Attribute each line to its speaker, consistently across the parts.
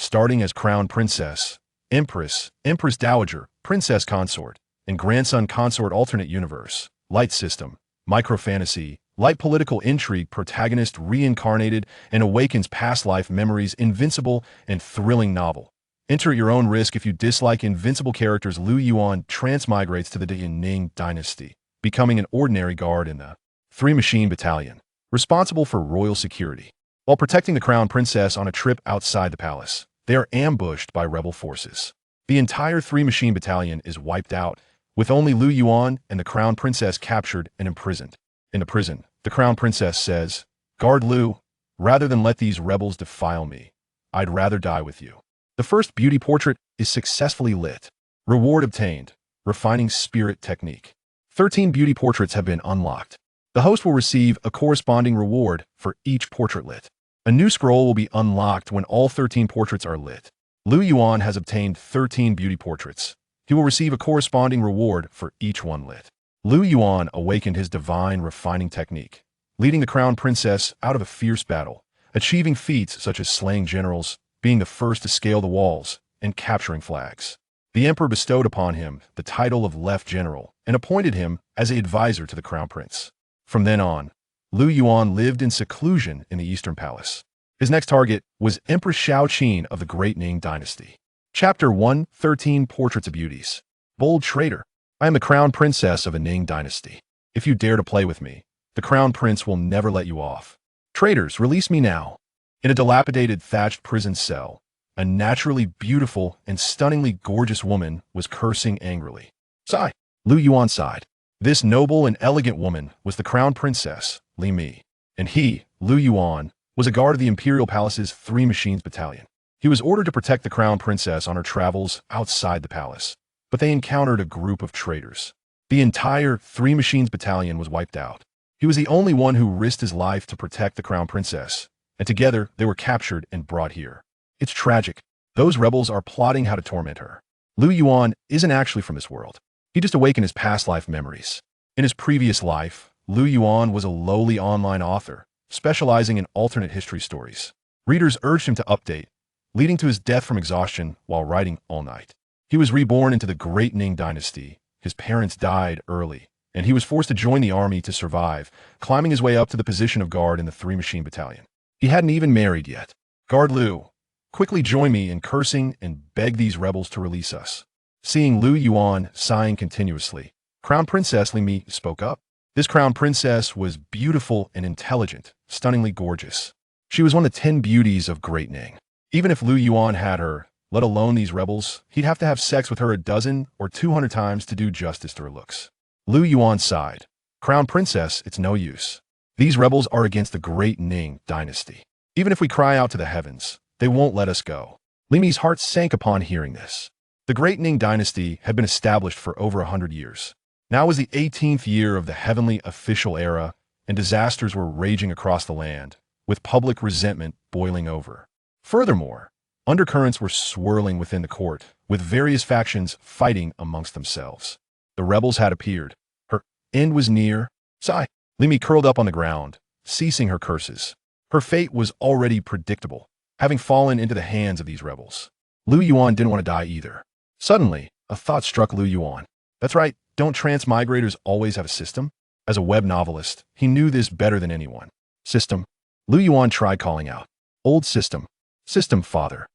Speaker 1: starting as crown princess, empress, empress dowager, princess consort, and grandson consort alternate universe, light system, micro-fantasy, light political intrigue protagonist reincarnated and awakens past life memories invincible and thrilling novel. Enter at your own risk if you dislike invincible characters. Lu Yuan transmigrates to the Great Ning Dynasty, becoming an ordinary guard in the Machines Battalion, responsible for royal security. While protecting the crown princess on a trip outside the palace, they are ambushed by rebel forces. The entire Machines Battalion is wiped out, with only Lu Yuan and the crown princess captured and imprisoned. In the prison, the crown princess says, "Guard Lu, rather than let these rebels defile me, I'd rather die with you." The first beauty portrait is successfully lit. Reward obtained. Refining spirit technique. 13 beauty portraits have been unlocked. The host will receive a corresponding reward for each portrait lit. A new scroll will be unlocked when all 13 portraits are lit. Lu Yuan has obtained 13 beauty portraits. He will receive a corresponding reward for each one lit. Lu Yuan awakened his divine refining technique, leading the crown princess out of a fierce battle, achieving feats such as slaying generals, being the first to scale the walls, and capturing flags. The emperor bestowed upon him the title of Left General and appointed him as an advisor to the crown prince. From then on, Lu Yuan lived in seclusion in the Eastern Palace. His next target was Empress Xiao of the Great Ning Dynasty. Chapter 1, 13 Portraits of Beauties. Bold traitor. I am the crown princess of a Ning dynasty. If you dare to play with me, the crown prince will never let you off. Traitors, release me now. In a dilapidated thatched prison cell, a naturally beautiful and stunningly gorgeous woman was cursing angrily. Sigh. Lu Yuan sighed. This noble and elegant woman was the crown princess, Li Mi, and he, Lu Yuan, was a guard of the imperial palace's Machines Battalion. He was ordered to protect the crown princess on her travels outside the palace, but they encountered a group of traitors. The entire Machines Battalion was wiped out. He was the only one who risked his life to protect the crown princess, and together they were captured and brought here. It's tragic. Those rebels are plotting how to torment her. Lu Yuan isn't actually from this world. He just awakened his past life memories. In his previous life, Lu Yuan was a lowly online author, specializing in alternate history stories. Readers urged him to update, leading to his death from exhaustion while writing all night. He was reborn into the Great Ning Dynasty. His parents died early, and he was forced to join the army to survive, climbing his way up to the position of guard in the Machines Battalion. He hadn't even married yet. Guard Lu, quickly join me in cursing and beg these rebels to release us. Seeing Lu Yuan sighing continuously, Crown Princess Li Mi spoke up. This crown princess was beautiful and intelligent, stunningly gorgeous. She was one of the 10 beauties of Great Ning. Even if Lu Yuan had her, let alone these rebels, he'd have to have sex with her a dozen or 200 times to do justice to her looks. Lu Yuan sighed. Crown Princess, it's no use. These rebels are against the Great Ning Dynasty. Even if we cry out to the heavens, they won't let us go. Li Mi's heart sank upon hearing this. The Great Ning Dynasty had been established for over 100 years. Now was the 18th year of the heavenly official era, and disasters were raging across the land, with public resentment boiling over. Furthermore, undercurrents were swirling within the court, with various factions fighting amongst themselves. The rebels had appeared. Her end was near. Sigh. Li Mi curled up on the ground, ceasing her curses. Her fate was already predictable, having fallen into the hands of these rebels. Lu Yuan didn't want to die either. Suddenly, a thought struck Lu Yuan. That's right, don't transmigrators always have a system? As a web novelist, he knew this better than anyone. System. Lu Yuan tried calling out. Old system. System, father.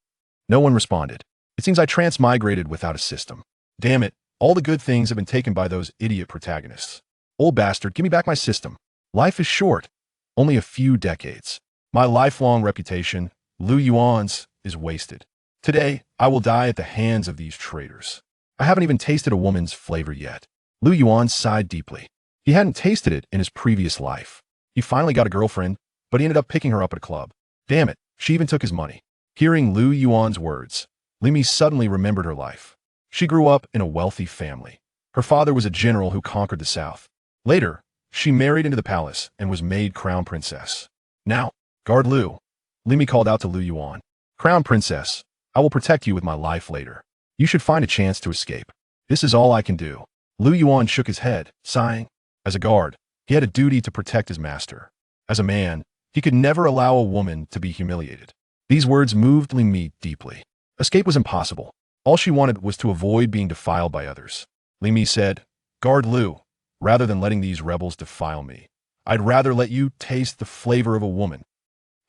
Speaker 1: No one responded. It seems I transmigrated without a system. Damn it, all the good things have been taken by those idiot protagonists. Old bastard, give me back my system. Life is short. Only a few decades. My lifelong reputation, Lu Yuan's, is wasted. Today, I will die at the hands of these traitors. I haven't even tasted a woman's flavor yet. Lu Yuan sighed deeply. He hadn't tasted it in his previous life. He finally got a girlfriend, but he ended up picking her up at a club. Damn it, she even took his money. Hearing Lu Yuan's words, Li Mi suddenly remembered her life. She grew up in a wealthy family. Her father was a general who conquered the south. Later, she married into the palace and was made crown princess. Now, guard Lu. Li Mi called out to Lu Yuan. Crown princess, I will protect you with my life later. You should find a chance to escape. This is all I can do. Lu Yuan shook his head, sighing. As a guard, he had a duty to protect his master. As a man, he could never allow a woman to be humiliated. These words moved Li Mi deeply. Escape was impossible. All she wanted was to avoid being defiled by others. Li Mi said, "Guard Lu, rather than letting these rebels defile me, I'd rather let you taste the flavor of a woman."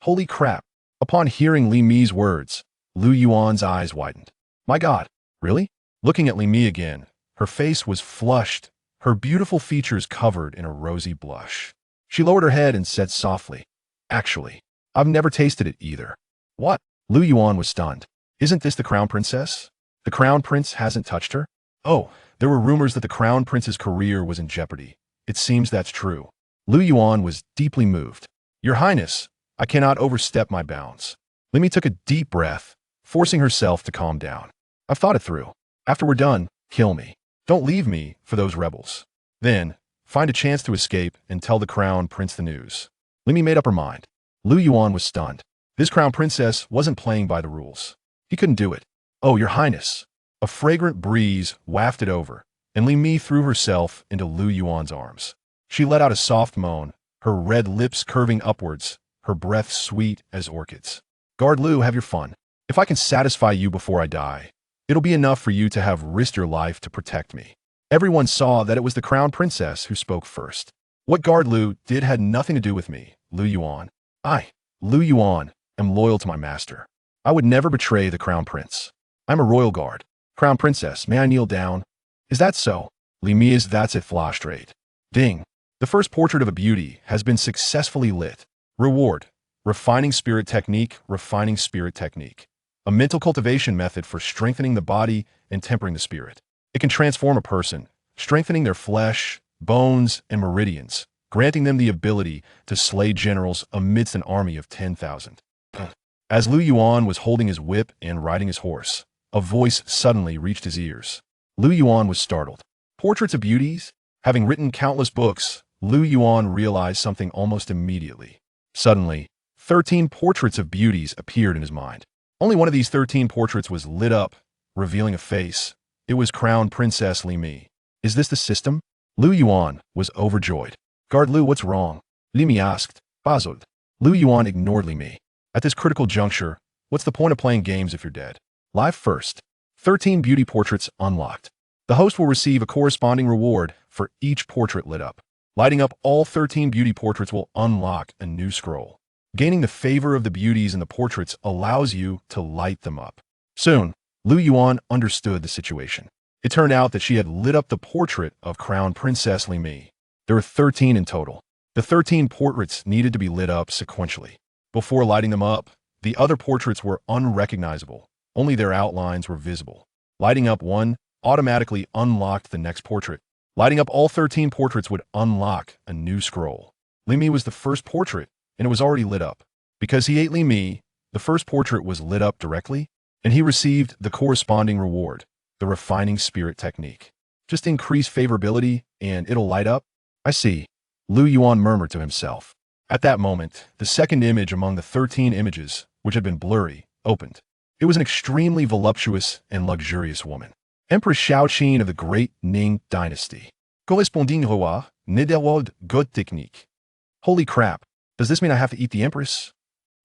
Speaker 1: Holy crap! Upon hearing Li Mi's words, Lu Yuan's eyes widened. My God, really? Looking at Li Mi again, her face was flushed, her beautiful features covered in a rosy blush. She lowered her head and said softly, "Actually, I've never tasted it either." What? Lu Yuan was stunned. Isn't this the crown princess? The crown prince hasn't touched her? Oh, there were rumors that the crown prince's career was in jeopardy. It seems that's true. Lu Yuan was deeply moved. Your Highness, I cannot overstep my bounds. Li Mi took a deep breath, forcing herself to calm down. I've thought it through. After we're done, kill me. Don't leave me for those rebels. Then, find a chance to escape and tell the crown prince the news. Li Mi made up her mind. Lu Yuan was stunned. This crown princess wasn't playing by the rules. He couldn't do it. Oh, Your Highness. A fragrant breeze wafted over, and Li Mi threw herself into Lu Yuan's arms. She let out a soft moan, her red lips curving upwards, her breath sweet as orchids. Guard Lu, have your fun. If I can satisfy you before I die, it'll be enough for you to have risked your life to protect me. Everyone saw that it was the crown princess who spoke first. What Guard Lu did had nothing to do with me, Lu Yuan. I, Lu Yuan, am loyal to my master. I would never betray the crown prince. I'm a royal guard. Crown princess, may I kneel down? Is that so? Li Mi is that's it flastrate. Ding. The first portrait of a beauty has been successfully lit. Reward. Refining spirit technique, refining spirit technique. A mental cultivation method for strengthening the body and tempering the spirit. It can transform a person, strengthening their flesh, bones, and meridians, granting them the ability to slay generals amidst an army of 10,000. As Lu Yuan was holding his whip and riding his horse, a voice suddenly reached his ears. Lu Yuan was startled. Portraits of beauties? Having written countless books, Lu Yuan realized something almost immediately. Suddenly, 13 portraits of beauties appeared in his mind. Only one of these 13 portraits was lit up, revealing a face. It was Crown Princess Li Mi. Is this the system? Lu Yuan was overjoyed. Guard Lu, what's wrong? Li Mi asked, puzzled. Lu Yuan ignored Li Mi. At this critical juncture, what's the point of playing games if you're dead? Live first. 13 beauty portraits unlocked. The host will receive a corresponding reward for each portrait lit up. Lighting up all 13 beauty portraits will unlock a new scroll. Gaining the favor of the beauties in the portraits allows you to light them up. Soon, Lu Yuan understood the situation. It turned out that she had lit up the portrait of Crown Princess Li Mi. There were 13 in total. The 13 portraits needed to be lit up sequentially. Before lighting them up, the other portraits were unrecognizable. Only their outlines were visible. Lighting up one automatically unlocked the next portrait. Lighting up all 13 portraits would unlock a new scroll. Li Mi was the first portrait, and it was already lit up. Because he ate Li Mi, the first portrait was lit up directly, and he received the corresponding reward, the refining spirit technique. Just increase favorability, and it'll light up? I see, Lu Yuan murmured to himself. At that moment, the second image among the 13 images, which had been blurry, opened. It was an extremely voluptuous and luxurious woman. Empress Xiao of the Great Ning Dynasty. Corresponding roi, Nederwold God technique. Holy crap, does this mean I have to eat the Empress?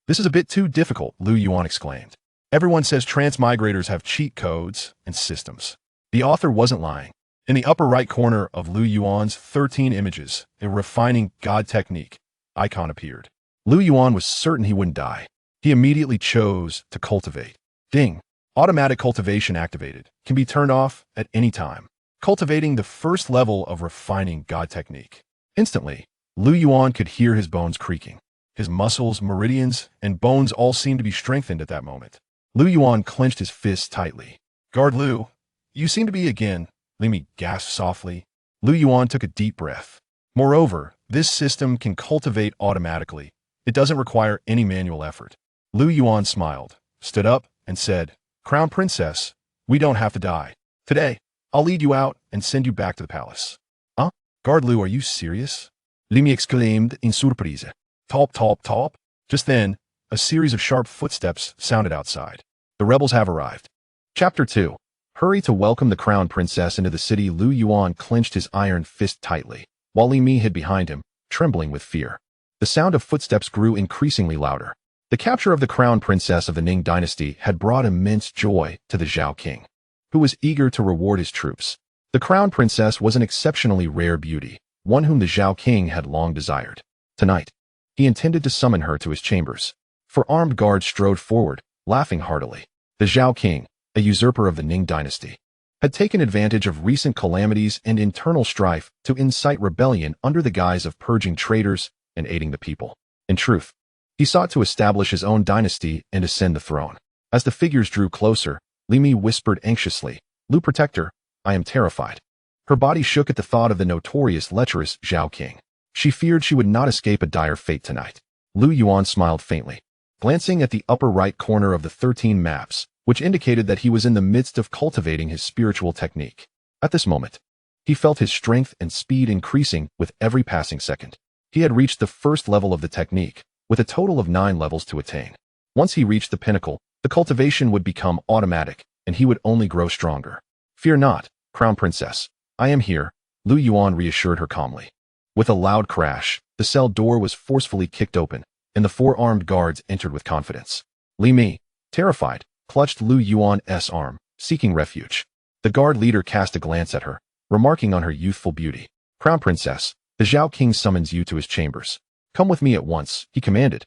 Speaker 1: This is a bit too difficult, Lu Yuan exclaimed. Everyone says transmigrators have cheat codes and systems. The author wasn't lying. In the upper right corner of Lu Yuan's 13 images, a refining God technique icon appeared. Lu Yuan was certain he wouldn't die. He immediately chose to cultivate. Ding. Automatic cultivation activated. Can be turned off at any time. Cultivating the first level of refining God technique. Instantly, Lu Yuan could hear his bones creaking. His muscles, meridians, and bones all seemed to be strengthened at that moment. Lu Yuan clenched his fists tightly. Guard Lu, you seem to be again. Li Mi gasped softly. Lu Yuan took a deep breath. Moreover, this system can cultivate automatically. It doesn't require any manual effort. Lu Yuan smiled, stood up, and said, Crown Princess, we don't have to die. Today, I'll lead you out and send you back to the palace. Huh? Guard Lu, are you serious? Li Mi exclaimed in surprise. Top, top, top. Just then, a series of sharp footsteps sounded outside. The rebels have arrived. Chapter 2. Hurry to welcome the Crown Princess into the city. Lu Yuan clenched his iron fist tightly, while Li Mi hid behind him, trembling with fear. The sound of footsteps grew increasingly louder. The capture of the crown princess of the Ning Dynasty had brought immense joy to the Xiao king, who was eager to reward his troops. The crown princess was an exceptionally rare beauty, one whom the Xiao king had long desired. Tonight, he intended to summon her to his chambers. For armed guards strode forward, laughing heartily. The Xiao king, a usurper of the Ning Dynasty, had taken advantage of recent calamities and internal strife to incite rebellion under the guise of purging traitors and aiding the people. In truth, he sought to establish his own dynasty and ascend the throne. As the figures drew closer, Li Mi whispered anxiously, "Lu Protector, I am terrified." Her body shook at the thought of the notorious lecherous Xiao king. She feared she would not escape a dire fate tonight. Lu Yuan smiled faintly, glancing at the upper right corner of the 13 maps, which indicated that he was in the midst of cultivating his spiritual technique. At this moment, he felt his strength and speed increasing with every passing second. He had reached the first level of the technique, with a total of 9 levels to attain. Once he reached the pinnacle, the cultivation would become automatic, and he would only grow stronger. "Fear not, Crown Princess. I am here," Lu Yuan reassured her calmly. With a loud crash, the cell door was forcefully kicked open, and the 4 armed guards entered with confidence. Li Mi, terrified, clutched Lu Yuan's arm, seeking refuge. The guard leader cast a glance at her, remarking on her youthful beauty. "Crown Princess, the Xiao king summons you to his chambers. Come with me at once," he commanded,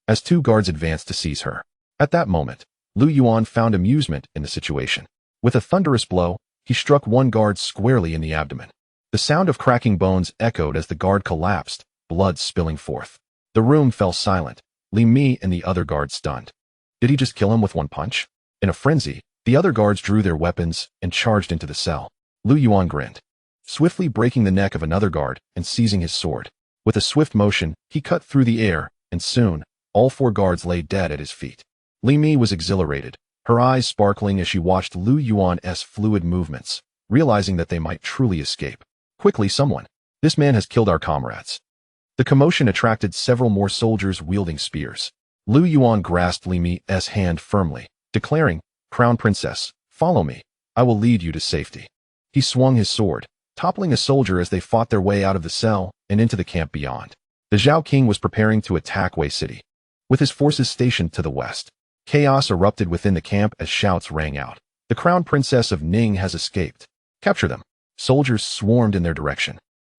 Speaker 1: as 2 guards advanced to seize her. At that moment, Lu Yuan found amusement in the situation. With a thunderous blow, he struck one guard squarely in the abdomen. The sound of cracking bones echoed as the guard collapsed, blood spilling forth. The room fell silent, Li Mi and the other guards stunned. Did he just kill him with one punch? In a frenzy, the other guards drew their weapons and charged into the cell. Lu Yuan grinned, swiftly breaking the neck of another guard and seizing his sword. With a swift motion, he cut through the air, and soon, all 4 guards lay dead at his feet. Li Mi was exhilarated, her eyes sparkling as she watched Lu Yuan's fluid movements, realizing that they might truly escape. "Quickly, someone. This man has killed our comrades." The commotion attracted several more soldiers wielding spears. Lu Yuan grasped Li Mi's hand firmly, declaring, "Crown Princess, follow me. I will lead you to safety." He swung his sword, toppling a soldier as they fought their way out of the cell and into the camp beyond. The Xiao king was preparing to attack Wei City. With his forces stationed to the west, chaos erupted within the camp as shouts rang out. "The crown princess of Ning has escaped. Capture them." Soldiers swarmed in their direction.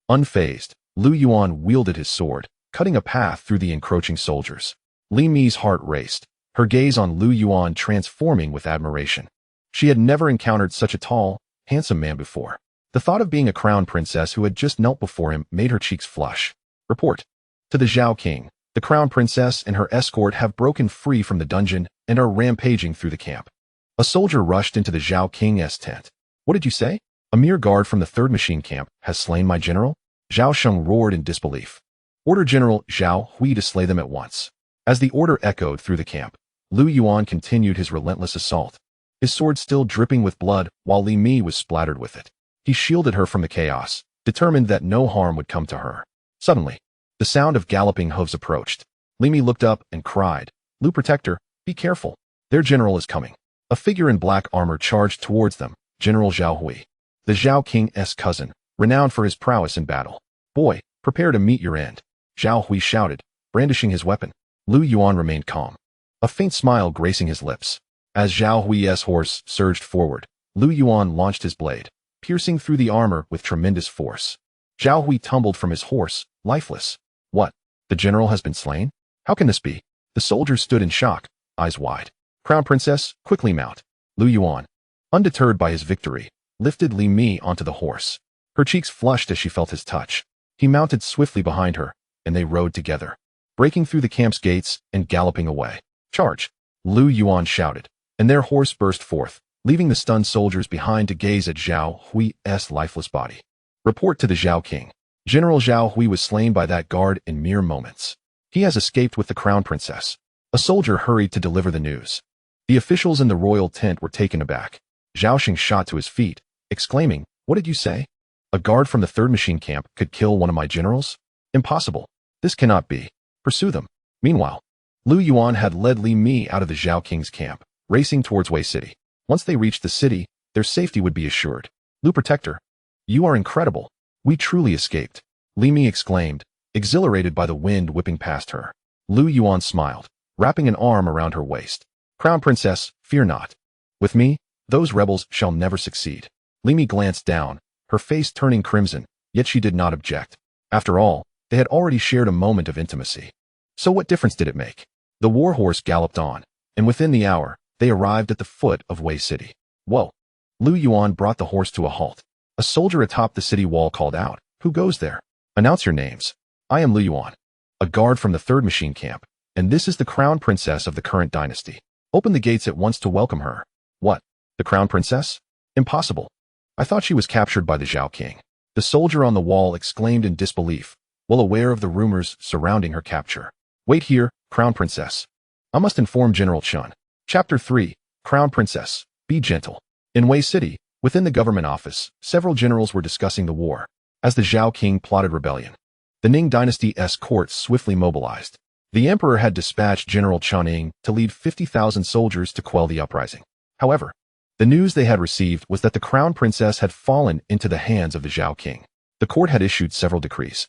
Speaker 1: Unfazed, Lu Yuan wielded his sword, cutting a path through the encroaching soldiers. Li Mi's heart raced, her gaze on Lu Yuan transforming with admiration. She had never encountered such a tall, handsome man before. The thought of being a crown princess who had just knelt before him made her cheeks flush. "Report to the Xiao king. The crown princess and her escort have broken free from the dungeon and are rampaging through the camp." A soldier rushed into the Xiao king's tent. "What did you say? A mere guard from the 3rd machine camp has slain my general?" Xiao Sheng roared in disbelief. "Order General Xiao Hui to slay them at once." As the order echoed through the camp, Lu Yuan continued his relentless assault, his sword still dripping with blood while Li Mi was splattered with it. He shielded her from the chaos, determined that no harm would come to her. Suddenly, the sound of galloping hooves approached. Li Mi looked up and cried, "Lu Protector, be careful. Their general is coming." A figure in black armor charged towards them, General Xiao Hui, the Xiao king's cousin, renowned for his prowess in battle. "Boy, prepare to meet your end," Xiao Hui shouted, brandishing his weapon. Lu Yuan remained calm, a faint smile gracing his lips. As Xiao Hui's horse surged forward, Lu Yuan launched his blade, piercing through the armor with tremendous force. Xiao Hui tumbled from his horse, lifeless. "What? The general has been slain? How can this be?" The soldiers stood in shock, eyes wide. "Crown Princess, quickly mount." Lu Yuan, undeterred by his victory, lifted Li Mi onto the horse. Her cheeks flushed as she felt his touch. He mounted swiftly behind her, and they rode together, breaking through the camp's gates and galloping away. "Charge!" Lu Yuan shouted, and their horse burst forth, leaving the stunned soldiers behind to gaze at Xiao Hui's lifeless body. "Report to the Xiao king. General Xiao Hui was slain by that guard in mere moments. He has escaped with the crown princess." A soldier hurried to deliver the news. The officials in the royal tent were taken aback. Xiao Xing shot to his feet, exclaiming, "What did you say? A guard from the 3rd machine camp could kill one of my generals? Impossible. This cannot be. Pursue them." Meanwhile, Lu Yuan had led Li Mi out of the Xiao king's camp, racing towards Wei City. Once they reached the city, their safety would be assured. "Lu Protector, you are incredible. We truly escaped," Li Mi exclaimed, exhilarated by the wind whipping past her. Lu Yuan smiled, wrapping an arm around her waist. "Crown Princess, fear not. With me, those rebels shall never succeed." Li Mi glanced down, her face turning crimson, yet she did not object. After all, they had already shared a moment of intimacy. So what difference did it make? The warhorse galloped on, and within the hour, they arrived at the foot of Wei City. "Whoa!" Lu Yuan brought the horse to a halt. A soldier atop the city wall called out, "Who goes there? Announce your names." "I am Lu Yuan, a guard from the 3rd Machine Camp, and this is the Crown Princess of the current dynasty. Open the gates at once to welcome her." "What? The Crown Princess? Impossible. I thought she was captured by the Xiao King." The soldier on the wall exclaimed in disbelief, well aware of the rumors surrounding her capture. "Wait here, Crown Princess. I must inform General Chun." Chapter 3, Crown Princess, Be Gentle. In Wei City, within the government office, several generals were discussing the war. As the Xiao King plotted rebellion, the Ning Dynasty's court swiftly mobilized. The emperor had dispatched General Chun Ying to lead 50,000 soldiers to quell the uprising. However, the news they had received was that the Crown Princess had fallen into the hands of the Xiao King. The court had issued several decrees,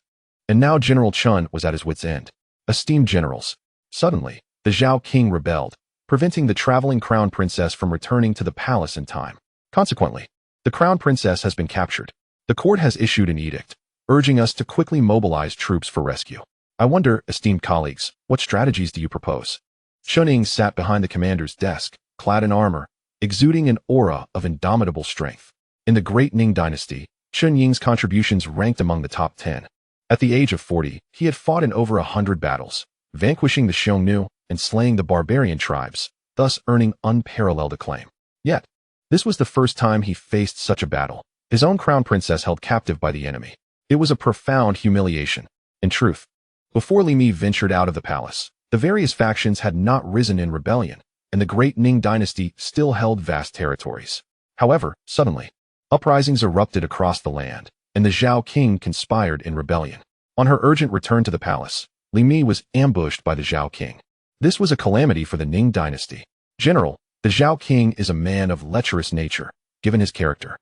Speaker 1: and now General Chun was at his wit's end. "Esteemed generals." Suddenly, the Xiao King rebelled, preventing the traveling Crown Princess from returning to the palace in time. Consequently, the Crown Princess has been captured. The court has issued an edict, urging us to quickly mobilize troops for rescue. I wonder, esteemed colleagues, what strategies do you propose? Chun Ying sat behind the commander's desk, clad in armor, exuding an aura of indomitable strength. In the Great Ning Dynasty, Chun Ying's contributions ranked among the top 10. At the age of 40, he had fought in over 100 battles, vanquishing the Xiongnu and slaying the barbarian tribes, thus earning unparalleled acclaim. Yet, this was the first time he faced such a battle, his own crown princess held captive by the enemy. It was a profound humiliation. In truth, before Li Mi ventured out of the palace, the various factions had not risen in rebellion, and the Great Ning Dynasty still held vast territories. However, suddenly, uprisings erupted across the land, and the Xiao King conspired in rebellion. On her urgent return to the palace, Li Mi was ambushed by the Xiao King. This was a calamity for the Ning Dynasty. "General, the Xiao King is a man of lecherous nature, given his character.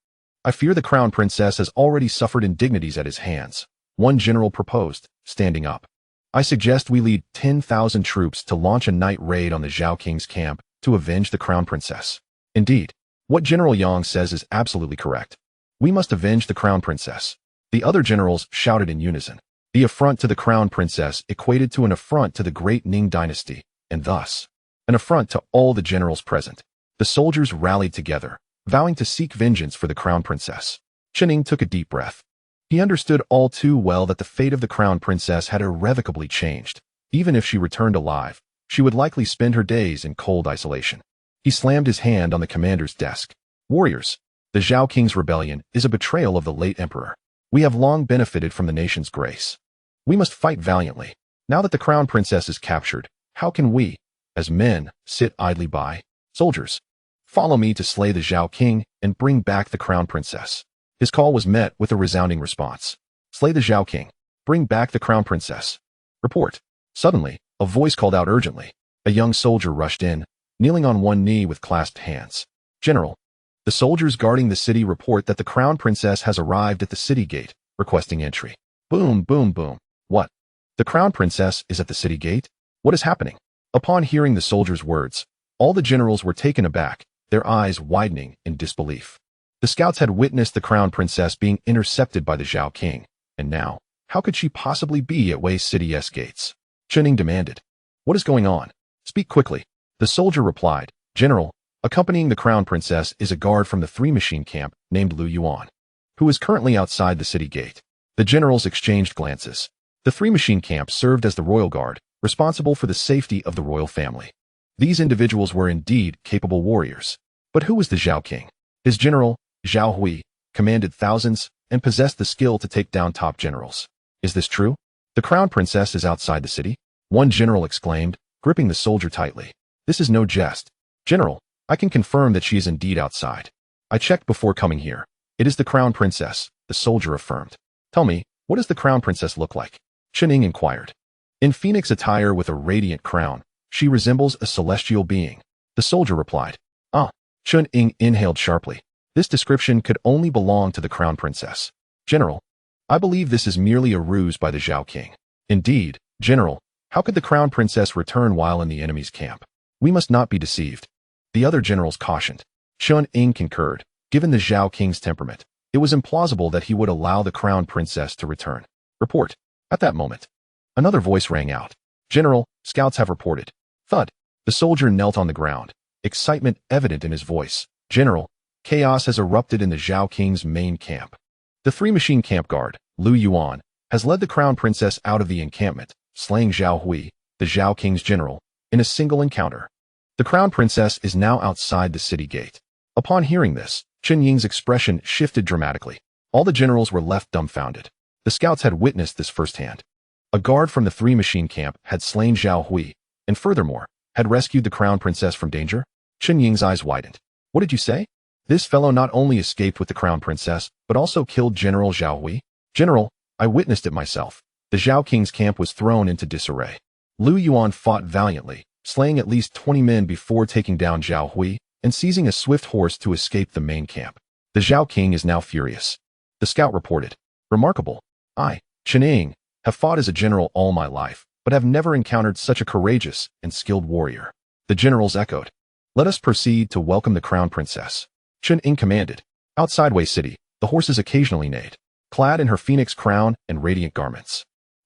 Speaker 1: I fear the Crown Princess has already suffered indignities at his hands," one general proposed, standing up. "I suggest we lead 10,000 troops to launch a night raid on the Xiao King's camp to avenge the Crown Princess." Indeed, what General Yang says is absolutely correct. We must avenge the Crown Princess. The other generals shouted in unison. The affront to the Crown Princess equated to an affront to the Great Ning Dynasty, and thus, an affront to all the generals present. The soldiers rallied together, vowing to seek vengeance for the Crown Princess. Chun Ying took a deep breath. He understood all too well that the fate of the Crown Princess had irrevocably changed. Even if she returned alive, she would likely spend her days in cold isolation. He slammed his hand on the commander's desk. "Warriors, the Xiao King's rebellion is a betrayal of the late emperor. We have long benefited from the nation's grace. We must fight valiantly. Now that the Crown Princess is captured, how can we, as men, sit idly by? Soldiers, follow me to slay the Xiao King and bring back the Crown Princess." His call was met with a resounding response. "Slay the Xiao King. Bring back the Crown Princess. Report." Suddenly, a voice called out urgently. A young soldier rushed in, kneeling on one knee with clasped hands. "General, the soldiers guarding the city report that the Crown Princess has arrived at the city gate, requesting entry." Boom, boom, boom. "What? The Crown Princess is at the city gate? What is happening?" Upon hearing the soldiers' words, all the generals were taken aback, their eyes widening in disbelief. The scouts had witnessed the Crown Princess being intercepted by the Xiao King, and now, how could she possibly be at Wei City's gates? Chun Ying demanded. "What is going on? Speak quickly." The soldier replied, "General, accompanying the Crown Princess is a guard from the 3 Machine Camp named Lu Yuan, who is currently outside the city gate." The generals exchanged glances. The 3 Machine Camp served as the royal guard, responsible for the safety of the royal family. These individuals were indeed capable warriors. But who was the Xiao King? His general, Zhao Hui, commanded thousands and possessed the skill to take down top generals. Is this true? "The Crown Princess is outside the city?" one general exclaimed, gripping the soldier tightly. "This is no jest. General, I can confirm that she is indeed outside. I checked before coming here. It is the Crown Princess," the soldier affirmed. "Tell me, what does the Crown Princess look like?" Chun Ying inquired. "In phoenix attire with a radiant crown, she resembles a celestial being," the soldier replied. "Ah." Chun Ying inhaled sharply. This description could only belong to the Crown Princess. "General, I believe this is merely a ruse by the Xiao King." "Indeed, General, How could the crown princess return while in the enemy's camp? We must not be deceived. The other generals cautioned. Xiao Ning concurred. Given the Xiao king's temperament, it was implausible that he would allow the crown princess to return. Report. At that moment, another voice rang out. General, scouts have reported. Thud. The soldier knelt on the ground, excitement evident in his voice. General, chaos has erupted in the Xiao king's main camp. The three-machine camp guard, Yuan, has led the crown princess out of the encampment, slaying Xiao Hui, the Xiao king's general, in a single encounter. The crown princess is now outside the city gate. Upon hearing this, Chen Ying's expression shifted dramatically. All the generals were left dumbfounded. The scouts had witnessed this firsthand. A guard from the three-machine camp had slain Xiao Hui, and furthermore, had rescued the crown princess from danger. Chen Ying's eyes widened. What did you say? This fellow not only escaped with the crown princess, but also killed General Xiao Hui? General, I witnessed it myself. The Xiao king's camp was thrown into disarray. Yuan fought valiantly, slaying at least 20 men before taking down Xiao Hui and seizing a swift horse to escape the main camp. The Xiao king is now furious. The scout reported. Remarkable. I, Chen Ying, have fought as a general all my life, but have never encountered such a courageous and skilled warrior. The generals echoed. Let us proceed to welcome the crown princess. Chen Ying commanded. Outside Wei City, the horses occasionally neighed, clad in her phoenix crown and radiant garments.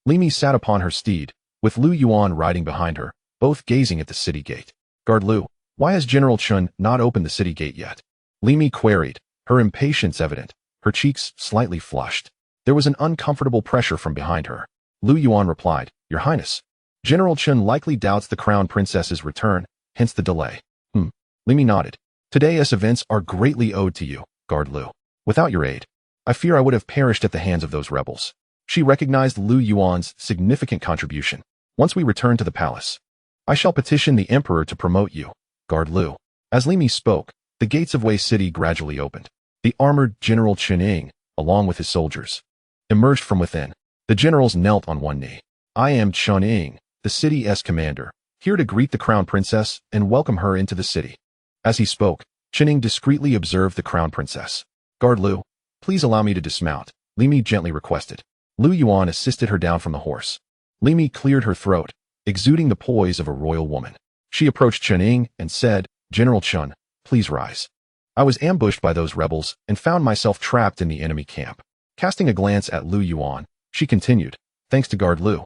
Speaker 1: Li Mi sat upon her steed, with Yuan riding behind her, both gazing at the city gate. Guard Lu, why has General Chen not opened the city gate yet? Li Mi queried, her impatience evident, her cheeks slightly flushed. There was an uncomfortable pressure from behind her. Yuan replied, Your Highness, General Chen likely doubts the crown princess's return, hence the delay. Li Mi nodded. Today's events are greatly owed to you, Guard Lu. Without your aid, I fear I would have perished at the hands of those rebels. She recognized Yuan's significant contribution. Once we return to the palace, I shall petition the emperor to promote you, Guard Lu. As Li Mi spoke, the gates of Wei City gradually opened. The armored General Chen Ying, along with his soldiers, emerged from within. The generals knelt on one knee. I am Chen Ying, the city's commander, here to greet the crown princess and welcome her into the city. As he spoke, Chen Ying discreetly observed the crown princess. Guard Lu, please allow me to dismount, Li Mi gently requested. Yuan assisted her down from the horse. Li Mi cleared her throat, exuding the poise of a royal woman. She approached Chen Ying and said, General Chen, please rise. I was ambushed by those rebels and found myself trapped in the enemy camp. Casting a glance at Yuan, she continued, thanks to Guard Lu,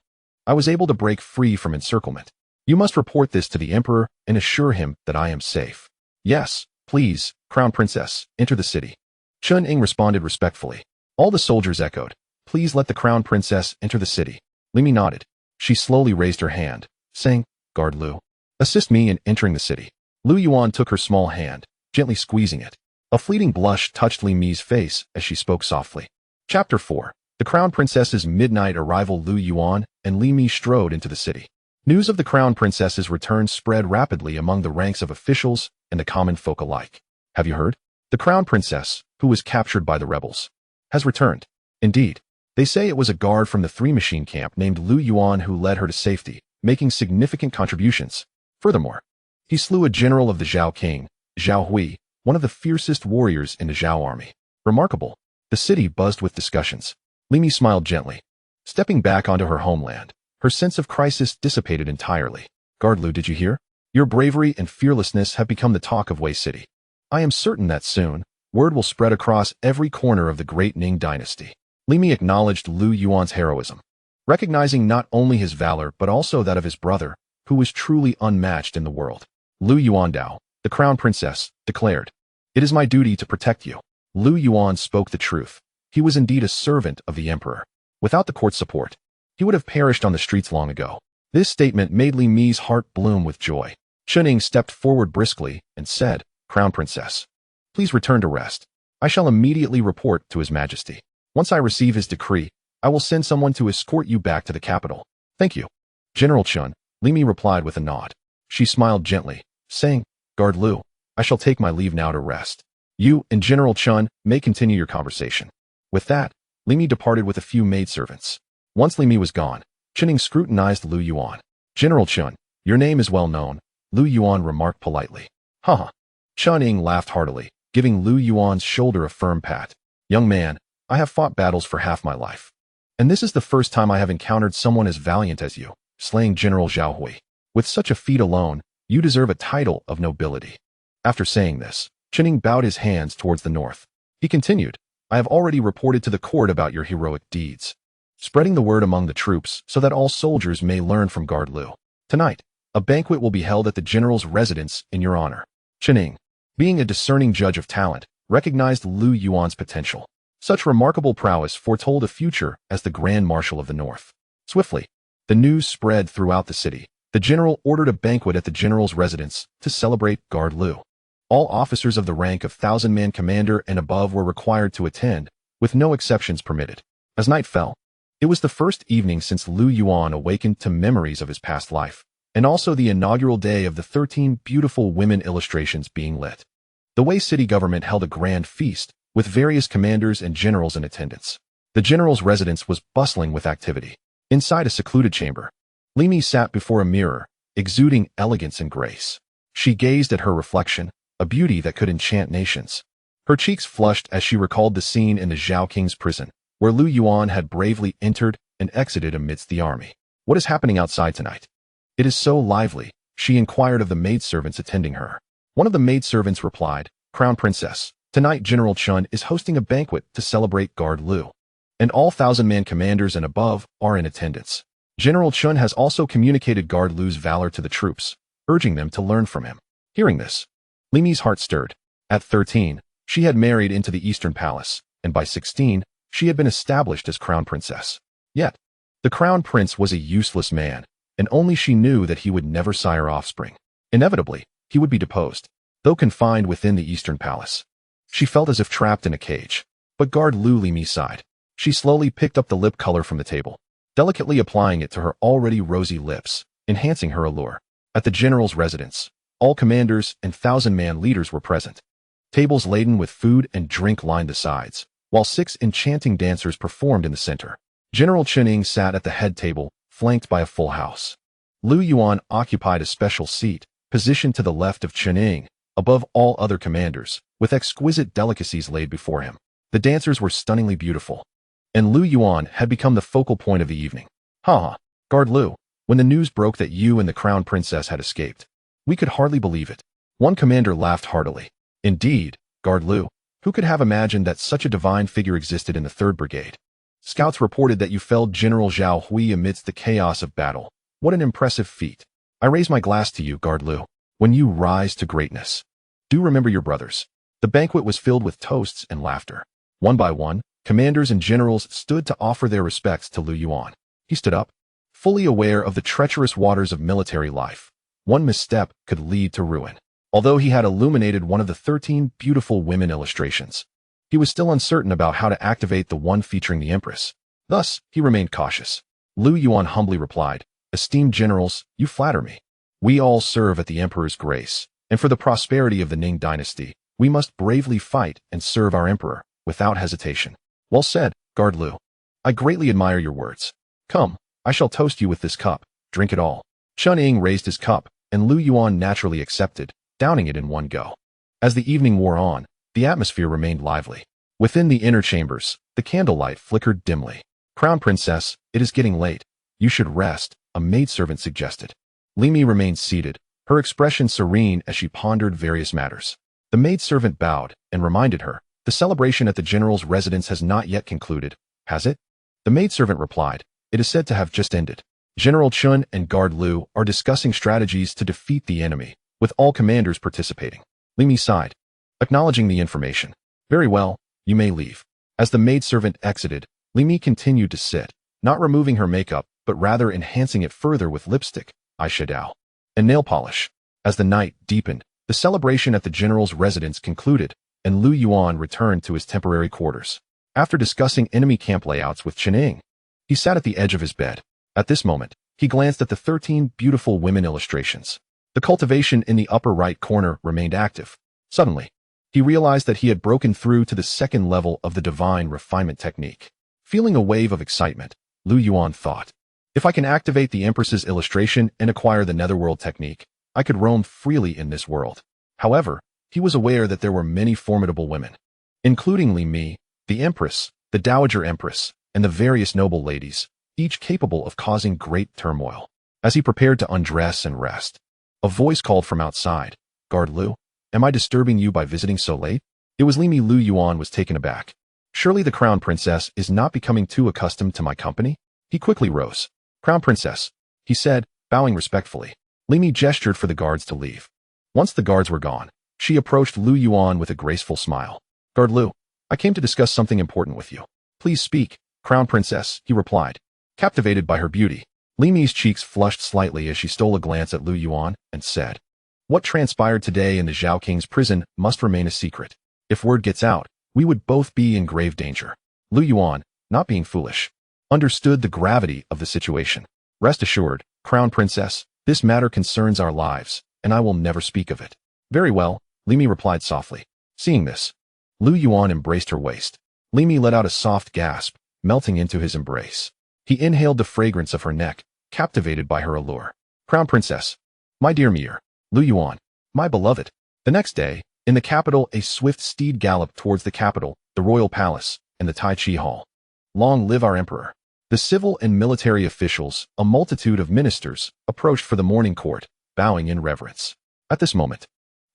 Speaker 1: I was able to break free from encirclement. You must report this to the emperor and assure him that I am safe. Yes, please, Crown Princess, enter the city. Chen Ying responded respectfully. All the soldiers echoed, please let the Crown Princess enter the city. Li Mi nodded. She slowly raised her hand, saying, Guard Lu, assist me in entering the city. Yuan took her small hand, gently squeezing it. A fleeting blush touched Li Mi's face as she spoke softly. Chapter 4. The Crown Princess's midnight arrival. Yuan and Li Mi strode into the city. News of the Crown Princess's return spread rapidly among the ranks of officials and the common folk alike. Have you heard? The Crown Princess, who was captured by the rebels, has returned. Indeed, they say it was a guard from the three-machine camp named Yuan who led her to safety, making significant contributions. Furthermore, he slew a general of the Xiao king, Xiao Hui, one of the fiercest warriors in the Xiao army. Remarkable. The city buzzed with discussions. Li Mi smiled gently. Stepping back onto her homeland, her sense of crisis dissipated entirely. Guard Lu, did you hear? Your bravery and fearlessness have become the talk of Wei City. I am certain that soon, word will spread across every corner of the Great Ning Dynasty. Li Mi acknowledged Yuan's heroism, recognizing not only his valor but also that of his brother, who was truly unmatched in the world. Yuan Dao, the Crown Princess, declared, It is my duty to protect you. Yuan spoke the truth. He was indeed a servant of the emperor. Without the court's support, he would have perished on the streets long ago. This statement made Li Mi's heart bloom with joy. Chen Ying stepped forward briskly and said, Crown Princess, please return to rest. I shall immediately report to His Majesty. Once I receive his decree, I will send someone to escort you back to the capital. Thank you. General Chen, Li Mi replied with a nod. She smiled gently, saying, Guard Lu, I shall take my leave now to rest. You and General Chen may continue your conversation. With that, Li Mi departed with a few maidservants. Once Li Mi was gone, Chen Ying scrutinized Yuan. General Chen, your name is well known, Yuan remarked politely. Haha. Chen Ying laughed heartily, giving Yuan's shoulder a firm pat. Young man, I have fought battles for half my life. And this is the first time I have encountered someone as valiant as you. slaying General Xiao. With such a feat alone, you deserve a title of nobility. After saying this, Ning bowed his hands towards the north. He continued, I have already reported to the court about your heroic deeds, spreading the word among the troops so that all soldiers may learn from Guard Lu. Tonight, a banquet will be held at the general's residence in your honor. Ning, being a discerning judge of talent, recognized Lu Yuan's potential. Such remarkable prowess foretold a future as the Grand Marshal of the North. Swiftly, the news spread throughout the city. The general ordered a banquet at the general's residence to celebrate Guard Lu. All officers of the rank of 1,000-man commander and above were required to attend, with no exceptions permitted. As night fell, it was the first evening since Lu Yuan awakened to memories of his past life, and also the inaugural day of the 13 beautiful women illustrations being lit. The Wei city government held a grand feast, with various commanders and generals in attendance. The general's residence was bustling with activity. Inside a secluded chamber, Li Mi sat before a mirror, exuding elegance and grace. She gazed at her reflection, a beauty that could enchant nations. Her cheeks flushed as she recalled the scene in the Xiao King's prison, where Lu Yuan had bravely entered and exited amidst the army. What is happening outside tonight? It is so lively, she inquired of the maidservants attending her. One of the maidservants replied, Crown Princess, tonight General Chun is hosting a banquet to celebrate Guard Lu, and all 1,000-man commanders and above are in attendance. General Chun has also communicated Guard Lu's valor to the troops, urging them to learn from him. Hearing this, Li Mi's heart stirred. At 13, she had married into the Eastern Palace, and by 16, she had been established as Crown Princess. Yet, the Crown Prince was a useless man, and only she knew that he would never sire offspring. Inevitably, he would be deposed, though confined within the Eastern Palace. She felt as if trapped in a cage. But Guard Lu Li Mi sighed. She slowly picked up the lip color from the table, delicately applying it to her already rosy lips, enhancing her allure. At the general's residence, all commanders and 1,000-man leaders were present. Tables laden with food and drink lined the sides, while 6 enchanting dancers performed in the center. General Ning sat at the head table, flanked by a full house. Lu Yuan occupied a special seat, positioned to the left of Ning, above all other commanders, with exquisite delicacies laid before him. The dancers were stunningly beautiful, and Lu Yuan had become the focal point of the evening. Ha! Guard Lu, when the news broke that you and the Crown Princess had escaped, we could hardly believe it. One commander laughed heartily. Indeed, Guard Lu, who could have imagined that such a divine figure existed in the 3rd Brigade? Scouts reported that you felled General Xiao Hui amidst the chaos of battle. What an impressive feat. I raise my glass to you, Guard Lu. When you rise to greatness, do remember your brothers. The banquet was filled with toasts and laughter. One by one, commanders and generals stood to offer their respects to Lu Yuan. He stood up, fully aware of the treacherous waters of military life. One misstep could lead to ruin. Although he had illuminated one of the 13 beautiful women illustrations, he was still uncertain about how to activate the one featuring the Empress. Thus, he remained cautious. Lu Yuan humbly replied, Esteemed generals, you flatter me. We all serve at the Emperor's grace, and for the prosperity of the Ning Dynasty, we must bravely fight and serve our Emperor, without hesitation. Well said, Guard Lu. I greatly admire your words. Come, I shall toast you with this cup. Drink it all. Ning raised his cup, and Lu Yuan naturally accepted, downing it in one go. As the evening wore on, the atmosphere remained lively. Within the inner chambers, the candlelight flickered dimly. Crown Princess, it is getting late. You should rest, a maidservant suggested. Li Mi remained seated, her expression serene as she pondered various matters. The maidservant bowed and reminded her, the celebration at the general's residence has not yet concluded, has it? The maidservant replied, it is said to have just ended. General Chun and Guard Lu are discussing strategies to defeat the enemy, with all commanders participating. Li Mi sighed, acknowledging the information. Very well, you may leave. As the maidservant exited, Li Mi continued to sit, not removing her makeup, but rather enhancing it further with lipstick, eyeshadow, and nail polish. As the night deepened, the celebration at the general's residence concluded, and Lu Yuan returned to his temporary quarters. After discussing enemy camp layouts with Ning, he sat at the edge of his bed. At this moment, he glanced at the 13 beautiful women illustrations. The cultivation in the upper right corner remained active. Suddenly, he realized that he had broken through to the 2nd level of the divine refinement technique. Feeling a wave of excitement, Lu Yuan thought, if I can activate the Empress's illustration and acquire the netherworld technique, I could roam freely in this world. However, he was aware that there were many formidable women, including Li Mi, the Empress, the Dowager Empress, and the various noble ladies, each capable of causing great turmoil. As he prepared to undress and rest, a voice called from outside, "Guard Lu, am I disturbing you by visiting so late?" It was Limi. Lu Yuan was taken aback. Surely the crown princess is not becoming too accustomed to my company? He quickly rose. "Crown princess," he said, bowing respectfully. Limi gestured for the guards to leave. Once the guards were gone, she approached Lu Yuan with a graceful smile. "Guard Lu, I came to discuss something important with you." "Please speak, crown princess," he replied, captivated by her beauty. Limi's cheeks flushed slightly as she stole a glance at Lu Yuan and said, "What transpired today in the Xiao King's prison must remain a secret. If word gets out, we would both be in grave danger." Lu Yuan, not being foolish, understood the gravity of the situation. "Rest assured, crown princess, this matter concerns our lives, and I will never speak of it." "Very well," Limi replied softly. Seeing this, Lu Yuan embraced her waist. Limi let out a soft gasp, melting into his embrace. He inhaled the fragrance of her neck, captivated by her allure. "Crown princess, my dear Mir, Lu Yuan, my beloved." The next day, in the capital, a swift steed galloped towards the capital, the royal palace, and the Tai Chi hall. Long live our emperor. The civil and military officials, a multitude of ministers, approached for the morning court, bowing in reverence. At this moment,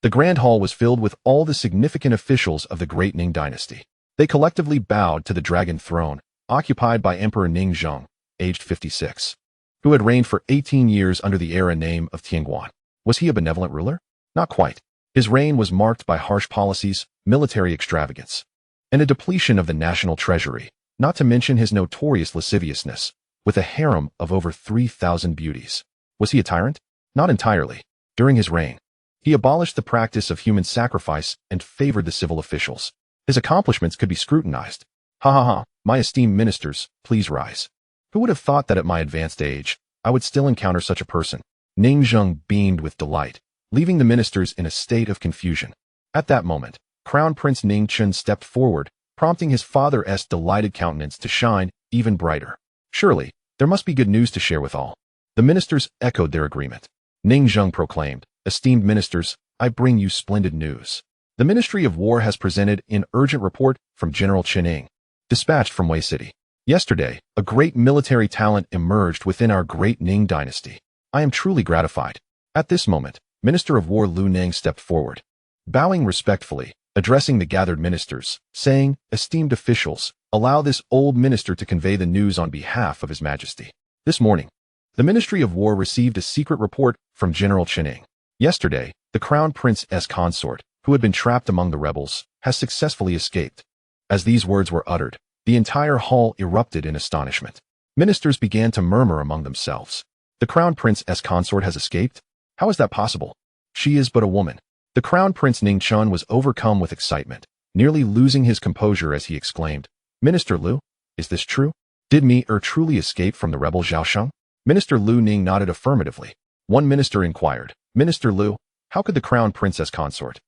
Speaker 1: the grand hall was filled with all the significant officials of the Great Ning Dynasty. They collectively bowed to the dragon throne, occupied by Emperor Ning Zheng, aged 56, who had reigned for 18 years under the era name of Tianguan. Was he a benevolent ruler? Not quite. His reign was marked by harsh policies, military extravagance, and a depletion of the national treasury, not to mention his notorious lasciviousness, with a harem of over 3,000 beauties. Was he a tyrant? Not entirely. During his reign, he abolished the practice of human sacrifice and favored the civil officials. His accomplishments could be scrutinized. Ha ha ha, my esteemed ministers, please rise. Who would have thought that at my advanced age, I would still encounter such a person? Ning Zheng beamed with delight, leaving the ministers in a state of confusion. At that moment, Crown Prince Ning Chun stepped forward, prompting his father's delighted countenance to shine even brighter. Surely, there must be good news to share with all. The ministers echoed their agreement. Ning Zheng proclaimed, "Esteemed ministers, I bring you splendid news. The Ministry of War has presented an urgent report from General Qining, dispatched from Wei City. Yesterday, a great military talent emerged within our Great Ning Dynasty. I am truly gratified." At this moment, Minister of War Lu Neng stepped forward, bowing respectfully, addressing the gathered ministers, saying, "Esteemed officials, allow this old minister to convey the news on behalf of His Majesty. This morning, the Ministry of War received a secret report from General Qining. Yesterday, the Crown Prince's consort, who had been trapped among the rebels, has successfully escaped." As these words were uttered, the entire hall erupted in astonishment. Ministers began to murmur among themselves. "The Crown Prince's consort has escaped? How is that possible? She is but a woman." The Crown Prince Ning Chun was overcome with excitement, nearly losing his composure as he exclaimed, "Minister Lu, is this true? Did Mir truly escape from the rebel Xiao Sheng?" Minister Lu Ning nodded affirmatively. One minister inquired, "Minister Lu, how could the Crown Princess consort,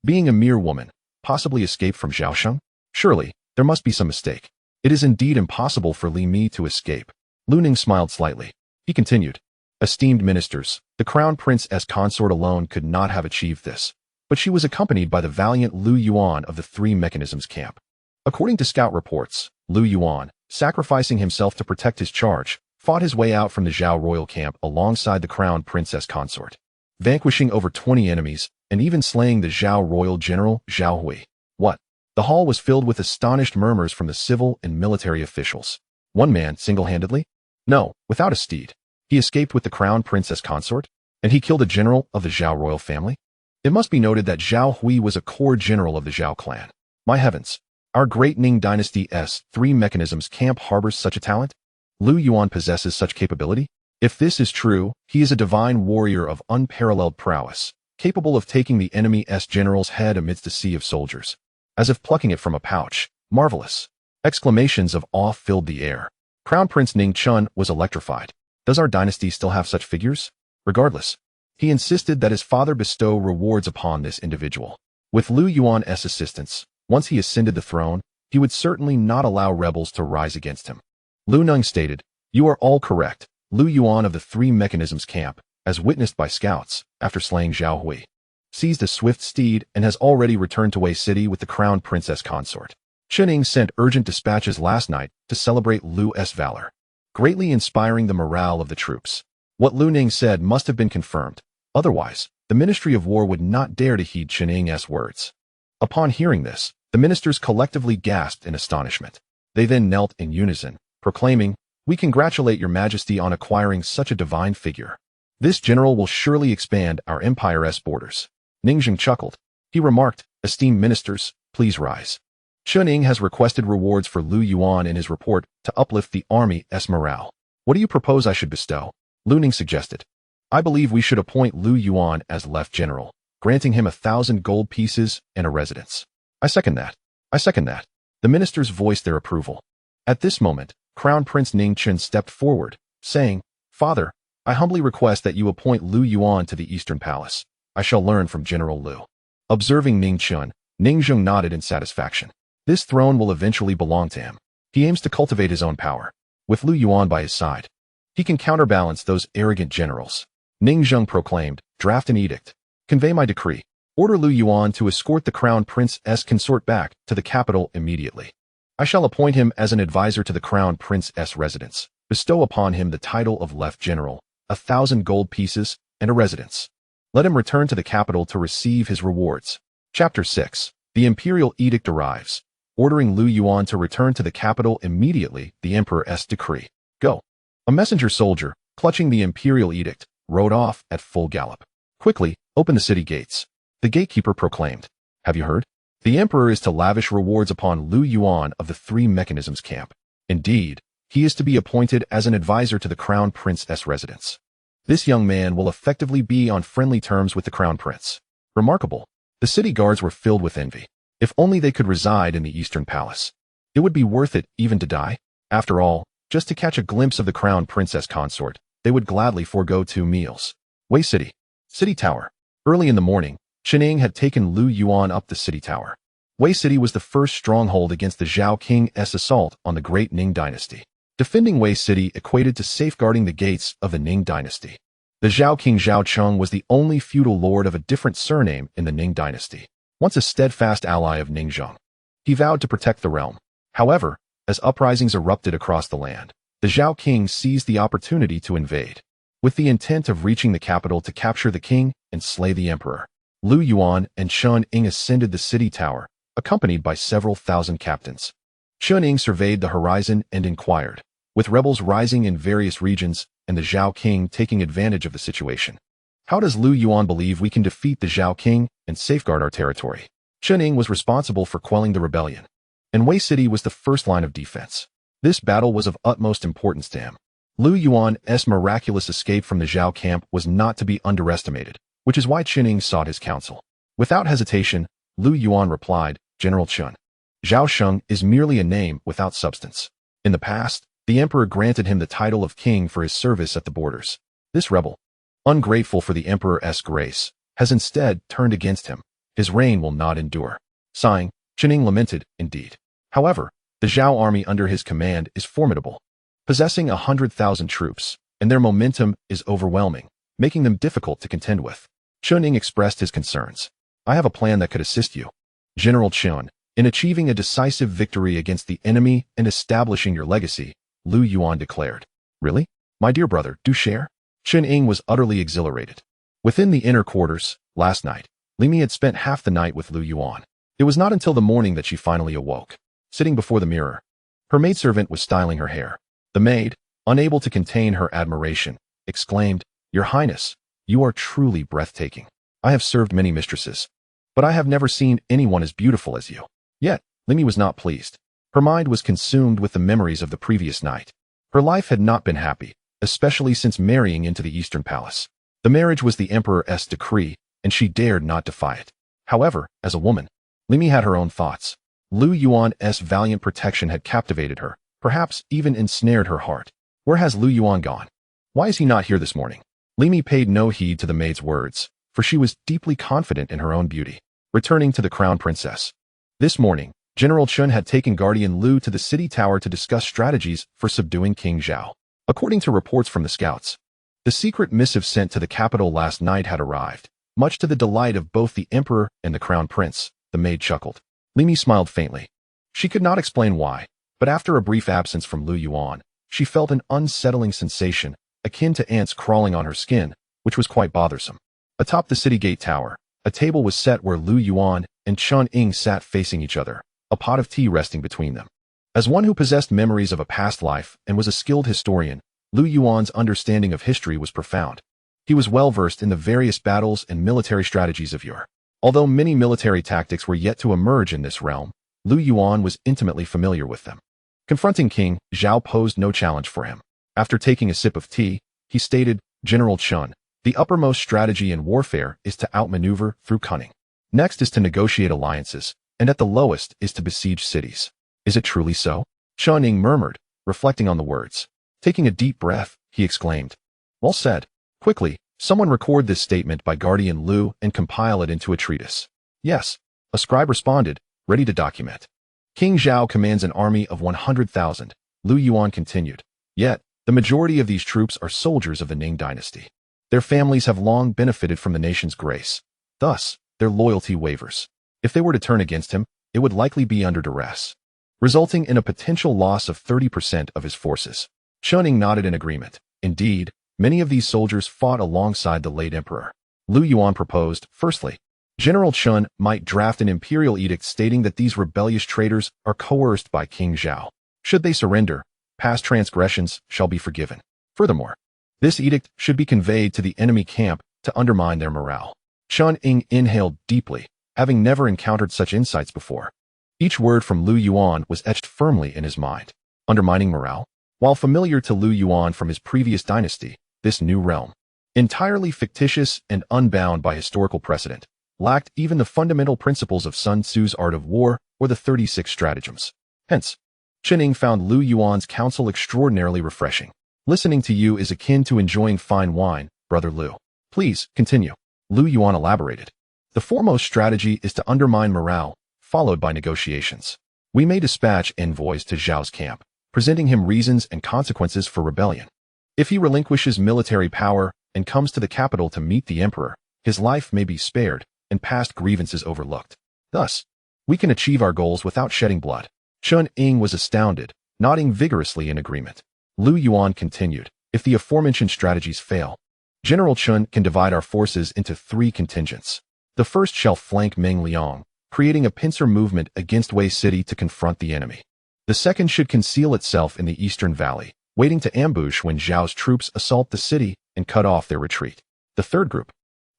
Speaker 1: being a mere woman, possibly escape from Xiao Sheng? Surely, there must be some mistake. It is indeed impossible for Li Mi to escape." Lu Ning smiled slightly. He continued, "Esteemed ministers, the Crown Prince's consort alone could not have achieved this, but she was accompanied by the valiant Lu Yuan of the Three Mechanisms camp. According to scout reports, Lu Yuan, sacrificing himself to protect his charge, fought his way out from the Xiao royal camp alongside the Crown Princess consort, vanquishing over 20 enemies and even slaying the Xiao royal general Xiao Hui." What? The hall was filled with astonished murmurs from the civil and military officials. One man, single-handedly? No, without a steed. He escaped with the Crown Princess consort? And he killed a general of the Xiao royal family? It must be noted that Xiao Hui was a core general of the Xiao clan. My heavens! Our Great Ning Dynasty's Three Mechanisms camp harbors such a talent? Lu Yuan possesses such capability? If this is true, he is a divine warrior of unparalleled prowess, capable of taking the enemy's general's head amidst a sea of soldiers, as if plucking it from a pouch. Marvelous! Exclamations of awe filled the air. Crown Prince Ning Chun was electrified. Does our dynasty still have such figures? Regardless, he insisted that his father bestow rewards upon this individual. With Lu Yuan's assistance, once he ascended the throne, he would certainly not allow rebels to rise against him. Lu Neng stated, "You are all correct. Lu Yuan of the Three Mechanisms camp, as witnessed by scouts, after slaying Xiao Hui, seized a swift steed and has already returned to Wei City with the Crown Princess consort. Qining sent urgent dispatches last night to celebrate Lu's valor, greatly inspiring the morale of the troops." What Lu Ning said must have been confirmed. Otherwise, the Ministry of War would not dare to heed Chen Ying's words. Upon hearing this, the ministers collectively gasped in astonishment. They then knelt in unison, proclaiming, "We congratulate your majesty on acquiring such a divine figure. This general will surely expand our empire's borders." Ningzheng chuckled. He remarked, "Esteemed ministers, please rise. Chen Ying has requested rewards for Lu Yuan in his report to uplift the army's morale. What do you propose I should bestow?" Lu Ning suggested. "I believe we should appoint Lu Yuan as left general, granting him 1,000 gold pieces and a residence." I second that. I second that. The ministers voiced their approval. At this moment, Crown Prince Ning Chen stepped forward, saying, "Father, I humbly request that you appoint Lu Yuan to the Eastern Palace. I shall learn from General Lu." Observing Ning Chen, Ningzheng nodded in satisfaction. This throne will eventually belong to him. He aims to cultivate his own power. With Lu Yuan by his side, he can counterbalance those arrogant generals. Ningzheng proclaimed, "Draft an edict. Convey my decree. Order Lu Yuan to escort the Crown Prince's consort back to the capital immediately. I shall appoint him as an advisor to the Crown Prince's residence. Bestow upon him the title of Left General, 1,000 gold pieces, and a residence. Let him return to the capital to receive his rewards." Chapter 6. The Imperial Edict arrives. Ordering Lu Yuan to return to the capital immediately, the Emperor's decree. Go. A messenger soldier, clutching the Imperial Edict, rode off at full gallop. "Quickly, open the city gates." The gatekeeper proclaimed. "Have you heard? The Emperor is to lavish rewards upon Lu Yuan of the Three Mechanisms camp. Indeed, he is to be appointed as an advisor to the Crown Prince's residence. This young man will effectively be on friendly terms with the Crown Prince." Remarkable. The city guards were filled with envy. If only they could reside in the Eastern Palace. It would be worth it even to die. After all, just to catch a glimpse of the Crown Princess consort, they would gladly forego 2 meals. Wei City. City Tower. Early in the morning, Chen Ying had taken Lu Yuan up the city tower. Wei City was the first stronghold against the Xiao King's assault on the Great Ning Dynasty. Defending Wei City equated to safeguarding the gates of the Ning Dynasty. The Xiao King Xiao Cheng was the only feudal lord of a different surname in the Ning Dynasty, once a steadfast ally of Ningzheng. He vowed to protect the realm. However, as uprisings erupted across the land, the Xiao King seized the opportunity to invade. With the intent of reaching the capital to capture the king and slay the emperor, Lu Yuan and Chen Ying ascended the city tower, accompanied by several thousand captains. Chen Ying surveyed the horizon and inquired, with rebels rising in various regions and the Xiao King taking advantage of the situation, "How does Lu Yuan believe we can defeat the Xiao King and safeguard our territory?" Chen Ying was responsible for quelling the rebellion, and Wei City was the first line of defense. This battle was of utmost importance to him. Lu Yuan's miraculous escape from the Xiao camp was not to be underestimated, which is why Chen Ying sought his counsel. Without hesitation, Lu Yuan replied, "General Chen, Xiao Sheng is merely a name without substance. In the past, the emperor granted him the title of king for his service at the borders. This rebel, ungrateful for the emperor's grace, has instead turned against him. His reign will not endure." Sighing, Chen Ying lamented, "Indeed. However, the Xiao army under his command is formidable, possessing 100,000 troops, and their momentum is overwhelming, making them difficult to contend with." Chen Ying expressed his concerns. "I have a plan that could assist you, General Chen, in achieving a decisive victory against the enemy and establishing your legacy," Lu Yuan declared. "Really? My dear brother, do share?" Chen Ying was utterly exhilarated. Within the inner quarters, last night, Li Mi had spent half the night with Lu Yuan. It was not until the morning that she finally awoke. Sitting before the mirror, her maidservant was styling her hair. The maid, unable to contain her admiration, exclaimed, "Your Highness, you are truly breathtaking. I have served many mistresses, but I have never seen anyone as beautiful as you." Yet, Li Mi was not pleased. Her mind was consumed with the memories of the previous night. Her life had not been happy, especially since marrying into the Eastern Palace. The marriage was the Emperor's decree, and she dared not defy it. However, as a woman, Li Mi had her own thoughts. Lu Yuan's valiant protection had captivated her, perhaps even ensnared her heart. Where has Lu Yuan gone? Why is he not here this morning? Li Mi paid no heed to the maid's words, for she was deeply confident in her own beauty. Returning to the Crown Princess. This morning, General Chen had taken Guardian Lu to the city tower to discuss strategies for subduing King Xiao. According to reports from the scouts, the secret missive sent to the capital last night had arrived, much to the delight of both the emperor and the crown prince. The maid chuckled. Li Mi smiled faintly. She could not explain why, but after a brief absence from Lu Yuan, she felt an unsettling sensation akin to ants crawling on her skin, which was quite bothersome. Atop the city gate tower, a table was set where Lu Yuan and Chun Ying sat facing each other, a pot of tea resting between them. As one who possessed memories of a past life and was a skilled historian, Lu Yuan's understanding of history was profound. He was well versed in the various battles and military strategies of yore. Although many military tactics were yet to emerge in this realm, Lu Yuan was intimately familiar with them. Confronting King Xiao posed no challenge for him. After taking a sip of tea, he stated, "General Chun, the uppermost strategy in warfare is to outmaneuver through cunning. Next is to negotiate alliances, and at the lowest is to besiege cities." "Is it truly so?" Chun Ying murmured, reflecting on the words. Taking a deep breath, he exclaimed, "Well said." Quickly, someone record this statement by Guardian Lu and compile it into a treatise. "Yes," a scribe responded, ready to document. "King Xiao commands an army of 100,000, Lu Yuan continued. "Yet, the majority of these troops are soldiers of the Ning Dynasty. Their families have long benefited from the nation's grace. Thus, their loyalty wavers. If they were to turn against him, it would likely be under duress, resulting in a potential loss of 30% of his forces." Chun Ying nodded in agreement. Indeed, many of these soldiers fought alongside the late emperor. Lu Yuan proposed, firstly, General Chun might draft an imperial edict stating that these rebellious traitors are coerced by King Xiao. Should they surrender, past transgressions shall be forgiven. Furthermore, this edict should be conveyed to the enemy camp to undermine their morale. Chun Ying inhaled deeply, having never encountered such insights before. Each word from Lu Yuan was etched firmly in his mind. Undermining morale? While familiar to Lu Yuan from his previous dynasty, this new realm, entirely fictitious and unbound by historical precedent, lacked even the fundamental principles of Sun Tzu's art of war or the 36 stratagems. Hence, Chun Ying found Lu Yuan's counsel extraordinarily refreshing. "Listening to you is akin to enjoying fine wine, Brother Lu. Please, continue." Lu Yuan elaborated. "The foremost strategy is to undermine morale, followed by negotiations. We may dispatch envoys to Xiao's camp, presenting him reasons and consequences for rebellion. If he relinquishes military power and comes to the capital to meet the emperor, his life may be spared and past grievances overlooked. Thus, we can achieve our goals without shedding blood." Chun Ying was astounded, nodding vigorously in agreement. Lu Yuan continued, "If the aforementioned strategies fail, General Chun can divide our forces into 3 contingents. The first shall flank Mengliang, creating a pincer movement against Wei City to confront the enemy. The second should conceal itself in the eastern valley, waiting to ambush when Xiao's troops assault the city and cut off their retreat. The third group,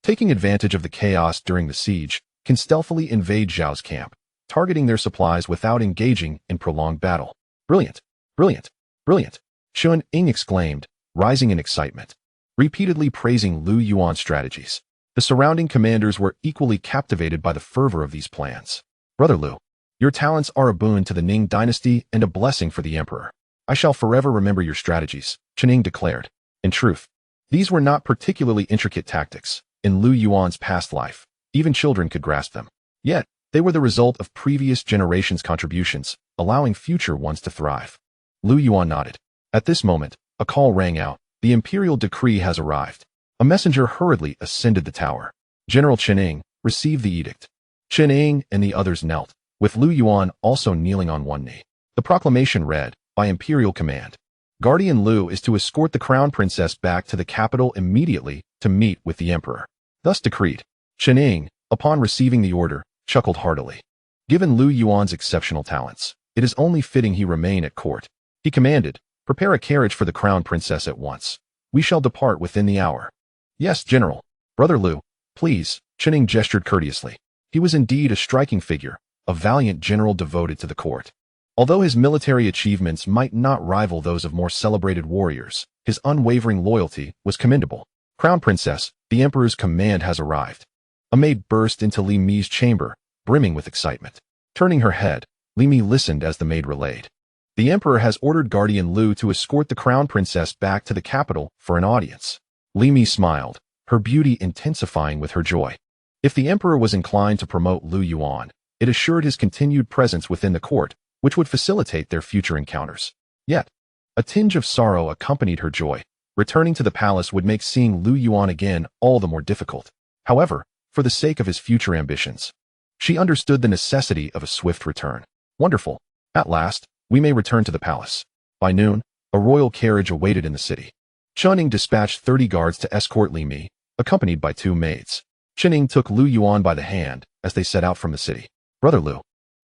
Speaker 1: taking advantage of the chaos during the siege, can stealthily invade Xiao's camp, targeting their supplies without engaging in prolonged battle." "Brilliant! Brilliant! Brilliant!" Chun Ying exclaimed, rising in excitement, repeatedly praising Lu Yuan's strategies. The surrounding commanders were equally captivated by the fervor of these plans. "Brother Lu, your talents are a boon to the Ning Dynasty and a blessing for the emperor. I shall forever remember your strategies," Chun Ying declared. In truth, these were not particularly intricate tactics. In Lu Yuan's past life, even children could grasp them. Yet, they were the result of previous generations' contributions, allowing future ones to thrive. Lu Yuan nodded. At this moment, a call rang out. "The imperial decree has arrived." A messenger hurriedly ascended the tower. General Chun Ying received the edict. Chun Ying and the others knelt, with Lu Yuan also kneeling on one knee. The proclamation read, "By imperial command, Guardian Lu is to escort the crown princess back to the capital immediately to meet with the emperor." Thus decreed. Chun Ying, upon receiving the order, chuckled heartily. Given Lu Yuan's exceptional talents, it is only fitting he remain at court. He commanded, "Prepare a carriage for the crown princess at once. We shall depart within the hour." "Yes, General." "Brother Lu, please," Chun Ying gestured courteously. He was indeed a striking figure, a valiant general devoted to the court. Although his military achievements might not rival those of more celebrated warriors, his unwavering loyalty was commendable. "Crown Princess, the Emperor's command has arrived." A maid burst into Li Mi's chamber, brimming with excitement. Turning her head, Li Mi listened as the maid relayed. "The Emperor has ordered Guardian Lu to escort the Crown Princess back to the capital for an audience." Li Mi smiled, her beauty intensifying with her joy. If the Emperor was inclined to promote Lu Yuan, it assured his continued presence within the court, which would facilitate their future encounters. Yet, a tinge of sorrow accompanied her joy. Returning to the palace would make seeing Lu Yuan again all the more difficult. However, for the sake of his future ambitions, she understood the necessity of a swift return. "Wonderful. At last, we may return to the palace." By noon, a royal carriage awaited in the city. Ning dispatched 30 guards to escort Li Mi, accompanied by 2 maids. Ning took Lu Yuan by the hand as they set out from the city. Brother Lu,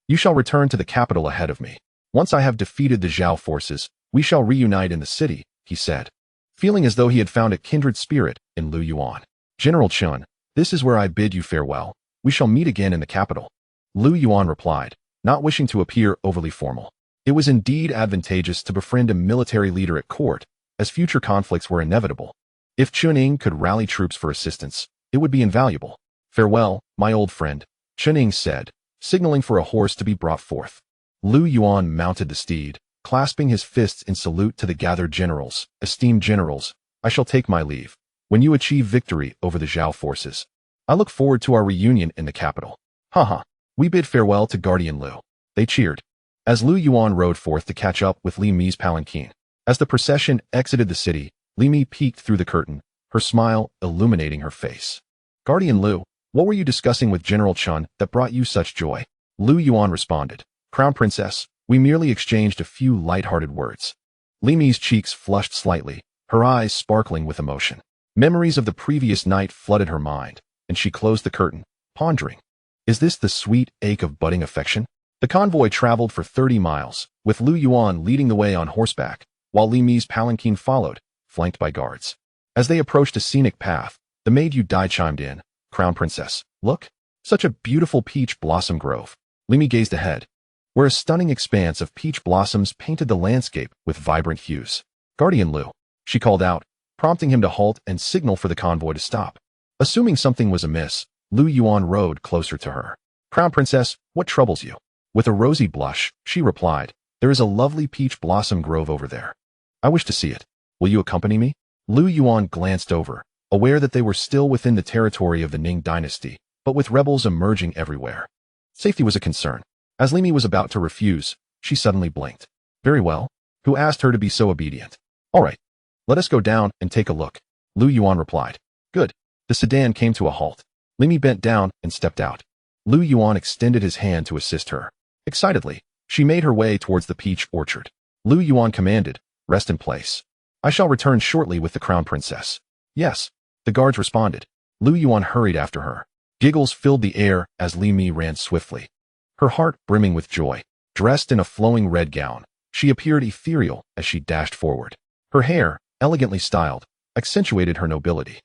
Speaker 1: you shall return to the capital ahead of me. Once I have defeated the Xiao forces, we shall reunite in the city, he said, feeling as though he had found a kindred spirit in Lu Yuan. General Chun, this is where I bid you farewell. We shall meet again in the capital. Lu Yuan replied, not wishing to appear overly formal. It was indeed advantageous to befriend a military leader at court, as future conflicts were inevitable. If Chuning could rally troops for assistance, it would be invaluable. Farewell, my old friend, Chuning said, signaling for a horse to be brought forth. Lu Yuan mounted the steed, clasping his fists in salute to the gathered generals. Esteemed generals, I shall take my leave. When you achieve victory over the Xiao forces, I look forward to our reunion in the capital. Haha. We bid farewell to Guardian Lu. They cheered as Lu Yuan rode forth to catch up with Li Mi's palanquin. As the procession exited the city, Li Mi peeked through the curtain, her smile illuminating her face. Guardian Lu, what were you discussing with General Chun that brought you such joy? Lu Yuan responded, Crown Princess, we merely exchanged a few light-hearted words. Li Mi's cheeks flushed slightly, her eyes sparkling with emotion. Memories of the previous night flooded her mind, and she closed the curtain, pondering. Is this the sweet ache of budding affection? The convoy traveled for 30 miles, with Lu Yuan leading the way on horseback, while Li Mi's palanquin followed, flanked by guards. As they approached a scenic path, the maid Yu Dai chimed in, Crown Princess, look, such a beautiful peach blossom grove. Li Mi gazed ahead, where a stunning expanse of peach blossoms painted the landscape with vibrant hues. Guardian Lu, she called out, prompting him to halt and signal for the convoy to stop. Assuming something was amiss, Lu Yuan rode closer to her. Crown Princess, what troubles you? With a rosy blush, she replied, there is a lovely peach blossom grove over there. I wish to see it. Will you accompany me? Lu Yuan glanced over, aware that they were still within the territory of the Ning Dynasty, but with rebels emerging everywhere. Safety was a concern. As Li Mi was about to refuse, she suddenly blinked. Very well. Who asked her to be so obedient? All right. Let us go down and take a look. Lu Yuan replied. Good. The sedan came to a halt. Li Mi bent down and stepped out. Lu Yuan extended his hand to assist her. Excitedly, she made her way towards the peach orchard. Lu Yuan commanded, rest in place. I shall return shortly with the Crown Princess. Yes, the guards responded. Lu Yuan hurried after her. Giggles filled the air as Li Mi ran swiftly, her heart brimming with joy. Dressed in a flowing red gown, she appeared ethereal as she dashed forward. Her hair, elegantly styled, accentuated her nobility.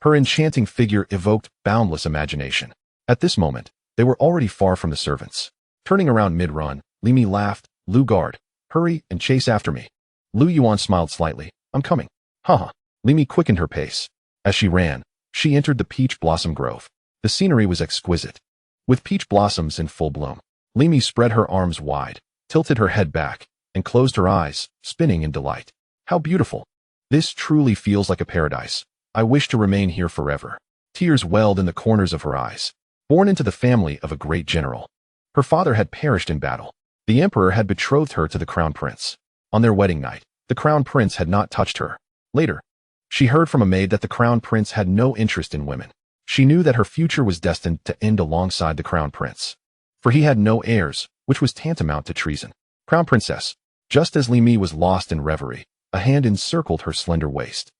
Speaker 1: Her enchanting figure evoked boundless imagination. At this moment, they were already far from the servants. Turning around mid-run, Li Mi laughed, Lu guard, hurry and chase after me. Lu Yuan smiled slightly, I'm coming. Haha. Li Mi quickened her pace. As she ran, she entered the peach blossom grove. The scenery was exquisite. With peach blossoms in full bloom, Li Mi spread her arms wide, tilted her head back, and closed her eyes, spinning in delight. How beautiful. This truly feels like a paradise. I wish to remain here forever. Tears welled in the corners of her eyes. Born into the family of a great general, her father had perished in battle. The emperor had betrothed her to the crown prince. On their wedding night, the crown prince had not touched her. Later, she heard from a maid that the crown prince had no interest in women. She knew that her future was destined to end alongside the crown prince, for he had no heirs, which was tantamount to treason. Crown Princess. Just as Li Mi was lost in reverie, a hand encircled her slender waist.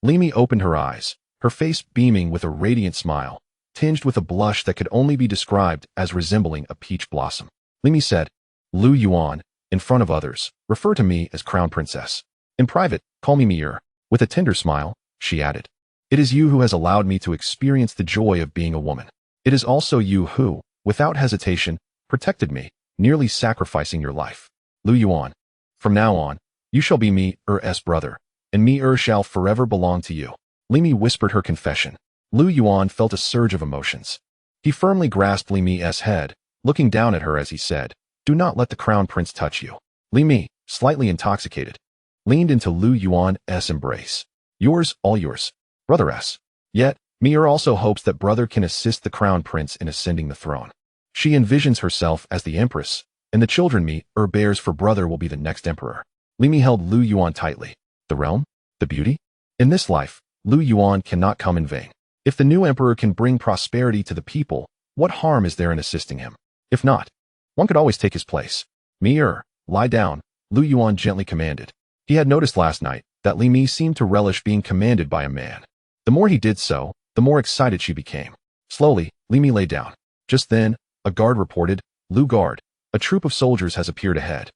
Speaker 1: Li Mi opened her eyes, her face beaming with a radiant smile, tinged with a blush that could only be described as resembling a peach blossom. Li Mi said, Lu Yuan, in front of others, refer to me as Crown Princess. In private, call me Mir. With a tender smile, she added, it is you who has allowed me to experience the joy of being a woman. It is also you who, without hesitation, protected me, nearly sacrificing your life. Lu Yuan. From now on, you shall be Mir's brother, and Mir shall forever belong to you. Li Mi whispered her confession. Lu Yuan felt a surge of emotions. He firmly grasped Li Mi's head, looking down at her as he said, do not let the crown prince touch you. Li Mi, slightly intoxicated, leaned into Lu Yuan's embrace. Yours, all yours. Brother S. Yet, Mir also hopes that brother can assist the crown prince in ascending the throne. She envisions herself as the empress, and the children Mir bears for brother will be the next emperor. Li Mi held Lu Yuan tightly. The realm? The beauty? In this life, Lu Yuan cannot come in vain. If the new emperor can bring prosperity to the people, what harm is there in assisting him? If not, one could always take his place. Mir, lie down, Lu Yuan gently commanded. He had noticed last night, that Li Mi seemed to relish being commanded by a man. The more he did so, the more excited she became. Slowly, Li Mi lay down. Just then, a guard reported, "Lu Guard, a troop of soldiers has appeared ahead."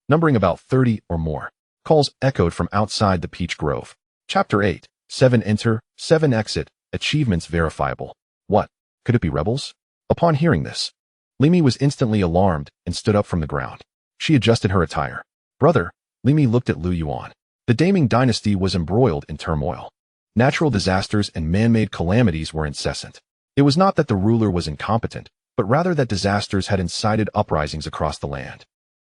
Speaker 1: Numbering about 30 or more. Calls echoed from outside the peach grove. Chapter 8, 7 enter, 7 exit, achievements verifiable. What? Could it be rebels? Upon hearing this, Li Mi was instantly alarmed and stood up from the ground. She adjusted her attire. Brother, Li Mi looked at Lu Yuan. The Great Ning Dynasty was embroiled in turmoil. Natural disasters and man-made calamities were incessant. It was not that the ruler was incompetent, but rather that disasters had incited uprisings across the land.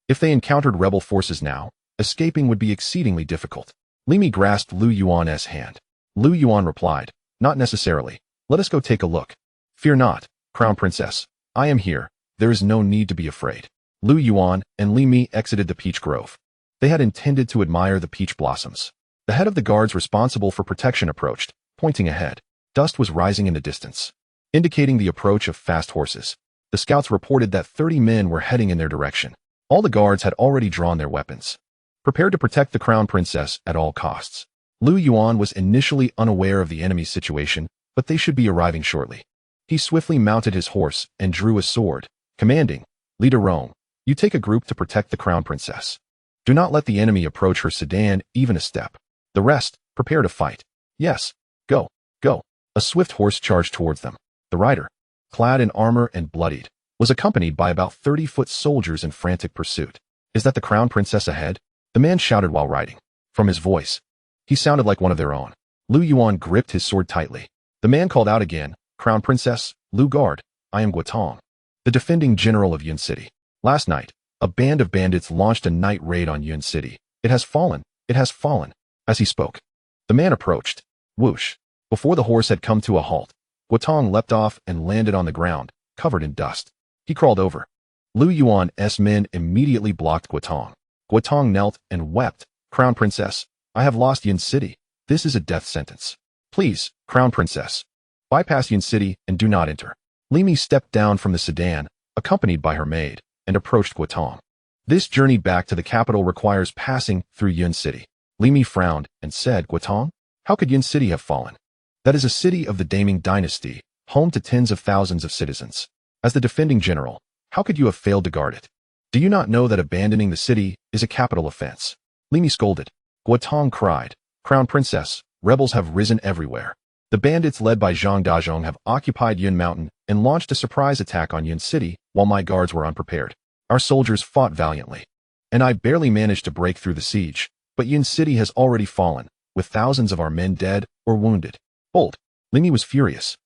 Speaker 1: If they encountered rebel forces now, escaping would be exceedingly difficult. Li Mi grasped Lu Yuan's hand. Lu Yuan replied, "Not necessarily. Let us go take a look." "Fear not, Crown Princess. I am here. There is no need to be afraid." Lu Yuan and Li Mi exited the peach grove. They had intended to admire the peach blossoms. The head of the guards responsible for protection approached, pointing ahead. Dust was rising in the distance, indicating the approach of fast horses. The scouts reported that 30 men were heading in their direction. All the guards had already drawn their weapons, prepared to protect the crown princess at all costs. Lu Yuan was initially unaware of the enemy's situation, but they should be arriving shortly. He swiftly mounted his horse and drew a sword, commanding, "Leader Rome, you take a group to protect the crown princess. Do not let the enemy approach her sedan even a step. The rest, prepare to fight." "Yes, go, go." A swift horse charged towards them. The rider, clad in armor and bloodied, was accompanied by about 30-foot soldiers in frantic pursuit. "Is that the crown princess ahead?" the man shouted while riding. From his voice, he sounded like one of their own. Lu Yuan gripped his sword tightly. The man called out again, "Crown Princess, Lu Guard, I am Guotong, the defending general of Yuan City. Last night, a band of bandits launched a night raid on Yuan City. It has fallen, it has fallen." As he spoke, the man approached. Whoosh! Before the horse had come to a halt, Guotong leapt off and landed on the ground, covered in dust. He crawled over. Lu Yuan's men immediately blocked Guotong. Guotong knelt and wept, "Crown Princess, I have lost Yuan City. This is a death sentence. Please, Crown Princess, bypass Yuan City and do not enter." Li Mi stepped down from the sedan, accompanied by her maid, and approached Guotong. "This journey back to the capital requires passing through Yuan City." Li Mi frowned and said, "Guotong, how could Yuan City have fallen? That is a city of the Great Ning Dynasty, home to tens of thousands of citizens. As the defending general, how could you have failed to guard it? Do you not know that abandoning the city is a capital offense?" Li Mi scolded. Guotong cried, "Crown Princess, rebels have risen everywhere. The bandits led by Zhang Dazhong have occupied Yun Mountain and launched a surprise attack on Yuan City while my guards were unprepared. Our soldiers fought valiantly, and I barely managed to break through the siege, but Yuan City has already fallen, with thousands of our men dead or wounded." Bold. Li Mi was furious.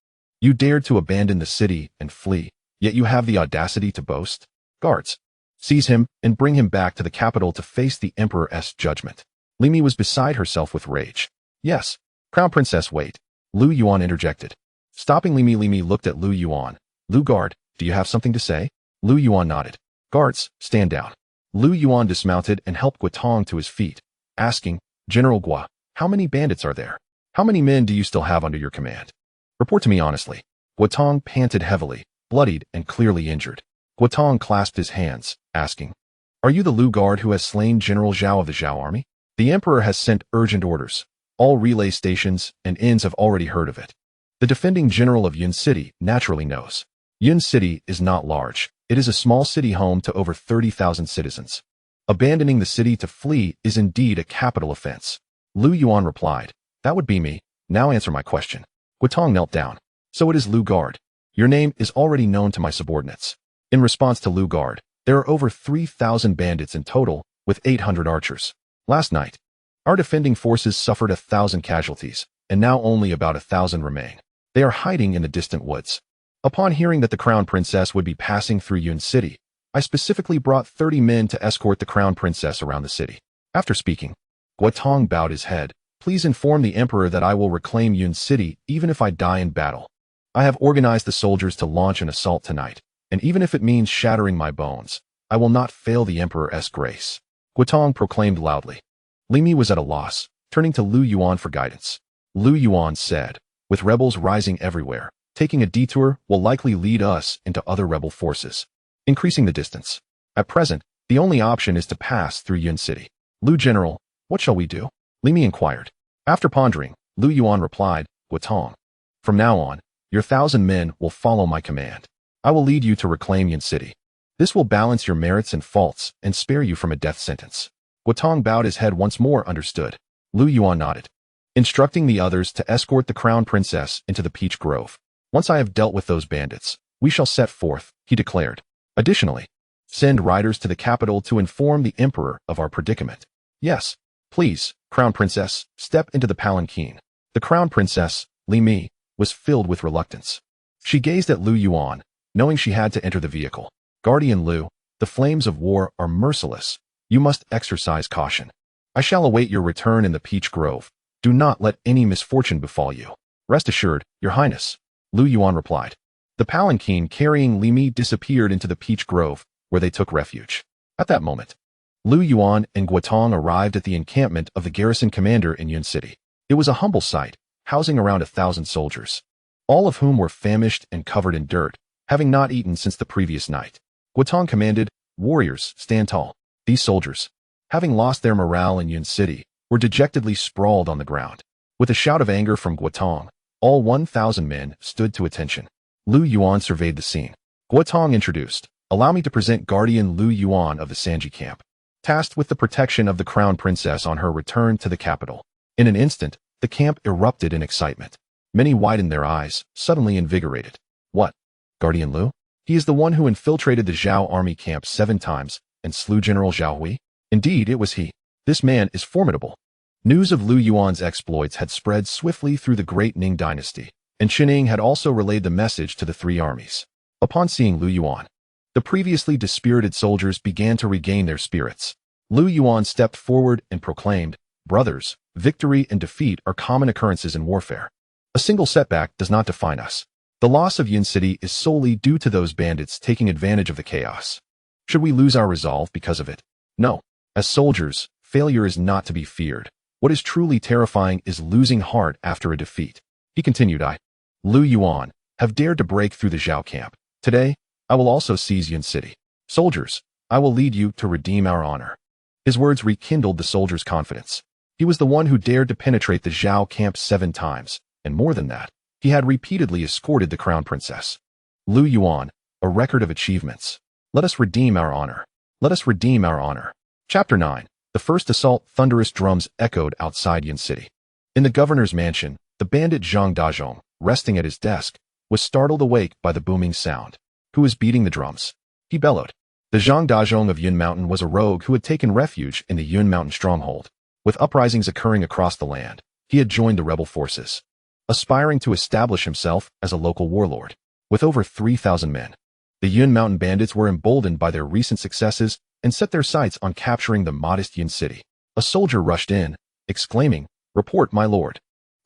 Speaker 1: "You dared to abandon the city and flee, yet you have the audacity to boast? Guards, seize him and bring him back to the capital to face the Emperor's judgment." Li Mi was beside herself with rage. "Yes, Crown Princess, wait." Lu Yuan interjected. Stopping Li Mi looked at Lu Yuan. "Lu Guard, do you have something to say?" Lu Yuan nodded. "Guards, stand down." Lu Yuan dismounted and helped Guotong to his feet, asking, "General Gua, how many bandits are there? How many men do you still have under your command? Report to me honestly." Guotong panted heavily, bloodied and clearly injured. Guotong clasped his hands, asking, "Are you the Lu Guard who has slain General Xiao of the Xiao army? The Emperor has sent urgent orders. All relay stations and inns have already heard of it. The defending general of Yuan City naturally knows. Yuan City is not large. It is a small city home to over 30,000 citizens. Abandoning the city to flee is indeed a capital offense." Lu Yuan replied, "That would be me. Now answer my question." Guotong knelt down. "So it is Lu Guard. Your name is already known to my subordinates." In response to Lu Guard, there are over 3,000 bandits in total, with 800 archers. Last night, our defending forces suffered 1,000 casualties, and now only about 1,000 remain. They are hiding in the distant woods. Upon hearing that the Crown Princess would be passing through Yuan City, I specifically brought 30 men to escort the Crown Princess around the city. After speaking, Guotong bowed his head. "Please inform the Emperor that I will reclaim Yuan City even if I die in battle. I have organized the soldiers to launch an assault tonight, and even if it means shattering my bones, I will not fail the Emperor's grace." Guotong proclaimed loudly. Li Mi was at a loss, turning to Lu Yuan for guidance. Lu Yuan said, "With rebels rising everywhere, taking a detour will likely lead us into other rebel forces, increasing the distance. At present, the only option is to pass through Yuan City. Lu General, what shall we do?" Li Mi inquired. After pondering, Lu Yuan replied, Guotong. From now on, your 1,000 men will follow my command. I will lead you to reclaim Yin City. This will balance your merits and faults and spare you from a death sentence. Guotong bowed his head once more. Understood. Lu Yuan nodded, instructing the others to escort the crown princess into the peach grove. Once I have dealt with those bandits, we shall set forth, he declared. Additionally, send riders to the capital to inform the emperor of our predicament. Yes, please, crown princess, step into the palanquin. The crown princess, Li Mi, was filled with reluctance. She gazed at Lu Yuan, knowing she had to enter the vehicle. Guardian Lu, the flames of war are merciless. You must exercise caution. I shall await your return in the peach grove. Do not let any misfortune befall you. Rest assured, your highness, Lu Yuan replied. The palanquin carrying Li Mi disappeared into the peach grove, where they took refuge. At that moment, Lu Yuan and Guotong arrived at the encampment of the garrison commander in Yun City. It was a humble site, housing around 1,000 soldiers, all of whom were famished and covered in dirt, having not eaten since the previous night. Guotong commanded, warriors, stand tall. These soldiers, having lost their morale in Yun City, were dejectedly sprawled on the ground. With a shout of anger from Guotong, all 1,000 men stood to attention. Lu Yuan surveyed the scene. Guotong introduced, allow me to present Guardian Lu Yuan of the Sanji camp, tasked with the protection of the crown princess on her return to the capital. In an instant, the camp erupted in excitement. Many widened their eyes, suddenly invigorated. What? Guardian Lu? He is the one who infiltrated the Xiao army camp 7 times and slew General Xiao Hui? Indeed, it was he. This man is formidable. News of Lu Yuan's exploits had spread swiftly through the Great Ning Dynasty, and Xining had also relayed the message to the 3 armies. Upon seeing Lu Yuan, the previously dispirited soldiers began to regain their spirits. Lu Yuan stepped forward and proclaimed, brothers, victory and defeat are common occurrences in warfare. A single setback does not define us. The loss of Yin City is solely due to those bandits taking advantage of the chaos. Should we lose our resolve because of it? No. As soldiers, failure is not to be feared. What is truly terrifying is losing heart after a defeat. He continued, I, Lu Yuan, have dared to break through the Xiao camp. Today, I will also seize Yin City. Soldiers, I will lead you to redeem our honor. His words rekindled the soldiers' confidence. He was the one who dared to penetrate the Xiao camp 7 times, and more than that, he had repeatedly escorted the crown princess. Lu Yuan, a record of achievements. Let us redeem our honor. Let us redeem our honor. Chapter 9. The first assault. Thunderous drums echoed outside Yin City. In the governor's mansion, the bandit Zhang Dazhong, resting at his desk, was startled awake by the booming sound. Who is beating the drums? He bellowed. The Zhang Dazhong of Yun Mountain was a rogue who had taken refuge in the Yun Mountain stronghold. With uprisings occurring across the land, he had joined the rebel forces, aspiring to establish himself as a local warlord. With over 3,000 men, the Yun Mountain bandits were emboldened by their recent successes and set their sights on capturing the modest Yin City. A soldier rushed in, exclaiming, report, my lord.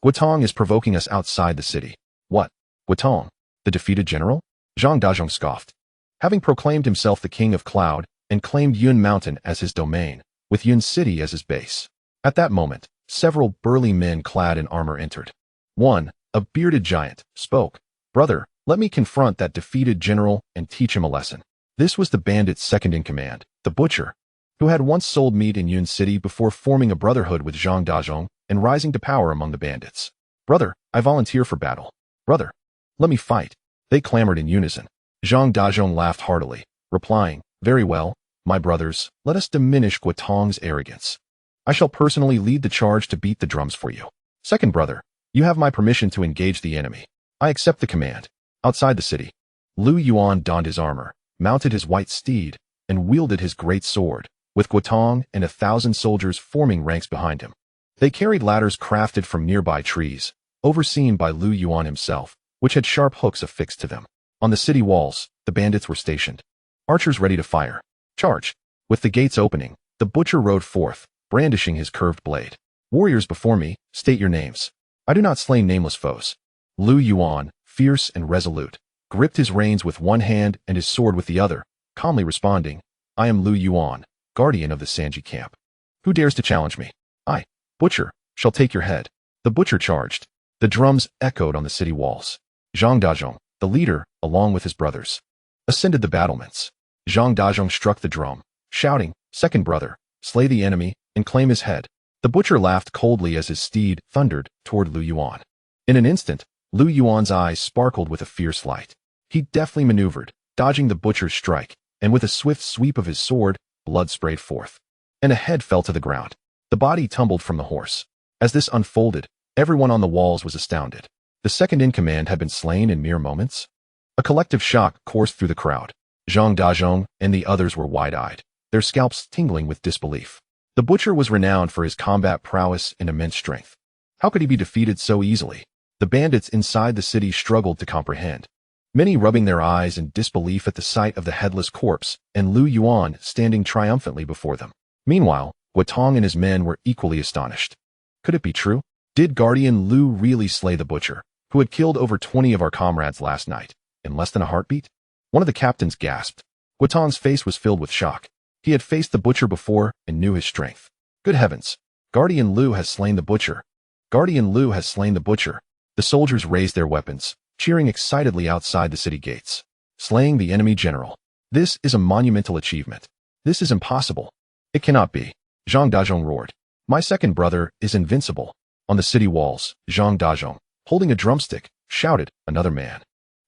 Speaker 1: Guotong is provoking us outside the city. What? Guotong, the defeated general? Zhang Dazhong scoffed. Having proclaimed himself the king of Cloud and claimed Yun Mountain as his domain, with Yun City as his base. At that moment, several burly men clad in armor entered. One, a bearded giant, spoke. Brother, let me confront that defeated general and teach him a lesson. This was the bandit's second in command, the butcher, who had once sold meat in Yun City before forming a brotherhood with Zhang Dazhong and rising to power among the bandits. Brother, I volunteer for battle. Brother, let me fight. They clamored in unison. Zhang Dazhong laughed heartily, replying, very well, my brothers, let us diminish Guotong's arrogance. I shall personally lead the charge to beat the drums for you. Second brother, you have my permission to engage the enemy. I accept the command. Outside the city, Lu Yuan donned his armor, mounted his white steed, and wielded his great sword, with Guotong and 1,000 soldiers forming ranks behind him. They carried ladders crafted from nearby trees, overseen by Lu Yuan himself, which had sharp hooks affixed to them. On the city walls, the bandits were stationed, archers ready to fire. Charge! With the gates opening, the butcher rode forth, brandishing his curved blade. Warriors before me, state your names. I do not slay nameless foes. Lu Yuan, fierce and resolute, gripped his reins with one hand and his sword with the other, calmly responding, I am Lu Yuan, guardian of the Sanji camp. Who dares to challenge me? I, butcher, shall take your head. The butcher charged. The drums echoed on the city walls. Zhang Dazhong, the leader, along with his brothers, ascended the battlements. Zhang Dazhong struck the drum, shouting, second brother, slay the enemy and claim his head. The butcher laughed coldly as his steed thundered toward Lu Yuan. In an instant, Lu Yuan's eyes sparkled with a fierce light. He deftly maneuvered, dodging the butcher's strike, and with a swift sweep of his sword, blood sprayed forth. And a head fell to the ground. The body tumbled from the horse. As this unfolded, everyone on the walls was astounded. The second-in-command had been slain in mere moments. A collective shock coursed through the crowd. Zhang Dazhong and the others were wide-eyed, their scalps tingling with disbelief. The butcher was renowned for his combat prowess and immense strength. How could he be defeated so easily? The bandits inside the city struggled to comprehend, many rubbing their eyes in disbelief at the sight of the headless corpse and Lu Yuan standing triumphantly before them. Meanwhile, Guotong and his men were equally astonished. Could it be true? Did Guardian Lu really slay the butcher, who had killed over 20 of our comrades last night, in less than a heartbeat? One of the captains gasped. Guotong's face was filled with shock. He had faced the butcher before and knew his strength. Good heavens! Guardian Lu has slain the butcher. Guardian Lu has slain the butcher. The soldiers raised their weapons, cheering excitedly outside the city gates. Slaying the enemy general. This is a monumental achievement. This is impossible. It cannot be. Zhang Dazhong roared. My second brother is invincible. On the city walls, Zhang Dazhong, holding a drumstick, shouted, another man.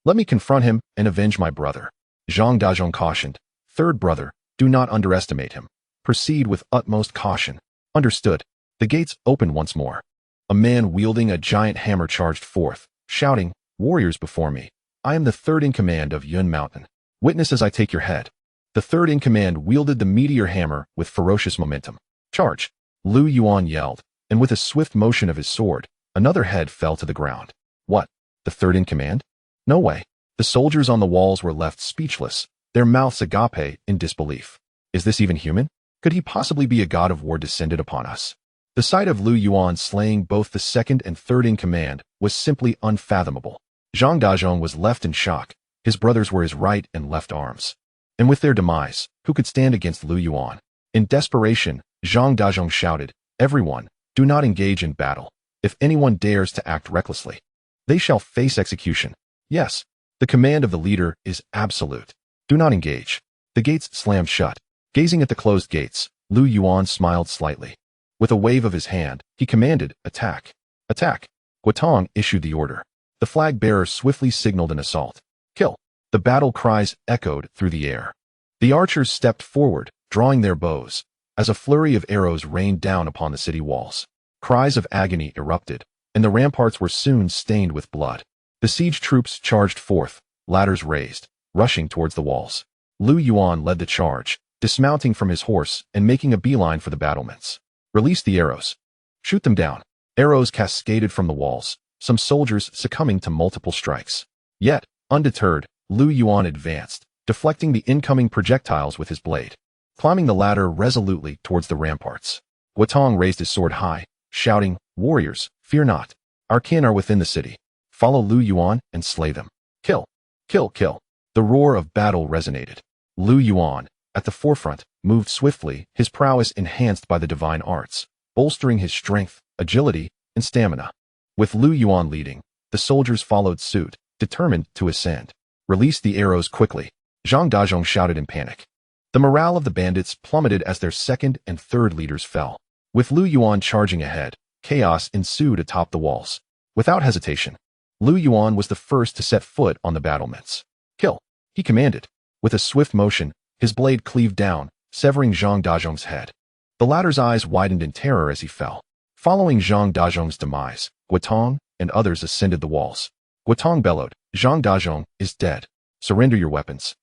Speaker 1: Let me confront him and avenge my brother. Zhang Dazhong cautioned. Third brother, do not underestimate him. Proceed with utmost caution. Understood. The gates opened once more. A man wielding a giant hammer charged forth, shouting, warriors before me. I am the third in command of Yuan Mountain. Witness as I take your head. The third in command wielded the meteor hammer with ferocious momentum. Charge! Lu Yuan yelled, and with a swift motion of his sword, another head fell to the ground. What? The third in command? No way. The soldiers on the walls were left speechless, their mouths agape in disbelief. Is this even human? Could he possibly be a god of war descended upon us? The sight of Lu Yuan slaying both the second and third in command was simply unfathomable. Zhang Dazhong was left in shock. His brothers were his right and left arms. And with their demise, who could stand against Lu Yuan? In desperation, Zhang Dazhong shouted, everyone, do not engage in battle. If anyone dares to act recklessly, they shall face execution. Yes, the command of the leader is absolute. Do not engage. The gates slammed shut. Gazing at the closed gates, Lu Yuan smiled slightly. With a wave of his hand, he commanded, attack. Attack. Guotong issued the order. The flag bearer swiftly signaled an assault. Kill. The battle cries echoed through the air. The archers stepped forward, drawing their bows, as a flurry of arrows rained down upon the city walls. Cries of agony erupted, and the ramparts were soon stained with blood. The siege troops charged forth, ladders raised, rushing towards the walls. Lu Yuan led the charge, dismounting from his horse and making a beeline for the battlements. Release the arrows. Shoot them down. Arrows cascaded from the walls, some soldiers succumbing to multiple strikes. Yet, undeterred, Lu Yuan advanced, deflecting the incoming projectiles with his blade, climbing the ladder resolutely towards the ramparts. Guotong raised his sword high, shouting, warriors, fear not. Our kin are within the city. Follow Lu Yuan and slay them. Kill. Kill, kill. The roar of battle resonated. Lu Yuan, at the forefront, moved swiftly, his prowess enhanced by the divine arts, bolstering his strength, agility, and stamina. With Lu Yuan leading, the soldiers followed suit, determined to ascend. Release the arrows quickly. Zhang Dazhong shouted in panic. The morale of the bandits plummeted as their second and third leaders fell. With Lu Yuan charging ahead, chaos ensued atop the walls. Without hesitation, Lu Yuan was the first to set foot on the battlements. Kill, he commanded. With a swift motion, his blade cleaved down, severing Zhang Dazhong's head. The latter's eyes widened in terror as he fell. Following Zhang Dazhong's demise, Guotong and others ascended the walls. Guotong bellowed, Zhang Dazhong is dead. Surrender your weapons,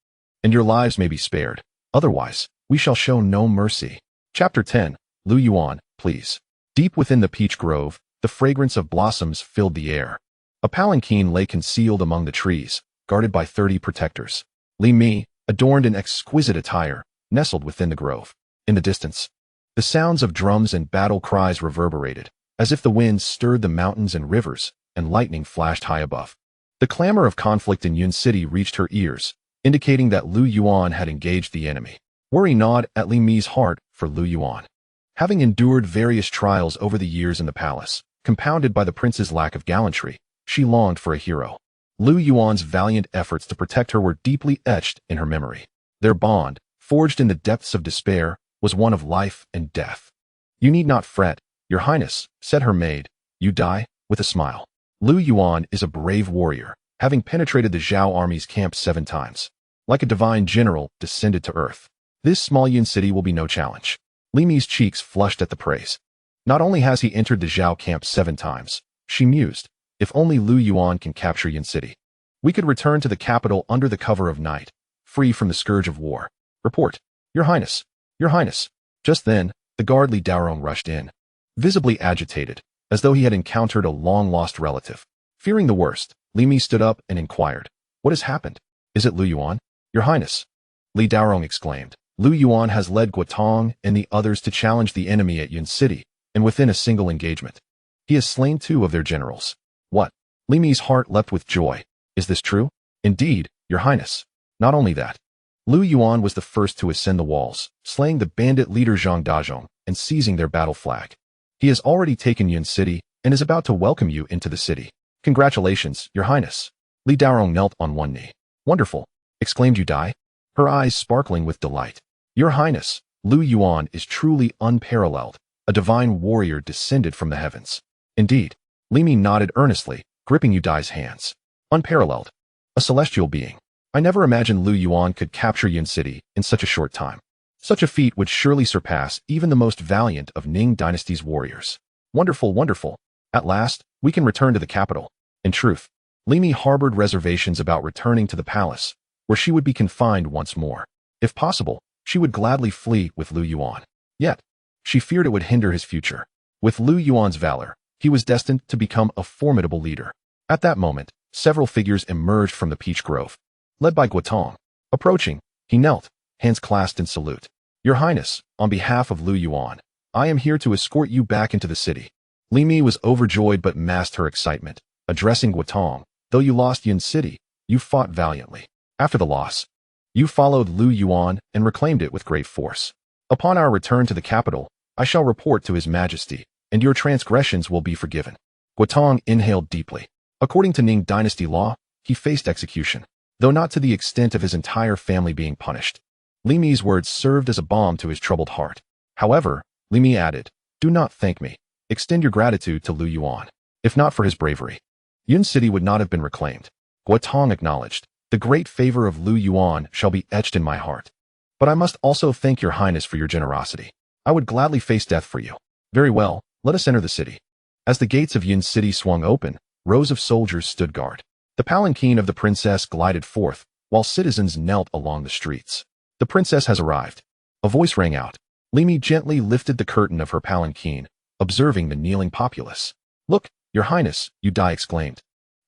Speaker 1: and your lives may be spared. Otherwise, we shall show no mercy. Chapter 10, Lu Yuan, please. Deep within the peach grove, the fragrance of blossoms filled the air. A palanquin lay concealed among the trees, guarded by 30 protectors. Li Mi, adorned in exquisite attire, nestled within the grove. In the distance, the sounds of drums and battle cries reverberated, as if the wind stirred the mountains and rivers, and lightning flashed high above. The clamor of conflict in Yun City reached her ears, indicating that Lu Yuan had engaged the enemy. Worry gnawed at Li Mi's heart for Lu Yuan. Having endured various trials over the years in the palace, compounded by the prince's lack of gallantry, she longed for a hero. Lu Yuan's valiant efforts to protect her were deeply etched in her memory. Their bond, forged in the depths of despair, was one of life and death. You need not fret, Your Highness, said her maid, you die, with a smile. Lu Yuan is a brave warrior, having penetrated the Xiao army's camp 7 times. Like a divine general, descended to earth. This small Yuan city will be no challenge. Li Mi's cheeks flushed at the praise. Not only has he entered the Xiao camp 7 times, she mused, if only Lu Yuan can capture Yuan city, we could return to the capital under the cover of night, free from the scourge of war. Report, Your Highness, Your Highness. Just then, the guard Li Daorong rushed in, visibly agitated, as though he had encountered a long-lost relative. Fearing the worst, Li Mi stood up and inquired, what has happened? Is it Lu Yuan? Your Highness, Li Daorong exclaimed. Lu Yuan has led Guotong and the others to challenge the enemy at Yuan city, and within a single engagement, he has slain 2 of their generals. What? Li Mi's heart leapt with joy. Is this true? Indeed, Your Highness. Not only that, Lu Yuan was the first to ascend the walls, slaying the bandit leader Zhang Dazhong and seizing their battle flag. He has already taken Yuan city and is about to welcome you into the city. Congratulations, Your Highness. Li Daorong knelt on one knee. Wonderful, exclaimed Yu Dai, her eyes sparkling with delight. Your Highness, Lu Yuan is truly unparalleled, a divine warrior descended from the heavens. Indeed, Li Mi nodded earnestly, gripping Yu Dai's hands. Unparalleled, a celestial being. I never imagined Lu Yuan could capture Yuan city in such a short time. Such a feat would surely surpass even the most valiant of Ning Dynasty's warriors. Wonderful, wonderful. At last, we can return to the capital. In truth, Li Mi harbored reservations about returning to the palace, where she would be confined once more. If possible, she would gladly flee with Lu Yuan. Yet, she feared it would hinder his future. With Lu Yuan's valor, he was destined to become a formidable leader. At that moment, several figures emerged from the peach grove. Led by Guotong. Approaching, he knelt, hands clasped in salute. Your Highness, on behalf of Lu Yuan, I am here to escort you back into the city. Li Mi was overjoyed but masked her excitement, addressing Guotong. Though you lost Yuan city, you fought valiantly. After the loss, you followed Lu Yuan and reclaimed it with great force. Upon our return to the capital, I shall report to His Majesty, and your transgressions will be forgiven. Guotong inhaled deeply. According to Ning Dynasty law, he faced execution, though not to the extent of his entire family being punished. Li Mi's words served as a balm to his troubled heart. However, Li Mi added, do not thank me. Extend your gratitude to Lu Yuan. If not for his bravery, Yuan city would not have been reclaimed. Guotong acknowledged, the great favor of Lu Yuan shall be etched in my heart. But I must also thank your Highness for your generosity. I would gladly face death for you. Very well, let us enter the city. As the gates of Yuan city swung open, rows of soldiers stood guard. The palanquin of the princess glided forth, while citizens knelt along the streets. The princess has arrived. A voice rang out. Li Mi gently lifted the curtain of her palanquin, observing the kneeling populace. Look, Your Highness, Yu Dai exclaimed.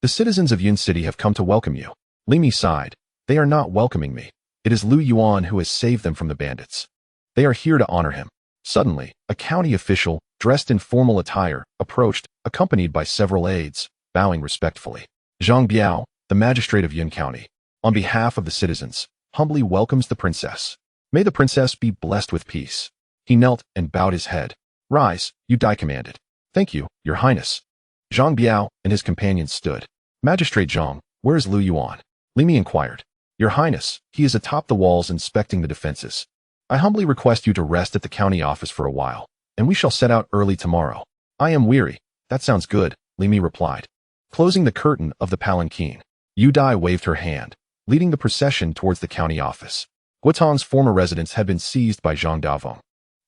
Speaker 1: The citizens of Yuan city have come to welcome you. Li Mi sighed. They are not welcoming me. It is Lu Yuan who has saved them from the bandits. They are here to honor him. Suddenly, a county official, dressed in formal attire, approached, accompanied by several aides, bowing respectfully. Zhang Biao, the magistrate of Yuan County, on behalf of the citizens, humbly welcomes the princess. May the princess be blessed with peace. He knelt and bowed his head. Rise, Yu Dai commanded. Thank you, Your Highness. Zhang Biao and his companions stood. Magistrate Zhang, where is Lu Yuan? Li Mi inquired. Your Highness, he is atop the walls inspecting the defenses. I humbly request you to rest at the county office for a while, and we shall set out early tomorrow. I am weary. That sounds good, Li Mi replied. Closing the curtain of the palanquin, Yu Dai waved her hand, leading the procession towards the county office. Guotong's former residence had been seized by Zhang Davong,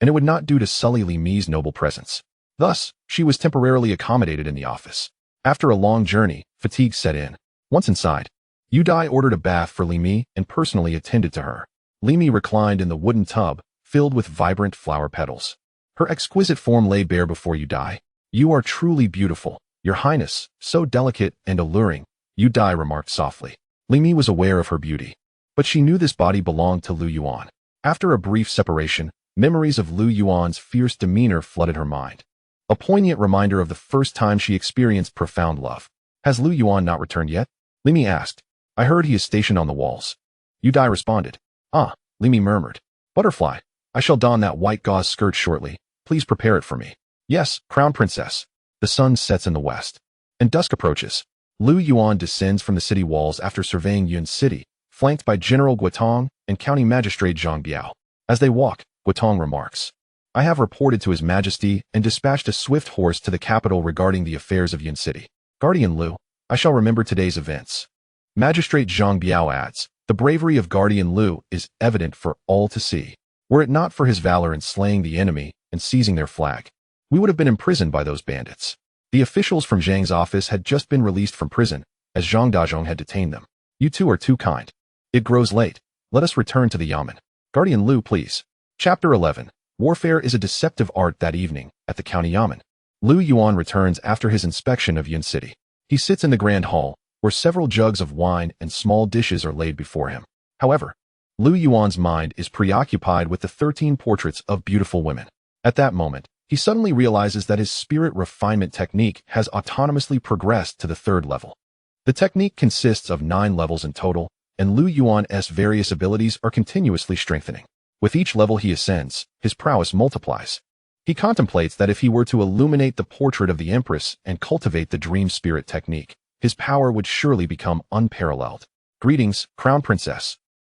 Speaker 1: and it would not do to sully Li Mi's noble presence. Thus, she was temporarily accommodated in the office. After a long journey, fatigue set in. Once inside, Yu Dai ordered a bath for Li Mi and personally attended to her. Li Mi reclined in the wooden tub, filled with vibrant flower petals. Her exquisite form lay bare before Yu Dai. You are truly beautiful, Your Highness, so delicate and alluring, Yu Dai remarked softly. Li Mi was aware of her beauty, but she knew this body belonged to Lu Yuan. After a brief separation, memories of Lu Yuan's fierce demeanor flooded her mind. A poignant reminder of the first time she experienced profound love. Has Lu Yuan not returned yet? Li Mi asked. I heard he is stationed on the walls. Yu Dai responded. Ah, Li Mi murmured. Butterfly, I shall don that white gauze skirt shortly. Please prepare it for me. Yes, Crown Princess. The sun sets in the west, and dusk approaches. Lu Yuan descends from the city walls after surveying Yuan city, flanked by General Guotong and County Magistrate Zhang Biao. As they walk, Guotong remarks. I have reported to His Majesty and dispatched a swift horse to the capital regarding the affairs of Yuan City. Guardian Lu, I shall remember today's events. Magistrate Zhang Biao adds, the bravery of Guardian Lu is evident for all to see. Were it not for his valor in slaying the enemy and seizing their flag, we would have been imprisoned by those bandits. The officials from Zhang's office had just been released from prison, as Zhang Dazhong had detained them. You two are too kind. It grows late. Let us return to the Yamen. Guardian Lu, please. Chapter 11. Warfare is a deceptive art. That evening, at the county Yamen, Lu Yuan returns after his inspection of Yuan City. He sits in the grand hall, where several jugs of wine and small dishes are laid before him. However, Lu Yuan's mind is preoccupied with the 13 portraits of beautiful women. At that moment, he suddenly realizes that his spirit refinement technique has autonomously progressed to the 3rd level. The technique consists of 9 levels in total, and Lu Yuan's various abilities are continuously strengthening. With each level he ascends, his prowess multiplies. He contemplates that if he were to illuminate the portrait of the Empress and cultivate the dream spirit technique, his power would surely become unparalleled. Greetings, Crown Princess.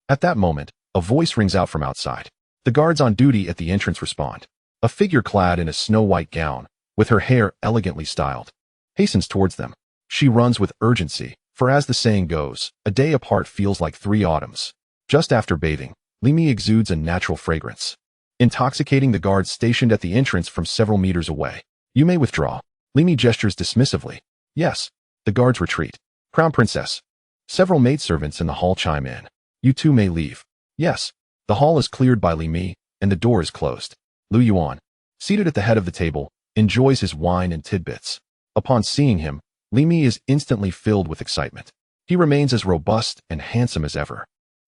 Speaker 1: At that moment, a voice rings out from outside. The guards on duty at the entrance respond. A figure clad in a snow-white gown, with her hair elegantly styled, hastens towards them. She runs with urgency, for as the saying goes, a day apart feels like 3 autumns. Just after bathing, Li Mi exudes a natural fragrance, intoxicating the guards stationed at the entrance from several meters away. You may withdraw. Li Mi gestures dismissively. Yes. The guards retreat. Crown Princess. Several maidservants in the hall chime in. You two may leave. Yes. The hall is cleared by Li Mi, and the door is closed. Lu Yuan, seated at the head of the table, enjoys his wine and tidbits. Upon seeing him, Li Mi is instantly filled with excitement. He remains as robust and handsome as ever.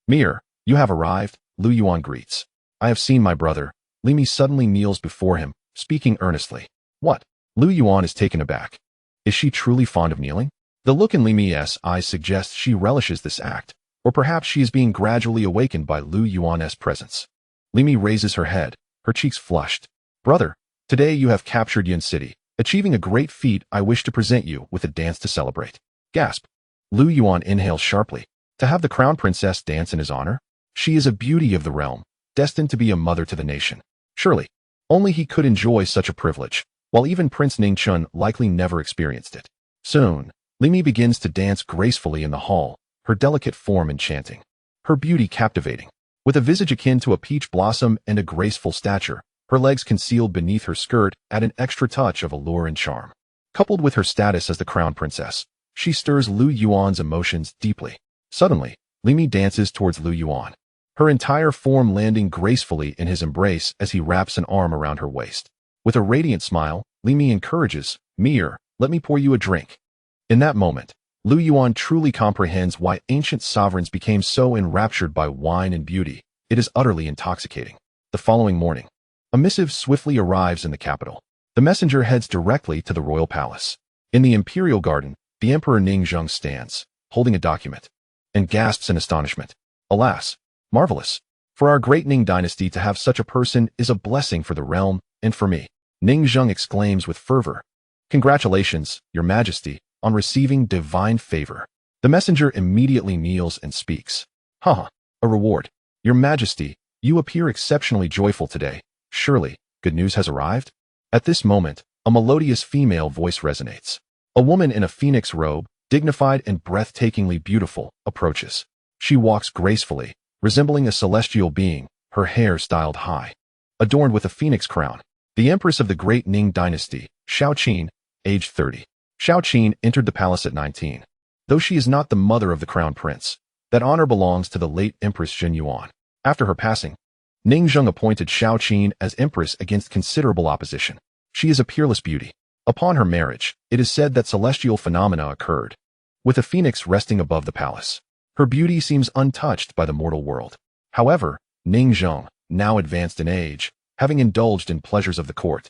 Speaker 1: Mir, you have arrived, Lu Yuan greets. I have seen my brother. Li Mi suddenly kneels before him, speaking earnestly. What? Lu Yuan is taken aback. Is she truly fond of kneeling? The look in Li Mi's eyes suggests she relishes this act, or perhaps she is being gradually awakened by Lu Yuan's presence. Li Mi raises her head, her cheeks flushed. Brother, today you have captured Yuan City, achieving a great feat. I wish to present you with a dance to celebrate. Gasp. Lu Yuan inhales sharply. To have the Crown Princess dance in his honor? She is a beauty of the realm, destined to be a mother to the nation. Surely, only he could enjoy such a privilege, while even Prince Ningchun likely never experienced it. Soon, Li Mi begins to dance gracefully in the hall, her delicate form enchanting, her beauty captivating. With a visage akin to a peach blossom and a graceful stature, her legs concealed beneath her skirt add an extra touch of allure and charm. Coupled with her status as the Crown Princess, she stirs Lu Yuan's emotions deeply. Suddenly, Li Mi dances towards Lu Yuan, her entire form landing gracefully in his embrace as he wraps an arm around her waist. With a radiant smile, Li Mi encourages, Mir, let me pour you a drink. In that moment, Lu Yuan truly comprehends why ancient sovereigns became so enraptured by wine and beauty. It is utterly intoxicating. The following morning, a missive swiftly arrives in the capital. The messenger heads directly to the royal palace. In the imperial garden, the Emperor Ningzheng stands, holding a document, and gasps in astonishment. Alas, marvelous. For our Great Ning Dynasty to have such a person is a blessing for the realm, and for me. Ningzheng exclaims with fervor. Congratulations, Your Majesty, on receiving divine favor. The messenger immediately kneels and speaks. A reward. Your Majesty, you appear exceptionally joyful today. Surely, good news has arrived? At this moment, a melodious female voice resonates. A woman in a phoenix robe, dignified and breathtakingly beautiful, approaches. She walks gracefully, resembling a celestial being, her hair styled high, adorned with a phoenix crown. The Empress of the Great Ning Dynasty, Xiao, aged 30. Xiao entered the palace at 19. Though she is not the mother of the crown prince, that honor belongs to the late Empress Jin Yuan. After her passing, Ningzheng appointed Xiao as Empress against considerable opposition. She is a peerless beauty. Upon her marriage, it is said that celestial phenomena occurred, with a phoenix resting above the palace. Her beauty seems untouched by the mortal world. However, Ningzheng, now advanced in age, having indulged in pleasures of the court,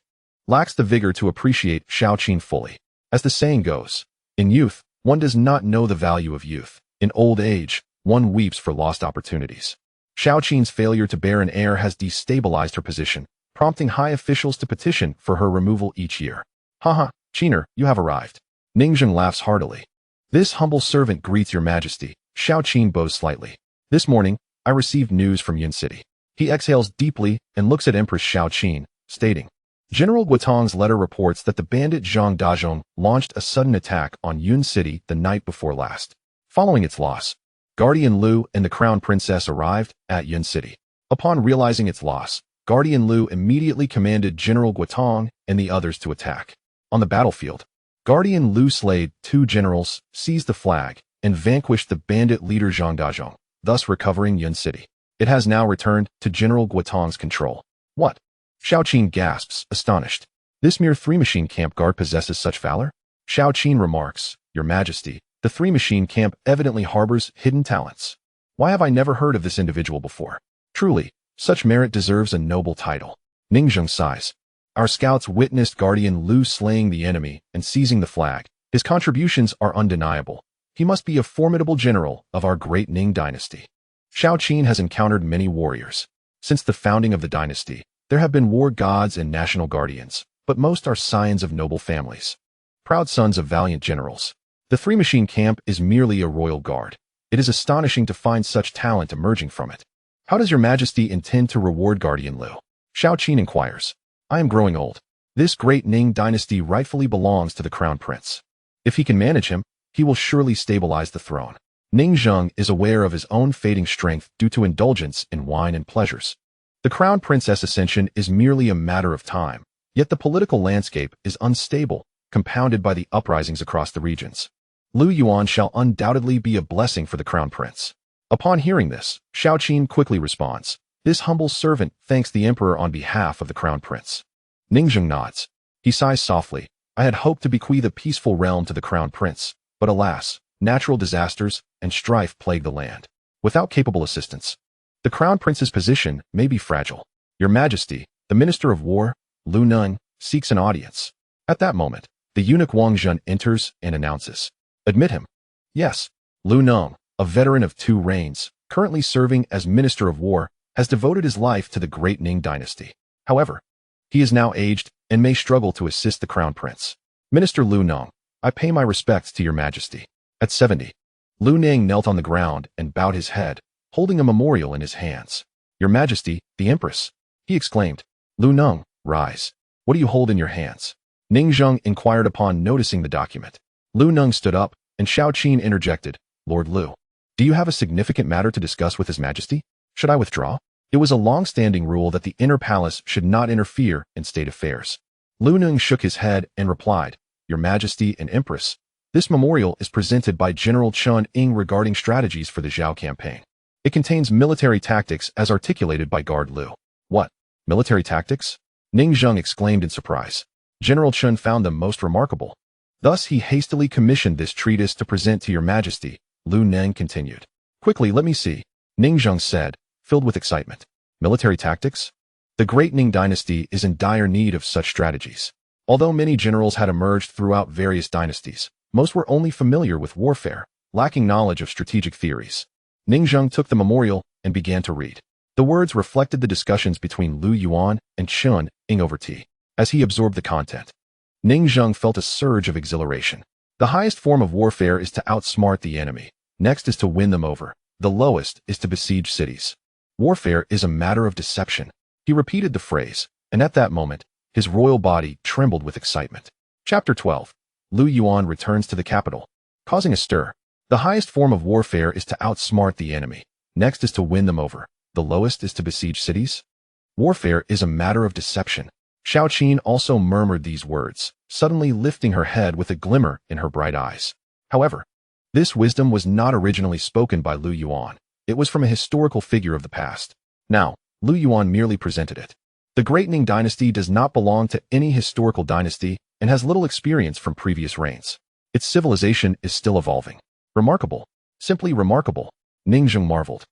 Speaker 1: lacks the vigor to appreciate Xiao fully. As the saying goes, in youth, one does not know the value of youth. In old age, one weeps for lost opportunities. Xiaoqing's failure to bear an heir has destabilized her position, prompting high officials to petition for her removal each year. Qiner, you have arrived. Ningzheng laughs heartily. This humble servant greets Your Majesty. Xiao bows slightly. This morning, I received news from Yuan City. He exhales deeply and looks at Empress Xiao, stating, General Guotong's letter reports that the bandit Zhang Dazhong launched a sudden attack on Yun City the night before last. Following its loss, Guardian Lu and the Crown Princess arrived at Yun City. Upon realizing its loss, Guardian Lu immediately commanded General Guotong and the others to attack. On the battlefield, Guardian Lu slayed 2 generals, seized the flag, and vanquished the bandit leader Zhang Dazhong, thus recovering Yun City. It has now returned to General Guotong's control. What? Xiao Qin gasps, astonished. This mere 3-machine camp guard possesses such valor? Xiao Qin remarks, Your Majesty, the 3-machine camp evidently harbors hidden talents. Why have I never heard of this individual before? Truly, such merit deserves a noble title. Ningzheng sighs. Our scouts witnessed Guardian Lu slaying the enemy and seizing the flag. His contributions are undeniable. He must be a formidable general of our Great Ning Dynasty. Xiao Qin has encountered many warriors. Since the founding of the dynasty, there have been war gods and national guardians, but most are scions of noble families, proud sons of valiant generals. The 3-machine camp is merely a royal guard. It is astonishing to find such talent emerging from it. How does Your Majesty intend to reward Guardian Lu? Xiao Qin inquires. I am growing old. This Great Ning Dynasty rightfully belongs to the Crown Prince. If he can manage him, he will surely stabilize the throne. Ningzheng is aware of his own fading strength due to indulgence in wine and pleasures. The Crown Princess ascension is merely a matter of time, yet the political landscape is unstable, compounded by the uprisings across the regions. Lu Yuan shall undoubtedly be a blessing for the Crown Prince. Upon hearing this, Xiao Qin quickly responds, This humble servant thanks the Emperor on behalf of the Crown Prince. Ningzheng nods. He sighs softly. I had hoped to bequeath a peaceful realm to the Crown Prince, but alas, natural disasters and strife plague the land. Without capable assistance, the Crown Prince's position may be fragile. Your Majesty, the Minister of War, Lu Neng, seeks an audience. At that moment, the eunuch Wang Zhen enters and announces, Admit him. Yes, Lu Neng, a veteran of 2 reigns, currently serving as Minister of War, has devoted his life to the Great Ning Dynasty. However, he is now aged and may struggle to assist the Crown Prince. Minister Lu Neng, I pay my respects to Your Majesty. At 70, Lu Neng knelt on the ground and bowed his head, holding a memorial in his hands. Your Majesty, the Empress, he exclaimed. Lu Neng, rise. What do you hold in your hands? Ningzheng inquired upon noticing the document. Lu Neng stood up, and Xiao Qin interjected, Lord Lu, do you have a significant matter to discuss with His Majesty? Should I withdraw? It was a long-standing rule that the inner palace should not interfere in state affairs. Lu Neng shook his head and replied, Your Majesty and Empress, this memorial is presented by General Chun Ying regarding strategies for the Xiao campaign. It contains military tactics as articulated by Guard Lu. What? Military tactics? Ningzheng exclaimed in surprise. General Chun found them most remarkable. Thus he hastily commissioned this treatise to present to Your Majesty, Lu Neng continued. Quickly, let me see, Ningzheng said, filled with excitement. Military tactics? The Great Ning Dynasty is in dire need of such strategies. Although many generals had emerged throughout various dynasties, most were only familiar with warfare, lacking knowledge of strategic theories. Ningzheng took the memorial and began to read. The words reflected the discussions between Lu Yuan and Chun Ying over tea. As he absorbed the content, Ningzheng felt a surge of exhilaration. The highest form of warfare is to outsmart the enemy. Next is to win them over. The lowest is to besiege cities. Warfare is a matter of deception. He repeated the phrase, and at that moment, his royal body trembled with excitement. Chapter 12. Lu Yuan returns to the capital, causing a stir. The highest form of warfare is to outsmart the enemy. Next is to win them over. The lowest is to besiege cities. Warfare is a matter of deception. Xiao Qin also murmured these words, suddenly lifting her head with a glimmer in her bright eyes. However, this wisdom was not originally spoken by Lu Yuan. It was from a historical figure of the past. Now, Lu Yuan merely presented it. The Great Ning Dynasty does not belong to any historical dynasty and has little experience from previous reigns. Its civilization is still evolving. Remarkable. Simply remarkable. Ningzheng marveled.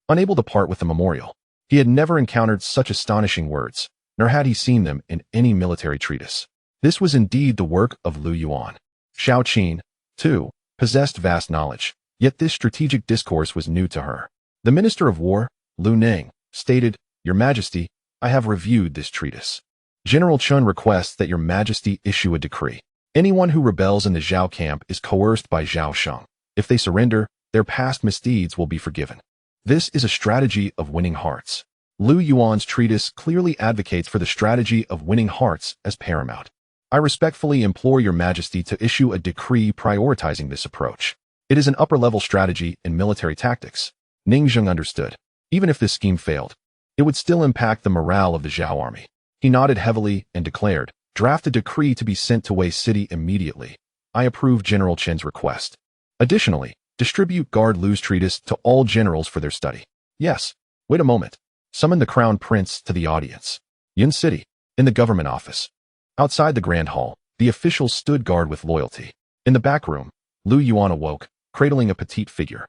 Speaker 1: Unable to part with the memorial, he had never encountered such astonishing words, nor had he seen them in any military treatise. This was indeed the work of Lu Yuan. Xiao Qin, too, possessed vast knowledge, yet this strategic discourse was new to her. The Minister of War, Lu Neng, stated, Your Majesty, I have reviewed this treatise. General Chun requests that Your Majesty issue a decree. Anyone who rebels in the Xiao camp is coerced by Xiao Sheng. If they surrender, their past misdeeds will be forgiven. This is a strategy of winning hearts. Lu Yuan's treatise clearly advocates for the strategy of winning hearts as paramount. I respectfully implore your majesty to issue a decree prioritizing this approach. It is an upper-level strategy in military tactics. Ning Zheng understood. Even if this scheme failed, it would still impact the morale of the Xiao army. He nodded heavily and declared, "Draft a decree to be sent to Wei City immediately. I approve General Chen's request. Additionally, distribute Guard Lu's treatise to all generals for their study." Yes. Wait a moment. Summon the Crown Prince to the audience. Yuan City, in the government office. Outside the Grand Hall, the officials stood guard with loyalty. In the back room, Lu Yuan awoke, cradling a petite figure.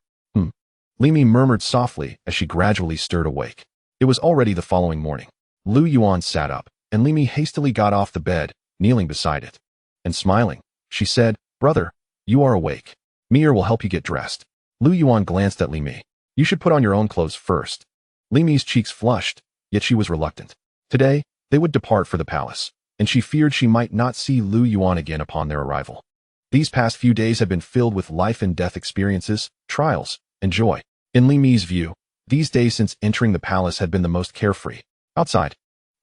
Speaker 1: Li Mi murmured softly as she gradually stirred awake. It was already the following morning. Lu Yuan sat up, and Li Mi hastily got off the bed, kneeling beside it. And smiling, she said, "Brother, you are awake. Mir will help you get dressed." Lu Yuan glanced at Li Mi. "You should put on your own clothes first." Li Mi's cheeks flushed, yet she was reluctant. Today, they would depart for the palace, and she feared she might not see Lu Yuan again upon their arrival. These past few days had been filled with life and death experiences, trials, and joy. In Li Mi's view, these days since entering the palace had been the most carefree. Outside,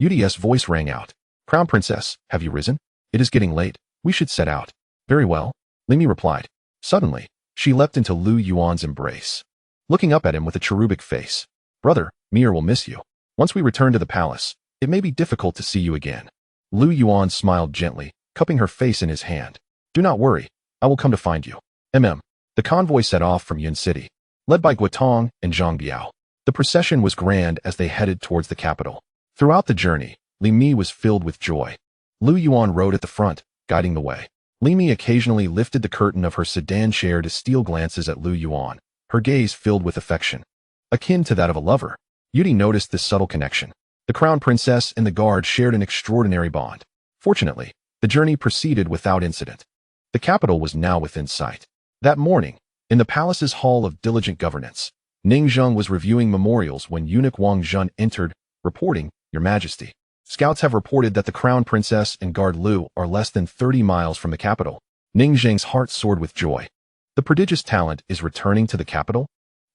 Speaker 1: Yudi's voice rang out. "Crown Princess, have you risen? It is getting late. We should set out." "Very well," Li Mi replied. Suddenly, she leapt into Lu Yuan's embrace, looking up at him with a cherubic face. "Brother, Mir will miss you. Once we return to the palace, it may be difficult to see you again." Lu Yuan smiled gently, cupping her face in his hand. "Do not worry, I will come to find you." The convoy set off from Yuan City, led by Guotong and Zhang Biao. The procession was grand as they headed towards the capital. Throughout the journey, Li Mi was filled with joy. Lu Yuan rode at the front, guiding the way. Li Mi occasionally lifted the curtain of her sedan chair to steal glances at Lu Yuan, her gaze filled with affection, akin to that of a lover. Yudi noticed this subtle connection. The Crown Princess and the guard shared an extraordinary bond. Fortunately, the journey proceeded without incident. The capital was now within sight. That morning, in the palace's hall of diligent governance, Ning Zheng was reviewing memorials when eunuch Wang Zhun entered, reporting, "Your Majesty, scouts have reported that the Crown Princess and Guard Lu are less than 30 miles from the capital." Ning Zheng's heart soared with joy. The prodigious talent is returning to the capital?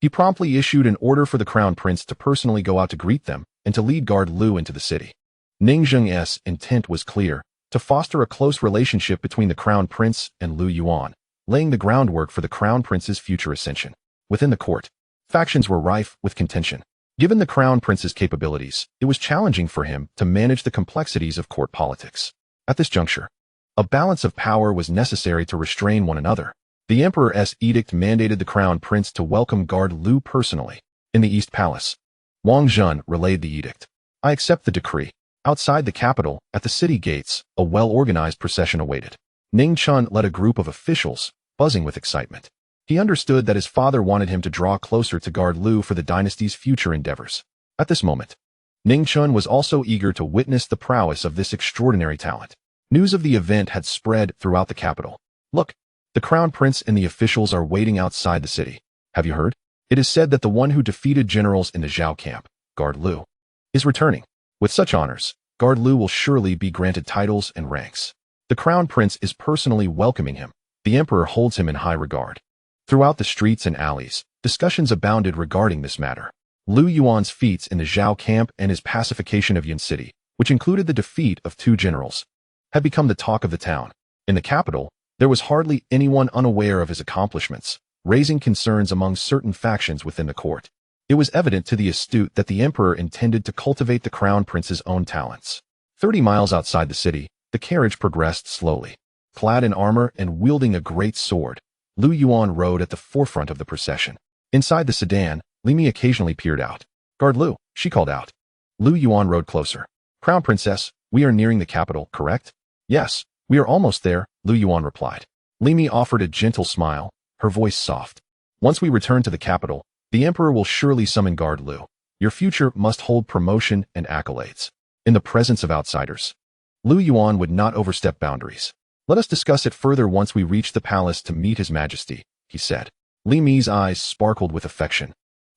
Speaker 1: He promptly issued an order for the Crown Prince to personally go out to greet them and to lead Guard Lu into the city. Ning Zheng's intent was clear, to foster a close relationship between the Crown Prince and Lu Yuan, laying the groundwork for the Crown Prince's future ascension. Within the court, factions were rife with contention. Given the Crown Prince's capabilities, it was challenging for him to manage the complexities of court politics. At this juncture, a balance of power was necessary to restrain one another. The Emperor's edict mandated the Crown Prince to welcome Guard Lu personally. In the East Palace, Wang Zhun relayed the edict. "I accept the decree." Outside the capital, at the city gates, a well-organized procession awaited. Ning Chun led a group of officials, buzzing with excitement. He understood that his father wanted him to draw closer to Guard Lu for the dynasty's future endeavors. At this moment, Ning Chun was also eager to witness the prowess of this extraordinary talent. News of the event had spread throughout the capital. "Look, the Crown Prince and the officials are waiting outside the city. Have you heard? It is said that the one who defeated generals in the Xiao camp, Guard Lu, is returning. With such honors, Guard Lu will surely be granted titles and ranks. The Crown Prince is personally welcoming him. The Emperor holds him in high regard." Throughout the streets and alleys, discussions abounded regarding this matter. Lu Yuan's feats in the Xiao camp and his pacification of Yuan City, which included the defeat of 2 generals, had become the talk of the town. In the capital, there was hardly anyone unaware of his accomplishments, raising concerns among certain factions within the court. It was evident to the astute that the Emperor intended to cultivate the Crown Prince's own talents. 30 miles outside the city, the carriage progressed slowly. Clad in armor and wielding a great sword, Lu Yuan rode at the forefront of the procession. Inside the sedan, Li Mi occasionally peered out. "Guard Lu," she called out. Lu Yuan rode closer. "Crown Princess, we are nearing the capital, correct?" "Yes, we are almost there," Lu Yuan replied. Li Mi offered a gentle smile, her voice soft. "Once we return to the capital, the Emperor will surely summon Guard Lu. Your future must hold promotion and accolades." In the presence of outsiders, Lu Yuan would not overstep boundaries. "Let us discuss it further once we reach the palace to meet His Majesty," he said. Li Mi's eyes sparkled with affection,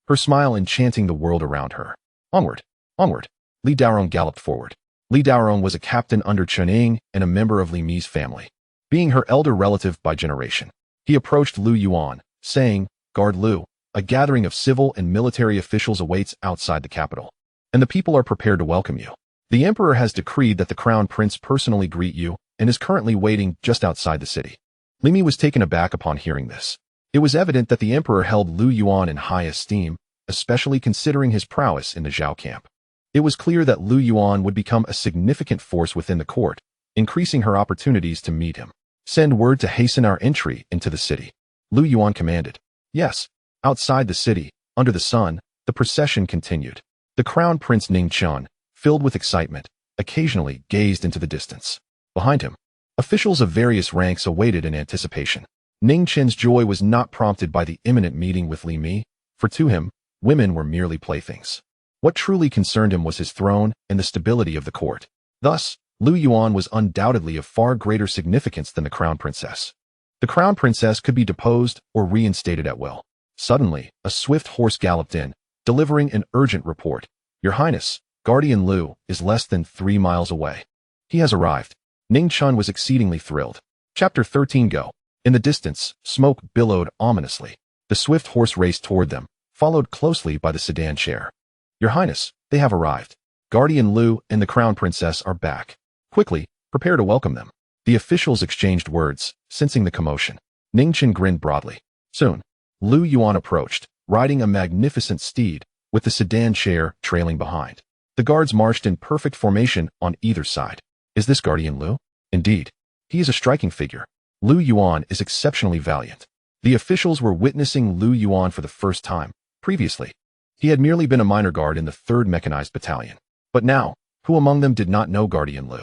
Speaker 1: her smile enchanting the world around her. Onward, onward, Li Daorong galloped forward. Li Daorong was a captain under Chen Ying and a member of Li Mi's family, being her elder relative by generation. He approached Lu Yuan, saying, "Guard Lu, a gathering of civil and military officials awaits outside the capital." and the people are prepared to welcome you. The emperor has decreed that the crown prince personally greet you and is currently waiting just outside the city. Li Mi was taken aback upon hearing this. It was evident that the emperor held Lu Yuan in high esteem, especially considering his prowess in the Xiao camp. It was clear that Lu Yuan would become a significant force within the court, increasing her opportunities to meet him. Send word to hasten our entry into the city, Lu Yuan commanded. Yes. Outside the city, under the sun, the procession continued. The crown prince Ning Chun, filled with excitement, occasionally gazed into the distance. Behind him, officials of various ranks awaited in anticipation. Ning Chen's joy was not prompted by the imminent meeting with Li Mi, for to him, women were merely playthings. What truly concerned him was his throne and the stability of the court. Thus, Lu Yuan was undoubtedly of far greater significance than the crown princess. The crown princess could be deposed or reinstated at will. Suddenly, a swift horse galloped in, delivering an urgent report. Your Highness, Guardian Lu is less than 3 miles away. He has arrived. Ning Chun was exceedingly thrilled. Chapter 13 Go. In the distance, smoke billowed ominously. The swift horse raced toward them, followed closely by the sedan chair. Your Highness, they have arrived. Guardian Lu and the crown princess are back. Quickly, prepare to welcome them. The officials exchanged words, sensing the commotion. Ning Chen grinned broadly. Soon, Lu Yuan approached, riding a magnificent steed, with the sedan chair trailing behind. The guards marched in perfect formation on either side. Is this Guardian Lu? Indeed. He is a striking figure. Lu Yuan is exceptionally valiant. The officials were witnessing Lu Yuan for the first time. Previously, he had merely been a minor guard in the 3rd Mechanized Battalion. But now, who among them did not know Guardian Lu?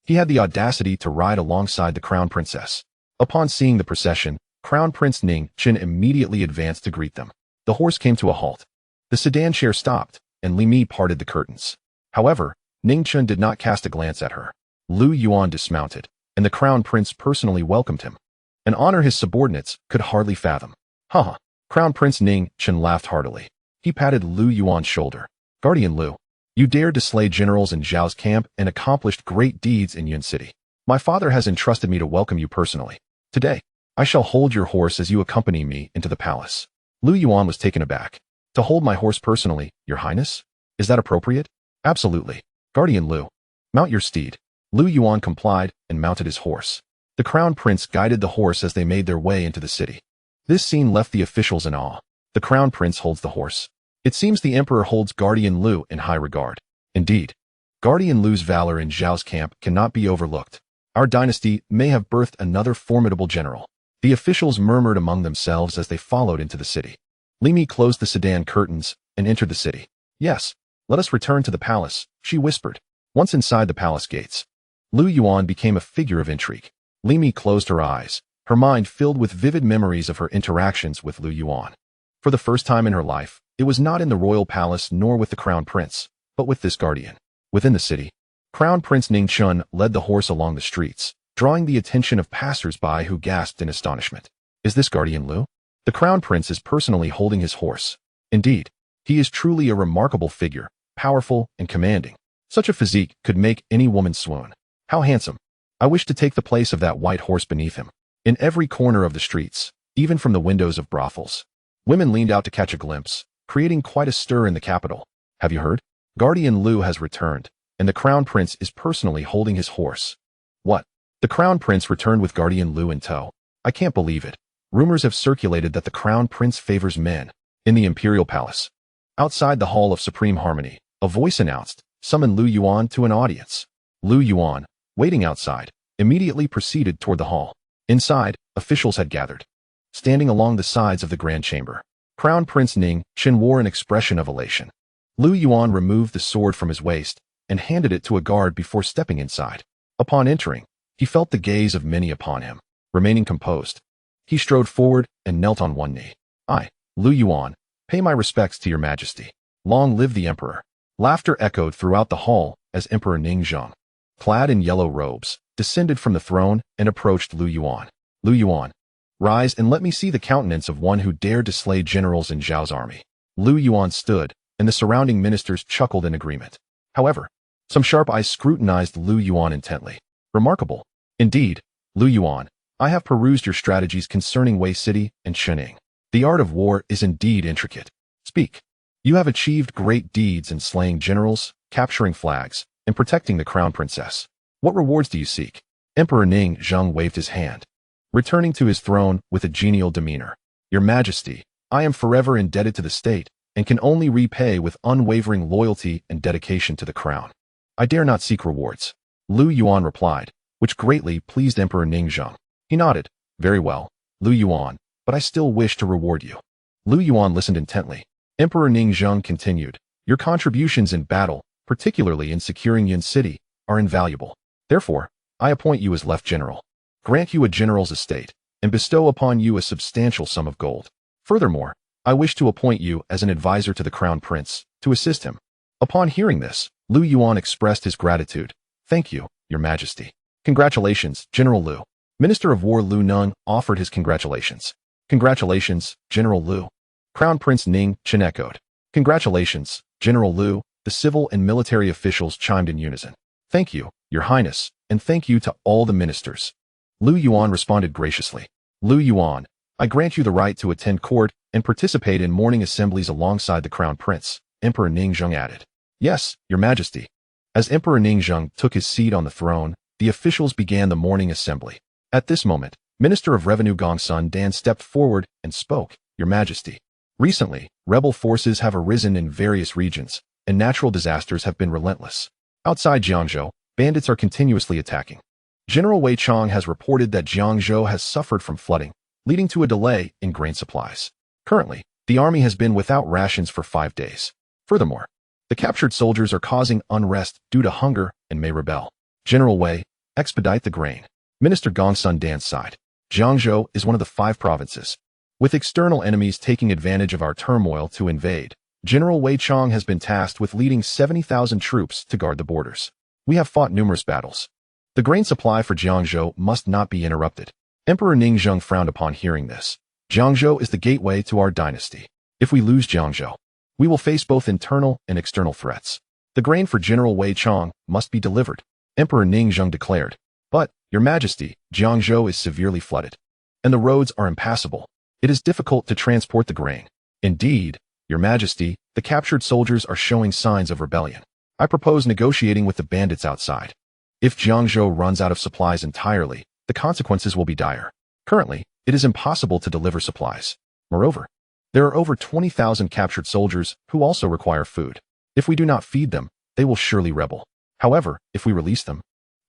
Speaker 1: He had the audacity to ride alongside the crown princess. Upon seeing the procession, Crown Prince Ning Chen immediately advanced to greet them. The horse came to a halt. The sedan chair stopped, and Li Mi parted the curtains. However, Ning Chen did not cast a glance at her. Lu Yuan dismounted, and the crown prince personally welcomed him. An honor his subordinates could hardly fathom. Haha. Crown Prince Ning Chen laughed heartily. He patted Lu Yuan's shoulder. Guardian Lu, you dared to slay generals in Xiao's camp and accomplished great deeds in Yuan City. My father has entrusted me to welcome you personally. Today, I shall hold your horse as you accompany me into the palace. Lu Yuan was taken aback. To hold my horse personally, Your Highness? Is that appropriate? Absolutely. Guardian Lu, mount your steed. Lu Yuan complied and mounted his horse. The crown prince guided the horse as they made their way into the city. This scene left the officials in awe. The crown prince holds the horse. It seems the emperor holds Guardian Lu in high regard. Indeed, Guardian Lu's valor in Xiao's camp cannot be overlooked. Our dynasty may have birthed another formidable general. The officials murmured among themselves as they followed into the city. Li Mi closed the sedan curtains and entered the city. Yes, let us return to the palace, she whispered. Once inside the palace gates, Lu Yuan became a figure of intrigue. Li Mi closed her eyes, her mind filled with vivid memories of her interactions with Lu Yuan. For the first time in her life, it was not in the royal palace nor with the crown prince, but with this guardian. Within the city, Crown Prince Ning Chun led the horse along the streets, drawing the attention of passers-by who gasped in astonishment. Is this Guardian Lu? The crown prince is personally holding his horse. Indeed, he is truly a remarkable figure, powerful and commanding. Such a physique could make any woman swoon. How handsome. I wish to take the place of that white horse beneath him. In every corner of the streets, even from the windows of brothels, women leaned out to catch a glimpse, creating quite a stir in the capital. Have you heard? Guardian Lu has returned, and the crown prince is personally holding his horse. What? The crown prince returned with Guardian Lu in tow. I can't believe it. Rumors have circulated that the crown prince favors men. In the imperial palace, outside the hall of supreme harmony, a voice announced, summon Lu Yuan to an audience. Lu Yuan, waiting outside, immediately proceeded toward the hall. Inside, officials had gathered. Standing along the sides of the grand chamber, Crown Prince Ning Chen wore an expression of elation. Lu Yuan removed the sword from his waist and handed it to a guard before stepping inside. Upon entering, he felt the gaze of many upon him. Remaining composed, he strode forward and knelt on one knee. I, Lu Yuan, pay my respects to your majesty. Long live the emperor. Laughter echoed throughout the hall as Emperor Ning Zheng, clad in yellow robes, descended from the throne and approached Lu Yuan. Lu Yuan, rise and let me see the countenance of one who dared to slay generals in Xiao's army. Lu Yuan stood, and the surrounding ministers chuckled in agreement. However, some sharp eyes scrutinized Lu Yuan intently. Remarkable. Indeed, Lu Yuan, I have perused your strategies concerning Wei City and Shening. The art of war is indeed intricate. Speak. You have achieved great deeds in slaying generals, capturing flags, and protecting the crown princess. What rewards do you seek? Emperor Ning Zheng waved his hand, returning to his throne with a genial demeanor. Your Majesty, I am forever indebted to the state and can only repay with unwavering loyalty and dedication to the crown. I dare not seek rewards. Lu Yuan replied, which greatly pleased Emperor Ning Zheng. He nodded. Very well, Lu Yuan, but I still wish to reward you. Lu Yuan listened intently. Emperor Ning Zheng continued, your contributions in battle, particularly in securing Yuan City, are invaluable. Therefore, I appoint you as left general, grant you a general's estate, and bestow upon you a substantial sum of gold. Furthermore, I wish to appoint you as an advisor to the crown prince, to assist him. Upon hearing this, Lu Yuan expressed his gratitude. Thank you, Your Majesty. Congratulations, General Lu. Minister of War Lu Nung offered his congratulations. Congratulations, General Lu. Crown Prince Ning Chen echoed. Congratulations, General Lu. The civil and military officials chimed in unison. Thank you, Your Highness, and thank you to all the ministers. Lu Yuan responded graciously. Lu Yuan, I grant you the right to attend court and participate in mourning assemblies alongside the crown prince, Emperor Ning Zheng added. Yes, Your Majesty. As Emperor Ning Zheng took his seat on the throne, the officials began the mourning assembly. At this moment, Minister of Revenue Gongsun Dan stepped forward and spoke, Your Majesty. Recently, rebel forces have arisen in various regions, and natural disasters have been relentless. Outside Jiangzhou, bandits are continuously attacking. General Wei Chong has reported that Jiangzhou has suffered from flooding, leading to a delay in grain supplies. Currently, the army has been without rations for 5 days. Furthermore, the captured soldiers are causing unrest due to hunger and may rebel. General Wei, expedite the grain. Minister Gongsun Dan sighed. Jiangzhou is one of the 5 provinces, with external enemies taking advantage of our turmoil to invade. General Wei Chong has been tasked with leading 70,000 troops to guard the borders. We have fought numerous battles. The grain supply for Jiangzhou must not be interrupted. Emperor Ning Zheng frowned upon hearing this. Jiangzhou is the gateway to our dynasty. If we lose Jiangzhou, we will face both internal and external threats. The grain for General Wei Chong must be delivered, Emperor Ning Zheng declared. But, Your Majesty, Jiangzhou is severely flooded, and the roads are impassable. It is difficult to transport the grain. Indeed, Your Majesty, the captured soldiers are showing signs of rebellion. I propose negotiating with the bandits outside. If Jiangzhou runs out of supplies entirely, the consequences will be dire. Currently, it is impossible to deliver supplies. Moreover, there are over 20,000 captured soldiers who also require food. If we do not feed them, they will surely rebel. However, if we release them,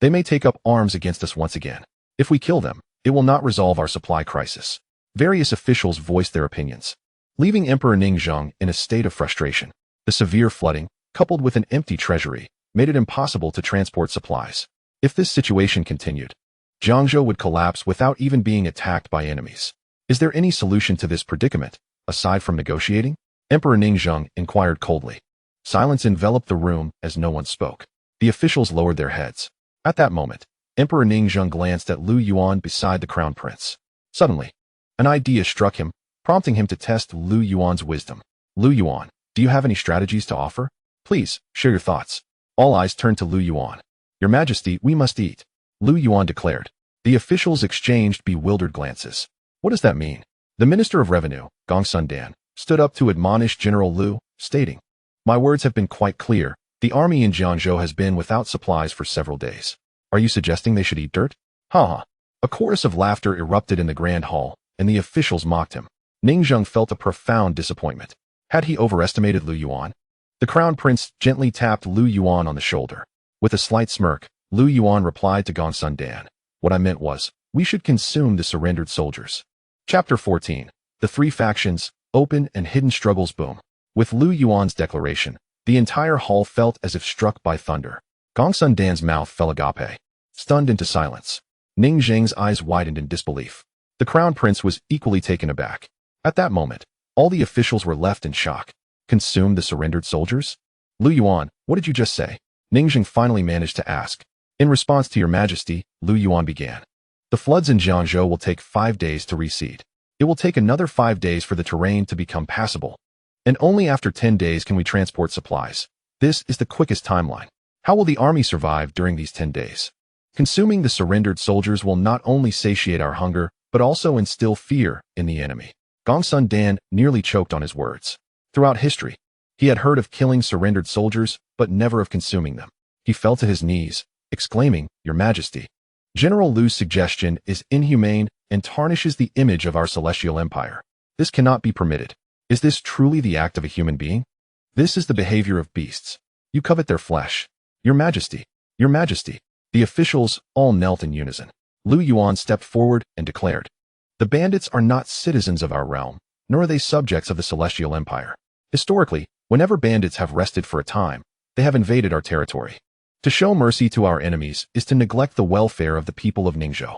Speaker 1: they may take up arms against us once again. If we kill them, it will not resolve our supply crisis. Various officials voiced their opinions, leaving Emperor Ning Zheng in a state of frustration. The severe flooding, coupled with an empty treasury, made it impossible to transport supplies. If this situation continued, Jiangzhou would collapse without even being attacked by enemies. Is there any solution to this predicament, aside from negotiating? Emperor Ning Zheng inquired coldly. Silence enveloped the room as no one spoke. The officials lowered their heads. At that moment, Emperor Ning Zheng glanced at Lu Yuan beside the crown prince. Suddenly, an idea struck him, prompting him to test Lu Yuan's wisdom. Lu Yuan, do you have any strategies to offer? Please, share your thoughts. All eyes turned to Lu Yuan. Your Majesty, we must eat, Lu Yuan declared. The officials exchanged bewildered glances. What does that mean? The Minister of Revenue, Gongsun Dan, stood up to admonish General Lu, stating, My words have been quite clear. The army in Jiangzhou has been without supplies for several days. Are you suggesting they should eat dirt? Ha ha. A chorus of laughter erupted in the grand hall, and the officials mocked him. Ning Zheng felt a profound disappointment. Had he overestimated Lu Yuan? The crown prince gently tapped Lu Yuan on the shoulder. With a slight smirk, Lu Yuan replied to Gongsun Dan. What I meant was, we should consume the surrendered soldiers. Chapter 14. The 3 factions, open and hidden struggles boom. With Lu Yuan's declaration, the entire hall felt as if struck by thunder. Gongsun Dan's mouth fell agape, stunned into silence. Ning Zheng's eyes widened in disbelief. The crown prince was equally taken aback. At that moment, all the officials were left in shock. Consume the surrendered soldiers? Lu Yuan, what did you just say? Ning Zheng finally managed to ask. In response to Your Majesty, Lu Yuan began. The floods in Jiangzhou will take 5 days to recede. It will take another 5 days for the terrain to become passable. And only after 10 days can we transport supplies. This is the quickest timeline. How will the army survive during these 10 days? Consuming the surrendered soldiers will not only satiate our hunger, but also instill fear in the enemy. Gongsun Dan nearly choked on his words. Throughout history, He had heard of killing surrendered soldiers, but never of consuming them. He fell to his knees, exclaiming, "Your Majesty, General Lu's suggestion is inhumane and tarnishes the image of our celestial empire. This cannot be permitted. Is this truly the act of a human being? This is the behavior of beasts. You covet their flesh. Your Majesty, Your Majesty." The officials all knelt in unison. Yuan stepped forward and declared, "The bandits are not citizens of our realm, nor are they subjects of the celestial empire. Historically, whenever bandits have rested for a time, they have invaded our territory. To show mercy to our enemies is to neglect the welfare of the people of Ningzhou.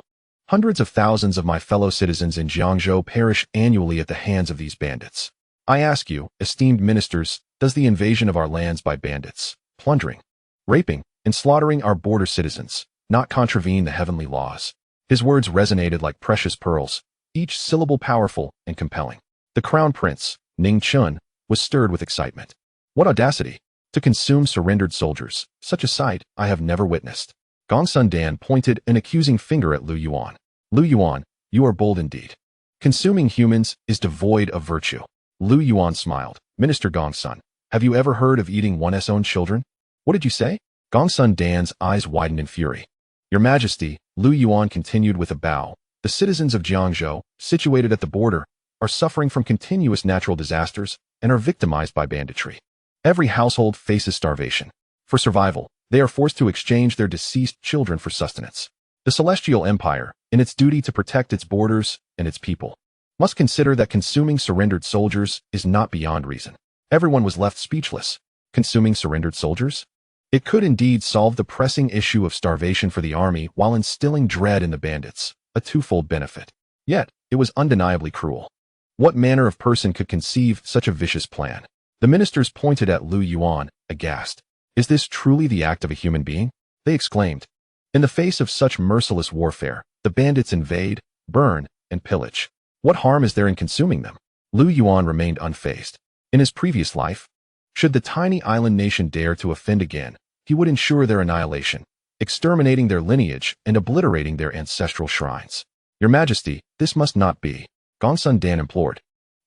Speaker 1: Hundreds of thousands of my fellow citizens in Jiangzhou perish annually at the hands of these bandits. I ask you, esteemed ministers, does the invasion of our lands by bandits, plundering, raping, and slaughtering our border citizens not contravene the heavenly laws?" His words resonated like precious pearls, each syllable powerful and compelling. The crown prince, Ning Chun, was stirred with excitement. What audacity! To consume surrendered soldiers, such a sight I have never witnessed. Gongsun Dan pointed an accusing finger at Yuan. "Yuan, you are bold indeed. Consuming humans is devoid of virtue." Yuan smiled. "Minister Gongsun, have you ever heard of eating one's own children?" "What did you say?" Gongsun Dan's eyes widened in fury. "Your Majesty," Yuan continued with a bow, "the citizens of Jiangzhou, situated at the border, are suffering from continuous natural disasters and are victimized by banditry. Every household faces starvation. For survival, they are forced to exchange their deceased children for sustenance. The Celestial Empire, in its duty to protect its borders and its people, must consider that consuming surrendered soldiers is not beyond reason." Everyone was left speechless. Consuming surrendered soldiers? It could indeed solve the pressing issue of starvation for the army while instilling dread in the bandits, a twofold benefit. Yet, it was undeniably cruel. What manner of person could conceive such a vicious plan? The ministers pointed at Yuan, aghast. "Is this truly the act of a human being?" they exclaimed. "In the face of such merciless warfare, the bandits invade, burn, and pillage. What harm is there in consuming them?" Yuan remained unfazed. In his previous life, should the tiny island nation dare to offend again, he would ensure their annihilation, exterminating their lineage and obliterating their ancestral shrines. "Your Majesty, this must not be," Gongsun Dan implored.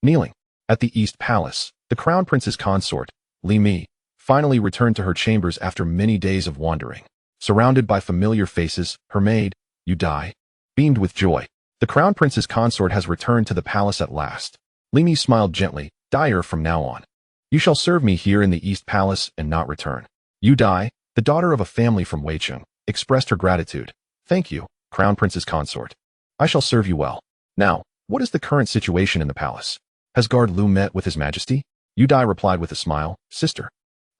Speaker 1: Kneeling at the East Palace, the Crown Prince's consort, Li Mi, finally returned to her chambers after many days of wandering. Surrounded by familiar faces, her maid, Yu Dai, beamed with joy. The Crown Prince's consort has returned to the palace at last. Li Mi smiled gently. "Dyer from now on. You shall serve me here in the East Palace and not return." Yu Dai, the daughter of a family from Weicheng, expressed her gratitude. "Thank you, Crown Prince's consort. I shall serve you well. Now, what is the current situation in the palace? Has Guard Lu met with His Majesty?" Yu Dai replied with a smile. "Sister,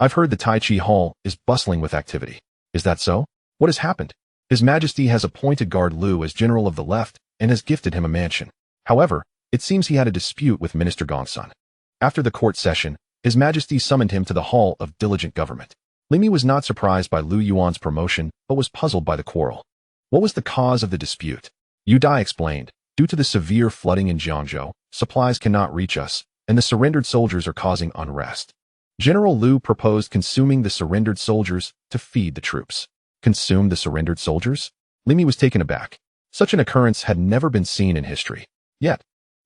Speaker 1: I've heard the Tai Chi Hall is bustling with activity. Is that so? What has happened?" "His Majesty has appointed Guard Lu as General of the Left and has gifted him a mansion. However, it seems he had a dispute with Minister Gongsun. After the court session, His Majesty summoned him to the Hall of Diligent Government." Li Mi was not surprised by Yuan's promotion, but was puzzled by the quarrel. What was the cause of the dispute? Yu Dai explained, "Due to the severe flooding in Jiangzhou, supplies cannot reach us, and the surrendered soldiers are causing unrest. General Lu proposed consuming the surrendered soldiers to feed the troops." Consume the surrendered soldiers? Li Mi was taken aback. Such an occurrence had never been seen in history. Yet,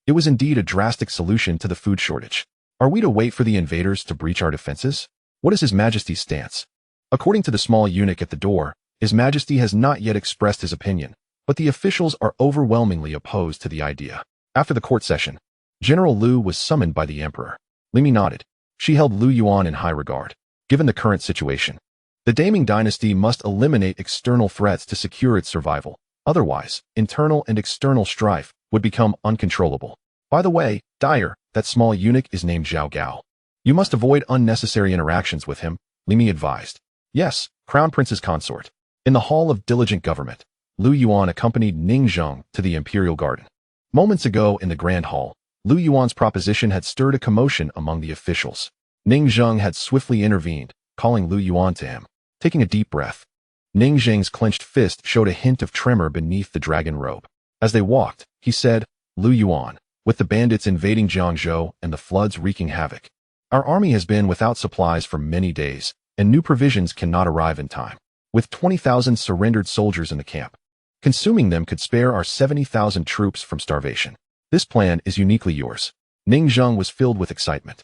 Speaker 1: it was indeed a drastic solution to the food shortage. Are we to wait for the invaders to breach our defenses? What is His Majesty's stance? According to the small eunuch at the door, His Majesty has not yet expressed his opinion, but the officials are overwhelmingly opposed to the idea. After the court session, General Lu was summoned by the emperor. Li Mi nodded. She held Yuan in high regard. Given the current situation, the Great Ning Dynasty must eliminate external threats to secure its survival. Otherwise, internal and external strife would become uncontrollable. By the way, Dyer, that small eunuch is named Xiao Gao. You must avoid unnecessary interactions with him, Li Mi advised. "Yes, Crown Prince's consort." In the Hall of Diligent Government, Yuan accompanied Ning Zheng to the Imperial Garden. Moments ago in the Grand Hall, Yuan's proposition had stirred a commotion among the officials. Ning Zheng had swiftly intervened, calling Yuan to him. Taking a deep breath, Ning Zheng's clenched fist showed a hint of tremor beneath the dragon robe. As they walked, he said, "Yuan, with the bandits invading Jiangzhou and the floods wreaking havoc, our army has been without supplies for many days, and new provisions cannot arrive in time. With 20,000 surrendered soldiers in the camp, consuming them could spare our 70,000 troops from starvation. This plan is uniquely yours." Ning Zheng was filled with excitement.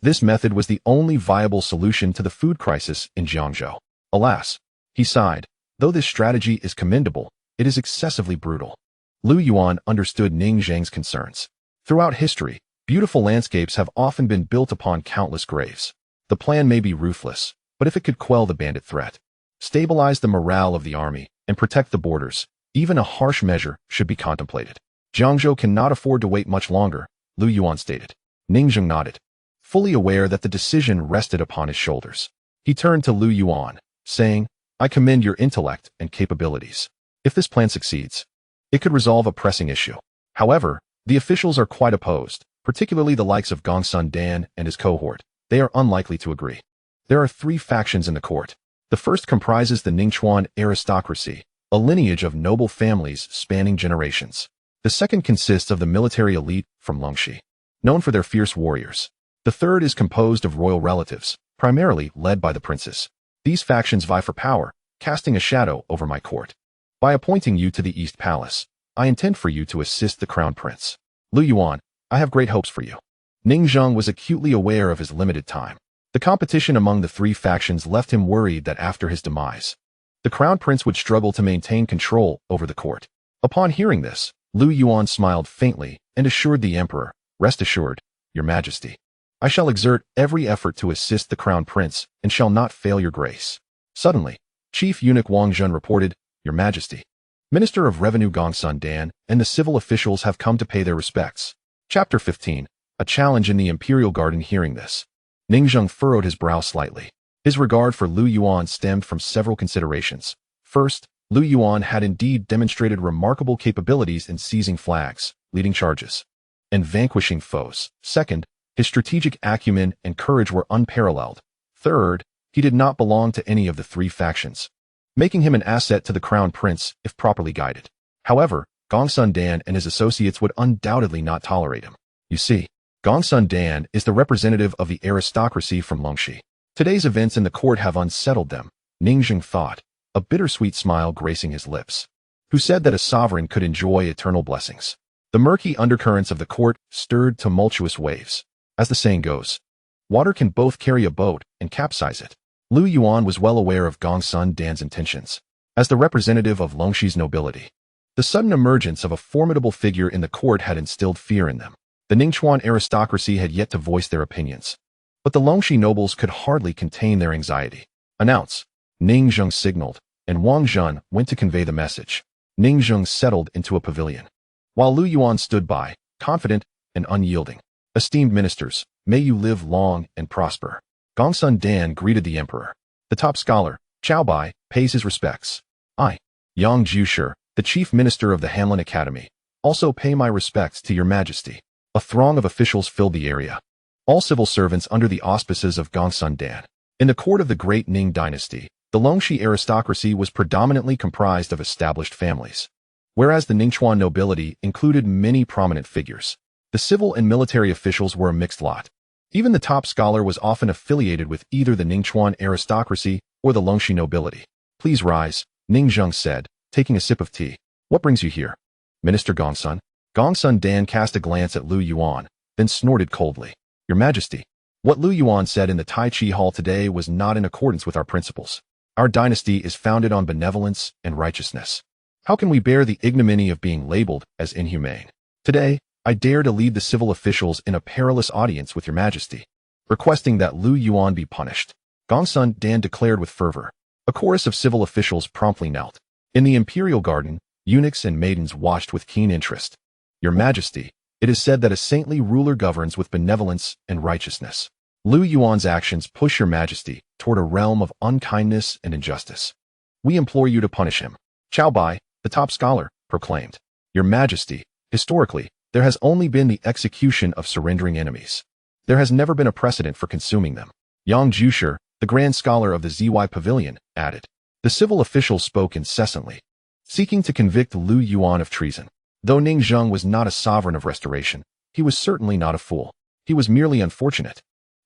Speaker 1: This method was the only viable solution to the food crisis in Jiangzhou. Alas, he sighed, though this strategy is commendable, it is excessively brutal. Lu Yuan understood Ning Zhang's concerns. Throughout history, beautiful landscapes have often been built upon countless graves. The plan may be ruthless, but if it could quell the bandit threat, stabilize the morale of the army, and protect the borders, even a harsh measure should be contemplated. Jiangzhou cannot afford to wait much longer, Lu Yuan stated. Ning Zhang nodded, fully aware that the decision rested upon his shoulders. He turned to Lu Yuan, saying, I commend your intellect and capabilities. If this plan succeeds, it could resolve a pressing issue. However, the officials are quite opposed, particularly the likes of Gongsun Dan and his cohort. They are unlikely to agree. There are 3 factions in the court. The first comprises the Ningchuan aristocracy, a lineage of noble families spanning generations. The second consists of the military elite from Longxi, known for their fierce warriors. The third is composed of royal relatives, primarily led by the princes. These factions vie for power, casting a shadow over my court. By appointing you to the East Palace, I intend for you to assist the Crown Prince. Lu Yuan, I have great hopes for you. Ning Zhang was acutely aware of his limited time. The competition among the 3 factions left him worried that after his demise, the Crown Prince would struggle to maintain control over the court. Upon hearing this, Lu Yuan smiled faintly and assured the emperor, Rest assured, Your Majesty. I shall exert every effort to assist the Crown Prince and shall not fail your grace. Suddenly, Chief Eunuch Wang Zhen reported, Your Majesty. Minister of Revenue Gongsun Dan and the civil officials have come to pay their respects. Chapter 15. A challenge in the Imperial Garden. Hearing this, Ning Zhang furrowed his brow slightly. His regard for Lu Yuan stemmed from several considerations. First, Lu Yuan had indeed demonstrated remarkable capabilities in seizing flags, leading charges, and vanquishing foes. Second, his strategic acumen and courage were unparalleled. Third, he did not belong to any of the 3 factions, making him an asset to the Crown Prince if properly guided. However, Gongsun Dan and his associates would undoubtedly not tolerate him. You see, Gongsun Dan is the representative of the aristocracy from Longxi. Today's events in the court have unsettled them, Ning Zhang thought, a bittersweet smile gracing his lips. Who said that a sovereign could enjoy eternal blessings? The murky undercurrents of the court stirred tumultuous waves. As the saying goes, water can both carry a boat and capsize it. Lu Yuan was well aware of Gongsun Dan's intentions. As the representative of Longxi's nobility, the sudden emergence of a formidable figure in the court had instilled fear in them. The Ningchuan aristocracy had yet to voice their opinions, but the Longxi nobles could hardly contain their anxiety. Announce, Ning Zhang signaled, and Wang Zhen went to convey the message. Ning Zhang settled into a pavilion, while Lu Yuan stood by, confident and unyielding. Esteemed ministers, may you live long and prosper. Gongsun Dan greeted the emperor. The top scholar, Xiao Bai, pays his respects. I, Yang Jushi, the chief minister of the Hanlin Academy, also pay my respects to your majesty. A throng of officials filled the area, all civil servants under the auspices of Gongsun Dan. In the court of the Great Ning Dynasty, the Longxi aristocracy was predominantly comprised of established families, whereas the Ningchuan nobility included many prominent figures. The civil and military officials were a mixed lot. Even the top scholar was often affiliated with either the Ningchuan aristocracy or the Longxi nobility. Please rise, Ning Zhang said, taking a sip of tea. What brings you here? Minister Gongsun. Gongsun Dan cast a glance at Lu Yuan, then snorted coldly. Your Majesty, what Lu Yuan said in the Tai Chi Hall today was not in accordance with our principles. Our dynasty is founded on benevolence and righteousness. How can we bear the ignominy of being labeled as inhumane? Today, I dare to lead the civil officials in a perilous audience with your Majesty, requesting that Lu Yuan be punished. Gongsun Dan declared with fervor. A chorus of civil officials promptly knelt. In the imperial garden, eunuchs and maidens watched with keen interest. Your Majesty, it is said that a saintly ruler governs with benevolence and righteousness. Lu Yuan's actions push your Majesty toward a realm of unkindness and injustice. We implore you to punish him. Xiao Bai, the top scholar, proclaimed. Your Majesty, historically, there has only been the execution of surrendering enemies. There has never been a precedent for consuming them. Yang Jushi, the grand scholar of the ZY Pavilion, added. The civil officials spoke incessantly, seeking to convict Lu Yuan of treason. Though Ning Zhang was not a sovereign of restoration, he was certainly not a fool. He was merely unfortunate,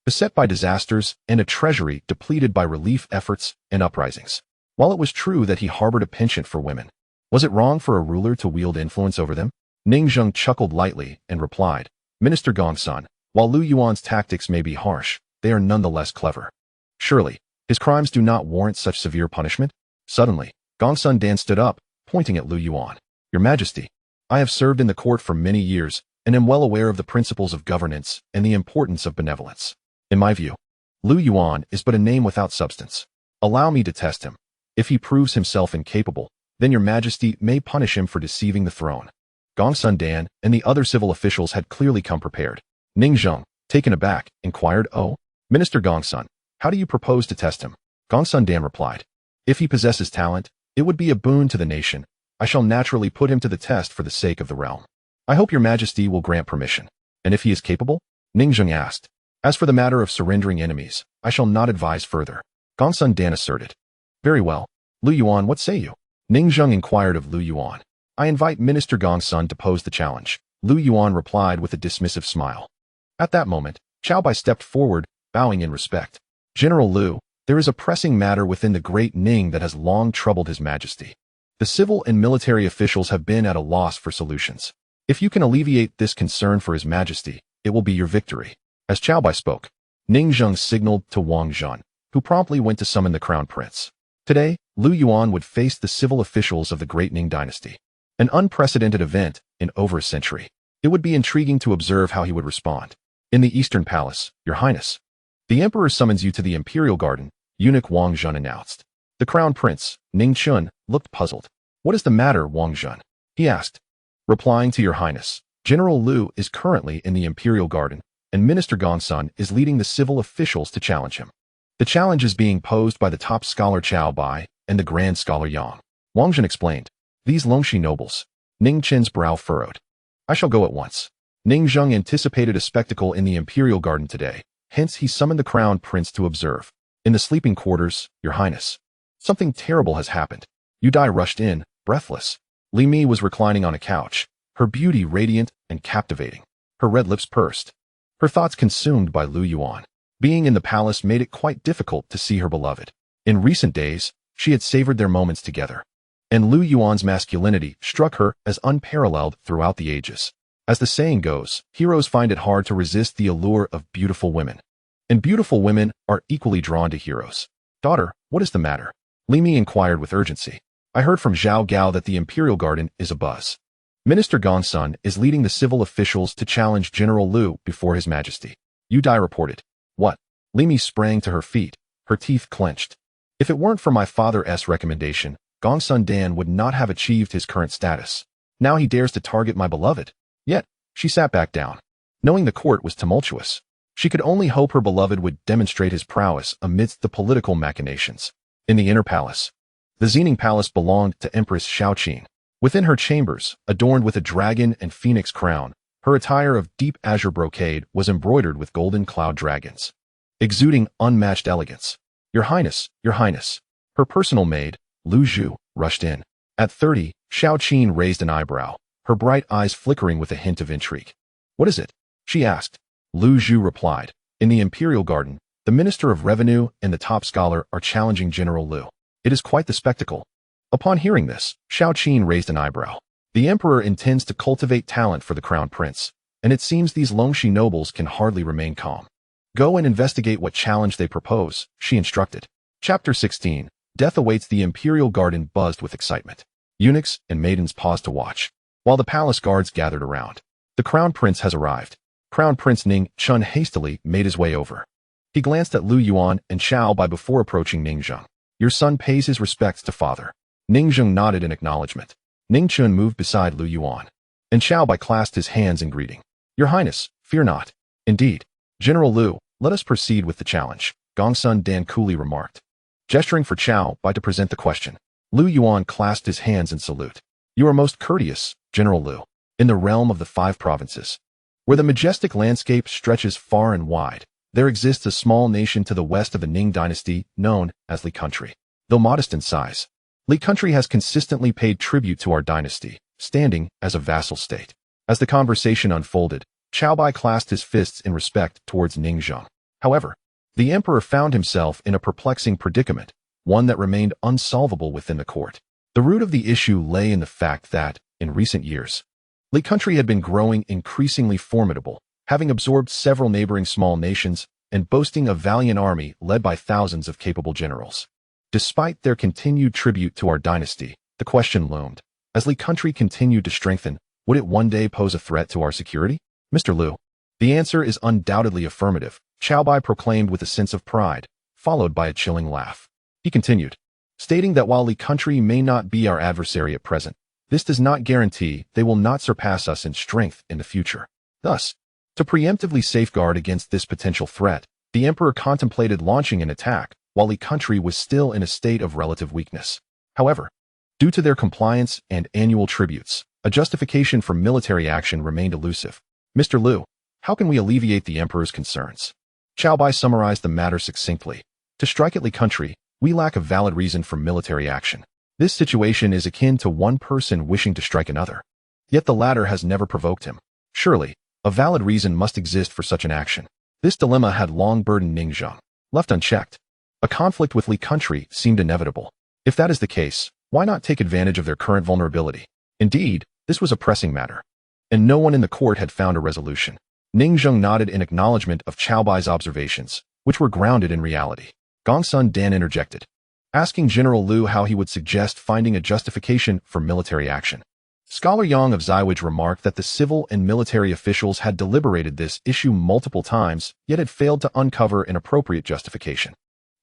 Speaker 1: beset by disasters and a treasury depleted by relief efforts and uprisings. While it was true that he harbored a penchant for women, was it wrong for a ruler to wield influence over them? Ning Zhang chuckled lightly and replied, Minister Gongsun, While Lu Yuan's tactics may be harsh, they are nonetheless clever. Surely, his crimes do not warrant such severe punishment? Suddenly, Gongsun Dan stood up, pointing at Lu Yuan. Your Majesty, I have served in the court for many years and am well aware of the principles of governance and the importance of benevolence. In my view, Lu Yuan is but a name without substance. Allow me to test him. If he proves himself incapable, then your Majesty may punish him for deceiving the throne. Gongsun Dan and the other civil officials had clearly come prepared. Ning Zheng, taken aback, inquired, "Oh, Minister Gongsun, how do you propose to test him?" Gongsun Dan replied, "If he possesses talent, it would be a boon to the nation. I shall naturally put him to the test for the sake of the realm. I hope your Majesty will grant permission." "And if he is capable?" Ning Zheng asked. "As for the matter of surrendering enemies, I shall not advise further," Gongsun Dan asserted. "Very well. Lu Yuan, what say you?" Ning Zheng inquired of Lu Yuan. "I invite Minister Gongsun to pose the challenge," Lu Yuan replied with a dismissive smile. At that moment, Xiao Bai stepped forward, bowing in respect. "General Lu, there is a pressing matter within the Great Ning that has long troubled His Majesty. The civil and military officials have been at a loss for solutions. If you can alleviate this concern for His Majesty, it will be your victory." As Xiao Bai spoke, Ning Zheng signaled to Wang Zhan, who promptly went to summon the crown prince. Today, Lu Yuan would face the civil officials of the Great Ning Dynasty. An unprecedented event in over a century. It would be intriguing to observe how he would respond. "In the Eastern Palace, Your Highness. The Emperor summons you to the Imperial Garden," eunuch Wang Zhan announced. The crown prince, Ning Chun, looked puzzled. "What is the matter, Wang Zhan?" he asked. Replying to Your Highness, General Lu is currently in the Imperial Garden, and Minister Gongsun is leading the civil officials to challenge him. The challenge is being posed by the top scholar Xiao Bai and the grand scholar Yang. Wang Zhan explained. "These Longxi nobles." Ning Chen's brow furrowed. "I shall go at once." Ning Zheng anticipated a spectacle in the Imperial Garden today, hence he summoned the crown prince to observe. "In the sleeping quarters, Your Highness. Something terrible has happened." Yu Dai rushed in, breathless. Li Mi was reclining on a couch, her beauty radiant and captivating. Her red lips pursed. Her thoughts consumed by Lu Yuan. Being in the palace made it quite difficult to see her beloved. In recent days, she had savored their moments together. And Lu Yuan's masculinity struck her as unparalleled throughout the ages. As the saying goes, heroes find it hard to resist the allure of beautiful women. And beautiful women are equally drawn to heroes. "Daughter, what is the matter?" Li Mi inquired with urgency. "I heard from Zhao Gao that the Imperial Garden is abuzz. Minister Gongsun is leading the civil officials to challenge General Lu before His Majesty," Yu Dai reported. "What?" Li Mi sprang to her feet, her teeth clenched. "If it weren't for my father's recommendation, Gongsun Dan would not have achieved his current status. Now he dares to target my beloved." Yet, she sat back down. Knowing the court was tumultuous, she could only hope her beloved would demonstrate his prowess amidst the political machinations. In the inner palace, the Xining Palace belonged to Empress Xiao. Within her chambers, adorned with a dragon and phoenix crown, her attire of deep azure brocade was embroidered with golden cloud dragons, exuding unmatched elegance. Your Highness. Her personal maid, Lu Zhu, rushed in. At 30, Xiao raised an eyebrow, her bright eyes flickering with a hint of intrigue. "What is it?" she asked. Lu Zhu replied. "In the Imperial Garden, the Minister of Revenue and the top scholar are challenging General Lu. It is quite the spectacle." Upon hearing this, Xiao raised an eyebrow. The Emperor intends to cultivate talent for the crown prince, and it seems these Longxi nobles can hardly remain calm. "Go and investigate what challenge they propose," she instructed. Chapter 16. Death awaits. The Imperial Garden buzzed with excitement. Eunuchs and maidens paused to watch, while the palace guards gathered around. "The crown prince has arrived." Crown Prince Ning Chun hastily made his way over. He glanced at Lu Yuan and Xiao Bai before approaching Ning Zheng. "Your son pays his respects to father." Ning Zheng nodded in acknowledgement. Ning Chun moved beside Lu Yuan, and Xiao Bai clasped his hands in greeting. "Your Highness, fear not." "Indeed. General Lu, let us proceed with the challenge," Gongsun Dan coolly remarked. Gesturing for Xiao Bai to present the question, Lu Yuan clasped his hands in salute. "You are most courteous, General Lu. In the realm of the 5 provinces, where the majestic landscape stretches far and wide, there exists a small nation to the west of the Ning Dynasty known as Li Country. Though modest in size, Li Country has consistently paid tribute to our dynasty, standing as a vassal state." As the conversation unfolded, Xiao Bai clasped his fists in respect towards Ning Zheng. However, the emperor found himself in a perplexing predicament, one that remained unsolvable within the court. The root of the issue lay in the fact that, in recent years, Li Country had been growing increasingly formidable, having absorbed several neighboring small nations and boasting a valiant army led by thousands of capable generals. Despite their continued tribute to our dynasty, the question loomed. As Li country continued to strengthen, would it one day pose a threat to our security? Mr. Liu. The answer is undoubtedly affirmative, Xiao Bai proclaimed with a sense of pride, followed by a chilling laugh. He continued, stating that while Li country may not be our adversary at present, this does not guarantee they will not surpass us in strength in the future. Thus, to preemptively safeguard against this potential threat, the emperor contemplated launching an attack while Li country was still in a state of relative weakness. However, due to their compliance and annual tributes, a justification for military action remained elusive. Mr. Liu, how can we alleviate the emperor's concerns? Xiao Bai summarized the matter succinctly. To strike at Li country, we lack a valid reason for military action. This situation is akin to one person wishing to strike another. Yet the latter has never provoked him. Surely, a valid reason must exist for such an action. This dilemma had long burdened Ningzheng. Left unchecked, a conflict with Li country seemed inevitable. If that is the case, why not take advantage of their current vulnerability? Indeed, this was a pressing matter, and no one in the court had found a resolution. Ningzheng nodded in acknowledgement of Xiao Bai's observations, which were grounded in reality. Gongsun Dan interjected, asking General Liu how he would suggest finding a justification for military action. Scholar Yang of Xiwage remarked that the civil and military officials had deliberated this issue multiple times, yet had failed to uncover an appropriate justification.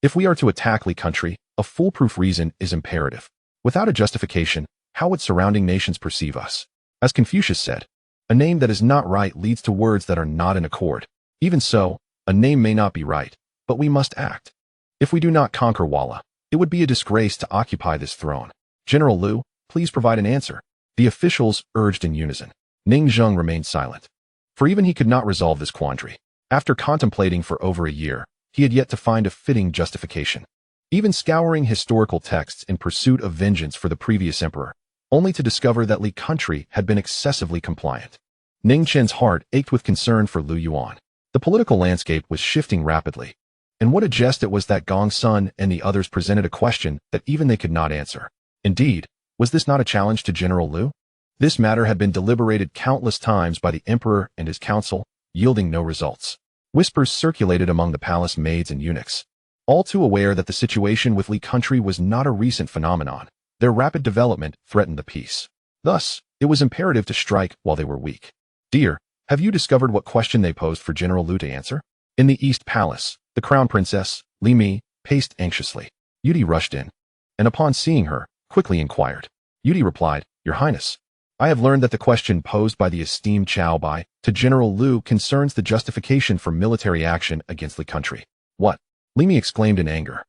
Speaker 1: If we are to attack Li country, a foolproof reason is imperative. Without a justification, how would surrounding nations perceive us? As Confucius said, a name that is not right leads to words that are not in accord. Even so, a name may not be right, but we must act. If we do not conquer Walla, it would be a disgrace to occupy this throne. General Liu, please provide an answer. The officials urged in unison. Ningzheng remained silent, for even he could not resolve this quandary. After contemplating for over a year, he had yet to find a fitting justification. Even scouring historical texts in pursuit of vengeance for the previous emperor, only to discover that Li country had been excessively compliant. Ning Chen's heart ached with concern for Lu Yuan. The political landscape was shifting rapidly, and what a jest it was that Gong Sun and the others presented a question that even they could not answer. Indeed, was this not a challenge to General Liu? This matter had been deliberated countless times by the emperor and his council, yielding no results. Whispers circulated among the palace maids and eunuchs. All too aware that the situation with Li country was not a recent phenomenon, their rapid development threatened the peace. Thus, it was imperative to strike while they were weak. Dear, have you discovered what question they posed for General Liu to answer? In the East Palace, the crown princess, Li Mi, paced anxiously. Yudi rushed in, and upon seeing her, quickly inquired. Yudi replied, Your Highness, I have learned that the question posed by the esteemed Xiao Bai to General Liu concerns the justification for military action against Li country. What? Li Mi exclaimed in anger.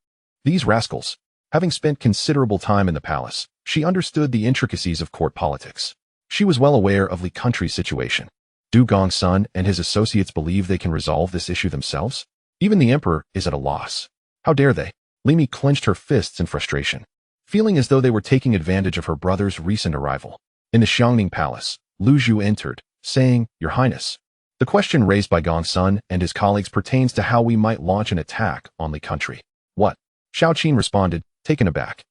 Speaker 1: These rascals. Having spent considerable time in the palace, she understood the intricacies of court politics. She was well aware of Li country's situation. Do Gong Sun and his associates believe they can resolve this issue themselves? Even the emperor is at a loss. How dare they? Li Mi clenched her fists in frustration, feeling as though they were taking advantage of her brother's recent arrival. In the Xiangning Palace, Lu Zhu entered, saying, Your Highness, the question raised by Gong Sun and his colleagues pertains to how we might launch an attack on Li country. What? Xiao Qin responded, taken aback.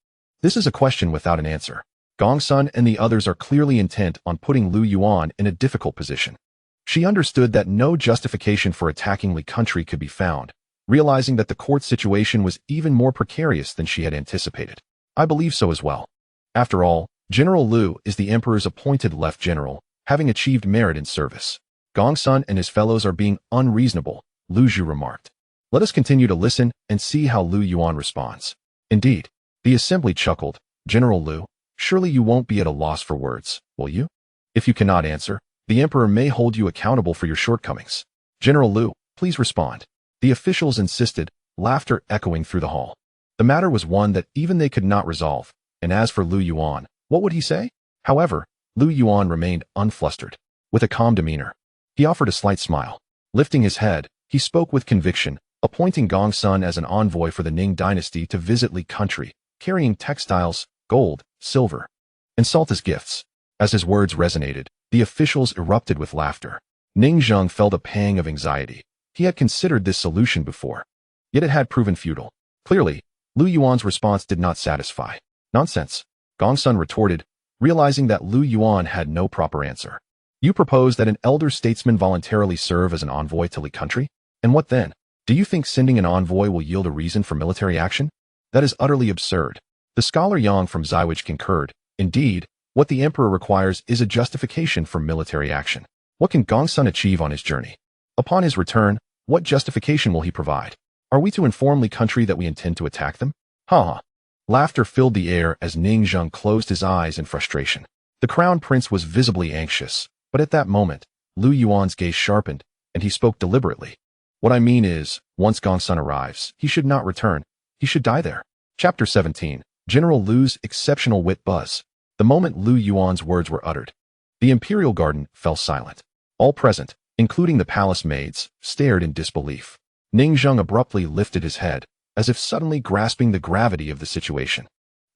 Speaker 1: This is a question without an answer. Gong Sun and the others are clearly intent on putting Lu Yuan in a difficult position. She understood that no justification for attacking Li country could be found, realizing that the court situation was even more precarious than she had anticipated. I believe so as well. After all, General Liu is the emperor's appointed left general, having achieved merit in service. Gong Sun and his fellows are being unreasonable, Lu Zhu remarked. Let us continue to listen and see how Lu Yuan responds. Indeed, the assembly chuckled. General Liu, surely you won't be at a loss for words, will you? If you cannot answer, the emperor may hold you accountable for your shortcomings. General Liu, please respond. The officials insisted, laughter echoing through the hall. The matter was one that even they could not resolve, and as for Lu Yuan, what would he say? However, Lu Yuan remained unflustered. With a calm demeanor, he offered a slight smile. Lifting his head, he spoke with conviction, appointing Gong Sun as an envoy for the Ning Dynasty to visit Li country, carrying textiles, gold, silver, and salt as gifts. As his words resonated, the officials erupted with laughter. Ningzheng felt a pang of anxiety. He had considered this solution before, yet it had proven futile. Clearly, Lu Yuan's response did not satisfy. Nonsense, Gong Sun retorted, realizing that Lu Yuan had no proper answer. You propose that an elder statesman voluntarily serve as an envoy to the country? And what then? Do you think sending an envoy will yield a reason for military action? That is utterly absurd. The scholar Yang from Xiao concurred. Indeed, what the emperor requires is a justification for military action. What can Gongsun achieve on his journey? Upon his return, what justification will he provide? Are we to inform the country that we intend to attack them? Ha ha. Laughter filled the air as Ning Zheng closed his eyes in frustration. The crown prince was visibly anxious, but at that moment, Lu Yuan's gaze sharpened, and he spoke deliberately. What I mean is, once Gongsun arrives, he should not return. He should die there. Chapter 17. General Lu's exceptional wit buzz. The moment Lu Yuan's words were uttered, the imperial garden fell silent. All present, including the palace maids, stared in disbelief. Ning Zheng abruptly lifted his head, as if suddenly grasping the gravity of the situation.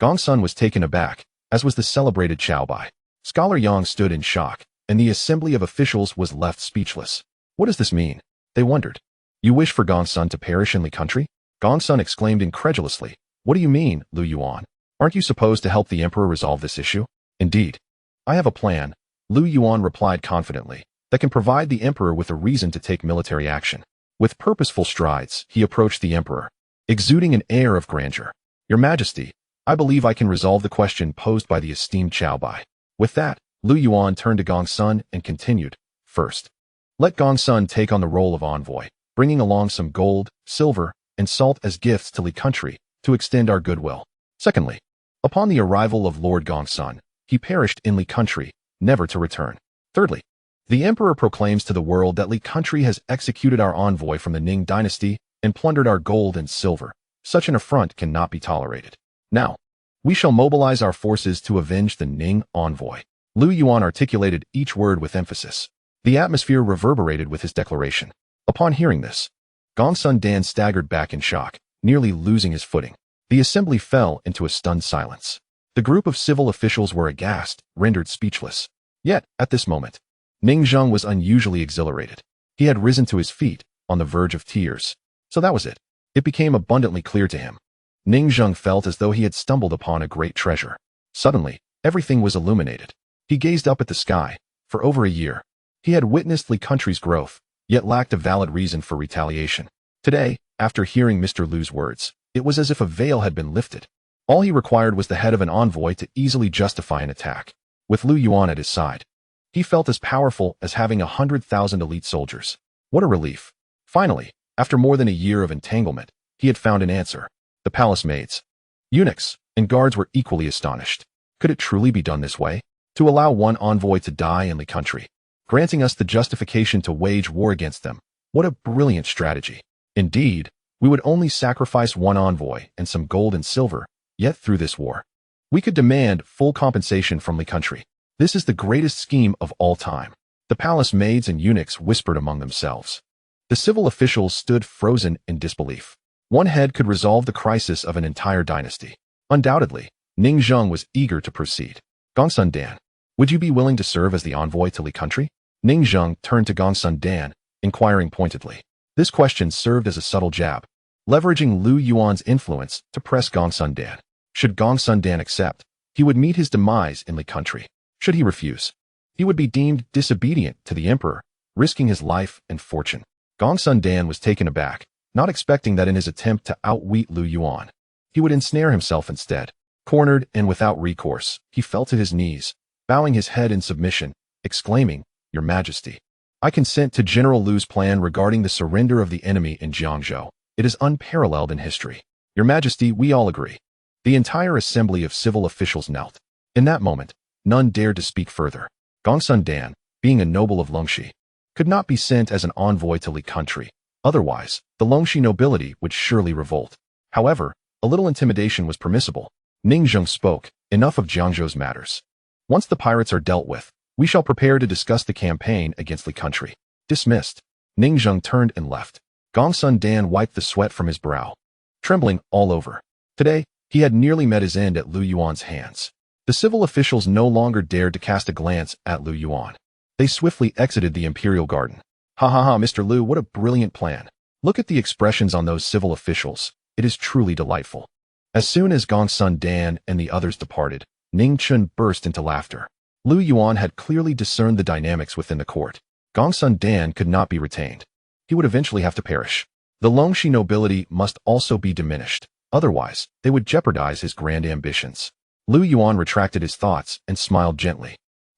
Speaker 1: Gongsun was taken aback, as was the celebrated Xiao. Scholar Yang stood in shock, and the assembly of officials was left speechless. What does this mean? They wondered. You wish for Gongsun to perish in the country? Gongsun exclaimed incredulously. What do you mean, Lu Yuan? Aren't you supposed to help the emperor resolve this issue? Indeed. I have a plan, Lu Yuan replied confidently, that can provide the emperor with a reason to take military action. With purposeful strides, he approached the emperor, exuding an air of grandeur. Your Majesty, I believe I can resolve the question posed by the esteemed Xiao. With that, Lu Yuan turned to Gongsun and continued. First, let Gongsun take on the role of envoy, bringing along some gold, silver, and salt as gifts to the country to extend our goodwill. Secondly, upon the arrival of Lord Gongsun, he perished in the country, never to return. Thirdly, the emperor proclaims to the world that the country has executed our envoy from the Ning Dynasty and plundered our gold and silver. Such an affront cannot be tolerated. Now, we shall mobilize our forces to avenge the Ning envoy. Lu Yuan articulated each word with emphasis. The atmosphere reverberated with his declaration. Upon hearing this, Gongsun Dan staggered back in shock, nearly losing his footing. The assembly fell into a stunned silence. The group of civil officials were aghast, rendered speechless. Yet, at this moment, Ning Zheng was unusually exhilarated. He had risen to his feet, on the verge of tears. So that was it. It became abundantly clear to him. Ning Zheng felt as though he had stumbled upon a great treasure. Suddenly, everything was illuminated. He gazed up at the sky. For over a year, he had witnessed the country's growth, yet lacked a valid reason for retaliation. Today, after hearing Mr. Lu's words, it was as if a veil had been lifted. All he required was the head of an envoy to easily justify an attack. With Lu Yuan at his side, he felt as powerful as having 100,000 elite soldiers. What a relief. Finally, after more than a year of entanglement, he had found an answer. The palace maids, eunuchs, and guards were equally astonished. Could it truly be done this way? To allow one envoy to die in the country, granting us the justification to wage war against them. What a brilliant strategy. Indeed, we would only sacrifice one envoy and some gold and silver, yet through this war, we could demand full compensation from the country. This is the greatest scheme of all time. The palace maids and eunuchs whispered among themselves. The civil officials stood frozen in disbelief. One head could resolve the crisis of an entire dynasty. Undoubtedly, Ning Zheng was eager to proceed. Gongsun Dan, would you be willing to serve as the envoy to the country? Ning Zheng turned to Gongsun Dan, inquiring pointedly. This question served as a subtle jab, leveraging Lu Yuan's influence to press Gongsun Dan. Should Gongsun Dan accept, he would meet his demise in the country. Should he refuse, he would be deemed disobedient to the emperor, risking his life and fortune. Gongsun Dan was taken aback, not expecting that in his attempt to outwit Lu Yuan, he would ensnare himself instead. Cornered and without recourse, he fell to his knees, bowing his head in submission, exclaiming, Your Majesty, I consent to General Lu's plan regarding the surrender of the enemy in Jiangzhou. It is unparalleled in history. Your Majesty, we all agree. The entire assembly of civil officials knelt. In that moment, none dared to speak further. Gongsun Dan, being a noble of Longxi, could not be sent as an envoy to the country. Otherwise, the Longxi nobility would surely revolt. However, a little intimidation was permissible. Ning Zheng spoke. Enough of Jiangzhou's matters. Once the pirates are dealt with, we shall prepare to discuss the campaign against the country. Dismissed. Ning Zheng turned and left. Gongsun Dan wiped the sweat from his brow, trembling all over. Today, he had nearly met his end at Lu Yuan's hands. The civil officials no longer dared to cast a glance at Lu Yuan. They swiftly exited the imperial garden. Ha ha ha, Mr. Lu, what a brilliant plan. Look at the expressions on those civil officials. It is truly delightful. As soon as Gongsun Dan and the others departed, Ning Chun burst into laughter. Lu Yuan had clearly discerned the dynamics within the court. Gongsun Dan could not be retained. He would eventually have to perish. The Longxi nobility must also be diminished. Otherwise, they would jeopardize his grand ambitions. Lu Yuan retracted his thoughts and smiled gently.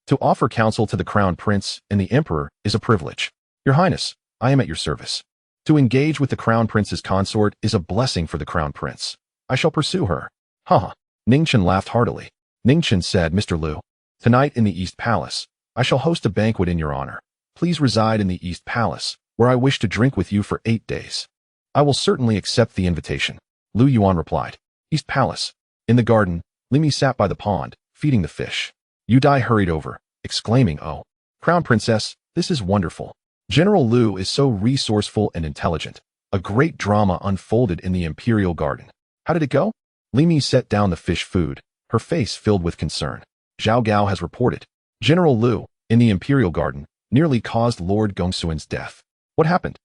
Speaker 1: To offer counsel to the crown prince and the emperor is a privilege. Your Highness, I am at your service. To engage with the crown prince's consort is a blessing for the crown prince. I shall pursue her. Haha. Ningchen laughed heartily. Ningchen said, Mr. Lu, tonight in the East Palace, I shall host a banquet in your honor. Please reside in the East Palace, where I wish to drink with you for 8 days. I will certainly accept the invitation. Lu Yuan replied. East Palace. In the garden, Limi sat by the pond, feeding the fish. Yudai hurried over, exclaiming, Oh, Crown Princess, this is wonderful. General Lu is so resourceful and intelligent. A great drama unfolded in the imperial garden. How did it go? Limi set down the fish food, her face filled with concern. Zhao Gao has reported. General Lu, in the imperial garden, nearly caused Lord Gongsun's death. What happened?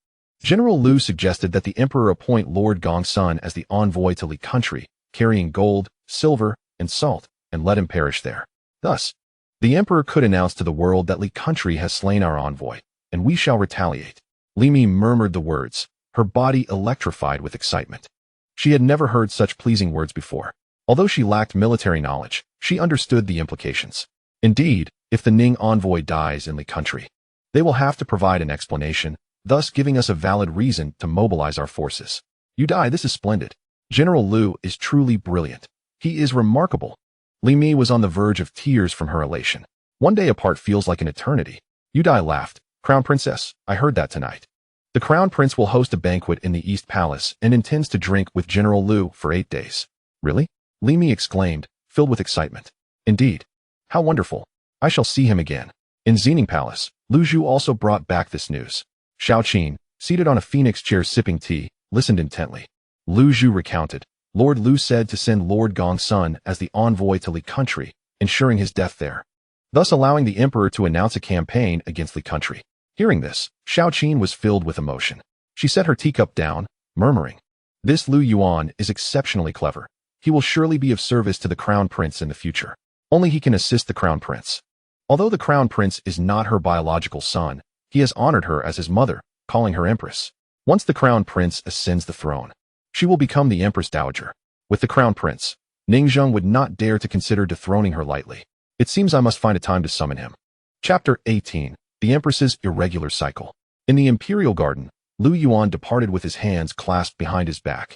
Speaker 1: General Lu suggested that the emperor appoint Lord Gongsun as the envoy to Li country, carrying gold, silver, and salt, and let him perish there. Thus, the emperor could announce to the world that Li country has slain our envoy, and we shall retaliate. Limi murmured the words, her body electrified with excitement. She had never heard such pleasing words before. Although she lacked military knowledge, she understood the implications. Indeed, if the Ning envoy dies in Li country, they will have to provide an explanation, thus giving us a valid reason to mobilize our forces. Yudai, this is splendid. General Lu is truly brilliant. He is remarkable. Li Mi was on the verge of tears from her elation. One day apart feels like an eternity. Yudai laughed. Crown Princess, I heard that tonight. The Crown Prince will host a banquet in the East Palace and intends to drink with General Lu for 8 days. Really? Li Mi exclaimed, filled with excitement. Indeed. How wonderful. I shall see him again. In Xining Palace, Lu Zhu also brought back this news. Xiao Qin, seated on a phoenix chair sipping tea, listened intently. Lu Zhu recounted. Lord Lu said to send Lord Gongsun as the envoy to Li country, ensuring his death there, thus allowing the emperor to announce a campaign against Li country. Hearing this, Xiao Qin was filled with emotion. She set her teacup down, murmuring, This Lu Yuan is exceptionally clever. He will surely be of service to the crown prince in the future. Only he can assist the crown prince. Although the crown prince is not her biological son, he has honored her as his mother, calling her Empress. Once the crown prince ascends the throne, she will become the Empress Dowager. With the crown prince, Ningzheng would not dare to consider dethroning her lightly. It seems I must find a time to summon him. Chapter 18. The Empress's Irregular Cycle. In the imperial garden, Lu Yuan departed with his hands clasped behind his back.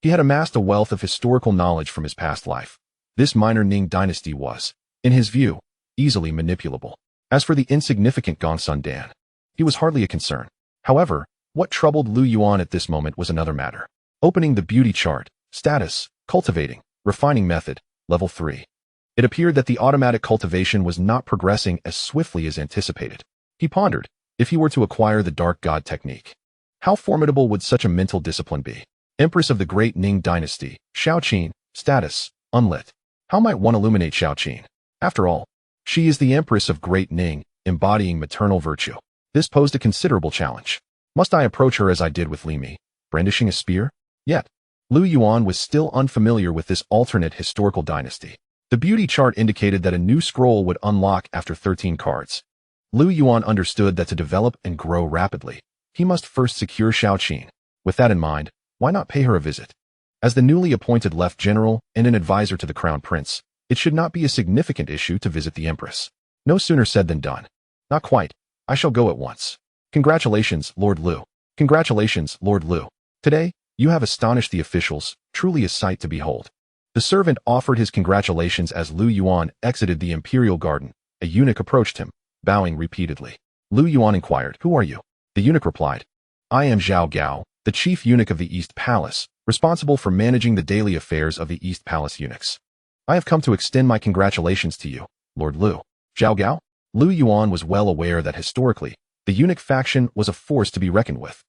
Speaker 1: He had amassed a wealth of historical knowledge from his past life. This minor Ning dynasty was, in his view, easily manipulable. As for the insignificant Gongsun Dan, he was hardly a concern. However, what troubled Lu Yuan at this moment was another matter. Opening the beauty chart, status, cultivating, refining method, level 3. It appeared that the automatic cultivation was not progressing as swiftly as anticipated. He pondered, if he were to acquire the Dark God technique, how formidable would such a mental discipline be? Empress of the Great Ning Dynasty, Xiao Qin, status, unlit. How might one illuminate Xiao Qin? After all, she is the Empress of Great Ning, embodying maternal virtue. This posed a considerable challenge. Must I approach her as I did with Li Mi, brandishing a spear? Yet, Lu Yuan was still unfamiliar with this alternate historical dynasty. The beauty chart indicated that a new scroll would unlock after 13 cards. Lu Yuan understood that to develop and grow rapidly, he must first secure Xiao Qin. With that in mind, why not pay her a visit? As the newly appointed left general and an advisor to the crown prince, it should not be a significant issue to visit the empress. No sooner said than done. Not quite. I shall go at once. Congratulations, Lord Lu. Congratulations, Lord Lu. Today, you have astonished the officials, truly a sight to behold. The servant offered his congratulations as Lu Yuan exited the imperial garden. A eunuch approached him, bowing repeatedly. Lu Yuan inquired, Who are you? The eunuch replied, I am Zhao Gao, the chief eunuch of the East Palace, responsible for managing the daily affairs of the East Palace eunuchs. I have come to extend my congratulations to you, Lord Lu. Zhao Gao? Lu Yuan was well aware that historically, the eunuch faction was a force to be reckoned with.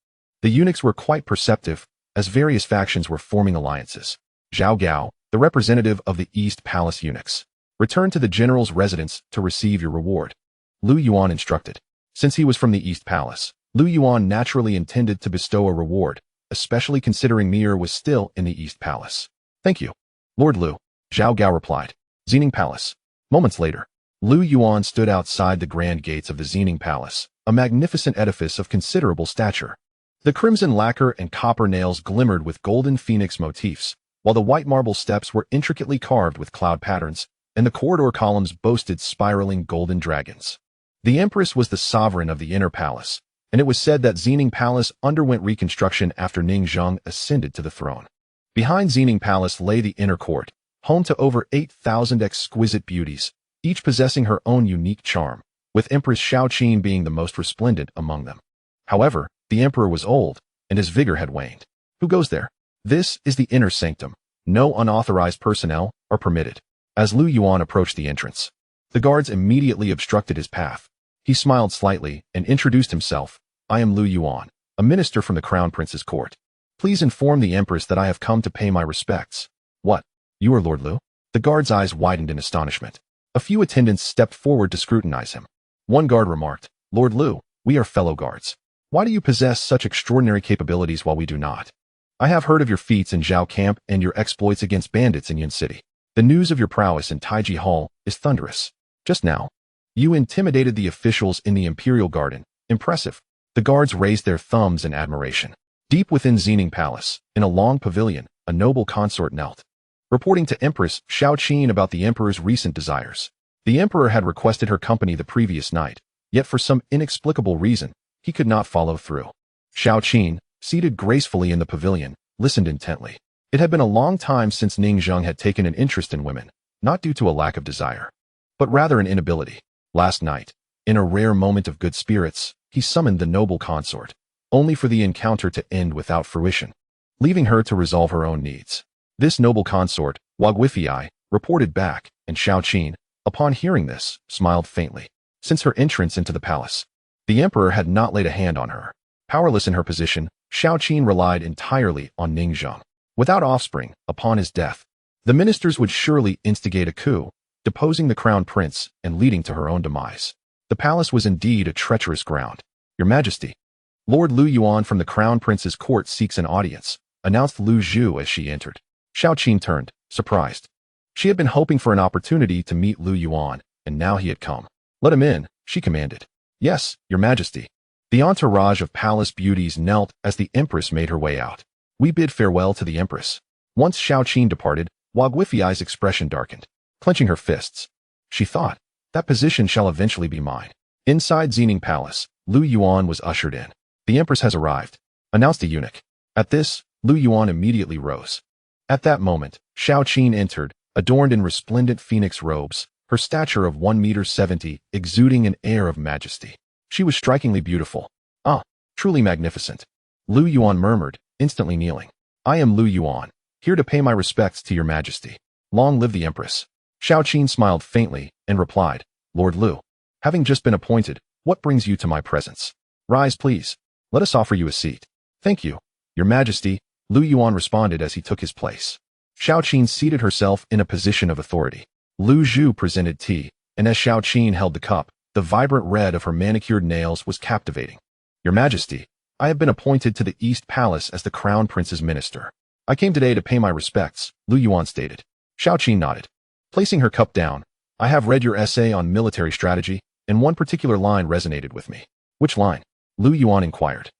Speaker 1: The eunuchs were quite perceptive, as various factions were forming alliances. Zhao Gao, the representative of the East Palace eunuchs, return to the general's residence to receive your reward. Lu Yuan instructed. Since he was from the East Palace, Lu Yuan naturally intended to bestow a reward, especially considering Mir was still in the East Palace. Thank you, Lord Lu, Zhao Gao replied. Xining Palace. Moments later, Lu Yuan stood outside the grand gates of the Xining Palace, a magnificent edifice of considerable stature. The crimson lacquer and copper nails glimmered with golden phoenix motifs, while the white marble steps were intricately carved with cloud patterns, and the corridor columns boasted spiraling golden dragons. The Empress was the sovereign of the inner palace, and it was said that Xining Palace underwent reconstruction after Ning Zheng ascended to the throne. Behind Xining Palace lay the inner court, home to over 8,000 exquisite beauties, each possessing her own unique charm, with Empress Xiao being the most resplendent among them. However, the emperor was old, and his vigor had waned. Who goes there? This is the inner sanctum. No unauthorized personnel are permitted. As Lu Yuan approached the entrance, the guards immediately obstructed his path. He smiled slightly and introduced himself. I am Lu Yuan, a minister from the Crown Prince's court. Please inform the Empress that I have come to pay my respects. What? You are Lord Lu? The guard's eyes widened in astonishment. A few attendants stepped forward to scrutinize him. One guard remarked, Lord Lu, we are fellow guards. Why do you possess such extraordinary capabilities while we do not? I have heard of your feats in Xiao camp and your exploits against bandits in Yuan City. The news of your prowess in Taiji Hall is thunderous. Just now, you intimidated the officials in the Imperial Garden. Impressive. The guards raised their thumbs in admiration. Deep within Xining Palace, in a long pavilion, a noble consort knelt, reporting to Empress Xiao about the emperor's recent desires. The emperor had requested her company the previous night, yet for some inexplicable reason, he could not follow through. Xiao, seated gracefully in the pavilion, listened intently. It had been a long time since Ning Zheng had taken an interest in women, not due to a lack of desire, but rather an inability. Last night, in a rare moment of good spirits, he summoned the noble consort, only for the encounter to end without fruition, leaving her to resolve her own needs. This noble consort, Wagwifei, reported back, and Xiao, upon hearing this, smiled faintly. Since her entrance into the palace, the emperor had not laid a hand on her. Powerless in her position, Xiao relied entirely on Ning Zheng. Without offspring, upon his death, the ministers would surely instigate a coup, deposing the crown prince and leading to her own demise. The palace was indeed a treacherous ground. Your Majesty, Lord Lu Yuan from the crown prince's court seeks an audience, announced Lu Zhu as she entered. Xiao turned, surprised. She had been hoping for an opportunity to meet Lu Yuan, and now he had come. Let him in, she commanded. Yes, Your Majesty. The entourage of palace beauties knelt as the Empress made her way out. We bid farewell to the Empress. Once Xiao departed, Wagwifei's expression darkened. Clenching her fists, she thought, that position shall eventually be mine. Inside Xining Palace, Lu Yuan was ushered in. The Empress has arrived, announced a eunuch. At this, Lu Yuan immediately rose. At that moment, Xiao entered, adorned in resplendent phoenix robes, her stature of 1.70 meters, exuding an air of majesty. She was strikingly beautiful. Ah, truly magnificent. Lu Yuan murmured, instantly kneeling. I am Lu Yuan, here to pay my respects to Your Majesty. Long live the Empress. Xiao smiled faintly and replied, Lord Lu, having just been appointed, what brings you to my presence? Rise, please. Let us offer you a seat. Thank you, Your Majesty, Lu Yuan responded as he took his place. Xiao seated herself in a position of authority. Lu Zhu presented tea, and as Xiao held the cup, the vibrant red of her manicured nails was captivating. Your Majesty, I have been appointed to the East Palace as the Crown Prince's minister. I came today to pay my respects, Lu Yuan stated. Xiao nodded. Placing her cup down, I have read your essay on military strategy, and one particular line resonated with me. Which line? Lu Yuan inquired.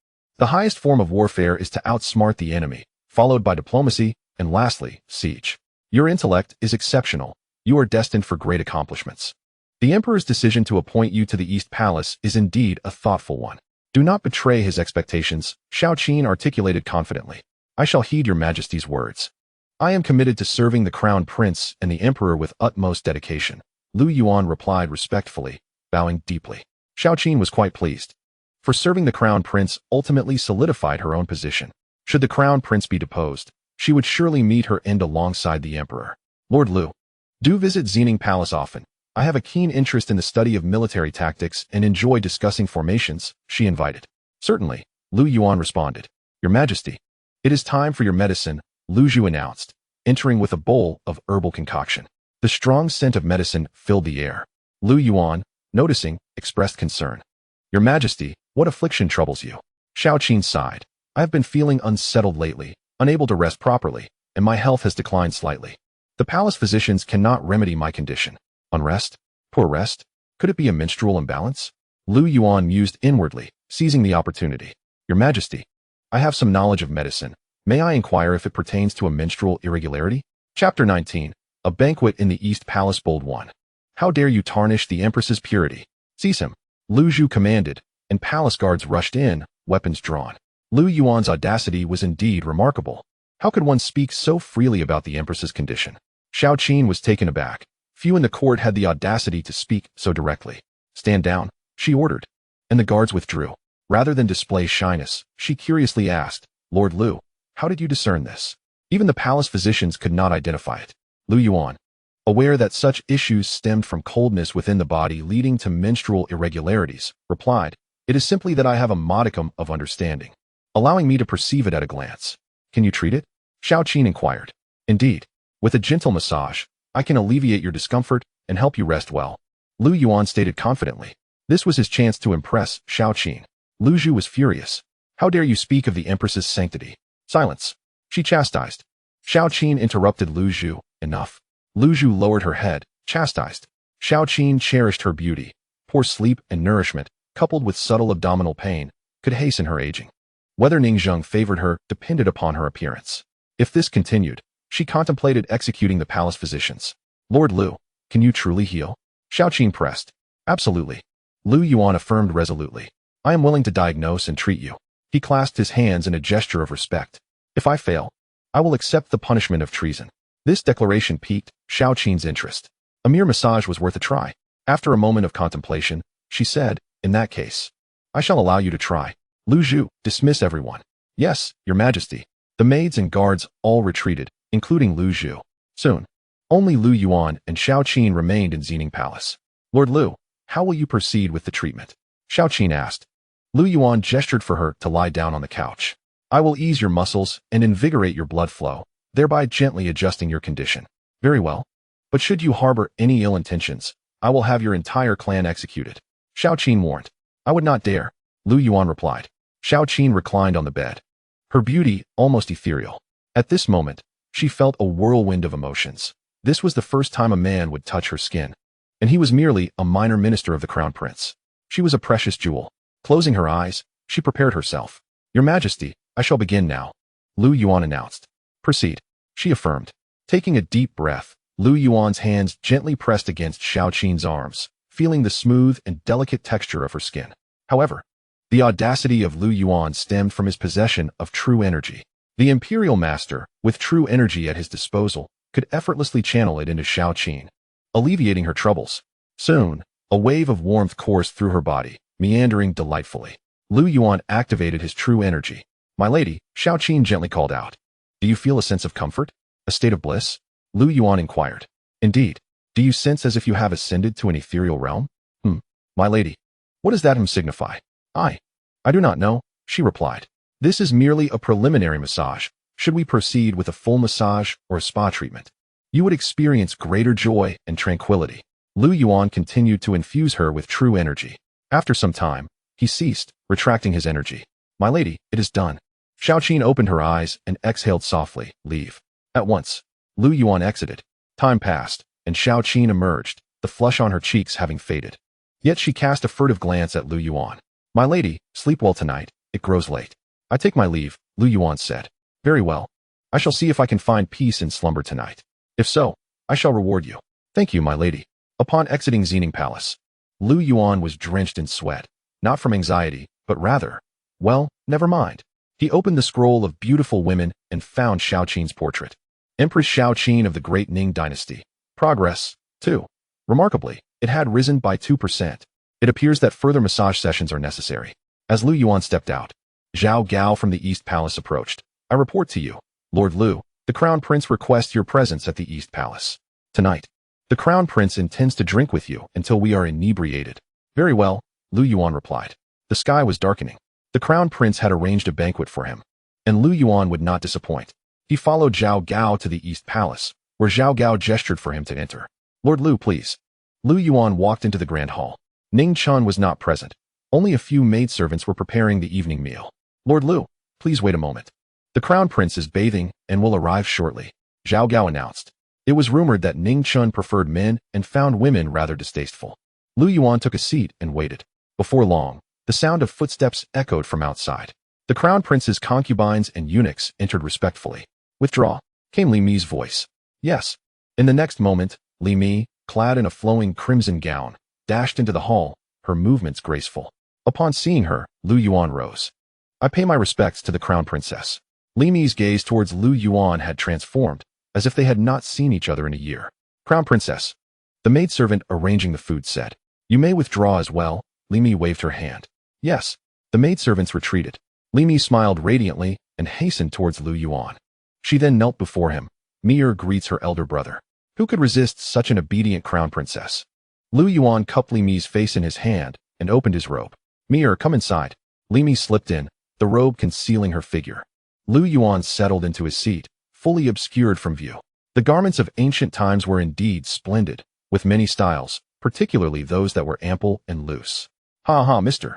Speaker 1: The highest form of warfare is to outsmart the enemy, followed by diplomacy, and lastly, siege. Your intellect is exceptional. You are destined for great accomplishments. The Emperor's decision to appoint you to the East Palace is indeed a thoughtful one. Do not betray his expectations, Xiao articulated confidently. I shall heed Your Majesty's words. I am committed to serving the Crown Prince and the Emperor with utmost dedication, Lu Yuan replied respectfully, bowing deeply. Xiao was quite pleased. For serving the Crown Prince ultimately solidified her own position. Should the Crown Prince be deposed, she would surely meet her end alongside the Emperor. Lord Lu, do visit Xining Palace often. I have a keen interest in the study of military tactics and enjoy discussing formations, she invited. Certainly, Lu Yuan responded. Your Majesty, it is time for your medicine, Lu Zhu announced, entering with a bowl of herbal concoction. The strong scent of medicine filled the air. Lu Yuan, noticing, expressed concern. Your Majesty, what affliction troubles you? Xiao sighed. I have been feeling unsettled lately, unable to rest properly, and my health has declined slightly. The palace physicians cannot remedy my condition. Unrest? Poor rest? Could it be a menstrual imbalance? Lu Yuan mused inwardly, seizing the opportunity. Your Majesty, I have some knowledge of medicine. May I inquire if it pertains to a menstrual irregularity? Chapter 19. A banquet in the East Palace. Bold one. How dare you tarnish the Empress's purity? Seize him. Lu Zhu commanded, and palace guards rushed in, weapons drawn. Lu Yuan's audacity was indeed remarkable. How could one speak so freely about the Empress's condition? Xiao Qin was taken aback. Few in the court had the audacity to speak so directly. Stand down, she ordered, and the guards withdrew. Rather than display shyness, she curiously asked, Lord Lu, how did you discern this? Even the palace physicians could not identify it. Lu Yuan, aware that such issues stemmed from coldness within the body leading to menstrual irregularities, replied, It is simply that I have a modicum of understanding, allowing me to perceive it at a glance. Can you treat it? Xiao Qin inquired. Indeed. With a gentle massage, I can alleviate your discomfort and help you rest well. Lu Yuan stated confidently. This was his chance to impress Xiao Qin. Lu Zhu was furious. How dare you speak of the Empress's sanctity? Silence, she chastised. Xiao Qin interrupted Lu Zhu. Enough. Lu Zhu lowered her head, chastised. Xiao Qin cherished her beauty. Poor sleep and nourishment, coupled with subtle abdominal pain, could hasten her aging. Whether Ningzheng favored her depended upon her appearance. If this continued, she contemplated executing the palace physicians. Lord Lu, can you truly heal? Xiao Qin pressed. Absolutely. Lu Yuan affirmed resolutely. I am willing to diagnose and treat you. He clasped his hands in a gesture of respect. If I fail, I will accept the punishment of treason. This declaration piqued Xiao Qin's interest. A mere massage was worth a try. After a moment of contemplation, she said, In that case, I shall allow you to try. Lu Zhu, dismiss everyone. Yes, Your Majesty. The maids and guards all retreated, including Lu Zhu. Soon, only Lu Yuan and Xiao Qin remained in Xining Palace. Lord Lu, how will you proceed with the treatment? Xiao Qin asked. Lu Yuan gestured for her to lie down on the couch. I will ease your muscles and invigorate your blood flow, thereby gently adjusting your condition. Very well. But should you harbor any ill intentions, I will have your entire clan executed. Xiao Qin warned. I would not dare, Lu Yuan replied. Xiao Qin reclined on the bed. Her beauty almost ethereal. At this moment, she felt a whirlwind of emotions. This was the first time a man would touch her skin. And he was merely a minor minister of the crown prince. She was a precious jewel. Closing her eyes, she prepared herself. Your Majesty, I shall begin now, Lu Yuan announced. Proceed, she affirmed. Taking a deep breath, Lu Yuan's hands gently pressed against Xiao Qin's arms, feeling the smooth and delicate texture of her skin. However, the audacity of Lu Yuan stemmed from his possession of true energy. The imperial master, with true energy at his disposal, could effortlessly channel it into Xiao Qin, alleviating her troubles. Soon, a wave of warmth coursed through her body, meandering delightfully. Lu Yuan activated his true energy. My lady, Xiao Qin gently called out. Do you feel a sense of comfort? A state of bliss? Lu Yuan inquired. Indeed. Do you sense as if you have ascended to an ethereal realm? My lady. What does that signify? I do not know, she replied. This is merely a preliminary massage. Should we proceed with a full massage or a spa treatment, you would experience greater joy and tranquility. Lu Yuan continued to infuse her with true energy. After some time, he ceased, retracting his energy. My lady, it is done. Xiao Qin opened her eyes and exhaled softly. Leave. At once, Lu Yuan exited. Time passed, and Xiao Qin emerged, the flush on her cheeks having faded. Yet she cast a furtive glance at Lu Yuan. My lady, sleep well tonight, it grows late. I take my leave, Lu Yuan said. Very well. I shall see if I can find peace in slumber tonight. If so, I shall reward you. Thank you, my lady. Upon exiting Xining Palace, Lu Yuan was drenched in sweat, not from anxiety, but rather, well, never mind. He opened the scroll of beautiful women and found Xiao Qin's portrait. Empress Xiao Qin of the Great Ning Dynasty. Progress, 2. Remarkably, it had risen by 2%. It appears that further massage sessions are necessary. As Lu Yuan stepped out, Zhao Gao from the East Palace approached. I report to you, Lord Lu, the Crown Prince requests your presence at the East Palace. Tonight, the Crown Prince intends to drink with you until we are inebriated. Very well, Lu Yuan replied. The sky was darkening. The Crown Prince had arranged a banquet for him, and Lu Yuan would not disappoint. He followed Zhao Gao to the East Palace, where Zhao Gao gestured for him to enter. Lord Lu, please. Lu Yuan walked into the grand hall. Ning Chun was not present. Only a few maidservants were preparing the evening meal. Lord Lu, please wait a moment. The Crown Prince is bathing and will arrive shortly, Zhao Gao announced. It was rumored that Ning Chun preferred men and found women rather distasteful. Lu Yuan took a seat and waited. Before long, the sound of footsteps echoed from outside. The crown prince's concubines and eunuchs entered respectfully. "Withdraw," came Li Mi's voice. "Yes." In the next moment, Li Mi, clad in a flowing crimson gown, dashed into the hall, her movements graceful. Upon seeing her, Lu Yuan rose. "I pay my respects to the crown princess." Li Mi's gaze towards Lu Yuan had transformed, as if they had not seen each other in a year. "Crown princess." The maidservant arranging the food said. "You may withdraw as well." Li Mi waved her hand. "Yes." The maidservants retreated. Li Mi smiled radiantly and hastened towards Lu Yuan. She then knelt before him. "Mir greets her elder brother." Who could resist such an obedient crown princess? Lu Yuan cupped Li Mi's face in his hand and opened his robe. "Mir, come inside." Li Mi slipped in, the robe concealing her figure. Lu Yuan settled into his seat, fully obscured from view. The garments of ancient times were indeed splendid, with many styles, particularly those that were ample and loose. "Ha ha, Mr.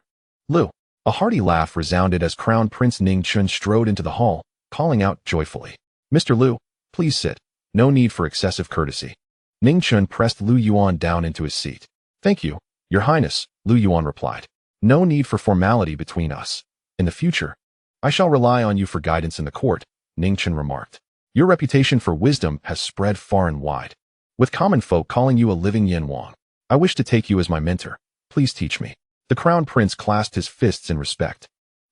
Speaker 1: Lu." A hearty laugh resounded as Crown Prince Ning Chun strode into the hall, calling out joyfully. "Mr. Lu, please sit. No need for excessive courtesy." Ning Chun pressed Lu Yuan down into his seat. "Thank you, Your Highness," Lu Yuan replied. "No need for formality between us. In the future, I shall rely on you for guidance in the court," Ning Chun remarked. "Your reputation for wisdom has spread far and wide, with common folk calling you a living Yin Wang. I wish to take you as my mentor. Please teach me." The crown prince clasped his fists in respect.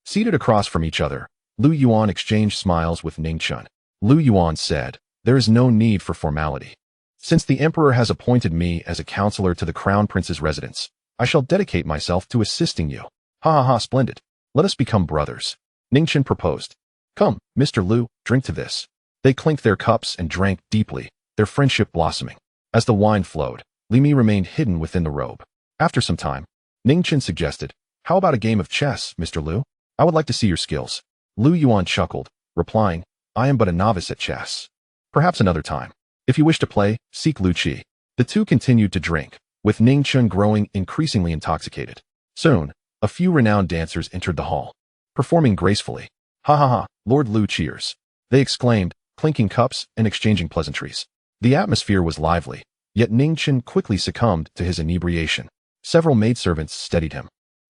Speaker 1: Seated across from each other, Lu Yuan exchanged smiles with Ning Chun. Lu Yuan said, "There is no need for formality. Since the emperor has appointed me as a counselor to the crown prince's residence, I shall dedicate myself to assisting you." "Ha ha ha, splendid. Let us become brothers," Ning Chun proposed. "Come, Mr. Lu, drink to this." They clinked their cups and drank deeply, their friendship blossoming. As the wine flowed, Li Mi remained hidden within the robe. After some time, Ning Chun suggested, "How about a game of chess, Mr. Lu? I would like to see your skills." Lu Yuan chuckled, replying, "I am but a novice at chess. Perhaps another time. If you wish to play, seek Lu Qi." The two continued to drink, with Ning Chun growing increasingly intoxicated. Soon, a few renowned dancers entered the hall, performing gracefully. "Ha ha ha, Lord Lu, cheers!" they exclaimed, clinking cups and exchanging pleasantries. The atmosphere was lively, yet Ning Chun quickly succumbed to his inebriation. Several maidservants steadied him.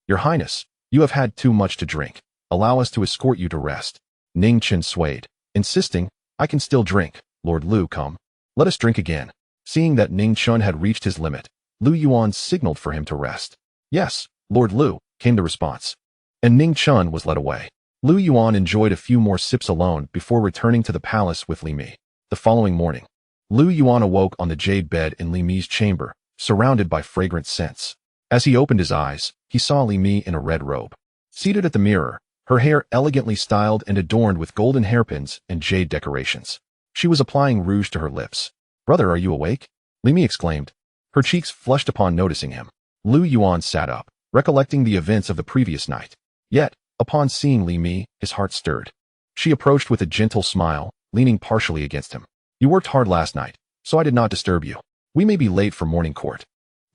Speaker 1: "Your Highness, you have had too much to drink. Allow us to escort you to rest." Ning Chun swayed, insisting, "I can still drink. Lord Lu, come. Let us drink again." Seeing that Ning Chun had reached his limit, Lu Yuan signaled for him to rest. "Yes, Lord Lu," came the response. And Ning Chun was led away. Lu Yuan enjoyed a few more sips alone before returning to the palace with Li Mi. The following morning, Lu Yuan awoke on the jade bed in Li Mi's chamber, surrounded by fragrant scents. As he opened his eyes, he saw Li Mi in a red robe. Seated at the mirror, her hair elegantly styled and adorned with golden hairpins and jade decorations. She was applying rouge to her lips. "Brother, are you awake?" Li Mi exclaimed. Her cheeks flushed upon noticing him. Lu Yuan sat up, recollecting the events of the previous night. Yet, upon seeing Li Mi, his heart stirred. She approached with a gentle smile, leaning partially against him. "You worked hard last night, so I did not disturb you. We may be late for morning court."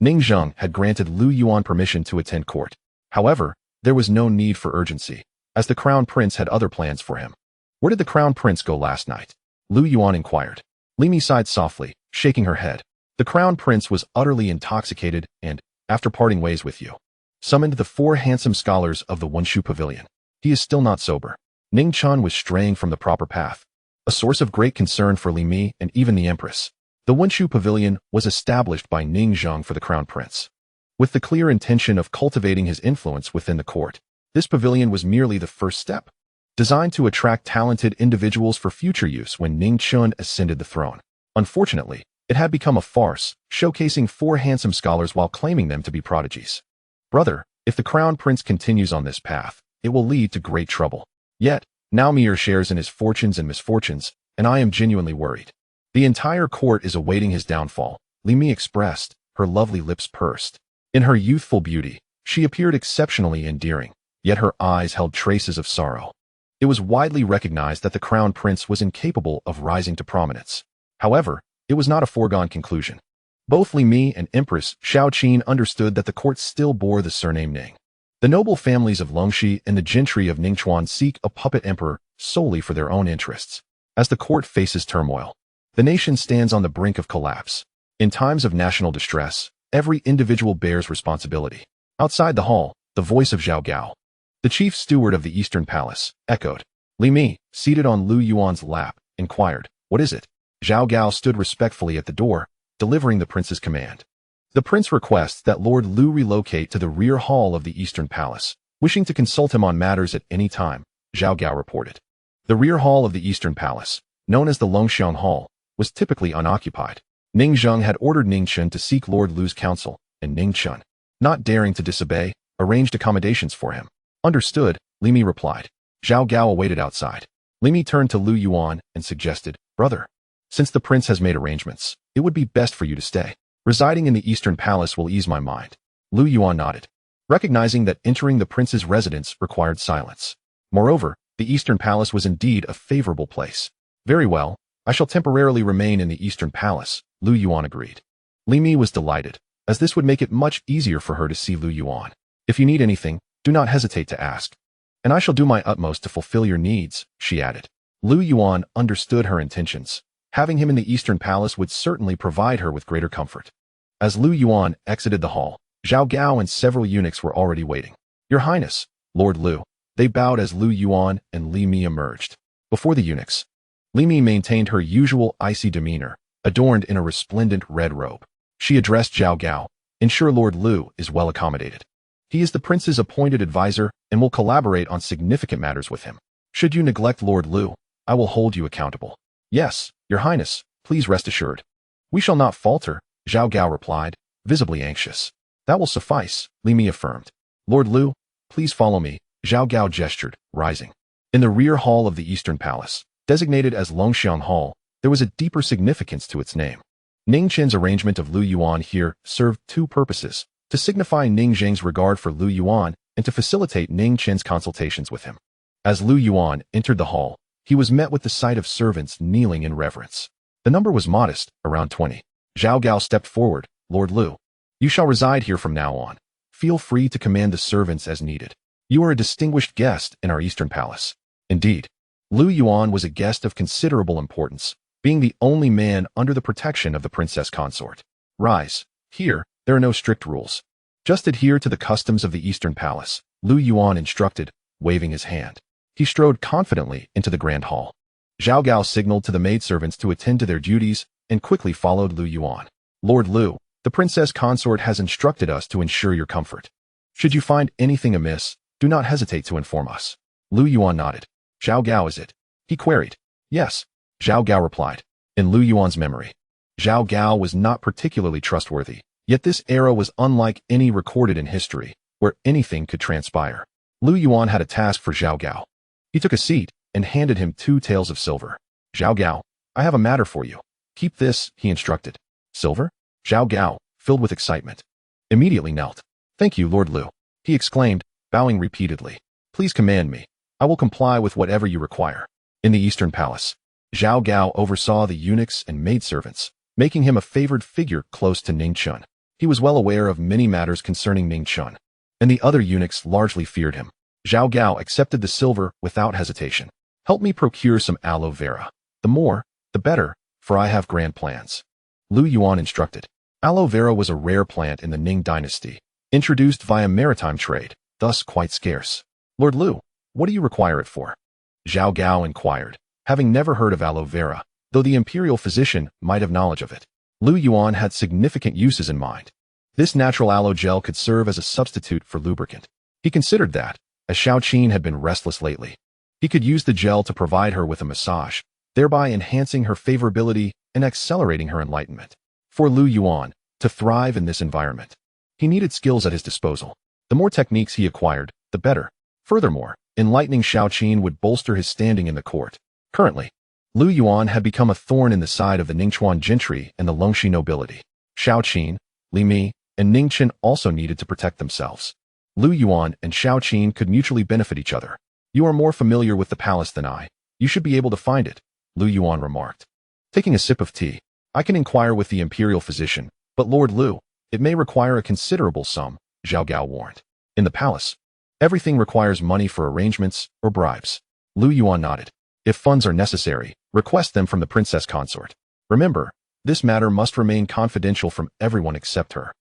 Speaker 1: Ning Zheng had granted Lu Yuan permission to attend court. However, there was no need for urgency, as the crown prince had other plans for him. "Where did the crown prince go last night?" Lu Yuan inquired. Li Mi sighed softly, shaking her head. "The crown prince was utterly intoxicated and, after parting ways with you, summoned the 4 handsome scholars of the Wunshu Pavilion. He is still not sober." Ning Chun was straying from the proper path, a source of great concern for Li Mi and even the Empress. The Wunshu Pavilion was established by Ning Zheng for the crown prince, with the clear intention of cultivating his influence within the court. This pavilion was merely the first step, designed to attract talented individuals for future use when Ning Chun ascended the throne. Unfortunately, it had become a farce, showcasing 4 handsome scholars while claiming them to be prodigies. "Brother, if the crown prince continues on this path, it will lead to great trouble. Yet, now Mir shares in his fortunes and misfortunes, and I am genuinely worried. The entire court is awaiting his downfall," Li Mi expressed, her lovely lips pursed. In her youthful beauty, she appeared exceptionally endearing, yet her eyes held traces of sorrow. It was widely recognized that the crown prince was incapable of rising to prominence. However, it was not a foregone conclusion. Both Li Mi and Empress Xiao understood that the court still bore the surname Ning. The noble families of Longxi and the gentry of Ningchuan seek a puppet emperor solely for their own interests. As the court faces turmoil, The nation stands on the brink of collapse. In times of national distress, every individual bears responsibility. Outside the hall, the voice of Xiao Gao, the chief steward of the Eastern Palace, echoed. Li Mi, seated on Lu Yuan's lap, inquired, "What is it?" Xiao Gao stood respectfully at the door, delivering the prince's command. The prince requests that Lord Lu relocate to the rear hall of the Eastern Palace, wishing to consult him on matters at any time, Xiao Gao reported. The rear hall of the Eastern Palace, known as the Longxiang Hall, was typically unoccupied. Ning Zheng had ordered Ning Chen to seek Lord Lu's counsel, and Ning Chen, not daring to disobey, arranged accommodations for him. Understood, Li Mi replied. Xiao Gao awaited outside. Li Mi turned to Lu Yuan and suggested, "Brother, since the prince has made arrangements, it would be best for you to stay. Residing in the Eastern Palace will ease my mind." Lu Yuan nodded, recognizing that entering the prince's residence required silence. Moreover, the Eastern Palace was indeed a favorable place. "Very well, I shall temporarily remain in the Eastern Palace," Lu Yuan agreed. Li Mi was delighted, as this would make it much easier for her to see Lu Yuan. "If you need anything, do not hesitate to ask. And I shall do my utmost to fulfill your needs," she added. Lu Yuan understood her intentions. Having him in the Eastern Palace would certainly provide her with greater comfort. As Lu Yuan exited the hall, Xiao Gao and several eunuchs were already waiting. "Your Highness, Lord Lu." They bowed as Lu Yuan and Li Mi emerged. Before the eunuchs, Li Mi maintained her usual icy demeanor, adorned in a resplendent red robe. She addressed Xiao Gao, "Ensure Lord Lu is well accommodated. He is the prince's appointed advisor and will collaborate on significant matters with him. Should you neglect Lord Lu, I will hold you accountable." "Yes, Your Highness, please rest assured." "We shall not falter," Xiao Gao replied, visibly anxious. "That will suffice," Li Mi affirmed. "Lord Lu, please follow me," Xiao Gao gestured, rising. In the rear hall of the Eastern Palace, designated as Longxiang Hall, there was a deeper significance to its name. Ning Chen's arrangement of Lu Yuan here served two purposes: to signify Ning Zheng's regard for Lu Yuan and to facilitate Ning Chen's consultations with him. As Lu Yuan entered the hall, he was met with the sight of servants kneeling in reverence. The number was modest, around 20. Xiao Gao stepped forward. "Lord Lu, you shall reside here from now on. Feel free to command the servants as needed. You are a distinguished guest in our Eastern Palace." Indeed, Lu Yuan was a guest of considerable importance, being the only man under the protection of the princess consort. "Rise. Here, there are no strict rules. Just adhere to the customs of the Eastern Palace," Lu Yuan instructed, waving his hand. He strode confidently into the grand hall. Xiao Gao signaled to the maidservants to attend to their duties and quickly followed Lu Yuan. "Lord Lu, the princess consort has instructed us to ensure your comfort. Should you find anything amiss, do not hesitate to inform us." Lu Yuan nodded. "Xiao Gao is it?" he queried. "Yes," Xiao Gao replied. In Lu Yuan's memory, Xiao Gao was not particularly trustworthy, yet this era was unlike any recorded in history, where anything could transpire. Lu Yuan had a task for Xiao Gao. He took a seat and handed him 2 taels of silver. "Xiao Gao, I have a matter for you. Keep this," he instructed. "Silver?" Xiao Gao, filled with excitement, immediately knelt. "Thank you, Lord Lu," he exclaimed, bowing repeatedly. "Please command me. I will comply with whatever you require." In the Eastern Palace, Xiao Gao oversaw the eunuchs and maidservants, making him a favored figure close to Ning Chen. He was well aware of many matters concerning Ning Chen, and the other eunuchs largely feared him. Xiao Gao accepted the silver without hesitation. "Help me procure some aloe vera. The more, the better, for I have grand plans," Lu Yuan instructed. Aloe vera was a rare plant in the Ning Dynasty, introduced via maritime trade, thus quite scarce. "Lord Lu, what do you require it for?" Xiao Gao inquired, having never heard of aloe vera, though the imperial physician might have knowledge of it. Lu Yuan had significant uses in mind. This natural aloe gel could serve as a substitute for lubricant. He considered that, as Xiao Qin had been restless lately, he could use the gel to provide her with a massage, thereby enhancing her favorability and accelerating her enlightenment. For Lu Yuan, to thrive in this environment, he needed skills at his disposal. The more techniques he acquired, the better. Furthermore, enlightening Xiao Qin would bolster his standing in the court. Currently, Lu Yuan had become a thorn in the side of the Ningchuan gentry and the Longxi nobility. Xiao Qin, Li Mi, and Ning Chen also needed to protect themselves. Lu Yuan and Xiao Qin could mutually benefit each other. "You are more familiar with the palace than I. You should be able to find it," Lu Yuan remarked. Taking a sip of tea, "I can inquire with the imperial physician, but Lord Lu, it may require a considerable sum," Xiao Gao warned. "In the palace, everything requires money for arrangements or bribes." Lu Yuan nodded. "If funds are necessary, request them from the princess consort." Remember, this matter must remain confidential from everyone except her.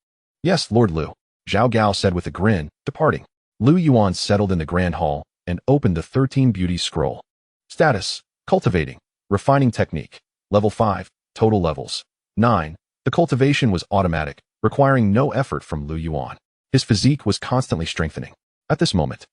Speaker 1: Yes, Lord Lu, Xiao Gao said with a grin, departing. Lu Yuan settled in the grand hall and opened the 13 Beauties scroll. Status: cultivating, refining technique, level 5, total levels 9. The cultivation was automatic, requiring no effort from Lu Yuan. His physique was constantly strengthening. At this moment,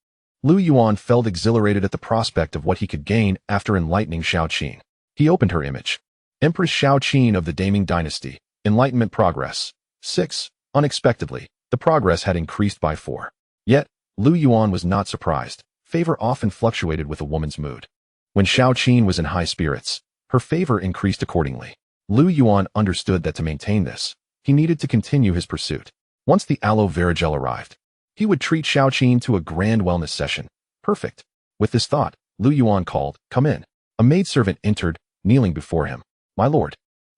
Speaker 1: Lu Yuan felt exhilarated at the prospect of what he could gain after enlightening Xiao Qin. He opened her image. Empress Xiao Qin of the Great Ning Dynasty, enlightenment progress 6. Unexpectedly, the progress had increased by 4. Yet, Lu Yuan was not surprised. Favor often fluctuated with a woman's mood. When Xiao Qin was in high spirits, her favor increased accordingly. Lu Yuan understood that to maintain this, he needed to continue his pursuit. Once the aloe vera gel arrived, he would treat Xiao Qin to a grand wellness session. Perfect. With this thought, Lu Yuan called, "Come in." A maidservant entered, kneeling before him. "My lord,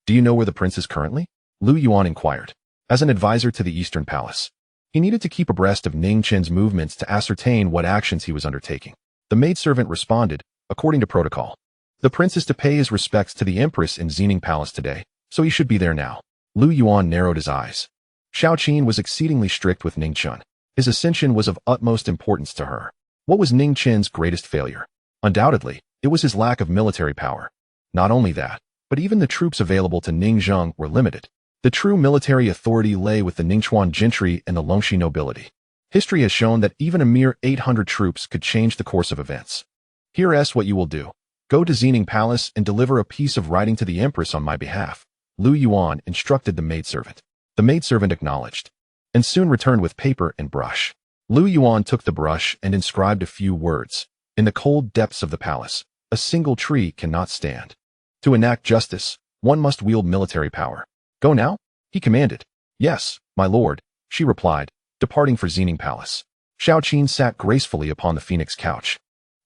Speaker 1: do you know where the prince is currently?" Lu Yuan inquired. As an advisor to the Eastern Palace, he needed to keep abreast of Ning Chen's movements to ascertain what actions he was undertaking. The maidservant responded, according to protocol. "The prince is to pay his respects to the Empress in Ning Palace today, so he should be there now." Lu Yuan narrowed his eyes. Xiao Qin was exceedingly strict with Ning Chen. His ascension was of utmost importance to her. What was Ning Chen's greatest failure? Undoubtedly, it was his lack of military power. Not only that, but even the troops available to Ning Zheng were limited. The true military authority lay with the Ningchuan gentry and the Longxi nobility. History has shown that even a mere 800 troops could change the course of events. "Here's what you will do. Go to Ning Palace and deliver a piece of writing to the Empress on my behalf," Lu Yuan instructed the maidservant. The maidservant acknowledged, and soon returned with paper and brush. Lu Yuan took the brush and inscribed a few words. "In the cold depths of the palace, a single tree cannot stand. To enact justice, one must wield military power. Go now?" he commanded. "Yes, my lord," she replied, departing for Ning Palace. Xiao Qin sat gracefully upon the phoenix couch,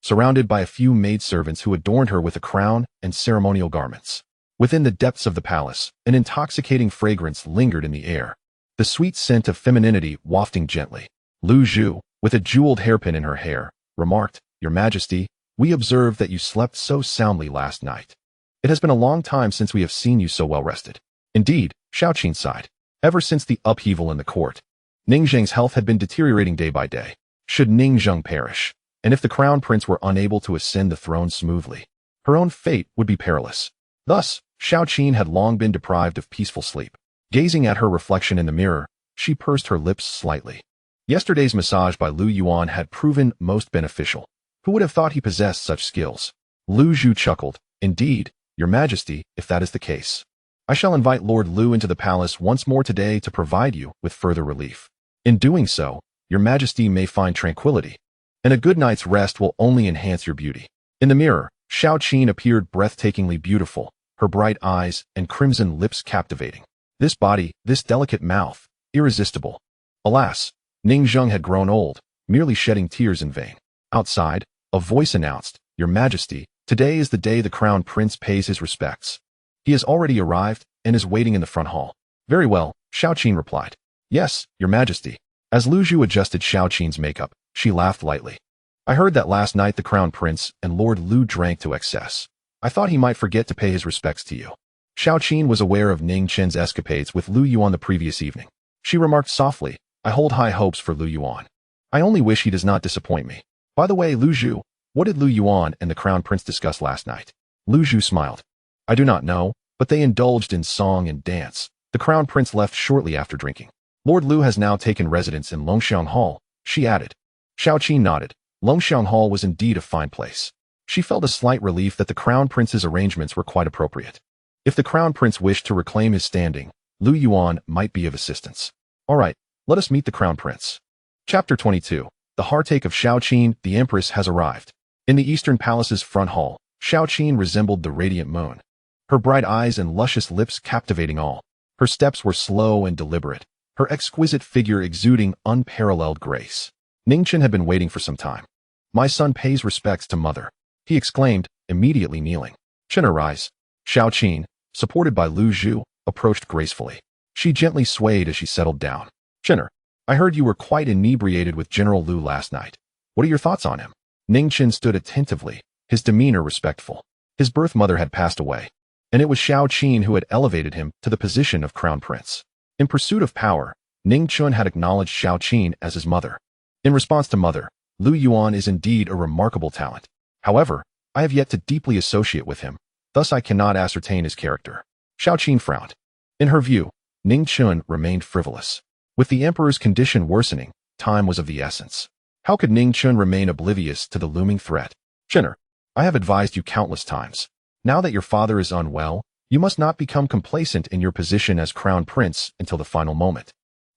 Speaker 1: surrounded by a few maidservants who adorned her with a crown and ceremonial garments. Within the depths of the palace, an intoxicating fragrance lingered in the air, the sweet scent of femininity wafting gently. Lu Zhu, with a jeweled hairpin in her hair, remarked, "Your Majesty, we observed that you slept so soundly last night. It has been a long time since we have seen you so well rested." "Indeed," Xiao Qin sighed. Ever since the upheaval in the court, Ning Zheng's health had been deteriorating day by day. Should Ning Zheng perish, and if the crown prince were unable to ascend the throne smoothly, her own fate would be perilous. Thus, Xiao Qin had long been deprived of peaceful sleep. Gazing at her reflection in the mirror, she pursed her lips slightly. Yesterday's massage by Lu Yuan had proven most beneficial. Who would have thought he possessed such skills? Lu Zhu chuckled. "Indeed, Your Majesty, if that is the case, I shall invite Lord Lu into the palace once more today to provide you with further relief. In doing so, Your Majesty may find tranquility, and a good night's rest will only enhance your beauty." In the mirror, Xiao Qin appeared breathtakingly beautiful, her bright eyes and crimson lips captivating. This body, this delicate mouth, irresistible. Alas, Ning Zheng had grown old, merely shedding tears in vain. Outside, a voice announced, "Your Majesty, today is the day the crown prince pays his respects. He has already arrived and is waiting in the front hall." "Very well," Xiao Qin replied. "Yes, Your Majesty." As Lu Zhu adjusted Xiao Qin's makeup, she laughed lightly. "I heard that last night the crown prince and Lord Lu drank to excess. I thought he might forget to pay his respects to you." Xiao Qin was aware of Ning Chen's escapades with Lu Yuan the previous evening. She remarked softly, "I hold high hopes for Lu Yuan. I only wish he does not disappoint me. By the way, Lu Zhu, what did Lu Yuan and the crown prince discuss last night?" Lu Zhu smiled. "I do not know, but they indulged in song and dance. The crown prince left shortly after drinking. Lord Lu has now taken residence in Longxiang Hall," she added. Xiao Qin nodded. Longxiang Hall was indeed a fine place. She felt a slight relief that the crown prince's arrangements were quite appropriate. If the crown prince wished to reclaim his standing, Lu Yuan might be of assistance. "All right, let us meet the crown prince." Chapter 22. The heartache of Xiao Qin, the Empress has arrived. In the Eastern Palace's front hall, Xiao Qin resembled the radiant moon. Her bright eyes and luscious lips captivating all. Her steps were slow and deliberate, her exquisite figure exuding unparalleled grace. Ning Chen had been waiting for some time. "My son pays respects to mother," he exclaimed, immediately kneeling. "Chen, arise." Xiao Qin, supported by Lu Zhu, approached gracefully. She gently swayed as she settled down. "Chenner, I heard you were quite inebriated with General Lu last night. What are your thoughts on him?" Ning Chen stood attentively, his demeanor respectful. His birth mother had passed away. and it was Xiao Qin who had elevated him to the position of crown prince. In pursuit of power, Ning Chun had acknowledged Xiao Qin as his mother. In response to mother, Lu Yuan is indeed a remarkable talent. However, I have yet to deeply associate with him, thus I cannot ascertain his character. Xiao Qin frowned. In her view, Ning Chun remained frivolous. With the emperor's condition worsening, time was of the essence. How could Ning Chun remain oblivious to the looming threat? Chinner, I have advised you countless times. Now that your father is unwell, you must not become complacent in your position as crown prince until the final moment.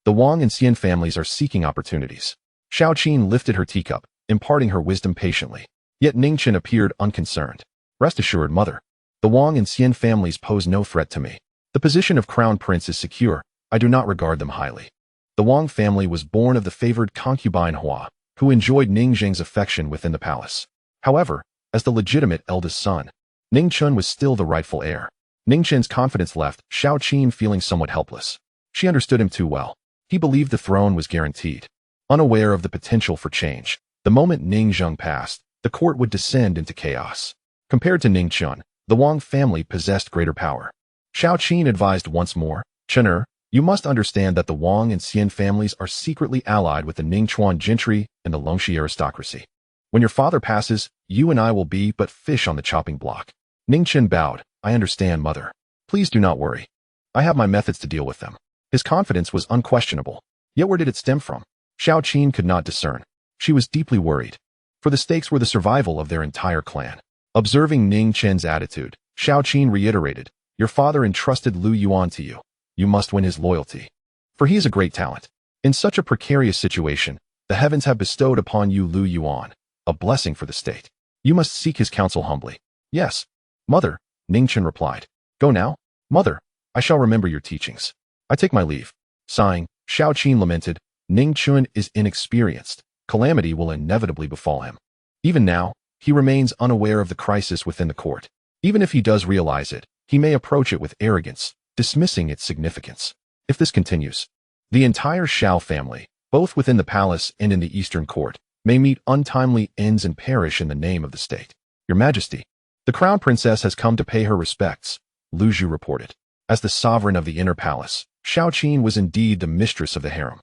Speaker 1: The Wang and Xian families are seeking opportunities. Xiao Qin lifted her teacup, imparting her wisdom patiently. Yet Ning Chun appeared unconcerned. Rest assured, mother. The Wang and Xian families pose no threat to me. The position of crown prince is secure. I do not regard them highly. The Wang family was born of the favored concubine Hua, who enjoyed Ning Zheng's affection within the palace. However, as the legitimate eldest son, Ning Chun was still the rightful heir. Ning Chun's confidence left Xiao Qin feeling somewhat helpless. She understood him too well. He believed the throne was guaranteed. Unaware of the potential for change, the moment Ning Zheng passed, the court would descend into chaos. Compared to Ning Chun, the Wang family possessed greater power. Xiao Qin advised once more, Chen'er, you must understand that the Wang and Xian families are secretly allied with the Ningchuan gentry and the Longxi aristocracy. When your father passes, you and I will be but fish on the chopping block. Ning Chen bowed. I understand, mother. Please do not worry. I have my methods to deal with them. His confidence was unquestionable. Yet where did it stem from? Xiao Qin could not discern. She was deeply worried. For the stakes were the survival of their entire clan. Observing Ning Chen's attitude, Xiao Qin reiterated, your father entrusted Lu Yuan to you. You must win his loyalty. For he is a great talent. In such a precarious situation, the heavens have bestowed upon you Lu Yuan, a blessing for the state. You must seek his counsel humbly. Yes, mother, Ning Chen replied. Go now, mother. I shall remember your teachings. I take my leave. Sighing, Xiao Qin lamented, Ning Chun is inexperienced. Calamity will inevitably befall him. Even now, he remains unaware of the crisis within the court. Even if he does realize it, he may approach it with arrogance, dismissing its significance. If this continues, the entire Xiao family, both within the palace and in the eastern court, may meet untimely ends and perish in the name of the state. Your Majesty, the crown princess has come to pay her respects, Lu Zhu reported. As the sovereign of the inner palace, Xiao Qin was indeed the mistress of the harem.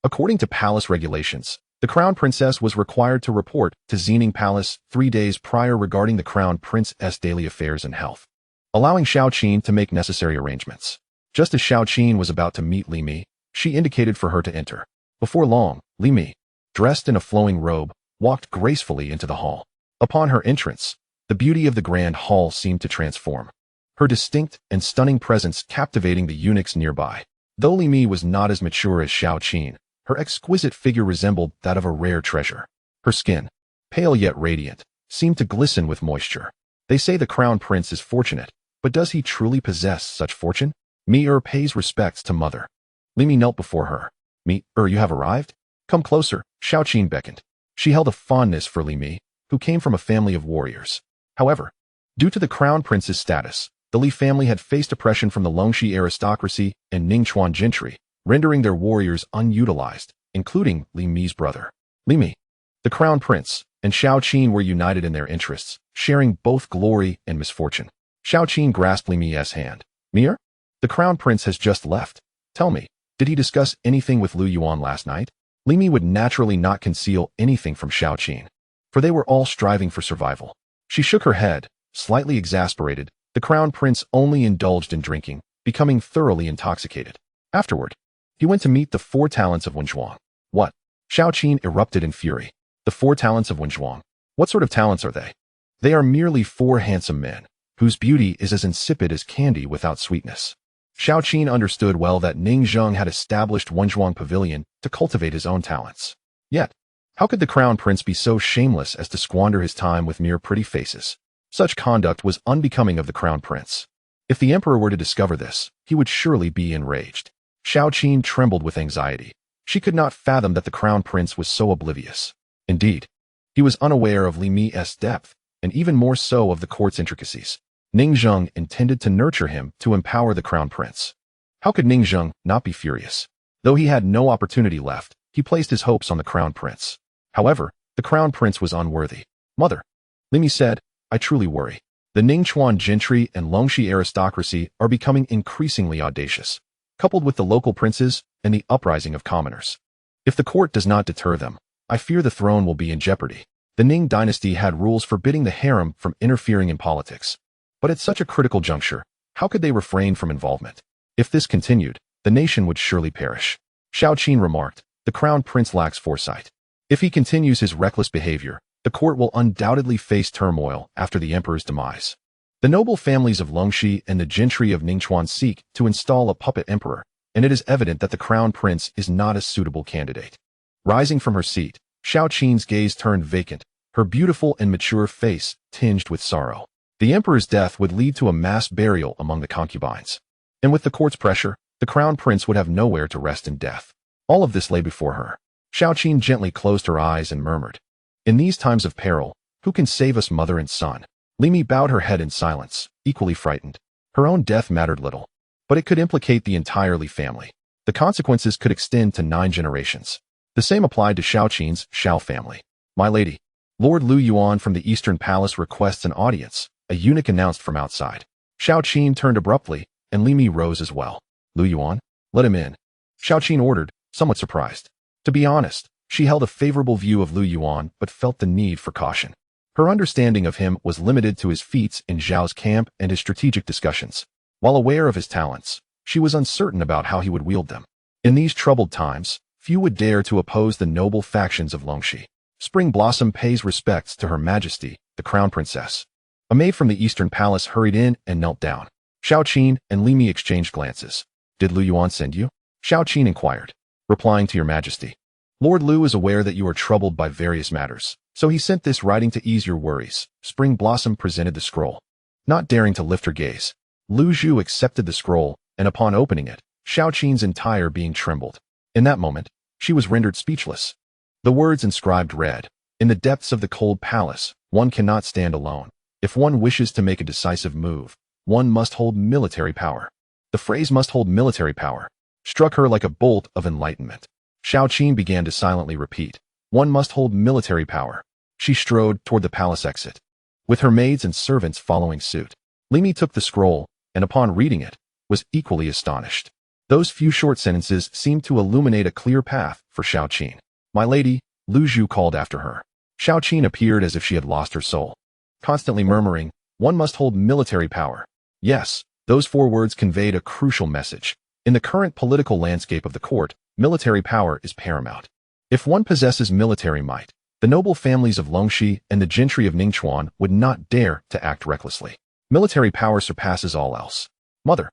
Speaker 1: According to palace regulations, the crown princess was required to report to Xining Palace 3 days prior regarding the crown prince's daily affairs and health, allowing Xiao Qin to make necessary arrangements. Just as Xiao Qin was about to meet Li Mi, she indicated for her to enter. Before long, Li Mi, dressed in a flowing robe, walked gracefully into the hall. Upon her entrance, the beauty of the grand hall seemed to transform. Her distinct and stunning presence captivating the eunuchs nearby. Though Li Mi was not as mature as Xiao Qin, her exquisite figure resembled that of a rare treasure. Her skin, pale yet radiant, seemed to glisten with moisture. They say the crown prince is fortunate, but does he truly possess such fortune? Mi-er pays respects to mother. Li Mi knelt before her. Mi-er, you have arrived? Come closer, Xiao Qin beckoned. She held a fondness for Li Mi, who came from a family of warriors. However, due to the crown prince's status, the Li family had faced oppression from the Longxi aristocracy and Ningchuan gentry, rendering their warriors unutilized, including Li Mi's brother. Li Mi, the crown prince, and Xiao Qin were united in their interests, sharing both glory and misfortune. Xiao Qin grasped Li Mi's hand. Mi-er? The crown prince has just left. Tell me, did he discuss anything with Lu Yuan last night? Li Mi would naturally not conceal anything from Xiao Qin, for they were all striving for survival. She shook her head, slightly exasperated. The crown prince only indulged in drinking, becoming thoroughly intoxicated. Afterward, he went to meet the 4 talents of Wenzhuang. What? Xiao Qin erupted in fury. The 4 talents of Wenzhuang. What sort of talents are they? They are merely 4 handsome men, whose beauty is as insipid as candy without sweetness. Xiao Qin understood well that Ning Zheng had established Wenzhuang Pavilion to cultivate his own talents. Yet, how could the crown prince be so shameless as to squander his time with mere pretty faces? Such conduct was unbecoming of the crown prince. If the emperor were to discover this, he would surely be enraged. Xiao Qin trembled with anxiety. She could not fathom that the crown prince was so oblivious. Indeed, he was unaware of Li Mi's depth, and even more so of the court's intricacies. Ning Zheng intended to nurture him to empower the crown prince. How could Ning Zheng not be furious? Though he had no opportunity left, he placed his hopes on the crown prince. However, the crown prince was unworthy. Mother, Li Mi said, I truly worry. The Ningchuan gentry and Longxi aristocracy are becoming increasingly audacious, coupled with the local princes and the uprising of commoners. If the court does not deter them, I fear the throne will be in jeopardy. The Ning Dynasty had rules forbidding the harem from interfering in politics. But at such a critical juncture, how could they refrain from involvement? If this continued, the nation would surely perish. Xiao remarked, the crown prince lacks foresight. If he continues his reckless behavior, the court will undoubtedly face turmoil after the emperor's demise. The noble families of Longxi and the gentry of Ningchuan seek to install a puppet emperor, and it is evident that the crown prince is not a suitable candidate. Rising from her seat, Xiao gaze turned vacant, her beautiful and mature face tinged with sorrow. The emperor's death would lead to a mass burial among the concubines. And with the court's pressure, the crown prince would have nowhere to rest in death. All of this lay before her. Xiao gently closed her eyes and murmured, "In these times of peril, who can save us, mother and son?" Limi bowed her head in silence, equally frightened. Her own death mattered little, but it could implicate the entire Li family. The consequences could extend to 9 generations. The same applied to Xiao's Xiao family. "My lady, Lord Lu Yuan from the Eastern Palace requests an audience," a eunuch announced from outside. Xiao turned abruptly, and Limi rose as well. "Lu Yuan? Let him in," Xiao ordered, somewhat surprised. To be honest, she held a favorable view of Lu Yuan but felt the need for caution. Her understanding of him was limited to his feats in Xiao's camp and his strategic discussions. While aware of his talents, she was uncertain about how he would wield them. In these troubled times, few would dare to oppose the noble factions of Longxi. Spring Blossom pays respects to Her Majesty, the Crown Princess. A maid from the Eastern Palace hurried in and knelt down. Xiao and Limi exchanged glances. "Did Lu Yuan send you?" Xiao inquired. Replying to Your Majesty, "Lord Lu is aware that you are troubled by various matters, so he sent this writing to ease your worries." Spring Blossom presented the scroll. Not daring to lift her gaze, Lu Zhu accepted the scroll, and upon opening it, Xiao's entire being trembled. In that moment, she was rendered speechless. The words inscribed read, "In the depths of the cold palace, one cannot stand alone. If one wishes to make a decisive move, one must hold military power." The phrase "must hold military power" struck her like a bolt of enlightenment. Xiao began to silently repeat, "One must hold military power." She strode toward the palace exit, with her maids and servants following suit. Limi took the scroll, and upon reading it, was equally astonished. Those few short sentences seemed to illuminate a clear path for Xiao. "My lady," Lu Zhu called after her. Xiao appeared as if she had lost her soul, constantly murmuring, "One must hold military power." Yes, those 4 words conveyed a crucial message. In the current political landscape of the court, military power is paramount. If one possesses military might, the noble families of Longxi and the gentry of Ningchuan would not dare to act recklessly. Military power surpasses all else. "Mother,"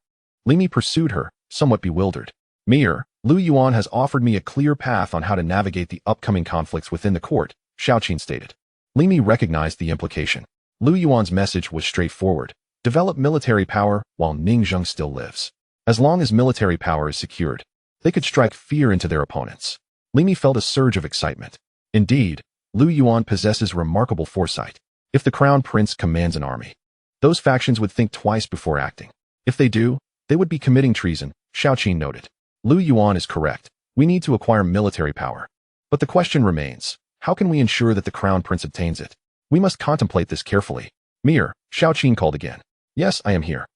Speaker 1: Limi pursued her, somewhat bewildered. "Mir, Lu Yuan has offered me a clear path on how to navigate the upcoming conflicts within the court," Xiao stated. Limi recognized the implication. Lu Yuan's message was straightforward: develop military power while Ningzheng still lives. As long as military power is secured, they could strike fear into their opponents. Limi felt a surge of excitement. Indeed, Lu Yuan possesses remarkable foresight. If the crown prince commands an army, those factions would think twice before acting. If they do, they would be committing treason, Xiao noted. Lu Yuan is correct. We need to acquire military power. But the question remains, how can we ensure that the crown prince obtains it? We must contemplate this carefully. "Mir," Xiao called again. "Yes, I am here,"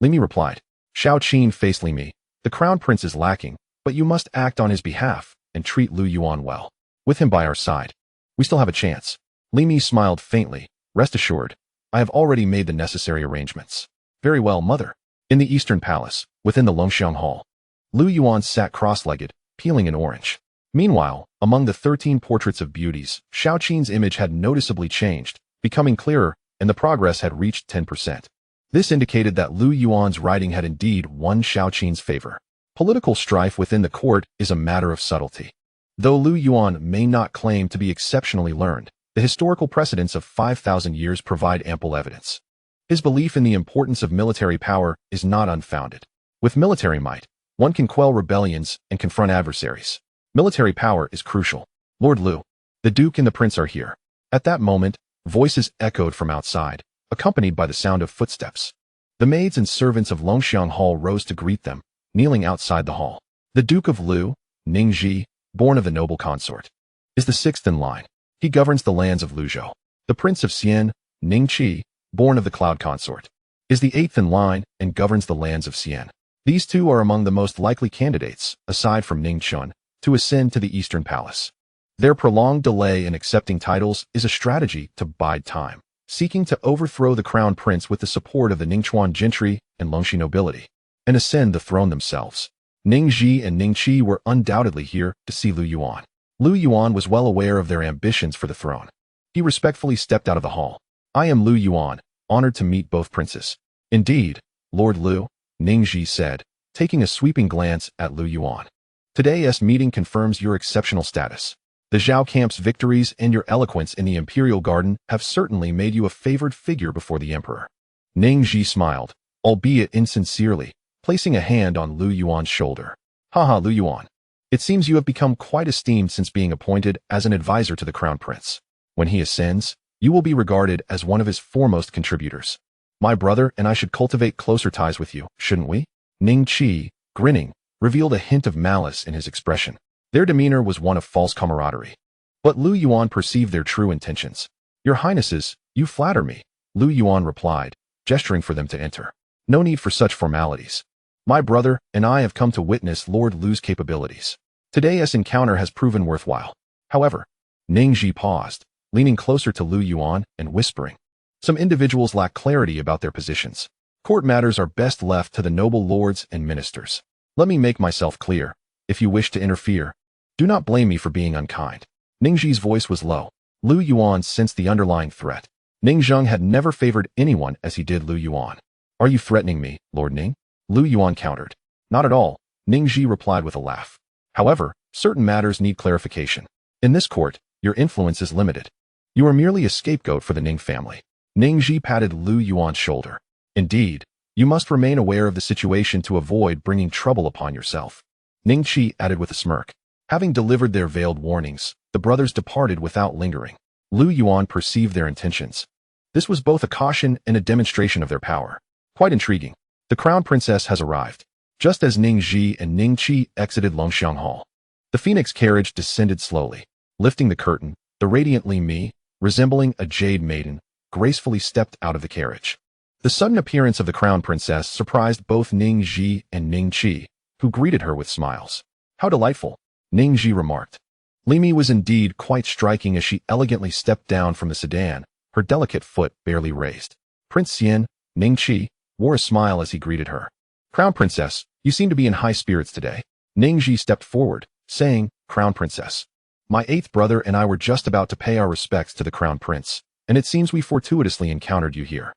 Speaker 1: Limi replied. Xiao faced Limi. "The crown prince is lacking, but you must act on his behalf and treat Lu Yuan well. With him by our side, we still have a chance." Limi smiled faintly. "Rest assured, I have already made the necessary arrangements." "Very well, mother." In the Eastern Palace, within the Longxiang Hall, Lu Yuan sat cross-legged, peeling an orange. Meanwhile, among the 13 portraits of beauties, Xiao's image had noticeably changed, becoming clearer, and the progress had reached 10%. This indicated that Lu Yuan's writing had indeed won Xiao's favor. Political strife within the court is a matter of subtlety. Though Lu Yuan may not claim to be exceptionally learned, the historical precedents of 5,000 years provide ample evidence. His belief in the importance of military power is not unfounded. With military might, one can quell rebellions and confront adversaries. Military power is crucial. "Lord Lu, the Duke and the Prince are here." At that moment, voices echoed from outside, accompanied by the sound of footsteps. The maids and servants of Longxiang Hall rose to greet them, kneeling outside the hall. The Duke of Lu, Ningzhi, born of the noble consort, is the 6th in line. He governs the lands of Luzhou. The Prince of Xian, Ningqi, born of the Cloud Consort, is the eighth in line and governs the lands of Xian. These two are among the most likely candidates, aside from Ning Chun, to ascend to the Eastern Palace. Their prolonged delay in accepting titles is a strategy to bide time, seeking to overthrow the crown prince with the support of the Ningchuan gentry and Longxi nobility, and ascend the throne themselves. Ning Ji and Ning Qi were undoubtedly here to see Lu Yuan. Lu Yuan was well aware of their ambitions for the throne. He respectfully stepped out of the hall. "I am Lu Yuan, honored to meet both princes." "Indeed, Lord Lu," Ning Ji said, taking a sweeping glance at Lu Yuan. "Today's meeting confirms your exceptional status. The Xiao camp's victories and your eloquence in the Imperial Garden have certainly made you a favored figure before the Emperor." Ning Ji smiled, albeit insincerely, placing a hand on Lu Yuan's shoulder. "Haha, Lu Yuan. It seems you have become quite esteemed since being appointed as an advisor to the Crown Prince. When he ascends, you will be regarded as one of his foremost contributors. My brother and I should cultivate closer ties with you, shouldn't we?" Ning Qi, grinning, revealed a hint of malice in his expression. Their demeanor was one of false camaraderie. But Lu Yuan perceived their true intentions. "Your Highnesses, you flatter me," Lu Yuan replied, gesturing for them to enter. "No need for such formalities. My brother and I have come to witness Lord Lu's capabilities. Today's encounter has proven worthwhile." However, Ning Ji paused, leaning closer to Lu Yuan and whispering, "Some individuals lack clarity about their positions. Court matters are best left to the noble lords and ministers. Let me make myself clear. If you wish to interfere, do not blame me for being unkind." Ning Ji's voice was low. Lu Yuan sensed the underlying threat. Ning Zheng had never favored anyone as he did Lu Yuan. "Are you threatening me, Lord Ning?" Lu Yuan countered. "Not at all," Ning Ji replied with a laugh. "However, certain matters need clarification. In this court, your influence is limited. You are merely a scapegoat for the Ning family." Ning Ji patted Lu Yuan's shoulder. "Indeed, you must remain aware of the situation to avoid bringing trouble upon yourself." Ning Qi added with a smirk. Having delivered their veiled warnings, the brothers departed without lingering. Lu Yuan perceived their intentions. This was both a caution and a demonstration of their power. Quite intriguing. The crown princess has arrived. Just as Ning Ji and Ning Qi exited Longxiang Hall, the phoenix carriage descended slowly. Lifting the curtain, the radiant Li Mi, resembling a jade maiden, gracefully stepped out of the carriage. The sudden appearance of the crown princess surprised both Ning Ji and Ning Qi, who greeted her with smiles. "How delightful," Ning Ji remarked. Li Mi was indeed quite striking as she elegantly stepped down from the sedan, her delicate foot barely raised. Prince Xian, Ning Qi, wore a smile as he greeted her. "Crown Princess, you seem to be in high spirits today." Ning Ji stepped forward, saying, "Crown Princess, my eighth brother and I were just about to pay our respects to the Crown Prince, and it seems we fortuitously encountered you here."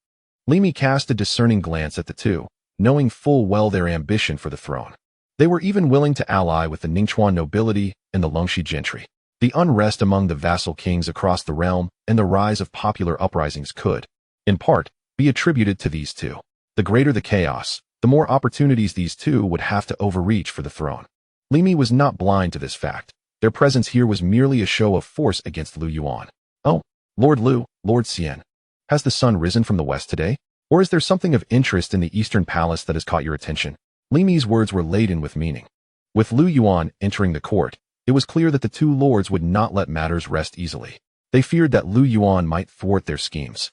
Speaker 1: Li Mi cast a discerning glance at the two, knowing full well their ambition for the throne. They were even willing to ally with the Ningchuan nobility and the Longxi gentry. The unrest among the vassal kings across the realm and the rise of popular uprisings could, in part, be attributed to these two. The greater the chaos, the more opportunities these two would have to overreach for the throne. Li Mi was not blind to this fact. Their presence here was merely a show of force against Lu Yuan. "Oh, Lord Lu, Lord Xian, has the sun risen from the west today? Or is there something of interest in the Eastern Palace that has caught your attention?" Li Mi's words were laden with meaning. With Lu Yuan entering the court, it was clear that the two lords would not let matters rest easily. They feared that Lu Yuan might thwart their schemes.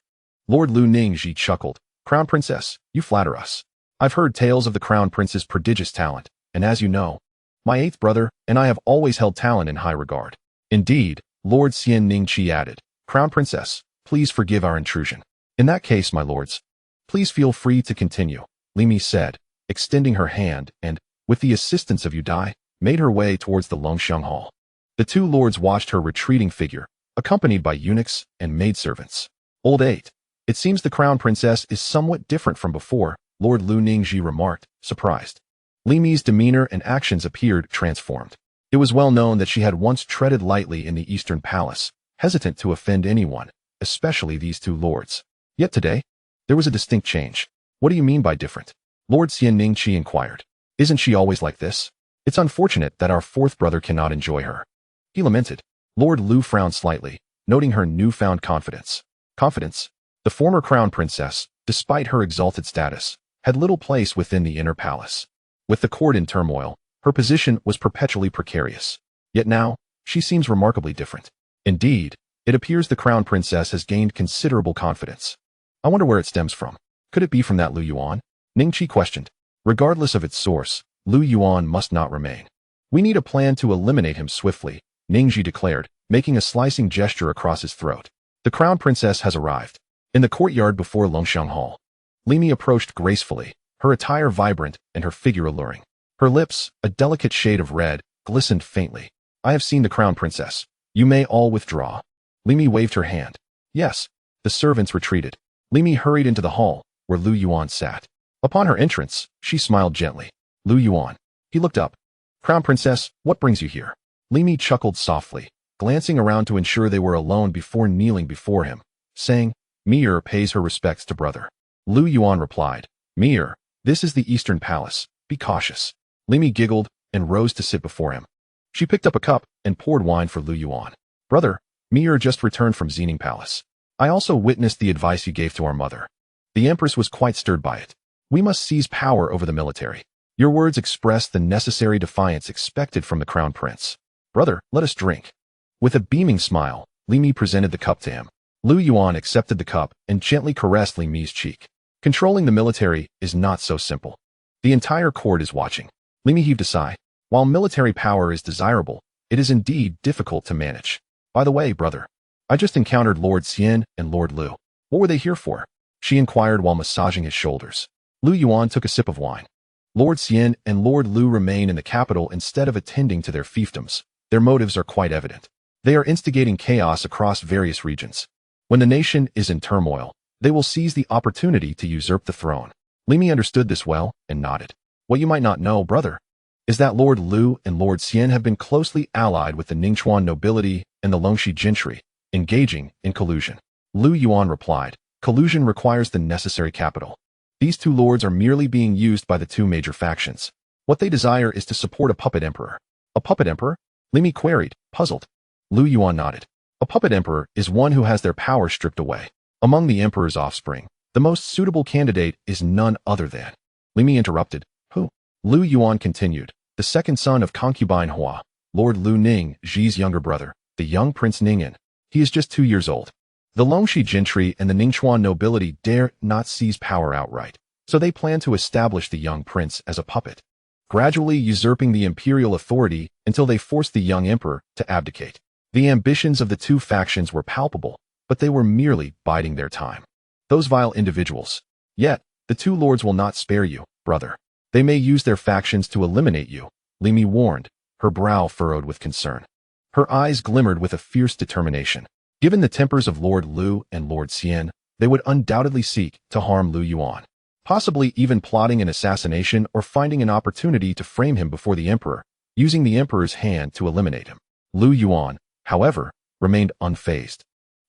Speaker 1: Lord Lu Ning Ji chuckled. "Crown Princess, you flatter us. I've heard tales of the Crown Prince's prodigious talent, and as you know, my eighth brother and I have always held talent in high regard." "Indeed," Lord Xian Ning Qi added. "Crown Princess, please forgive our intrusion." "In that case, my lords, please feel free to continue," Li Mi said, extending her hand and, with the assistance of Yu Dai, made her way towards the Longxiang Hall. The two lords watched her retreating figure, accompanied by eunuchs and maidservants. "Old 8. It seems the Crown Princess is somewhat different from before," Lord Lu Ningji remarked, surprised. Li Mi's demeanor and actions appeared transformed. It was well known that she had once treaded lightly in the Eastern Palace, hesitant to offend anyone, especially these two lords. Yet today, there was a distinct change. "What do you mean by different?" Lord Xian Ningqi inquired. "Isn't she always like this? It's unfortunate that our fourth brother cannot enjoy her," he lamented. Lord Lu frowned slightly, noting her newfound confidence. Confidence? The former crown princess, despite her exalted status, had little place within the inner palace. With the court in turmoil, her position was perpetually precarious. Yet now, she seems remarkably different. Indeed, it appears the crown princess has gained considerable confidence. I wonder where it stems from. Could it be from that Lu Yuan? Ningqi questioned. Regardless of its source, Lu Yuan must not remain. We need a plan to eliminate him swiftly, Ningqi declared, making a slicing gesture across his throat. The crown princess has arrived. In the courtyard before Longxiang Hall, Li Mi approached gracefully, her attire vibrant and her figure alluring. Her lips, a delicate shade of red, glistened faintly. I have seen the crown princess. You may all withdraw. Li Mi waved her hand. Yes. The servants retreated. Li Mi hurried into the hall, where Lu Yuan sat. Upon her entrance, she smiled gently. Lu Yuan. He looked up. Crown princess, what brings you here? Li Mi chuckled softly, glancing around to ensure they were alone before kneeling before him, saying, Mir pays her respects to brother. Lu Yuan replied, Mir, this is the Eastern Palace. Be cautious. Li Mi giggled and rose to sit before him. She picked up a cup and poured wine for Lu Yuan. Brother, Mir just returned from Xining Palace. I also witnessed the advice you gave to our mother. The Empress was quite stirred by it. We must seize power over the military. Your words express the necessary defiance expected from the crown prince. Brother, let us drink. With a beaming smile, Li Mi presented the cup to him. Lu Yuan accepted the cup and gently caressed Li Mi's cheek. Controlling the military is not so simple. The entire court is watching. Li Mi heaved a sigh. While military power is desirable, it is indeed difficult to manage. By the way, brother, I just encountered Lord Xian and Lord Lu. What were they here for? She inquired while massaging his shoulders. Lu Yuan took a sip of wine. Lord Xian and Lord Lu remain in the capital instead of attending to their fiefdoms. Their motives are quite evident. They are instigating chaos across various regions. When the nation is in turmoil, they will seize the opportunity to usurp the throne. Li Mi understood this well and nodded. What you might not know, brother, is that Lord Lu and Lord Xian have been closely allied with the Ningchuan nobility and the Longxi gentry, engaging in collusion. Lu Yuan replied, collusion requires the necessary capital. These two lords are merely being used by the two major factions. What they desire is to support a puppet emperor. A puppet emperor? Li Mi queried, puzzled. Lu Yuan nodded. A puppet emperor is one who has their power stripped away. Among the emperor's offspring, the most suitable candidate is none other than. Li Mi interrupted. Who? Lu Yuan continued. The second son of concubine Hua, Lord Lu Ning, Xi's younger brother, the young Prince Ningyan. He is just 2 years old. The Longxi gentry and the Ningchuan nobility dare not seize power outright, so they plan to establish the young prince as a puppet, gradually usurping the imperial authority until they force the young emperor to abdicate. The ambitions of the two factions were palpable, but they were merely biding their time. Those vile individuals. Yet, the two lords will not spare you, brother. They may use their factions to eliminate you, Li Mi warned, her brow furrowed with concern. Her eyes glimmered with a fierce determination. Given the tempers of Lord Lu and Lord Xian, they would undoubtedly seek to harm Lu Yuan, possibly even plotting an assassination or finding an opportunity to frame him before the emperor, using the emperor's hand to eliminate him. Lu Yuan, however, remained unfazed,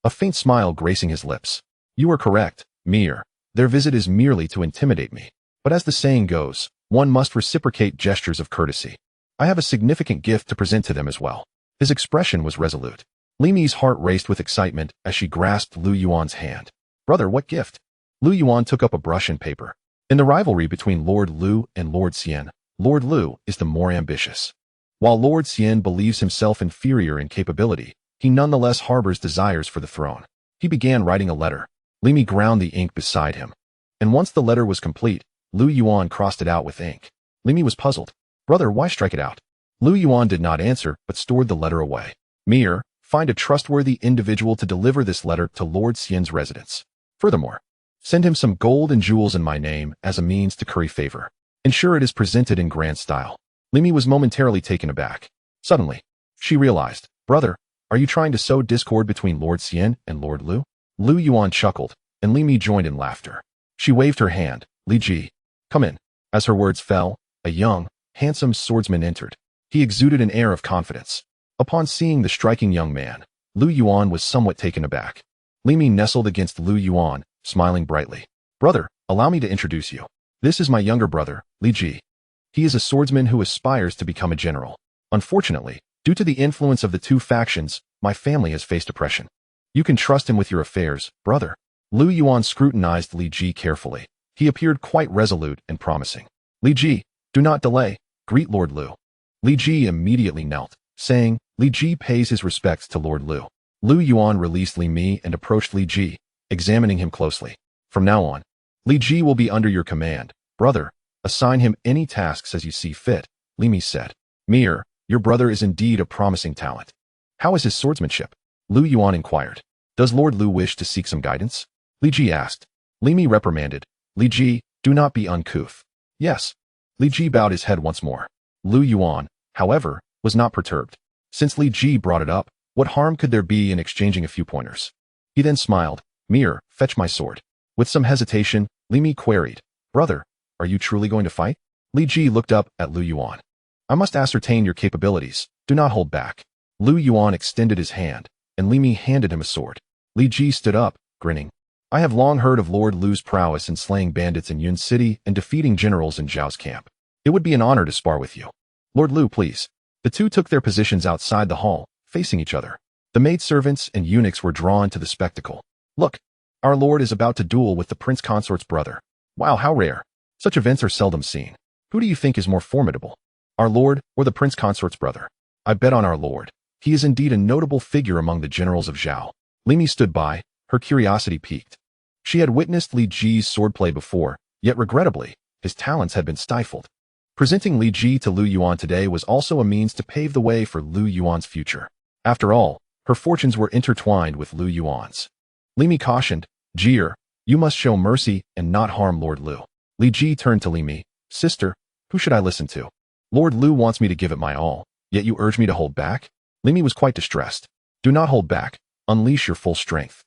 Speaker 1: a faint smile gracing his lips. You are correct, Mir. Their visit is merely to intimidate me. But as the saying goes, one must reciprocate gestures of courtesy. I have a significant gift to present to them as well. His expression was resolute. Li Mi's heart raced with excitement as she grasped Lu Yuan's hand. Brother, what gift? Lu Yuan took up a brush and paper. In the rivalry between Lord Lu and Lord Xian, Lord Lu is the more ambitious. While Lord Xian believes himself inferior in capability, he nonetheless harbors desires for the throne. He began writing a letter. Li Mi ground the ink beside him. And once the letter was complete, Lu Yuan crossed it out with ink. Li Mi was puzzled. Brother, why strike it out? Lu Yuan did not answer, but stored the letter away. Mir, find a trustworthy individual to deliver this letter to Lord Xian's residence. Furthermore, send him some gold and jewels in my name as a means to curry favor. Ensure it is presented in grand style. Li Mi was momentarily taken aback. Suddenly, she realized, brother, are you trying to sow discord between Lord Xian and Lord Lu? Lu Yuan chuckled, and Li Mi joined in laughter. She waved her hand. Li Ji, come in. As her words fell, a young, handsome swordsman entered. He exuded an air of confidence. Upon seeing the striking young man, Lu Yuan was somewhat taken aback. Li Mi nestled against Lu Yuan, smiling brightly. Brother, allow me to introduce you. This is my younger brother, Li Ji. He is a swordsman who aspires to become a general. Unfortunately, due to the influence of the two factions, my family has faced oppression. You can trust him with your affairs, brother. Lu Yuan scrutinized Li Ji carefully. He appeared quite resolute and promising. Li Ji, do not delay. Greet Lord Lu. Li Ji immediately knelt, saying, Li Ji pays his respects to Lord Lu. Lu Yuan released Li Mi and approached Li Ji, examining him closely. From now on, Li Ji will be under your command. Brother, assign him any tasks as you see fit, Li Mi said. Mir, your brother is indeed a promising talent. How is his swordsmanship? Lu Yuan inquired. Does Lord Lu wish to seek some guidance? Li Ji asked. Li Mi reprimanded. Li Ji, do not be uncouth. Yes. Li Ji bowed his head once more. Lu Yuan, however, was not perturbed. Since Li Ji brought it up, what harm could there be in exchanging a few pointers? He then smiled. Mir, fetch my sword. With some hesitation, Li Mi queried. Brother, are you truly going to fight? Li Ji looked up at Lu Yuan. I must ascertain your capabilities. Do not hold back. Lu Yuan extended his hand, and Li Mi handed him a sword. Li Ji stood up, grinning. I have long heard of Lord Lu's prowess in slaying bandits in Yuan City and defeating generals in Xiao's camp. It would be an honor to spar with you. Lord Lu, please. The two took their positions outside the hall, facing each other. The maidservants and eunuchs were drawn to the spectacle. Look, our lord is about to duel with the prince consort's brother. Wow, how rare. Such events are seldom seen. Who do you think is more formidable? Our lord or the prince consort's brother? I bet on our lord. He is indeed a notable figure among the generals of Xiao. Li Mi stood by, her curiosity piqued. She had witnessed Li Ji's swordplay before, yet regrettably, his talents had been stifled. Presenting Li Ji to Lu Yuan today was also a means to pave the way for Lu Yuan's future. After all, her fortunes were intertwined with Lu Yuan's. Li Mi cautioned, Jir, you must show mercy and not harm Lord Lu. Li Ji turned to Li Mi, Sister, who should I listen to? Lord Lu wants me to give it my all, yet you urge me to hold back? Li Mi was quite distressed. Do not hold back. Unleash your full strength.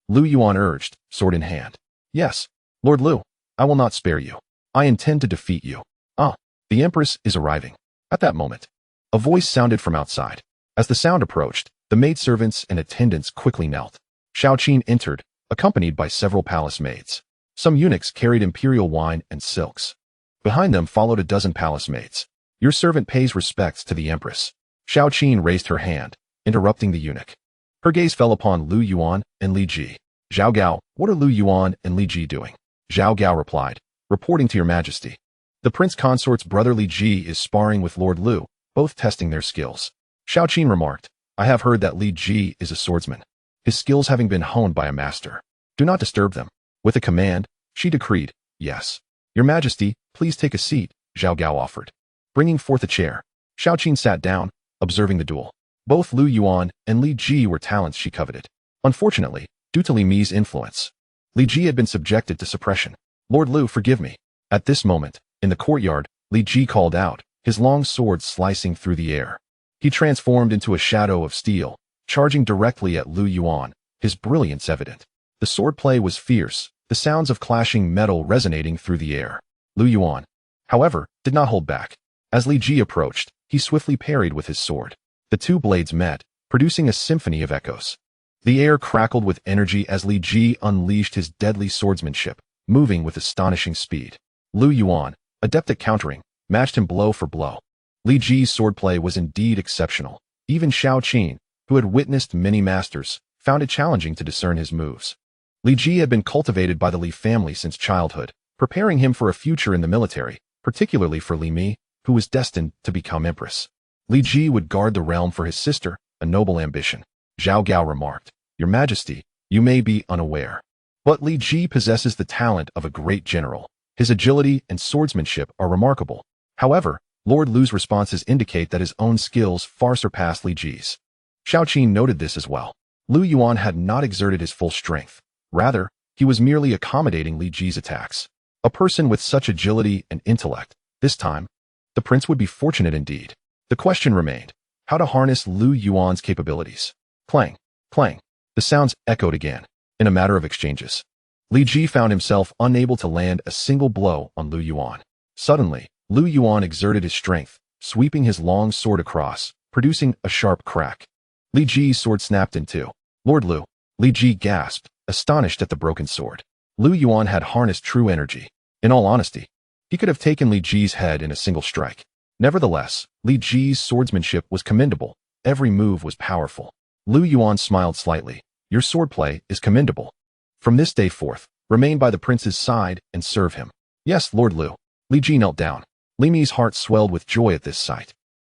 Speaker 1: Lu Yuan urged, sword in hand. Yes, Lord Lu, I will not spare you. I intend to defeat you. Ah, the Empress is arriving. At that moment, a voice sounded from outside. As the sound approached, the maidservants and attendants quickly knelt. Xiao Qin entered, accompanied by several palace maids. Some eunuchs carried imperial wine and silks. Behind them followed a dozen palace maids. Your servant pays respects to the Empress. Xiao Qin raised her hand, interrupting the eunuch. Her gaze fell upon Lu Yuan and Li Ji. Zhao Gao, what are Lu Yuan and Li Ji doing? Zhao Gao replied, reporting to your majesty. The prince consort's brother Li Ji is sparring with Lord Lu, both testing their skills. Xiao Qin remarked, I have heard that Li Ji is a swordsman, his skills having been honed by a master. Do not disturb them. With a command, she decreed, yes. Your majesty, please take a seat, Zhao Gao offered. Bringing forth a chair, Xiao Qin sat down, observing the duel. Both Lu Yuan and Li Ji were talents she coveted. Unfortunately, due to Li Mi's influence, Li Ji had been subjected to suppression. Lord Lu, forgive me. At this moment, in the courtyard, Li Ji called out, his long sword slicing through the air. He transformed into a shadow of steel, charging directly at Lu Yuan, his brilliance evident. The swordplay was fierce, the sounds of clashing metal resonating through the air. Lu Yuan, however, did not hold back. As Li Ji approached, he swiftly parried with his sword. The two blades met, producing a symphony of echoes. The air crackled with energy as Li Ji unleashed his deadly swordsmanship, moving with astonishing speed. Lu Yuan, adept at countering, matched him blow for blow. Li Ji's swordplay was indeed exceptional. Even Xiao Qin, who had witnessed many masters, found it challenging to discern his moves. Li Ji had been cultivated by the Li family since childhood, preparing him for a future in the military, particularly for Li Mi, who was destined to become empress. Li Ji would guard the realm for his sister, a noble ambition. Zhao Gao remarked, Your Majesty, you may be unaware, but Li Ji possesses the talent of a great general. His agility and swordsmanship are remarkable. However, Lord Lu's responses indicate that his own skills far surpass Li Ji's. Xiao Qin noted this as well. Lu Yuan had not exerted his full strength. Rather, he was merely accommodating Li Ji's attacks. A person with such agility and intellect, this time, the prince would be fortunate indeed. The question remained, how to harness Lu Yuan's capabilities. Clang, clang. The sounds echoed again, in a matter of exchanges. Li Ji found himself unable to land a single blow on Lu Yuan. Suddenly, Lu Yuan exerted his strength, sweeping his long sword across, producing a sharp crack. Li Ji's sword snapped in two. Lord Lu, Li Ji gasped, astonished at the broken sword. Lu Yuan had harnessed true energy. In all honesty, he could have taken Li Ji's head in a single strike. Nevertheless, Li Ji's swordsmanship was commendable. Every move was powerful. Lu Yuan smiled slightly. Your swordplay is commendable. From this day forth, remain by the prince's side and serve him. Yes, Lord Lu. Li Ji knelt down. Li Mi's heart swelled with joy at this sight.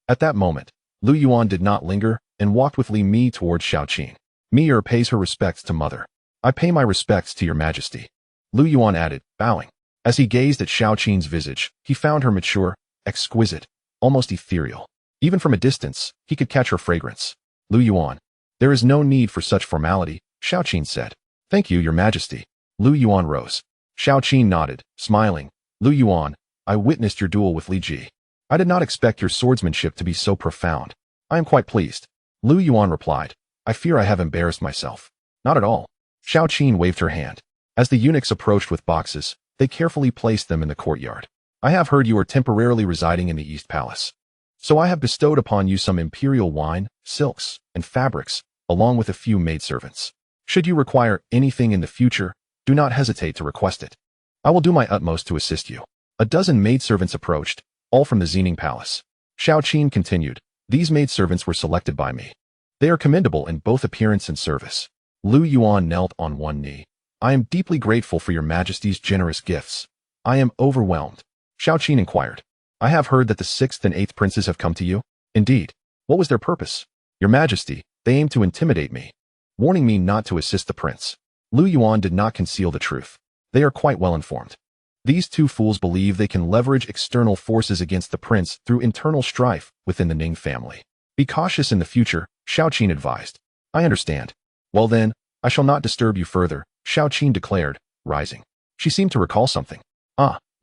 Speaker 1: At that moment, Lu Yuan did not linger and walked with Li Mi towards Xiao Qin. Mi pays her respects to mother. I pay my respects to your majesty. Lu Yuan added, bowing. As he gazed at Xiao Qin's visage, he found her mature, exquisite, almost ethereal. Even from a distance, he could catch her fragrance. Lu Yuan. There is no need for such formality, Xiao Qin said. Thank you, Your Majesty. Lu Yuan rose. Xiao Qin nodded, smiling. Lu Yuan, I witnessed your duel with Li Ji. I did not expect your swordsmanship to be so profound. I am quite pleased. Lu Yuan replied. I fear I have embarrassed myself. Not at all. Xiao Qin waved her hand. As the eunuchs approached with boxes, they carefully placed them in the courtyard. I have heard you are temporarily residing in the East Palace. So I have bestowed upon you some imperial wine, silks, and fabrics, along with a few maidservants. Should you require anything in the future, do not hesitate to request it. I will do my utmost to assist you. A dozen maidservants approached, all from the Xining Palace. Xiao Qin continued, these maidservants were selected by me. They are commendable in both appearance and service. Lu Yuan knelt on one knee. I am deeply grateful for your Majesty's generous gifts. I am overwhelmed. Xiao Qin inquired. I have heard that the 6th and 8th princes have come to you. Indeed. What was their purpose? Your Majesty, they aim to intimidate me, warning me not to assist the prince. Lu Yuan did not conceal the truth. They are quite well informed. These two fools believe they can leverage external forces against the prince through internal strife within the Ning family. Be cautious in the future, Xiao Qin advised. I understand. Well then, I shall not disturb you further, Xiao Qin declared, rising. She seemed to recall something.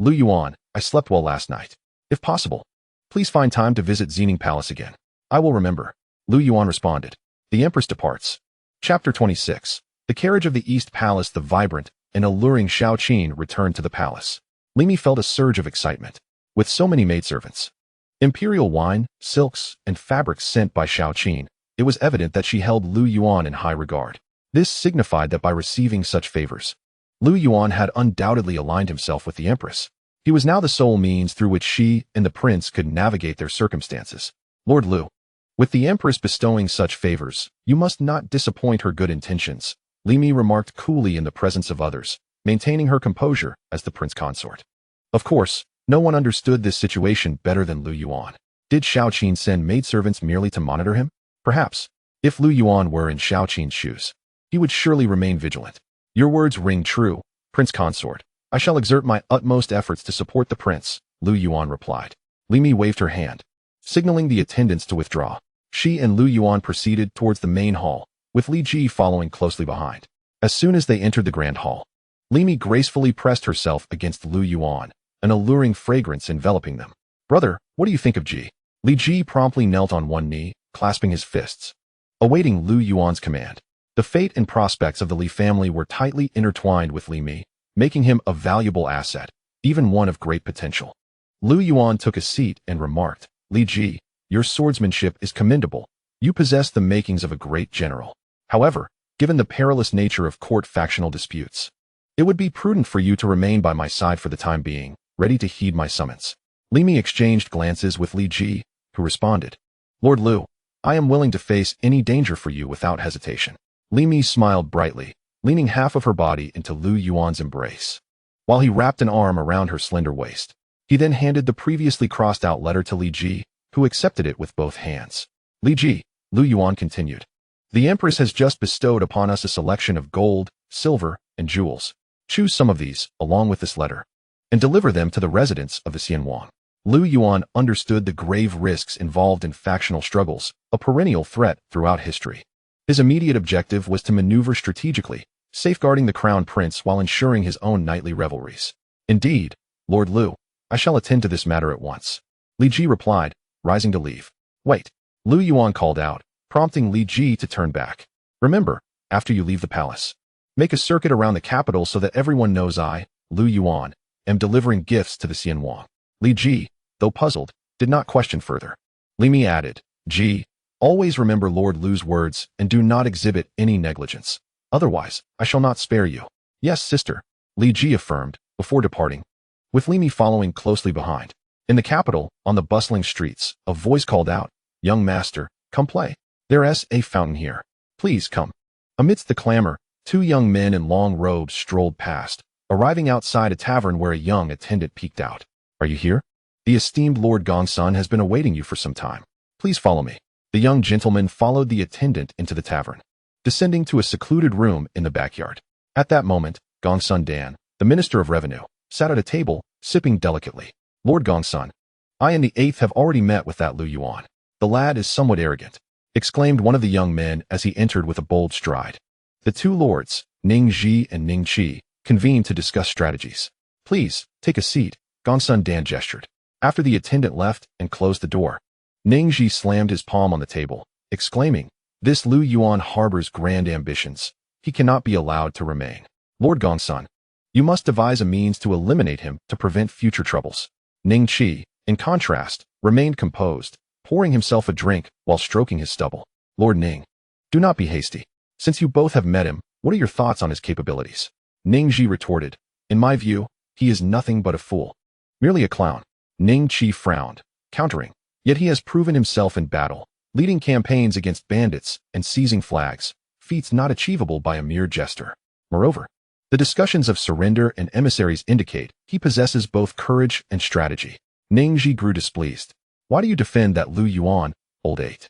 Speaker 1: Lu Yuan, I slept well last night. If possible, please find time to visit Xining Palace again. I will remember. Lu Yuan responded. The Empress departs. Chapter 26. The carriage of the East Palace. The vibrant and alluring Xiao Qin returned to the palace. Li Mi felt a surge of excitement. With so many maidservants, imperial wine, silks, and fabrics sent by Xiao Qin, it was evident that she held Lu Yuan in high regard. This signified that by receiving such favors, Lu Yuan had undoubtedly aligned himself with the Empress. He was now the sole means through which she and the prince could navigate their circumstances. Lord Lu, with the Empress bestowing such favors, you must not disappoint her good intentions, Li Mi remarked coolly in the presence of others, maintaining her composure as the prince consort. Of course, no one understood this situation better than Lu Yuan. Did Xiao Qin send maidservants merely to monitor him? Perhaps. If Lu Yuan were in Xiao Qin's shoes, he would surely remain vigilant. Your words ring true, Prince Consort. I shall exert my utmost efforts to support the prince, Lu Yuan replied. Li Mi waved her hand, signaling the attendants to withdraw. She and Lu Yuan proceeded towards the main hall, with Li Ji following closely behind. As soon as they entered the grand hall, Li Mi gracefully pressed herself against Lu Yuan, an alluring fragrance enveloping them. Brother, what do you think of Ji? Li Ji promptly knelt on one knee, clasping his fists, awaiting Lu Yuan's command. The fate and prospects of the Li family were tightly intertwined with Li Mi, making him a valuable asset, even one of great potential. Lu Yuan took a seat and remarked, Li Ji, your swordsmanship is commendable. You possess the makings of a great general. However, given the perilous nature of court factional disputes, it would be prudent for you to remain by my side for the time being, ready to heed my summons. Li Mi exchanged glances with Li Ji, who responded, Lord Lu, I am willing to face any danger for you without hesitation. Li Mi smiled brightly, leaning half of her body into Lu Yuan's embrace, while he wrapped an arm around her slender waist. He then handed the previously crossed-out letter to Li Ji, who accepted it with both hands. Li Ji, Lu Yuan continued, the Empress has just bestowed upon us a selection of gold, silver, and jewels. Choose some of these, along with this letter, and deliver them to the residents of the Xianwang. Lu Yuan understood the grave risks involved in factional struggles, a perennial threat throughout history. His immediate objective was to maneuver strategically, safeguarding the crown prince while ensuring his own nightly revelries. Indeed, Lord Lu, I shall attend to this matter at once. Li Ji replied, rising to leave. Wait, Lu Yuan called out, prompting Li Ji to turn back. Remember, after you leave the palace, make a circuit around the capital so that everyone knows I, Lu Yuan, am delivering gifts to the Xianwang. Li Ji, though puzzled, did not question further. Li Mi added, Ji, always remember Lord Lu's words and do not exhibit any negligence. Otherwise, I shall not spare you. Yes, sister, Li Ji affirmed, before departing, with Li Mi following closely behind. In the capital, on the bustling streets, a voice called out, Young master, come play. There's a fountain here. Please come. Amidst the clamor, two young men in long robes strolled past, arriving outside a tavern where a young attendant peeked out. Are you here? The esteemed Lord Gongsun has been awaiting you for some time. Please follow me. The young gentleman followed the attendant into the tavern, descending to a secluded room in the backyard. At that moment, Gongsun Dan, The Minister of Revenue, sat at a table, sipping delicately. Lord Gongsun, I and the 8th have already met with that Lu Yuan. The lad is somewhat arrogant, exclaimed one of the young men as he entered with a bold stride. The two lords, Ning Ji and Ning Qi, convened to discuss strategies. Please, take a seat, Gongsun Dan gestured. After the attendant left and closed the door, Ning Ji slammed his palm on the table, exclaiming, this Lu Yuan harbors grand ambitions. He cannot be allowed to remain. Lord Gongsun, you must devise a means to eliminate him to prevent future troubles. Ning Qi, in contrast, remained composed, pouring himself a drink while stroking his stubble. Lord Ning, do not be hasty. Since you both have met him, what are your thoughts on his capabilities? Ning Ji retorted, in my view, he is nothing but a fool. Merely a clown. Ning Qi frowned, countering, yet he has proven himself in battle, leading campaigns against bandits and seizing flags, feats not achievable by a mere jester. Moreover, the discussions of surrender and emissaries indicate he possesses both courage and strategy. Ning Ji grew displeased. Why do you defend that Lu Yuan, old 8?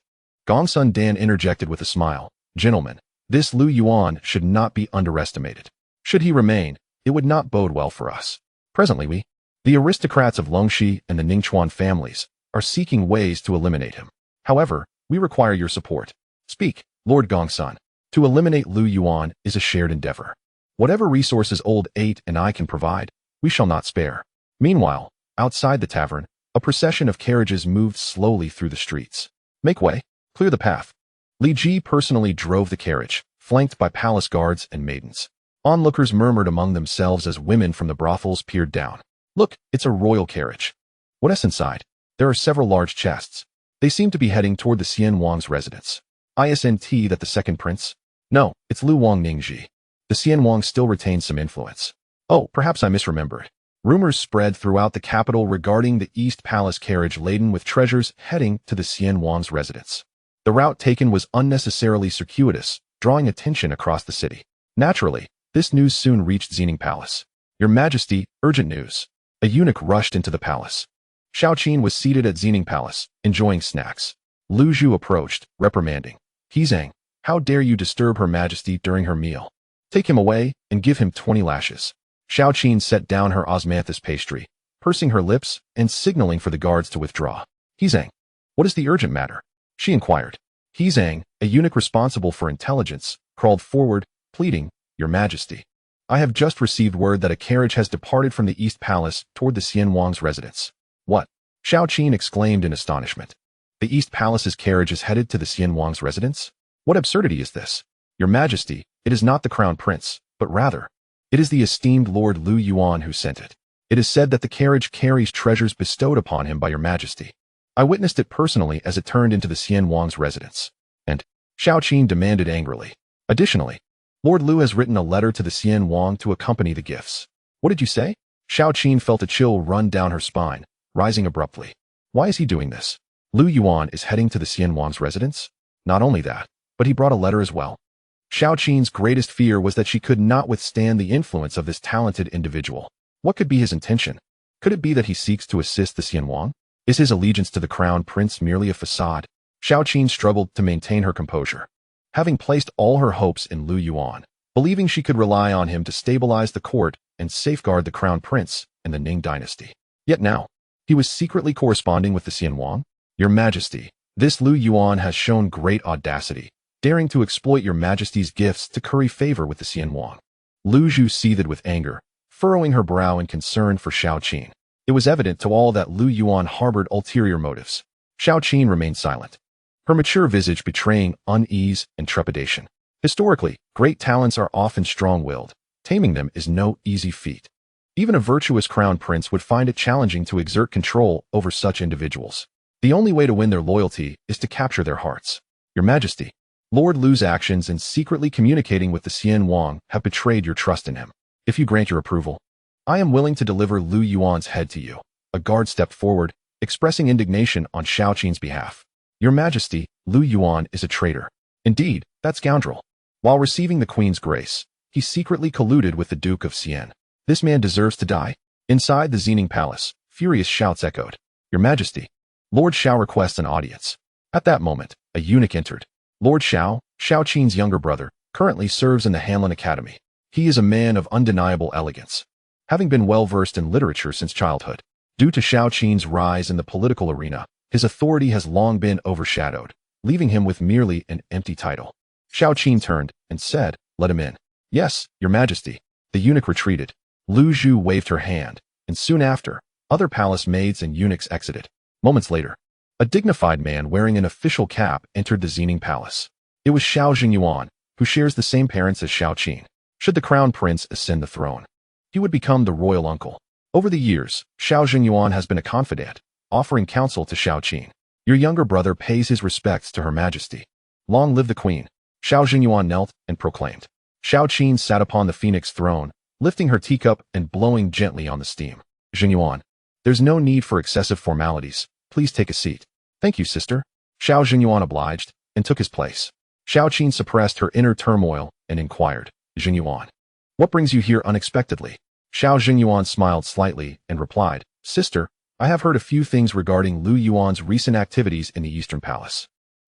Speaker 1: Gongsun Dan interjected with a smile. Gentlemen, this Lu Yuan should not be underestimated. Should he remain, it would not bode well for us. Presently the aristocrats of Longxi and the Ningchuan families, are seeking ways to eliminate him. However, we require your support. Speak, Lord Gongsun. To eliminate Lu Yuan is a shared endeavor. Whatever resources old 8 and I can provide, we shall not spare. Meanwhile, outside the tavern, a procession of carriages moved slowly through the streets. Make way, clear the path. Li Ji personally drove the carriage, flanked by palace guards and maidens. Onlookers murmured among themselves as women from the brothels peered down. Look, it's a royal carriage. What is inside? There are several large chests. They seem to be heading toward the Xian Wang's residence. Isn't that the second prince? No, it's Lu Wang Ningji. The Xian Wang still retains some influence. Oh, perhaps I misremembered. Rumors spread throughout the capital regarding the East Palace carriage laden with treasures heading to the Xian Wang's residence. The route taken was unnecessarily circuitous, drawing attention across the city. Naturally, this news soon reached Xining Palace. Your Majesty, urgent news. A eunuch rushed into the palace. Xiao Qin was seated at Xining Palace, enjoying snacks. Lu Zhu approached, reprimanding. Zhang, how dare you disturb Her Majesty during her meal? Take him away and give him 20 lashes. Xiao Qin set down her osmanthus pastry, pursing her lips and signaling for the guards to withdraw. Zhang, what is the urgent matter? She inquired. Zhang, a eunuch responsible for intelligence, crawled forward, pleading, Your Majesty, I have just received word that a carriage has departed from the East Palace toward the Xian Wang's residence. What? Xiao Qin exclaimed in astonishment. The East Palace's carriage is headed to the Xian Wang's residence? What absurdity is this? Your Majesty, it is not the crown prince, but rather, it is the esteemed Lord Lu Yuan who sent it. It is said that the carriage carries treasures bestowed upon him by Your Majesty. I witnessed it personally as it turned into the Xian Wang's residence. And, Xiao Qin demanded angrily. Additionally, Lord Lu has written a letter to the Xian Wang to accompany the gifts. What did you say? Xiao Qin felt a chill run down her spine, rising abruptly. Why is he doing this? Lu Yuan is heading to the Xian Wang's residence? Not only that, but he brought a letter as well. Xiao Qin's greatest fear was that she could not withstand the influence of this talented individual. What could be his intention? Could it be that he seeks to assist the Xian Wang? Is his allegiance to the crown prince merely a facade? Xiao Qin struggled to maintain her composure. Having placed all her hopes in Lu Yuan, believing she could rely on him to stabilize the court and safeguard the crown prince and the Ning Dynasty. Yet now, he was secretly corresponding with the Xian Wang? Your Majesty, this Lu Yuan has shown great audacity, daring to exploit Your Majesty's gifts to curry favor with the Xian Wang. Lu Zhu seethed with anger, furrowing her brow in concern for Xiao Qin. It was evident to all that Lu Yuan harbored ulterior motives. Xiao Qin remained silent, her mature visage betraying unease and trepidation. Historically, great talents are often strong-willed. Taming them is no easy feat. Even a virtuous crown prince would find it challenging to exert control over such individuals. The only way to win their loyalty is to capture their hearts. Your Majesty, Lord Lu's actions in secretly communicating with the Xian Wang have betrayed your trust in him. If you grant your approval, I am willing to deliver Lu Yuan's head to you. A guard stepped forward, expressing indignation on Xiao Qin's behalf. Your Majesty, Lu Yuan is a traitor. Indeed, that scoundrel. While receiving the Queen's grace, he secretly colluded with the Duke of Xian. This man deserves to die. Inside the Xining Palace, furious shouts echoed. Your Majesty, Lord Xiao requests an audience. At that moment, a eunuch entered. Lord Xiao, Xiao Qin's younger brother, currently serves in the Hanlin Academy. He is a man of undeniable elegance. having been well-versed in literature since childhood. Due to Xiao Qin's rise in the political arena, his authority has long been overshadowed, leaving him with merely an empty title. Xiao Qin turned and said, "Let him in." "Yes, Your Majesty." The eunuch retreated. Lu Zhu waved her hand, and soon after, other palace maids and eunuchs exited. Moments later, a dignified man wearing an official cap entered the Xining palace. It was Xiao Yuan, who shares the same parents as Xiao Qin. Should the crown prince ascend the throne, he would become the royal uncle. Over the years, Xiao Yuan has been a confidant, offering counsel to Xiao Qin. "Your younger brother pays his respects to Her Majesty. Long live the Queen." Xiao Yuan knelt and proclaimed. Xiao Qin sat upon the phoenix throne, lifting her teacup and blowing gently on the steam. "Yuan, there's no need for excessive formalities. Please take a seat." "Thank you, sister." Xiao Yuan obliged and took his place. Xiao Qin suppressed her inner turmoil and inquired, "Yuan, what brings you here unexpectedly?" Xiao Yuan smiled slightly and replied, "Sister, I have heard a few things regarding Lu Yuan's recent activities in the Eastern Palace.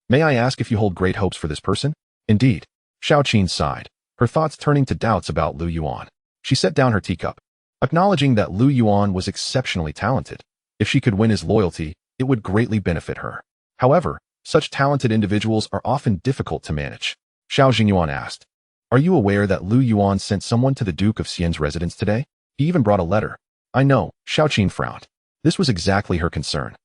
Speaker 1: May I ask if you hold great hopes for this person?" "Indeed." Xiao Qin sighed, her thoughts turning to doubts about Lu Yuan. She set down her teacup, acknowledging that Lu Yuan was exceptionally talented. If she could win his loyalty, it would greatly benefit her. However, such talented individuals are often difficult to manage. Xiao Yuan asked, "Are you aware that Lu Yuan sent someone to the Duke of Xian's residence today? He even brought a letter." "I know." Xiao Qin frowned. This was exactly her concern.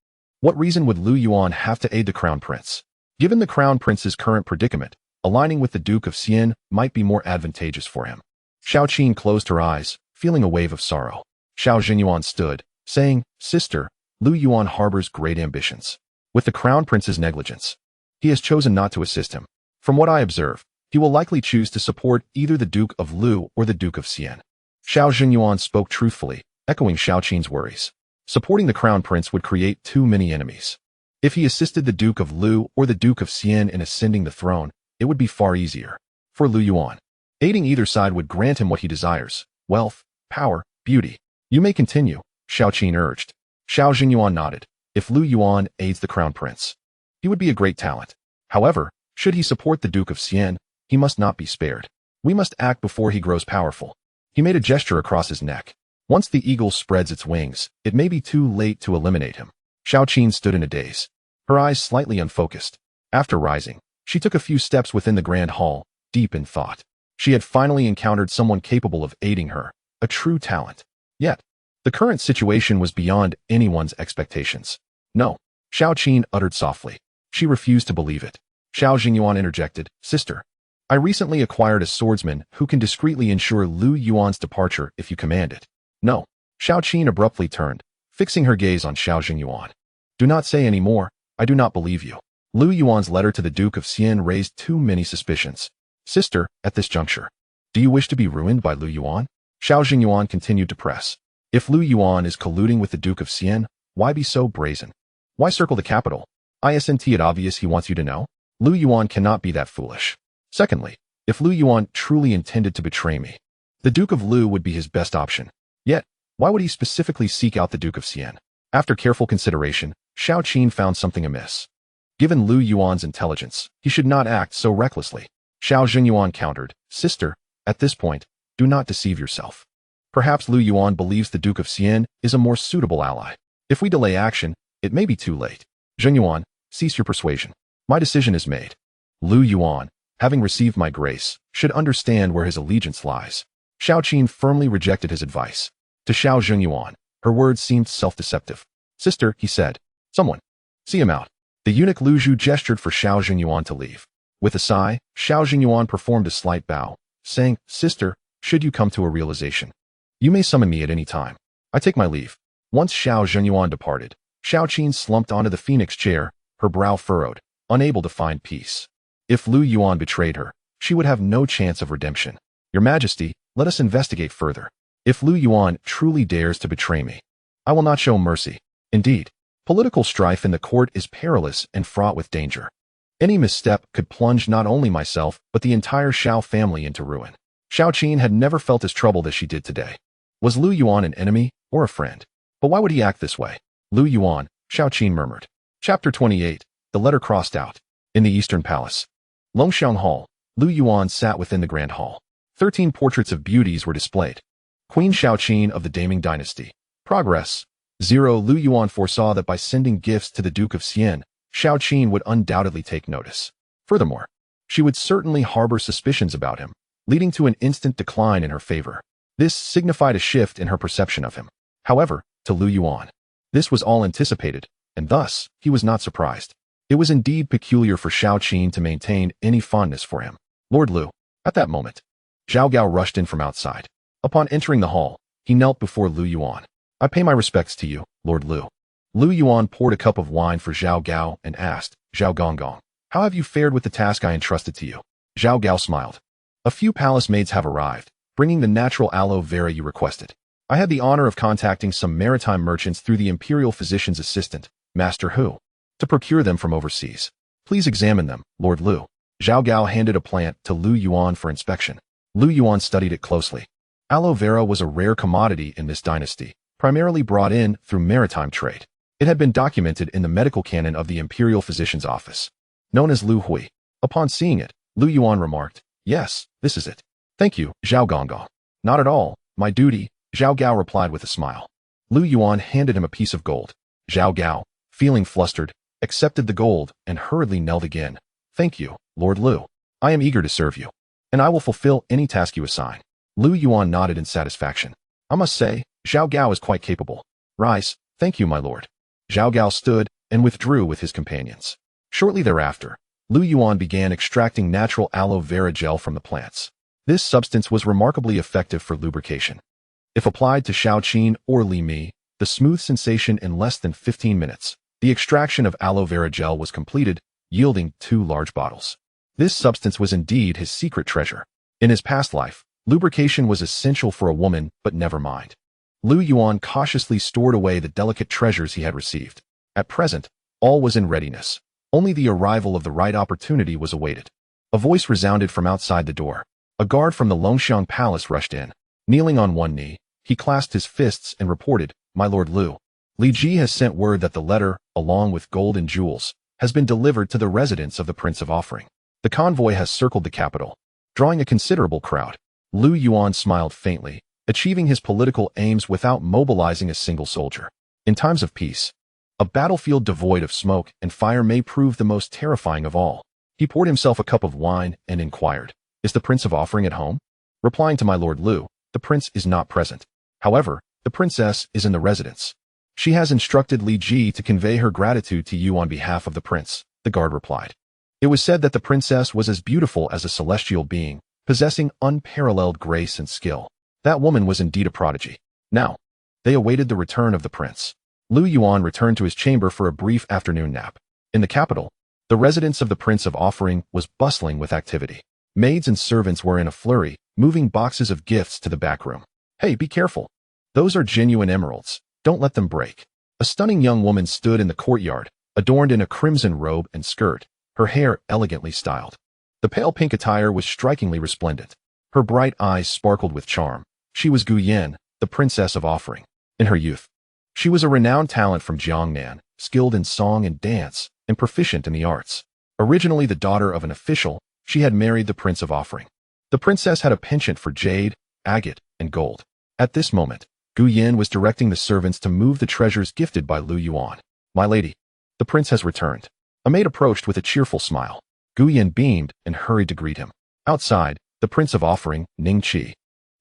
Speaker 1: What reason would Lu Yuan have to aid the crown prince? Given the crown prince's current predicament, aligning with the Duke of Xian might be more advantageous for him. Xiao Qin closed her eyes, feeling a wave of sorrow. Xiao Yuan stood, saying, "Sister, Lu Yuan harbors great ambitions. With the crown prince's negligence, he has chosen not to assist him. From what I observe, he will likely choose to support either the Duke of Lu or the Duke of Xian." Xiao Yuan spoke truthfully, echoing Xiao Qin's worries. Supporting the crown prince would create too many enemies. If he assisted the Duke of Lu or the Duke of Xian in ascending the throne, it would be far easier. For Lu Yuan, aiding either side would grant him what he desires: wealth, power, beauty. "You may continue," Xiao Qin urged. Xiao Yuan nodded. If Lu Yuan aids the crown prince, he would be a great talent. However, should he support the Duke of Xian, he must not be spared. "We must act before he grows powerful." He made a gesture across his neck. "Once the eagle spreads its wings, it may be too late to eliminate him." Xiao Qin stood in a daze, her eyes slightly unfocused. After rising, she took a few steps within the grand hall, deep in thought. She had finally encountered someone capable of aiding her, a true talent. Yet, the current situation was beyond anyone's expectations. "No," Xiao Qin uttered softly. She refused to believe it. Xiao Yuan interjected, "Sister, I recently acquired a swordsman who can discreetly ensure Lu Yuan's departure if you command it." "No." Xiao Qin abruptly turned, fixing her gaze on Xiao Yuan. "Do not say any more. I do not believe you." Lu Yuan's letter to the Duke of Xian raised too many suspicions. "Sister, at this juncture, do you wish to be ruined by Lu Yuan?" Xiao Yuan continued to press. "If Lu Yuan is colluding with the Duke of Xian, why be so brazen? Why circle the capital? Isn't it obvious he wants you to know? Lu Yuan cannot be that foolish. Secondly, if Lu Yuan truly intended to betray me, the Duke of Lu would be his best option. Yet, why would he specifically seek out the Duke of Xian?" After careful consideration, Xiao Qin found something amiss. Given Lu Yuan's intelligence, he should not act so recklessly. Xiao Yuan countered, "Sister, at this point, do not deceive yourself. Perhaps Lu Yuan believes the Duke of Xian is a more suitable ally. If we delay action, it may be too late. Yuan, cease your persuasion. My decision is made. Lu Yuan, having received my grace, should understand where his allegiance lies." Xiao Qin firmly rejected his advice. To Xiao Yuan, her words seemed self-deceptive. "Sister," he said, "someone. See him out." The eunuch Lu Zhu gestured for Xiao Yuan to leave. With a sigh, Xiao Yuan performed a slight bow, saying, "Sister, should you come to a realization, you may summon me at any time. I take my leave." Once Xiao Yuan departed, Xiao Qin slumped onto the phoenix chair, her brow furrowed, unable to find peace. If Lu Yuan betrayed her, she would have no chance of redemption. "Your Majesty, let us investigate further. If Lu Yuan truly dares to betray me, I will not show mercy. Indeed, political strife in the court is perilous and fraught with danger. Any misstep could plunge not only myself, but the entire Xiao family into ruin." Xiao Qin had never felt as troubled as she did today. Was Lu Yuan an enemy or a friend? But why would he act this way? "Lu Yuan," Xiao Qin murmured. Chapter 28, the letter crossed out. In the Eastern Palace, Longxiang Hall, Lu Yuan sat within the Grand Hall. 13 portraits of beauties were displayed. Queen Xiao of the Great Ning Dynasty. Progress. 0. Lu Yuan foresaw that by sending gifts to the Duke of Xian, Xiao would undoubtedly take notice. Furthermore, she would certainly harbor suspicions about him, leading to an instant decline in her favor. This signified a shift in her perception of him. However, to Lu Yuan, this was all anticipated, and thus, he was not surprised. It was indeed peculiar for Xiao to maintain any fondness for him. Lord Lu. At that moment, Zhao Gao rushed in from outside. Upon entering the hall, he knelt before Lu Yuan. I pay my respects to you, Lord Lu. Lu Yuan poured a cup of wine for Zhao Gao and asked, Zhao Gonggong, how have you fared with the task I entrusted to you? Zhao Gao smiled. A few palace maids have arrived, bringing the natural aloe vera you requested. I had the honor of contacting some maritime merchants through the imperial physician's assistant, Master Hu, to procure them from overseas. Please examine them, Lord Lu. Zhao Gao handed a plant to Lu Yuan for inspection. Lu Yuan studied it closely. Aloe vera was a rare commodity in this dynasty, primarily brought in through maritime trade. It had been documented in the medical canon of the imperial physician's office, known as Lu Hui. Upon seeing it, Lu Yuan remarked, yes, this is it. Thank you, Zhao Gonggong. Not at all, my duty, Zhao Gao replied with a smile. Lu Yuan handed him a piece of gold. Zhao Gao, feeling flustered, accepted the gold and hurriedly knelt again. Thank you, Lord Lu. I am eager to serve you, and I will fulfill any task you assign. Lu Yuan nodded in satisfaction. I must say, Zhao Gao is quite capable. Rise, thank you, my lord. Zhao Gao stood and withdrew with his companions. Shortly thereafter, Lu Yuan began extracting natural aloe vera gel from the plants. This substance was remarkably effective for lubrication. If applied to Xiao or Li Mi, the smooth sensation in less than 15 minutes, the extraction of aloe vera gel was completed, yielding 2 large bottles. This substance was indeed his secret treasure. In his past life, lubrication was essential for a woman, but never mind. Lu Yuan cautiously stored away the delicate treasures he had received. At present, all was in readiness. Only the arrival of the right opportunity was awaited. A voice resounded from outside the door. A guard from the Longxiang Palace rushed in. Kneeling on one knee, he clasped his fists and reported, My Lord Lu, Li Ji has sent word that the letter, along with gold and jewels, has been delivered to the residence of the Prince of Offering. The convoy has circled the capital, drawing a considerable crowd. Lu Yuan smiled faintly, achieving his political aims without mobilizing a single soldier. In times of peace, a battlefield devoid of smoke and fire may prove the most terrifying of all. He poured himself a cup of wine and inquired, Is the Prince of Offering at home? Replying to my Lord Lu, the prince is not present. However, the princess is in the residence. She has instructed Li Ji to convey her gratitude to you on behalf of the prince, the guard replied. It was said that the princess was as beautiful as a celestial being, possessing unparalleled grace and skill. That woman was indeed a prodigy. Now, they awaited the return of the prince. Lu Yuan returned to his chamber for a brief afternoon nap. In the capital, the residence of the Prince of Offering was bustling with activity. Maids and servants were in a flurry, moving boxes of gifts to the back room. Hey, be careful. Those are genuine emeralds. Don't let them break. A stunning young woman stood in the courtyard, adorned in a crimson robe and skirt, her hair elegantly styled. The pale pink attire was strikingly resplendent. Her bright eyes sparkled with charm. She was Yuan, the Princess of Offering. In her youth, she was a renowned talent from Jiangnan, skilled in song and dance, and proficient in the arts. Originally the daughter of an official, she had married the Prince of Offering. The princess had a penchant for jade, agate, and gold. At this moment, Yuan was directing the servants to move the treasures gifted by Lu Yuan. My lady, the prince has returned. A maid approached with a cheerful smile. Yuan beamed and hurried to greet him. Outside, the Prince of Offering, Ning Qi,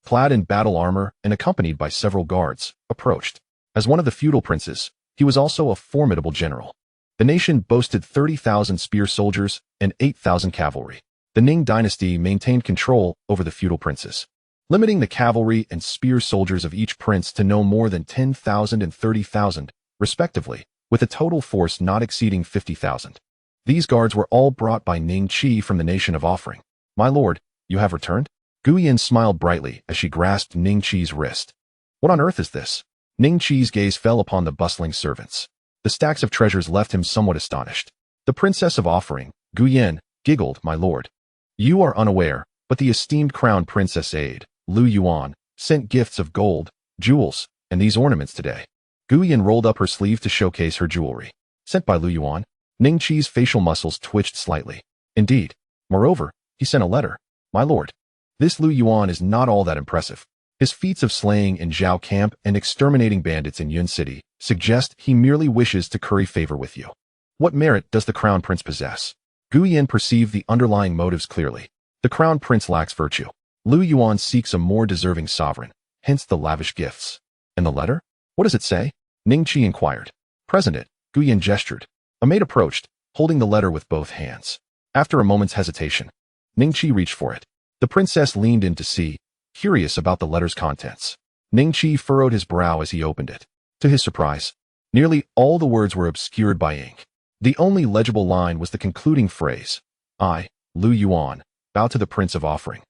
Speaker 1: clad in battle armor and accompanied by several guards, approached. As one of the feudal princes, he was also a formidable general. The nation boasted 30,000 spear soldiers and 8,000 cavalry. The Ning Dynasty maintained control over the feudal princes, limiting the cavalry and spear soldiers of each prince to no more than 10,000 and 30,000, respectively, with a total force not exceeding 50,000. These guards were all brought by Ning Qi from the nation of Offering. My lord, you have returned? Yuan smiled brightly as she grasped Ning Qi's wrist. What on earth is this? Ning Qi's gaze fell upon the bustling servants. The stacks of treasures left him somewhat astonished. The Princess of Offering, Yuan, giggled, My lord. You are unaware, but the esteemed crown princess aide, Lu Yuan, sent gifts of gold, jewels, and these ornaments today. Yuan rolled up her sleeve to showcase her jewelry. Sent by Lu Yuan. Ning Qi's facial muscles twitched slightly. Indeed. Moreover, he sent a letter. My lord. This Lu Yuan is not all that impressive. His His feats of slaying in Xiao camp and exterminating bandits in Yuan city suggest he merely wishes to curry favor with you. What merit does the crown prince possess? Yuan perceived the underlying motives clearly. The crown prince lacks virtue. Yuan seeks a more deserving sovereign, hence the lavish gifts. And the letter? What does it say? Ningqi inquired. Present it, Yuan gestured. A maid approached, holding the letter with both hands. After a moment's hesitation, Ningqi reached for it. The princess leaned in to see, curious about the letter's contents. Ningqi furrowed his brow as he opened it. To his surprise, nearly all the words were obscured by ink. The only legible line was the concluding phrase, I, Yuan, bow to the Prince of Offering.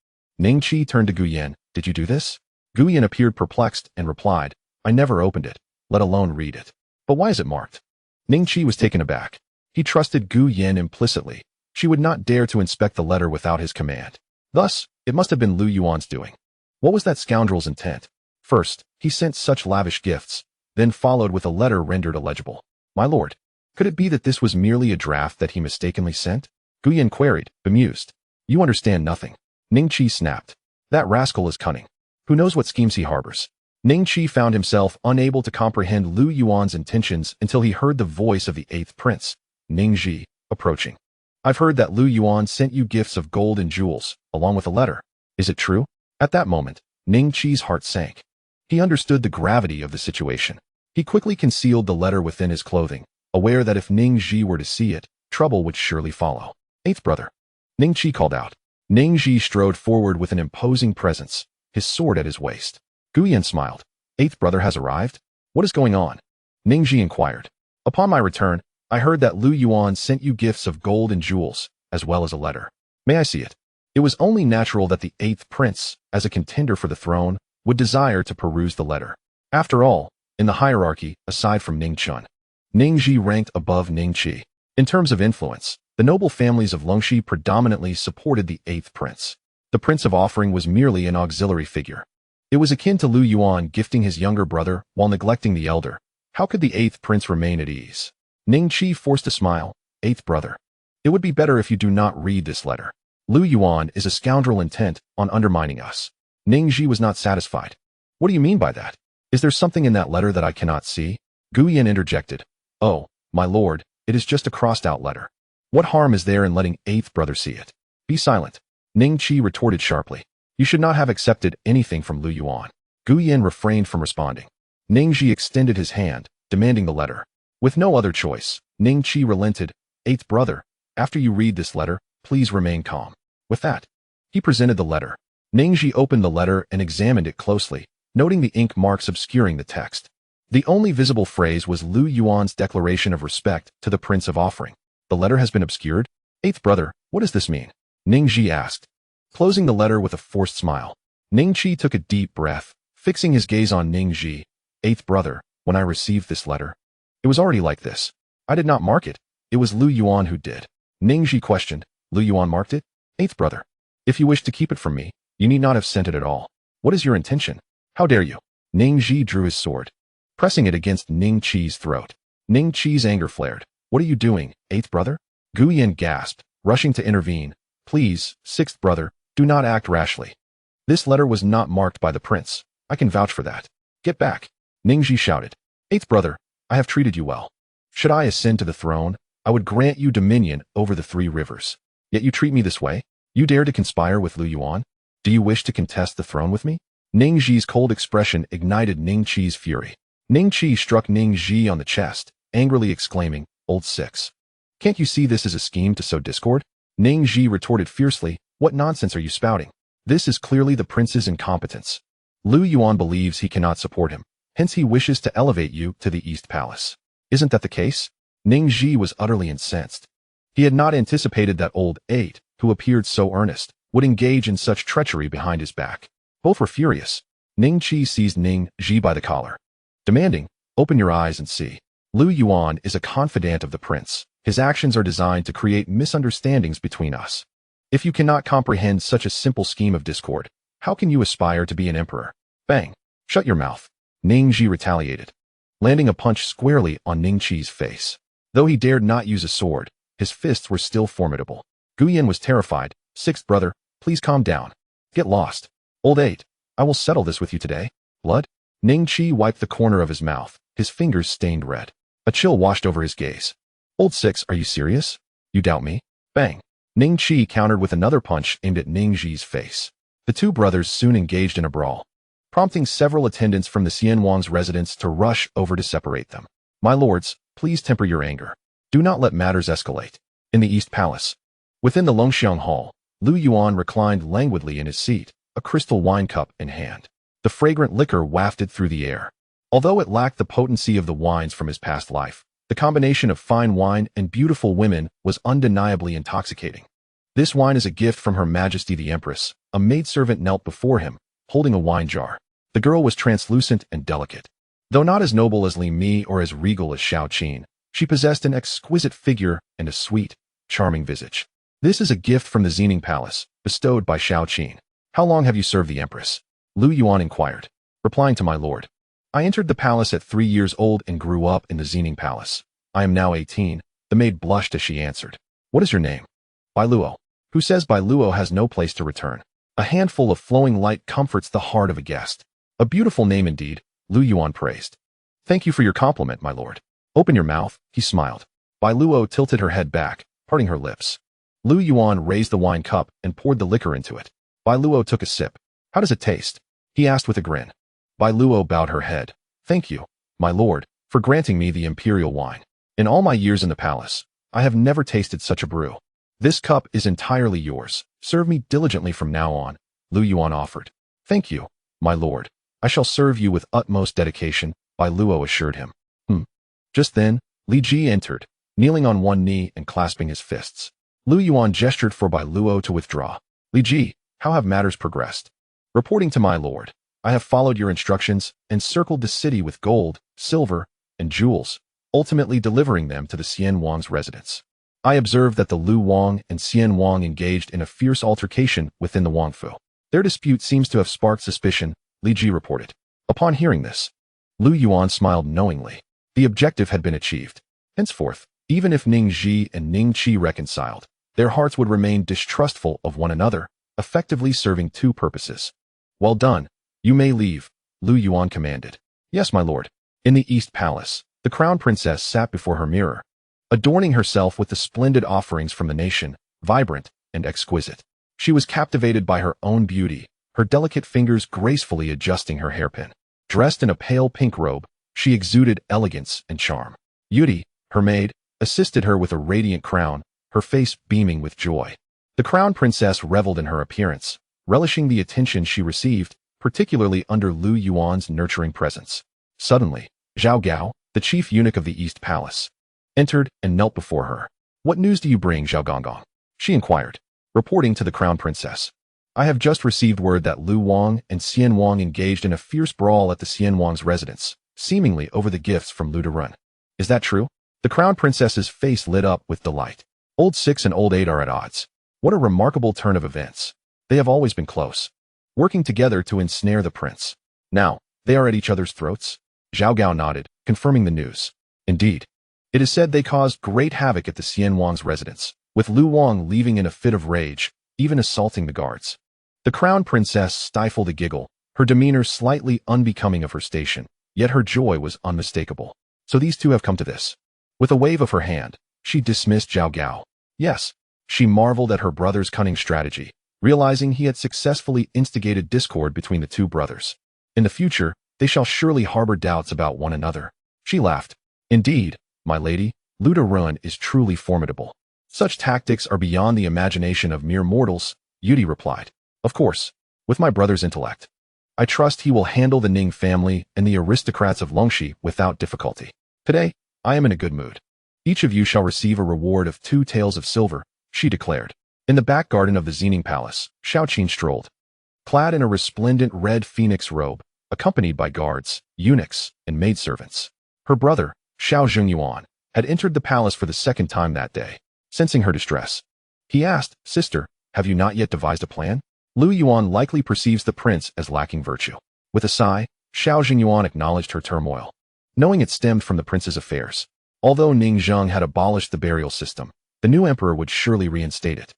Speaker 1: Ningqi turned to Yuan. Did you do this? Yuan appeared perplexed and replied, I never opened it, let alone read it. But why is it marked? Ningqi was taken aback. He trusted Yuan implicitly. She would not dare to inspect the letter without his command. Thus, it must have been Yuan's doing. What was that scoundrel's intent? First, he sent such lavish gifts, then followed with a letter rendered illegible. My lord, could it be that this was merely a draft that he mistakenly sent? Yuan queried, bemused. You understand nothing. Ningqi snapped. That rascal is cunning. Who knows what schemes he harbors? Ningqi found himself unable to comprehend Yuan's intentions until he heard the voice of the 8th prince, Ningji, approaching. I've heard that Yuan sent you gifts of gold and jewels, along with a letter. Is it true? At that moment, Ningqi's heart sank. He understood the gravity of the situation. He quickly concealed the letter within his clothing, aware that if Ningji were to see it, trouble would surely follow. 8th brother. Ningqi called out. Ningji strode forward with an imposing presence, his sword at his waist. Yuan smiled. 8th brother has arrived? What is going on? Ningji inquired. Upon my return, I heard that Yuan sent you gifts of gold and jewels, as well as a letter. May I see it? It was only natural that the 8th prince, as a contender for the throne, would desire to peruse the letter. After all, in the hierarchy, aside from Ningchun, Ningji ranked above Ningqi. In terms of influence, the noble families of Longxi predominantly supported the 8th prince. The Prince of Offering was merely an auxiliary figure. It was akin to Yuan gifting his younger brother while neglecting the elder. How could the 8th prince remain at ease? Ningqi forced a smile. 8th brother. It would be better if you do not read this letter. Yuan is a scoundrel intent on undermining us. Ningji was not satisfied. What do you mean by that? Is there something in that letter that I cannot see? Yuan interjected. Oh, my lord, it is just a crossed-out letter. What harm is there in letting 8th brother see it? Be silent. Ningqi retorted sharply. You should not have accepted anything from Yuan. Yuan refrained from responding. Ningji extended his hand, demanding the letter. With no other choice, Ningqi relented. 8th brother, after you read this letter, please remain calm. With that, he presented the letter. Ningji opened the letter and examined it closely, noting the ink marks obscuring the text. The only visible phrase was Yuan's declaration of respect to the Prince of Offering. The letter has been obscured? 8th brother, what does this mean? Ningji asked. Closing the letter with a forced smile, Ningqi took a deep breath, fixing his gaze on Ningji. 8th brother, when I received this letter, it was already like this. I did not mark it. It was Yuan who did. Ningji questioned. Yuan marked it? 8th brother, if you wish to keep it from me, you need not have sent it at all. What is your intention? How dare you? Ningji drew his sword, pressing it against Ningqi's throat. Ningqi's anger flared. What are you doing, 8th brother? Yuan gasped, rushing to intervene. Please, 6th brother, do not act rashly. This letter was not marked by the prince. I can vouch for that. Get back. Ningji shouted. 8th brother, I have treated you well. Should I ascend to the throne, I would grant you dominion over the 3 rivers. Yet you treat me this way? You dare to conspire with Yuan? Do you wish to contest the throne with me? Ningji's cold expression ignited Ningqi's fury. Ningqi struck Ningji on the chest, angrily exclaiming, Old 6. Can't you see this is a scheme to sow discord? Ningji retorted fiercely, what nonsense are you spouting? This is clearly the prince's incompetence. Yuan believes he cannot support him, hence he wishes to elevate you to the East Palace. Isn't that the case? Ningji was utterly incensed. He had not anticipated that old 8, who appeared so earnest, would engage in such treachery behind his back. Both were furious. Ningqi seized Ningji by the collar, demanding, open your eyes and see. Yuan is a confidant of the prince. His actions are designed to create misunderstandings between us. If you cannot comprehend such a simple scheme of discord, how can you aspire to be an emperor? Bang! Shut your mouth. Ningji retaliated, landing a punch squarely on Ningqi's face. Though he dared not use a sword, his fists were still formidable. Yuan was terrified. 6th brother, please calm down. Get lost. Old 8, I will settle this with you today. Blood? Ning Qi wiped the corner of his mouth, his fingers stained red. A chill washed over his gaze. Old Six, are you serious? You doubt me? Bang. Ning Qi countered with another punch aimed at Ning Ji's face. The two brothers soon engaged in a brawl, prompting several attendants from the Xianwang's residence to rush over to separate them. My lords, please temper your anger. Do not let matters escalate. In the East Palace, within the Longxiang Hall, Lu Yuan reclined languidly in his seat, a crystal wine cup in hand. The fragrant liquor wafted through the air. Although it lacked the potency of the wines from his past life, the combination of fine wine and beautiful women was undeniably intoxicating. This wine is a gift from Her Majesty the Empress. A maidservant knelt before him, holding a wine jar. The girl was translucent and delicate. Though not as noble as Li Mi or as regal as Xiao Qin, she possessed an exquisite figure and a sweet, charming visage. This is a gift from the Xining Palace, bestowed by Xiao Qin. How long have you served the Empress? Lu Yuan inquired, replying to my lord. I entered the palace at 3 years old and grew up in the Xining Palace. I am now 18. The maid blushed as she answered. What is your name? Bai Luo. Who says Bai Luo has no place to return? A handful of flowing light comforts the heart of a guest. A beautiful name indeed, Lu Yuan praised. Thank you for your compliment, my lord. Open your mouth, he smiled. Bai Luo tilted her head back, parting her lips. Lu Yuan raised the wine cup and poured the liquor into it. Bai Luo took a sip. How does it taste? He asked with a grin. Bai Luo bowed her head. Thank you, my lord, for granting me the imperial wine. In all my years in the palace, I have never tasted such a brew. This cup is entirely yours. Serve me diligently from now on, Lu Yuan offered. Thank you, my lord. I shall serve you with utmost dedication, Bai Luo assured him. Just then, Li Ji entered, kneeling on one knee and clasping his fists. Lu Yuan gestured for Bai Luo to withdraw. Li Ji, how have matters progressed? Reporting to my lord, I have followed your instructions and circled the city with gold, silver, and jewels, ultimately delivering them to the Xianwang's residence. I observed that the Lu Wang and Xian Wang engaged in a fierce altercation within the Wangfu. Their dispute seems to have sparked suspicion, Li Ji reported. Upon hearing this, Lu Yuan smiled knowingly. The objective had been achieved. Henceforth, even if Ning Ji and Ning Qi reconciled, their hearts would remain distrustful of one another, effectively serving two purposes. Well done. You may leave, Lu Yuan commanded. Yes, my lord. In the East Palace, the crown princess sat before her mirror, adorning herself with the splendid offerings from the nation, vibrant and exquisite. She was captivated by her own beauty, her delicate fingers gracefully adjusting her hairpin. Dressed in a pale pink robe, she exuded elegance and charm. Yudi, her maid, assisted her with a radiant crown, her face beaming with joy. The crown princess reveled in her appearance, relishing the attention she received, particularly under Lu Yuan's nurturing presence. Suddenly, Zhao Gao, the chief eunuch of the East Palace, entered and knelt before her. What news do you bring, Zhao Gonggong? She inquired, reporting to the crown princess. I have just received word that Lu Wang and Xian Wang engaged in a fierce brawl at the Xianwang's residence, seemingly over the gifts from Lu Derun. Is that true? The crown princess's face lit up with delight. Old 6 and Old 8 are at odds. What a remarkable turn of events. They have always been close, working together to ensnare the prince. Now, they are at each other's throats? Zhao Gao nodded, confirming the news. Indeed. It is said they caused great havoc at the Xianwang's residence, with Lu Wang leaving in a fit of rage, even assaulting the guards. The crown princess stifled a giggle, her demeanor slightly unbecoming of her station, yet her joy was unmistakable. So these two have come to this. With a wave of her hand, she dismissed Zhao Gao. Yes, she marveled at her brother's cunning strategy, realizing he had successfully instigated discord between the two brothers. In the future, they shall surely harbor doubts about one another. She laughed. Indeed, my lady, Lu Derun is truly formidable. Such tactics are beyond the imagination of mere mortals, Yudi replied. Of course, with my brother's intellect. I trust he will handle the Ning family and the aristocrats of Longxi without difficulty. Today, I am in a good mood. Each of you shall receive a reward of 2 taels of silver, she declared. In the back garden of the Xining Palace, Xiao Qin strolled, clad in a resplendent red phoenix robe, accompanied by guards, eunuchs, and maidservants. Her brother, Xiao Zhengyuan, had entered the palace for the second time that day. Sensing her distress, he asked, Sister, have you not yet devised a plan? Lu Yuan likely perceives the prince as lacking virtue. With a sigh, Xiao Zhengyuan acknowledged her turmoil, knowing it stemmed from the prince's affairs. Although Ning Zheng had abolished the burial system, the new emperor would surely reinstate it.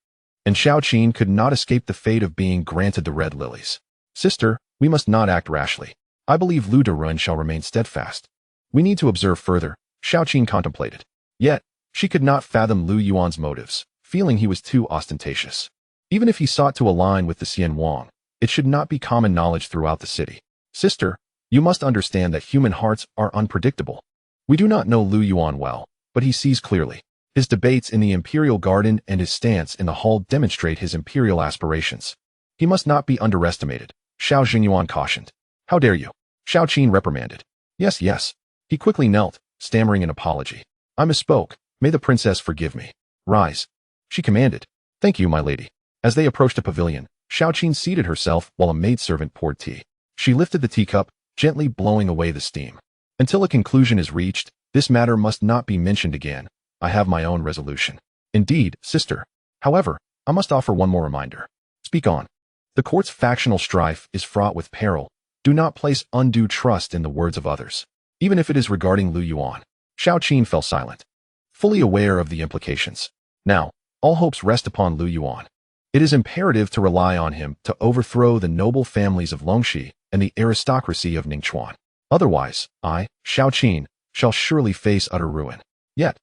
Speaker 1: And Xiao Qin could not escape the fate of being granted the red lilies. Sister, We must not act rashly. I believe Lu Derun shall remain steadfast. We need to observe further, Xiao contemplated. Yet, she could not fathom Lu Yuan's motives, feeling he was too ostentatious. Even if he sought to align with the Xian Wang, it should not be common knowledge throughout the city. Sister, you must understand that human hearts are unpredictable. We do not know Lu Yuan well, but he sees clearly. His debates in the imperial garden and his stance in the hall demonstrate his imperial aspirations. He must not be underestimated, Xiao Xingyuan cautioned. How dare you? Xiao Qin reprimanded. Yes, yes. He quickly knelt, stammering an apology. I misspoke. May the princess forgive me. Rise. She commanded. Thank you, my lady. As they approached a pavilion, Xiao Qin seated herself while a maidservant poured tea. She lifted the teacup, gently blowing away the steam. Until a conclusion is reached, this matter must not be mentioned again. I have my own resolution. Indeed, sister. However, I must offer one more reminder. Speak on. The court's factional strife is fraught with peril. Do not place undue trust in the words of others, even if it is regarding Lu Yuan. Xiao Qin fell silent, fully aware of the implications. Now, all hopes rest upon Lu Yuan. It is imperative to rely on him to overthrow the noble families of Longxi and the aristocracy of Ningchuan. Otherwise, I, Xiao Qin, shall surely face utter ruin. Yet,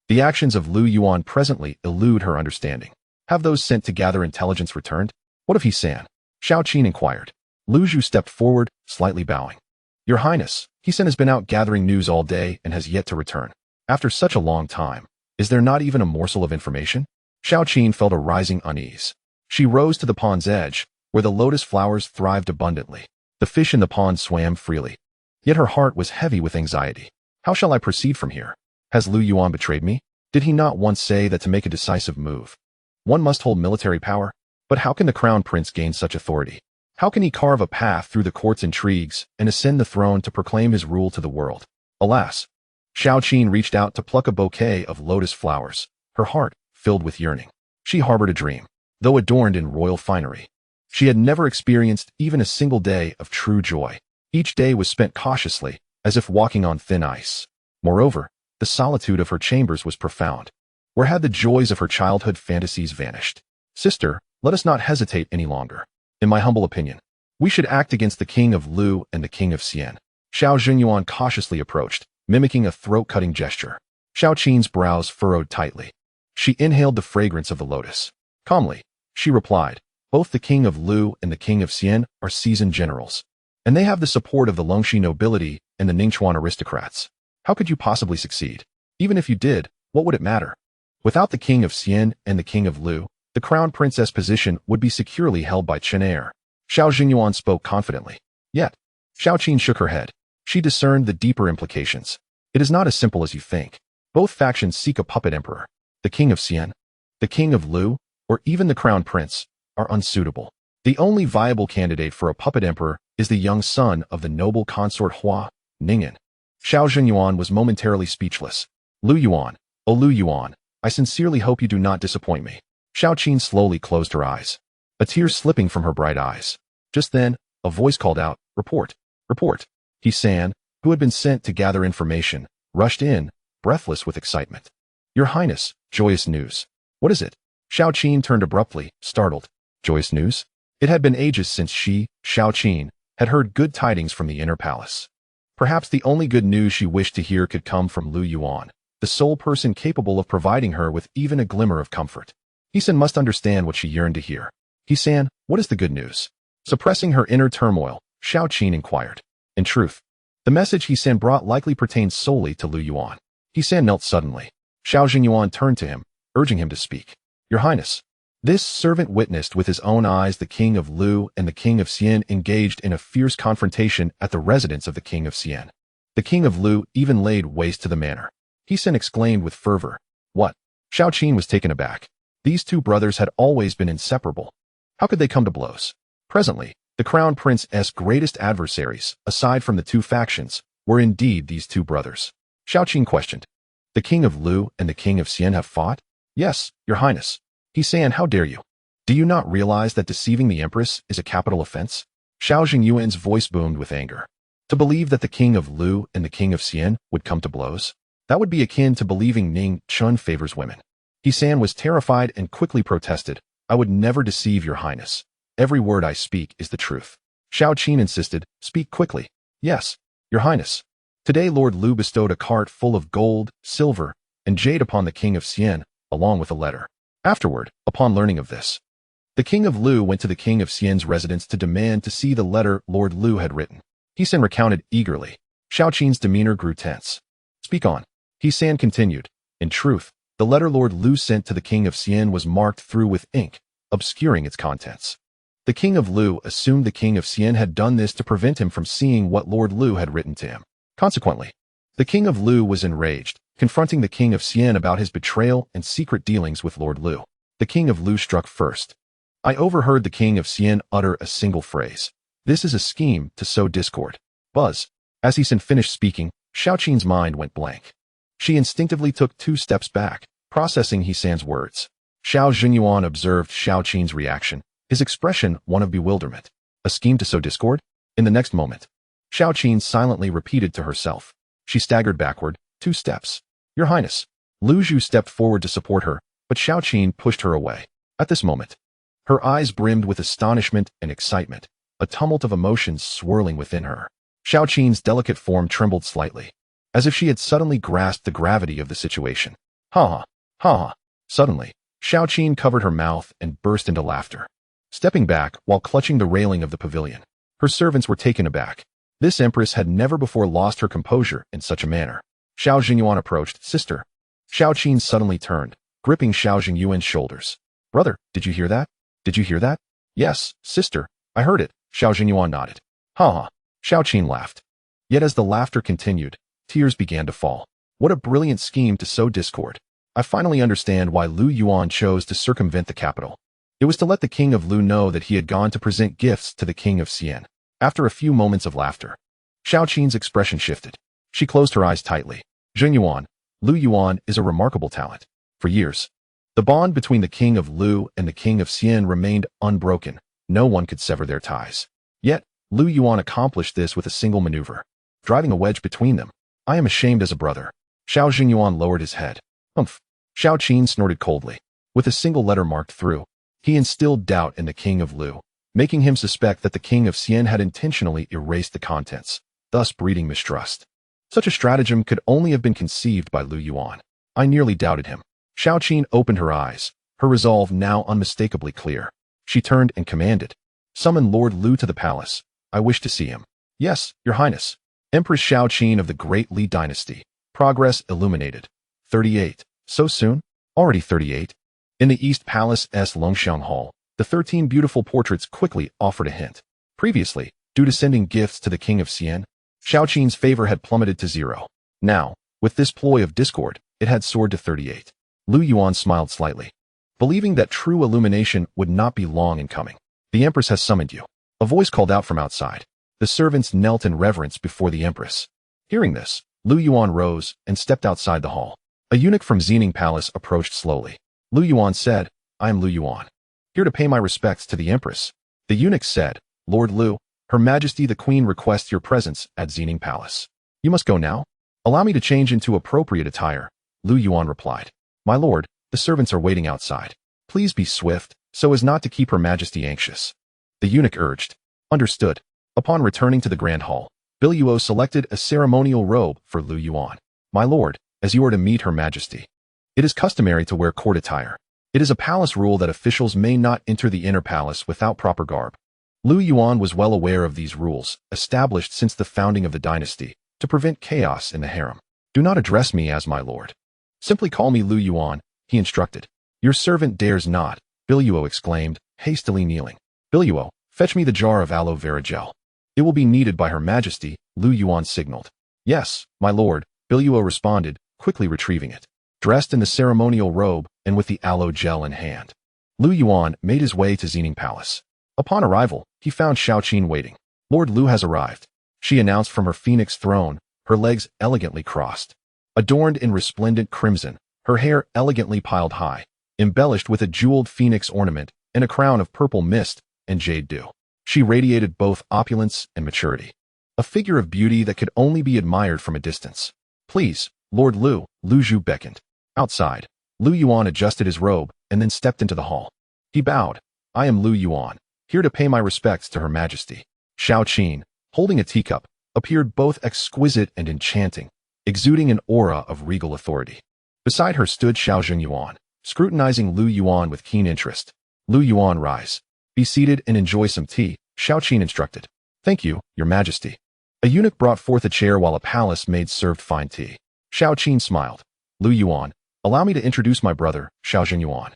Speaker 1: the actions of Lu Yuan presently elude her understanding. Have those sent to gather intelligence returned? What of he San? Xiao Qin inquired. Lu Zhu stepped forward, slightly bowing. Your Highness, he San has been out gathering news all day and has yet to return. After such a long time, is there not even a morsel of information? Xiao Qin felt a rising unease. She rose to the pond's edge, where the lotus flowers thrived abundantly. The fish in the pond swam freely. Yet her heart was heavy with anxiety. How shall I proceed from here? Has Lu Yuan betrayed me? Did he not once say that to make a decisive move, one must hold military power? But how can the crown prince gain such authority? How can he carve a path through the court's intrigues and ascend the throne to proclaim his rule to the world? Alas! Xiao Qin reached out to pluck a bouquet of lotus flowers, her heart filled with yearning. She harbored a dream, though adorned in royal finery. She had never experienced even a single day of true joy. Each day was spent cautiously, as if walking on thin ice. Moreover, the solitude of her chambers was profound. Where had the joys of her childhood fantasies vanished? Sister, let us not hesitate any longer. In my humble opinion, we should act against the king of Lu and the king of Xian. Xiao Xingyuan cautiously approached, mimicking a throat-cutting gesture. Xiao Qin's brows furrowed tightly. She inhaled the fragrance of the lotus. Calmly, she replied, both the king of Lu and the king of Xian are seasoned generals, and they have the support of the Longxi nobility and the Ningchuan aristocrats. How could you possibly succeed? Even if you did, what would it matter? Without the king of Xian and the king of Lu, the crown princess position would be securely held by Chen Heir. Xiao Xingyuan spoke confidently. Yet, Xiao Qin shook her head. She discerned the deeper implications. It is not as simple as you think. Both factions seek a puppet emperor. The king of Xian, the king of Lu, or even the crown prince, are unsuitable. The only viable candidate for a puppet emperor is the young son of the noble consort Hua, Ningyan. Xiao Xingyuan was momentarily speechless. Lu Yuan, oh Lu Yuan, I sincerely hope you do not disappoint me. Xiao Qin slowly closed her eyes, a tear slipping from her bright eyes. Just then, a voice called out, Report, report. He San, who had been sent to gather information, rushed in, breathless with excitement. Your Highness, joyous news. What is it? Xiao Qin turned abruptly, startled. Joyous news? It had been ages since she, Xiao Qin, had heard good tidings from the inner palace. Perhaps the only good news she wished to hear could come from Lu Yuan, the sole person capable of providing her with even a glimmer of comfort. He San must understand what she yearned to hear. He San, what is the good news? Suppressing her inner turmoil, Xiao Qin inquired. In truth, the message He San brought likely pertains solely to Lu Yuan. He San knelt suddenly. Xiao Xingyuan turned to him, urging him to speak. Your Highness, this servant witnessed with his own eyes the king of Lu and the king of Xian engaged in a fierce confrontation at the residence of the king of Xian. The king of Lu even laid waste to the manor. He San exclaimed with fervor. What? Xiao Qin was taken aback. These two brothers had always been inseparable. How could they come to blows? Presently, the crown prince's greatest adversaries, aside from the two factions, were indeed these two brothers. Xiao Qin questioned. The king of Lu and the king of Xian have fought? Yes, your Highness. He San, how dare you? Do you not realize that deceiving the Empress is a capital offense? Xiao Xingyuan's voice boomed with anger. To believe that the king of Lu and the king of Xian would come to blows? That would be akin to believing Ning Chun favors women. He San was terrified and quickly protested. I would never deceive your Highness. Every word I speak is the truth. Xiao Qin insisted, speak quickly. Yes, Your Highness. Today Lord Lu bestowed a cart full of gold, silver, and jade upon the king of Xian, along with a letter. Afterward, upon learning of this, the king of Lu went to the king of Xian's residence to demand to see the letter Lord Lu had written. He-san recounted eagerly. Xiao Qin's demeanor grew tense. Speak on. He-san continued. In truth, the letter Lord Lu sent to the king of Xian was marked through with ink, obscuring its contents. The king of Lu assumed the king of Xian had done this to prevent him from seeing what Lord Lu had written to him. Consequently, the king of Lu was enraged, confronting the king of Xian about his betrayal and secret dealings with Lord Lu. The king of Lu struck first. I overheard the king of Xian utter a single phrase. This is a scheme to sow discord. Buzz. As He-san finished speaking, Xiao Qin's mind went blank. She instinctively took 2 steps back, processing He-san's words. Xiao Yuan observed Xiao Qin's reaction, his expression one of bewilderment. A scheme to sow discord? In the next moment, Xiao Qin silently repeated to herself. She staggered backward, 2 steps. Your Highness. Lu Zhu stepped forward to support her, but Xiao Qin pushed her away. At this moment, her eyes brimmed with astonishment and excitement, a tumult of emotions swirling within her. Xiao Qin's delicate form trembled slightly, as if she had suddenly grasped the gravity of the situation. Ha ha, ha ha. Suddenly, Xiao Qin covered her mouth and burst into laughter. Stepping back while clutching the railing of the pavilion, her servants were taken aback. This empress had never before lost her composure in such a manner. Xiao Yuan approached. Sister. Xiao Qin suddenly turned, gripping Xiao Yuan's shoulders. Brother, did you hear that? Did you hear that? Yes, sister, I heard it. Xiao Yuan nodded. Ha ha. Xiao Qin laughed. Yet as the laughter continued, tears began to fall. What a brilliant scheme to sow discord. I finally understand why Lu Yuan chose to circumvent the capital. It was to let the king of Lu know that he had gone to present gifts to the king of Xian. After a few moments of laughter, Xiao Qin's expression shifted. She closed her eyes tightly. Yuan, Lu Yuan is a remarkable talent. For years, the bond between the king of Lu and the king of Xian remained unbroken. No one could sever their ties. Yet, Lu Yuan accomplished this with a single maneuver, driving a wedge between them. I am ashamed as a brother. Xiao Yuan lowered his head. Humph. Xiao Qin snorted coldly. With a single letter marked through, he instilled doubt in the king of Lu, making him suspect that the king of Xian had intentionally erased the contents, thus breeding mistrust. Such a stratagem could only have been conceived by Lu Yuan. I nearly doubted him. Xiao Qin opened her eyes, her resolve now unmistakably clear. She turned and commanded, summon Lord Lu to the palace. I wish to see him. Yes, Your Highness. Empress Xiao Qin of the Great Ning Dynasty. Progress illuminated. 38. So soon? Already 38. In the East Palace's Longxiang Hall, the 13 beautiful portraits quickly offered a hint. Previously, due to sending gifts to the king of Xian, Xiao Qin's favor had plummeted to 0. Now, with this ploy of discord, it had soared to 38. Lu Yuan smiled slightly, believing that true illumination would not be long in coming. The Empress has summoned you. A voice called out from outside. The servants knelt in reverence before the Empress. Hearing this, Lu Yuan rose and stepped outside the hall. A eunuch from Xining Palace approached slowly. Lu Yuan said, I am Lu Yuan, here to pay my respects to the Empress. The eunuch said, Lord Lu, Her Majesty the Queen requests your presence at Xining Palace. You must go now? Allow me to change into appropriate attire. Lu Yuan replied. My lord, the servants are waiting outside. Please be swift, so as not to keep Her Majesty anxious. The eunuch urged. Understood. Upon returning to the grand hall, Yuo selected a ceremonial robe for Lu Yuan. My lord, as you are to meet Her Majesty, it is customary to wear court attire. It is a palace rule that officials may not enter the inner palace without proper garb. Lu Yuan was well aware of these rules, established since the founding of the dynasty, to prevent chaos in the harem. Do not address me as my lord. Simply call me Lu Yuan, he instructed. Your servant dares not, Yuo exclaimed, hastily kneeling. Yuo, fetch me the jar of aloe vera gel. It will be needed by Her Majesty, Lu Yuan signaled. Yes, my lord, Yuo responded, quickly retrieving it. Dressed in the ceremonial robe and with the aloe gel in hand, Lu Yuan made his way to Xining Palace. Upon arrival, he found Xiao Qin waiting. Lord Lu has arrived, she announced from her phoenix throne, her legs elegantly crossed. Adorned in resplendent crimson, her hair elegantly piled high, embellished with a jeweled phoenix ornament and a crown of purple mist and jade dew. She radiated both opulence and maturity, a figure of beauty that could only be admired from a distance. Please, Lord Lu, Lu Zhu beckoned. Outside, Lu Yuan adjusted his robe and then stepped into the hall. He bowed. I am Lu Yuan, here to pay my respects to Her Majesty. Xiao Qin, holding a teacup, appeared both exquisite and enchanting, exuding an aura of regal authority. Beside her stood Xiao Yuan, scrutinizing Lu Yuan with keen interest. Lu Yuan, rise. Be seated and enjoy some tea, Xiao Qin instructed. Thank you, your majesty. A eunuch brought forth a chair while a palace maid served fine tea. Xiao Qin smiled. Lu Yuan, allow me to introduce my brother, Xiao Yuan,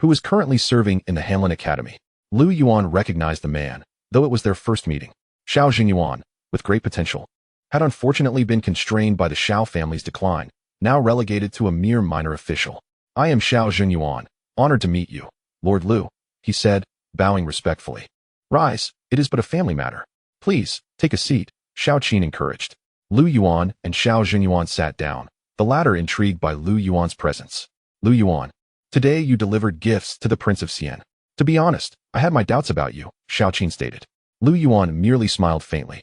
Speaker 1: who is currently serving in the Hanlin Academy. Lu Yuan recognized the man, though it was their first meeting. Xiao Yuan, with great potential, had unfortunately been constrained by the Xiao family's decline, now relegated to a mere minor official. I am Xiao Yuan, honored to meet you, Lord Lu, he said, bowing respectfully. Rise, it is but a family matter. Please, take a seat, Xiao Qin encouraged. Lu Yuan and Xiao Yuan sat down, the latter intrigued by Lu Yuan's presence. Lu Yuan, today you delivered gifts to the Prince of Xian. To be honest, I had my doubts about you, Xiao Qin stated. Lu Yuan merely smiled faintly.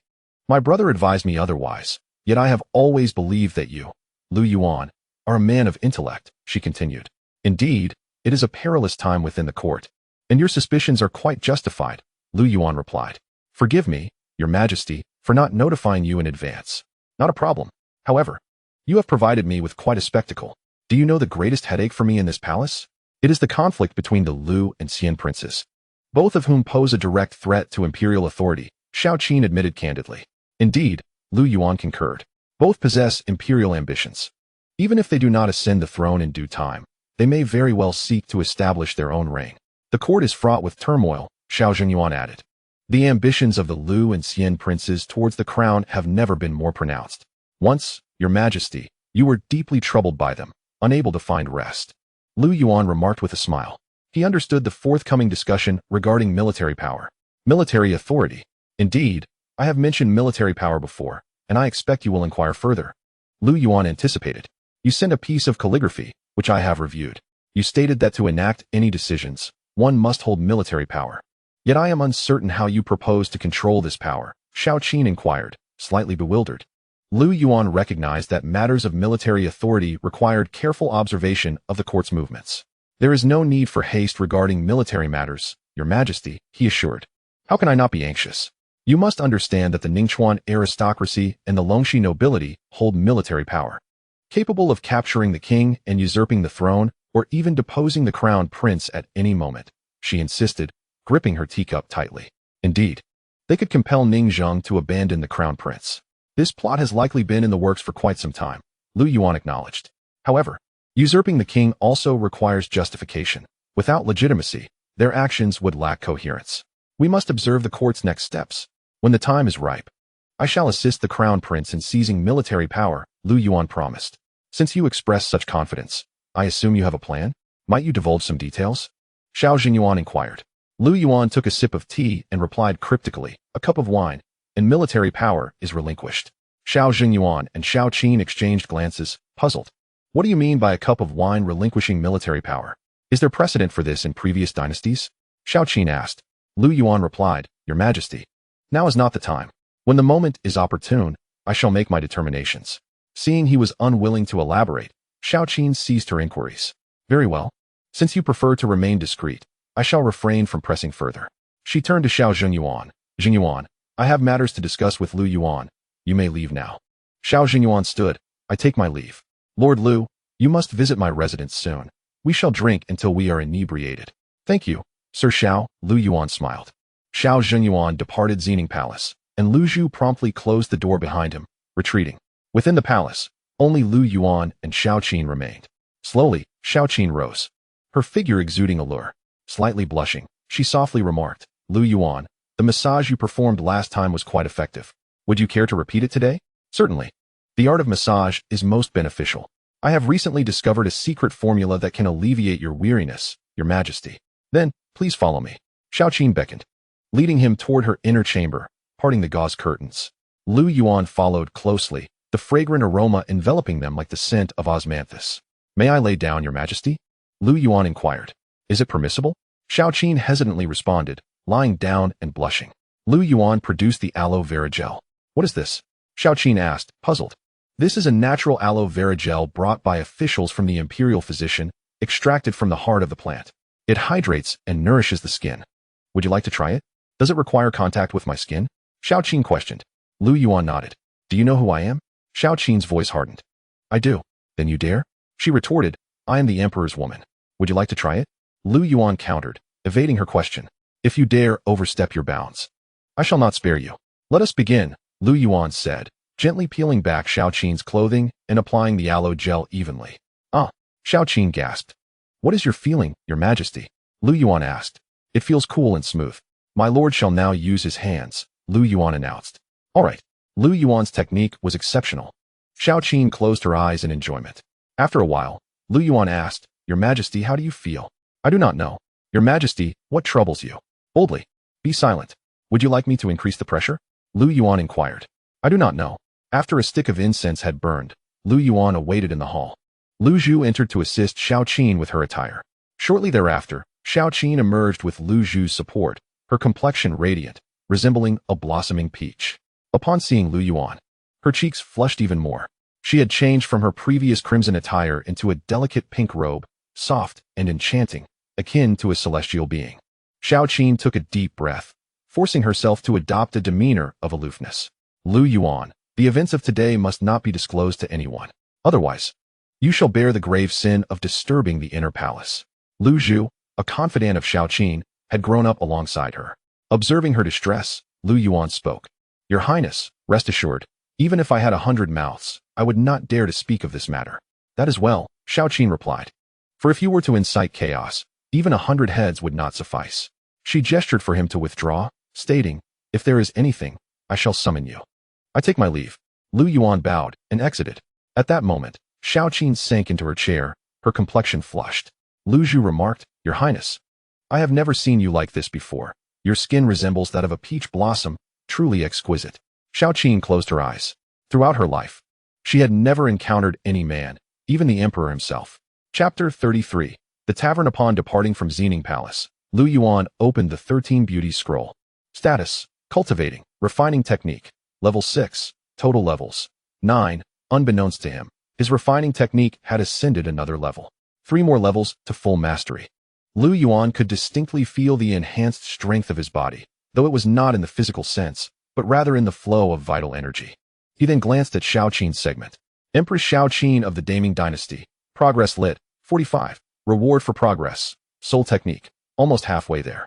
Speaker 1: My brother advised me otherwise, yet I have always believed that you, Lu Yuan, are a man of intellect, she continued. Indeed, it is a perilous time within the court, and your suspicions are quite justified, Lu Yuan replied. Forgive me, your majesty, for not notifying you in advance. Not a problem. However, you have provided me with quite a spectacle. Do you know the greatest headache for me in this palace? It is the conflict between the Lu and Xian princes, both of whom pose a direct threat to imperial authority, Xiao Qin admitted candidly. Indeed, Lu Yuan concurred. Both possess imperial ambitions. Even if they do not ascend the throne in due time, they may very well seek to establish their own reign. The court is fraught with turmoil, Xiao Yuan added. The ambitions of the Lu and Xian princes towards the crown have never been more pronounced. Once, your majesty, you were deeply troubled by them, unable to find rest. Lu Yuan remarked with a smile. He understood the forthcoming discussion regarding military power. Military authority. Indeed, I have mentioned military power before, and I expect you will inquire further. Lu Yuan anticipated. You sent a piece of calligraphy, which I have reviewed. You stated that to enact any decisions, one must hold military power. Yet I am uncertain how you propose to control this power, Xiao Qin inquired, slightly bewildered. Lu Yuan recognized that matters of military authority required careful observation of the court's movements. There is no need for haste regarding military matters, your majesty, he assured. How can I not be anxious? You must understand that the Ningchuan aristocracy and the Longxi nobility hold military power, capable of capturing the king and usurping the throne, or even deposing the crown prince at any moment, she insisted, gripping her teacup tightly. Indeed, they could compel Ningzheng to abandon the crown prince. This plot has likely been in the works for quite some time, Lu Yuan acknowledged. However, usurping the king also requires justification. Without legitimacy, their actions would lack coherence. We must observe the court's next steps. When the time is ripe, I shall assist the crown prince in seizing military power, Lu Yuan promised. Since you express such confidence, I assume you have a plan? Might you divulge some details? Xiao Yuan inquired. Lu Yuan took a sip of tea and replied cryptically, a cup of wine, and military power is relinquished. Xiao Yuan and Xiao Qin exchanged glances, puzzled. What do you mean by a cup of wine relinquishing military power? Is there precedent for this in previous dynasties? Xiao Qin asked. Lu Yuan replied, Your Majesty, now is not the time. When the moment is opportune, I shall make my determinations. Seeing he was unwilling to elaborate, Xiao Qin ceased her inquiries. Very well. Since you prefer to remain discreet, I shall refrain from pressing further. She turned to Xiao Yuan. Yuan, I have matters to discuss with Lu Yuan. You may leave now. Xiao Yuan stood. I take my leave. Lord Lu, you must visit my residence soon. We shall drink until we are inebriated. Thank you, Sir Xiao, Lu Yuan smiled. Xiao Yuan departed Xining Palace, and Lu Zhu promptly closed the door behind him, retreating. Within the palace, only Lu Yuan and Xiao Qin remained. Slowly, Xiao Qin rose, her figure exuding allure. Slightly blushing, she softly remarked, Lu Yuan, the massage you performed last time was quite effective. Would you care to repeat it today? Certainly. The art of massage is most beneficial. I have recently discovered a secret formula that can alleviate your weariness, Your Majesty. Then, please follow me. Xiao Qin beckoned, leading him toward her inner chamber, parting the gauze curtains. Lu Yuan followed closely, the fragrant aroma enveloping them like the scent of osmanthus. May I lay down, Your Majesty? Lu Yuan inquired. Is it permissible? Xiao Qin hesitantly responded, lying down and blushing. Lu Yuan produced the aloe vera gel. What is this? Xiao Qin asked, puzzled. This is a natural aloe vera gel brought by officials from the imperial physician, extracted from the heart of the plant. It hydrates and nourishes the skin. Would you like to try it? Does it require contact with my skin? Xiao Qin questioned. Lu Yuan nodded. Do you know who I am? Xiao Qin's voice hardened. I do. Then you dare? She retorted. I am the emperor's woman. Would you like to try it? Lu Yuan countered, evading her question. If you dare overstep your bounds, I shall not spare you. Let us begin, Lu Yuan said, gently peeling back Xiao Qin's clothing and applying the aloe gel evenly. Ah, Xiao Qin gasped. What is your feeling, your majesty? Lu Yuan asked. It feels cool and smooth. My lord shall now use his hands, Lu Yuan announced. All right. Lu Yuan's technique was exceptional. Xiao Qin closed her eyes in enjoyment. After a while, Lu Yuan asked, Your Majesty, how do you feel? I do not know. Your Majesty, what troubles you? Boldly. Be silent. Would you like me to increase the pressure? Lu Yuan inquired. I do not know. After a stick of incense had burned, Lu Yuan awaited in the hall. Lu Zhu entered to assist Xiao Qin with her attire. Shortly thereafter, Xiao Qin emerged with Lu Zhu's support, her complexion radiant, resembling a blossoming peach. Upon seeing Lu Yuan, her cheeks flushed even more. She had changed from her previous crimson attire into a delicate pink robe, soft and enchanting, akin to a celestial being. Xiao Qin took a deep breath, forcing herself to adopt a demeanor of aloofness. Lu Yuan, the events of today must not be disclosed to anyone. Otherwise, you shall bear the grave sin of disturbing the inner palace. Lu Zhu, a confidant of Xiao Qin, had grown up alongside her. Observing her distress, Lu Yuan spoke. Your Highness, rest assured, even if I had 100 mouths, I would not dare to speak of this matter. That is well, Xiao Qin replied. For if you were to incite chaos, even 100 heads would not suffice. She gestured for him to withdraw, stating, If there is anything, I shall summon you. I take my leave. Lu Yuan bowed and exited. At that moment, Xiao Qin sank into her chair, her complexion flushed. Lu Zhu remarked, Your Highness, I have never seen you like this before. Your skin resembles that of a peach blossom, truly exquisite. Xiao Qin closed her eyes. Throughout her life, she had never encountered any man, even the emperor himself. Chapter 33. The Tavern. Upon departing from Xining Palace, Lu Yuan opened the 13 Beauties scroll. Status: Cultivating, Refining Technique. Level 6, total levels 9. Unbeknownst to him, his refining technique had ascended another level. 3 more levels to full mastery. Lu Yuan could distinctly feel the enhanced strength of his body, though it was not in the physical sense, but rather in the flow of vital energy. He then glanced at Xiao Qin's segment. Empress Xiao Qin of the Great Ning Dynasty. Progress lit, 45. Reward for progress. Soul technique, almost halfway there.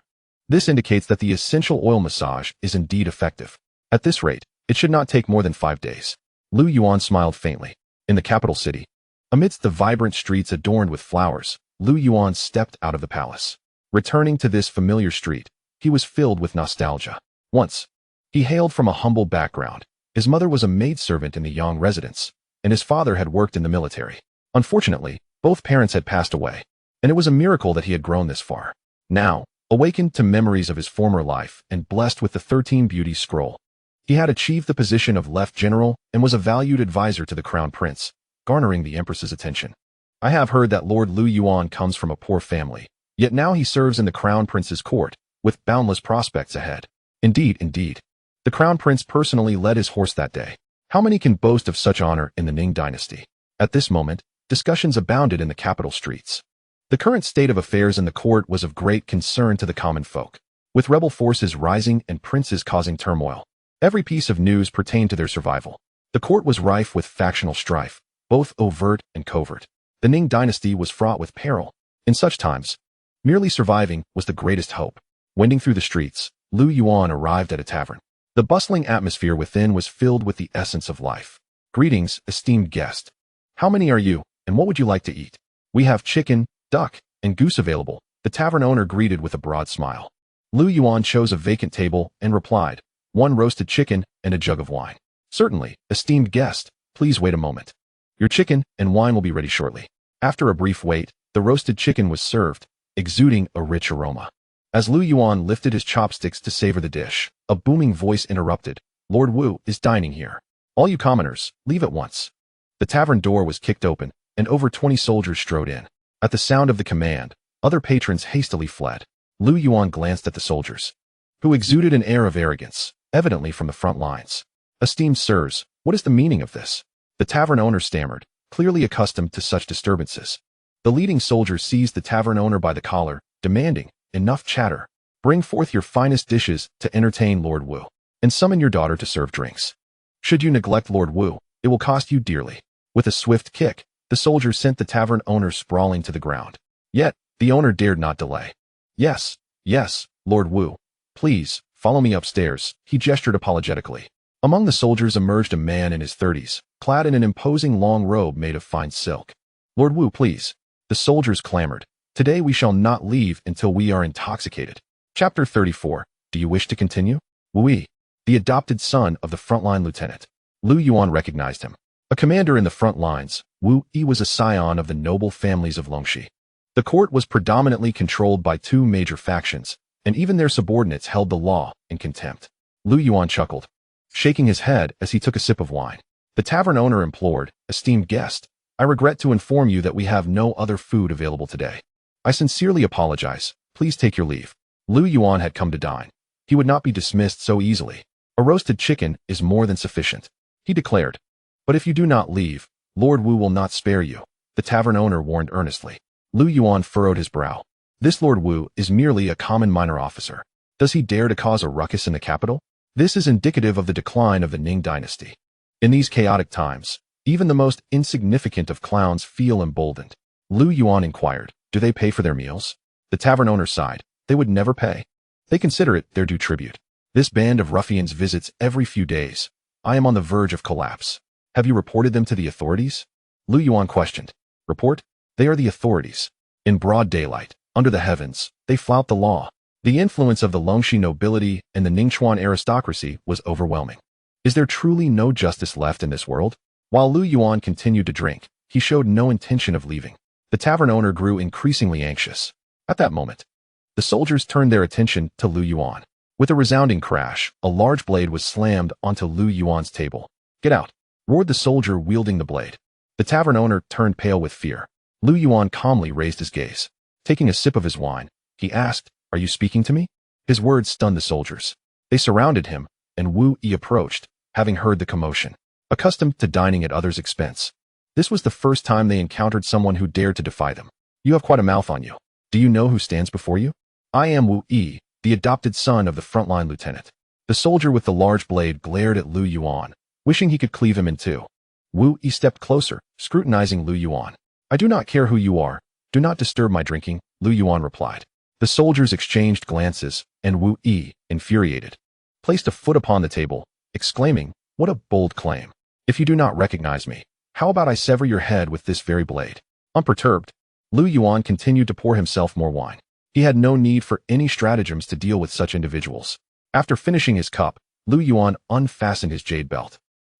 Speaker 1: This indicates that the essential oil massage is indeed effective. At this rate, it should not take more than 5 days. Lu Yuan smiled faintly. In the capital city, amidst the vibrant streets adorned with flowers, Lu Yuan stepped out of the palace. Returning to this familiar street, he was filled with nostalgia. Once, he hailed from a humble background. His mother was a maidservant in the Yang residence, and his father had worked in the military. Unfortunately, both parents had passed away, and it was a miracle that he had grown this far. Now, awakened to memories of his former life and blessed with the 13 Beauties scroll, he had achieved the position of Left General and was a valued advisor to the Crown Prince, garnering the Empress's attention. I have heard that Lord Lu Yuan comes from a poor family, yet now he serves in the Crown Prince's court, with boundless prospects ahead. Indeed, indeed. The Crown Prince personally led his horse that day. How many can boast of such honor in the Ning Dynasty? At this moment, discussions abounded in the capital streets. The current state of affairs in the court was of great concern to the common folk, with rebel forces rising and princes causing turmoil. Every piece of news pertained to their survival. The court was rife with factional strife, both overt and covert. The Ning Dynasty was fraught with peril. In such times, merely surviving was the greatest hope. Wending through the streets, Lu Yuan arrived at a tavern. The bustling atmosphere within was filled with the essence of life. Greetings, esteemed guest. How many are you, and what would you like to eat? We have chicken, duck, and goose available, the tavern owner greeted with a broad smile. Lu Yuan chose a vacant table and replied, 1 roasted chicken and a jug of wine. Certainly, esteemed guest, please wait a moment. Your chicken and wine will be ready shortly. After a brief wait, the roasted chicken was served, exuding a rich aroma. As Lu Yuan lifted his chopsticks to savor the dish, a booming voice interrupted, Lord Wu is dining here. All you commoners, leave at once. The tavern door was kicked open, and over 20 soldiers strode in. At the sound of the command, other patrons hastily fled. Lu Yuan glanced at the soldiers, who exuded an air of arrogance, evidently from the front lines. Esteemed sirs, what is the meaning of this? The tavern owner stammered, clearly accustomed to such disturbances. The leading soldier seized the tavern owner by the collar, demanding, enough chatter. Bring forth your finest dishes to entertain Lord Wu. and summon your daughter to serve drinks. Should you neglect Lord Wu, it will cost you dearly." With a swift kick, the soldier sent the tavern owner sprawling to the ground. Yet, the owner dared not delay. "Yes, yes, Lord Wu. Please, follow me upstairs," he gestured apologetically. Among the soldiers emerged a man in his 30s, clad in an imposing long robe made of fine silk. "Lord Wu, please." The soldiers clamored. "Today we shall not leave until we are intoxicated." Chapter 34. Do you wish to continue? Wu Yi, the adopted son of the frontline lieutenant. Lu Yuan recognized him. A commander in the front lines, Wu Yi was a scion of the noble families of Longxi. The court was predominantly controlled by two major factions, and even their subordinates held the law in contempt. Lu Yuan chuckled, shaking his head as he took a sip of wine. The tavern owner implored, "Esteemed guest, I regret to inform you that we have no other food available today. I sincerely apologize. Please take your leave." Lu Yuan had come to dine. He would not be dismissed so easily. "A roasted chicken is more than sufficient," he declared. "But if you do not leave, Lord Wu will not spare you," the tavern owner warned earnestly. Lu Yuan furrowed his brow. This Lord Wu is merely a common minor officer. Does he dare to cause a ruckus in the capital? This is indicative of the decline of the Ning Dynasty. In these chaotic times, even the most insignificant of clowns feel emboldened. Lu Yuan inquired, "Do they pay for their meals?" The tavern owner sighed. "They would never pay. They consider it their due tribute. This band of ruffians visits every few days. I am on the verge of collapse." "Have you reported them to the authorities?" Lu Yuan questioned. "Report? They are the authorities. In broad daylight, under the heavens, they flout the law." The influence of the Longxi nobility and the Ningchuan aristocracy was overwhelming. Is there truly no justice left in this world? While Lu Yuan continued to drink, he showed no intention of leaving. The tavern owner grew increasingly anxious. At that moment, the soldiers turned their attention to Lu Yuan. With a resounding crash, a large blade was slammed onto Lu Yuan's table. "Get out!" roared the soldier wielding the blade. The tavern owner turned pale with fear. Lu Yuan calmly raised his gaze. Taking a sip of his wine, he asked, "Are you speaking to me?" His words stunned the soldiers. They surrounded him, and Wu Yi approached, having heard the commotion. Accustomed to dining at others' expense, this was the first time they encountered someone who dared to defy them. "You have quite a mouth on you. Do you know who stands before you?" "I am Wu Yi, the adopted son of the frontline lieutenant." The soldier with the large blade glared at Lu Yuan, wishing he could cleave him in two. Wu Yi stepped closer, scrutinizing Lu Yuan. "I do not care who you are. Do not disturb my drinking," Lu Yuan replied. The soldiers exchanged glances, and Wu Yi, infuriated, placed a foot upon the table, exclaiming, "What a bold claim! If you do not recognize me, how about I sever your head with this very blade?" Unperturbed, Lu Yuan continued to pour himself more wine. He had no need for any stratagems to deal with such individuals. After finishing his cup, Lu Yuan unfastened his jade belt,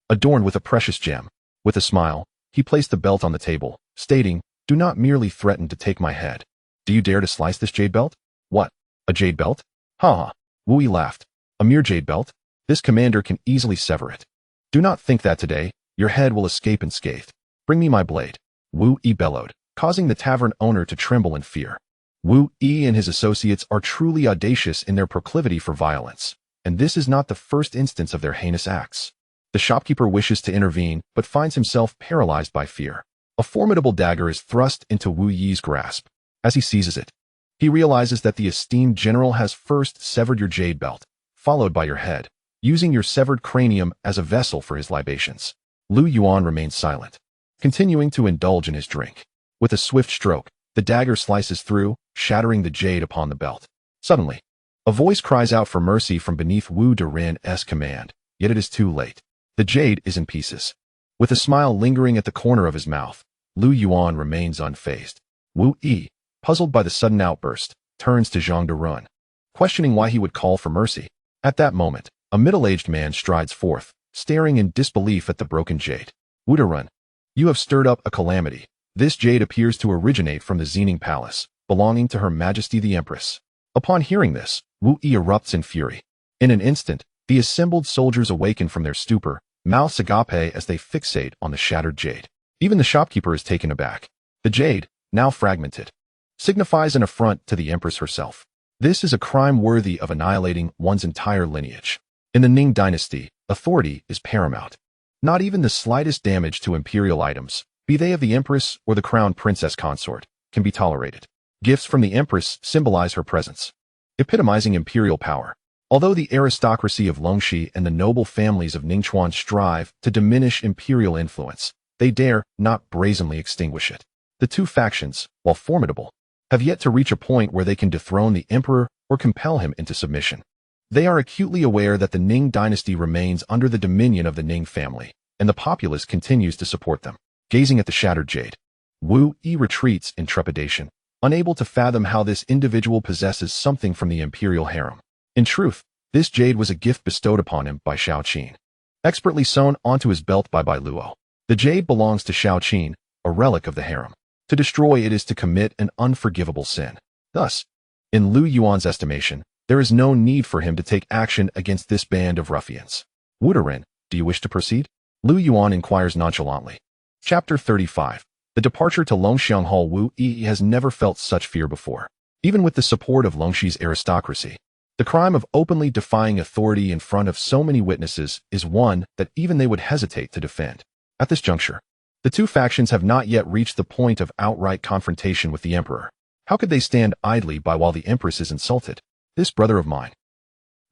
Speaker 1: adorned with a precious gem. With a smile, he placed the belt on the table, stating, "Do not merely threaten to take my head. Do you dare to slice this jade belt?" "What? A jade belt?" "Ha ha." Wu Yi laughed. "A mere jade belt? This commander can easily sever it. Do not think that today your head will escape unscathed. Bring me my blade." Wu Yi bellowed, causing the tavern owner to tremble in fear. Wu Yi and his associates are truly audacious in their proclivity for violence, and this is not the first instance of their heinous acts. The shopkeeper wishes to intervene, but finds himself paralyzed by fear. A formidable dagger is thrust into Wu Yi's grasp. As he seizes it, he realizes that the esteemed general has first severed your jade belt, followed by your head, using your severed cranium as a vessel for his libations. Lu Yuan remains silent, continuing to indulge in his drink. With a swift stroke, the dagger slices through, shattering the jade upon the belt. Suddenly, a voice cries out for mercy from beneath Wu Duran's command, yet it is too late. The jade is in pieces. With a smile lingering at the corner of his mouth, Lu Yuan remains unfazed. Wu Yi, puzzled by the sudden outburst, turns to Zhang Durun, questioning why he would call for mercy. At that moment, a middle-aged man strides forth, staring in disbelief at the broken jade. "Wu Durun, you have stirred up a calamity. This jade appears to originate from the Xining Palace, belonging to Her Majesty the Empress." Upon hearing this, Wu Yi erupts in fury. In an instant, the assembled soldiers awaken from their stupor, mouths agape as they fixate on the shattered jade. Even the shopkeeper is taken aback. The jade, now fragmented, signifies an affront to the Empress herself. This is a crime worthy of annihilating one's entire lineage. In the Ning Dynasty, authority is paramount. Not even the slightest damage to imperial items, be they of the Empress or the crown princess consort, can be tolerated. Gifts from the Empress symbolize her presence, epitomizing imperial power. Although the aristocracy of Longxi and the noble families of Ningchuan strive to diminish imperial influence, they dare not brazenly extinguish it. The two factions, while formidable, have yet to reach a point where they can dethrone the emperor or compel him into submission. They are acutely aware that the Ning dynasty remains under the dominion of the Ning family, and the populace continues to support them. Gazing at the shattered jade, Wu Yi retreats in trepidation, unable to fathom how this individual possesses something from the imperial harem. In truth, this jade was a gift bestowed upon him by Xiao Qin, expertly sewn onto his belt by Bai Luo. The jade belongs to Xiao Qin, a relic of the harem. To destroy it is to commit an unforgivable sin. Thus, in Lu Yuan's estimation, there is no need for him to take action against this band of ruffians. Wudarin, do you wish to proceed? Lu Yuan inquires nonchalantly. Chapter 35. The departure to Longxiang Hall. Wu Yi has never felt such fear before. Even with the support of Longxi's aristocracy, the crime of openly defying authority in front of so many witnesses is one that even they would hesitate to defend. At this juncture, the two factions have not yet reached the point of outright confrontation with the emperor. How could they stand idly by while the empress is insulted? This brother of mine.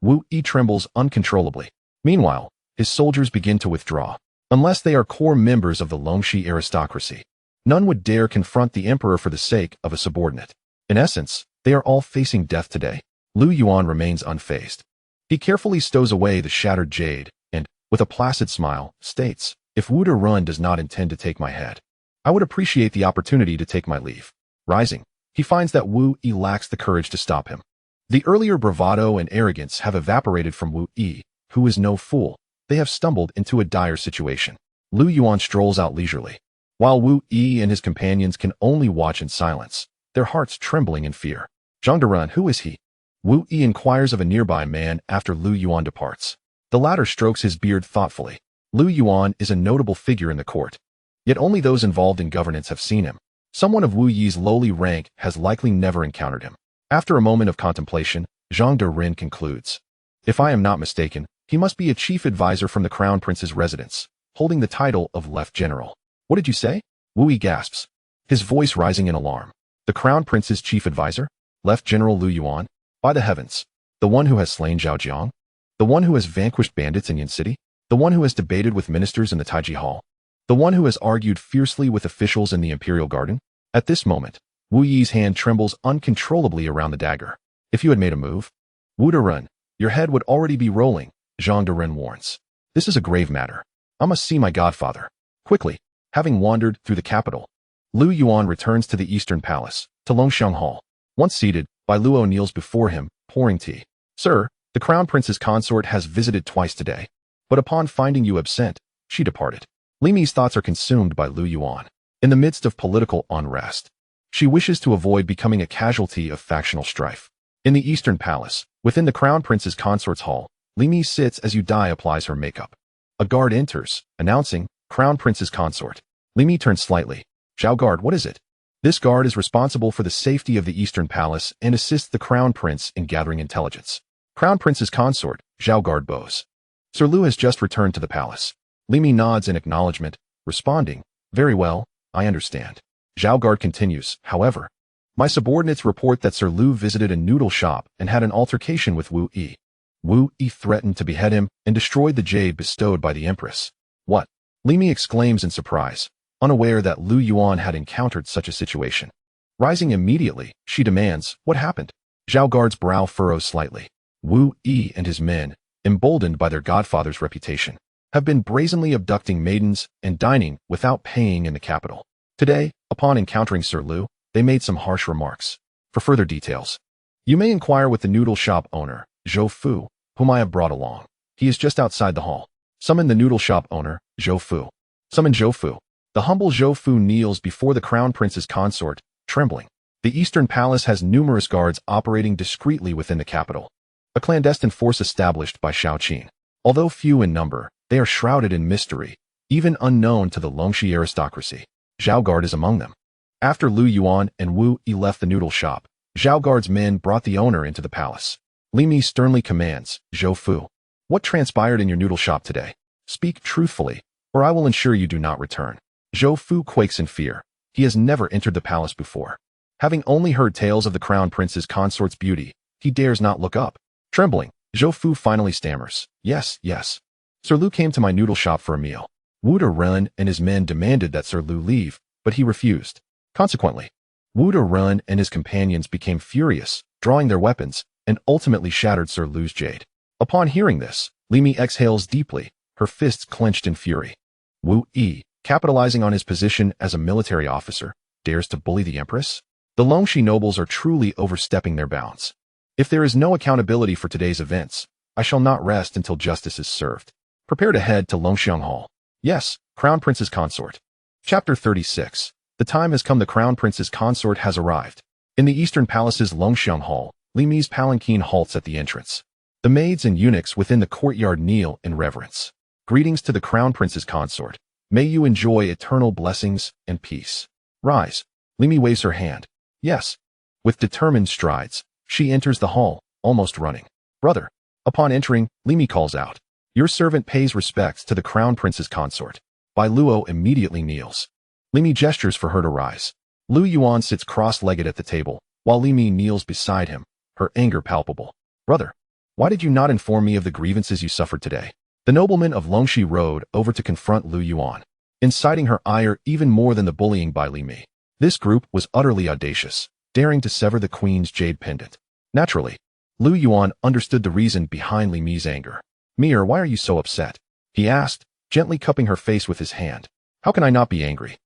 Speaker 1: Wu Yi trembles uncontrollably. Meanwhile, his soldiers begin to withdraw. Unless they are core members of the Longxi aristocracy, none would dare confront the emperor for the sake of a subordinate. In essence, they are all facing death today. Lu Yuan remains unfazed. He carefully stows away the shattered jade and, with a placid smile, states, "If Wu Run does not intend to take my head, I would appreciate the opportunity to take my leave." Rising, he finds that Wu Yi lacks the courage to stop him. The earlier bravado and arrogance have evaporated from Wu Yi, who is no fool. They have stumbled into a dire situation. Lu Yuan strolls out leisurely, while Wu Yi and his companions can only watch in silence, their hearts trembling in fear. Zhang Derun, who is he? Wu Yi inquires of a nearby man after Lu Yuan departs. The latter strokes his beard thoughtfully. Lu Yuan is a notable figure in the court, yet only those involved in governance have seen him. Someone of Wu Yi's lowly rank has likely never encountered him. After a moment of contemplation, Zhang Derun concludes, "If I am not mistaken, he must be a chief advisor from the Crown Prince's residence, holding the title of Left General." "What did you say?" Wu Yi gasps, his voice rising in alarm. "The Crown Prince's chief advisor? Left General Lu Yuan? By the heavens! The one who has slain Zhao Jiang? The one who has vanquished bandits in Yin City? The one who has debated with ministers in the Taiji Hall? The one who has argued fiercely with officials in the Imperial Garden?" At this moment, Wu Yi's hand trembles uncontrollably around the dagger. "If you had made a move, Wu Derun, your head would already be rolling," Zhang Derun warns. "This is a grave matter. I must see my godfather." Quickly, having wandered through the capital, Lu Yuan returns to the Eastern Palace, to Longxiang Hall. Once seated, Bai Luo kneels before him, pouring tea. "Sir, the Crown Prince's consort has visited twice today, but upon finding you absent, she departed." Li Mi's thoughts are consumed by Lu Yuan. In the midst of political unrest, she wishes to avoid becoming a casualty of factional strife. In the Eastern Palace, within the Crown Prince's consort's hall, Li Mi sits as Yu Dai applies her makeup. A guard enters, announcing, "Crown Prince's consort." Li Mi turns slightly. "Xiao guard, what is it?" This guard is responsible for the safety of the Eastern Palace and assists the Crown Prince in gathering intelligence. Crown Prince's consort, Xiao guard bows. "Sir Lu has just returned to the palace." Li Mi nods in acknowledgement, responding, "Very well, I understand." Xiao guard continues, "However, my subordinates report that Sir Lu visited a noodle shop and had an altercation with Wu Yi. Wu Yi threatened to behead him and destroyed the jade bestowed by the Empress." "What?" Li Mi exclaims in surprise, unaware that Lu Yuan had encountered such a situation. Rising immediately, she demands, "What happened?" Xiao guard's brow furrows slightly. Wu Yi and his men, emboldened by their godfather's reputation, have been brazenly abducting maidens and dining without paying in the capital. Today, upon encountering Sir Lu, they made some harsh remarks. For further details, you may inquire with the noodle shop owner, Zhou Fu, whom I have brought along. He is just outside the hall. Summon the noodle shop owner, Zhou Fu. Summon Zhou Fu. The humble Zhou Fu kneels before the Crown Prince's consort, trembling. The Eastern Palace has numerous guards operating discreetly within the capital, a clandestine force established by Xiao Qin. Although few in number, they are shrouded in mystery, even unknown to the Longxi aristocracy. Xiao Guard is among them. After Lu Yuan and Wu Yi left the noodle shop, Xiao Guard's men brought the owner into the palace. Li Mi sternly commands, "Zhou Fu, what transpired in your noodle shop today? Speak truthfully, or I will ensure you do not return." Zhou Fu quakes in fear. He has never entered the palace before. Having only heard tales of the Crown Prince's consort's beauty, he dares not look up. Trembling, Zhou Fu finally stammers. Yes, yes. Sir Lu came to my noodle shop for a meal. Wu Ren and his men demanded that Sir Lu leave, but he refused. Consequently, Wu Ren and his companions became furious, drawing their weapons, and ultimately shattered Sir Lu's jade. Upon hearing this, Li Mi exhales deeply, her fists clenched in fury. Wu Yi, capitalizing on his position as a military officer, dares to bully the Empress? The Longxi nobles are truly overstepping their bounds. If there is no accountability for today's events, I shall not rest until justice is served. Prepare to head to Longxiang Hall. Yes, Crown Prince's consort. Chapter 36. The time has come. The Crown Prince's consort has arrived. In the Eastern Palace's Longxiang Hall, Li Mi's palanquin halts at the entrance. The maids and eunuchs within the courtyard kneel in reverence. Greetings to the Crown Prince's consort. May you enjoy eternal blessings and peace. Rise. Li Mi waves her hand. Yes. With determined strides, she enters the hall, almost running. Brother. Upon entering, Li Mi calls out. Your servant pays respects to the Crown Prince's consort. Bai Luo immediately kneels. Li Mi gestures for her to rise. Lu Yuan sits cross-legged at the table, while Li Mi kneels beside him, her anger palpable. Brother, why did you not inform me of the grievances you suffered today? The nobleman of Longxi rode over to confront Lu Yuan, inciting her ire even more than the bullying by Li Mi. This group was utterly audacious, daring to sever the queen's jade pendant. Naturally, Lu Yuan understood the reason behind Li Mi's anger. Mir, why are you so upset? He asked, gently cupping her face with his hand. How can I not be angry?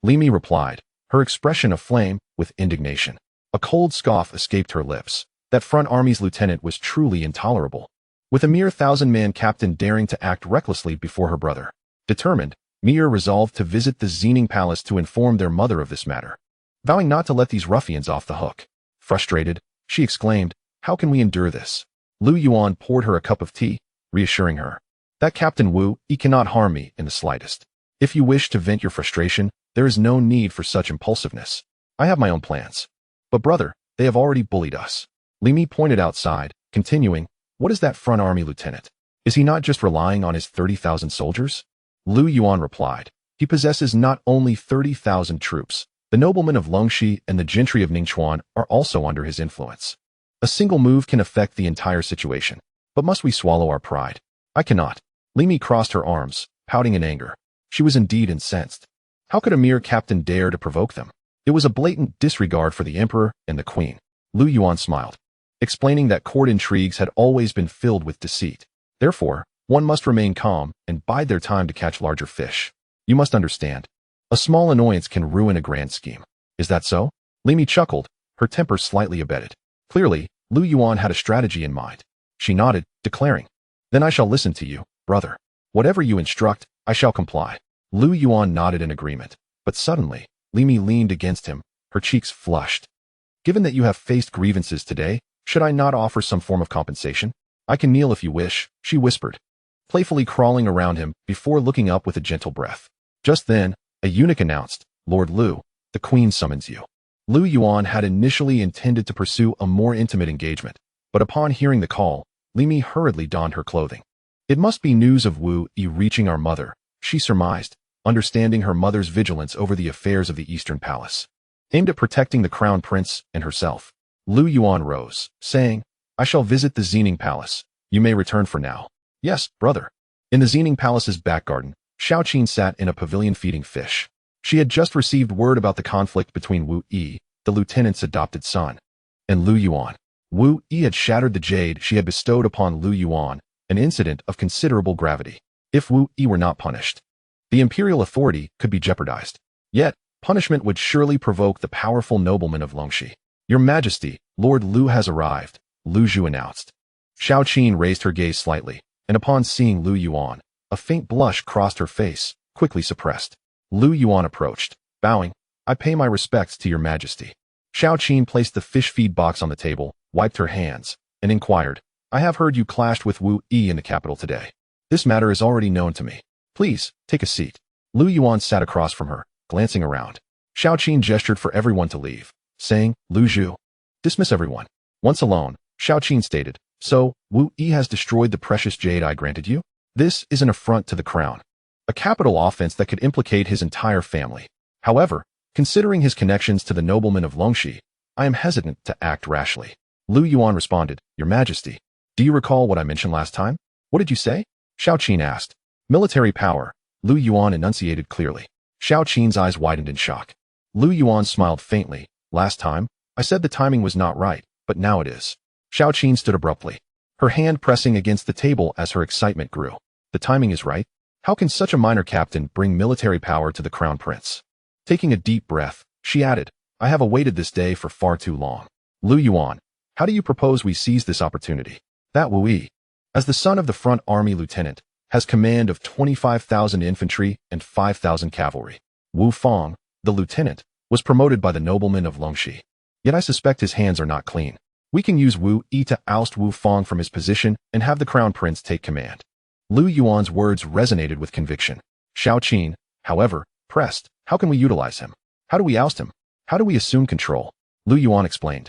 Speaker 1: Li Mi replied, her expression aflame with indignation. A cold scoff escaped her lips. That front army's lieutenant was truly intolerable. With a mere 1,000-man captain daring to act recklessly before her brother. Determined, Mir resolved to visit the Xining Palace to inform their mother of this matter, vowing not to let these ruffians off the hook. Frustrated, she exclaimed, how can we endure this? Lu Yuan poured her a cup of tea, reassuring her. That Captain Wu, he cannot harm me in the slightest. If you wish to vent your frustration, there is no need for such impulsiveness. I have my own plans. But brother, they have already bullied us. Li Mi pointed outside, continuing, what is that front army lieutenant? Is he not just relying on his 30,000 soldiers? Lu Yuan replied, he possesses not only 30,000 troops, the noblemen of Longxi and the gentry of Ningchuan are also under his influence. A single move can affect the entire situation. But must we swallow our pride? I cannot. Li Mi crossed her arms, pouting in anger. She was indeed incensed. How could a mere captain dare to provoke them? It was a blatant disregard for the emperor and the queen. Lu Yuan smiled, explaining that court intrigues had always been filled with deceit. Therefore, one must remain calm and bide their time to catch larger fish. You must understand. A small annoyance can ruin a grand scheme. Is that so? Li Mi chuckled, her temper slightly abated. Clearly, Lu Yuan had a strategy in mind. She nodded, declaring, then I shall listen to you, brother. Whatever you instruct, I shall comply. Lu Yuan nodded in agreement, but suddenly, Li Mi leaned against him, her cheeks flushed. Given that you have faced grievances today, should I not offer some form of compensation? I can kneel if you wish, she whispered, playfully crawling around him before looking up with a gentle breath. Just then, a eunuch announced, Lord Lu, the queen summons you. Lu Yuan had initially intended to pursue a more intimate engagement, but upon hearing the call, Li Mi hurriedly donned her clothing. It must be news of Wu Yi reaching our mother, she surmised, understanding her mother's vigilance over the affairs of the Eastern Palace. Aimed at protecting the Crown Prince and herself, Lu Yuan rose, saying, I shall visit the Xining Palace. You may return for now. Yes, brother. In the Xining Palace's back garden, Xiao sat in a pavilion feeding fish. She had just received word about the conflict between Wu Yi, the lieutenant's adopted son, and Lu Yuan. Wu Yi had shattered the jade she had bestowed upon Lu Yuan, an incident of considerable gravity. If Wu Yi were not punished, the imperial authority could be jeopardized. Yet, punishment would surely provoke the powerful nobleman of Longxi. Your Majesty, Lord Lu has arrived, Lu Zhu announced. Xiao Qin raised her gaze slightly, and upon seeing Lu Yuan, a faint blush crossed her face, quickly suppressed. Lu Yuan approached, bowing, I pay my respects to your Majesty. Xiao Qin placed the fish feed box on the table, wiped her hands, and inquired, I have heard you clashed with Wu Yi in the capital today. This matter is already known to me. Please, take a seat. Lu Yuan sat across from her, glancing around. Xiao Qin gestured for everyone to leave, saying, Lu Zhu, dismiss everyone. Once alone, Xiao Qin stated, so, Wu Yi has destroyed the precious jade I granted you? This is an affront to the crown. A capital offense that could implicate his entire family. However, considering his connections to the noblemen of Longxi, I am hesitant to act rashly. Lu Yuan responded, Your Majesty, Do you recall what I mentioned last time? What did you say? Xiao Qin asked. Military power, Lu Yuan enunciated clearly. Xiao Qin's eyes widened in shock. Lu Yuan smiled faintly. Last time, I said the timing was not right, but now it is. Xiao Qin stood abruptly, her hand pressing against the table as her excitement grew. The timing is right? How can such a minor captain bring military power to the crown prince? Taking a deep breath, she added, I have awaited this day for far too long. Lu Yuan, how do you propose we seize this opportunity? That Wu Yi, as the son of the front army lieutenant, has command of 25,000 infantry and 5,000 cavalry. Wu Fang, the lieutenant, was promoted by the nobleman of Longxi. Yet I suspect his hands are not clean. We can use Wu Yi to oust Wu Fang from his position and have the crown prince take command. Lu Yuan's words resonated with conviction. Xiao Qin, however, pressed, how can we utilize him? How do we oust him? How do we assume control? Lu Yuan explained.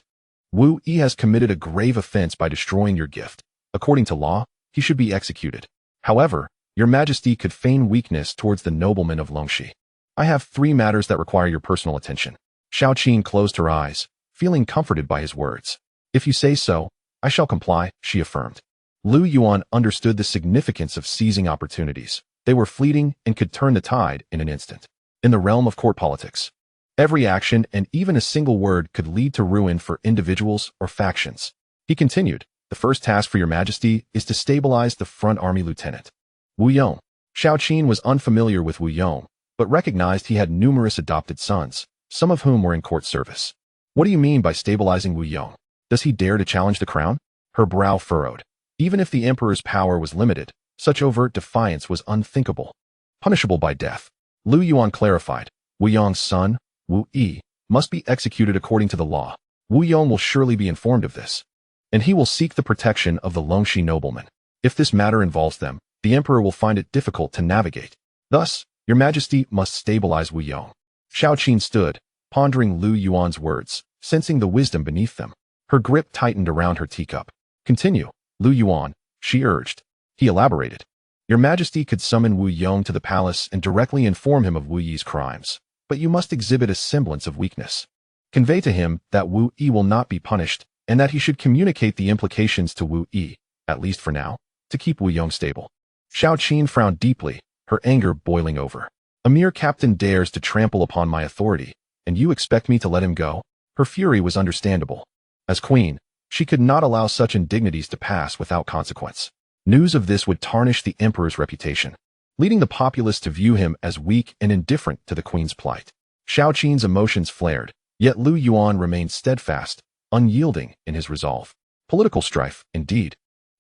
Speaker 1: Wu Yi has committed a grave offense by destroying your gift. According to law, he should be executed. However, your majesty could feign weakness towards the nobleman of Longxi. I have 3 matters that require your personal attention. Xiao Qin closed her eyes, feeling comforted by his words. If you say so, I shall comply, she affirmed. Lu Yuan understood the significance of seizing opportunities. They were fleeting and could turn the tide in an instant. In the realm of court politics, every action and even a single word could lead to ruin for individuals or factions. He continued, the first task for your majesty is to stabilize the front army lieutenant. Wu Yong. Xiao Qin was unfamiliar with Wu Yong, but recognized he had numerous adopted sons, some of whom were in court service. What do you mean by stabilizing Wu Yong? Does he dare to challenge the crown? Her brow furrowed. Even if the emperor's power was limited, such overt defiance was unthinkable, punishable by death. Lu Yuan clarified, Wu Yong's son, Wu Yi, must be executed according to the law. Wu Yong will surely be informed of this, and he will seek the protection of the Longxi noblemen. If this matter involves them, the emperor will find it difficult to navigate. Thus, your majesty must stabilize Wu Yong. Xiao Qin stood, pondering Lu Yuan's words, sensing the wisdom beneath them. Her grip tightened around her teacup. Continue, Lu Yuan, she urged. He elaborated. Your majesty could summon Wu Yong to the palace and directly inform him of Wu Yi's crimes, but you must exhibit a semblance of weakness. Convey to him that Wu Yi will not be punished, and that he should communicate the implications to Wu Yi, at least for now, to keep Wu Yong stable. Xiao Qin frowned deeply, her anger boiling over. A mere captain dares to trample upon my authority, and you expect me to let him go? Her fury was understandable. As queen, she could not allow such indignities to pass without consequence. News of this would tarnish the emperor's reputation, leading the populace to view him as weak and indifferent to the queen's plight. Xiao Qin's emotions flared, yet Lu Yuan remained steadfast, unyielding in his resolve. Political strife, indeed,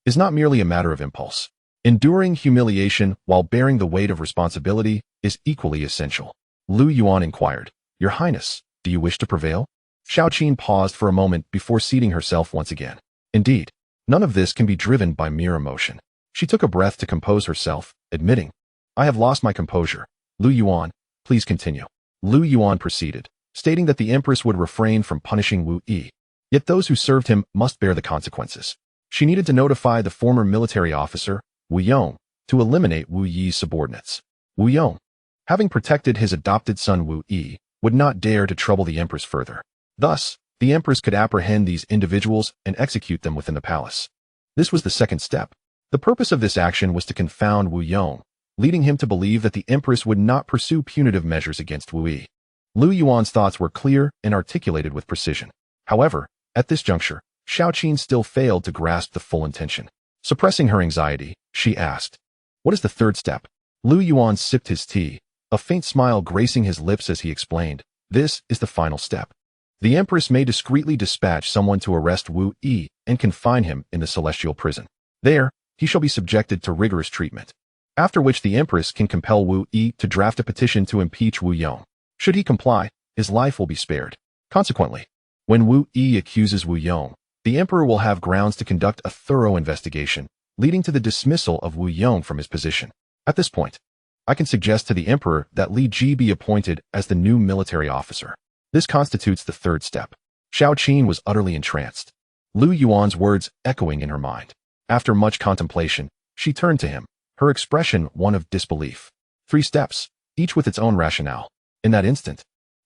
Speaker 1: is not merely a matter of impulse. Enduring humiliation while bearing the weight of responsibility is equally essential. Lu Yuan inquired, Your Highness, do you wish to prevail? Xiao Qin paused for a moment before seating herself once again. Indeed, none of this can be driven by mere emotion. She took a breath to compose herself, admitting, I have lost my composure. Lu Yuan, please continue. Lu Yuan proceeded, stating that the Empress would refrain from punishing Wu Yi. Yet those who served him must bear the consequences. She needed to notify the former military officer, Wu Yong, to eliminate Wu Yi's subordinates. Wu Yong, having protected his adopted son Wu Yi, would not dare to trouble the Empress further. Thus, the Empress could apprehend these individuals and execute them within the palace. This was the second step. The purpose of this action was to confound Wu Yong, leading him to believe that the Empress would not pursue punitive measures against Wu Yi. Lu Yuan's thoughts were clear and articulated with precision. However, at this juncture, Xiao Qin still failed to grasp the full intention. Suppressing her anxiety, she asked, What is the third step? Lu Yuan sipped his tea, a faint smile gracing his lips as he explained, This is the final step. The Empress may discreetly dispatch someone to arrest Wu Yi and confine him in the celestial prison. There, he shall be subjected to rigorous treatment. After which the Empress can compel Wu Yi to draft a petition to impeach Wu Yong. Should he comply, his life will be spared. Consequently, when Wu Yi accuses Wu Yong, the Emperor will have grounds to conduct a thorough investigation, leading to the dismissal of Wu Yong from his position. At this point, I can suggest to the Emperor that Li Ji be appointed as the new military officer. This constitutes the third step. Xiao Qin was utterly entranced, Lu Yuan's words echoing in her mind. After much contemplation, she turned to him, her expression one of disbelief. 3 steps, each with its own rationale. In that instant,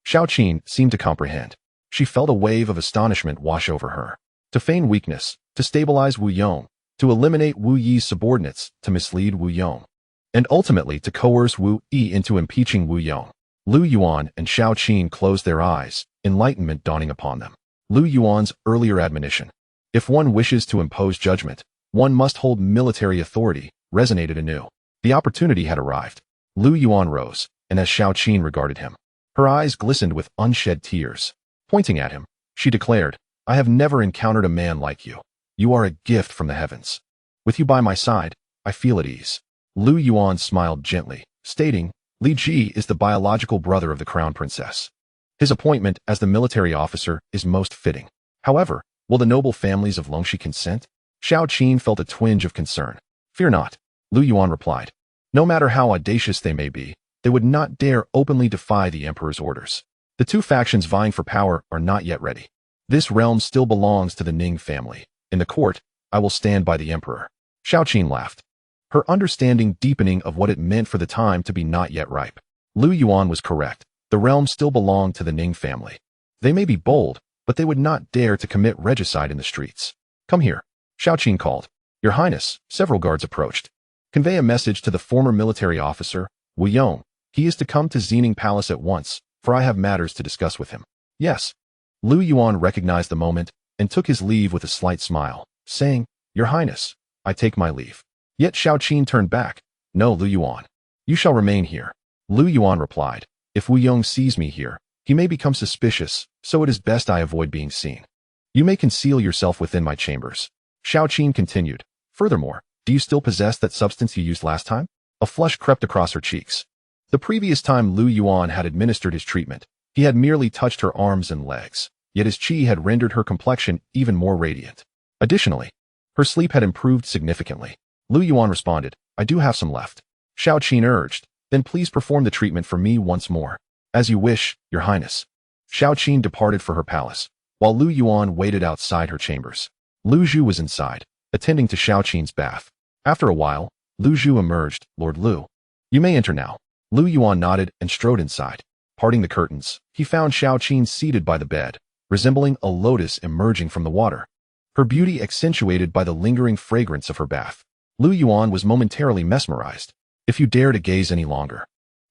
Speaker 1: Xiao Qin seemed to comprehend. She felt a wave of astonishment wash over her. To feign weakness, to stabilize Wu Yong, to eliminate Wu Yi's subordinates, to mislead Wu Yong, and ultimately to coerce Wu Yi into impeaching Wu Yong. Lu Yuan and Xiao Qin closed their eyes, enlightenment dawning upon them. Lu Yuan's earlier admonition, if one wishes to impose judgment, one must hold military authority, resonated anew. The opportunity had arrived. Lu Yuan rose, and as Xiao Qin regarded him, her eyes glistened with unshed tears. Pointing at him, she declared, I have never encountered a man like you. You are a gift from the heavens. With you by my side, I feel at ease. Lu Yuan smiled gently, stating, Li Ji is the biological brother of the crown princess. His appointment as the military officer is most fitting. However, will the noble families of Longxi consent? Xiao Qin felt a twinge of concern. Fear not, Lu Yuan replied. No matter how audacious they may be, they would not dare openly defy the emperor's orders. The two factions vying for power are not yet ready. This realm still belongs to the Ning family. In the court, I will stand by the emperor. Xiao Qin laughed, her understanding deepening of what it meant for the time to be not yet ripe. Lu Yuan was correct. The realm still belonged to the Ning family. They may be bold, but they would not dare to commit regicide in the streets. Come here, Xiao Qin called. Your Highness, several guards approached. Convey a message to the former military officer, Wu Yong. He is to come to Xining Palace at once, for I have matters to discuss with him. Yes. Lu Yuan recognized the moment and took his leave with a slight smile, saying, Your Highness, I take my leave. Yet Xiao Qin turned back. No, Lu Yuan. You shall remain here. Lu Yuan replied, If Wu Yong sees me here, he may become suspicious, so it is best I avoid being seen. You may conceal yourself within my chambers. Xiao Qin continued, Furthermore, do you still possess that substance you used last time? A flush crept across her cheeks. The previous time Lu Yuan had administered his treatment, he had merely touched her arms and legs, yet his qi had rendered her complexion even more radiant. Additionally, her sleep had improved significantly. Lu Yuan responded, I do have some left. Xiao Qin urged, Then please perform the treatment for me once more. As you wish, Your Highness. Xiao Qin departed for her palace, while Lu Yuan waited outside her chambers. Lu Zhu was inside, attending to Xiao Qin's bath. After a while, Lu Zhu emerged. Lord Lu. You may enter now. Lu Yuan nodded and strode inside. Parting the curtains, he found Xiao Qin seated by the bed, resembling a lotus emerging from the water. Her beauty accentuated by the lingering fragrance of her bath. Lu Yuan was momentarily mesmerized. If you dare to gaze any longer,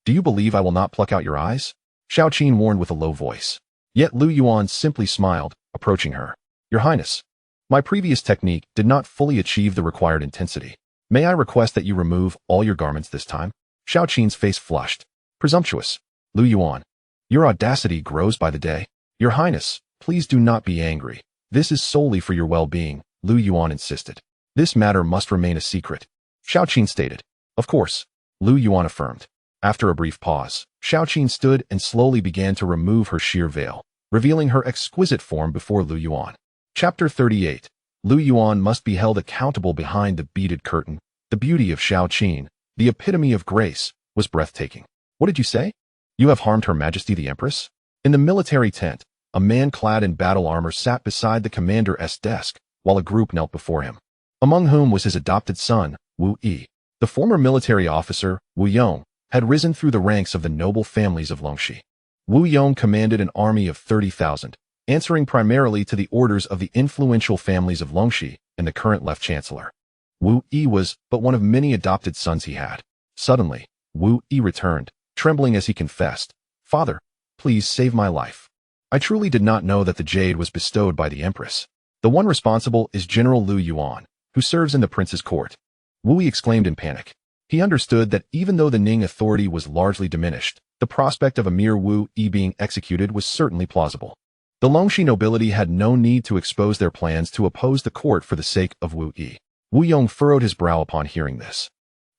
Speaker 1: do you believe I will not pluck out your eyes? Xiao Qin warned with a low voice. Yet Lu Yuan simply smiled, approaching her. Your Highness, my previous technique did not fully achieve the required intensity. May I request that you remove all your garments this time? Xiao Qin's face flushed. Presumptuous. Lu Yuan, your audacity grows by the day. Your Highness, please do not be angry. This is solely for your well-being, Lu Yuan insisted. This matter must remain a secret. Xiao Qin stated. Of course, Lu Yuan affirmed. After a brief pause, Xiao Qin stood and slowly began to remove her sheer veil, revealing her exquisite form before Lu Yuan. Chapter 38. Lu Yuan must be held accountable behind the beaded curtain. The beauty of Xiao Qin, the epitome of grace, was breathtaking. What did you say? You have harmed Her Majesty the Empress? In the military tent, a man clad in battle armor sat beside the commander's desk, while a group knelt before him, among whom was his adopted son, Wu Yi. The former military officer, Wu Yong, had risen through the ranks of the noble families of Longxi. Wu Yong commanded an army of 30,000, answering primarily to the orders of the influential families of Longxi and the current left chancellor. Wu Yi was but one of many adopted sons he had. Suddenly, Wu Yi returned, trembling as he confessed, Father, please save my life. I truly did not know that the jade was bestowed by the Empress. The one responsible is General Lu Yuan, who serves in the prince's court. Wu Yi exclaimed in panic. He understood that even though the Ning authority was largely diminished, the prospect of a mere Wu Yi being executed was certainly plausible. The Longxi nobility had no need to expose their plans to oppose the court for the sake of Wu Yi. Wu Yong furrowed his brow upon hearing this.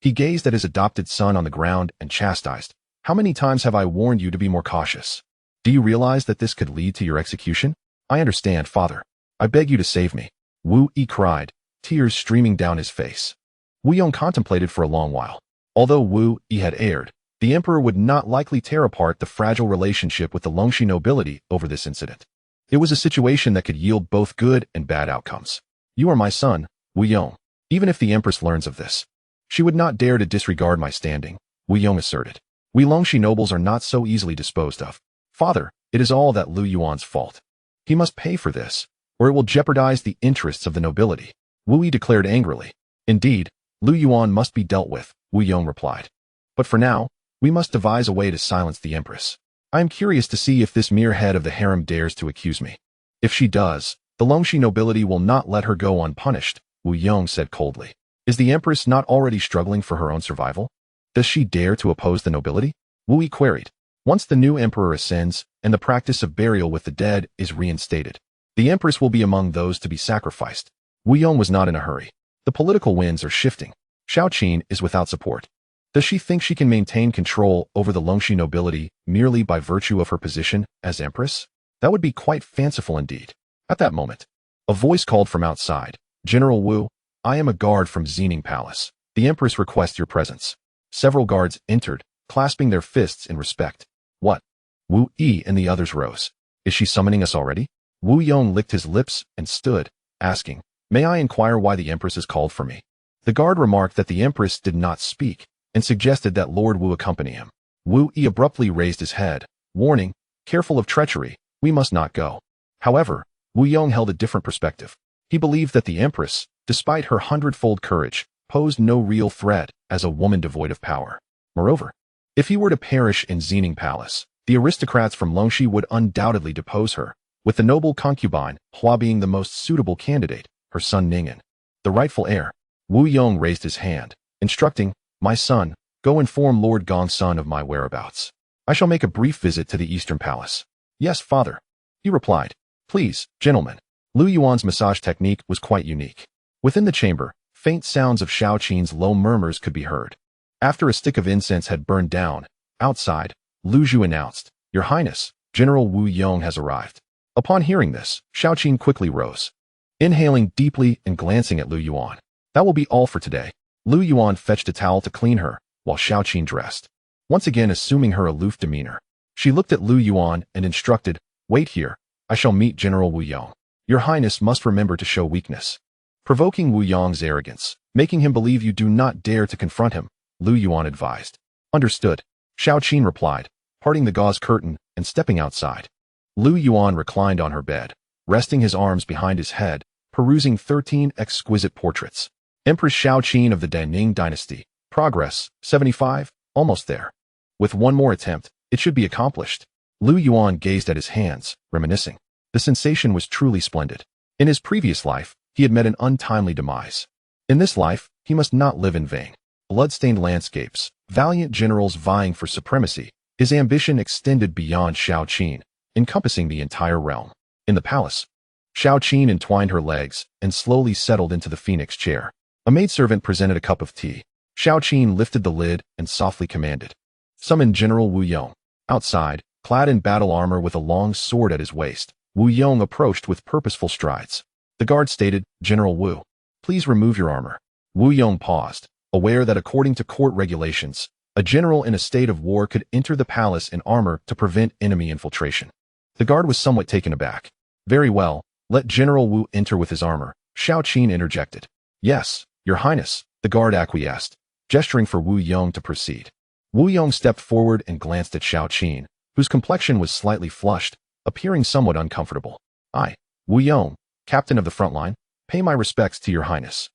Speaker 1: He gazed at his adopted son on the ground and chastised. How many times have I warned you to be more cautious? Do you realize that this could lead to your execution? I understand, Father. I beg you to save me. Wu Yi cried, tears streaming down his face. Wu Yong contemplated for a long while. Although Wu Yi had erred, the emperor would not likely tear apart the fragile relationship with the Longxi nobility over this incident. It was a situation that could yield both good and bad outcomes. You are my son, Wu Yong. Even if the Empress learns of this, she would not dare to disregard my standing, Wu Yong asserted. We Longxi nobles are not so easily disposed of. Father, it is all that Lu Yuan's fault. He must pay for this, or it will jeopardize the interests of the nobility. Wu Yi declared angrily. Indeed, Lu Yuan must be dealt with, Wu Yong replied. But for now, we must devise a way to silence the Empress. I am curious to see if this mere head of the harem dares to accuse me. If she does, the Longxi nobility will not let her go unpunished, Wu Yong said coldly. Is the Empress not already struggling for her own survival? Does she dare to oppose the nobility? Wu Yi queried. Once the new emperor ascends and the practice of burial with the dead is reinstated, the Empress will be among those to be sacrificed. Wu Yong was not in a hurry. The political winds are shifting. Xiao Qin is without support. Does she think she can maintain control over the Longxi nobility merely by virtue of her position as Empress? That would be quite fanciful indeed. At that moment, a voice called from outside. General Wu, I am a guard from Xining Palace. The Empress requests your presence. Several guards entered, clasping their fists in respect. What? Wu Yi and the others rose. Is she summoning us already? Wu Yong licked his lips and stood, asking, May I inquire why the Empress has called for me? The guard remarked that the Empress did not speak, and suggested that Lord Wu accompany him. Wu Yi abruptly raised his head, warning, Careful of treachery, we must not go. However, Wu Yong held a different perspective. He believed that the Empress, despite her hundredfold courage, posed no real threat as a woman devoid of power. Moreover, if he were to perish in Xining Palace, the aristocrats from Longxi would undoubtedly depose her, with the noble concubine, Hua being the most suitable candidate, her son Ningen, the rightful heir. Wu Yong raised his hand, instructing, My son, go inform Lord Gongsun of my whereabouts. I shall make a brief visit to the Eastern Palace. Yes, father. He replied. Please, gentlemen. Lu Yuan's massage technique was quite unique. Within the chamber, faint sounds of Xiao Qin's low murmurs could be heard. After a stick of incense had burned down, outside, Lu Zhu announced, Your Highness, General Wu Yong has arrived. Upon hearing this, Xiao Qin quickly rose. Inhaling deeply and glancing at Lu Yuan. That will be all for today. Lu Yuan fetched a towel to clean her, while Xiao Qin dressed. Once again assuming her aloof demeanor, she looked at Lu Yuan and instructed, Wait here, I shall meet General Wu Yong. Your Highness must remember to show weakness. Provoking Wu Yong's arrogance, making him believe you do not dare to confront him, Lu Yuan advised. Understood, Xiao Qin replied, parting the gauze curtain and stepping outside. Lu Yuan reclined on her bed, resting his arms behind his head, perusing 13 exquisite portraits. Empress Xiao Qin of the Great Ning Dynasty. Progress, 75, almost there. With one more attempt, it should be accomplished. Lu Yuan gazed at his hands, reminiscing. The sensation was truly splendid. In his previous life, he had met an untimely demise. In this life, he must not live in vain. Blood-stained landscapes, valiant generals vying for supremacy, his ambition extended beyond Xiao Qin, encompassing the entire realm. In the palace, Xiao Qin entwined her legs and slowly settled into the phoenix chair. A maidservant presented a cup of tea. Xiao Qin lifted the lid and softly commanded, Summon General Wu Yong. Outside, clad in battle armor with a long sword at his waist, Wu Yong approached with purposeful strides. The guard stated, General Wu, please remove your armor. Wu Yong paused, aware that according to court regulations, a general in a state of war could enter the palace in armor to prevent enemy infiltration. The guard was somewhat taken aback. Very well, let General Wu enter with his armor, Xiao Qin interjected. Yes, Your Highness, the guard acquiesced, gesturing for Wu Yong to proceed. Wu Yong stepped forward and glanced at Xiao Qin, whose complexion was slightly flushed, appearing somewhat uncomfortable. I, Wu Yong, captain of the front line, pay my respects to Your Highness.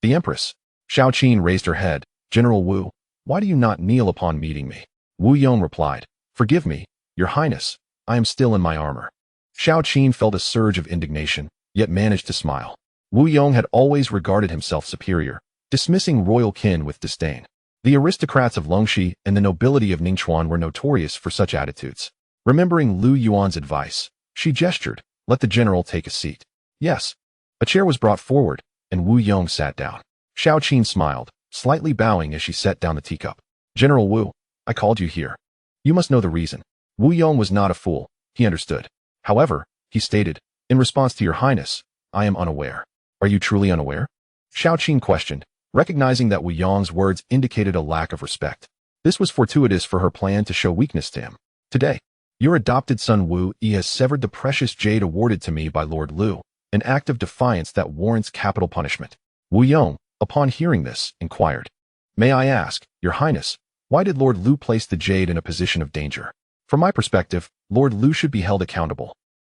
Speaker 1: The Empress. Xiao Qin raised her head. General Wu, why do you not kneel upon meeting me? Wu Yong replied, Forgive me, Your Highness, I am still in my armor. Xiao Qin felt a surge of indignation, yet managed to smile. Wu Yong had always regarded himself superior, dismissing royal kin with disdain. The aristocrats of Longxi and the nobility of Ningchuan were notorious for such attitudes. Remembering Lu Yuan's advice, she gestured, Let the general take a seat. Yes. A chair was brought forward, and Wu Yong sat down. Xiao Qin smiled, slightly bowing as she set down the teacup. General Wu, I called you here. You must know the reason. Wu Yong was not a fool, he understood. However, he stated, In response to Your Highness, I am unaware. Are you truly unaware? Xiao Qin questioned, recognizing that Wu Yong's words indicated a lack of respect. This was fortuitous for her plan to show weakness to him. Today, your adopted son Wu Yi has severed the precious jade awarded to me by Lord Lu, an act of defiance that warrants capital punishment. Wu Yong, upon hearing this, inquired, May I ask, Your Highness, why did Lord Lu place the jade in a position of danger? From my perspective, Lord Lu should be held accountable.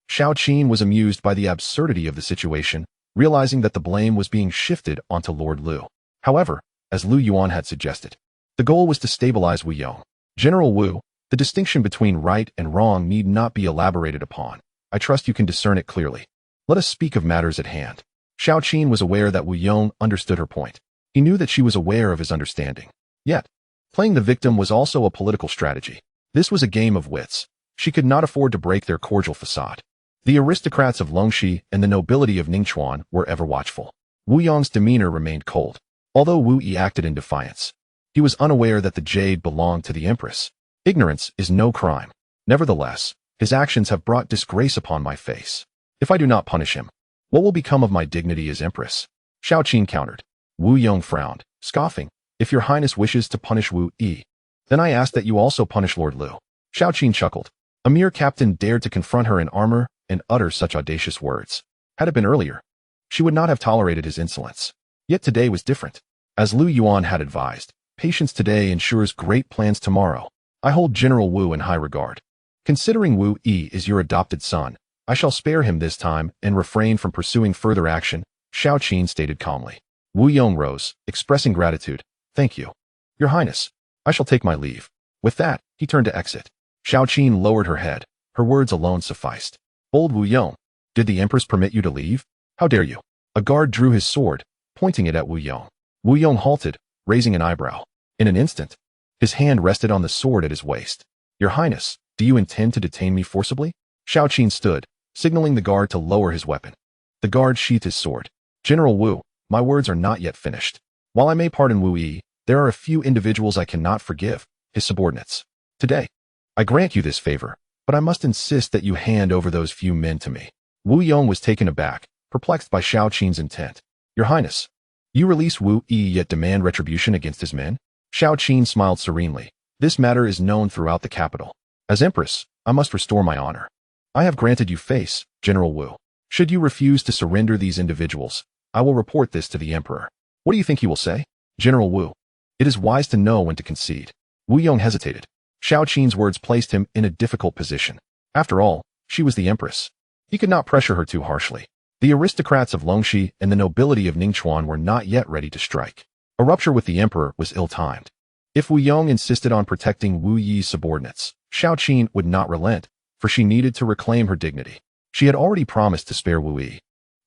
Speaker 1: Xiao Qin was amused by the absurdity of the situation, realizing that the blame was being shifted onto Lord Lu. However, as Lu Yuan had suggested, the goal was to stabilize Wu Yong. General Wu, the distinction between right and wrong need not be elaborated upon. I trust you can discern it clearly. Let us speak of matters at hand. Xiao Qin was aware that Wu Yong understood her point. He knew that she was aware of his understanding. Yet, playing the victim was also a political strategy. This was a game of wits. She could not afford to break their cordial facade. The aristocrats of Longxi and the nobility of Ningchuan were ever watchful. Wu Yong's demeanor remained cold. Although Wu Yi acted in defiance, he was unaware that the jade belonged to the Empress. Ignorance is no crime. Nevertheless, his actions have brought disgrace upon my face. If I do not punish him, what will become of my dignity as Empress? Xiao Qin countered. Wu Yong frowned, scoffing. If your highness wishes to punish Wu Yi, then I ask that you also punish Lord Lu. Xiao Qin chuckled. A mere captain dared to confront her in armor and utter such audacious words. Had it been earlier, she would not have tolerated his insolence. Yet today was different. As Lu Yuan had advised, patience today ensures great plans tomorrow. I hold General Wu in high regard. Considering Wu Yi is your adopted son, I shall spare him this time and refrain from pursuing further action, Xiao Qin stated calmly. Wu Yong rose, expressing gratitude. Thank you. Your Highness, I shall take my leave. With that, he turned to exit. Xiao Qin lowered her head. Her words alone sufficed. Bold Wu Yong, did the Empress permit you to leave? How dare you? A guard drew his sword, pointing it at Wu Yong. Wu Yong halted, raising an eyebrow. In an instant, his hand rested on the sword at his waist. Your Highness, do you intend to detain me forcibly? Xiao Qin stood, signaling the guard to lower his weapon. The guard sheathed his sword. General Wu, my words are not yet finished. While I may pardon Wu Yi, there are a few individuals I cannot forgive, his subordinates. Today, I grant you this favor, but I must insist that you hand over those few men to me. Wu Yong was taken aback, perplexed by Xiao Qin's intent. Your Highness, you release Wu Yi yet demand retribution against his men? Xiao Qin smiled serenely. This matter is known throughout the capital. As Empress, I must restore my honor. I have granted you face, General Wu. Should you refuse to surrender these individuals, I will report this to the Emperor. What do you think he will say? General Wu, it is wise to know when to concede. Wu Yong hesitated. Xiao Qin's words placed him in a difficult position. After all, she was the Empress. He could not pressure her too harshly. The aristocrats of Longxi and the nobility of Ningchuan were not yet ready to strike. A rupture with the Emperor was ill-timed. If Wu Yong insisted on protecting Wu Yi's subordinates, Xiao Qin would not relent, for she needed to reclaim her dignity. She had already promised to spare Wu Yi.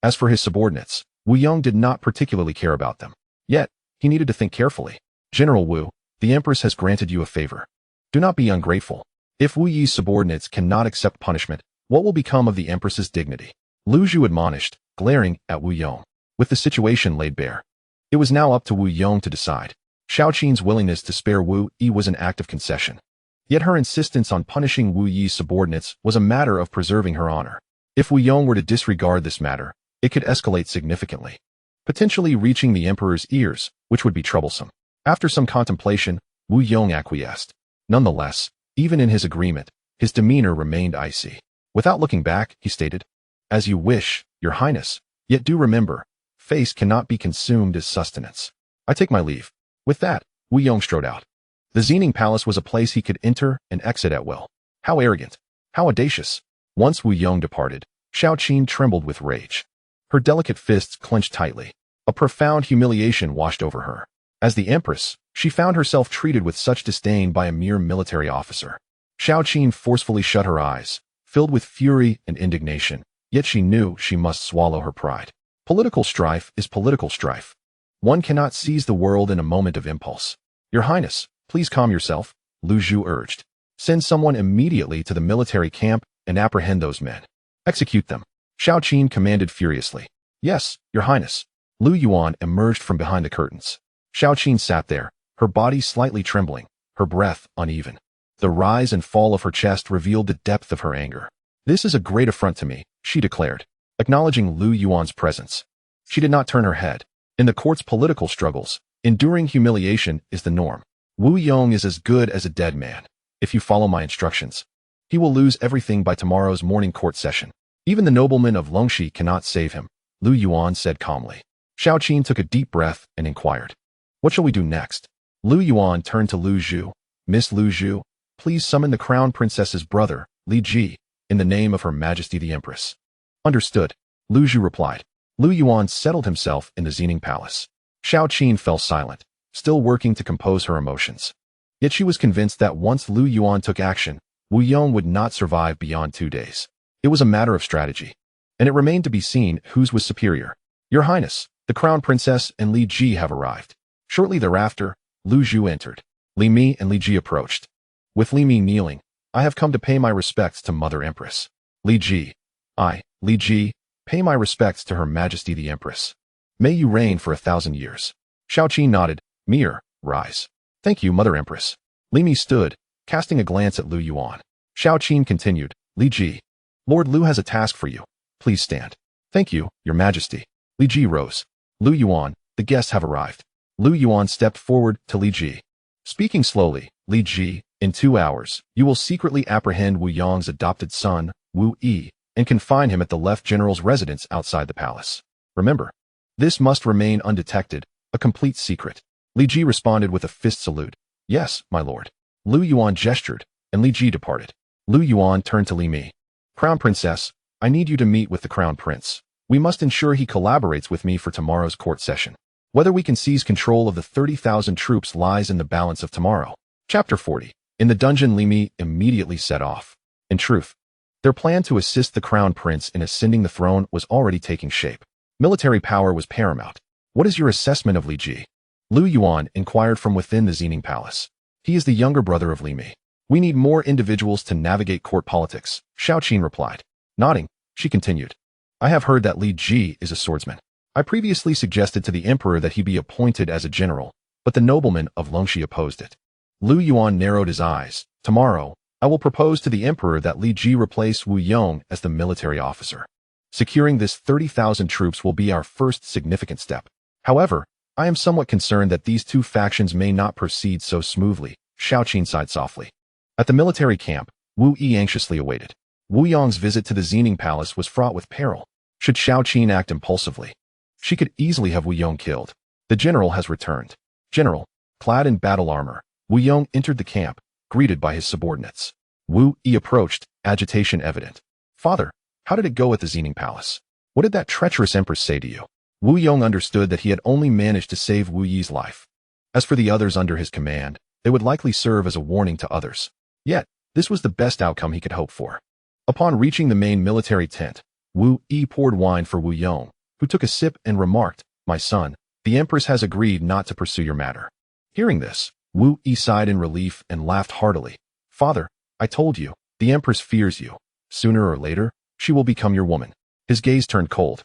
Speaker 1: As for his subordinates, Wu Yong did not particularly care about them. Yet, he needed to think carefully. General Wu, the Empress has granted you a favor. Do not be ungrateful. If Wu Yi's subordinates cannot accept punishment, what will become of the Empress's dignity? Lu Zhu admonished, glaring at Wu Yong. With the situation laid bare, it was now up to Wu Yong to decide. Xiao Qin's willingness to spare Wu Yi was an act of concession. Yet her insistence on punishing Wu Yi's subordinates was a matter of preserving her honor. If Wu Yong were to disregard this matter, it could escalate significantly, potentially reaching the Emperor's ears, which would be troublesome. After some contemplation, Wu Yong acquiesced. Nonetheless, even in his agreement, his demeanor remained icy. Without looking back, he stated, As you wish, Your Highness, yet do remember, face cannot be consumed as sustenance. I take my leave. With that, Wu Yong strode out. The Xining Palace was a place he could enter and exit at will. How arrogant! How audacious! Once Wu Yong departed, Xiao Qin trembled with rage. Her delicate fists clenched tightly. A profound humiliation washed over her. As the Empress, she found herself treated with such disdain by a mere military officer. Xiao Qin forcefully shut her eyes, filled with fury and indignation, yet she knew she must swallow her pride. Political strife is political strife. One cannot seize the world in a moment of impulse. Your Highness, please calm yourself, Lu Zhu urged. Send someone immediately to the military camp and apprehend those men. Execute them. Xiao Qin commanded furiously. Yes, Your Highness. Lu Yuan emerged from behind the curtains. Xiao Qin sat there, her body slightly trembling, her breath uneven. The rise and fall of her chest revealed the depth of her anger. This is a great affront to me, she declared, acknowledging Lu Yuan's presence. She did not turn her head. In the court's political struggles, enduring humiliation is the norm. Wu Yong is as good as a dead man. If you follow my instructions, he will lose everything by tomorrow's morning court session. Even the noblemen of Longxi cannot save him, Lu Yuan said calmly. Xiao Qin took a deep breath and inquired, What shall we do next? Lu Yuan turned to Lu Zhu. Miss Lu Zhu, please summon the crown princess's brother, Li Ji, in the name of Her Majesty the Empress. Understood, Lu Zhu replied. Lu Yuan settled himself in the Xining Palace. Xiao Qin fell silent, still working to compose her emotions. Yet she was convinced that once Lu Yuan took action, Wu Yong would not survive beyond 2 days. It was a matter of strategy, and it remained to be seen whose was superior. Your Highness, the Crown Princess and Li Ji have arrived. Shortly thereafter, Lu Zhu entered. Li Mi and Li Ji approached. With Li Mi kneeling, I have come to pay my respects to Mother Empress. Li Ji. Li Ji, pay my respects to Her Majesty the Empress. May you reign for 1,000 years. Xiao Qin nodded. Mir, rise. Thank you, Mother Empress. Li Mi stood, casting a glance at Lu Yuan. Xiao Qin continued. Li Ji. Lord Lu has a task for you. Please stand. Thank you, Your Majesty. Li Ji rose. Lu Yuan, the guests have arrived. Lu Yuan stepped forward to Li Ji. Speaking slowly, Li Ji, in 2 hours, you will secretly apprehend Wu Yong's adopted son, Wu Yi, and confine him at the Left General's residence outside the palace. Remember, this must remain undetected, a complete secret. Li Ji responded with a fist salute. Yes, my lord. Lu Yuan gestured, and Li Ji departed. Lu Yuan turned to Li Mi. Crown Princess, I need you to meet with the Crown Prince. We must ensure he collaborates with me for tomorrow's court session. Whether we can seize control of the 30,000 troops lies in the balance of tomorrow. Chapter 40. In the dungeon, Li Mi immediately set off. In truth, their plan to assist the Crown Prince in ascending the throne was already taking shape. Military power was paramount. What is your assessment of Li Ji? Lu Yuan inquired from within the Xining Palace. He is the younger brother of Li Mi. We need more individuals to navigate court politics, Xiao Qin replied. Nodding, she continued. I have heard that Li Ji is a swordsman. I previously suggested to the emperor that he be appointed as a general, but the nobleman of Longxi opposed it. Lu Yuan narrowed his eyes. Tomorrow, I will propose to the emperor that Li Ji replace Wu Yong as the military officer. Securing this 30,000 troops will be our first significant step. However, I am somewhat concerned that these two factions may not proceed so smoothly, Xiao Qin sighed softly. At the military camp, Wu Yi anxiously awaited. Wu Yong's visit to the Xining Palace was fraught with peril. Should Xiao Qin act impulsively, she could easily have Wu Yong killed. The general has returned. General, clad in battle armor, Wu Yong entered the camp, greeted by his subordinates. Wu Yi approached, agitation evident. Father, how did it go at the Xining Palace? What did that treacherous empress say to you? Wu Yong understood that he had only managed to save Wu Yi's life. As for the others under his command, they would likely serve as a warning to others. Yet, this was the best outcome he could hope for. Upon reaching the main military tent, Wu Yi poured wine for Wu Yong, who took a sip and remarked, My son, the Empress has agreed not to pursue your matter. Hearing this, Wu Yi sighed in relief and laughed heartily. Father, I told you, the Empress fears you. Sooner or later, she will become your woman. His gaze turned cold.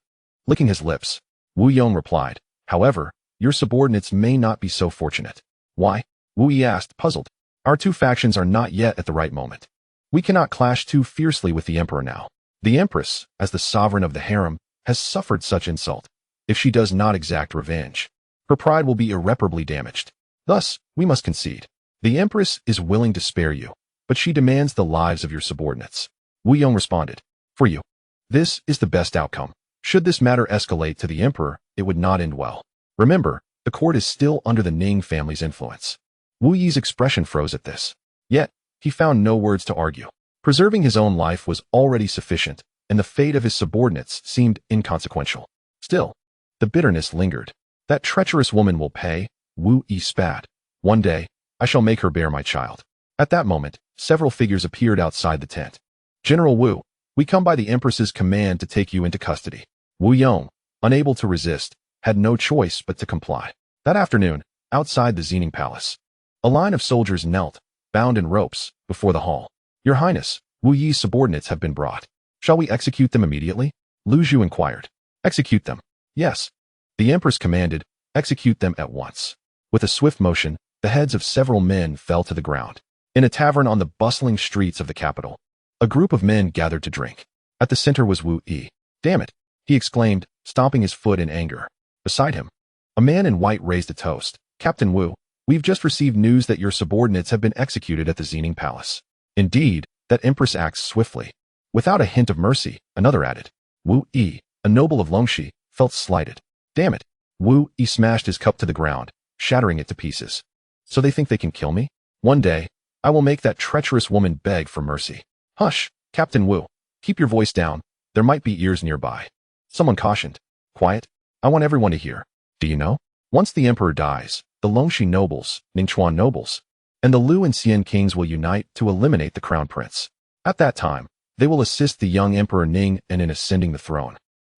Speaker 1: Licking his lips, Wu Yong replied, However, your subordinates may not be so fortunate. Why? Wu Yi asked, puzzled. Our two factions are not yet at the right moment. We cannot clash too fiercely with the emperor now. The Empress, as the sovereign of the harem, has suffered such insult. If she does not exact revenge, her pride will be irreparably damaged. Thus, we must concede. The Empress is willing to spare you, but she demands the lives of your subordinates. Wu Yong responded, For you. This is the best outcome. Should this matter escalate to the emperor, it would not end well. Remember, the court is still under the Ning family's influence. Wu Yi's expression froze at this. Yet, he found no words to argue. Preserving his own life was already sufficient, and the fate of his subordinates seemed inconsequential. Still, the bitterness lingered. That treacherous woman will pay, Wu Yi spat. One day, I shall make her bear my child. At that moment, several figures appeared outside the tent. General Wu, we come by the Empress's command to take you into custody. Wu Yong, unable to resist, had no choice but to comply. That afternoon, outside the Xining Palace, a line of soldiers knelt, bound in ropes, before the hall. Your Highness, Wu Yi's subordinates have been brought. Shall we execute them immediately? Lu Zhu inquired. Execute them. Yes. The Empress commanded, execute them at once. With a swift motion, the heads of several men fell to the ground. In a tavern on the bustling streets of the capital, a group of men gathered to drink. At the center was Wu Yi. Damn it, he exclaimed, stomping his foot in anger. Beside him, a man in white raised a toast. Captain Wu, we've just received news that your subordinates have been executed at the Xining Palace. Indeed, that Empress acts swiftly. Without a hint of mercy, another added. Wu Yi, a noble of Longxi, felt slighted. Damn it. Wu Yi smashed his cup to the ground, shattering it to pieces. So they think they can kill me? One day, I will make that treacherous woman beg for mercy. Hush, Captain Wu. Keep your voice down. There might be ears nearby. Someone cautioned. Quiet. I want everyone to hear. Do you know? Once the emperor dies, the Longxi nobles, Ningchuan nobles, and the Lu and Xian kings will unite to eliminate the crown prince. At that time, they will assist the young Emperor Ning in ascending the throne,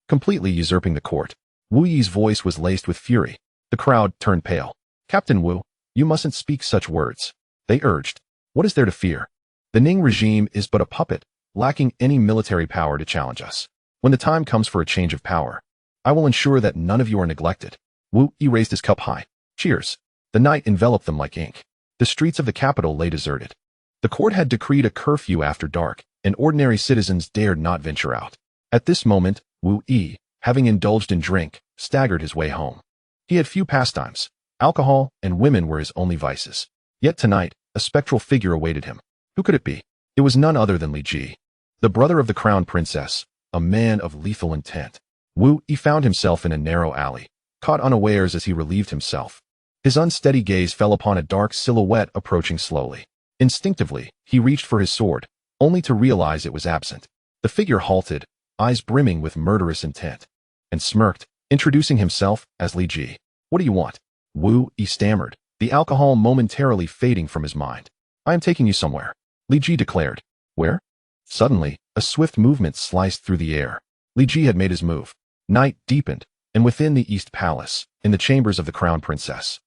Speaker 1: completely usurping the court. Wu Yi's voice was laced with fury. The crowd turned pale. Captain Wu, you mustn't speak such words, they urged. What is there to fear? The Ning regime is but a puppet, lacking any military power to challenge us. When the time comes for a change of power, I will ensure that none of you are neglected. Wu Yi raised his cup high. Cheers. The night enveloped them like ink. The streets of the capital lay deserted. The court had decreed a curfew after dark, and ordinary citizens dared not venture out. At this moment, Wu Yi, having indulged in drink, staggered his way home. He had few pastimes. Alcohol and women were his only vices. Yet tonight, a spectral figure awaited him. Who could it be? It was none other than Li Ji, the brother of the crown princess, a man of lethal intent. Wu Yi found himself in a narrow alley, caught unawares as he relieved himself. His unsteady gaze fell upon a dark silhouette approaching slowly. Instinctively, he reached for his sword, only to realize it was absent. The figure halted, eyes brimming with murderous intent, and smirked, introducing himself as Li Ji. What do you want? Wu Yi stammered, the alcohol momentarily fading from his mind. I am taking you somewhere, Li Ji declared. Where? Suddenly, a swift movement sliced through the air. Li Ji had made his move. Night deepened, and within the East Palace, in the chambers of the crown princess,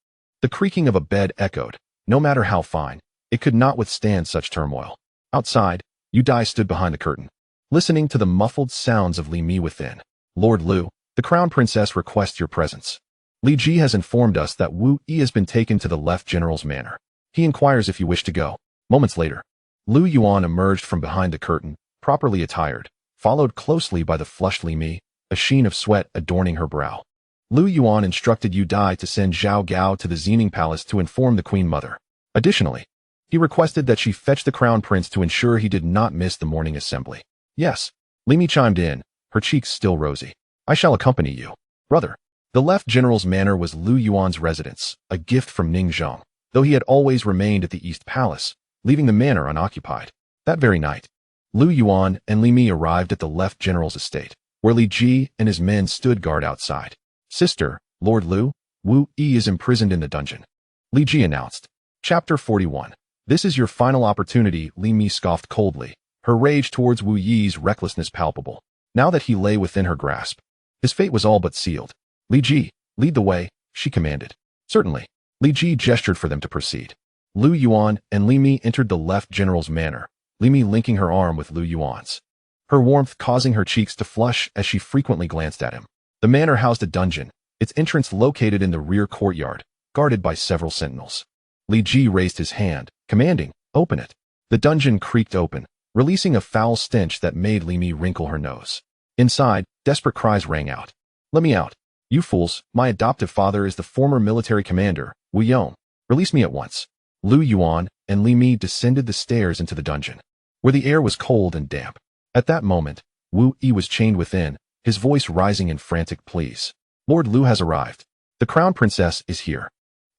Speaker 1: the creaking of a bed echoed. No matter how fine, it could not withstand such turmoil. Outside, Yu Dai stood behind the curtain, listening to the muffled sounds of Li Mi within. Lord Lu, the crown princess requests your presence. Li Ji has informed us that Wu Yi has been taken to the left general's manor. He inquires if you wish to go. Moments later, Lu Yuan emerged from behind the curtain, properly attired, followed closely by the flushed Li Mi, a sheen of sweat adorning her brow. Lu Yuan instructed Yu Dai to send Xiao Gao to the Xining Palace to inform the Queen Mother. Additionally, he requested that she fetch the crown prince to ensure he did not miss the morning assembly. Yes, Li Mi chimed in, her cheeks still rosy. I shall accompany you. Brother. The left general's manor was Lu Yuan's residence, a gift from Ningzhong, though he had always remained at the East Palace, leaving the manor unoccupied. That very night, Lu Yuan and Li Mi arrived at the left general's estate, where Li Ji and his men stood guard outside. Sister, Lord Lu, Wu Yi is imprisoned in the dungeon, Li Ji announced. Chapter 41. This is your final opportunity, Li Mi scoffed coldly, her rage towards Wu Yi's recklessness palpable. Now that he lay within her grasp, his fate was all but sealed. Li Ji, lead the way, she commanded. Certainly. Li Ji gestured for them to proceed. Lu Yuan and Li Mi entered the left general's manor, Li Mi linking her arm with Lu Yuan's, her warmth causing her cheeks to flush as she frequently glanced at him. The manor housed a dungeon, its entrance located in the rear courtyard, guarded by several sentinels. Li Ji raised his hand, commanding, open it. The dungeon creaked open, releasing a foul stench that made Li Mi wrinkle her nose. Inside, desperate cries rang out. Let me out. You fools, my adoptive father is the former military commander, Wu Yong. Release me at once. Lu Yuan and Li Mi descended the stairs into the dungeon, where the air was cold and damp. At that moment, Wu Yi was chained within, his voice rising in frantic pleas. Lord Lu has arrived. The crown princess is here,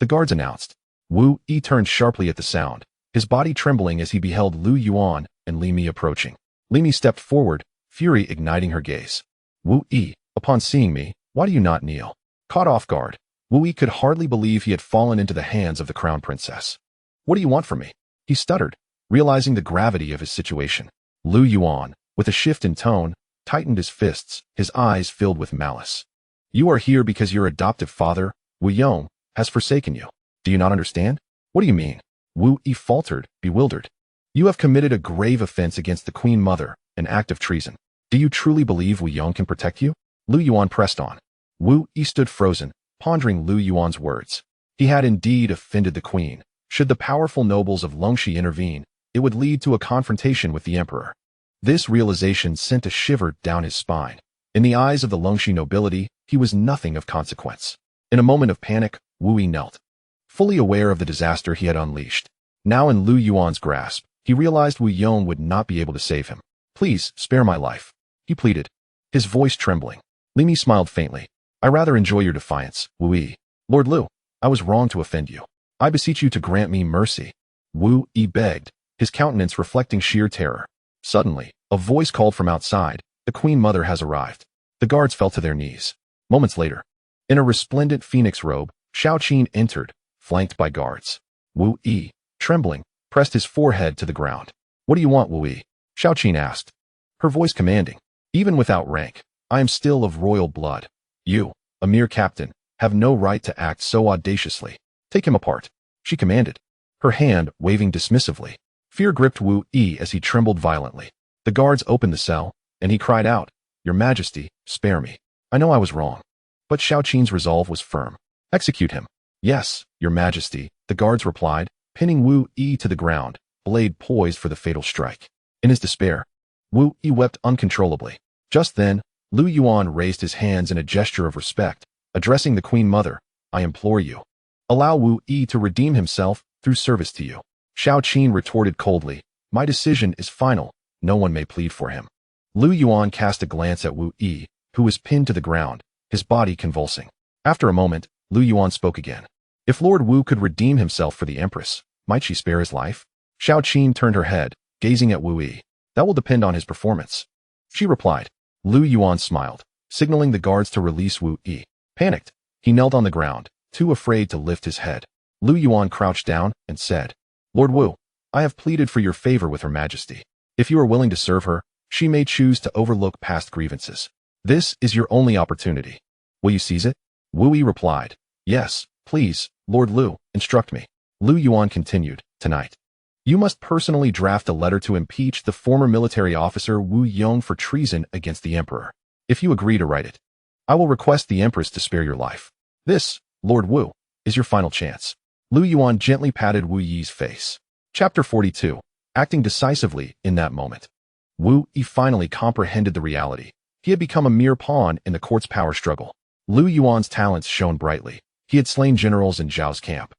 Speaker 1: the guards announced. Wu Yi turned sharply at the sound, his body trembling as he beheld Lu Yuan and Li Mi approaching. Li Mi stepped forward, fury igniting her gaze. Wu Yi, upon seeing me, why do you not kneel? Caught off guard, Wu Yi could hardly believe he had fallen into the hands of the crown princess. What do you want from me? He stuttered, realizing the gravity of his situation. Lu Yuan, with a shift in tone, tightened his fists, his eyes filled with malice. You are here because your adoptive father, Wu Yong, has forsaken you. Do you not understand? What do you mean? Wu Yi faltered, bewildered. You have committed a grave offense against the Queen Mother, an act of treason. Do you truly believe Wu Yong can protect you? Lu Yuan pressed on. Wu Yi stood frozen, pondering Lu Yuan's words. He had indeed offended the queen. Should the powerful nobles of Longxi intervene, it would lead to a confrontation with the emperor. This realization sent a shiver down his spine. In the eyes of the Longxi nobility, he was nothing of consequence. In a moment of panic, Wu Yi knelt, fully aware of the disaster he had unleashed. Now in Lu Yuan's grasp, he realized Wu Yong would not be able to save him. Please, spare my life, he pleaded, his voice trembling. Li Mi smiled faintly. I rather enjoy your defiance, Wu Yi. Lord Lu, I was wrong to offend you. I beseech you to grant me mercy. Wu Yi begged, his countenance reflecting sheer terror. Suddenly, a voice called from outside, the Queen Mother has arrived. The guards fell to their knees. Moments later, in a resplendent phoenix robe, Xiao Qin entered, flanked by guards. Wu Yi, trembling, pressed his forehead to the ground. What do you want, Wu Yi? Xiao Qin asked, her voice commanding. Even without rank, I am still of royal blood. You, a mere captain, have no right to act so audaciously. Take him apart, she commanded, her hand waving dismissively. Fear gripped Wu Yi as he trembled violently. The guards opened the cell, and he cried out, Your Majesty, spare me. I know I was wrong. But Xiao Qin's resolve was firm. Execute him. Yes, Your Majesty, the guards replied, pinning Wu Yi to the ground, blade poised for the fatal strike. In his despair, Wu Yi wept uncontrollably. Just then, Lu Yuan raised his hands in a gesture of respect, addressing the Queen Mother. I implore you. Allow Wu Yi to redeem himself through service to you. Xiao Qin retorted coldly, My decision is final. No one may plead for him. Lu Yuan cast a glance at Wu Yi, who was pinned to the ground, his body convulsing. After a moment, Lu Yuan spoke again. If Lord Wu could redeem himself for the Empress, might she spare his life? Xiao Qin turned her head, gazing at Wu Yi. That will depend on his performance. She replied. Lu Yuan smiled, signaling the guards to release Wu Yi. Panicked, he knelt on the ground, too afraid to lift his head. Lu Yuan crouched down and said, Lord Wu, I have pleaded for your favor with Her Majesty. If you are willing to serve her, she may choose to overlook past grievances. This is your only opportunity. Will you seize it? Wu Yi replied, Yes, please, Lord Lu, instruct me. Lu Yuan continued, Tonight, you must personally draft a letter to impeach the former military officer Wu Yong for treason against the Emperor. If you agree to write it, I will request the Empress to spare your life. This, Lord Wu, is your final chance. Lu Yuan gently patted Wu Yi's face. Chapter 42. Acting decisively in that moment. Wu Yi finally comprehended the reality. He had become a mere pawn in the court's power struggle. Lu Yuan's talents shone brightly. He had slain generals in Zhao's camp,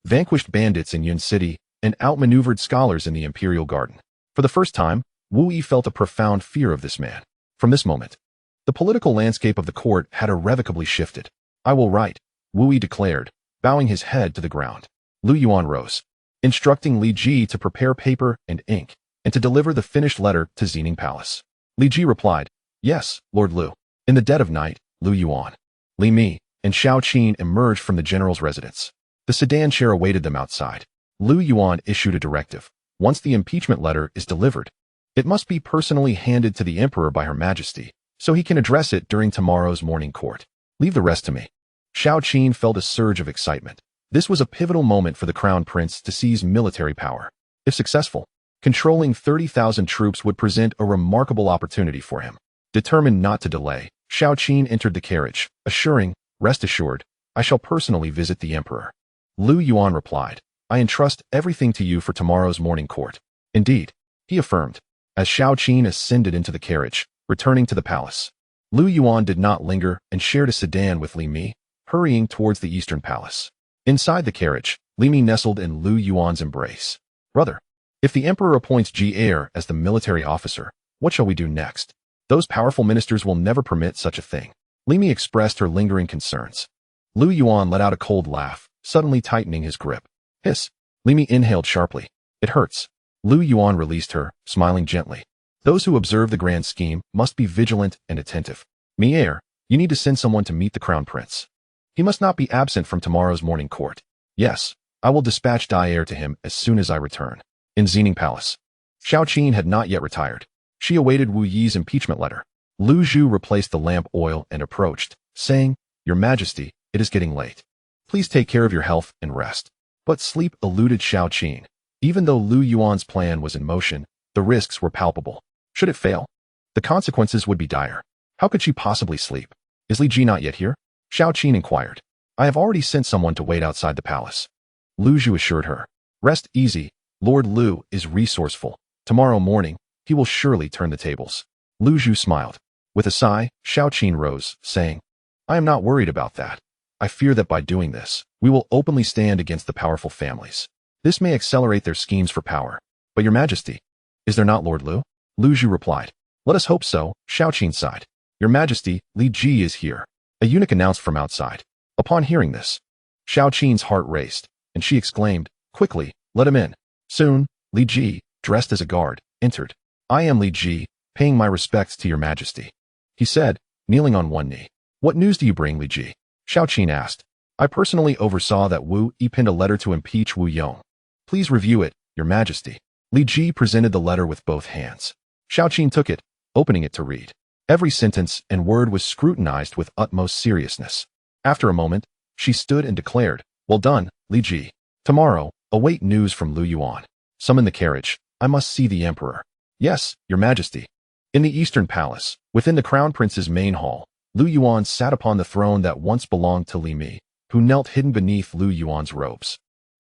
Speaker 1: vanquished bandits in Yun City, and outmaneuvered scholars in the Imperial Garden. For the first time, Wu Yi felt a profound fear of this man. From this moment, the political landscape of the court had irrevocably shifted. I will write, Wu Yi declared, bowing his head to the ground. Lu Yuan rose, instructing Li Ji to prepare paper and ink, and to deliver the finished letter to Xining Palace. Li Ji replied, Yes, Lord Lu. In the dead of night, Lu Yuan, Li Mi, and Xiao Qin emerged from the general's residence. The sedan chair awaited them outside. Lu Yuan issued a directive. Once the impeachment letter is delivered, it must be personally handed to the Emperor by Her Majesty, so he can address it during tomorrow's morning court. Leave the rest to me. Xiao Qin felt a surge of excitement. This was a pivotal moment for the Crown Prince to seize military power. If successful, controlling 30,000 troops would present a remarkable opportunity for him. Determined not to delay, Xiao Qin entered the carriage, assuring, Rest assured, I shall personally visit the Emperor. Lu Yuan replied, I entrust everything to you for tomorrow's morning court. Indeed, he affirmed, as Xiao Qin ascended into the carriage, returning to the palace. Lu Yuan did not linger and shared a sedan with Li Mi, hurrying towards the Eastern Palace. Inside the carriage, Li Mi nestled in Lu Yuan's embrace. Brother, if the Emperor appoints Ji Heir as the military officer, what shall we do next? Those powerful ministers will never permit such a thing. Li Mi expressed her lingering concerns. Lu Yuan let out a cold laugh, suddenly tightening his grip. Hiss. Li Mi inhaled sharply. It hurts. Lu Yuan released her, smiling gently. Those who observe the grand scheme must be vigilant and attentive. Mi Heir, you need to send someone to meet the Crown Prince. He must not be absent from tomorrow's morning court. Yes, I will dispatch Dai Heir to him as soon as I return. In Xining Palace, Xiao Qin had not yet retired. She awaited Wu Yi's impeachment letter. Lu Zhu replaced the lamp oil and approached, saying, Your Majesty, it is getting late. Please take care of your health and rest. But sleep eluded Xiao Qin. Even though Lu Yuan's plan was in motion, the risks were palpable. Should it fail, the consequences would be dire. How could she possibly sleep? Is Li Ji not yet here? Xiao Qin inquired. I have already sent someone to wait outside the palace. Lu Zhu assured her. Rest easy. Lord Lu is resourceful. Tomorrow morning, he will surely turn the tables. Lu Zhu smiled. With a sigh, Xiao Qin rose, saying, I am not worried about that. I fear that by doing this, we will openly stand against the powerful families. This may accelerate their schemes for power. But Your Majesty, is there not Lord Lu? Lu Zhu replied. Let us hope so, Xiao Qin sighed. Your Majesty, Li Ji is here. A eunuch announced from outside. Upon hearing this, Xiao Qin's heart raced, and she exclaimed, Quickly, let him in. Soon, Li Ji, dressed as a guard, entered. I am Li Ji, paying my respects to Your Majesty, he said, kneeling on one knee. What news do you bring, Li Ji? Xiao Qin asked. I personally oversaw that Wu Yi penned a letter to impeach Wu Yong. Please review it, Your Majesty. Li Ji presented the letter with both hands. Xiao Qin took it, opening it to read. Every sentence and word was scrutinized with utmost seriousness. After a moment, she stood and declared, Well done, Li Ji. Tomorrow, await news from Lu Yuan. Summon the carriage. I must see the emperor. Yes, Your Majesty. In the Eastern Palace, within the Crown Prince's main hall, Lu Yuan sat upon the throne that once belonged to Li Mi, who knelt hidden beneath Lu Yuan's robes.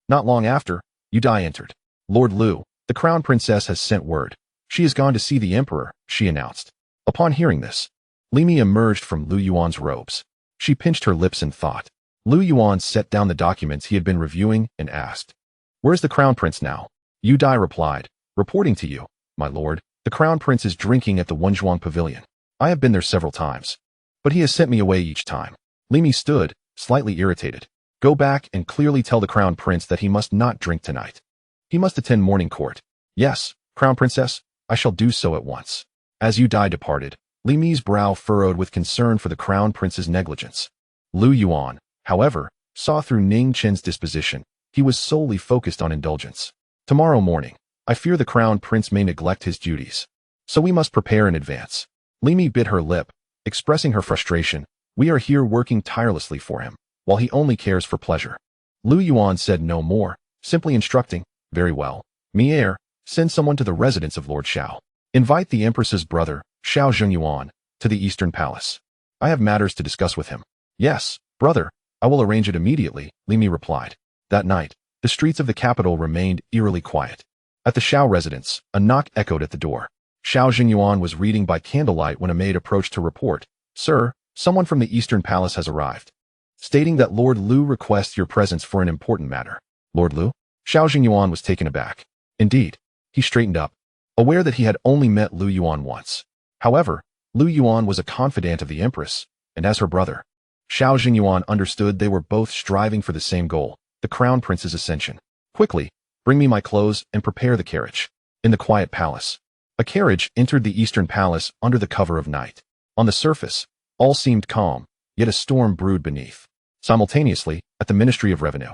Speaker 1: Not long after, Yu Dai entered. Lord Lu, the Crown Princess has sent word. She has gone to see the emperor, she announced. Upon hearing this, Li Mi emerged from Lu Yuan's robes. She pinched her lips in thought. Lu Yuan set down the documents he had been reviewing and asked, Where's the Crown Prince now? Yu Dai replied, Reporting to you, my lord, the Crown Prince is drinking at the Wenzhuang Pavilion. I have been there several times, but he has sent me away each time. Li Mi stood, slightly irritated. Go back and clearly tell the Crown Prince that he must not drink tonight. He must attend morning court. Yes, Crown Princess, I shall do so at once. As Yu Dai departed, Li Mi's brow furrowed with concern for the Crown Prince's negligence. Lu Yuan, however, saw through Ning Chen's disposition. He was solely focused on indulgence. Tomorrow morning, I fear the Crown Prince may neglect his duties. So we must prepare in advance. Li Mi bit her lip, expressing her frustration. We are here working tirelessly for him, while he only cares for pleasure. Lu Yuan said no more, simply instructing, Very well. Mi send someone to the residence of Lord Xiao. Invite the Empress's brother, Xiao Zhengyuan, to the Eastern Palace. I have matters to discuss with him. Yes, brother, I will arrange it immediately, Li Mi replied. That night, the streets of the capital remained eerily quiet. At the Xiao residence, a knock echoed at the door. Xiao Zhengyuan was reading by candlelight when a maid approached to report, Sir, someone from the Eastern Palace has arrived, stating that Lord Lu requests your presence for an important matter. Lord Lu? Xiao Zhengyuan was taken aback. Indeed, he straightened up, aware that he had only met Lu Yuan once. However, Lu Yuan was a confidant of the Empress, and as her brother, Xiao Zhengyuan understood they were both striving for the same goal, the Crown Prince's ascension. Quickly, bring me my clothes and prepare the carriage. In the quiet palace, a carriage entered the Eastern Palace under the cover of night. On the surface, all seemed calm, yet a storm brewed beneath. Simultaneously, at the Ministry of Revenue,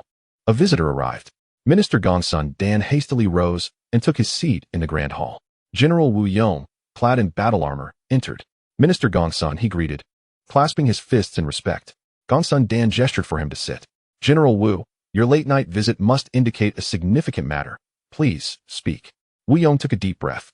Speaker 1: a visitor arrived. Minister Gongsun Dan hastily rose and took his seat in the Grand Hall. General Wu Yong, clad in battle armor, entered. Minister Gongsun he greeted, clasping his fists in respect. Gongsun Dan gestured for him to sit. General Wu, your late-night visit must indicate a significant matter. Please, speak. Wu Yong took a deep breath.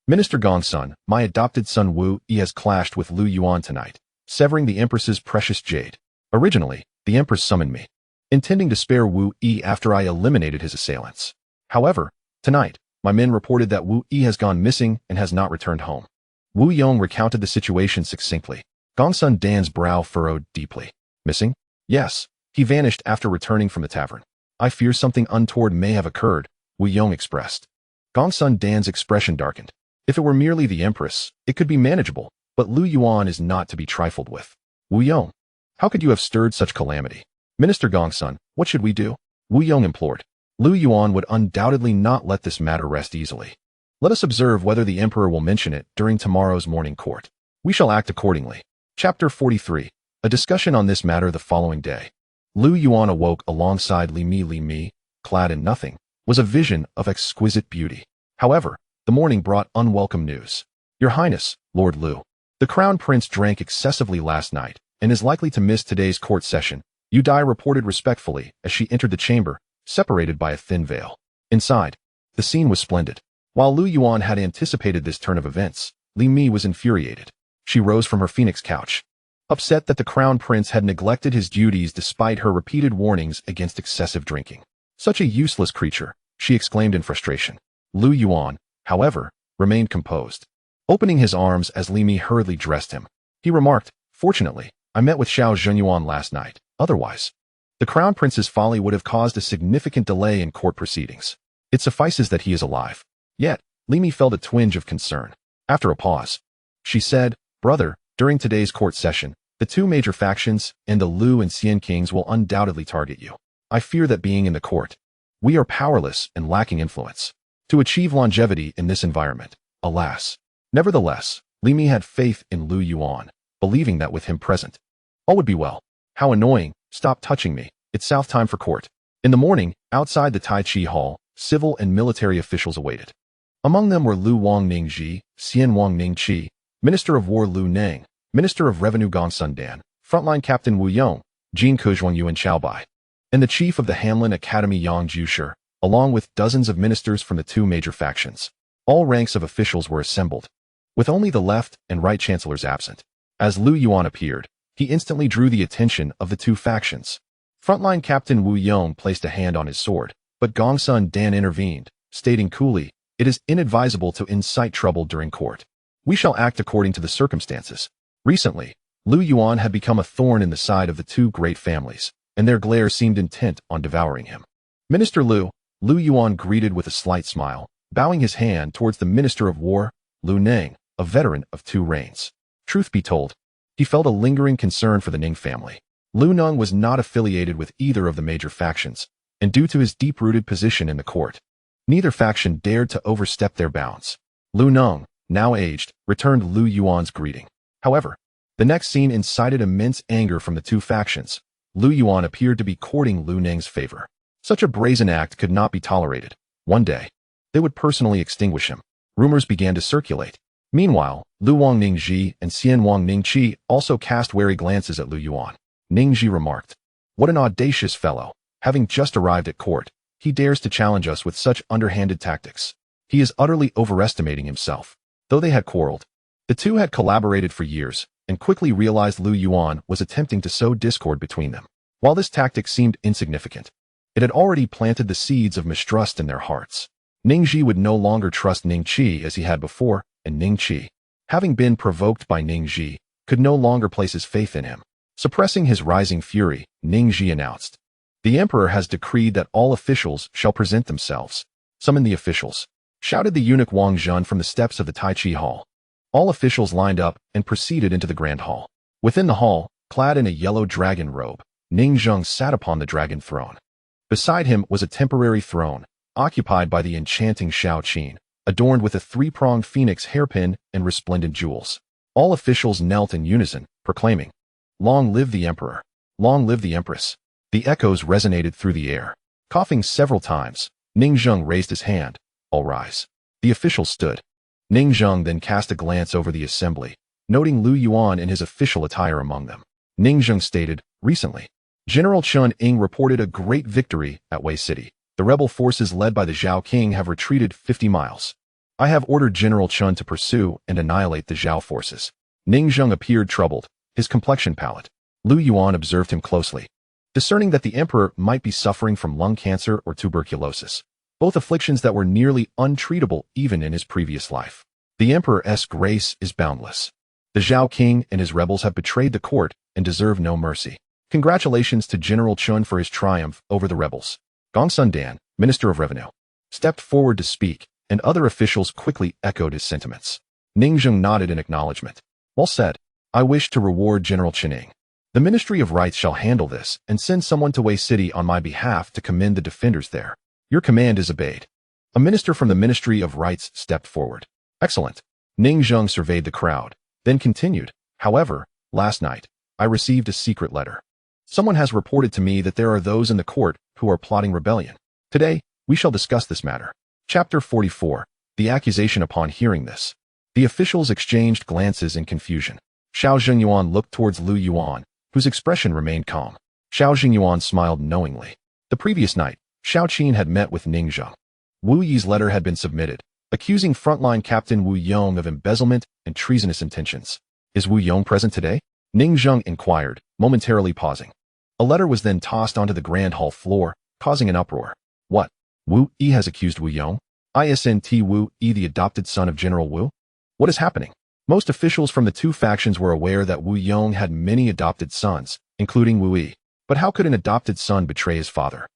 Speaker 1: Minister Gongsun, my adopted son Wu Yi has clashed with Lu Yuan tonight, severing the Empress's precious jade. Originally, the Empress summoned me, intending to spare Wu Yi after I eliminated his assailants. However, tonight, my men reported that Wu Yi has gone missing and has not returned home. Wu Yong recounted the situation succinctly. Gongsun Dan's brow furrowed deeply. Missing? Yes, he vanished after returning from the tavern. I fear something untoward may have occurred, Wu Yong expressed. Gongsun Dan's expression darkened. If it were merely the Empress, it could be manageable, but Lu Yuan is not to be trifled with. Wu Yong, how could you have stirred such calamity? Minister Gongsun, what should we do? Wu Yong implored. Lu Yuan would undoubtedly not let this matter rest easily. Let us observe whether the emperor will mention it during tomorrow's morning court. We shall act accordingly. Chapter 43. A discussion on this matter the following day. Lu Yuan awoke alongside Li Mi. Li Mi, clad in nothing, was a vision of exquisite beauty. However, the morning brought unwelcome news. Your Highness, Lord Lu, the Crown Prince drank excessively last night and is likely to miss today's court session, Yu Dai reported respectfully as she entered the chamber, separated by a thin veil. Inside, the scene was splendid. While Lu Yuan had anticipated this turn of events, Li Mi was infuriated. She rose from her phoenix couch, upset that the Crown Prince had neglected his duties despite her repeated warnings against excessive drinking. Such a useless creature, she exclaimed in frustration. Lu Yuan, however, remained composed. Opening his arms as Li Mi hurriedly dressed him, he remarked, Fortunately, I met with Xiao Zhengyuan last night. Otherwise, the Crown Prince's folly would have caused a significant delay in court proceedings. It suffices that he is alive. Yet, Li Mi felt a twinge of concern. After a pause, she said, Brother, during today's court session, the two major factions and the Lu and Xian kings will undoubtedly target you. I fear that being in the court, we are powerless and lacking influence to achieve longevity in this environment. Alas. Nevertheless, Li Mi had faith in Lu Yuan, believing that with him present, All would be well. How annoying. Stop touching me. It's south time for court. In the morning, outside the Tai Chi Hall, civil and military officials awaited. Among them were Lu Wang Ningji, Xian Wang Ningqi, Minister of War Lu Neng, Minister of Revenue Gong Sundan, Frontline Captain Wu Yong, Jin Kuzhuang Yuan Xiaobai, and the chief of the Hanlin Academy Yang Jiushi, along with dozens of ministers from the two major factions. All ranks of officials were assembled, with only the left and right chancellors absent. As Lu Yuan appeared, he instantly drew the attention of the two factions. Frontline Captain Wu Yong placed a hand on his sword, but Gong Sundan intervened, stating coolly, "It is inadvisable to incite trouble during court. We shall act according to the circumstances." Recently, Lu Yuan had become a thorn in the side of the two great families, and their glare seemed intent on devouring him. Minister Lu Yuan greeted with a slight smile, bowing his hand towards the Minister of War, Lu Neng, a veteran of 2 reigns. Truth be told, he felt a lingering concern for the Ning family. Lu Neng was not affiliated with either of the major factions, and due to his deep-rooted position in the court, neither faction dared to overstep their bounds. Lu Neng, now aged, returned Lu Yuan's greeting. However, the next scene incited immense anger from the two factions. Lu Yuan appeared to be courting Lu Neng's favor. Such a brazen act could not be tolerated. One day, they would personally extinguish him. Rumors began to circulate. Meanwhile, Lu Wang Ningji and Xian Wang Ningqi also cast wary glances at Lu Yuan. Ningji remarked, "What an audacious fellow. Having just arrived at court, he dares to challenge us with such underhanded tactics. He is utterly overestimating himself." Though they had quarreled, the two had collaborated for years, and quickly realized Lu Yuan was attempting to sow discord between them. While this tactic seemed insignificant, it had already planted the seeds of mistrust in their hearts. Ningji would no longer trust Ningqi as he had before, and Ningqi, having been provoked by Ningji, could no longer place his faith in him. Suppressing his rising fury, Ningji announced, "The emperor has decreed that all officials shall present themselves." "Summon the officials," shouted the eunuch Wang Zhen from the steps of the Tai Chi Hall. All officials lined up and proceeded into the grand hall. Within the hall, clad in a yellow dragon robe, Ning Zheng sat upon the dragon throne. Beside him was a temporary throne, occupied by the enchanting Xiao Qin, adorned with a 3-pronged phoenix hairpin and resplendent jewels. All officials knelt in unison, proclaiming, "Long live the emperor! Long live the empress!" The echoes resonated through the air. Coughing several times, Ning Zheng raised his hand. "All rise." The officials stood. Ning Zheng then cast a glance over the assembly, noting Lu Yuan in his official attire among them. Ning Zheng stated, "Recently, General Chun Ying reported a great victory at Wei City. The rebel forces led by the Xiao King have retreated 50 miles. I have ordered General Chun to pursue and annihilate the Xiao forces." Ning Zheng appeared troubled, his complexion pallid. Lu Yuan observed him closely, discerning that the emperor might be suffering from lung cancer or tuberculosis, both afflictions that were nearly untreatable even in his previous life. The emperor's grace is boundless. The Xiao King and his rebels have betrayed the court and deserve no mercy. Congratulations to General Chun for his triumph over the rebels. Gong Sundan, Minister of Revenue, stepped forward to speak, and other officials quickly echoed his sentiments. Ning Zheng nodded in acknowledgement. "Well said. I wish to reward General Qining. The Ministry of Rights shall handle this and send someone to Wei City on my behalf to commend the defenders there. Your command is obeyed." A minister from the Ministry of Rights stepped forward. "Excellent." Ning Zheng surveyed the crowd, then continued, "However, last night, I received a secret letter. Someone has reported to me that there are those in the court who are plotting rebellion. Today, we shall discuss this matter." Chapter 44. The accusation. Upon hearing this, the officials exchanged glances in confusion. Xiao Zhengyuan looked towards Lu Yuan, whose expression remained calm. Xiao Zhengyuan smiled knowingly. The previous night, Xiao Qin had met with Ning Zheng. Wu Yi's letter had been submitted, accusing frontline Captain Wu Yong of embezzlement and treasonous intentions. "Is Wu Yong present today?" Ning Zheng inquired, momentarily pausing. A letter was then tossed onto the grand hall floor, causing an uproar. "What? Wu Yi has accused Wu Yong? Isn't Wu Yi the adopted son of General Wu? What is happening?" Most officials from the two factions were aware that Wu Yong had many adopted sons, including Wu Yi. But how could an adopted son betray his father?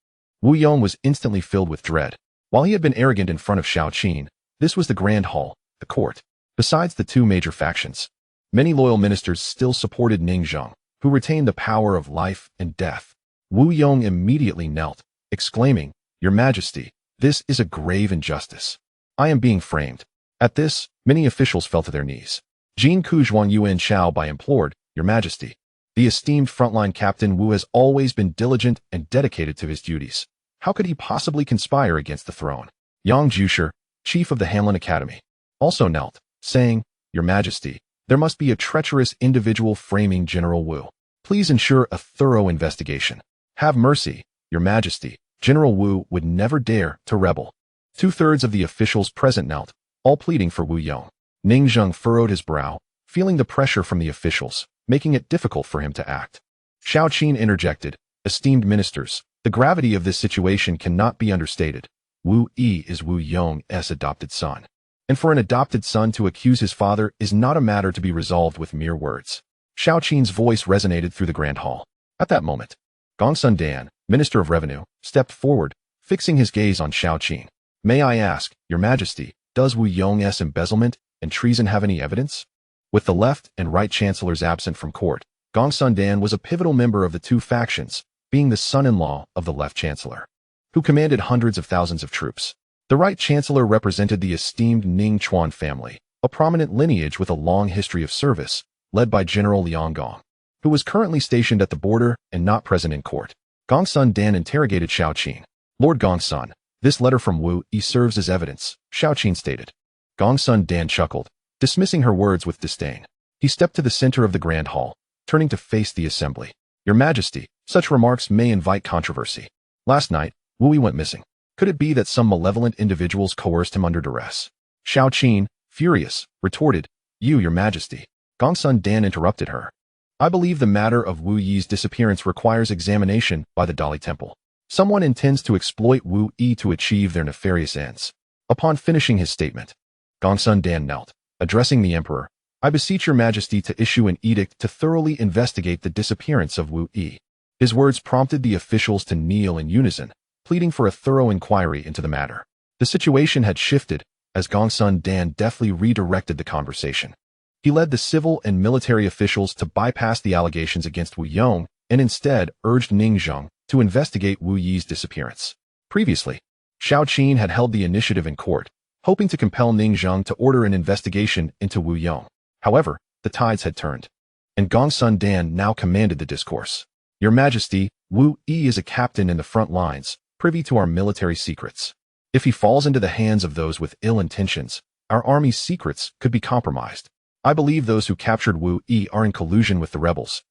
Speaker 1: Wu Yong was instantly filled with dread. While he had been arrogant in front of Xiao Qin, this was the grand hall, the court. Besides the two major factions, many loyal ministers still supported Ning Zheng, who retained the power of life and death. Wu Yong immediately knelt, exclaiming, "Your Majesty, this is a grave injustice. I am being framed." At this, many officials fell to their knees. Jin Kuzhuang Yuan Xiaobai implored, "Your Majesty, The esteemed frontline captain Wu has always been diligent and dedicated to his duties. How could he possibly conspire against the throne? Yang Jusher, chief of the Hanlin Academy, also knelt, saying, Your Majesty, there must be a treacherous individual framing General Wu. Please ensure a thorough investigation. Have mercy, Your Majesty. General Wu would never dare to rebel. 2/3 of the officials present knelt, all pleading for Wu Yong. Ning Zheng furrowed his brow, feeling the pressure from the officials, making it difficult for him to act. Xiao Qin interjected, Esteemed ministers, the gravity of this situation cannot be understated. Wu Yi is Wu Yong's adopted son. And for an adopted son to accuse his father is not a matter to be resolved with mere words. Xiao Qin's voice resonated through the grand hall. At that moment, Gongsun Dan, Minister of Revenue, stepped forward, fixing his gaze on Xiao Qin. May I ask, Your Majesty, does Wu Yong's embezzlement and treason have any evidence? With the left and right chancellors absent from court, Gongsun Dan was a pivotal member of the two factions, being the son-in-law of the left chancellor, who commanded hundreds of thousands of troops. The right chancellor represented the esteemed Ning Chuan family, a prominent lineage with a long history of service, led by General Liang Gong, who was currently stationed at the border and not present in court. Gongsun Dan interrogated Xiao Qin. Lord Gongsun, this letter from Wu Yi serves as evidence, Xiao Qin stated. Gongsun Dan chuckled, dismissing her words with disdain. He stepped to the center of the grand hall, turning to face the assembly. Your Majesty, such remarks may invite controversy. Last night, Wu Yi went missing. Could it be that some malevolent individuals coerced him under duress? Xiao Qin, furious, retorted, Your Majesty. Gongsun Dan interrupted her. I believe the matter of Wu Yi's disappearance requires examination by the Dali Temple. Someone intends to exploit Wu Yi to achieve their nefarious ends. Upon finishing his statement, Gongsun Dan knelt, addressing the emperor. I beseech Your Majesty to issue an edict to thoroughly investigate the disappearance of Wu Yi. His words prompted the officials to kneel in unison, pleading for a thorough inquiry into the matter. The situation had shifted as Gongsun Dan deftly redirected the conversation. He led the civil and military officials to bypass the allegations against Wu Yong and instead urged Ning Zheng to investigate Wu Yi's disappearance. Previously, Xiao Qin had held the initiative in court, hoping to compel Ning Zheng to order an investigation into Wu Yong. However, the tides had turned, and Gongsun Dan now commanded the discourse. Your Majesty, Wu Yi is a captain in the front lines, privy to our military secrets. If he falls into the hands of those with ill intentions, our army's secrets could be compromised. I believe those who captured Wu Yi are in collusion with the rebels.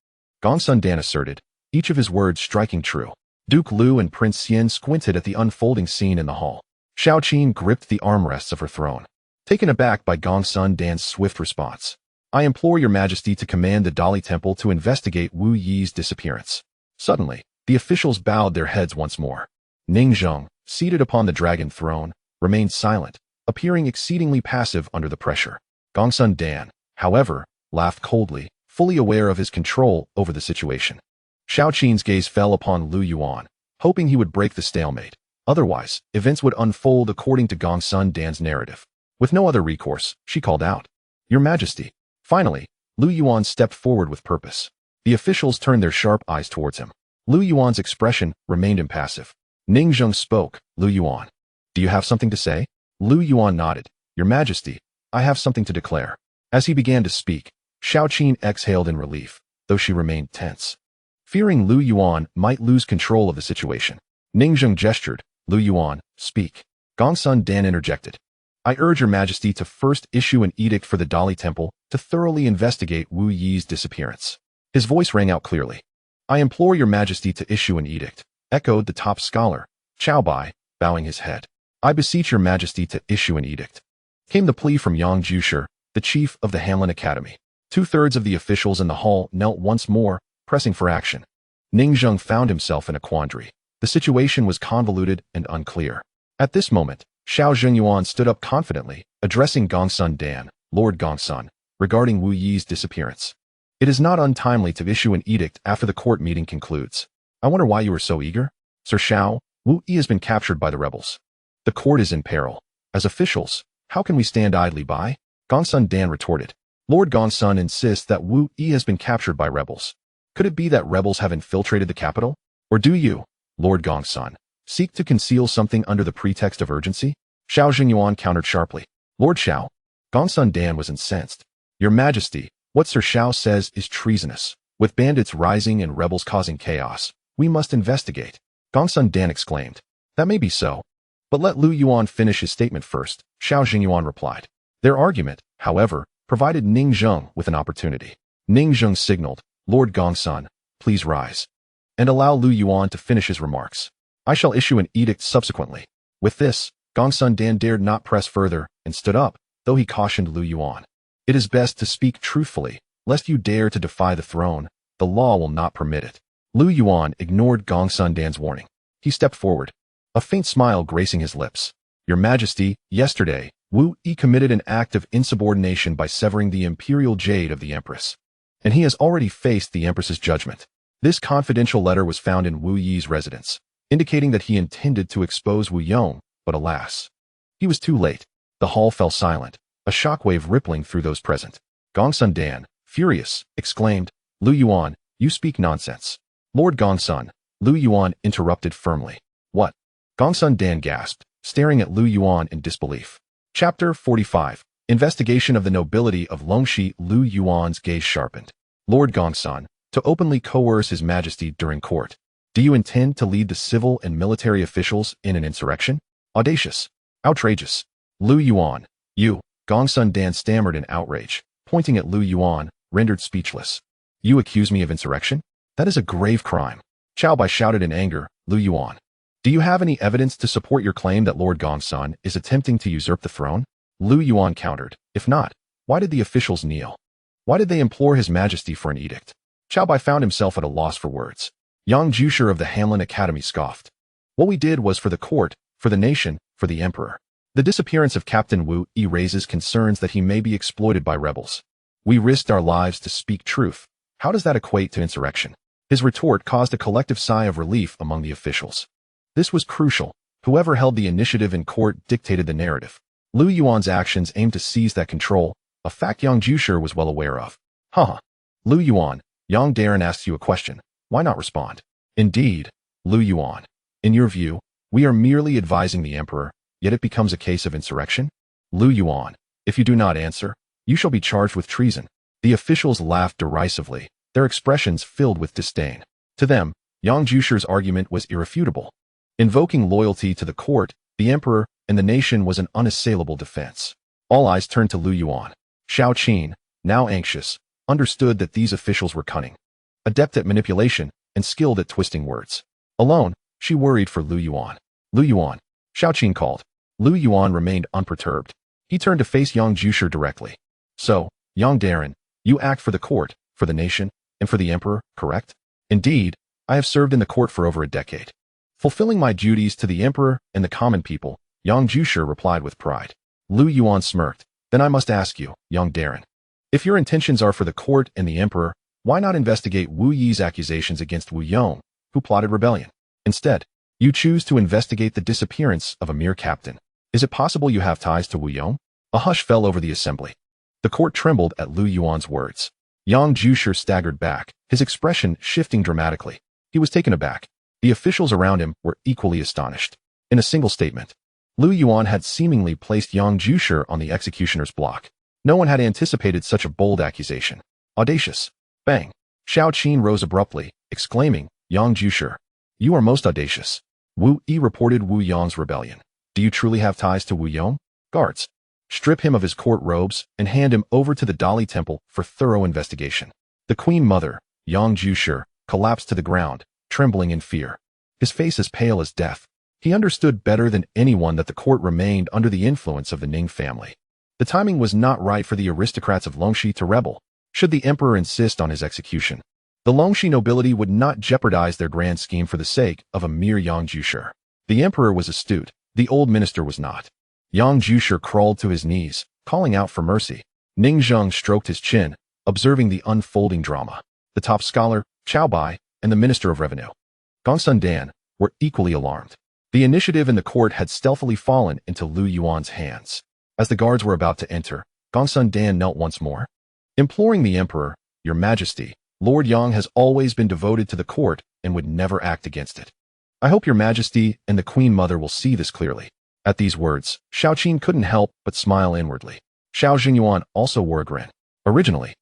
Speaker 1: Gongsun Dan asserted, each of his words striking true. Duke Lu and Prince Xian squinted at the unfolding scene in the hall. Xiao Qin gripped the armrests of her throne, taken aback by Gongsun Dan's swift response. I implore Your Majesty to command the Dali Temple to investigate Wu Yi's disappearance. Suddenly, the officials bowed their heads once more. Ning Zheng, seated upon the dragon throne, remained silent, appearing exceedingly passive under the pressure. Gongsun Dan, however, laughed coldly, fully aware of his control over the situation. Xiao Qin's gaze fell upon Lu Yuan, hoping he would break the stalemate. Otherwise, events would unfold according to Gongsun Dan's narrative. With no other recourse, she called out, Your Majesty. Finally, Lu Yuan stepped forward with purpose. The officials turned their sharp eyes towards him. Lu Yuan's expression remained impassive. Ning Zheng spoke, Lu Yuan. Do you have something to say? Lu Yuan nodded. Your Majesty, I have something to declare. As he began to speak, Xiao Qin exhaled in relief, though she remained tense. Fearing Lu Yuan might lose control of the situation, Ning Zheng gestured, Lu Yuan, speak. Gongsun Dan interjected. I urge Your Majesty to first issue an edict for the Dali Temple to thoroughly investigate Wu Yi's disappearance. His voice rang out clearly. I implore Your Majesty to issue an edict, echoed the top scholar, Xiao Bai, bowing his head. I beseech Your Majesty to issue an edict. Came the plea from Yang Jusher, the chief of the Hanlin Academy. 2/3 of the officials in the hall knelt once more, pressing for action. Ning Zheng found himself in a quandary. The situation was convoluted and unclear. At this moment, Xiao Zhengyuan stood up confidently, addressing Gongsun Dan, Lord Gongsun, regarding Wu Yi's disappearance. It is not untimely to issue an edict after the court meeting concludes. I wonder why you are so eager? Sir Xiao, Wu Yi has been captured by the rebels. The court is in peril. As officials, how can we stand idly by? Gongsun Dan retorted. Lord Gongsun insists that Wu Yi has been captured by rebels. Could it be that rebels have infiltrated the capital? Or do you, Lord Gongsun, seek to conceal something under the pretext of urgency? Xiao Zhengyuan countered sharply. Lord Xiao. Gongsun Dan was incensed. Your Majesty, what Sir Xiao says is treasonous. With bandits rising and rebels causing chaos, we must investigate, Gongsun Dan exclaimed. That may be so, but let Lu Yuan finish his statement first, Xiao Jingyuan replied. Their argument, however, provided Ning Zheng with an opportunity. Ning Zheng signaled, Lord Gongsun, please rise, and allow Lu Yuan to finish his remarks. I shall issue an edict subsequently. With this, Gongsun Dan dared not press further and stood up, though he cautioned Lu Yuan. It is best to speak truthfully, lest you dare to defy the throne. The law will not permit it. Lu Yuan ignored Gongsun Dan's warning. He stepped forward, a faint smile gracing his lips. Your Majesty, yesterday, Wu Yi committed an act of insubordination by severing the imperial jade of the Empress, and he has already faced the Empress's judgment. This confidential letter was found in Wu Yi's residence, indicating that he intended to expose Wu Yong, but alas, he was too late. The hall fell silent, a shockwave rippling through those present. Gongsun Dan, furious, exclaimed, Lu Yuan, you speak nonsense. Lord Gongsun, Lu Yuan interrupted firmly. What? Gongsun Dan gasped, staring at Lu Yuan in disbelief. Chapter 45. Investigation of the nobility of Longxi. Lu Yuan's gaze sharpened. Lord Gongsun, to openly coerce His Majesty during court. Do you intend to lead the civil and military officials in an insurrection? Audacious. Outrageous. Lu Yuan, you, Gongsun Dan stammered in outrage, pointing at Lu Yuan, rendered speechless. You accuse me of insurrection? That is a grave crime. Xiao Bai shouted in anger, Lu Yuan. Do you have any evidence to support your claim that Lord Gongsun is attempting to usurp the throne? Lu Yuan countered. If not, why did the officials kneel? Why did they implore His Majesty for an edict? Xiao Bai found himself at a loss for words. Yang Jusher of the Hanlin Academy scoffed. What we did was for the court, for the nation, for the emperor. The disappearance of Captain Wu Yi raises concerns that he may be exploited by rebels. We risked our lives to speak truth. How does that equate to insurrection? His retort caused a collective sigh of relief among the officials. This was crucial. Whoever held the initiative in court dictated the narrative. Lu Yuan's actions aimed to seize that control, a fact Yang Jusher was well aware of. Lu Yuan, Yang Darren asks you a question. Why not respond? Indeed, Lu Yuan. In your view, we are merely advising the emperor, yet it becomes a case of insurrection? Lu Yuan, if you do not answer, you shall be charged with treason. The officials laughed derisively, their expressions filled with disdain. To them, Yang Jusher's argument was irrefutable. Invoking loyalty to the court, the emperor, and the nation was an unassailable defense. All eyes turned to Lu Yuan. Xiao Qin, now anxious, understood that these officials were cunning, adept at manipulation, and skilled at twisting words. Alone, she worried for Lu Yuan. Lu Yuan, Xiao Qin called. Lu Yuan remained unperturbed. He turned to face Yang Jusher directly. So, Yang Darren, you act for the court, for the nation, and for the emperor, correct? Indeed, I have served in the court for over a decade, fulfilling my duties to the emperor and the common people, Yang Jusher replied with pride. Lu Yuan smirked. Then I must ask you, Yang Darren, if your intentions are for the court and the emperor, why not investigate Wu Yi's accusations against Wu Yong, who plotted rebellion? Instead, you choose to investigate the disappearance of a mere captain. Is it possible you have ties to Wu Yong? A hush fell over the assembly. The court trembled at Lu Yuan's words. Yang Jusher staggered back, his expression shifting dramatically. He was taken aback. The officials around him were equally astonished. In a single statement, Lu Yuan had seemingly placed Yang Jusher on the executioner's block. No one had anticipated such a bold accusation. Audacious. Bang. Xiao Qin rose abruptly, exclaiming, Yang Jusher, you are most audacious. Wu Yi reported Wu Yong's rebellion. Do you truly have ties to Wu Yong? Guards, strip him of his court robes and hand him over to the Dali Temple for thorough investigation. The Queen Mother, Yang Jusher, collapsed to the ground, trembling in fear. His face as pale as death. He understood better than anyone that the court remained under the influence of the Ning family. The timing was not right for the aristocrats of Longxi to rebel, should the emperor insist on his execution. The Longxi nobility would not jeopardize their grand scheme for the sake of a mere Yang Jusher. The emperor was astute, the old minister was not. Yang Jusher crawled to his knees, calling out for mercy. Ning Zheng stroked his chin, observing the unfolding drama. The top scholar, Xiao Bai, and the Minister of Revenue, Gongsun Dan, were equally alarmed. The initiative in the court had stealthily fallen into Lu Yuan's hands. As the guards were about to enter, Gongsun Dan knelt once more, imploring the emperor, Your Majesty, Lord Yang has always been devoted to the court and would never act against it. I hope Your Majesty and the Queen Mother will see this clearly. At these words, Xiao Qin couldn't help but smile inwardly. Xiao Jingyuan also wore a grin. Originally,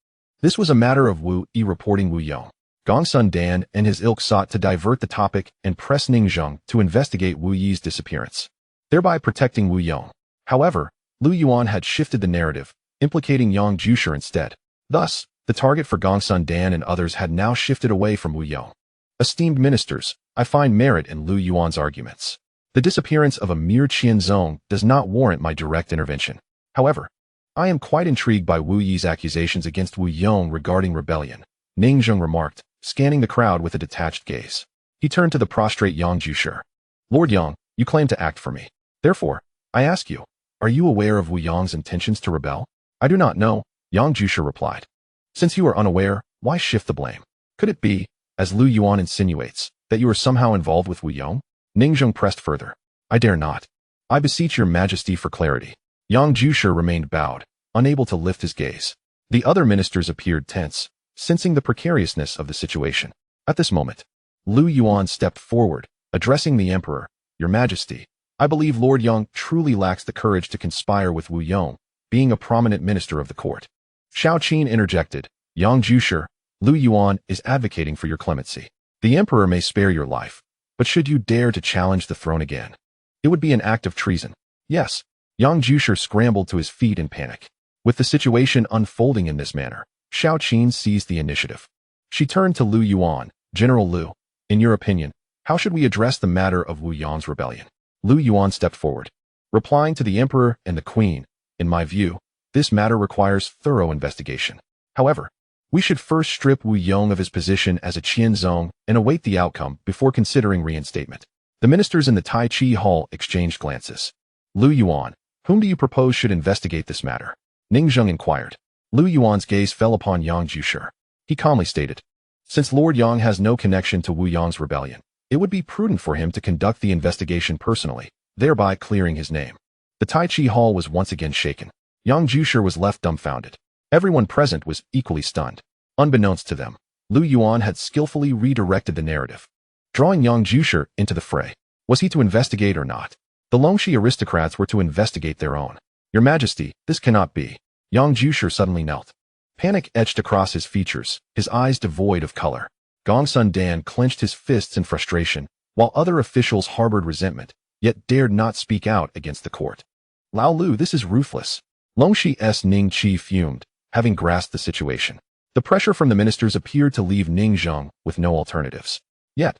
Speaker 1: This was a matter of Wu Yi reporting Wu Yong. Gongsun Dan and his ilk sought to divert the topic and press Ning Zheng to investigate Wu Yi's disappearance, thereby protecting Wu Yong. However, Lu Yuan had shifted the narrative, implicating Yang Jusher instead. Thus, the target for Gongsun Dan and others had now shifted away from Wu Yong. Esteemed ministers, I find merit in Lu Yuan's arguments. The disappearance of a mere Qianzong does not warrant my direct intervention. However, I am quite intrigued by Wu Yi's accusations against Wu Yong regarding rebellion, Ning Zheng remarked, scanning the crowd with a detached gaze. He turned to the prostrate Yang Jusher. Lord Yang, you claim to act for me. Therefore, I ask you, are you aware of Wu Yong's intentions to rebel? I do not know, Yang Jusher replied. Since you are unaware, why shift the blame? Could it be, as Lu Yuan insinuates, that you are somehow involved with Wu Yong? Ning Zheng pressed further. I dare not. I beseech your majesty for clarity. Yang Jusher remained bowed, unable to lift his gaze. The other ministers appeared tense, sensing the precariousness of the situation. At this moment, Lu Yuan stepped forward, addressing the emperor. Your majesty, I believe Lord Yang truly lacks the courage to conspire with Wu Yong, being a prominent minister of the court. Xiao Qin interjected. Yang Jusher, Lu Yuan is advocating for your clemency. The emperor may spare your life, but should you dare to challenge the throne again, it would be an act of treason. Yes, Yang Jusher scrambled to his feet in panic. With the situation unfolding in this manner, Xiao Qin seized the initiative. She turned to Lu Yuan. General Lu, in your opinion, how should we address the matter of Wu Yong's rebellion? Lu Yuan stepped forward, replying to the emperor and the queen. In my view, this matter requires thorough investigation. However, we should first strip Wu Yong of his position as a Qianzong and await the outcome before considering reinstatement. The ministers in the Tai Chi Hall exchanged glances. Lu Yuan, whom do you propose should investigate this matter? Ning Zheng inquired. Lu Yuan's gaze fell upon Yang Jusher. He calmly stated, since Lord Yang has no connection to Wu Yong's rebellion, it would be prudent for him to conduct the investigation personally, thereby clearing his name. The Tai Chi Hall was once again shaken. Yang Jusher was left dumbfounded. Everyone present was equally stunned. Unbeknownst to them, Lu Yuan had skillfully redirected the narrative, drawing Yang Jusher into the fray. Was he to investigate or not? The Longxi aristocrats were to investigate their own. Your Majesty, this cannot be. Yang Jusher suddenly knelt. Panic etched across his features, his eyes devoid of color. Gongsun Dan clenched his fists in frustration, while other officials harbored resentment, yet dared not speak out against the court. Lao Lu, this is ruthless. Longxi's Ning Qi fumed, having grasped the situation. The pressure from the ministers appeared to leave Ning Zheng with no alternatives. Yet,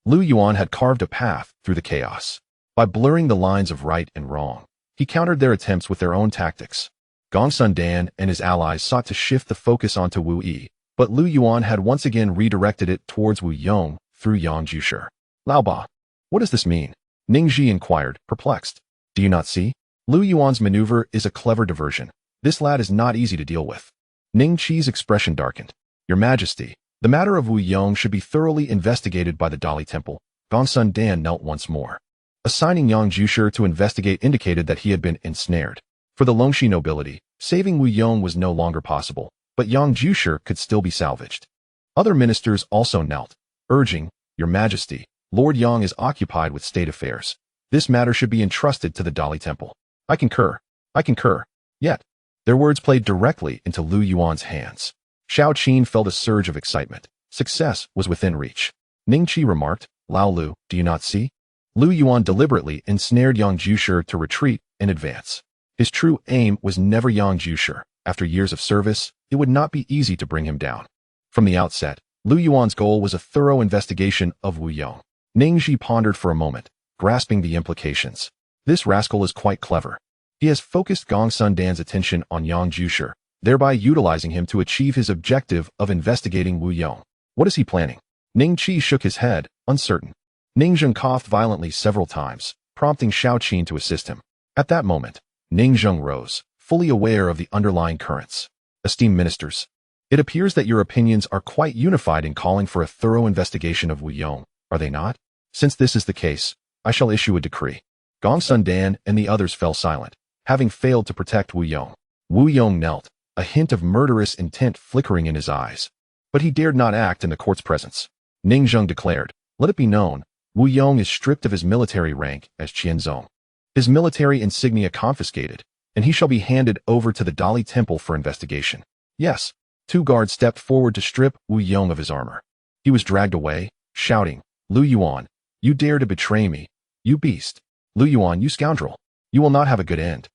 Speaker 1: Lu Yuan had carved a path through the chaos. By blurring the lines of right and wrong, he countered their attempts with their own tactics. Gongsun Dan and his allies sought to shift the focus onto Wu Yi, but Lu Yuan had once again redirected it towards Wu Yong through Yang Jusher. Lao Ba, what does this mean? Ning Zhi inquired, perplexed. Do you not see? Lu Yuan's maneuver is a clever diversion. This lad is not easy to deal with. Ning Qi's expression darkened. Your Majesty, the matter of Wu Yong should be thoroughly investigated by the Dali Temple. Gongsun Dan knelt once more. Assigning Yang Jusher to investigate indicated that he had been ensnared. For the Longxi nobility, saving Wu Yong was no longer possible, but Yang Jusher could still be salvaged. Other ministers also knelt, urging, Your Majesty, Lord Yang is occupied with state affairs. This matter should be entrusted to the Dali Temple. I concur. I concur. Yet, their words played directly into Lu Yuan's hands. Xiao Qin felt a surge of excitement. Success was within reach. Ning Qi remarked, Lao Lu, do you not see? Lu Yuan deliberately ensnared Yang Jusher to retreat and advance. His true aim was never Yang Jusher. After years of service, it would not be easy to bring him down. From the outset, Lu Yuan's goal was a thorough investigation of Wu Yong. Ning Zhi pondered for a moment, grasping the implications. This rascal is quite clever. He has focused Gongsun Dan's attention on Yang Jusher, thereby utilizing him to achieve his objective of investigating Wu Yong. What is he planning? Ning Qi shook his head, uncertain. Ning Zheng coughed violently several times, prompting Xiao Qin to assist him. At that moment, Ning Zheng rose, fully aware of the underlying currents. Esteemed ministers, it appears that your opinions are quite unified in calling for a thorough investigation of Wu Yong, are they not? Since this is the case, I shall issue a decree. Gongsun Dan and the others fell silent, having failed to protect Wu Yong. Wu Yong knelt, a hint of murderous intent flickering in his eyes. But he dared not act in the court's presence. Ning Zheng declared, let it be known, Wu Yong is stripped of his military rank as Qianzong. His military insignia confiscated, and he shall be handed over to the Dali Temple for investigation. Yes, Two guards stepped forward to strip Wu Yong of his armor. He was dragged away, shouting, "Lu Yuan, you dare to betray me, you beast! Lu Yuan, you scoundrel! You will not have a good end."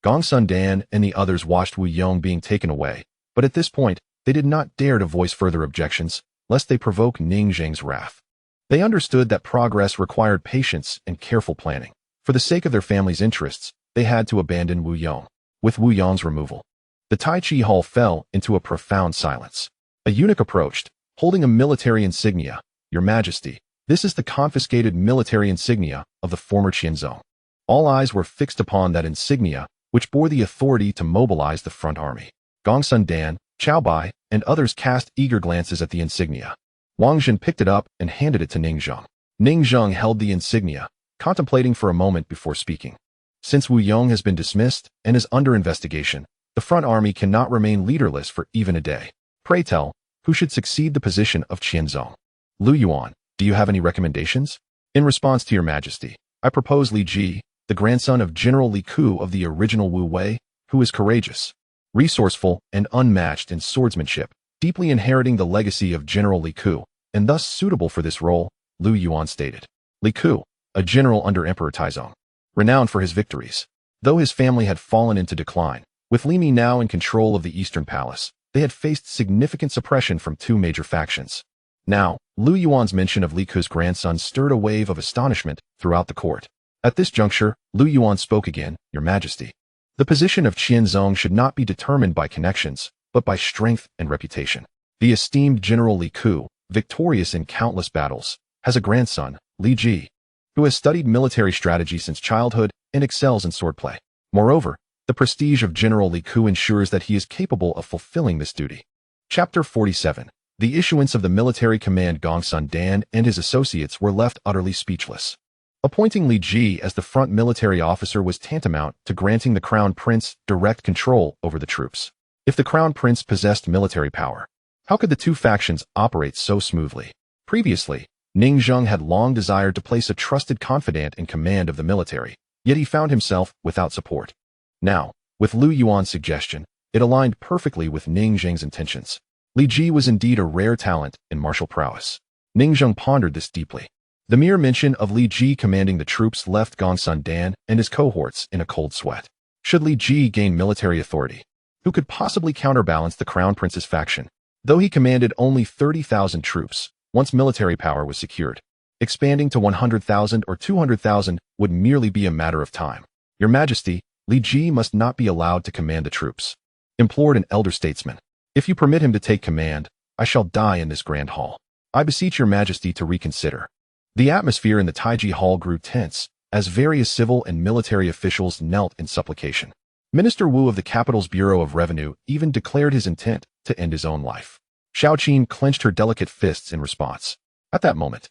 Speaker 1: Gongsun Dan and the others watched Wu Yong being taken away, but at this point, they did not dare to voice further objections, lest they provoke Ning Zheng's wrath. They understood that progress required patience and careful planning. For the sake of their family's interests, they had to abandon Wu Yong. With Wu Yong's removal, the Tai Chi Hall fell into a profound silence. A eunuch approached, holding a military insignia. "Your Majesty, this is the confiscated military insignia of the former Qianzong." All eyes were fixed upon that insignia, which bore the authority to mobilize the front army. Gongsun Dan, Xiao Bai, and others cast eager glances at the insignia. Wang Jin picked it up and handed it to Ning Zheng. Ning Zheng held the insignia, contemplating for a moment before speaking. Since Wu Yong has been dismissed and is under investigation, the front army cannot remain leaderless for even a day. Pray tell, who should succeed the position of Qianzong? Lu Yuan, do you have any recommendations? In response to your Majesty, I propose Li Ji, the grandson of General Li Ku of the original Wu Wei, who is courageous, resourceful, and unmatched in swordsmanship, deeply inheriting the legacy of General Li Ku, and thus suitable for this role, Lu Yuan stated. Li Ku, a general under Emperor Taizong, renowned for his victories. Though his family had fallen into decline, with Li Mi now in control of the Eastern Palace, they had faced significant suppression from two major factions. Now, Lu Yuan's mention of Li Ku's grandson stirred a wave of astonishment throughout the court. At this juncture, Lu Yuan spoke again, "Your Majesty, the position of Qianzong should not be determined by connections, but by strength and reputation. The esteemed General Li Ku, victorious in countless battles, has a grandson, Li Ji, who has studied military strategy since childhood and excels in swordplay. Moreover, the prestige of General Li Ku ensures that he is capable of fulfilling this duty." Chapter 47. The issuance of the military command. Gongsun Dan and his associates were left utterly speechless. Appointing Li Ji as the front military officer was tantamount to granting the Crown Prince direct control over the troops. If the Crown Prince possessed military power, how could the two factions operate so smoothly? Previously, Ning Zheng had long desired to place a trusted confidant in command of the military, yet he found himself without support. Now, with Lu Yuan's suggestion, it aligned perfectly with Ning Zheng's intentions. Li Ji was indeed a rare talent in martial prowess. Ning Zheng pondered this deeply. The mere mention of Li Ji commanding the troops left Gongsun Dan and his cohorts in a cold sweat. Should Li Ji gain military authority, who could possibly counterbalance the Crown Prince's faction? Though he commanded only 30,000 troops, once military power was secured, expanding to 100,000 or 200,000 would merely be a matter of time. "Your Majesty, Li Ji must not be allowed to command the troops," implored an elder statesman. "If you permit him to take command, I shall die in this grand hall. I beseech your Majesty to reconsider." The atmosphere in the Taiji Hall grew tense, as various civil and military officials knelt in supplication. Minister Wu of the capital's Bureau of Revenue even declared his intent to end his own life. Xiao Qin clenched her delicate fists in response. At that moment,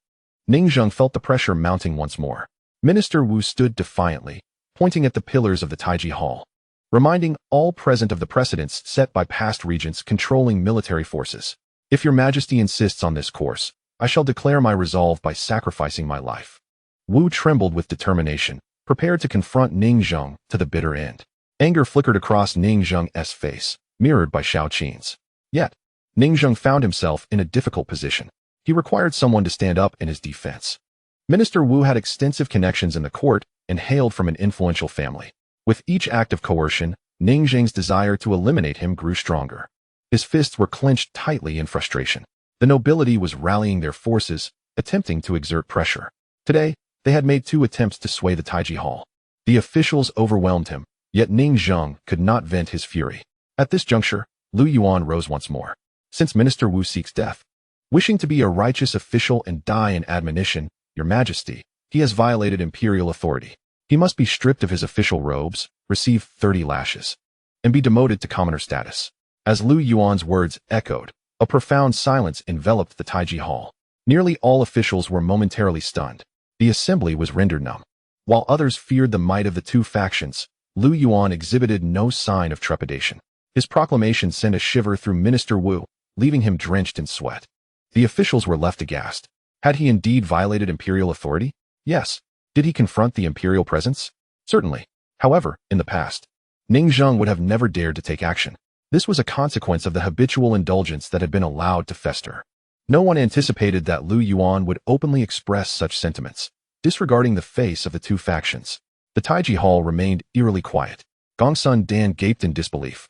Speaker 1: Ning Zheng felt the pressure mounting once more. Minister Wu stood defiantly, pointing at the pillars of the Taiji Hall, reminding all present of the precedents set by past regents controlling military forces. "If your Majesty insists on this course, I shall declare my resolve by sacrificing my life." Wu trembled with determination, prepared to confront Ning Zheng to the bitter end. Anger flickered across Ning Zheng's face, mirrored by Xiao Qin's. Yet, Ning Zheng found himself in a difficult position. He required someone to stand up in his defense. Minister Wu had extensive connections in the court and hailed from an influential family. With each act of coercion, Ning Zheng's desire to eliminate him grew stronger. His fists were clenched tightly in frustration. The nobility was rallying their forces, attempting to exert pressure. Today, they had made 2 attempts to sway the Taiji Hall. The officials overwhelmed him, yet Ning Zheng could not vent his fury. At this juncture, Lu Yuan rose once more. "Since Minister Wu seeks death, wishing to be a righteous official and die in admonition, your Majesty, he has violated imperial authority. He must be stripped of his official robes, receive 30 lashes, and be demoted to commoner status." As Lu Yuan's words echoed, a profound silence enveloped the Taiji Hall. Nearly all officials were momentarily stunned. The assembly was rendered numb. While others feared the might of the two factions, Lu Yuan exhibited no sign of trepidation. His proclamation sent a shiver through Minister Wu, leaving him drenched in sweat. The officials were left aghast. Had he indeed violated imperial authority? Yes. Did he confront the imperial presence? Certainly. However, in the past, Ning Zheng would have never dared to take action. This was a consequence of the habitual indulgence that had been allowed to fester. No one anticipated that Lu Yuan would openly express such sentiments, disregarding the face of the two factions. The Taiji Hall remained eerily quiet. Gongsun Dan gaped in disbelief,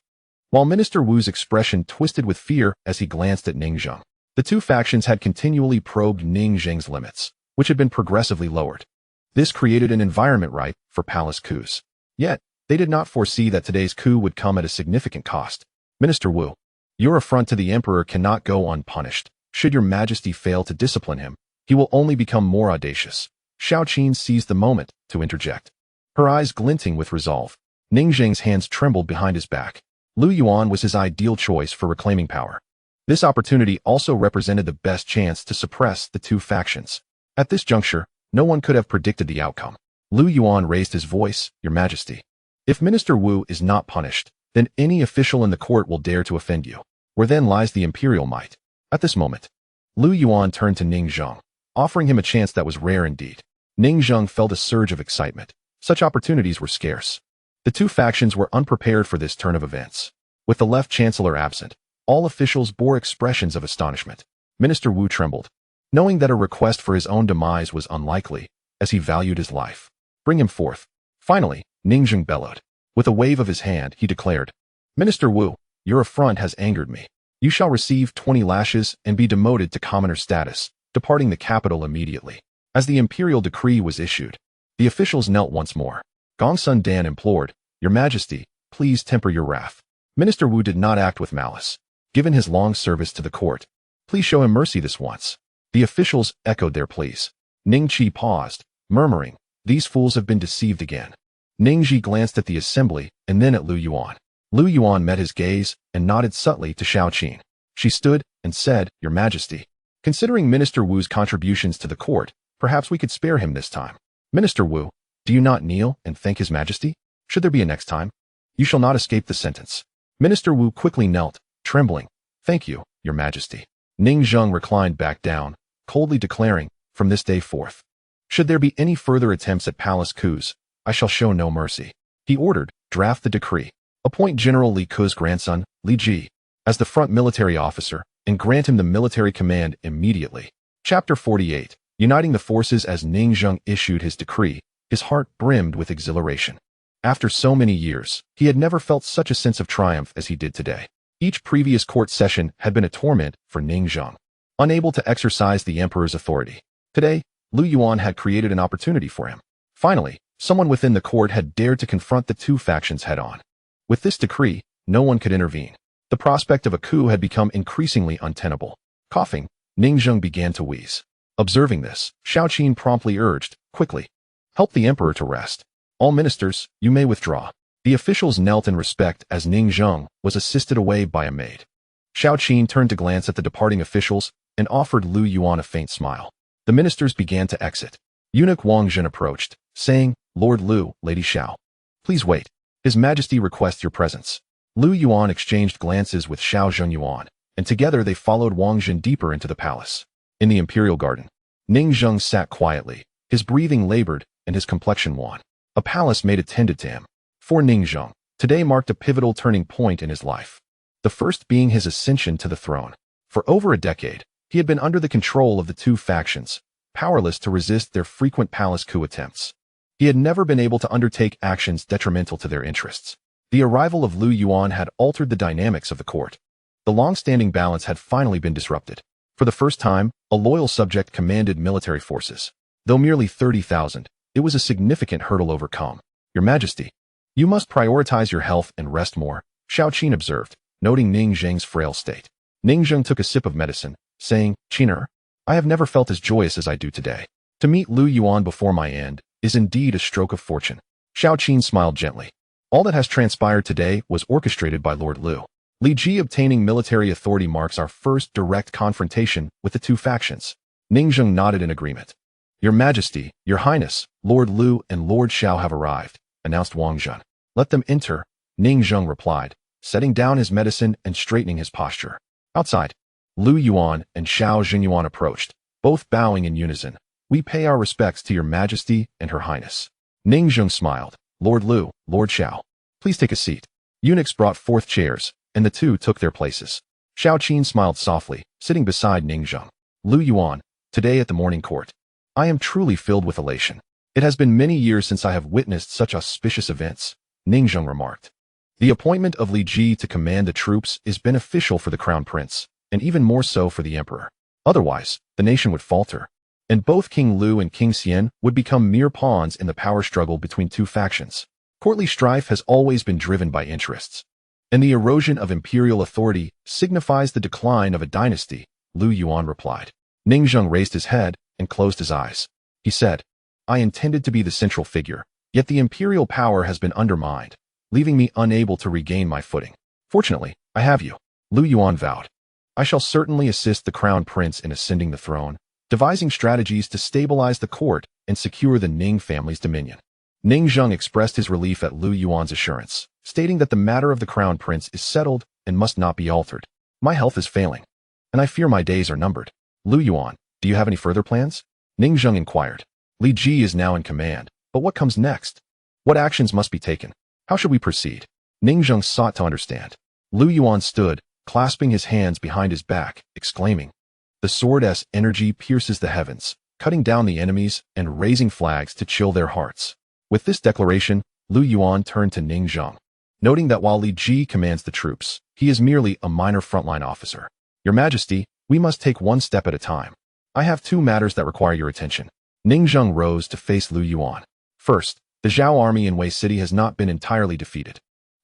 Speaker 1: while Minister Wu's expression twisted with fear as he glanced at Ning Zheng. The two factions had continually probed Ning Zheng's limits, which had been progressively lowered. This created an environment ripe for palace coups. Yet, they did not foresee that today's coup would come at a significant cost. Minister Wu, your affront to the emperor cannot go unpunished. Should your majesty fail to discipline him, he will only become more audacious. Xiao Qin seized the moment to interject, her eyes glinting with resolve. Ning Zheng's hands trembled behind his back. Lu Yuan was his ideal choice for reclaiming power. This opportunity also represented the best chance to suppress the two factions. At this juncture, no one could have predicted the outcome. Lu Yuan raised his voice, Your Majesty. If Minister Wu is not punished, then any official in the court will dare to offend you. Where then lies the imperial might? At this moment, Lu Yuan turned to Ning Zheng, offering him a chance that was rare indeed. Ning Zheng felt a surge of excitement. Such opportunities were scarce. The two factions were unprepared for this turn of events. With the left chancellor absent, all officials bore expressions of astonishment. Minister Wu trembled, knowing that a request for his own demise was unlikely, as he valued his life. Bring him forth. Finally, Ning Zheng bellowed. With a wave of his hand, he declared, Minister Wu, your affront has angered me. You shall receive 20 lashes and be demoted to commoner status, departing the capital immediately. As the imperial decree was issued, the officials knelt once more. Gongsun Dan implored, Your Majesty, please temper your wrath. Minister Wu did not act with malice. Given his long service to the court, please show him mercy this once. The officials echoed their pleas. Ning Qi paused, murmuring, These fools have been deceived again. Ning Ji glanced at the assembly and then at Lu Yuan. Lu Yuan met his gaze and nodded subtly to Xiao Qin. She stood and said, Your Majesty, considering Minister Wu's contributions to the court, perhaps we could spare him this time. Minister Wu, do you not kneel and thank His Majesty? Should there be a next time? You shall not escape the sentence. Minister Wu quickly knelt, trembling. Thank you, Your Majesty. Ning Zheng reclined back down, coldly declaring, From this day forth, should there be any further attempts at palace coups, I shall show no mercy. He ordered, draft the decree. Appoint General Li Ke's grandson, Li Ji, as the front military officer, and grant him the military command immediately. Chapter 48. Uniting the forces. As Ning Zheng issued his decree, his heart brimmed with exhilaration. After so many years, he had never felt such a sense of triumph as he did today. Each previous court session had been a torment for Ning Zheng, unable to exercise the emperor's authority. Today, Lu Yuan had created an opportunity for him. Finally, someone within the court had dared to confront the two factions head-on. With this decree, no one could intervene. The prospect of a coup had become increasingly untenable. Coughing, Ning Zheng began to wheeze. Observing this, Xiao Qin promptly urged, Quickly, help the emperor to rest. All ministers, you may withdraw. The officials knelt in respect as Ning Zheng was assisted away by a maid. Xiao Qin turned to glance at the departing officials and offered Lu Yuan a faint smile. The ministers began to exit. Eunuch Wang Zhen approached, saying, Lord Lu, Lady Xiao, please wait. His Majesty requests your presence. Lu Yuan exchanged glances with Xiao Zhenyuan, and together they followed Wang Zhen deeper into the palace. In the imperial garden, Ning Zheng sat quietly, his breathing labored and his complexion wan. A palace maid attended to him. For Ning Zheng, today marked a pivotal turning point in his life. The first being his ascension to the throne. For over a decade, he had been under the control of the two factions, powerless to resist their frequent palace coup attempts. He had never been able to undertake actions detrimental to their interests. The arrival of Lu Yuan had altered the dynamics of the court. The long-standing balance had finally been disrupted. For the first time, a loyal subject commanded military forces. Though merely 30,000, it was a significant hurdle overcome. Your Majesty, you must prioritize your health and rest more, Xiao Qin observed, noting Ning Zheng's frail state. Ning Zheng took a sip of medicine, saying, Qiner, I have never felt as joyous as I do today. To meet Lu Yuan before my end is indeed a stroke of fortune. Xiao Qin smiled gently. All that has transpired today was orchestrated by Lord Lu. Li Ji obtaining military authority marks our first direct confrontation with the two factions. Ning Zheng nodded in agreement. Your Majesty, Your Highness, Lord Lu and Lord Xiao have arrived, announced Wang Zhen. Let them enter, Ning Zheng replied, setting down his medicine and straightening his posture. Outside, Lu Yuan and Xiao Zhenyuan approached, both bowing in unison. We pay our respects to Your Majesty and Her Highness. Ning Zheng smiled. Lord Lu, Lord Xiao, please take a seat. Eunuchs brought forth chairs, and the two took their places. Xiao Qin smiled softly, sitting beside Ning Zheng. Lu Yuan, today at the morning court. I am truly filled with elation. It has been many years since I have witnessed such auspicious events, Ning Zheng remarked. The appointment of Li Ji to command the troops is beneficial for the crown prince, and even more so for the emperor. Otherwise, the nation would falter, and both King Lu and King Xian would become mere pawns in the power struggle between two factions. Courtly strife has always been driven by interests, and the erosion of imperial authority signifies the decline of a dynasty, Lu Yuan replied. Ning Zheng raised his head and closed his eyes. He said, I intended to be the central figure, yet the imperial power has been undermined, leaving me unable to regain my footing. Fortunately, I have you. Lu Yuan vowed. I shall certainly assist the crown prince in ascending the throne, devising strategies to stabilize the court and secure the Ning family's dominion. Ning Zheng expressed his relief at Lu Yuan's assurance, stating that the matter of the crown prince is settled and must not be altered. My health is failing, and I fear my days are numbered. Lu Yuan, do you have any further plans? Ning Zheng inquired. Li Ji is now in command, but what comes next? What actions must be taken? How should we proceed? Ning Zheng sought to understand. Lu Yuan stood, clasping his hands behind his back, exclaiming, the sword's energy pierces the heavens, cutting down the enemies and raising flags to chill their hearts. With this declaration, Lu Yuan turned to Ning Zheng, noting that while Li Ji commands the troops, he is merely a minor frontline officer. Your Majesty, we must take one step at a time. I have two matters that require your attention. Ning Zheng rose to face Lu Yuan. First, the Xiao army in Wei City has not been entirely defeated.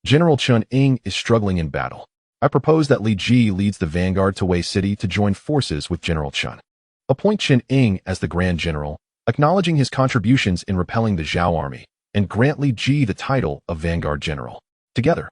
Speaker 1: General Chen Ying is struggling in battle. I propose that Li Ji leads the vanguard to Wei City to join forces with General Chen. Appoint Chen Ying as the Grand General, acknowledging his contributions in repelling the Xiao army, and grant Li Ji the title of Vanguard General. Together,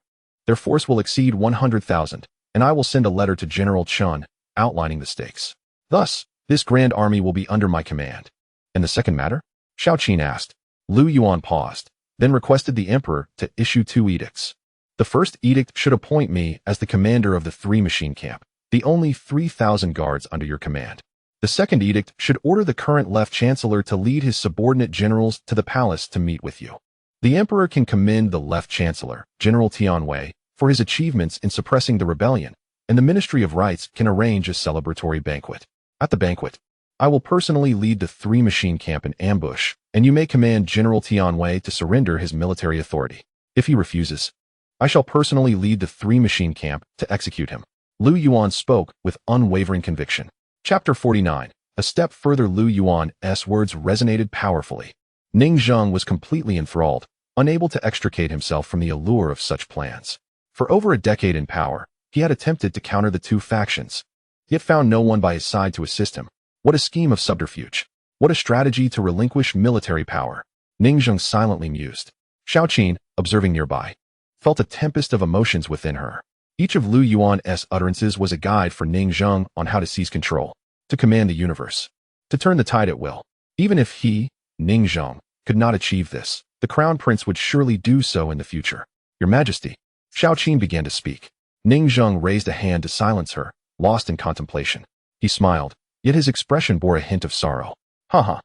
Speaker 1: their force will exceed 100,000, and I will send a letter to General Chen outlining the stakes. Thus, this grand army will be under my command. And the second matter? Xiao Qin asked. Lu Yuan paused, then requested the emperor to issue two edicts. The first edict should appoint me as the commander of the 3 machine camp, the only 3,000 guards under your command. The second edict should order the current left chancellor to lead his subordinate generals to the palace to meet with you. The emperor can commend the left chancellor, General Tianwei, for his achievements in suppressing the rebellion, and the Ministry of Rights can arrange a celebratory banquet. At the banquet, I will personally lead the 3 machine camp in ambush, and you may command General Tianwei to surrender his military authority. If he refuses, I shall personally lead the 3 machine camp to execute him. Lu Yuan spoke with unwavering conviction. Chapter 49. A step further. Lu Yuan's words resonated powerfully. Ning Zheng was completely enthralled, unable to extricate himself from the allure of such plans. For over a decade in power, he had attempted to counter the two factions, yet found no one by his side to assist him. What a scheme of subterfuge. What a strategy to relinquish military power. Ning Zheng silently mused. Xiao Qin, observing nearby, felt a tempest of emotions within her. Each of Lu Yuan's utterances was a guide for Ning Zheng on how to seize control, to command the universe, to turn the tide at will. Even if he, Ning Zheng, could not achieve this, the crown prince would surely do so in the future. Your Majesty. Xiao Qin began to speak. Ning Zheng raised a hand to silence her, lost in contemplation. He smiled, yet his expression bore a hint of sorrow. Ha ha.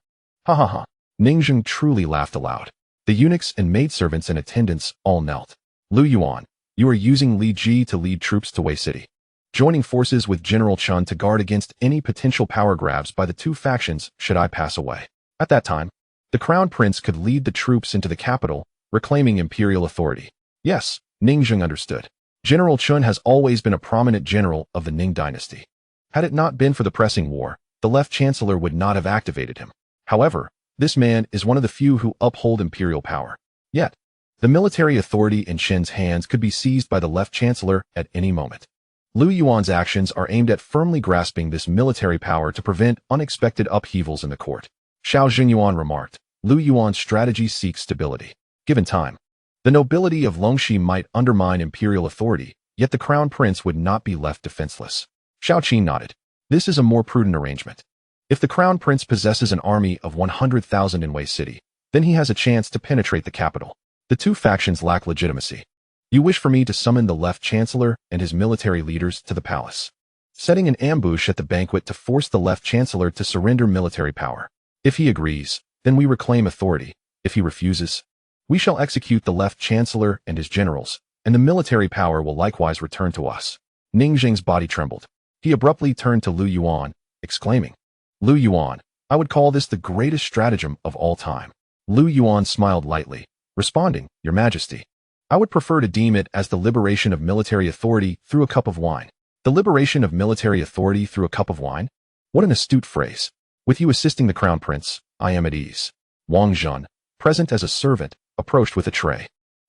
Speaker 1: Ha ha ha. Ning Zheng truly laughed aloud. The eunuchs and maidservants and attendants all knelt. Lu Yuan, you are using Li Ji to lead troops to Wei City, joining forces with General Chen to guard against any potential power grabs by the two factions should I pass away. At that time, the crown prince could lead the troops into the capital, reclaiming imperial authority. Yes, Ning Zheng understood. General Chen has always been a prominent general of the Ning Dynasty. Had it not been for the pressing war, the left chancellor would not have activated him. However, this man is one of the few who uphold imperial power. Yet, the military authority in Chen's hands could be seized by the left chancellor at any moment. Lu Yuan's actions are aimed at firmly grasping this military power to prevent unexpected upheavals in the court. Xiao Xingyuan remarked, Lu Yuan's strategy seeks stability. Given time, the nobility of Longxi might undermine imperial authority, yet the crown prince would not be left defenseless. Xiao Qin nodded. This is a more prudent arrangement. If the crown prince possesses an army of 100,000 in Wei City, then he has a chance to penetrate the capital. The two factions lack legitimacy. You wish for me to summon the left chancellor and his military leaders to the palace, setting an ambush at the banquet to force the left chancellor to surrender military power. If he agrees, then we reclaim authority. If he refuses, we shall execute the left chancellor and his generals, and the military power will likewise return to us. Ning Jing's body trembled. He abruptly turned to Lu Yuan, exclaiming, Lu Yuan, I would call this the greatest stratagem of all time. Lu Yuan smiled lightly, responding, Your Majesty, I would prefer to deem it as the liberation of military authority through a cup of wine. The liberation of military authority through a cup of wine? What an astute phrase. With you assisting the Crown Prince, I am at ease. Wang Zhun, present as a servant, approached with a tray.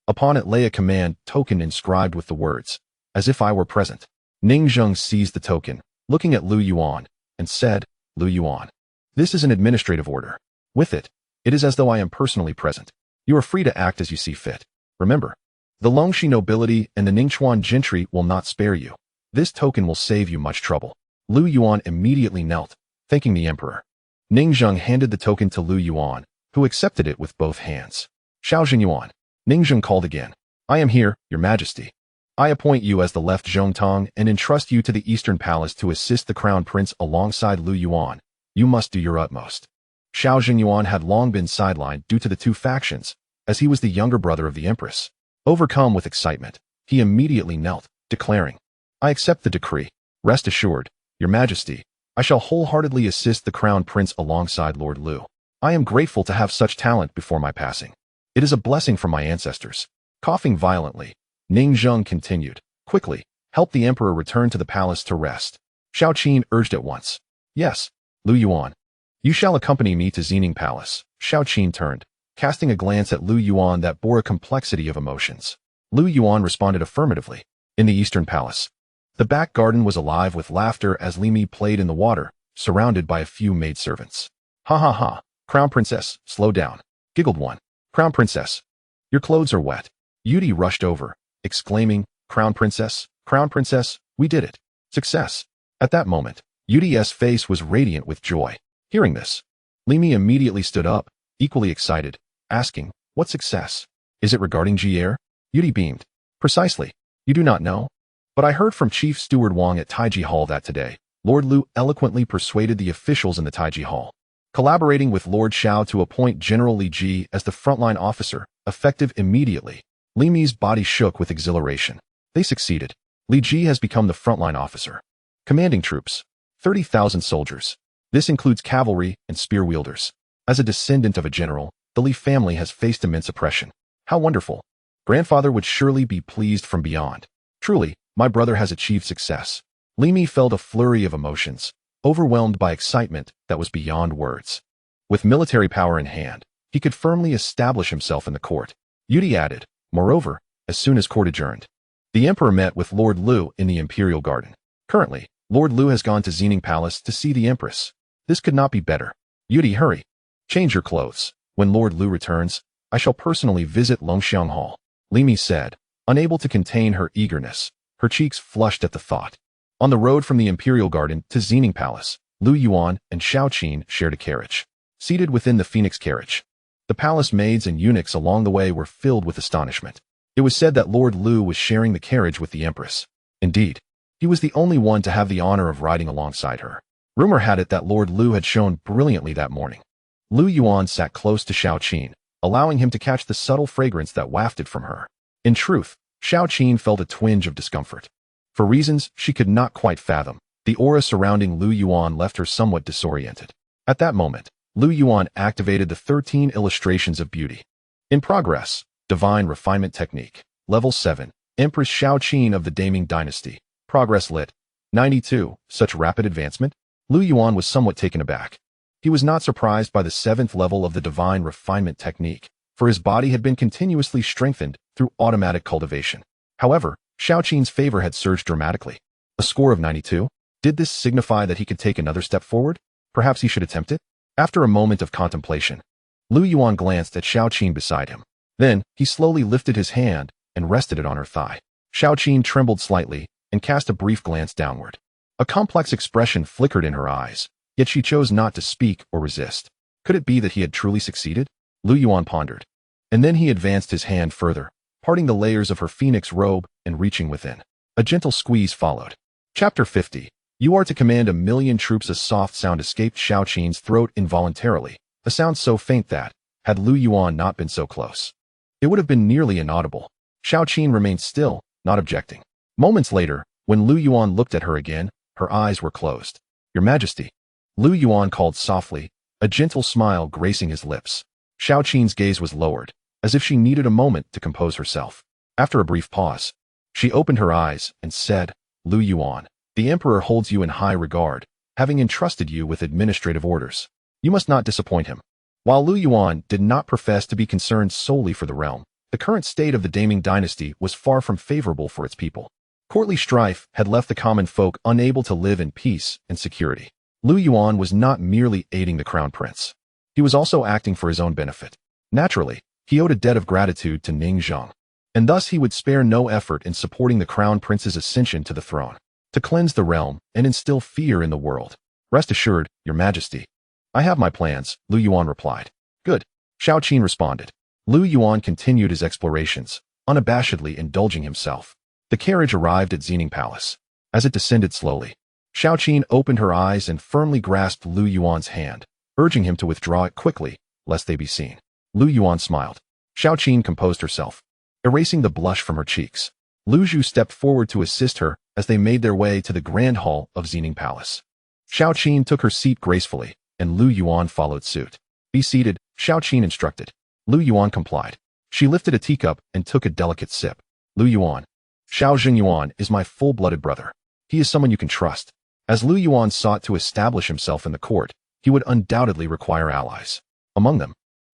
Speaker 1: Upon it lay a command token inscribed with the words, As if I were present. Ning Zheng seized the token, looking at Lu Yuan, and said, Lu Yuan, this is an administrative order. With it, it is as though I am personally present. You are free to act as you see fit. Remember, the Longxi nobility and the Ningchuan gentry will not spare you. This token will save you much trouble. Lu Yuan immediately knelt, thanking the emperor. Ning Zheng handed the token to Lu Yuan, who accepted it with both hands. Xiao Yuan. Ning Zheng called again. I am here, Your Majesty. I appoint you as the left Zhongtong and entrust you to the Eastern Palace to assist the Crown Prince alongside Lu Yuan. You must do your utmost. Xiao Yuan had long been sidelined due to the two factions, as he was the younger brother of the Empress. Overcome with excitement, he immediately knelt, declaring, I accept the decree. Rest assured, Your Majesty, I shall wholeheartedly assist the Crown Prince alongside Lord Lu. I am grateful to have such talent before my passing. It is a blessing from my ancestors. Coughing violently, Ning Zheng continued, quickly, help the emperor return to the palace to rest. Xiao Qin urged at once. Yes, Lu Yuan. You shall accompany me to Xining Palace. Xiao Qin turned, casting a glance at Lu Yuan that bore a complexity of emotions. Lu Yuan responded affirmatively. In the Eastern Palace, the back garden was alive with laughter as Li Mi played in the water, surrounded by a few maidservants. Ha ha ha, Crown Princess, slow down, giggled one. Crown Princess, your clothes are wet. Yudi rushed over, exclaiming, Crown Princess, we did it. Success. At that moment, Yudi's face was radiant with joy. Hearing this, Li Mi immediately stood up, equally excited, asking, what success? Is it regarding Jier? Yudi beamed. Precisely. You do not know? But I heard from Chief Steward Wang at Taiji Hall that today, Lord Lu eloquently persuaded the officials in the Taiji Hall, collaborating with Lord Xiao to appoint General Li Ji as the frontline officer, effective immediately. Li Mi's body shook with exhilaration. They succeeded. Li Ji has become the frontline officer. Commanding troops. 30,000 soldiers. This includes cavalry and spear wielders. As a descendant of a general, the Li family has faced immense oppression. How wonderful. Grandfather would surely be pleased from beyond. Truly, my brother has achieved success. Li Mi felt a flurry of emotions, overwhelmed by excitement that was beyond words. With military power in hand, he could firmly establish himself in the court. Yudi added, moreover, as soon as court adjourned, the emperor met with Lord Lu in the imperial garden. Currently, Lord Lu has gone to Xining Palace to see the Empress. This could not be better. Yudi, hurry. Change your clothes. When Lord Lu returns, I shall personally visit Longxiang Hall. Li Mi said, unable to contain her eagerness. Her cheeks flushed at the thought. On the road from the imperial garden to Xining Palace, Lu Yuan and Xiao Qin shared a carriage. Seated within the phoenix carriage, the palace maids and eunuchs along the way were filled with astonishment. It was said that Lord Lu was sharing the carriage with the Empress. Indeed, he was the only one to have the honor of riding alongside her. Rumor had it that Lord Lu had shone brilliantly that morning. Lu Yuan sat close to Xiao Qin, allowing him to catch the subtle fragrance that wafted from her. In truth, Xiao Qin felt a twinge of discomfort. For reasons she could not quite fathom, the aura surrounding Lu Yuan left her somewhat disoriented. At that moment, Lu Yuan activated the 13 illustrations of beauty. In progress, Divine Refinement Technique. Level 7. Empress Xiao Qin of the Great Ning Dynasty. Progress lit. 92. Such rapid advancement? Lu Yuan was somewhat taken aback. He was not surprised by the 7th level of the Divine Refinement Technique, for his body had been continuously strengthened through automatic cultivation. However, Xiao Qin's favor had surged dramatically. A score of 92? Did this signify that he could take another step forward? Perhaps he should attempt it? After a moment of contemplation, Lu Yuan glanced at Xiao Qin beside him. Then, he slowly lifted his hand and rested it on her thigh. Xiao Qin trembled slightly and cast a brief glance downward. A complex expression flickered in her eyes, yet she chose not to speak or resist. Could it be that he had truly succeeded? Lu Yuan pondered. And then he advanced his hand further, parting the layers of her phoenix robe and reaching within. A gentle squeeze followed. Chapter 50. You are to command 1,000,000 troops. A soft sound escaped Xiao Qin's throat involuntarily, a sound so faint that, had Lu Yuan not been so close, it would have been nearly inaudible. Xiao Qin remained still, not objecting. Moments later, when Lu Yuan looked at her again, her eyes were closed. Your Majesty. Lu Yuan called softly, a gentle smile gracing his lips. Xiao Qin's gaze was lowered, as if she needed a moment to compose herself. After a brief pause, she opened her eyes and said, Lu Yuan, the Emperor holds you in high regard, having entrusted you with administrative orders. You must not disappoint him. While Lu Yuan did not profess to be concerned solely for the realm, the current state of the Great Ning Dynasty was far from favorable for its people. Courtly strife had left the common folk unable to live in peace and security. Lu Yuan was not merely aiding the crown prince. He was also acting for his own benefit. Naturally, he owed a debt of gratitude to Ning Zhang, and thus he would spare no effort in supporting the crown prince's ascension to the throne, to cleanse the realm and instill fear in the world. Rest assured, Your Majesty. I have my plans, Lu Yuan replied. Good. Xiao Qin responded. Lu Yuan continued his explorations, unabashedly indulging himself. The carriage arrived at Xining Palace. As it descended slowly, Xiao Qin opened her eyes and firmly grasped Lu Yuan's hand, urging him to withdraw it quickly, lest they be seen. Lu Yuan smiled. Xiao Qin composed herself, erasing the blush from her cheeks. Lu Zhu stepped forward to assist her as they made their way to the grand hall of Xining Palace. Xiao Qin took her seat gracefully, and Lu Yuan followed suit. Be seated, Xiao Qin instructed. Lu Yuan complied. She lifted a teacup and took a delicate sip. Lu Yuan. Xiao Yuan is my full-blooded brother. He is someone you can trust. As Lu Yuan sought to establish himself in the court, he would undoubtedly require allies. Among them,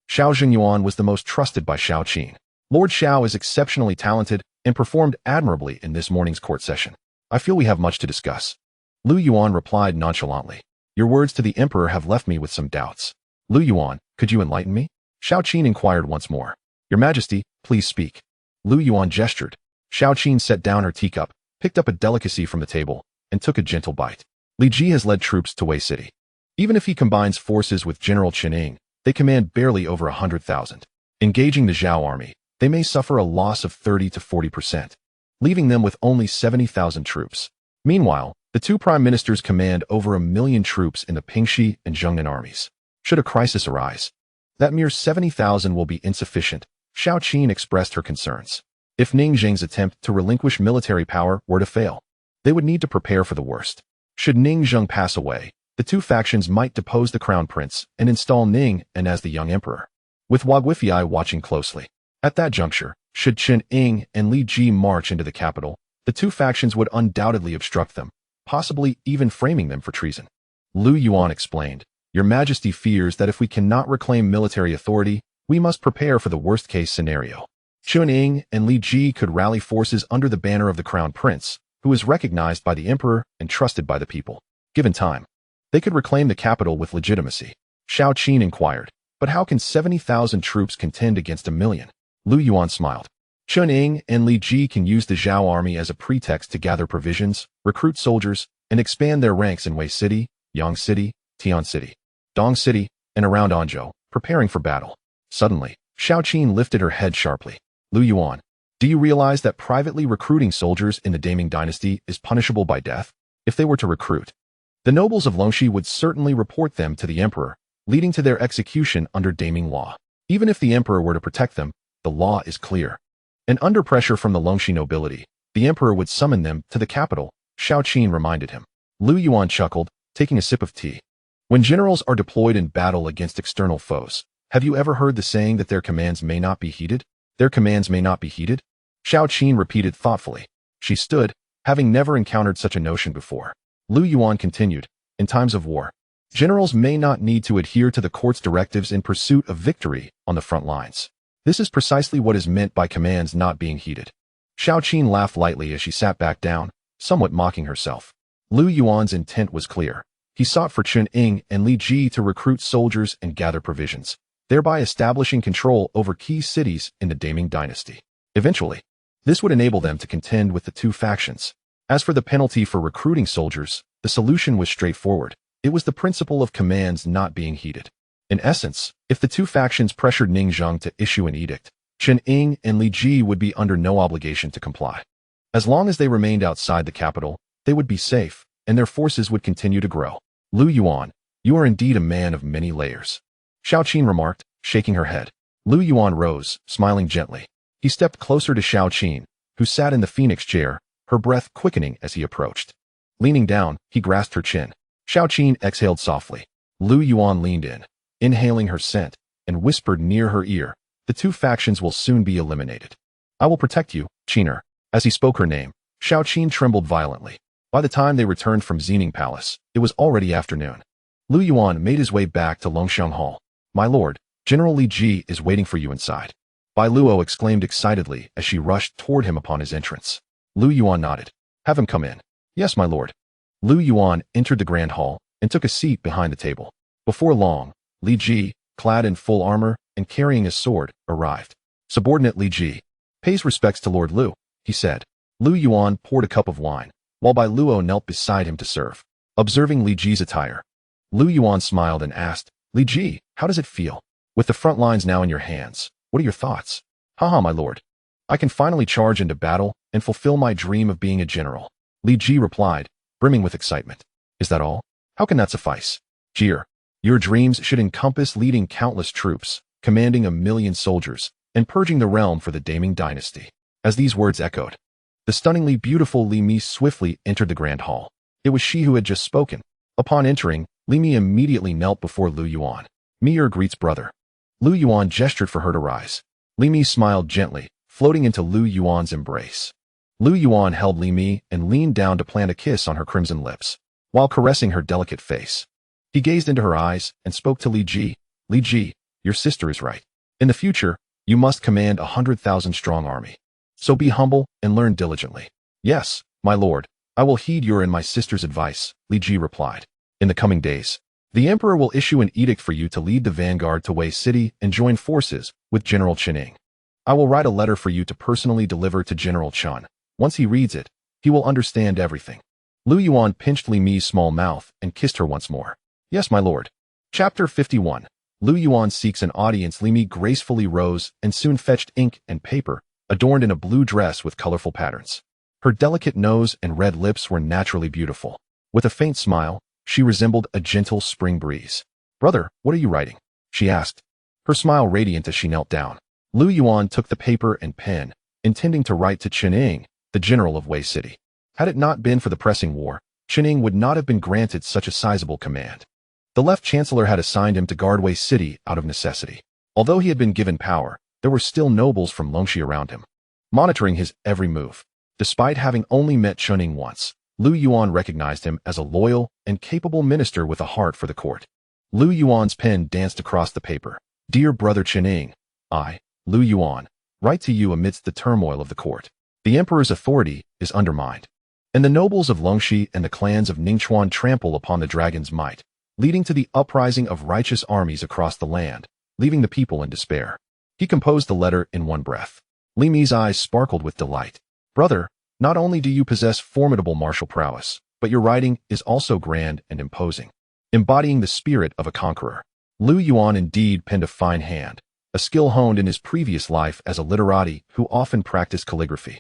Speaker 1: Xiao Yuan was the most trusted by Xiao Qin. Lord Xiao is exceptionally talented and performed admirably in this morning's court session. I feel we have much to discuss. Lu Yuan replied nonchalantly. Your words to the Emperor have left me with some doubts. Lu Yuan, could you enlighten me? Xiao Qin inquired once more. Your Majesty, please speak. Lu Yuan gestured. Xiao Qin set down her teacup, picked up a delicacy from the table, and took a gentle bite. Li Ji has led troops to Wei City. Even if he combines forces with General Chen Ying, they command barely over 100,000. Engaging the Xiao army, they may suffer a loss of 30 to 40%, leaving them with only 70,000 troops. Meanwhile, the two prime ministers command over 1 million troops in the Pingxi and Zhengnan armies. Should a crisis arise, that mere 70,000 will be insufficient, Xiao Qin expressed her concerns. If Ning Zheng's attempt to relinquish military power were to fail, they would need to prepare for the worst. Should Ning Zheng pass away, the two factions might depose the crown prince and install Ning and as the young emperor, with Wagwifei watching closely. At that juncture, should Chen Ying and Li Ji march into the capital, the two factions would undoubtedly obstruct them, possibly even framing them for treason. Lu Yuan explained, Your Majesty fears that if we cannot reclaim military authority, we must prepare for the worst-case scenario. Chen Ying and Li Ji could rally forces under the banner of the crown prince, who is recognized by the emperor and trusted by the people. Given time, they could reclaim the capital with legitimacy. Xiao Qin inquired, but how can 70,000 troops contend against 1 million? Lu Yuan smiled. Chen Ying and Li Ji can use the Xiao army as a pretext to gather provisions, recruit soldiers, and expand their ranks in Wei City, Yang City, Tian City, Dong City, and around Anzhou, preparing for battle. Suddenly, Xiao Qin lifted her head sharply. Lu Yuan, do you realize that privately recruiting soldiers in the Great Ning Dynasty is punishable by death? If they were to recruit, the nobles of Longxi would certainly report them to the emperor, leading to their execution under Great Ning law. Even if the emperor were to protect them, the law is clear. And under pressure from the Longxi nobility, the emperor would summon them to the capital, Xiao Qin reminded him. Lu Yuan chuckled, taking a sip of tea. When generals are deployed in battle against external foes, have you ever heard the saying that their commands may not be heeded? Their commands may not be heeded? Xiao Qin repeated thoughtfully. She stood, having never encountered such a notion before. Lu Yuan continued, in times of war, generals may not need to adhere to the court's directives in pursuit of victory on the front lines. This is precisely what is meant by commands not being heeded. Xiao Qin laughed lightly as she sat back down, somewhat mocking herself. Lu Yuan's intent was clear. He sought for Chen Ying and Li Ji to recruit soldiers and gather provisions, thereby establishing control over key cities in the Great Ning Dynasty. Eventually, this would enable them to contend with the two factions. As for the penalty for recruiting soldiers, the solution was straightforward. It was the principle of commands not being heeded. In essence, if the two factions pressured Ning Zheng to issue an edict, Chen Ying and Li Ji would be under no obligation to comply. As long as they remained outside the capital, they would be safe, and their forces would continue to grow. Lu Yuan, you are indeed a man of many layers. Xiao Qin remarked, shaking her head. Lu Yuan rose, smiling gently. He stepped closer to Xiao Qin, who sat in the phoenix chair, her breath quickening as he approached. Leaning down, he grasped her chin. Xiao Qin exhaled softly. Lu Yuan leaned in, inhaling her scent, and whispered near her ear, "The two factions will soon be eliminated. I will protect you, Qiner." As he spoke her name, Xiao Qin trembled violently. By the time they returned from Xining Palace, it was already afternoon. Lu Yuan made his way back to Longxiang Hall. "My lord, General Li Ji is waiting for you inside." Bai Luo exclaimed excitedly as she rushed toward him upon his entrance. Lu Yuan nodded. "Have him come in." "Yes, my lord." Lu Yuan entered the grand hall and took a seat behind the table. Before long, Li Ji, clad in full armor and carrying his sword, arrived. Subordinate Li Ji pays respects to Lord Lu, he said. Lu Yuan poured a cup of wine, while Bai Luo knelt beside him to serve. Observing Li Ji's attire, Lu Yuan smiled and asked, "Li Ji, how does it feel? With the front lines now in your hands, what are your thoughts?" "Haha, my lord. I can finally charge into battle and fulfill my dream of being a general," Li Ji replied, brimming with excitement. "Is that all? How can that suffice?" "Jeer. Your dreams should encompass leading countless troops, commanding 1,000,000 soldiers, and purging the realm for the Great Ning Dynasty." As these words echoed, the stunningly beautiful Li Mi swiftly entered the grand hall. It was she who had just spoken. Upon entering, Li Mi immediately knelt before Lu Yuan. "Mir greets brother." Lu Yuan gestured for her to rise. Li Mi smiled gently, floating into Lu Yuan's embrace. Lu Yuan held Li Mi and leaned down to plant a kiss on her crimson lips, while caressing her delicate face. He gazed into her eyes and spoke to Li Ji. "Li Ji, your sister is right. In the future, you must command 100,000 strong army. So be humble and learn diligently." "Yes, my lord, I will heed your and my sister's advice," Li Ji replied. "In the coming days, the emperor will issue an edict for you to lead the vanguard to Wei City and join forces with General Qining. I will write a letter for you to personally deliver to General Chen. Once he reads it, he will understand everything." Lu Yuan pinched Li Mi's small mouth and kissed her once more. "Yes, my lord." Chapter 51. Lu Yuan seeks an audience. Li Mi gracefully rose and soon fetched ink and paper, adorned in a blue dress with colorful patterns. Her delicate nose and red lips were naturally beautiful. With a faint smile, she resembled a gentle spring breeze. "Brother, what are you writing?" she asked, her smile radiant as she knelt down. Lu Yuan took the paper and pen, intending to write to Qining, the general of Wei City. Had it not been for the pressing war, Qining would not have been granted such a sizable command. The left chancellor had assigned him to guard Wei City out of necessity. Although he had been given power, there were still nobles from Longxi around him, monitoring his every move. Despite having only met Qining once, Lu Yuan recognized him as a loyal and capable minister with a heart for the court. Lu Yuan's pen danced across the paper. "Dear brother Qining, I, Lu Yuan, write to you amidst the turmoil of the court. The emperor's authority is undermined, and the nobles of Longxi and the clans of Ningchuan trample upon the dragon's might, leading to the uprising of righteous armies across the land, leaving the people in despair." He composed the letter in one breath. Li Mi's eyes sparkled with delight. "Brother, not only do you possess formidable martial prowess, but your writing is also grand and imposing, embodying the spirit of a conqueror." Lu Yuan indeed penned a fine hand, a skill honed in his previous life as a literati who often practiced calligraphy.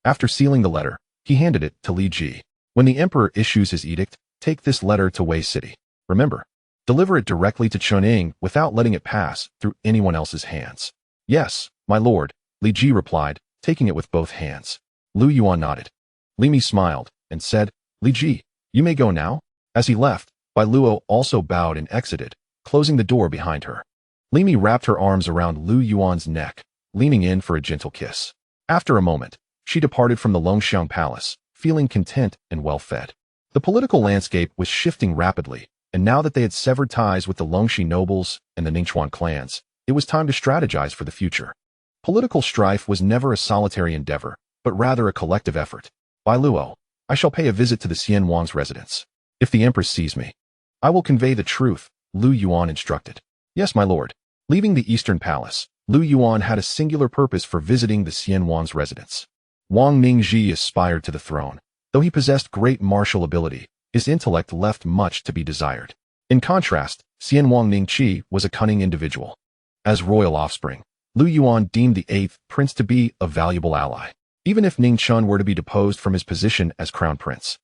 Speaker 1: After sealing the letter, he handed it to Li Ji. "When the emperor issues his edict, take this letter to Wei City. Remember, deliver it directly to Qining without letting it pass through anyone else's hands." "Yes, my lord," Li Ji replied, taking it with both hands. Lu Yuan nodded. Li Mi smiled and said, "Li Ji, you may go now." As he left, Bai Luo also bowed and exited, closing the door behind her. Li Mi wrapped her arms around Lu Yuan's neck, leaning in for a gentle kiss. After a moment, she departed from the Longxiang Palace, feeling content and well-fed. The political landscape was shifting rapidly, and now that they had severed ties with the Longxi nobles and the Ningchuan clans, it was time to strategize for the future. Political strife was never a solitary endeavor, but rather a collective effort. "Bai Luo, I shall pay a visit to the Xian Wang's residence. If the Empress sees me, I will convey the truth," Lu Yuan instructed. "Yes, my lord." Leaving the Eastern Palace, Lu Yuan had a singular purpose for visiting the Xian Wang's residence. Wang Ningji aspired to the throne. Though he possessed great martial ability, his intellect left much to be desired. In contrast, Xian Wang Ningqi was a cunning individual. As royal offspring, Lu Yuan deemed the 8th prince to be a valuable ally. Even if Ning Chun were to be deposed from his position as crown prince,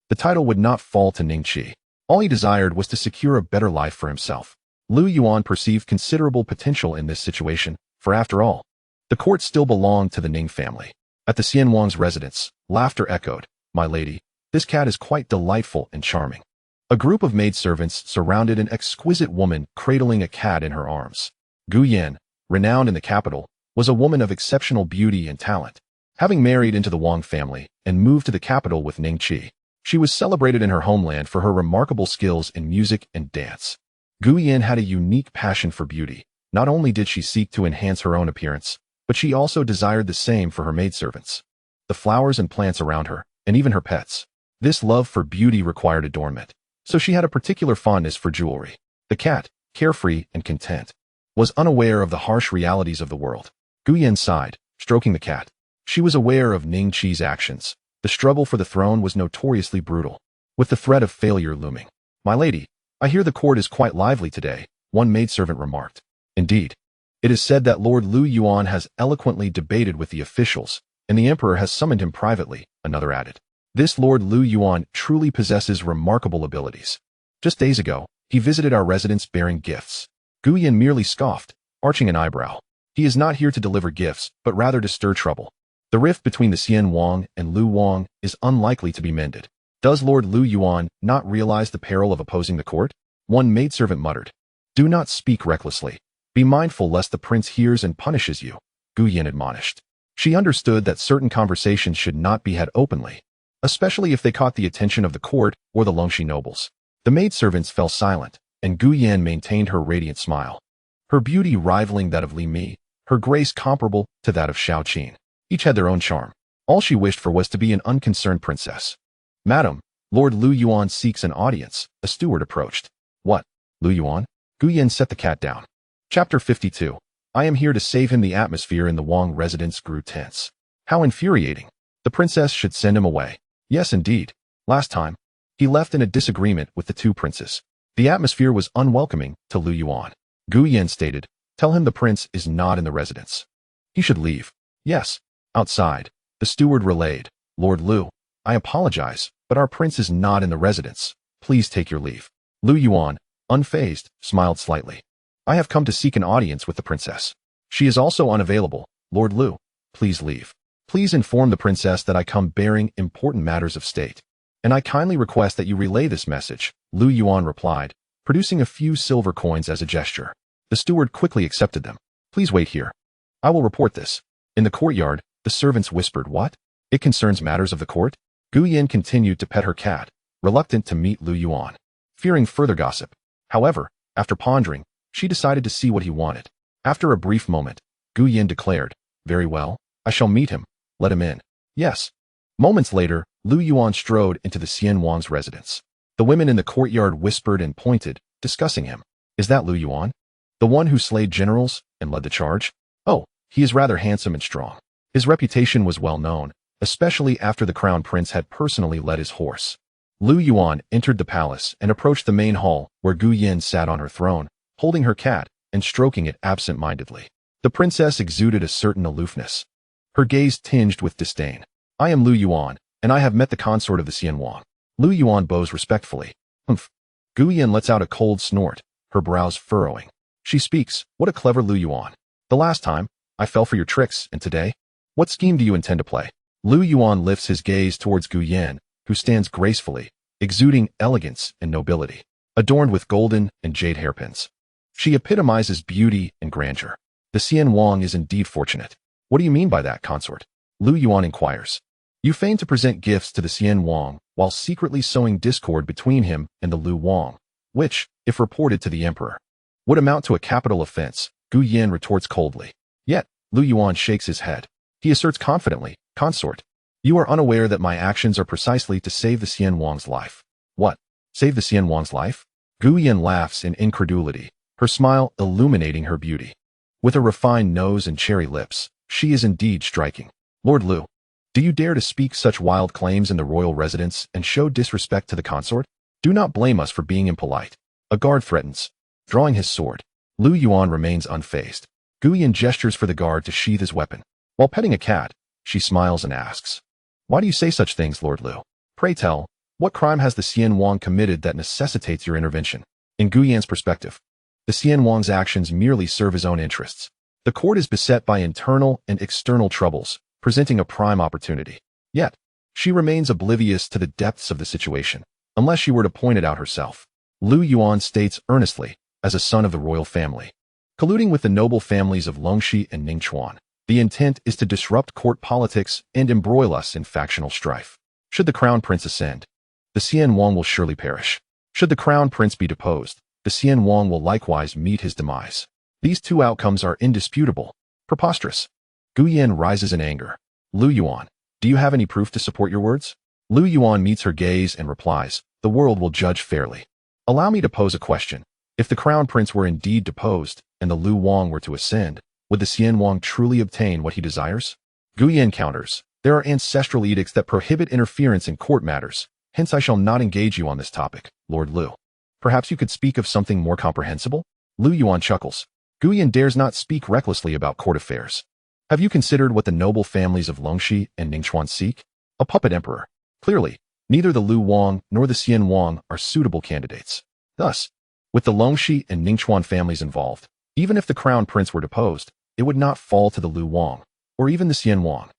Speaker 1: the title would not fall to Ningqi. All he desired was to secure a better life for himself. Lu Yuan perceived considerable potential in this situation, for after all, The court still belonged to the Ning family. At the Xian Wang's residence, laughter echoed. "My lady, this cat is quite delightful and charming." A group of maidservants surrounded an exquisite woman cradling a cat in her arms. Yuan, renowned in the capital, was a woman of exceptional beauty and talent. Having married into the Wang family and moved to the capital with Ningqi, she was celebrated in her homeland for her remarkable skills in music and dance. Yuan had a unique passion for beauty. Not only did she seek to enhance her own appearance, but she also desired the same for her maidservants, the flowers and plants around her, and even her pets. This love for beauty required adornment, so she had a particular fondness for jewelry. The cat, carefree and content, was unaware of the harsh realities of the world. Yuan sighed, stroking the cat. She was aware of Ningqi's actions. The struggle for the throne was notoriously brutal, with the threat of failure looming. "My lady, I hear the court is quite lively today," one maidservant remarked. "Indeed. It is said that Lord Lu Yuan has eloquently debated with the officials, and the emperor has summoned him privately," another added. "This Lord Lu Yuan truly possesses remarkable abilities. Just days ago, he visited our residence bearing gifts." Yuan merely scoffed, arching an eyebrow. "He is not here to deliver gifts, but rather to stir trouble. The rift between the Xian Wang and Lu Wang is unlikely to be mended. Does Lord Lu Yuan not realize the peril of opposing the court?" One maidservant muttered. "Do not speak recklessly. Be mindful lest the prince hears and punishes you," Yuan admonished. She understood that certain conversations should not be had openly, especially if they caught the attention of the court or the Longxi nobles. The maidservants fell silent, and Yuan maintained her radiant smile, her beauty rivaling that of Li Mi, her grace comparable to that of Xiao Qin. Each had their own charm. All she wished for was to be an unconcerned princess. "Madam, Lord Lu Yuan seeks an audience," a steward approached. "What? Lu Yuan?" Yuan set the cat down. Chapter 52. "I am here to save him." The atmosphere in the Wang residence grew tense. How infuriating. The princess should send him away. Yes, indeed. Last time, he left in a disagreement with the two princes. The atmosphere was unwelcoming to Lu Yuan. Yuan stated, "Tell him the prince is not in the residence. He should leave." "Yes." Outside, the steward relayed, "Lord Lu, I apologize, but our prince is not in the residence. Please take your leave." Lu Yuan, unfazed, smiled slightly. "I have come to seek an audience with the princess. She is also unavailable. Lord Lu, please leave. Please inform the princess that I come bearing important matters of state, and I kindly request that you relay this message," Lu Yuan replied, producing a few silver coins as a gesture. The steward quickly accepted them. "Please wait here. I will report this." In the courtyard, the servants whispered, "What? It concerns matters of the court?" Yuan continued to pet her cat, reluctant to meet Lu Yuan, fearing further gossip. However, after pondering, she decided to see what he wanted. After a brief moment, Yuan declared, "Very well, I shall meet him. Let him in." "Yes." Moments later, Lu Yuan strode into the Xian Wang's residence. The women in the courtyard whispered and pointed, discussing him. "Is that Lu Yuan? The one who slayed generals and led the charge? Oh, he is rather handsome and strong." His reputation was well known, especially after the crown prince had personally led his horse. Lu Yuan entered the palace and approached the main hall, where Yuan sat on her throne, holding her cat and stroking it absent-mindedly. The princess exuded a certain aloofness, her gaze tinged with disdain. "I am Lu Yuan, and I have met the consort of the Xian Wang." Lu Yuan bows respectfully. "Humph." Yuan lets out a cold snort, her brows furrowing. She speaks, "What a clever Lu Yuan. The last time, I fell for your tricks, and today? What scheme do you intend to play?" Lu Yuan lifts his gaze towards Yuan, who stands gracefully, exuding elegance and nobility, adorned with golden and jade hairpins. She epitomizes beauty and grandeur. The Xian Wang is indeed fortunate. "What do you mean by that, consort?" Lu Yuan inquires. "You feign to present gifts to the Xian Wang while secretly sowing discord between him and the Lu Wang, which, if reported to the emperor, would amount to a capital offense," Yuan retorts coldly. Yet, Lu Yuan shakes his head. He asserts confidently, "Consort, you are unaware that my actions are precisely to save the Xian Wang's life." "What? Save the Xian Wang's life?" Yuan laughs in incredulity, her smile illuminating her beauty. With a refined nose and cherry lips, she is indeed striking. "Lord Lu, do you dare to speak such wild claims in the royal residence and show disrespect to the consort? Do not blame us for being impolite." A guard threatens, drawing his sword. Lu Yuan remains unfazed. Yuan gestures for the guard to sheath his weapon. While petting a cat, she smiles and asks, "Why do you say such things, Lord Lu? Pray tell, what crime has the Xian Wang committed that necessitates your intervention?" In Yuan's perspective, the Xian Wang's actions merely serve his own interests. The court is beset by internal and external troubles, presenting a prime opportunity. Yet, she remains oblivious to the depths of the situation, unless she were to point it out herself. Lu Yuan states earnestly, as a son of the royal family, colluding with the noble families of Longxi and Ningchuan, the intent is to disrupt court politics and embroil us in factional strife. Should the crown prince ascend, the Xian Wang will surely perish. Should the crown prince be deposed, the Xian Wang will likewise meet his demise. These two outcomes are indisputable. Preposterous. Gu Yan rises in anger. Lu Yuan, do you have any proof to support your words? Lu Yuan meets her gaze and replies, the world will judge fairly. Allow me to pose a question. If the crown prince were indeed deposed, and the Lu Wang were to ascend, would the Xian Wang truly obtain what he desires? Gu Yan counters, there are ancestral edicts that prohibit interference in court matters, hence I shall not engage you on this topic, Lord Lu. Perhaps you could speak of something more comprehensible? Lu Yuan chuckles. Gu Yan dares not speak recklessly about court affairs. Have you considered what the noble families of Longxi and Ningchuan seek? A puppet emperor. Clearly, neither the Lu Wang nor the Xian Wang are suitable candidates. Thus, with the Longxi and Ningchuan families involved, even if the crown prince were deposed, it would not fall to the Lu Wang, or even the Xian Wang.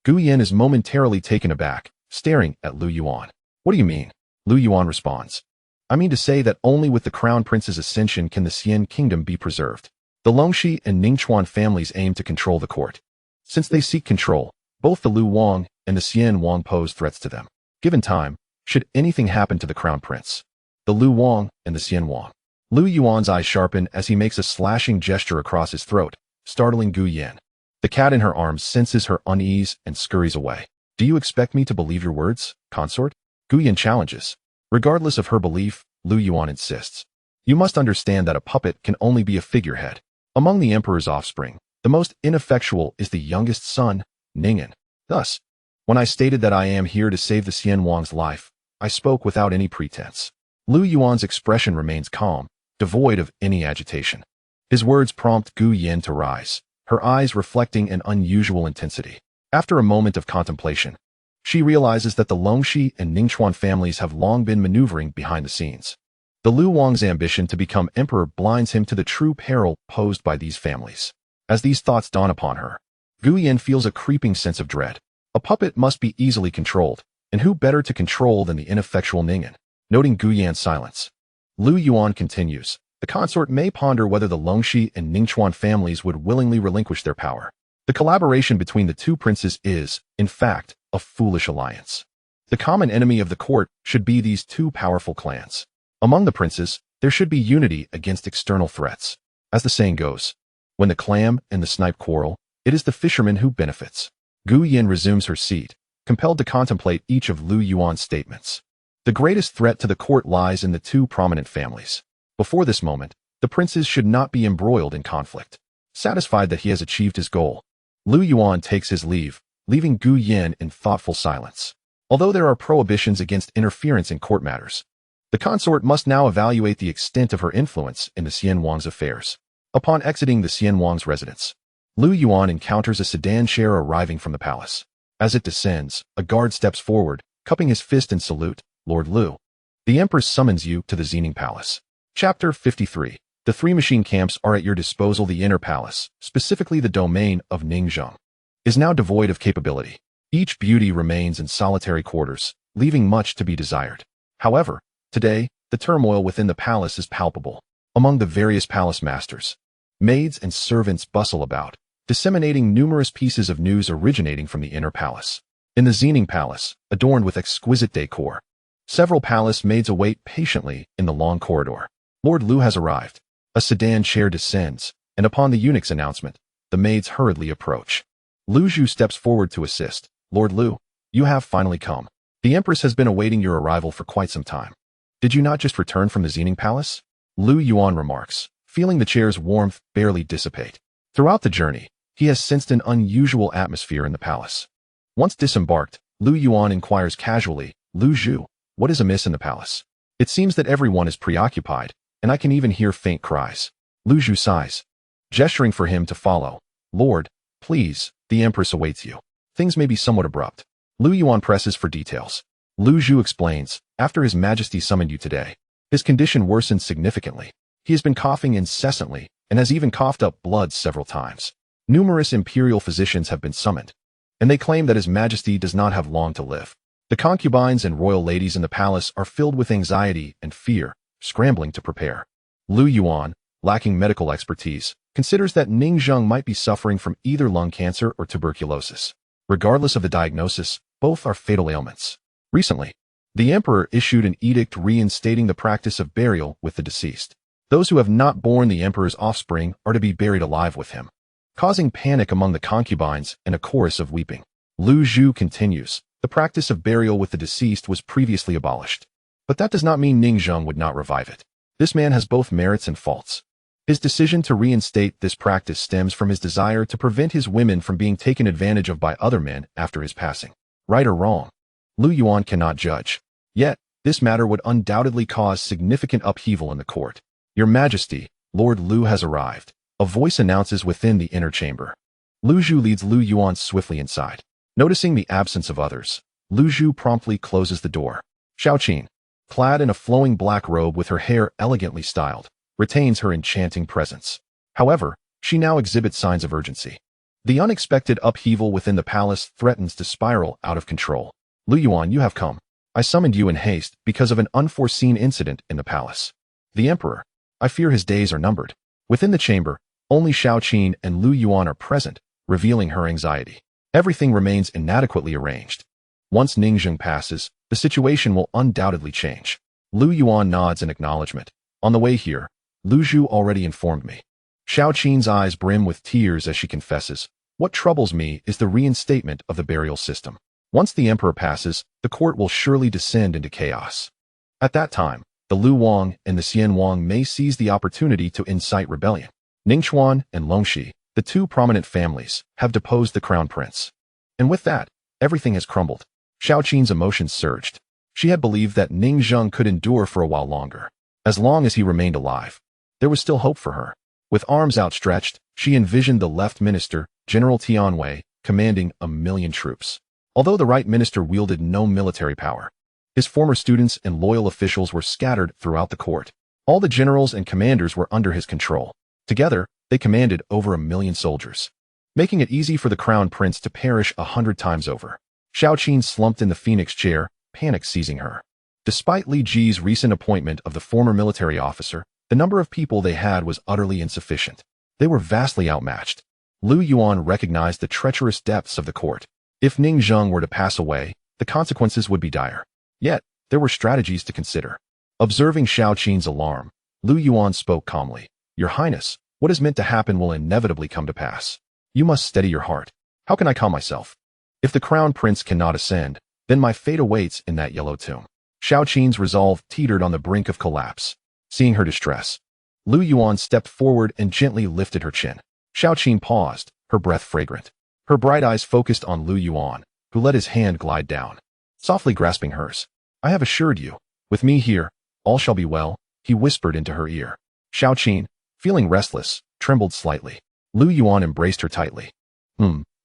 Speaker 1: Gu Yan is momentarily taken aback, staring at Lu Yuan. What do you mean? Lu Yuan responds. I mean to say that only with the crown prince's ascension can the Xian kingdom be preserved. The Longxi and Ningchuan families aim to control the court. Since they seek control, both the Lu Wang and the Xian Wang pose threats to them. Given time, should anything happen to the crown prince, the Lu Wang and the Xian Wang. Lu Yuan's eyes sharpen as he makes a slashing gesture across his throat, startling Gu Yan. The cat in her arms senses her unease and scurries away. Do you expect me to believe your words, consort? Gu Yan challenges. Regardless of her belief, Lu Yuan insists. You must understand that a puppet can only be a figurehead. Among the emperor's offspring, the most ineffectual is the youngest son, Ningen. Thus, when I stated that I am here to save the Xian Wang's life, I spoke without any pretense. Lu Yuan's expression remains calm, devoid of any agitation. His words prompt Gu Yan to rise, her eyes reflecting an unusual intensity. After a moment of contemplation, she realizes that the Longxi and Ningchuan families have long been maneuvering behind the scenes. The Lu Wang's ambition to become emperor blinds him to the true peril posed by these families. As these thoughts dawn upon her, Gu Yan feels a creeping sense of dread. A puppet must be easily controlled, and who better to control than the ineffectual Ningen? Noting Gu Yan's silence, Lu Yuan continues, the consort may ponder whether the Longxi and Ningchuan families would willingly relinquish their power. The collaboration between the two princes is, in fact, a foolish alliance. The common enemy of the court should be these two powerful clans. Among the princes, there should be unity against external threats. As the saying goes, when the clam and the snipe quarrel, it is the fisherman who benefits. Gu Yan resumes her seat, compelled to contemplate each of Lu Yuan's statements. The greatest threat to the court lies in the two prominent families. Before this moment, the princes should not be embroiled in conflict. Satisfied that he has achieved his goal, Lu Yuan takes his leave, leaving Gu Yan in thoughtful silence. Although there are prohibitions against interference in court matters, the consort must now evaluate the extent of her influence in the Xian Wang's affairs. Upon exiting the Xian Wang's residence, Lu Yuan encounters a sedan chair arriving from the palace. As it descends, a guard steps forward, cupping his fist in salute. Lord Lu, the Empress summons you to the Xining Palace. Chapter 53. The three machine camps are at your disposal. The inner palace, specifically the domain of Ningzheng, is now devoid of capability. Each beauty remains in solitary quarters, leaving much to be desired. However, today, the turmoil within the palace is palpable. Among the various palace masters, maids and servants bustle about, disseminating numerous pieces of news originating from the inner palace. In the Xining Palace, adorned with exquisite decor, several palace maids await patiently in the long corridor. Lord Lu has arrived. A sedan chair descends, and upon the eunuch's announcement, the maids hurriedly approach. Lu Zhu steps forward to assist. Lord Lu, you have finally come. The Empress has been awaiting your arrival for quite some time. Did you not just return from the Xining Palace? Lu Yuan remarks, feeling the chair's warmth barely dissipate. Throughout the journey, he has sensed an unusual atmosphere in the palace. Once disembarked, Lu Yuan inquires casually, Lu Zhu, what is amiss in the palace? It seems that everyone is preoccupied, and I can even hear faint cries. Lu Zhu sighs, gesturing for him to follow. Lord, please, the Empress awaits you. Things may be somewhat abrupt. Lu Yuan presses for details. Lu Zhu explains, after His Majesty summoned you today, his condition worsened significantly. He has been coughing incessantly, and has even coughed up blood several times. Numerous imperial physicians have been summoned, and they claim that His Majesty does not have long to live. The concubines and royal ladies in the palace are filled with anxiety and fear, scrambling to prepare. Lu Yuan, lacking medical expertise, considers that Ning Zheng might be suffering from either lung cancer or tuberculosis. Regardless of the diagnosis, both are fatal ailments. Recently, the emperor issued an edict reinstating the practice of burial with the deceased. Those who have not borne the emperor's offspring are to be buried alive with him, causing panic among the concubines and a chorus of weeping. Lu Zhu continues, the practice of burial with the deceased was previously abolished. But that does not mean Ning Zheng would not revive it. This man has both merits and faults. His decision to reinstate this practice stems from his desire to prevent his women from being taken advantage of by other men after his passing. Right or wrong, Lu Yuan cannot judge. Yet, this matter would undoubtedly cause significant upheaval in the court. Your Majesty, Lord Lu has arrived. A voice announces within the inner chamber. Lu Zhu leads Lu Yuan swiftly inside. Noticing the absence of others, Lu Zhu promptly closes the door. Xiao Qin, clad in a flowing black robe with her hair elegantly styled, retains her enchanting presence. However, she now exhibits signs of urgency. The unexpected upheaval within the palace threatens to spiral out of control. Lu Yuan, you have come. I summoned you in haste because of an unforeseen incident in the palace. The emperor, I fear his days are numbered. Within the chamber, only Xiao Qin and Lu Yuan are present, revealing her anxiety. Everything remains inadequately arranged. Once Ning Zheng passes, the situation will undoubtedly change. Lu Yuan nods in acknowledgement. On the way here, Lu Zhu already informed me. Xiao Qin's eyes brim with tears as she confesses, what troubles me is the reinstatement of the burial system. Once the emperor passes, the court will surely descend into chaos. At that time, the Lu Wang and the Xian Wang may seize the opportunity to incite rebellion. Ningchuan and Longxi, the two prominent families, have deposed the crown prince. And with that, everything has crumbled. Xiao Qin's emotions surged. She had believed that Ning Zheng could endure for a while longer. As long as he remained alive, there was still hope for her. With arms outstretched, she envisioned the left minister, General Tianwei, commanding 1,000,000 troops. Although the right minister wielded no military power, his former students and loyal officials were scattered throughout the court. All the generals and commanders were under his control. Together, they commanded over 1,000,000 soldiers, making it easy for the crown prince to perish 100 times over. Xiao Qin slumped in the phoenix chair, panic seizing her. Despite Li Ji's recent appointment of the former military officer, the number of people they had was utterly insufficient. They were vastly outmatched. Lu Yuan recognized the treacherous depths of the court. If Ning Zheng were to pass away, the consequences would be dire. Yet, there were strategies to consider. Observing Xiao Qin's alarm, Lu Yuan spoke calmly. Your Highness, what is meant to happen will inevitably come to pass. You must steady your heart. How can I calm myself? If the crown prince cannot ascend, then my fate awaits in that yellow tomb. Xiao Qin's resolve teetered on the brink of collapse. Seeing her distress, Lu Yuan stepped forward and gently lifted her chin. Xiao Qin paused, her breath fragrant. Her bright eyes focused on Lu Yuan, who let his hand glide down, softly grasping hers. I have assured you, with me here, all shall be well, he whispered into her ear. Xiao Qin, feeling restless, trembled slightly. Lu Yuan embraced her tightly.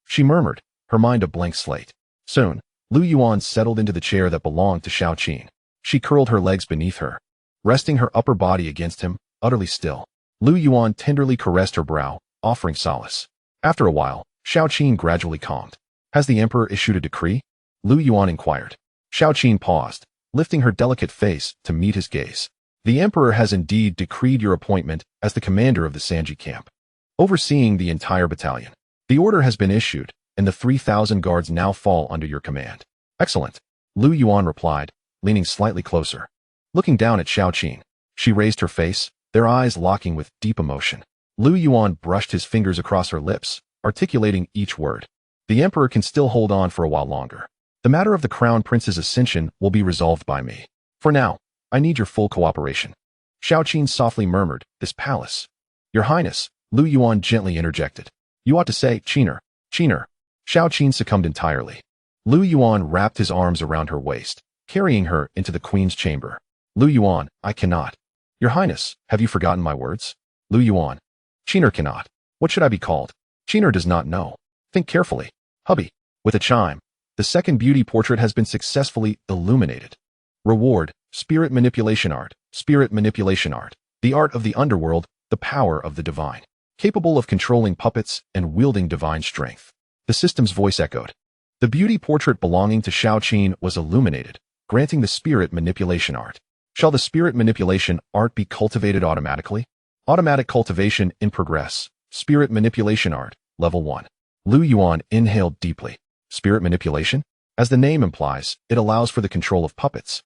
Speaker 1: She murmured, her mind a blank slate. Soon, Lu Yuan settled into the chair that belonged to Xiao Qin. She curled her legs beneath her, resting her upper body against him, utterly still. Lu Yuan tenderly caressed her brow, offering solace. After a while, Xiao Qin gradually calmed. Has the emperor issued a decree? Lu Yuan inquired. Xiao Qin paused, lifting her delicate face to meet his gaze. The emperor has indeed decreed your appointment as the commander of the Sanji camp, overseeing the entire battalion. The order has been issued, and the 3,000 guards now fall under your command. Excellent, Lu Yuan replied, leaning slightly closer. Looking down at Xiao Qin, she raised her face, their eyes locking with deep emotion. Lu Yuan brushed his fingers across her lips, articulating each word. The emperor can still hold on for a while longer. The matter of the crown prince's ascension will be resolved by me. For now, I need your full cooperation. Xiao Qin softly murmured, this palace. Your Highness, Lu Yuan gently interjected. You ought to say, Qiner. Xiao Qin succumbed entirely. Lu Yuan wrapped his arms around her waist, carrying her into the queen's chamber. Lu Yuan, I cannot. Your Highness, have you forgotten my words? Lu Yuan. Qiner cannot. What should I be called? Qiner does not know. Think carefully. Hubby. With a chime, the second beauty portrait has been successfully illuminated. Reward, spirit manipulation art. Spirit manipulation art. The art of the underworld, the power of the divine, capable of controlling puppets and wielding divine strength. The system's voice echoed. The beauty portrait belonging to Xiao Qin was illuminated, granting the spirit manipulation art. Shall the spirit manipulation art be cultivated automatically? Automatic cultivation in progress. Spirit manipulation art, level 1. Lu Yuan inhaled deeply. Spirit manipulation? As the name implies, it allows for the control of puppets.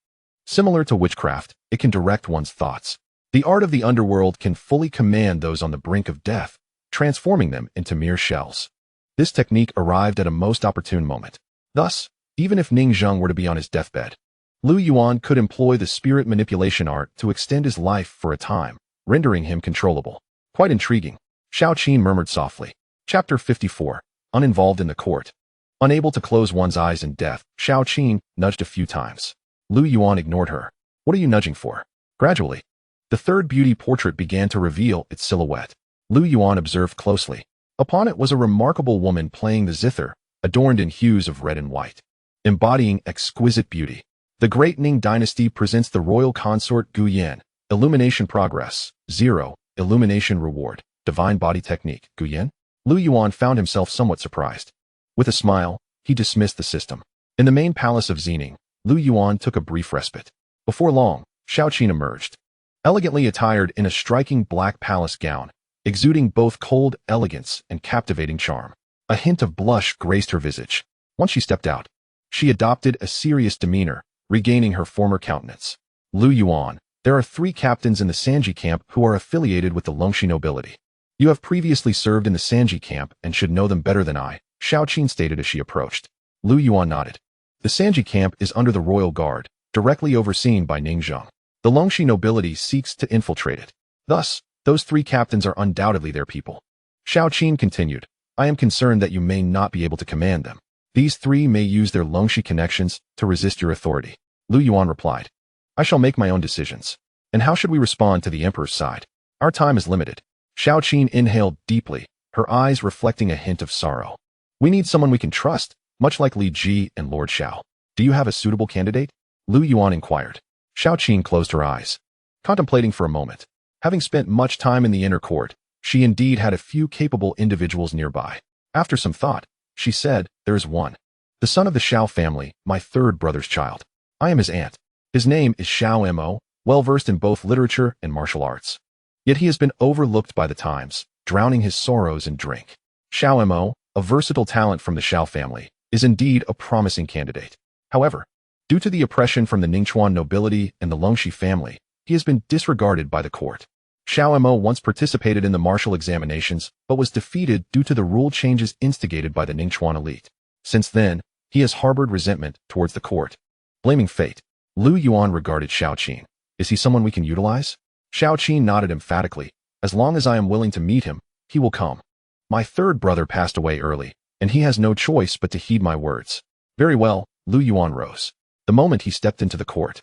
Speaker 1: Similar to witchcraft, it can direct one's thoughts. The art of the underworld can fully command those on the brink of death, transforming them into mere shells. This technique arrived at a most opportune moment. Thus, even if Ning Zheng were to be on his deathbed, Lu Yuan could employ the spirit manipulation art to extend his life for a time, rendering him controllable. Quite intriguing. Xiao Qin murmured softly. Chapter 54. Uninvolved in the court. Unable to close one's eyes in death, Xiao Qin nudged a few times. Lu Yuan ignored her. What are you nudging for? Gradually, the third beauty portrait began to reveal its silhouette. Lu Yuan observed closely. Upon it was a remarkable woman playing the zither, adorned in hues of red and white, embodying exquisite beauty. The Great Ning Dynasty presents the royal consort Yuan. Illumination progress, 0. Illumination reward, divine body technique, Yuan. Lu Yuan found himself somewhat surprised. With a smile, he dismissed the system. In the main palace of Xining, Lu Yuan took a brief respite. Before long, Xiao Qin emerged. Elegantly attired in a striking black palace gown, exuding both cold elegance and captivating charm. A hint of blush graced her visage. Once she stepped out, she adopted a serious demeanor, regaining her former countenance. Lu Yuan, there are 3 captains in the Sanji camp who are affiliated with the Longxi nobility. You have previously served in the Sanji camp and should know them better than I, Xiao Qin stated as she approached. Lu Yuan nodded. The Sanji camp is under the royal guard, directly overseen by Ning Zheng. The Longxi nobility seeks to infiltrate it. Thus, those 3 captains are undoubtedly their people. Xiao Qin continued. I am concerned that you may not be able to command them. These 3 may use their Longxi connections to resist your authority. Lu Yuan replied. I shall make my own decisions. And how should we respond to the Emperor's side? Our time is limited. Xiao Qin inhaled deeply, her eyes reflecting a hint of sorrow. We need someone we can trust, much like Li Ji and Lord Xiao. Do you have a suitable candidate? Lu Yuan inquired. Xiao Qin closed her eyes, contemplating for a moment. Having spent much time in the inner court, she indeed had a few capable individuals nearby. After some thought, she said, there is one. The son of the Xiao family, my 3rd brother's child. I am his aunt. His name is Xiao Mo, well-versed in both literature and martial arts. Yet he has been overlooked by the times, drowning his sorrows in drink. Xiao Mo, a versatile talent from the Xiao family, is indeed a promising candidate. However, due to the oppression from the Ningchuan nobility and the Longxi family, he has been disregarded by the court. Xiao Mo once participated in the martial examinations, but was defeated due to the rule changes instigated by the Ningchuan elite. Since then, he has harbored resentment towards the court. Blaming fate, Lu Yuan regarded Xiao Qin. Is he someone we can utilize? Xiao Qin nodded emphatically. As long as I am willing to meet him, he will come. My 3rd brother passed away early, and he has no choice but to heed my words. Very well, Lu Yuan rose. The moment he stepped into the court,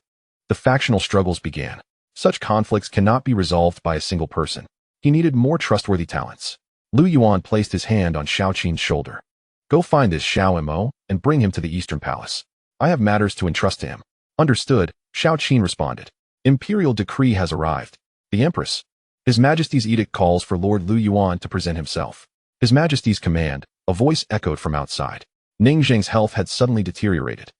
Speaker 1: the factional struggles began. Such conflicts cannot be resolved by a single person. He needed more trustworthy talents. Lu Yuan placed his hand on Xiao Qin's shoulder. Go find this Xiao Mo and bring him to the Eastern Palace. I have matters to entrust to him. Understood, Xiao Qin responded. Imperial decree has arrived. The Empress. His Majesty's edict calls for Lord Lu Yuan to present himself. His Majesty's command, a voice echoed from outside. Ning Zheng's health had suddenly deteriorated,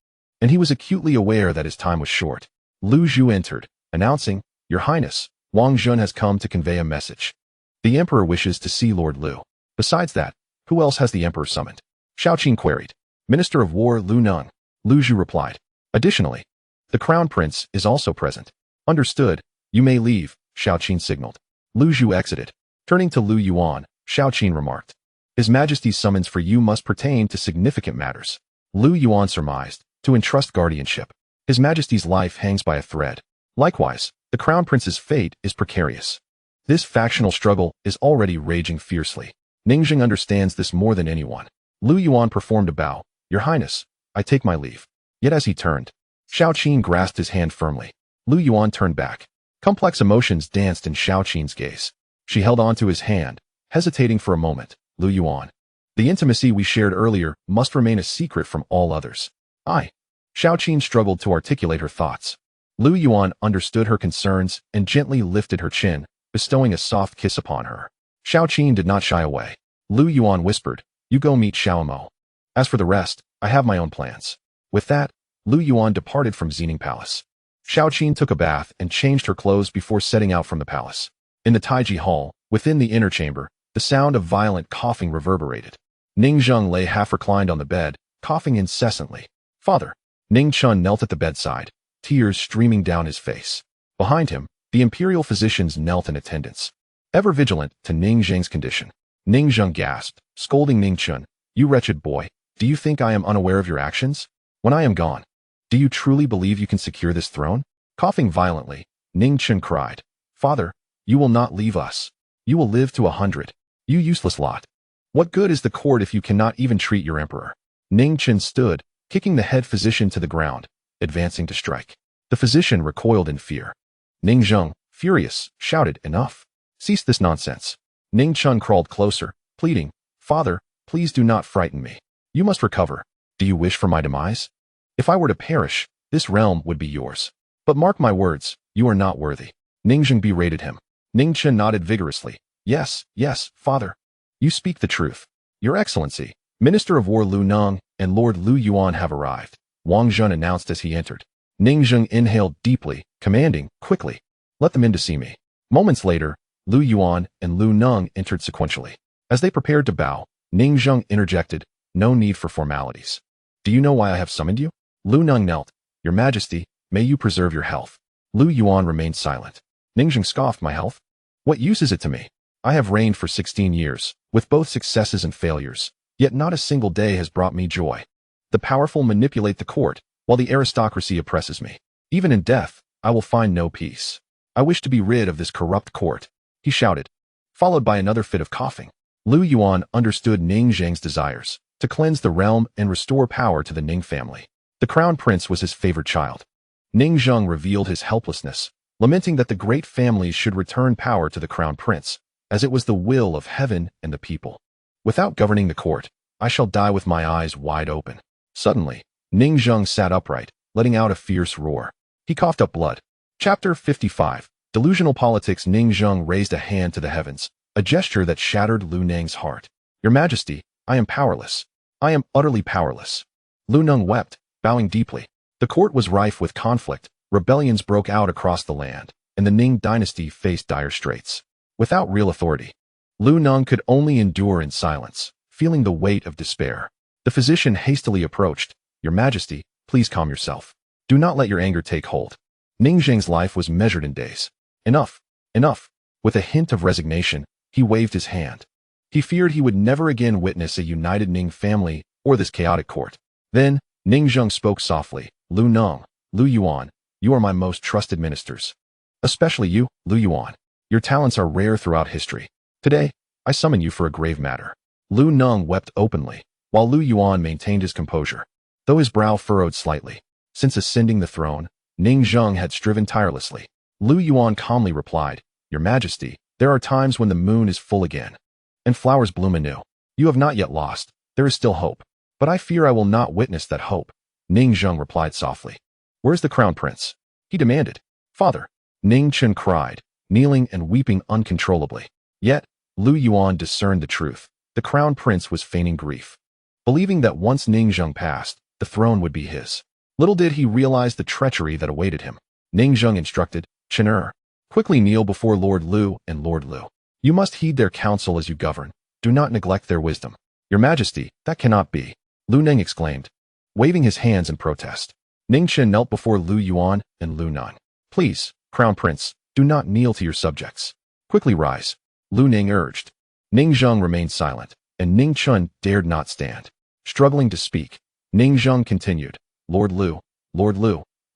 Speaker 1: and he was acutely aware that his time was short. Lu Zhu entered, announcing, Your Highness, Wang Jun has come to convey a message. The Emperor wishes to see Lord Lu. Besides that, who else has the Emperor summoned? Xiao Qin queried. Minister of War Lu Neng. Lu Zhu replied. Additionally, the Crown Prince is also present. Understood, you may leave, Xiao Qin signaled. Lu Zhu exited. Turning to Lu Yuan, Xiao Qin remarked. His Majesty's summons for you must pertain to significant matters. Lu Yuan surmised, to entrust guardianship. His Majesty's life hangs by a thread. Likewise, the Crown Prince's fate is precarious. This factional struggle is already raging fiercely. Ningxing understands this more than anyone. Lu Yuan performed a bow. Your Highness, I take my leave. Yet as he turned, Xiao Qin grasped his hand firmly. Lu Yuan turned back. Complex emotions danced in Xiao Qin's gaze. She held on to his hand, hesitating for a moment. Lu Yuan. The intimacy we shared earlier must remain a secret from all others. Xiao Qin struggled to articulate her thoughts. Lu Yuan understood her concerns and gently lifted her chin, bestowing a soft kiss upon her. Xiao Qin did not shy away. Lu Yuan whispered, "You go meet Xiao Mo. As for the rest, I have my own plans." With that, Lu Yuan departed from Xining Palace. Xiao Qin took a bath and changed her clothes before setting out from the palace. In the Taiji Hall, within the inner chamber, the sound of violent coughing reverberated. Ning Zheng lay half-reclined on the bed, coughing incessantly. "Father." Ning Chun knelt at the bedside, tears streaming down his face. Behind him, the imperial physicians knelt in attendance, ever vigilant to Ning Zheng's condition. Ning Zheng gasped, scolding Ning Chun, "You wretched boy, do you think I am unaware of your actions? When I am gone, do you truly believe you can secure this throne?" Coughing violently, Ning Chun cried, "Father, you will not leave us. You will live to 100. You useless lot. What good is the court if you cannot even treat your emperor?" Ning Chun stood, kicking the head physician to the ground, advancing to strike. The physician recoiled in fear. Ning Zheng, furious, shouted, "Enough. Cease this nonsense." Ning Chun crawled closer, pleading, "Father, please do not frighten me. You must recover. Do you wish for my demise? If I were to perish, this realm would be yours. But mark my words, you are not worthy." Ning Zheng berated him. Ning Chun nodded vigorously. Yes, father. You speak the truth. Your Excellency, Minister of War Lu Neng and Lord Lu Yuan have arrived, Wang Zhen announced as he entered. Ning Zheng inhaled deeply, commanding, "Quickly, let them in to see me." Moments later, Lu Yuan and Lu Neng entered sequentially. As they prepared to bow, Ning Zheng interjected, "No need for formalities. Do you know why I have summoned you?" Lu Neng knelt. "Your Majesty, may you preserve your health." Lu Yuan remained silent. Ning Zheng scoffed, "My health? What use is it to me? I have reigned for 16 years, with both successes and failures, yet not a single day has brought me joy. The powerful manipulate the court, while the aristocracy oppresses me. Even in death, I will find no peace. I wish to be rid of this corrupt court," he shouted, followed by another fit of coughing. Lu Yuan understood Ning Zheng's desires, to cleanse the realm and restore power to the Ning family. The crown prince was his favored child. Ning Zheng revealed his helplessness, lamenting that the great families should return power to the crown prince, as it was the will of heaven and the people. "Without governing the court, I shall die with my eyes wide open." Suddenly, Ning Zheng sat upright, letting out a fierce roar. He coughed up blood. Chapter 55. Delusional Politics. Ning Zheng raised a hand to the heavens, a gesture that shattered Lu Neng's heart. "Your Majesty, I am powerless. I am utterly powerless." Lu Neng wept, bowing deeply. The court was rife with conflict, rebellions broke out across the land, and the Ning Dynasty faced dire straits. Without real authority, Lu Neng could only endure in silence, feeling the weight of despair. The physician hastily approached. "Your Majesty, please calm yourself. Do not let your anger take hold." Ning Zheng's life was measured in days. Enough. With a hint of resignation, he waved his hand. He feared he would never again witness a united Ning family or this chaotic court. Then, Ning Zheng spoke softly. "Lu Neng, Lu Yuan, you are my most trusted ministers. Especially you, Lu Yuan. Your talents are rare throughout history. Today, I summon you for a grave matter." Lu Neng wept openly, while Lu Yuan maintained his composure, though his brow furrowed slightly. Since ascending the throne, Ning Zheng had striven tirelessly. Lu Yuan calmly replied, "Your Majesty, there are times when the moon is full again, and flowers bloom anew. You have not yet lost. There is still hope. But I fear I will not witness that hope." Ning Zheng replied softly. "Where's the crown prince?" he demanded. "Father." Ning Chun cried, kneeling and weeping uncontrollably. Yet, Lu Yuan discerned the truth. The crown prince was feigning grief, believing that once Ning Zheng passed, the throne would be his. Little did he realize the treachery that awaited him. Ning Zheng instructed, "Chen, quickly kneel before Lord Lu and Lord Lu. You must heed their counsel as you govern. Do not neglect their wisdom." "Your Majesty, that cannot be," Lu Neng exclaimed, waving his hands in protest. Ning Chen knelt before Lu Yuan and Lu Neng. "Please, Crown Prince, do not kneel to your subjects. Quickly rise," Lu Neng urged. Ning Zheng remained silent, and Ning Chun dared not stand. Struggling to speak, Ning Zheng continued, Lord Lu,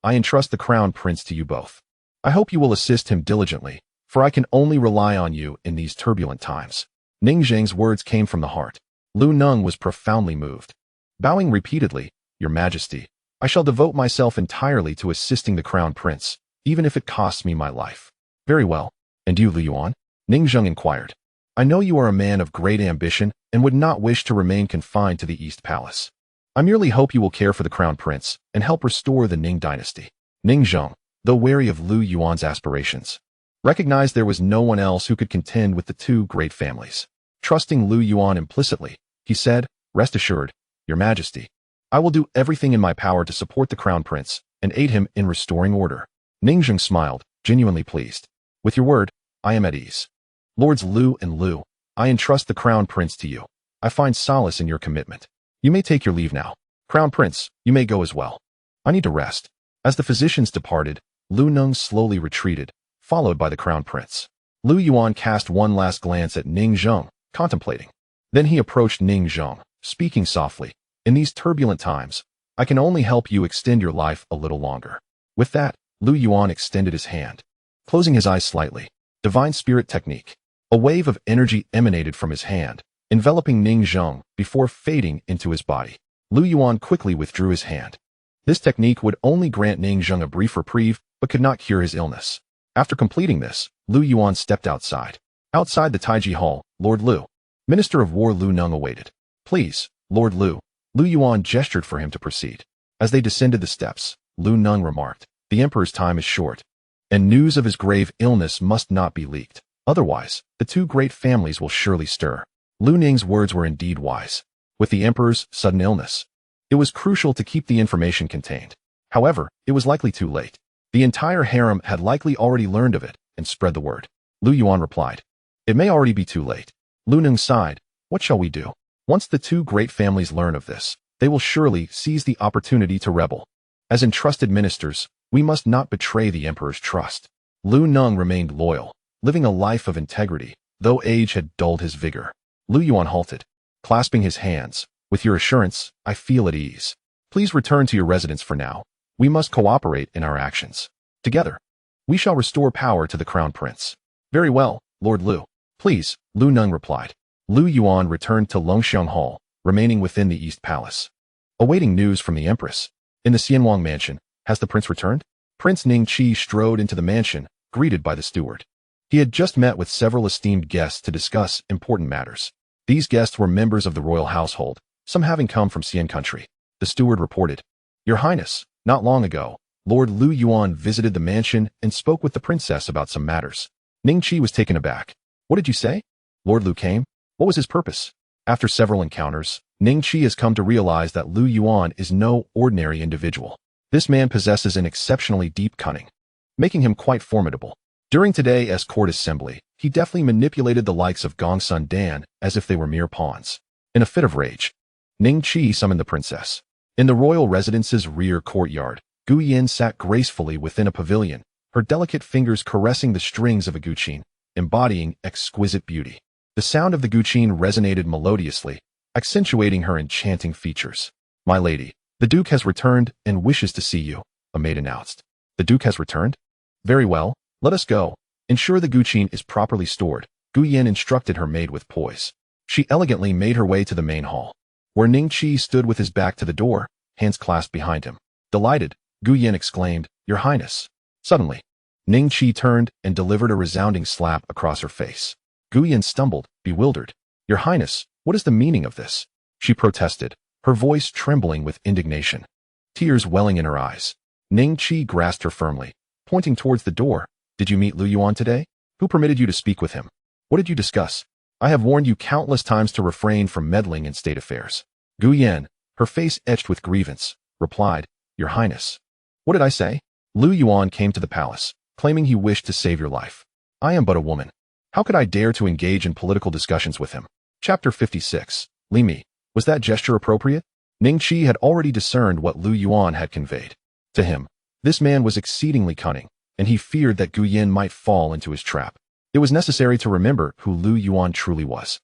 Speaker 1: I entrust the Crown Prince to you both. I hope you will assist him diligently, for I can only rely on you in these turbulent times." Ning Zheng's words came from the heart. Lu Neng was profoundly moved. Bowing repeatedly, "Your Majesty, I shall devote myself entirely to assisting the Crown Prince, even if it costs me my life." "Very well. And you, Lu Yuan?" Ning Zheng inquired. "I know you are a man of great ambition and would not wish to remain confined to the East Palace. I merely hope you will care for the Crown Prince and help restore the Ning Dynasty." Ning Zheng, though wary of Lu Yuan's aspirations, recognized there was no one else who could contend with the two great families. Trusting Lu Yuan implicitly, he said, "Rest assured, Your Majesty, I will do everything in my power to support the Crown Prince and aid him in restoring order." Ning Zheng smiled, genuinely pleased. "With your word, I am at ease. Lords Lu and Lu, I entrust the Crown Prince to you. I find solace in your commitment. You may take your leave now. Crown Prince, you may go as well. I need to rest." As the physicians departed, Lu Neng slowly retreated, followed by the Crown Prince. Lu Yuan cast one last glance at Ning Zheng, contemplating. Then he approached Ning Zheng, speaking softly, "In these turbulent times, I can only help you extend your life a little longer." With that, Lu Yuan extended his hand, closing his eyes slightly. Divine Spirit Technique. A wave of energy emanated from his hand, enveloping Ning Zheng before fading into his body. Lu Yuan quickly withdrew his hand. This technique would only grant Ning Zheng a brief reprieve, but could not cure his illness. After completing this, Lu Yuan stepped outside. Outside the Taiji Hall, Lord Lu, Minister of War Lu Neng awaited. "Please, Lord Lu." Lu Yuan gestured for him to proceed. As they descended the steps, Lu Neng remarked, "The Emperor's time is short, and news of his grave illness must not be leaked. Otherwise, the two great families will surely stir." Lu Neng's words were indeed wise. With the Emperor's sudden illness, it was crucial to keep the information contained. However, it was likely too late. The entire harem had likely already learned of it and spread the word. Lu Yuan replied, "It may already be too late." Lu Neng sighed, "What shall we do? Once the two great families learn of this, they will surely seize the opportunity to rebel. As entrusted ministers, we must not betray the Emperor's trust." Lu Neng remained loyal, living a life of integrity, though age had dulled his vigor. Lu Yuan halted, clasping his hands. "With your assurance, I feel at ease. Please return to your residence for now. We must cooperate in our actions. Together, we shall restore power to the Crown Prince." "Very well, Lord Lu." "Please," Lu Neng replied. Lu Yuan returned to Longxiang Hall, remaining within the East Palace, awaiting news from the Empress. In the Xianwang mansion, has the prince returned? Prince Ning Qi strode into the mansion, greeted by the steward. He had just met with several esteemed guests to discuss important matters. These guests were members of the royal household, some having come from Xian country. The steward reported, "Your Highness, not long ago, Lord Lu Yuan visited the mansion and spoke with the princess about some matters." Ning Qi was taken aback. "What did you say? Lord Lu came? What was his purpose?" After several encounters, Ning Qi has come to realize that Lu Yuan is no ordinary individual. This man possesses an exceptionally deep cunning, making him quite formidable. During today's court assembly, he deftly manipulated the likes of Gongsun Dan as if they were mere pawns. In a fit of rage, Ning Qi summoned the princess. In the royal residence's rear courtyard, Gu Yin sat gracefully within a pavilion, her delicate fingers caressing the strings of a guqin, embodying exquisite beauty. The sound of the guqin resonated melodiously, accentuating her enchanting features. "My lady, the Duke has returned and wishes to see you," a maid announced. "The Duke has returned? Very well, let us go. Ensure the guqin is properly stored," Gu Yin instructed her maid with poise. She elegantly made her way to the main hall, where Ning Qi stood with his back to the door, hands clasped behind him. Delighted, Gu Yin exclaimed, "Your Highness." Suddenly, Ning Qi turned and delivered a resounding slap across her face. Gu Yin stumbled, bewildered. "Your Highness, what is the meaning of this?" she protested, her voice trembling with indignation, tears welling in her eyes. Ning Qi grasped her firmly, pointing towards the door. "Did you meet Lu Yuan today? Who permitted you to speak with him? What did you discuss? I have warned you countless times to refrain from meddling in state affairs." Gu Yin, her face etched with grievance, replied, "Your Highness." "What did I say?" "Lu Yuan came to the palace, claiming he wished to save your life. I am but a woman. How could I dare to engage in political discussions with him?" Chapter 56. Li Mi. Was that gesture appropriate? Ning Qi had already discerned what Lu Yuan had conveyed. To him, this man was exceedingly cunning, and he feared that Gu Yin might fall into his trap. It was necessary to remember who Lu Yuan truly was.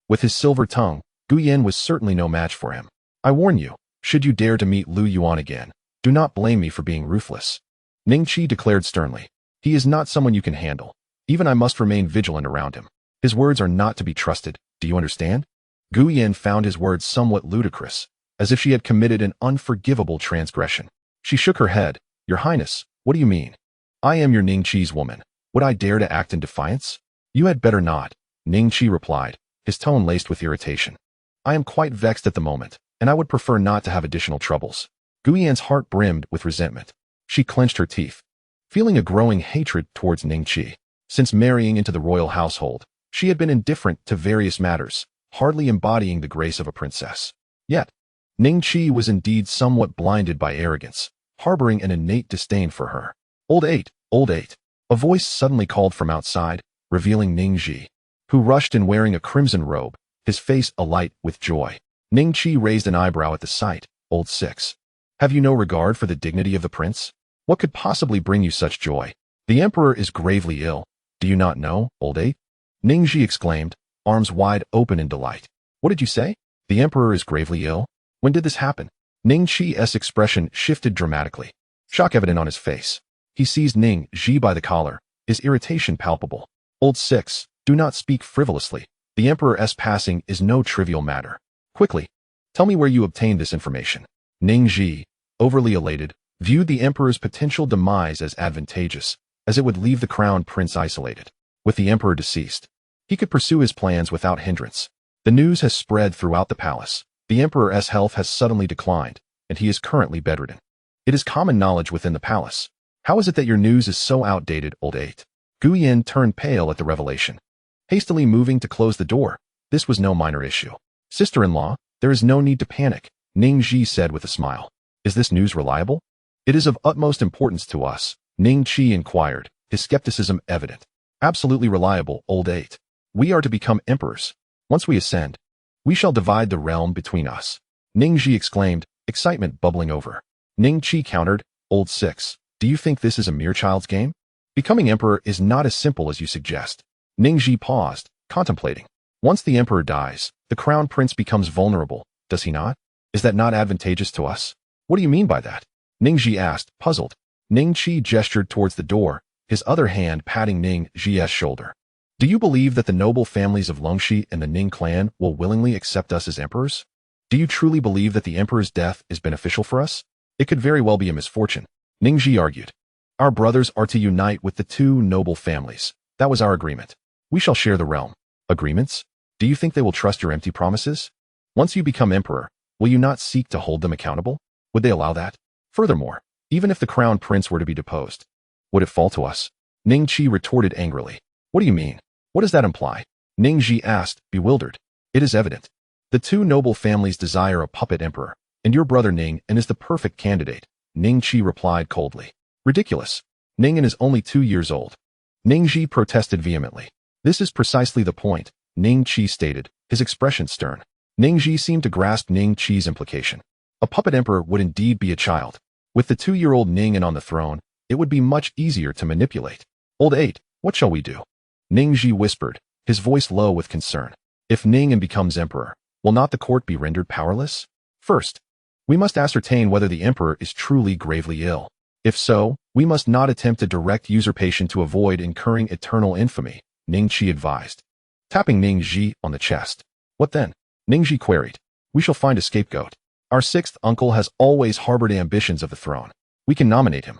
Speaker 1: With his silver tongue, Gu Yin was certainly no match for him. "I warn you, should you dare to meet Lu Yuan again, do not blame me for being ruthless," Ning Qi declared sternly. "He is not someone you can handle. Even I must remain vigilant around him. His words are not to be trusted, do you understand?" Gu Yin found his words somewhat ludicrous, as if she had committed an unforgivable transgression. She shook her head. "Your Highness, what do you mean? I am your Ning Qi's woman. Would I dare to act in defiance?" "You had better not," Ning Qi replied, his tone laced with irritation. "I am quite vexed at the moment, and I would prefer not to have additional troubles." Gu Yin's heart brimmed with resentment. She clenched her teeth, feeling a growing hatred towards Ning Qi. Since marrying into the royal household, she had been indifferent to various matters, hardly embodying the grace of a princess. Yet, Ning Qi was indeed somewhat blinded by arrogance, harboring an innate disdain for her. Old eight, old eight. A voice suddenly called from outside, revealing Ning Ji, who rushed in wearing a crimson robe, his face alight with joy. Ning Qi raised an eyebrow at the sight. Old six. Have you no regard for the dignity of the prince? What could possibly bring you such joy? The emperor is gravely ill. Do you not know, old eight? Ning Ji exclaimed, arms wide open in delight. What did you say? The emperor is gravely ill? When did this happen? Ning Qi's expression shifted dramatically, shock evident on his face. He seized Ning Ji by the collar, his irritation palpable. Old six, do not speak frivolously. The emperor's passing is no trivial matter. Quickly, tell me where you obtained this information. Ning Ji, overly elated, viewed the emperor's potential demise as advantageous, as it would leave the crown prince isolated. With the emperor deceased, he could pursue his plans without hindrance. The news has spread throughout the palace. The emperor's health has suddenly declined, and he is currently bedridden. It is common knowledge within the palace. How is it that your news is so outdated, old eight? Gu Yin turned pale at the revelation. Hastily moving to close the door, this was no minor issue. Sister-in-law, there is no need to panic, Ning Ji said with a smile. Is this news reliable? It is of utmost importance to us, Ning Qi inquired, his skepticism evident. Absolutely reliable, old eight. We are to become emperors. Once we ascend, we shall divide the realm between us. Ning Ji exclaimed, excitement bubbling over. Ning Qi countered, old six, do you think this is a mere child's game? Becoming emperor is not as simple as you suggest. Ning Ji paused, contemplating. Once the emperor dies, the crown prince becomes vulnerable, does he not? Is that not advantageous to us? What do you mean by that? Ning Ji asked, puzzled. Ning Qi gestured towards the door, his other hand patting Ning Ji's shoulder. Do you believe that the noble families of Longxi and the Ning clan will willingly accept us as emperors? Do you truly believe that the emperor's death is beneficial for us? It could very well be a misfortune, Ning Ji argued. Our brothers are to unite with the two noble families. That was our agreement. We shall share the realm. Agreements? Do you think they will trust your empty promises? Once you become emperor, will you not seek to hold them accountable? Would they allow that? Furthermore, even if the crown prince were to be deposed, would it fall to us? Ning Qi retorted angrily. What do you mean? What does that imply? Ning Ji asked, bewildered. It is evident. The two noble families desire a puppet emperor, and your brother Ning is the perfect candidate, Ning Qi replied coldly. Ridiculous. Ning is only 2 years old. Ning Ji protested vehemently. This is precisely the point, Ning Qi stated, his expression stern. Ning Ji seemed to grasp Ning Qi's implication. A puppet emperor would indeed be a child. With the 2-year-old Ning on the throne, it would be much easier to manipulate. Old eight, what shall we do? Ning Ji whispered, his voice low with concern. If Ning becomes emperor, will not the court be rendered powerless? First, we must ascertain whether the emperor is truly gravely ill. If so, we must not attempt a direct usurpation to avoid incurring eternal infamy, Ning Qi advised, tapping Ning Ji on the chest. What then? Ning Ji queried. We shall find a scapegoat. Our sixth uncle has always harbored ambitions of the throne. We can nominate him,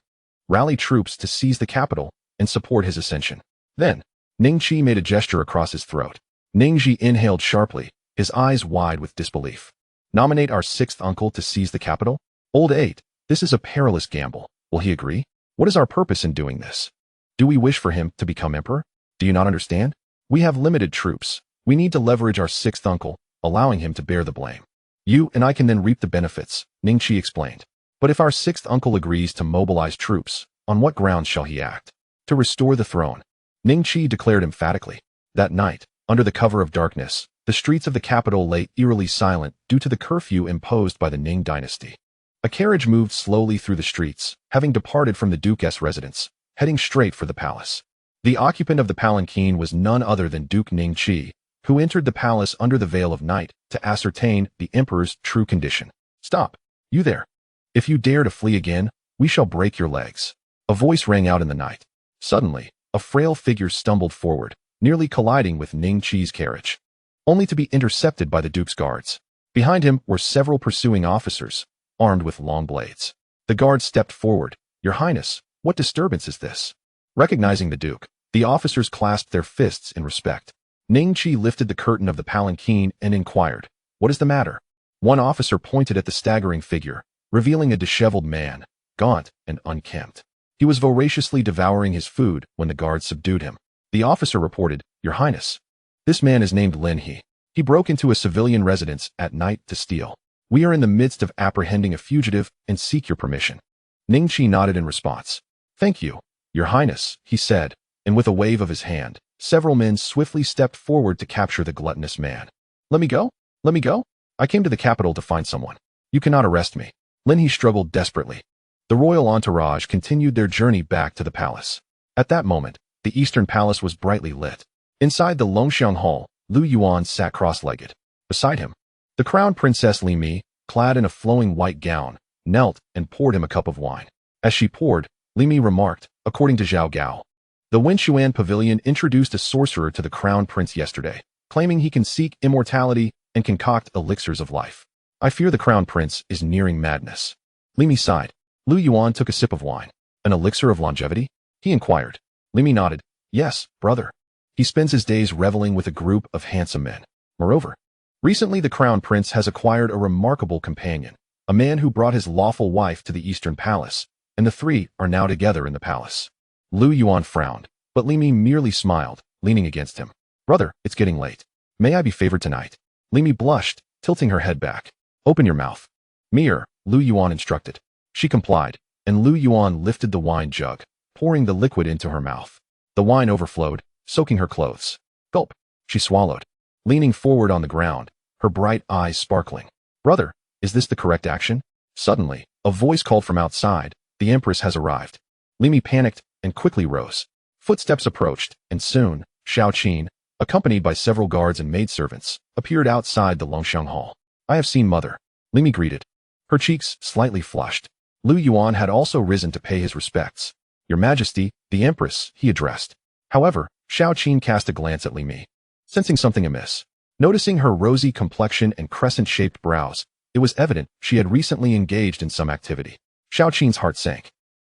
Speaker 1: rally troops to seize the capital, and support his ascension. Then, Ning Qi made a gesture across his throat. Ning Ji inhaled sharply, his eyes wide with disbelief. Nominate our sixth uncle to seize the capital? Old eight, this is a perilous gamble. Will he agree? What is our purpose in doing this? Do we wish for him to become emperor? Do you not understand? We have limited troops. We need to leverage our sixth uncle, allowing him to bear the blame. You and I can then reap the benefits, Ning Qi explained. But if our sixth uncle agrees to mobilize troops, on what grounds shall he act? To restore the throne, Ning Qi declared emphatically. That night, under the cover of darkness, the streets of the capital lay eerily silent due to the curfew imposed by the Ning Dynasty. A carriage moved slowly through the streets, having departed from the Duke's residence, heading straight for the palace. The occupant of the palanquin was none other than Duke Ning Qi, who entered the palace under the veil of night to ascertain the emperor's true condition. Stop, you there. If you dare to flee again, we shall break your legs. A voice rang out in the night. Suddenly, a frail figure stumbled forward, nearly colliding with Ning Qi's carriage, only to be intercepted by the Duke's guards. Behind him were several pursuing officers, armed with long blades. The guards stepped forward. Your Highness, what disturbance is this? Recognizing the Duke, the officers clasped their fists in respect. Ning Qi lifted the curtain of the palanquin and inquired, what is the matter? One officer pointed at the staggering figure, revealing a disheveled man, gaunt and unkempt. He was voraciously devouring his food when the guards subdued him. The officer reported, "Your Highness. This man is named Lin He. He broke into a civilian residence at night to steal. We are in the midst of apprehending a fugitive and seek your permission." Ning Chi nodded in response. "Thank you, Your Highness," he said, and with a wave of his hand, several men swiftly stepped forward to capture the gluttonous man. "Let me go? Let me go? I came to the capital to find someone. You cannot arrest me." Lin He struggled desperately. The royal entourage continued their journey back to the palace. At that moment, the Eastern Palace was brightly lit. Inside the Longxiang Hall, Lu Yuan sat cross-legged. Beside him, the crown princess Li Mi, clad in a flowing white gown, knelt and poured him a cup of wine. As she poured, Li Mi remarked, according to Xiao Gao, "The Wenxuan Pavilion introduced a sorcerer to the crown prince yesterday, claiming he can seek immortality and concoct elixirs of life. I fear the crown prince is nearing madness." Li Mi sighed. Lu Yuan took a sip of wine. "An elixir of longevity?" he inquired. Li Mi nodded. "Yes, brother. He spends his days reveling with a group of handsome men. Moreover, recently the crown prince has acquired a remarkable companion, a man who brought his lawful wife to the Eastern Palace, and the three are now together in the palace." Lu Yuan frowned, but Li Mi merely smiled, leaning against him. "Brother, it's getting late. May I be favored tonight?" Li Mi blushed, tilting her head back. "Open your mouth." "Mirror," Lu Yuan instructed. She complied, and Lu Yuan lifted the wine jug, pouring the liquid into her mouth. The wine overflowed, soaking her clothes. Gulp. She swallowed, leaning forward on the ground, her bright eyes sparkling. "Brother, is this the correct action?" Suddenly, a voice called from outside, "The Empress has arrived." Li Mi panicked and quickly rose. Footsteps approached, and soon, Xiao Qin, accompanied by several guards and maidservants, appeared outside the Longxiang Hall. "I have seen Mother," Li Mi greeted. Her cheeks slightly flushed. Lu Yuan had also risen to pay his respects. "Your Majesty, the Empress," he addressed. However, Xiao Qin cast a glance at Li Mi, sensing something amiss. Noticing her rosy complexion and crescent-shaped brows, it was evident she had recently engaged in some activity. Xiao Qin's heart sank.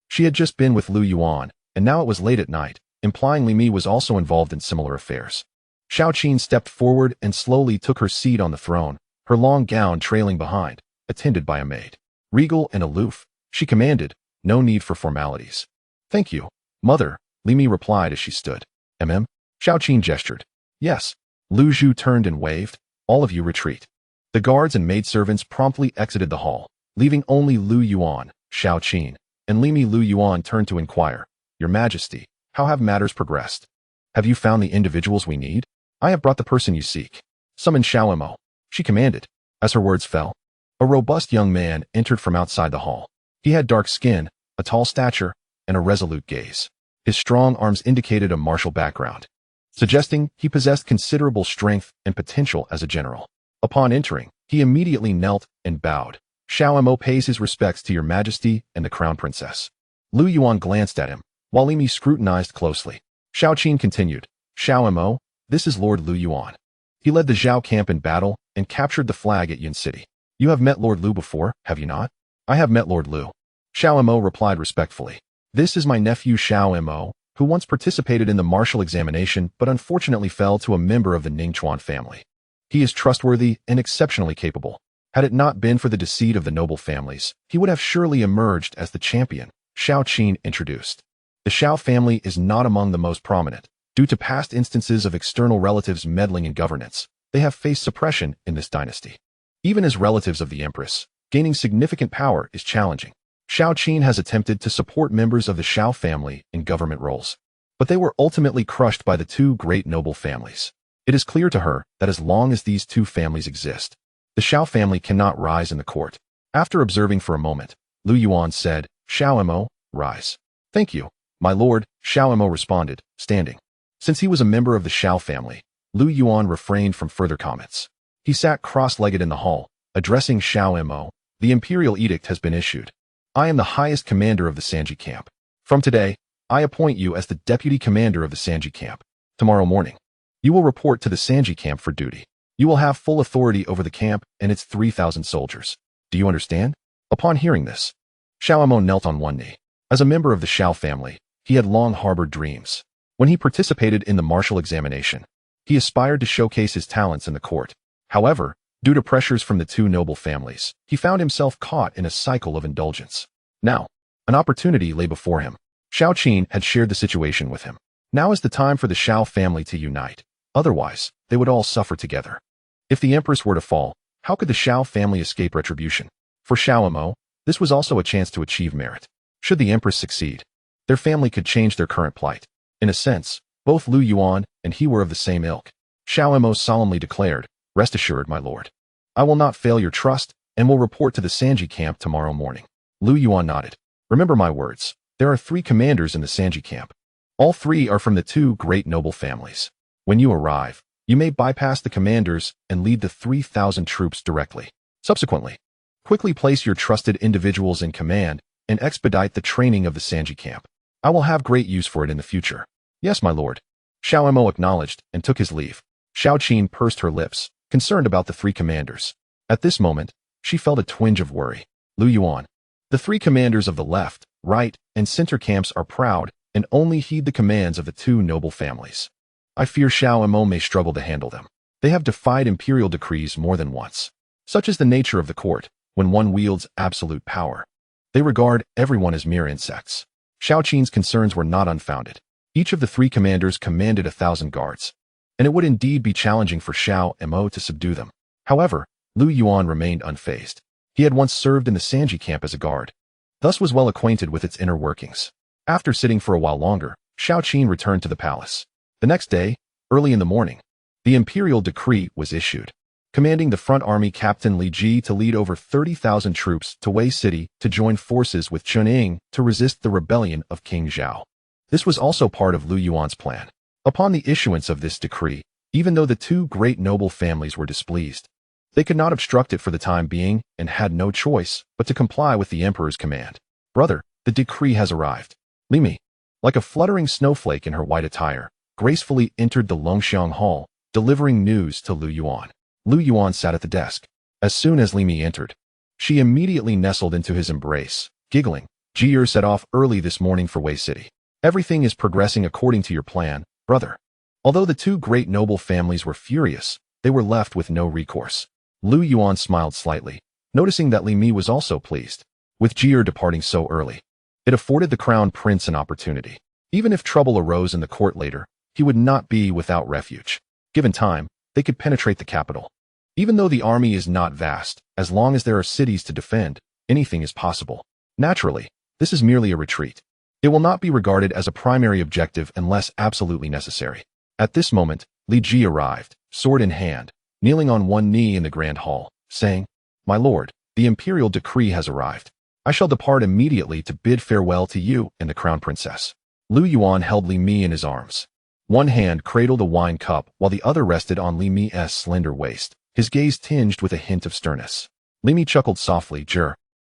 Speaker 1: She had just been with Lu Yuan, and now it was late at night, implying Li Mi was also involved in similar affairs. Xiao Qin stepped forward and slowly took her seat on the throne, her long gown trailing behind, attended by a maid. Regal and aloof, she commanded, no need for formalities. "Thank you, Mother," Li Mi replied as she stood. "Mm?" Xiao Qin gestured. "Yes." Lu Zhu turned and waved. "All of you retreat." The guards and maidservants promptly exited the hall, leaving only Lu Yuan, Xiao Qin, and Li Mi. Lu Yuan turned to inquire, "Your Majesty, how have matters progressed? Have you found the individuals we need?" "I have brought the person you seek. Summon Xiao Mo," she commanded. As her words fell, a robust young man entered from outside the hall. He had dark skin, a tall stature, and a resolute gaze. His strong arms indicated a martial background, suggesting he possessed considerable strength and potential as a general. Upon entering, he immediately knelt and bowed. "Xiao Mo pays his respects to Your Majesty and the Crown Princess." Lu Yuan glanced at him, while Li Mi scrutinized closely. Xiao Qin continued, "Xiao Mo, this is Lord Lu Yuan. He led the Xiao camp in battle and captured the flag at Yun City. You have met Lord Lu before, have you not?" "I have met Lord Lu," Xiao Mo replied respectfully. "This is my nephew Xiao Mo, who once participated in the martial examination but unfortunately fell to a member of the Ningchuan family. He is trustworthy and exceptionally capable. Had it not been for the deceit of the noble families, he would have surely emerged as the champion," Xiao Qin introduced. The Xiao family is not among the most prominent. Due to past instances of external relatives meddling in governance, they have faced suppression in this dynasty. Even as relatives of the Empress, gaining significant power is challenging. Xiao Qin has attempted to support members of the Xiao family in government roles, but they were ultimately crushed by the two great noble families. It is clear to her that as long as these two families exist, the Xiao family cannot rise in the court. After observing for a moment, Lu Yuan said, "Xiao Mo, rise." "Thank you, my lord," Xiao Mo responded, standing. Since he was a member of the Xiao family, Lu Yuan refrained from further comments. He sat cross-legged in the hall, addressing Xiao Mo. "The imperial edict has been issued. I am the highest commander of the Sanji camp. From today, I appoint you as the deputy commander of the Sanji camp. Tomorrow morning, you will report to the Sanji camp for duty. You will have full authority over the camp and its 3,000 soldiers. Do you understand?" Upon hearing this, Xiao Mo knelt on one knee. As a member of the Xiao family, he had long harbored dreams. When he participated in the martial examination, he aspired to showcase his talents in the court. However, due to pressures from the two noble families, he found himself caught in a cycle of indulgence. Now, an opportunity lay before him. Xiao Qin had shared the situation with him. Now is the time for the Xiao family to unite. Otherwise, they would all suffer together. If the Empress were to fall, how could the Xiao family escape retribution? For Xiao Mo, this was also a chance to achieve merit. Should the Empress succeed, their family could change their current plight. In a sense, both Lu Yuan and he were of the same ilk. Xiao Mo solemnly declared, "Rest assured, my lord. I will not fail your trust and will report to the Sanji camp tomorrow morning." Lu Yuan nodded. "Remember my words. There are 3 commanders in the Sanji camp. All 3 are from the 2 great noble families. When you arrive, you may bypass the commanders and lead the 3,000 troops directly. Subsequently, quickly place your trusted individuals in command and expedite the training of the Sanji camp. I will have great use for it in the future." "Yes, my lord." Xiao Mo acknowledged and took his leave. Xiao Qin pursed her lips, concerned about the 3 commanders. At this moment, she felt a twinge of worry. Lu Yuan. The 3 commanders of the left, right, and center camps are proud and only heed the commands of the 2 noble families. I fear Xiao Mo may struggle to handle them. They have defied imperial decrees more than once. Such is the nature of the court, when one wields absolute power. They regard everyone as mere insects. Xiao Qin's concerns were not unfounded. Each of the 3 commanders commanded 1,000 guards, and it would indeed be challenging for Xiao Mo to subdue them. However, Lu Yuan remained unfazed. He had once served in the Sanji camp as a guard, thus was well acquainted with its inner workings. After sitting for a while longer, Xiao Qin returned to the palace. The next day, early in the morning, the imperial decree was issued, commanding the front army captain Li Ji to lead over 30,000 troops to Wei City to join forces with Chen Ying to resist the rebellion of King Xiao. This was also part of Lu Yuan's plan. Upon the issuance of this decree, even though the 2 great noble families were displeased, they could not obstruct it for the time being and had no choice but to comply with the emperor's command. "Brother, the decree has arrived." Li Mi, like a fluttering snowflake in her white attire, gracefully entered the Longxiang Hall, delivering news to Lu Yuan. Lu Yuan sat at the desk. As soon as Li Mi entered, she immediately nestled into his embrace, giggling. "Jier set off early this morning for Wei City. Everything is progressing according to your plan, brother." Although the 2 great noble families were furious, they were left with no recourse. Lu Yuan smiled slightly, noticing that Li Mi was also pleased. With Jier departing so early, it afforded the crown prince an opportunity. Even if trouble arose in the court later, he would not be without refuge. Given time, they could penetrate the capital. Even though the army is not vast, as long as there are cities to defend, anything is possible. Naturally, this is merely a retreat. It will not be regarded as a primary objective unless absolutely necessary. At this moment, Li Ji arrived, sword in hand, kneeling on one knee in the grand hall, saying, "My lord, the imperial decree has arrived. I shall depart immediately to bid farewell to you and the crown princess." Lu Yuan held Li Mi in his arms. One hand cradled a wine cup while the other rested on Li Mi's slender waist, his gaze tinged with a hint of sternness. Li Mi chuckled softly.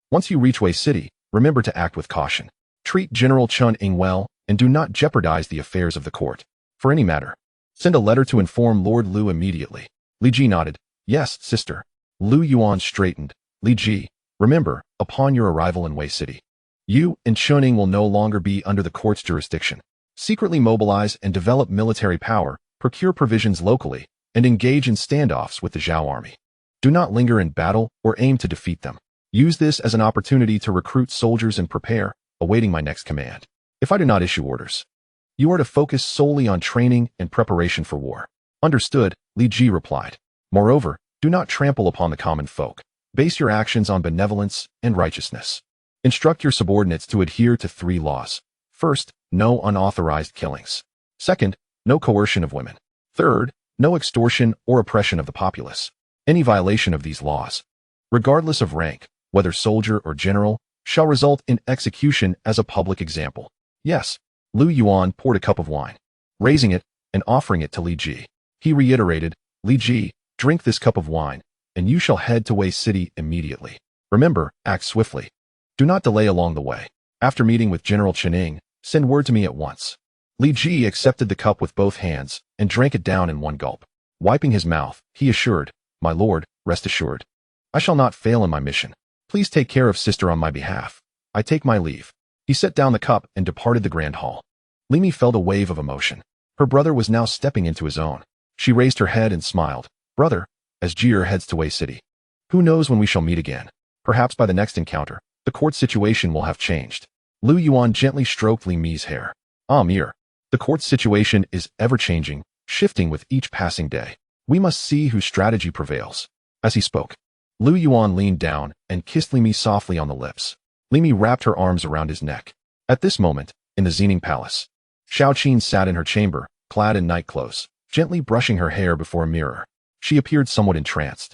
Speaker 1: Once you reach Wei City, remember to act with caution. Treat General Chen Ying well, and do not jeopardize the affairs of the court. For any matter, send a letter to inform Lord Lu immediately." Li Ji nodded. "Yes, sister." Lu Yuan straightened. "Li Ji, remember, upon your arrival in Wei City, you and Chen Ying will no longer be under the court's jurisdiction. Secretly mobilize and develop military power, procure provisions locally, and engage in standoffs with the Xiao army. Do not linger in battle or aim to defeat them. Use this as an opportunity to recruit soldiers and prepare, awaiting my next command. If I do not issue orders, you are to focus solely on training and preparation for war." "Understood," Li Ji replied. "Moreover, do not trample upon the common folk. Base your actions on benevolence and righteousness. Instruct your subordinates to adhere to 3 laws. First, no unauthorized killings. Second, no coercion of women. Third, no extortion or oppression of the populace. Any violation of these laws, regardless of rank, whether soldier or general, shall result in execution as a public example." "Yes." Lu Yuan poured a cup of wine, raising it and offering it to Li Ji. He reiterated, "Li Ji, drink this cup of wine, and you shall head to Wei City immediately. Remember, act swiftly. Do not delay along the way. After meeting with General Chen Ying, send word to me at once." Li Ji accepted the cup with both hands and drank it down in one gulp. Wiping his mouth, he assured, "My lord, rest assured. I shall not fail in my mission. Please take care of sister on my behalf. I take my leave." He set down the cup and departed the grand hall. Li Mi felt a wave of emotion. Her brother was now stepping into his own. She raised her head and smiled. "Brother," as Jier heads to Wei City, "who knows when we shall meet again? Perhaps by the next encounter, the court situation will have changed." Lu Yuan gently stroked Li Mi's hair. "Ah, Mir. The court's situation is ever-changing, shifting with each passing day. We must see whose strategy prevails. As he spoke, Lu Yuan leaned down and kissed Li Mi softly on the lips. Li Mi wrapped her arms around his neck. At this moment, in the Xining Palace, Xiao Qin sat in her chamber, clad in night clothes, gently brushing her hair before a mirror. She appeared somewhat entranced,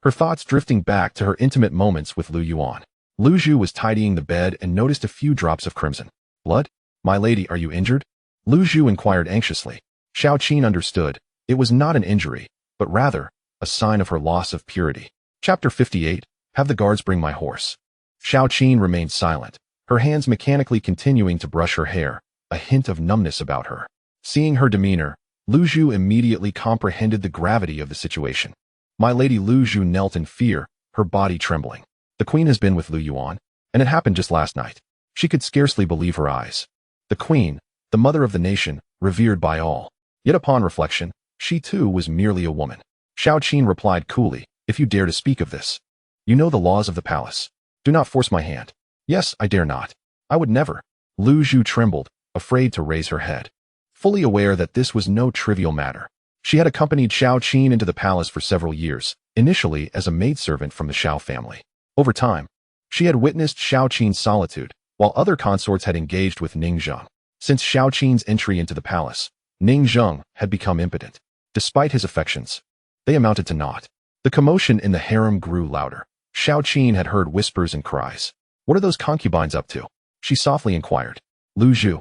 Speaker 1: her thoughts drifting back to her intimate moments with Lu Yuan. Lu Zhu was tidying the bed and noticed a few drops of crimson blood. "My lady, are you injured?" Lu Zhu inquired anxiously. Xiao Qin understood. It was not an injury, but rather a sign of her loss of purity. Chapter 58. Have the guards bring my horse. Xiao Qin remained silent, her hands mechanically continuing to brush her hair, a hint of numbness about her. Seeing her demeanor, Lu Zhu immediately comprehended the gravity of the situation. My lady. Lu Zhu knelt in fear, her body trembling. The queen has been with Lu Yuan, and it happened just last night. She could scarcely believe her eyes. The queen, the mother of the nation, revered by all. Yet upon reflection, she too was merely a woman. Xiao Qin replied coolly, "If you dare to speak of this, you know the laws of the palace. Do not force my hand." "Yes, I dare not. I would never." Lu Zhu trembled, afraid to raise her head, fully aware that this was no trivial matter. She had accompanied Xiao Qin into the palace for several years, initially as a maidservant from the Xiao family. Over time, she had witnessed Xiao Qin's solitude, while other consorts had engaged with Ning Zheng. Since Xiao Qin's entry into the palace, Ning Zheng had become impotent. Despite his affections, they amounted to naught. The commotion in the harem grew louder. Xiao Qin had heard whispers and cries. "What are those concubines up to?" she softly inquired. Lu Zhu,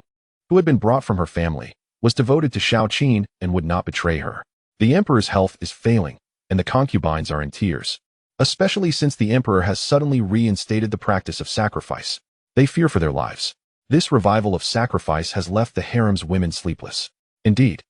Speaker 1: who had been brought from her family, was devoted to Xiao Qin and would not betray her. "The emperor's health is failing, and the concubines are in tears, especially since the emperor has suddenly reinstated the practice of sacrifice. They fear for their lives. This revival of sacrifice has left the harem's women sleepless. Indeed,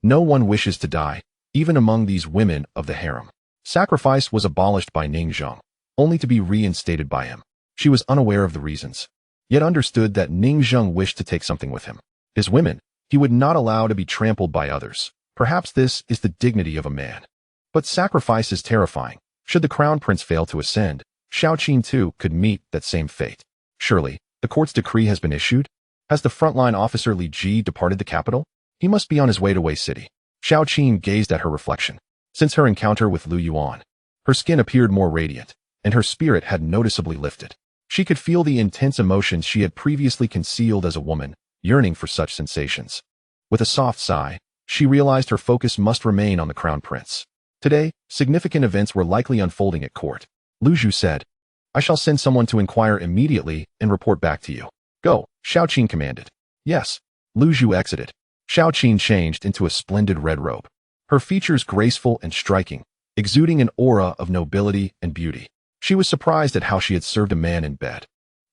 Speaker 1: no one wishes to die, even among these women of the harem." Sacrifice was abolished by Ning Zheng, only to be reinstated by him. She was unaware of the reasons, yet understood that Ning Zheng wished to take something with him. His women, he would not allow to be trampled by others. Perhaps this is the dignity of a man. But sacrifice is terrifying. Should the crown prince fail to ascend, Xiao Qin too could meet that same fate. Surely, the court's decree has been issued? Has the frontline officer Li Ji departed the capital? He must be on his way to Wei City. Xiao Qin gazed at her reflection. Since her encounter with Lu Yuan, her skin appeared more radiant, and her spirit had noticeably lifted. She could feel the intense emotions she had previously concealed as a woman, yearning for such sensations. With a soft sigh, she realized her focus must remain on the crown prince. Today, significant events were likely unfolding at court. Lu Zhu said, "I shall send someone to inquire immediately and report back to you." "Go," Xiao Qin commanded. "Yes." Lu Zhu exited. Xiao Qin changed into a splendid red robe, her features graceful and striking, exuding an aura of nobility and beauty. She was surprised at how she had served a man in bed.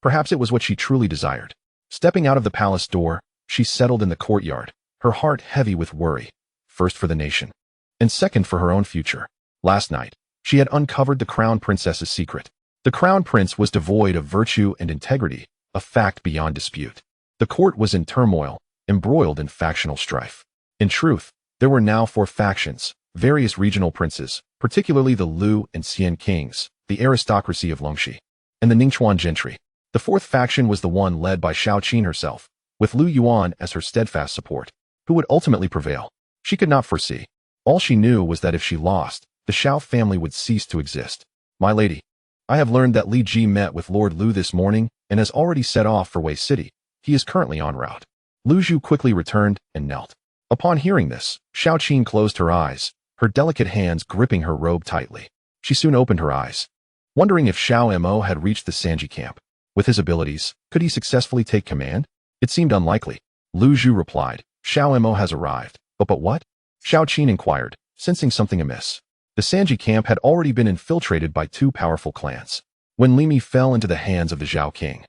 Speaker 1: Perhaps it was what she truly desired. Stepping out of the palace door, she settled in the courtyard, her heart heavy with worry, first for the nation, and second for her own future. Last night, she had uncovered the crown princess's secret. The crown prince was devoid of virtue and integrity, a fact beyond dispute. The court was in turmoil, embroiled in factional strife. In truth, there were now 4 factions, various regional princes, particularly the Lu and Xian kings, the aristocracy of Longxi, and the Ningchuan gentry. The 4th faction was the one led by Xiao Qin herself, with Lu Yuan as her steadfast support. Who would ultimately prevail? She could not foresee. All she knew was that if she lost, the Xiao family would cease to exist. "My lady, I have learned that Li Ji met with Lord Lu this morning and has already set off for Wei City. He is currently en route." Lu Zhu quickly returned and knelt. Upon hearing this, Xiao Qin closed her eyes, her delicate hands gripping her robe tightly. She soon opened her eyes, wondering if Xiao Mo had reached the Sanji camp. With his abilities, could he successfully take command? It seemed unlikely. Lu Zhu replied, "Xiao Mo has arrived." But what? Xiao Qin inquired, sensing something amiss. The Sanji camp had already been infiltrated by 2 powerful clans. When Li Mi fell into the hands of the Zhao king,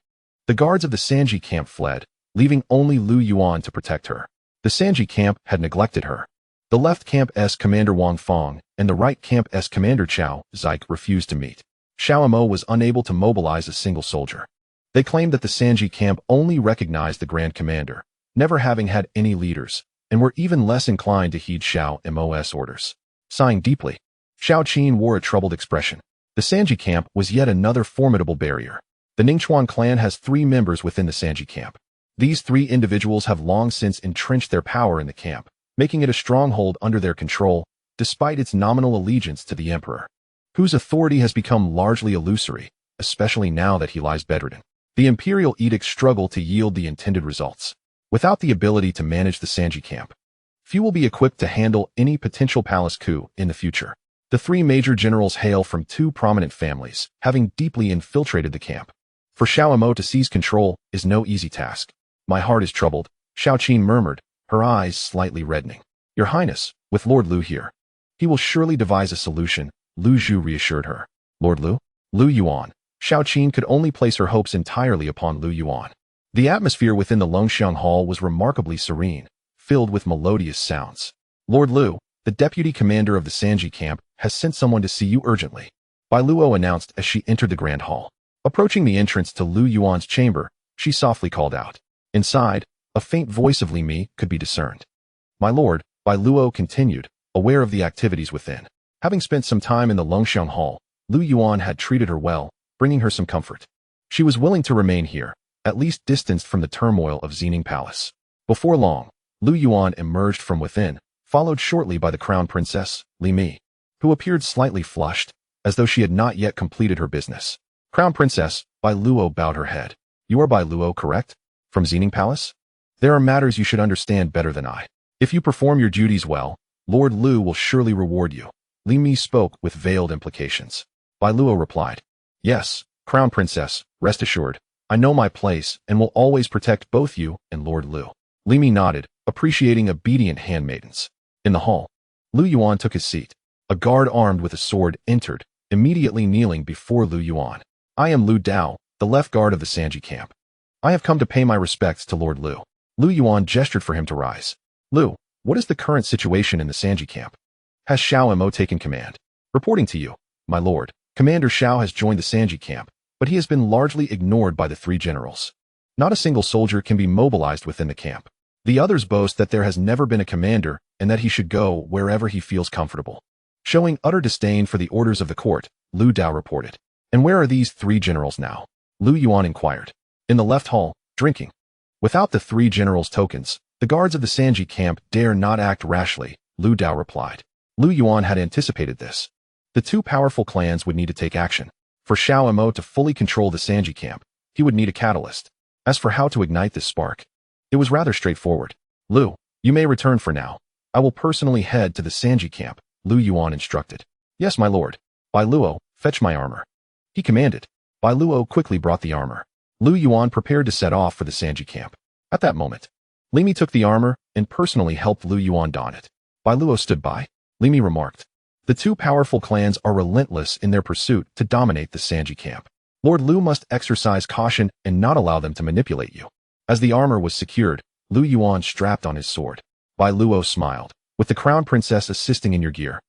Speaker 1: the guards of the Sanji camp fled, leaving only Lu Yuan to protect her. The Sanji camp had neglected her. The left camp's commander Wang Fong and the right camp's commander Xiao Zik refused to meet. Xiao Mo was unable to mobilize a single soldier. They claimed that the Sanji camp only recognized the Grand Commander, never having had any leaders, and were even less inclined to heed Xiao Mo's orders. Sighing deeply, Xiao Qin wore a troubled expression. The Sanji camp was yet another formidable barrier. The Ningchuan clan has 3 members within the Sanji camp. These three individuals have long since entrenched their power in the camp, making it a stronghold under their control, despite its nominal allegiance to the emperor, whose authority has become largely illusory, especially now that he lies bedridden. The imperial edicts struggle to yield the intended results. Without the ability to manage the Sanji camp, few will be equipped to handle any potential palace coup in the future. The three major generals hail from two prominent families, having deeply infiltrated the camp. For Xiao to seize control is no easy task. My heart is troubled, Xiao murmured, her eyes slightly reddening. Your Highness, with Lord Lu here. He will surely devise a solution, Lu Zhu reassured her. Lord Lu? Lu Yuan. Xiao could only place her hopes entirely upon Lu Yuan. The atmosphere within the Longxiang Hall was remarkably serene, filled with melodious sounds. Lord Lu, the deputy commander of the Sanji camp, has sent someone to see you urgently. Bai Luo announced as she entered the grand hall. Approaching the entrance to Lu Yuan's chamber, she softly called out. Inside, a faint voice of Li Mi could be discerned. My lord, Bai Luo continued, aware of the activities within. Having spent some time in the Longxiang Hall, Lu Yuan had treated her well, bringing her some comfort. She was willing to remain here, at least distanced from the turmoil of Xining Palace. Before long, Lu Yuan emerged from within, followed shortly by the crown princess, Li Mi, who appeared slightly flushed, as though she had not yet completed her business. Crown princess, Bai Luo bowed her head. You are Bai Luo, correct? From Xining Palace? There are matters you should understand better than I. If you perform your duties well, Lord Lu will surely reward you. Li Mi spoke with veiled implications. Bai Luo replied. Yes, Crown Princess, rest assured, I know my place and will always protect both you and Lord Lu. Li Mi nodded, appreciating obedient handmaidens. In the hall, Lu Yuan took his seat. A guard armed with a sword entered, immediately kneeling before Lu Yuan. I am Lu Dao, the left guard of the Sanji camp. I have come to pay my respects to Lord Lu. Lu Yuan gestured for him to rise. Lu, what is the current situation in the Sanji camp? Has Xiao taken command? Reporting to you, my lord, Commander Xiao has joined the Sanji camp, but he has been largely ignored by the three generals. Not a single soldier can be mobilized within the camp. The others boast that there has never been a commander and that he should go wherever he feels comfortable. Showing utter disdain for the orders of the court, Lu Dao reported. And where are these three generals now? Lu Yuan inquired. In the left hall, drinking. Without the three generals' tokens, the guards of the Sanji camp dare not act rashly, Lu Dao replied. Lu Yuan had anticipated this. The two powerful clans would need to take action. For Xiao to fully control the Sanji camp, he would need a catalyst. As for how to ignite this spark, it was rather straightforward. Lu, you may return for now. I will personally head to the Sanji camp, Lu Yuan instructed. Yes, my lord. Bai Luo, fetch my armor. He commanded. Bai Luo quickly brought the armor. Lu Yuan prepared to set off for the Sanji camp. At that moment, Li Mi took the armor and personally helped Lu Yuan don it. Bai Luo stood by. Li Mi remarked. The two powerful clans are relentless in their pursuit to dominate the Sanji camp. Lord Lu must exercise caution and not allow them to manipulate you. As the armor was secured, Lu Yuan strapped on his sword. Bai Luo smiled. With the crown princess assisting in your gear,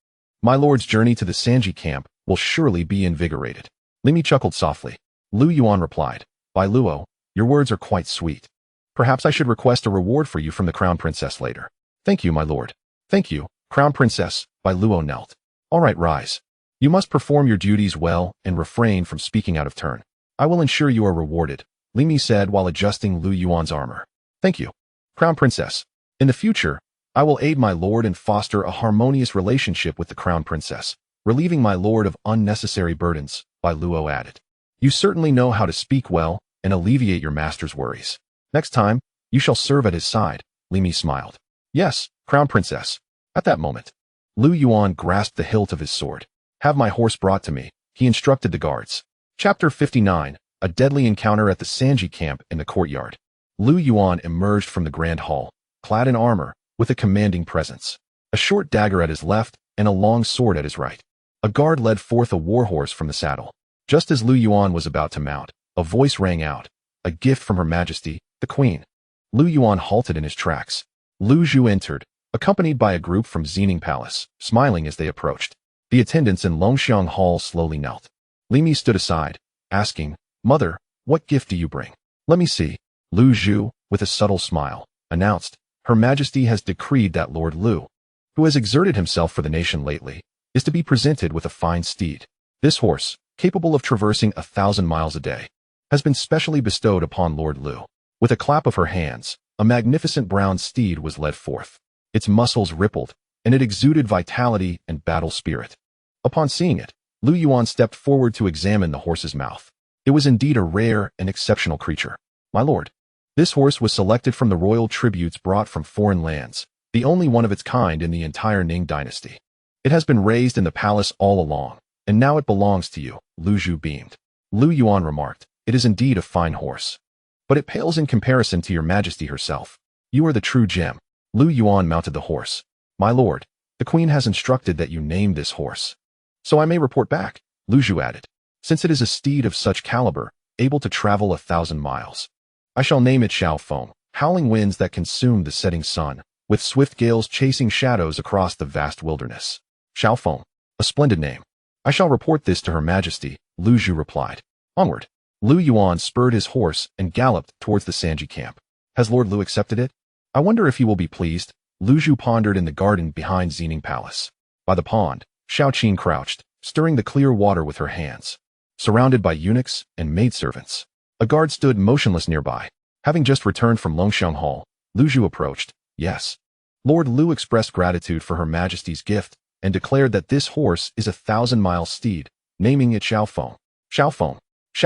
Speaker 1: my lord's journey to the Sanji camp will surely be invigorated. Li Mi chuckled softly. Lu Yuan replied. Bai Luo, your words are quite sweet. Perhaps I should request a reward for you from the crown princess later. Thank you, my lord. Thank you, crown princess, Bai Luo knelt. All right, rise. You must perform your duties well and refrain from speaking out of turn. I will ensure you are rewarded, Li Mi said while adjusting Lu Yuan's armor. Thank you, crown princess. In the future, I will aid my lord and foster a harmonious relationship with the crown princess, relieving my lord of unnecessary burdens, Bai Luo added. You certainly know how to speak well and alleviate your master's worries. Next time, you shall serve at his side, Li Mi smiled. Yes, crown princess. At that moment, Lu Yuan grasped the hilt of his sword. Have my horse brought to me, he instructed the guards. Chapter 59, A Deadly Encounter at the Sanji Camp in the Courtyard. Lu Yuan emerged from the grand hall, clad in armor, with a commanding presence. A short dagger at his left and a long sword at his right. A guard led forth a warhorse from the saddle. Just as Lu Yuan was about to mount, a voice rang out. A gift from Her Majesty, the Queen. Lu Yuan halted in his tracks. Lu Zhu entered, accompanied by a group from Xining Palace, smiling as they approached. The attendants in Longxiang Hall slowly knelt. Li Mi stood aside, asking, Mother, what gift do you bring? Let me see. Lu Zhu, with a subtle smile, announced, Her Majesty has decreed that Lord Lu, who has exerted himself for the nation lately, is to be presented with a fine steed. This horse, capable of traversing 1,000 miles a day, has been specially bestowed upon Lord Lu. With a clap of her hands, a magnificent brown steed was led forth. Its muscles rippled, and it exuded vitality and battle spirit. Upon seeing it, Lu Yuan stepped forward to examine the horse's mouth. It was indeed a rare and exceptional creature. My lord, this horse was selected from the royal tributes brought from foreign lands, the only one of its kind in the entire Ning Dynasty. It has been raised in the palace all along, and now it belongs to you, Lu Zhu beamed. Lu Yuan remarked, it is indeed a fine horse. But it pales in comparison to your majesty herself. You are the true gem. Lu Yuan mounted the horse. My lord, the queen has instructed that you name this horse. So I may report back, Lu Zhu added. Since it is a steed of such caliber, able to travel 1,000 miles. I shall name it Xiao, howling winds that consume the setting sun, with swift gales chasing shadows across the vast wilderness. Xiao, a splendid name. I shall report this to her majesty, Lu Zhu replied. Onward. Lu Yuan spurred his horse and galloped towards the Sanji camp. Has Lord Lu accepted it? I wonder if he will be pleased. Lu Zhu pondered in the garden behind Xining Palace. By the pond, Xiao crouched, stirring the clear water with her hands. Surrounded by eunuchs and maidservants, a guard stood motionless nearby. Having just returned from Longxiang Hall, Lu Zhu approached. Yes. Lord Lu expressed gratitude for her majesty's gift and declared that this horse is a 1,000-mile steed, naming it Xiao. Xiao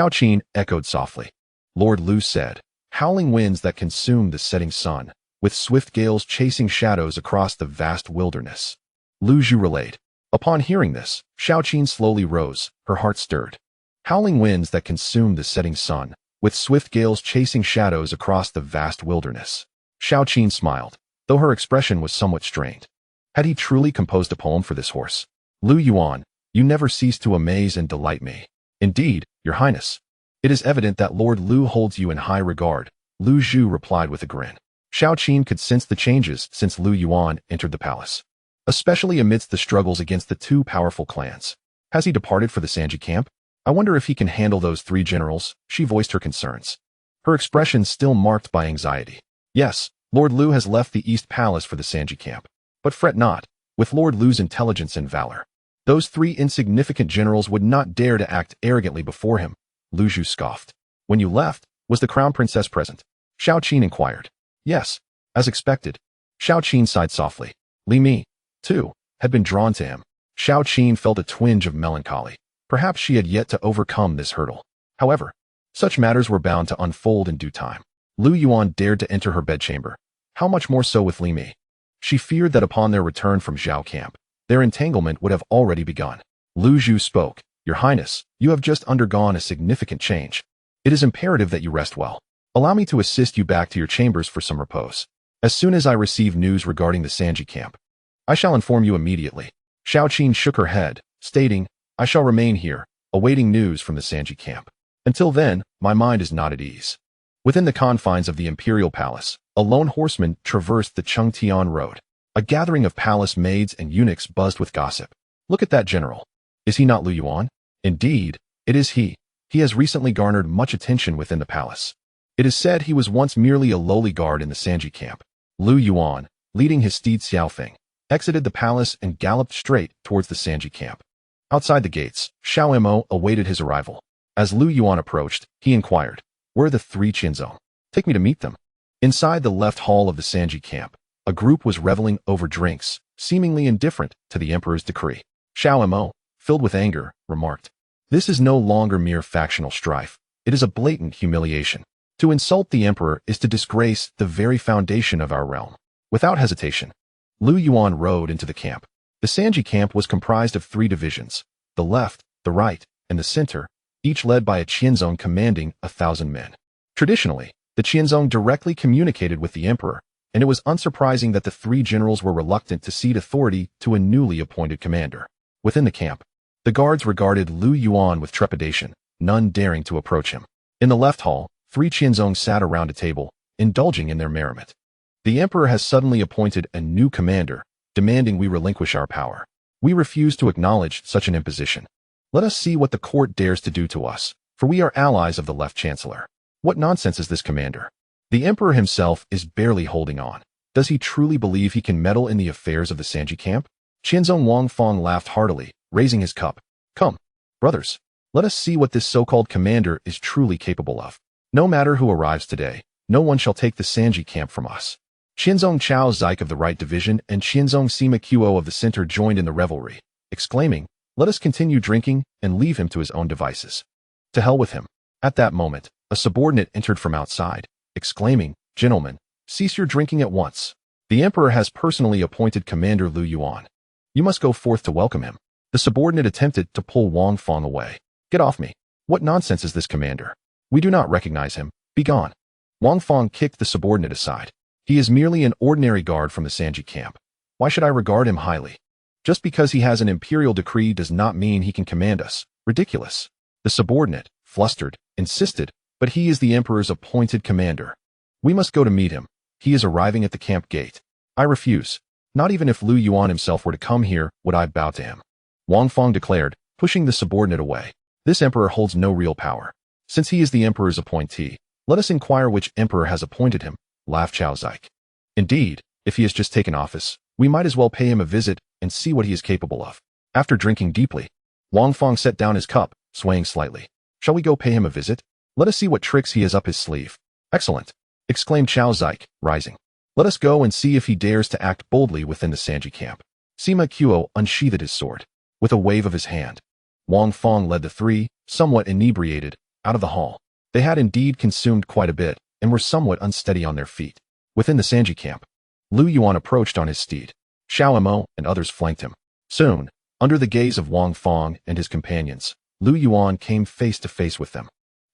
Speaker 1: Qin echoed softly. Lord Lu said, howling winds that consume the setting sun, with swift gales chasing shadows across the vast wilderness. Lu Zhu relayed. Upon hearing this, Qin slowly rose, her heart stirred. Howling winds that consume the setting sun, with swift gales chasing shadows across the vast wilderness. Qin smiled, though her expression was somewhat strained. Had he truly composed a poem for this horse? Lu Yuan, you never cease to amaze and delight me. Indeed, your highness. It is evident that Lord Lu holds you in high regard, Lu Zhu replied with a grin. Qin could sense the changes since Lu Yuan entered the palace, especially amidst the struggles against the two powerful clans. Has he departed for the Sanji camp? I wonder if he can handle those 3 generals. She voiced her concerns, her expression still marked by anxiety. Yes, Lord Lu has left the East Palace for the Sanji camp. But fret not, with Lord Lu's intelligence and valor, those 3 insignificant generals would not dare to act arrogantly before him. Lu Zhu scoffed. When you left, was the crown princess present? Qin inquired. Yes, as expected. Qin sighed softly. Li Mi, too, had been drawn to him. Qin felt a twinge of melancholy. Perhaps she had yet to overcome this hurdle. However, such matters were bound to unfold in due time. Lu Yuan dared to enter her bedchamber. How much more so with Li Mi? She feared that upon their return from Xiao camp, their entanglement would have already begun. Lu Zhu spoke. Your Highness, you have just undergone a significant change. It is imperative that you rest well. Allow me to assist you back to your chambers for some repose. As soon as I receive news regarding the Sanji camp, I shall inform you immediately. Qin shook her head, stating, I shall remain here, awaiting news from the Sanji camp. Until then, my mind is not at ease. Within the confines of the imperial palace, a lone horseman traversed the Chengtian road. A gathering of palace maids and eunuchs buzzed with gossip. Look at that general. Is he not Lu Yuan? Indeed, it is he. He has recently garnered much attention within the palace. It is said he was once merely a lowly guard in the Sanji camp. Lu Yuan, leading his steed Xiao, exited the palace and galloped straight towards the Sanji camp. Outside the gates, Xiao awaited his arrival. As Lu Yuan approached, he inquired, where are the 3 Qianzong? Take me to meet them. Inside the left hall of the Sanji camp, a group was reveling over drinks, seemingly indifferent to the emperor's decree. Xiao, filled with anger, remarked, this is no longer mere factional strife. It is a blatant humiliation. To insult the emperor is to disgrace the very foundation of our realm. Without hesitation, Lu Yuan rode into the camp. The Sanji camp was comprised of 3 divisions, the left, the right, and the center, each led by a Qianzong commanding 1,000 men. Traditionally, the Qianzong directly communicated with the emperor, and it was unsurprising that the 3 generals were reluctant to cede authority to a newly appointed commander. Within the camp, the guards regarded Lu Yuan with trepidation, none daring to approach him. In the left hall, 3 Qianzong sat around a table, indulging in their merriment. The emperor has suddenly appointed a new commander, demanding we relinquish our power. We refuse to acknowledge such an imposition. Let us see what the court dares to do to us, for we are allies of the left chancellor. What nonsense is this, commander? The emperor himself is barely holding on. Does he truly believe he can meddle in the affairs of the Sanji camp? Qianzong Wangfang laughed heartily, raising his cup. Come, brothers, let us see what this so-called commander is truly capable of. No matter who arrives today, No one shall take the Sanji camp from us. Qianzong Chao Zik of the right division and Qianzong Sima Quo of the center joined in the revelry, exclaiming, "Let us continue drinking and leave him to his own devices." To hell with him. At that moment, a subordinate entered from outside, exclaiming, "Gentlemen, cease your drinking at once. The emperor has personally appointed Commander Lu Yuan. You must go forth to welcome him." The subordinate attempted to pull Wang Fong away. "Get off me. What nonsense is this, Commander? We do not recognize him. Be gone." Wang Fong kicked the subordinate aside. "He is merely an ordinary guard from the Sanji camp. Why should I regard him highly? Just because he has an imperial decree does not mean he can command us. Ridiculous." The subordinate, flustered, insisted, "But he is the emperor's appointed commander. We must go to meet him. He is arriving at the camp gate." "I refuse. Not even if Lu Yuan himself were to come here would I bow to him," Wang Fong declared, pushing the subordinate away. "This emperor holds no real power. Since he is the emperor's appointee, let us inquire which emperor has appointed him," laughed Chao Zik. "Indeed, if he has just taken office, we might as well pay him a visit and see what he is capable of." After drinking deeply, Wang Fong set down his cup, swaying slightly. "Shall we go pay him a visit? Let us see what tricks he has up his sleeve." "Excellent," exclaimed Chao Zik, rising. "Let us go and see if he dares to act boldly within the Sanji camp." Sima Quo unsheathed his sword. With a wave of his hand, Wang Fong led the three, somewhat inebriated, out of the hall. They had indeed consumed quite a bit, and were somewhat unsteady on their feet. Within the Sanji camp, Lu Yuan approached on his steed. Xiao Mo and others flanked him. Soon, under the gaze of Wang Fong and his companions, Lu Yuan came face to face with them.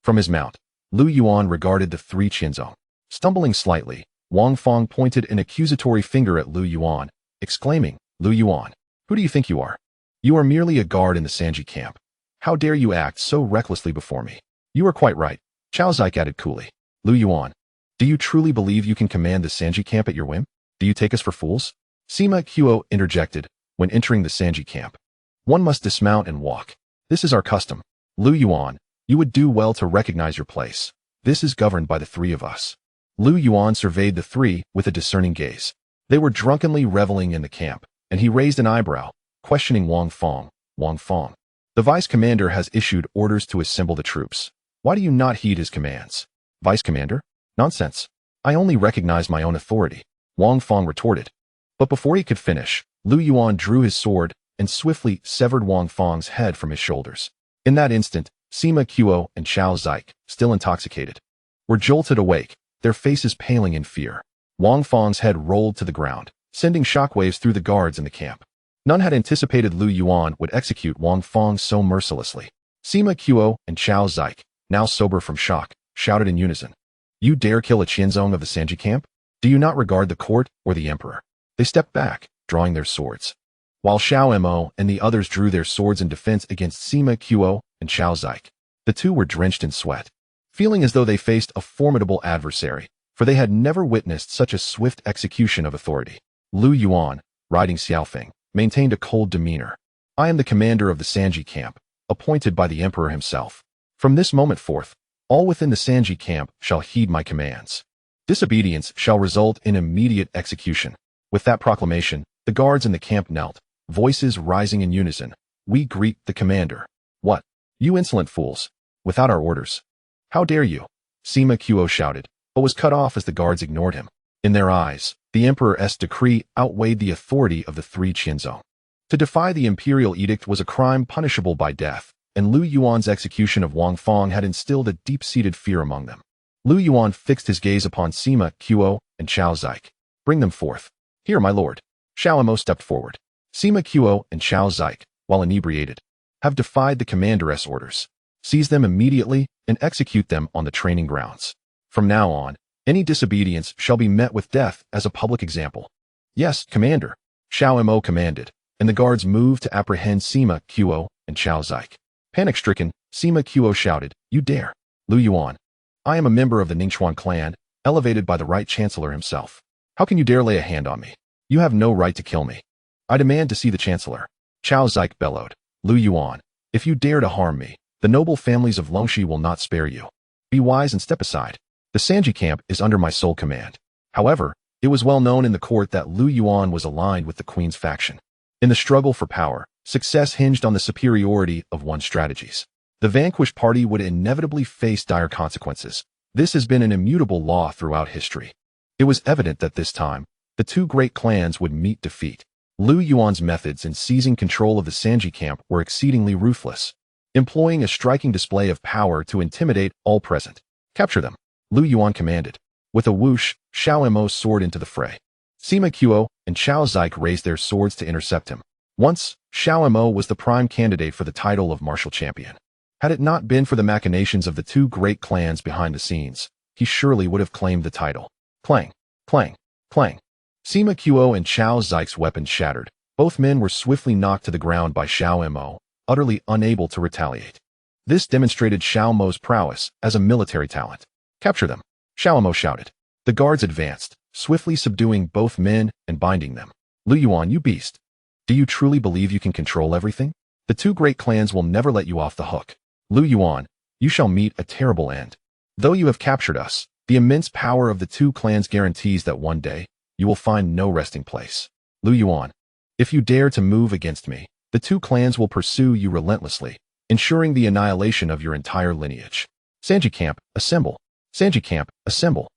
Speaker 1: From his mount, Lu Yuan regarded the three Qianzong. Stumbling slightly, Wang Fong pointed an accusatory finger at Lu Yuan, exclaiming, "Lu Yuan, who do you think you are? You are merely a guard in the Sanji camp. How dare you act so recklessly before me?" "You are quite right," Chao Zik added coolly. "Lu Yuan, do you truly believe you can command the Sanji camp at your whim? Do you take us for fools?" Sima Quo interjected, "When entering the Sanji camp, one must dismount and walk. This is our custom. Lu Yuan, you would do well to recognize your place. This is governed by the three of us." Lu Yuan surveyed the three with a discerning gaze. They were drunkenly reveling in the camp, and he raised an eyebrow, questioning Wang Fong. "Wang Fong, the vice commander has issued orders to assemble the troops. Why do you not heed his commands?" "Vice commander? Nonsense. I only recognize my own authority," Wang Fong retorted. But before he could finish, Lu Yuan drew his sword and swiftly severed Wang Fong's head from his shoulders. In that instant, Sima Quo and Chao Zik, still intoxicated, were jolted awake, their faces paling in fear. Wang Fong's head rolled to the ground, sending shockwaves through the guards in the camp. None had anticipated Lu Yuan would execute Wang Fong so mercilessly. Sima Quo and Chao Zik, now sober from shock, shouted in unison, "You dare kill a Qianzong of the Sanji camp? Do you not regard the court or the emperor?" They stepped back, drawing their swords. While Xiao Mo and the others drew their swords in defense against Sima Quo and Chao Zik, the two were drenched in sweat, feeling as though they faced a formidable adversary, for they had never witnessed such a swift execution of authority. Lu Yuan, riding Xiaofeng, maintained a cold demeanor. "I am the commander of the Sanji camp, appointed by the emperor himself. From this moment forth, all within the Sanji camp shall heed my commands. Disobedience shall result in immediate execution." With that proclamation, the guards in the camp knelt, voices rising in unison. "We greet the commander." "What? You insolent fools! Without our orders? How dare you?" Sima Quo shouted, but was cut off as the guards ignored him. In their eyes, the emperor's decree outweighed the authority of the three Qianzong. To defy the imperial edict was a crime punishable by death, and Lu Yuan's execution of Wang Fong had instilled a deep-seated fear among them. Lu Yuan fixed his gaze upon Sima Quo and Chao Zik. "Bring them forth." "Here, my lord." Xiao Mo stepped forward. Sima Quo and Chao Zik, while inebriated, have defied the commander's orders. Seize them immediately and execute them on the training grounds. From now on, any disobedience shall be met with death as a public example. "Yes, commander," Xiao Mo commanded, and the guards moved to apprehend Sima Quo and Chao Zik. Panic-stricken, Sima Quo shouted, "You dare! Lu Yuan, I am a member of the Ningchuan clan, elevated by the right chancellor himself. How can you dare lay a hand on me? You have no right to kill me. I demand to see the chancellor." Chao Zik bellowed, "Lu Yuan, if you dare to harm me, the noble families of Longxi will not spare you. Be wise and step aside. The Sanji camp is under my sole command." However, it was well known in the court that Lu Yuan was aligned with the queen's faction. In the struggle for power, success hinged on the superiority of one's strategies. The vanquished party would inevitably face dire consequences, This has been an immutable law throughout history. It was evident that this time, the two great clans would meet defeat. Lu Yuan's methods in seizing control of the Sanji camp were exceedingly ruthless, employing a striking display of power to intimidate all present. Capture them, Lu Yuan commanded. With a whoosh, Xiao Mo soared into the fray. Sima Qiu and Xiao Zike raised their swords to intercept him. Once, Xiao Mo was the prime candidate for the title of martial champion. Had it not been for the machinations of the two great clans behind the scenes, he surely would have claimed the title. Clang, clang, clang. Sima Qiu and Xiao Zike's weapons shattered. Both men were swiftly knocked to the ground by Xiao Mo, utterly unable to retaliate. This demonstrated Xiao Mo's prowess as a military talent. Capture them, Xiao Mo shouted. The guards advanced, swiftly subduing both men and binding them. Lu Yuan, you beast. Do you truly believe you can control everything? The two great clans will never let you off the hook. Lu Yuan, you shall meet a terrible end. Though you have captured us, the immense power of the two clans guarantees that one day, you will find no resting place. Lu Yuan, if you dare to move against me, the two clans will pursue you relentlessly, ensuring the annihilation of your entire lineage. Sanji camp, assemble. Sanji camp, assemble.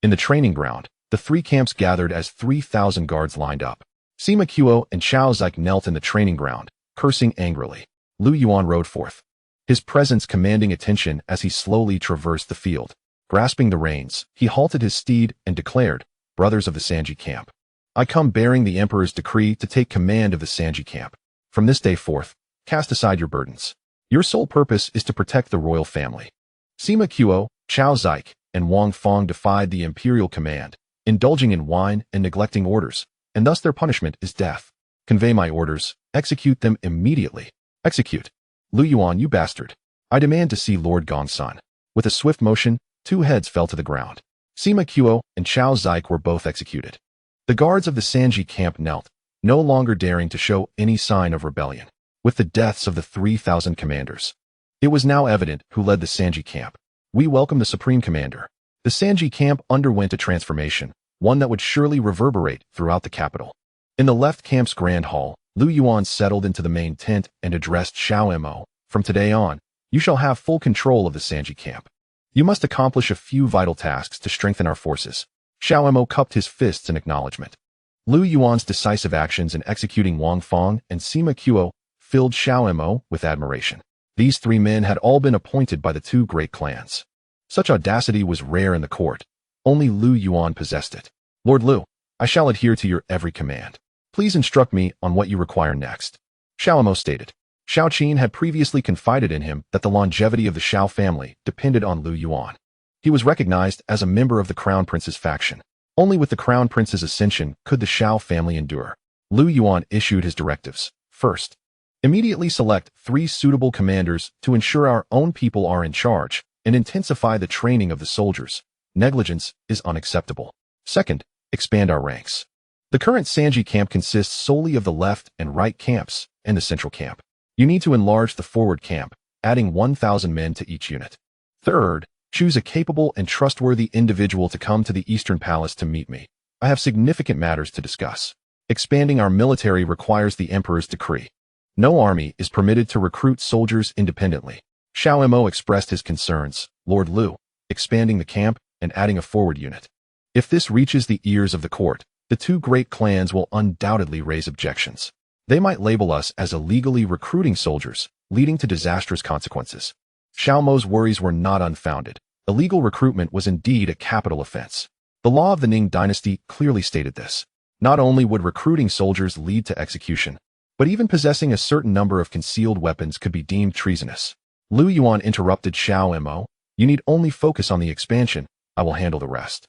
Speaker 1: In the training ground, the three camps gathered as 3,000 guards lined up. Sima Qiu and Xiao Zike knelt in the training ground, cursing angrily. Lu Yuan rode forth, his presence commanding attention as he slowly traversed the field. Grasping the reins, he halted his steed and declared, "Brothers of the Sanji camp, I come bearing the Emperor's decree to take command of the Sanji camp. From this day forth, cast aside your burdens. Your sole purpose is to protect the royal family." Sima Qiu, Xiao Zike, and Wang Fong defied the imperial command, indulging in wine and neglecting orders, and thus their punishment is death. Convey my orders, execute them immediately. Execute. Lu Yuan, you bastard. I demand to see Lord Gong's son. With a swift motion, two heads fell to the ground. Sima Qiu and Xiao Zike were both executed. The guards of the Sanji camp knelt, no longer daring to show any sign of rebellion. With the deaths of the 3,000 commanders, it was now evident who led the Sanji camp. We welcome the Supreme Commander. The Sanji camp underwent a transformation, one that would surely reverberate throughout the capital. In the left camp's grand hall, Lu Yuan settled into the main tent and addressed Xiao Mo. From today on, you shall have full control of the Sanji camp. You must accomplish a few vital tasks to strengthen our forces. Xiao Mo cupped his fists in acknowledgement. Lu Yuan's decisive actions in executing Wang Fong and Sima Qiu filled Xiao Mo with admiration. These three men had all been appointed by the two great clans. Such audacity was rare in the court. Only Lu Yuan possessed it. Lord Lu, I shall adhere to your every command. Please instruct me on what you require next. Xiao Mo stated. Xiao Qin had previously confided in him that the longevity of the Xiao family depended on Lu Yuan. He was recognized as a member of the Crown Prince's faction. Only with the Crown Prince's ascension could the Xiao family endure. Lu Yuan issued his directives. First, immediately select 3 suitable commanders to ensure our own people are in charge, and intensify the training of the soldiers. Negligence is unacceptable. Second, expand our ranks. The current Sanji camp consists solely of the left and right camps and the central camp. You need to enlarge the forward camp, adding 1,000 men to each unit. Third, choose a capable and trustworthy individual to come to the Eastern Palace to meet me. I have significant matters to discuss. Expanding our military requires the Emperor's decree. No army is permitted to recruit soldiers independently. Xiao Mo expressed his concerns. Lord Lu, expanding the camp and adding a forward unit. If this reaches the ears of the court, the two great clans will undoubtedly raise objections. They might label us as illegally recruiting soldiers, leading to disastrous consequences. Xiao Mo's worries were not unfounded. Illegal recruitment was indeed a capital offense. The law of the Ning Dynasty clearly stated this. Not only would recruiting soldiers lead to execution, but even possessing a certain number of concealed weapons could be deemed treasonous. Lu Yuan interrupted Xiao Mo. You need only focus on the expansion. I will handle the rest.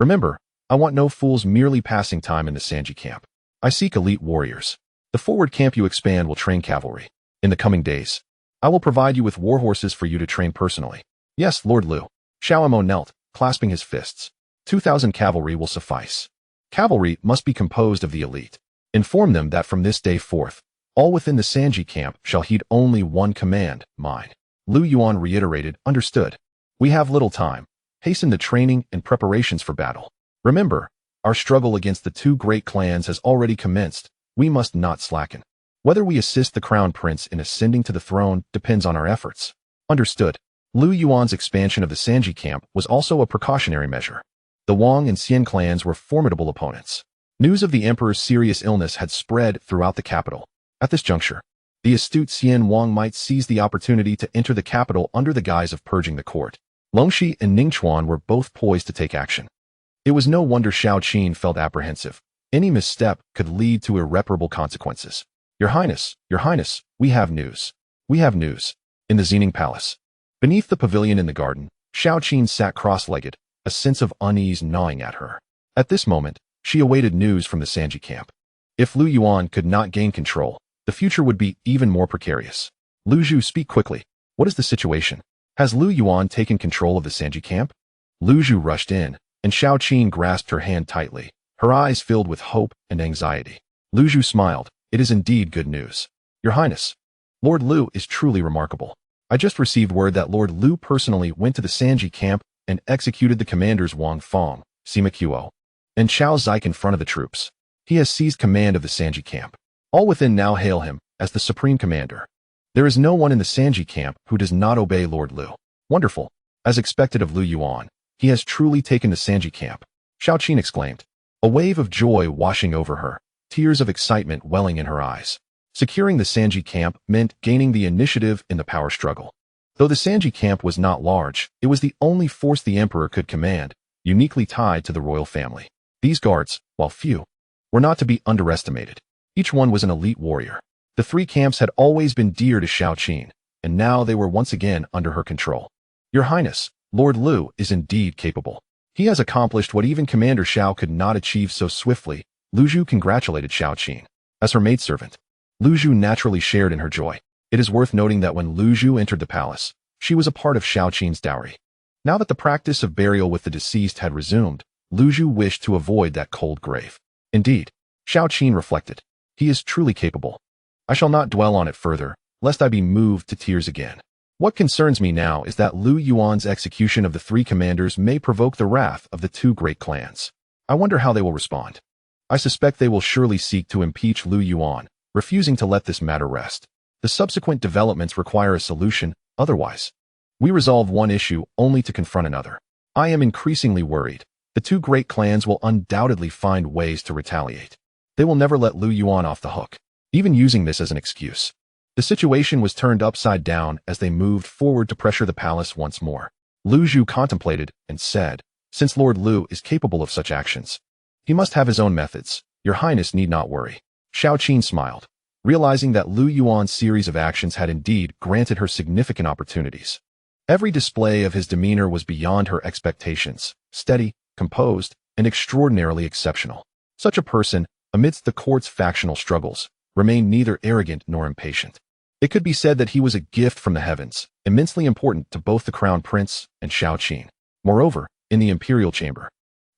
Speaker 1: Remember, I want no fools merely passing time in the Sanji camp. I seek elite warriors. The forward camp you expand will train cavalry. In the coming days, I will provide you with war horses for you to train personally. Yes, Lord Lu. Xiao Mo knelt, clasping his fists. 2,000 cavalry will suffice. Cavalry must be composed of the elite. Inform them that from this day forth, all within the Sanji camp shall heed only one command, mine. Lu Yuan reiterated, understood. We have little time. Hasten the training and preparations for battle. Remember, our struggle against the two great clans has already commenced. We must not slacken. Whether we assist the Crown Prince in ascending to the throne depends on our efforts. Understood. Lu Yuan's expansion of the Sanji camp was also a precautionary measure. The Wang and Xian clans were formidable opponents. News of the emperor's serious illness had spread throughout the capital. At this juncture, the astute Xian Wang might seize the opportunity to enter the capital under the guise of purging the court. Longxi and Ningchuan were both poised to take action. It was no wonder Xiao Qin felt apprehensive. Any misstep could lead to irreparable consequences. Your Highness, we have news. We have news. In the Xining Palace. Beneath the pavilion in the garden, Xiao Qin sat cross-legged, a sense of unease gnawing at her. At this moment, she awaited news from the Sanji camp. If Lu Yuan could not gain control, the future would be even more precarious. Lu Zhu, speak quickly. What is the situation? Has Lu Yuan taken control of the Sanji camp? Lu Zhu rushed in, and Xiao Qin grasped her hand tightly, her eyes filled with hope and anxiety. Lu Zhu smiled. It is indeed good news. Your Highness, Lord Lu is truly remarkable. I just received word that Lord Lu personally went to the Sanji camp and executed the commanders Wang Feng, Sima Qiuo, and Xiao Zik in front of the troops. He has seized command of the Sanji camp. All within now hail him as the supreme commander. There is no one in the Sanji camp who does not obey Lord Lu. Wonderful. As expected of Lu Yuan, he has truly taken the Sanji camp. Xiao Qin exclaimed, a wave of joy washing over her, tears of excitement welling in her eyes. Securing the Sanji camp meant gaining the initiative in the power struggle. Though the Sanji camp was not large, it was the only force the emperor could command, uniquely tied to the royal family. These guards, while few, were not to be underestimated. Each one was an elite warrior. The three camps had always been dear to Xiao Qin, and now they were once again under her control. Your Highness, Lord Lu is indeed capable. He has accomplished what even Commander Xiao could not achieve so swiftly. Lu Zhu congratulated Xiao Qin. As her maidservant, Lu Zhu naturally shared in her joy. It is worth noting that when Lu Zhu entered the palace, she was a part of Xiao Qin's dowry. Now that the practice of burial with the deceased had resumed, Lu Zhu wished to avoid that cold grave. Indeed, Xiao Qin reflected. He is truly capable. I shall not dwell on it further, lest I be moved to tears again. What concerns me now is that Lu Yuan's execution of the three commanders may provoke the wrath of the two great clans. I wonder how they will respond. I suspect they will surely seek to impeach Lu Yuan, refusing to let this matter rest. The subsequent developments require a solution, otherwise, we resolve one issue only to confront another. I am increasingly worried. The two great clans will undoubtedly find ways to retaliate. They will never let Lu Yuan off the hook, even using this as an excuse. The situation was turned upside down as they moved forward to pressure the palace once more. Lu Zhu contemplated and said, since Lord Lu is capable of such actions, he must have his own methods. Your Highness need not worry. Xiao Qin smiled, realizing that Lu Yuan's series of actions had indeed granted her significant opportunities. Every display of his demeanor was beyond her expectations, steady, composed, and extraordinarily exceptional. Such a person, amidst the court's factional struggles, remained neither arrogant nor impatient. It could be said that he was a gift from the heavens, immensely important to both the crown prince and Xiao Qin. Moreover, in the imperial chamber,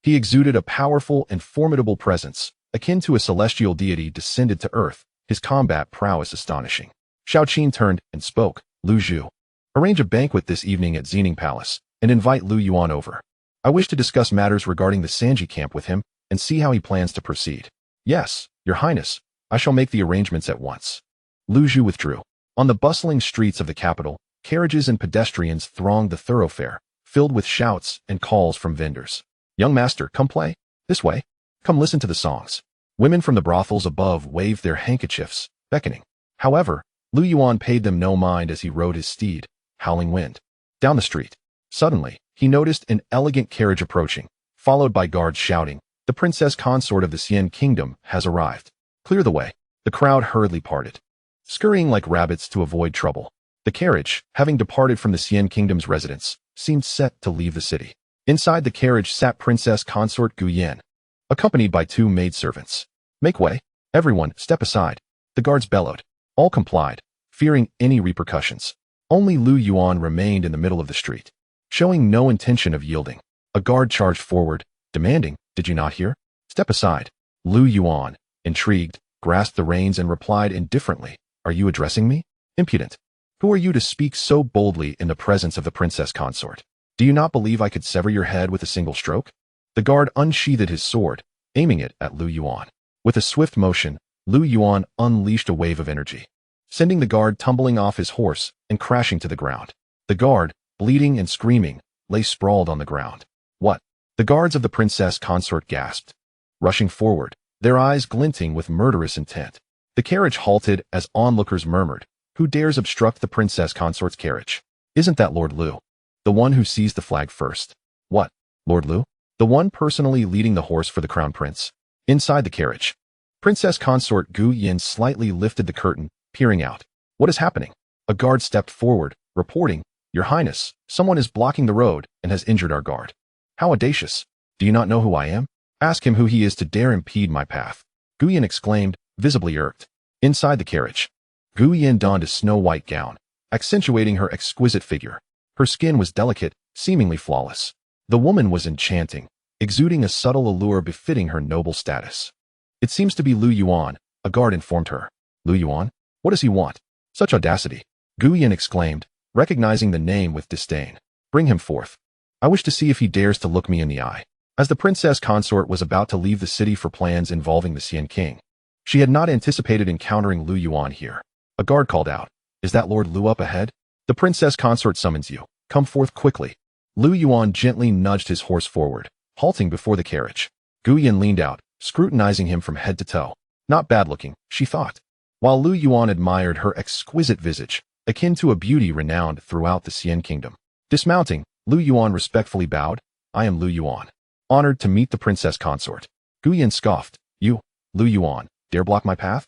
Speaker 1: he exuded a powerful and formidable presence, akin to a celestial deity descended to earth, his combat prowess astonishing. Xiao Qin turned and spoke. Lu Zhu, arrange a banquet this evening at Xining Palace, and invite Lu Yuan over. I wish to discuss matters regarding the Sanji camp with him, and see how he plans to proceed. Yes, Your Highness, I shall make the arrangements at once. Lu Zhu withdrew. On the bustling streets of the capital, carriages and pedestrians thronged the thoroughfare, filled with shouts and calls from vendors. Young master, come play. This way. Come listen to the songs. Women from the brothels above waved their handkerchiefs, beckoning. However, Lu Yuan paid them no mind as he rode his steed, Howling Wind, down the street. Suddenly, he noticed an elegant carriage approaching, followed by guards shouting, the princess consort of the Xian kingdom has arrived. Clear the way. The crowd hurriedly parted, scurrying like rabbits to avoid trouble. The carriage, having departed from the Xian kingdom's residence, seemed set to leave the city. Inside the carriage sat Princess Consort Yuan, accompanied by two maidservants. Make way. Everyone, step aside. The guards bellowed. All complied, fearing any repercussions. Only Lu Yuan remained in the middle of the street, showing no intention of yielding. A guard charged forward, demanding, did you not hear? Step aside. Lu Yuan, intrigued, grasped the reins and replied indifferently, are you addressing me? Impudent. Who are you to speak so boldly in the presence of the princess consort? Do you not believe I could sever your head with a single stroke? The guard unsheathed his sword, aiming it at Lu Yuan. With a swift motion, Lu Yuan unleashed a wave of energy, sending the guard tumbling off his horse and crashing to the ground. The guard, bleeding and screaming, lay sprawled on the ground. What? The guards of the princess consort gasped, rushing forward, their eyes glinting with murderous intent. The carriage halted as onlookers murmured, "Who dares obstruct the princess consort's carriage? Isn't that Lord Liu? The one who seized the flag first." "What? Lord Liu? The one personally leading the horse for the crown prince?" Inside the carriage, Princess Consort Gu Yin slightly lifted the curtain, peering out. "What is happening?" A guard stepped forward, reporting, "Your Highness, someone is blocking the road and has injured our guard." "How audacious! Do you not know who I am? Ask him who he is to dare impede my path." Gu Yin exclaimed, visibly irked. Inside the carriage, Gu Yin donned a snow-white gown, accentuating her exquisite figure. Her skin was delicate, seemingly flawless. The woman was enchanting, exuding a subtle allure befitting her noble status. "It seems to be Lu Yuan," a guard informed her. "Lu Yuan? What does he want? Such audacity!" Gu Yin exclaimed, recognizing the name with disdain. "Bring him forth. I wish to see if he dares to look me in the eye." As the princess consort was about to leave the city for plans involving the Xian king, she had not anticipated encountering Lu Yuan here. A guard called out, "Is that Lord Liu up ahead? The princess consort summons you. Come forth quickly." Lu Yuan gently nudged his horse forward, halting before the carriage. Gu Yin leaned out, scrutinizing him from head to toe. Not bad looking, she thought. While Lu Yuan admired her exquisite visage, akin to a beauty renowned throughout the Xian kingdom. Dismounting, Lu Yuan respectfully bowed. "I am Lu Yuan, honored to meet the princess consort." Gu Yin scoffed. "You, Lu Yuan, dare block my path?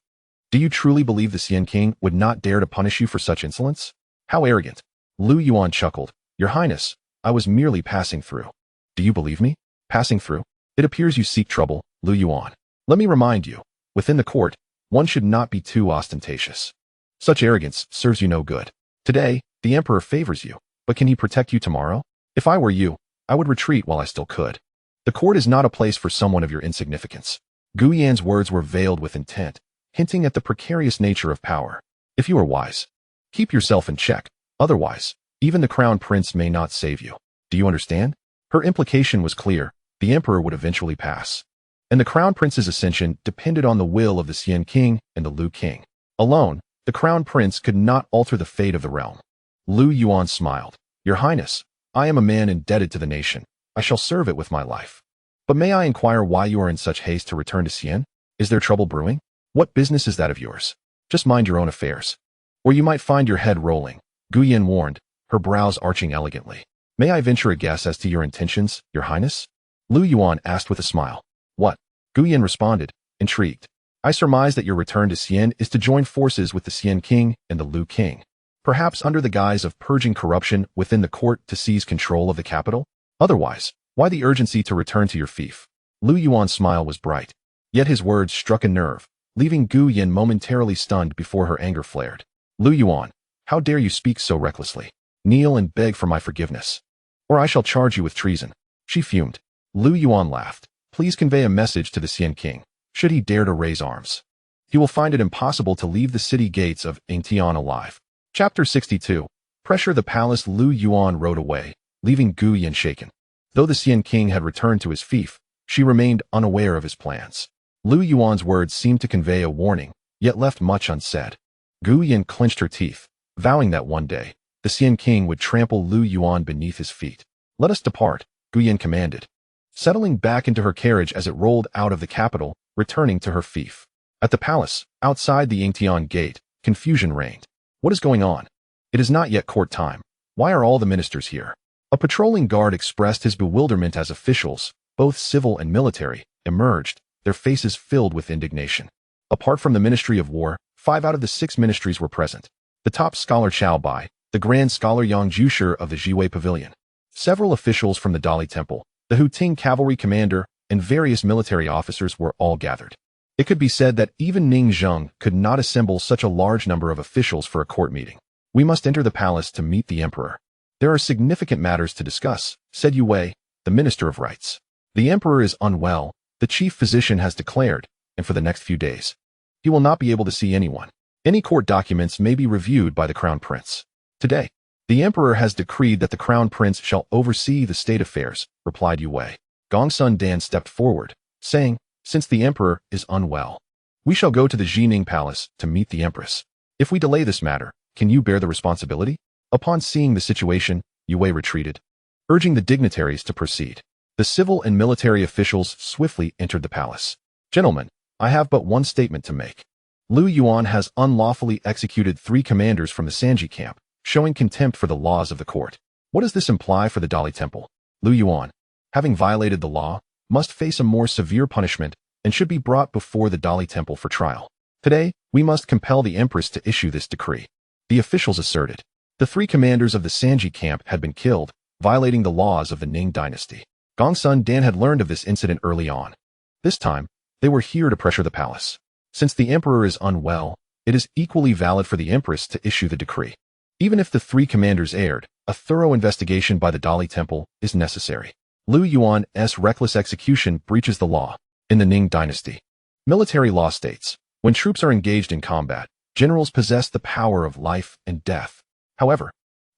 Speaker 1: Do you truly believe the Xian king would not dare to punish you for such insolence? How arrogant." Lu Yuan chuckled. "Your Highness, I was merely passing through." "Do you believe me? Passing through? It appears you seek trouble, Lu Yuan. Let me remind you, within the court, one should not be too ostentatious. Such arrogance serves you no good. Today, the emperor favors you, but can he protect you tomorrow? If I were you, I would retreat while I still could. The court is not a place for someone of your insignificance." Gu Yan's words were veiled with intent, hinting at the precarious nature of power. "If you are wise, keep yourself in check. Otherwise, even the crown prince may not save you. Do you understand?" Her implication was clear. The emperor would eventually pass, and the crown prince's ascension depended on the will of the Xian king and the Lu king. Alone, the crown prince could not alter the fate of the realm. Lu Yuan smiled. "Your Highness, I am a man indebted to the nation. I shall serve it with my life. But may I inquire why you are in such haste to return to Xian? Is there trouble brewing? What business is that of yours? Just mind your own affairs, or you might find your head rolling," Gu Yin warned, her brows arching elegantly. "May I venture a guess as to your intentions, Your Highness?" Lu Yuan asked with a smile. "What?" Gu Yin responded, intrigued. "I surmise that your return to Xian is to join forces with the Xian king and the Lu king, perhaps under the guise of purging corruption within the court to seize control of the capital? Otherwise, why the urgency to return to your fief?" Lu Yuan's smile was bright, yet his words struck a nerve, leaving Gu Yin momentarily stunned before her anger flared. "Lu Yuan, how dare you speak so recklessly? Kneel and beg for my forgiveness, or I shall charge you with treason." She fumed. Lu Yuan laughed. "Please convey a message to the Xian king, should he dare to raise arms. He will find it impossible to leave the city gates of Yingtian alive." Chapter 62. Pressure the palace. Lu Yuan rode away, leaving Gu Yin shaken. Though the Xian king had returned to his fief, she remained unaware of his plans. Lu Yuan's words seemed to convey a warning, yet left much unsaid. Gu Yin clenched her teeth, vowing that one day, the Xian king would trample Lu Yuan beneath his feet. "Let us depart," Gu Yin commanded, settling back into her carriage as it rolled out of the capital, returning to her fief. At the palace, outside the Yingtian gate, confusion reigned. What is going on? It is not yet court time. Why are all the ministers here? A patrolling guard expressed his bewilderment as officials, both civil and military, emerged, their faces filled with indignation. Apart from the Ministry of War, 5 out of the 6 ministries were present. The top scholar Xiao Bai, the grand scholar Yang Zhushi of the Jiwei Pavilion, several officials from the Dali Temple, the Huting cavalry commander, and various military officers were all gathered. It could be said that even Ning Zheng could not assemble such a large number of officials for a court meeting. "We must enter the palace to meet the emperor. There are significant matters to discuss," said Yue, the minister of rights. "The emperor is unwell, the chief physician has declared, and for the next few days, he will not be able to see anyone. Any court documents may be reviewed by the crown prince. Today, the emperor has decreed that the crown prince shall oversee the state affairs," replied Yue. Gongsun Dan stepped forward, saying, "Since the emperor is unwell, we shall go to the Jining Palace to meet the empress. If we delay this matter, can you bear the responsibility?" Upon seeing the situation, Yue retreated, urging the dignitaries to proceed. The civil and military officials swiftly entered the palace. Gentlemen, I have but one statement to make. Lu Yuan has unlawfully executed 3 commanders from the Sanji camp, showing contempt for the laws of the court. What does this imply for the Dali Temple? Lu Yuan, having violated the law, must face a more severe punishment and should be brought before the Dali Temple for trial. Today, we must compel the Empress to issue this decree. The officials asserted. The 3 commanders of the Sanji camp had been killed, violating the laws of the Ning Dynasty. Gongsun Dan had learned of this incident early on. This time, they were here to pressure the palace. Since the emperor is unwell, it is equally valid for the Empress to issue the decree. Even if the 3 commanders erred, a thorough investigation by the Dali Temple is necessary. Lu Yuan's reckless execution breaches the law. In the Ning Dynasty, military law states, when troops are engaged in combat, generals possess the power of life and death. However,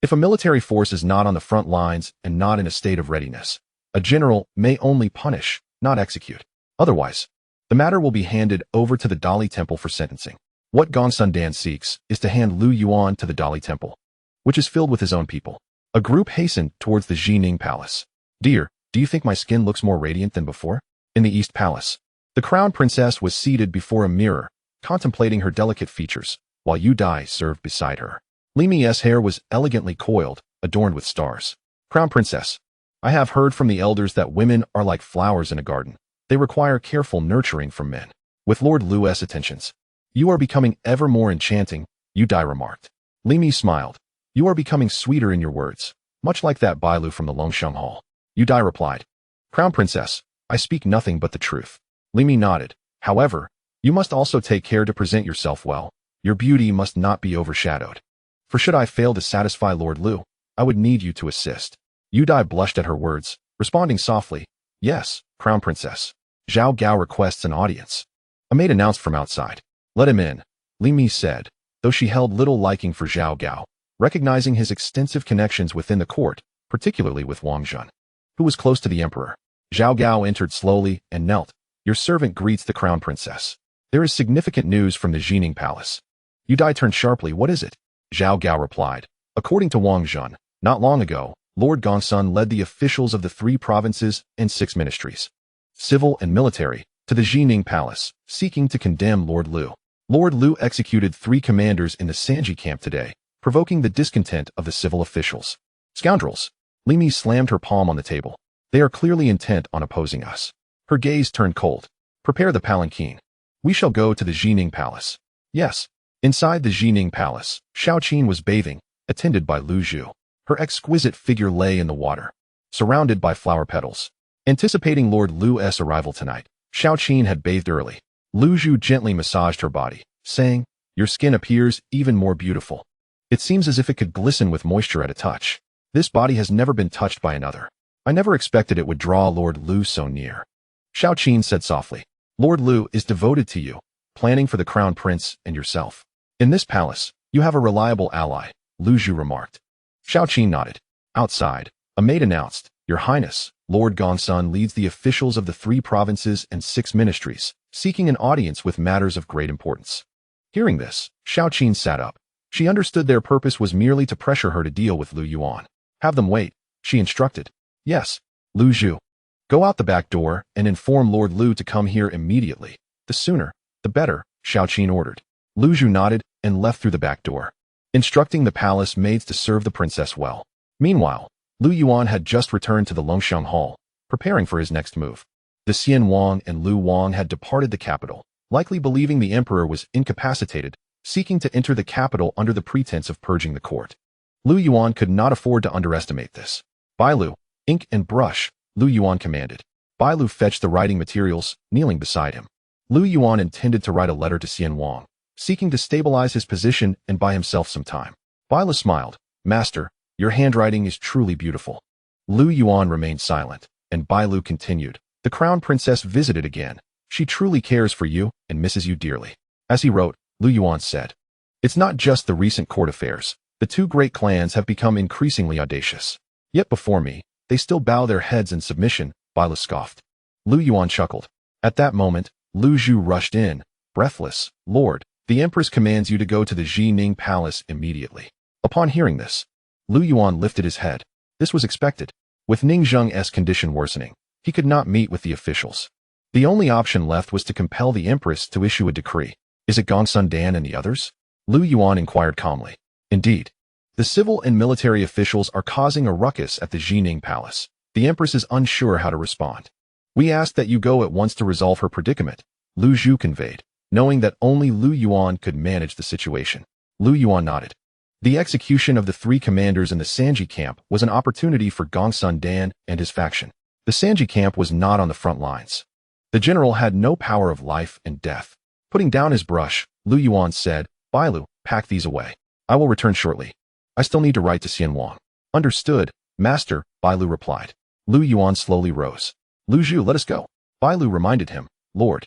Speaker 1: if a military force is not on the front lines and not in a state of readiness, a general may only punish, not execute. Otherwise, the matter will be handed over to the Dali Temple for sentencing. What Gongsun Dan seeks is to hand Lu Yuan to the Dali Temple, which is filled with his own people. A group hastened towards the Jining Palace. Dear, do you think my skin looks more radiant than before? In the East Palace, the crown princess was seated before a mirror, contemplating her delicate features, while Yu Dai served beside her. Li Mi's hair was elegantly coiled, adorned with stars. Crown princess, I have heard from the elders that women are like flowers in a garden. They require careful nurturing from men. With Lord Lu's attentions, you are becoming ever more enchanting, Yu Dai remarked. Li Mi smiled. You are becoming sweeter in your words, much like that Bailu from the Longsheng Hall. Yu Dai replied. Crown princess, I speak nothing but the truth. Li Mi nodded. However, you must also take care to present yourself well. Your beauty must not be overshadowed. For should I fail to satisfy Lord Lu, I would need you to assist. Yu Dai blushed at her words, responding softly. Yes, Crown Princess. Xiao Gao requests an audience. A maid announced from outside. Let him in, Li Mi said, though she held little liking for Xiao Gao, recognizing his extensive connections within the court, particularly with Wang Zhen, who was close to the emperor. Xiao Gao entered slowly and knelt. Your servant greets the Crown Princess. There is significant news from the Jining Palace. Yu Dai turned sharply. What is it? Xiao Gao replied. According to Wang Zhen, not long ago, Lord Gongsun led the officials of the 3 provinces and 6 ministries, civil and military, to the Jining Palace, seeking to condemn Lord Lu. Lord Lu executed 3 commanders in the Sanji camp today, provoking the discontent of the civil officials. Scoundrels! Li Mi slammed her palm on the table. They are clearly intent on opposing us. Her gaze turned cold. Prepare the palanquin. We shall go to the Jining Palace. Yes. Inside the Jining Palace, Xiao Qin was bathing, attended by Lu Zhu. Her exquisite figure lay in the water, surrounded by flower petals. Anticipating Lord Lu's arrival tonight, Xiao Qin had bathed early. Lu Zhu gently massaged her body, saying, Your skin appears even more beautiful. It seems as if it could glisten with moisture at a touch. This body has never been touched by another. I never expected it would draw Lord Lu so near. Xiao Qin said softly. Lord Lu is devoted to you, planning for the crown prince and yourself. In this palace, you have a reliable ally, Lu Zhu remarked. Xiao Qin nodded. Outside, a maid announced, Your Highness, Lord Gongsun leads the officials of the 3 provinces and 6 ministries, seeking an audience with matters of great importance. Hearing this, Xiao Qin sat up. She understood their purpose was merely to pressure her to deal with Lu Yuan. Have them wait, she instructed. Yes, Lu Zhu. Go out the back door and inform Lord Lu to come here immediately. The sooner, the better, Xiao Qin ordered. Lu Zhu nodded and left through the back door, instructing the palace maids to serve the princess well. Meanwhile, Lu Yuan had just returned to the Longsheng Hall, preparing for his next move. The Xian Wang and Lu Wang had departed the capital, likely believing the emperor was incapacitated, seeking to enter the capital under the pretense of purging the court. Lu Yuan could not afford to underestimate this. Bailu, ink and brush, Lu Yuan commanded. Bailu fetched the writing materials, kneeling beside him. Lu Yuan intended to write a letter to Xian Wang, seeking to stabilize his position and buy himself some time. Bailu smiled. Master, your handwriting is truly beautiful. Lu Yuan remained silent, and Bailu continued. The crown princess visited again. She truly cares for you and misses you dearly. As he wrote, Lu Yuan said, It's not just the recent court affairs. The 2 great clans have become increasingly audacious. Yet before me, they still bow their heads in submission, Bailu scoffed. Lu Yuan chuckled. At that moment, Lu Zhu rushed in, breathless. Lord, the Empress commands you to go to the Jining Palace immediately. Upon hearing this, Lu Yuan lifted his head. This was expected. With Ning Zheng's condition worsening, he could not meet with the officials. The only option left was to compel the Empress to issue a decree. Is it Gongsun Dan and the others? Lu Yuan inquired calmly. Indeed. The civil and military officials are causing a ruckus at the Jining Palace. The Empress is unsure how to respond. We ask that you go at once to resolve her predicament, Lu Zhu conveyed, knowing that only Lu Yuan could manage the situation. Lu Yuan nodded. The execution of the 3 commanders in the Sanji camp was an opportunity for Gongsun Dan and his faction. The Sanji camp was not on the front lines. The general had no power of life and death. Putting down his brush, Lu Yuan said, Bailu, pack these away. I will return shortly. I still need to write to Xian Wang. Understood, master, Bailu replied. Lu Yuan slowly rose. Lu Zhu, let us go. Bailu reminded him, Lord.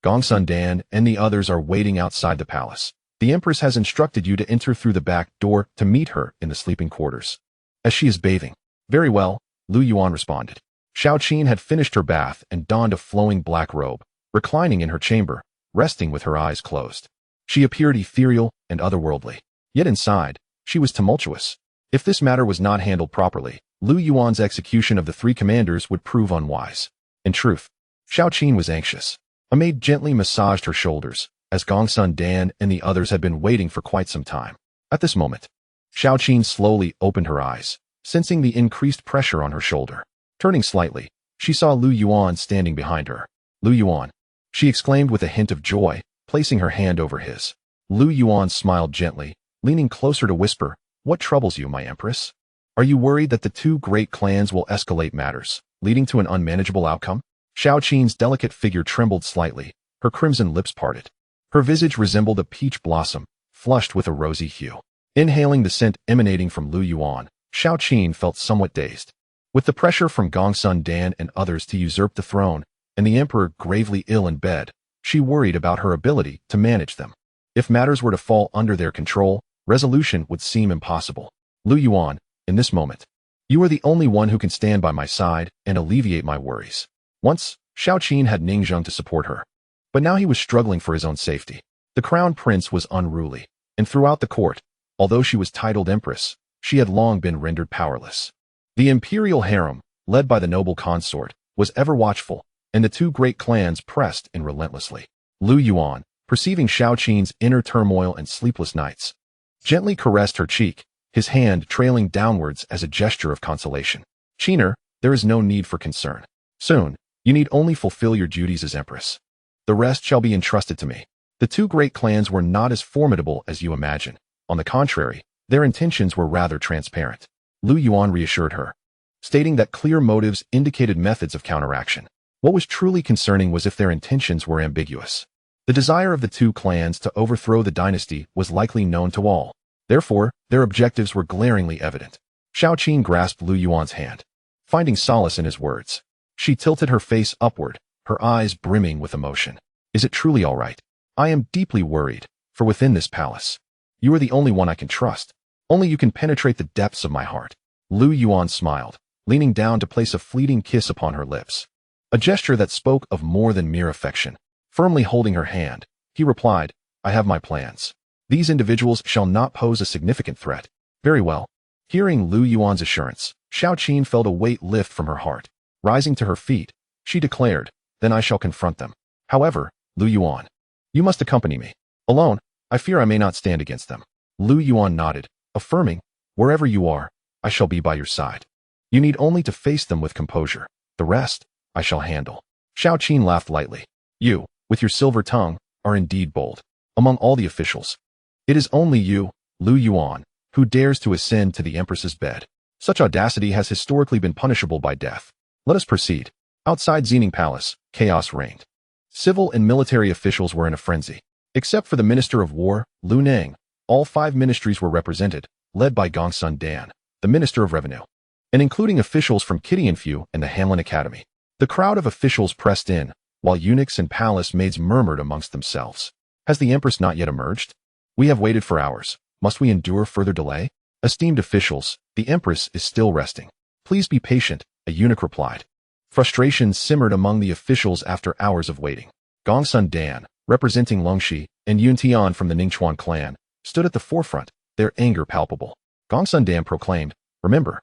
Speaker 1: Gongsun Dan and the others are waiting outside the palace. The Empress has instructed you to enter through the back door to meet her in the sleeping quarters. As she is bathing. Very well, Lu Yuan responded. Xiao Qin had finished her bath and donned a flowing black robe, reclining in her chamber, resting with her eyes closed. She appeared ethereal and otherworldly. Yet inside, she was tumultuous. If this matter was not handled properly, Lu Yuan's execution of the 3 commanders would prove unwise. In truth, Xiao Qin was anxious. A maid gently massaged her shoulders, as Gongsun Dan and the others had been waiting for quite some time. At this moment, Xiao Qin slowly opened her eyes, sensing the increased pressure on her shoulder. Turning slightly, she saw Lu Yuan standing behind her. Lu Yuan, she exclaimed with a hint of joy, placing her hand over his. Lu Yuan smiled gently, leaning closer to whisper, What troubles you, my Empress? Are you worried that the 2 great clans will escalate matters, leading to an unmanageable outcome? Xiao Qin's delicate figure trembled slightly, her crimson lips parted. Her visage resembled a peach blossom, flushed with a rosy hue. Inhaling the scent emanating from Lu Yuan, Xiao Qin felt somewhat dazed. With the pressure from Gongsun Dan and others to usurp the throne, and the emperor gravely ill in bed, she worried about her ability to manage them. If matters were to fall under their control, resolution would seem impossible. Lu Yuan, in this moment, you are the only one who can stand by my side and alleviate my worries. Once, Xiao Qin had Ning Zheng to support her. But now he was struggling for his own safety. The crown prince was unruly, and throughout the court, although she was titled Empress, she had long been rendered powerless. The imperial harem, led by the noble consort, was ever watchful, and the 2 great clans pressed in relentlessly. Lu Yuan, perceiving Xiao Qin's inner turmoil and sleepless nights, gently caressed her cheek, his hand trailing downwards as a gesture of consolation. Qiner, there is no need for concern. Soon, you need only fulfill your duties as Empress. The rest shall be entrusted to me. The 2 great clans were not as formidable as you imagine. On the contrary, their intentions were rather transparent. Lu Yuan reassured her, stating that clear motives indicated methods of counteraction. What was truly concerning was if their intentions were ambiguous. The desire of the 2 clans to overthrow the dynasty was likely known to all. Therefore, their objectives were glaringly evident. Xiao Qin grasped Lu Yuan's hand. Finding solace in his words, she tilted her face upward, her eyes brimming with emotion. Is it truly all right? I am deeply worried, for within this palace, you are the only one I can trust. Only you can penetrate the depths of my heart. Lu Yuan smiled, leaning down to place a fleeting kiss upon her lips. A gesture that spoke of more than mere affection. Firmly holding her hand, he replied, I have my plans. These individuals shall not pose a significant threat. Very well. Hearing Lu Yuan's assurance, Xiao Qin felt a weight lift from her heart. Rising to her feet, she declared, Then I shall confront them. However, Lu Yuan, you must accompany me. Alone, I fear I may not stand against them. Lu Yuan nodded, affirming, Wherever you are, I shall be by your side. You need only to face them with composure. The rest, I shall handle. Xiao Qin laughed lightly. You, with your silver tongue, are indeed bold. Among all the officials, it is only you, Lu Yuan, who dares to ascend to the Empress's bed. Such audacity has historically been punishable by death. Let us proceed. Outside Xining Palace, chaos reigned. Civil and military officials were in a frenzy. Except for the Minister of War, Lu Neng, all 5 ministries were represented, led by Gongsun Dan, the Minister of Revenue, and including officials from Kidianfu and the Hanlin Academy. The crowd of officials pressed in, while eunuchs and palace maids murmured amongst themselves. Has the Empress not yet emerged? We have waited for hours. Must we endure further delay? Esteemed officials, the Empress is still resting. Please be patient, a eunuch replied. Frustration simmered among the officials after hours of waiting. Gongsun Dan, representing Longxi, and Yun Tian from the Ningchuan clan, stood at the forefront, their anger palpable. Gongsun Dan proclaimed, Remember,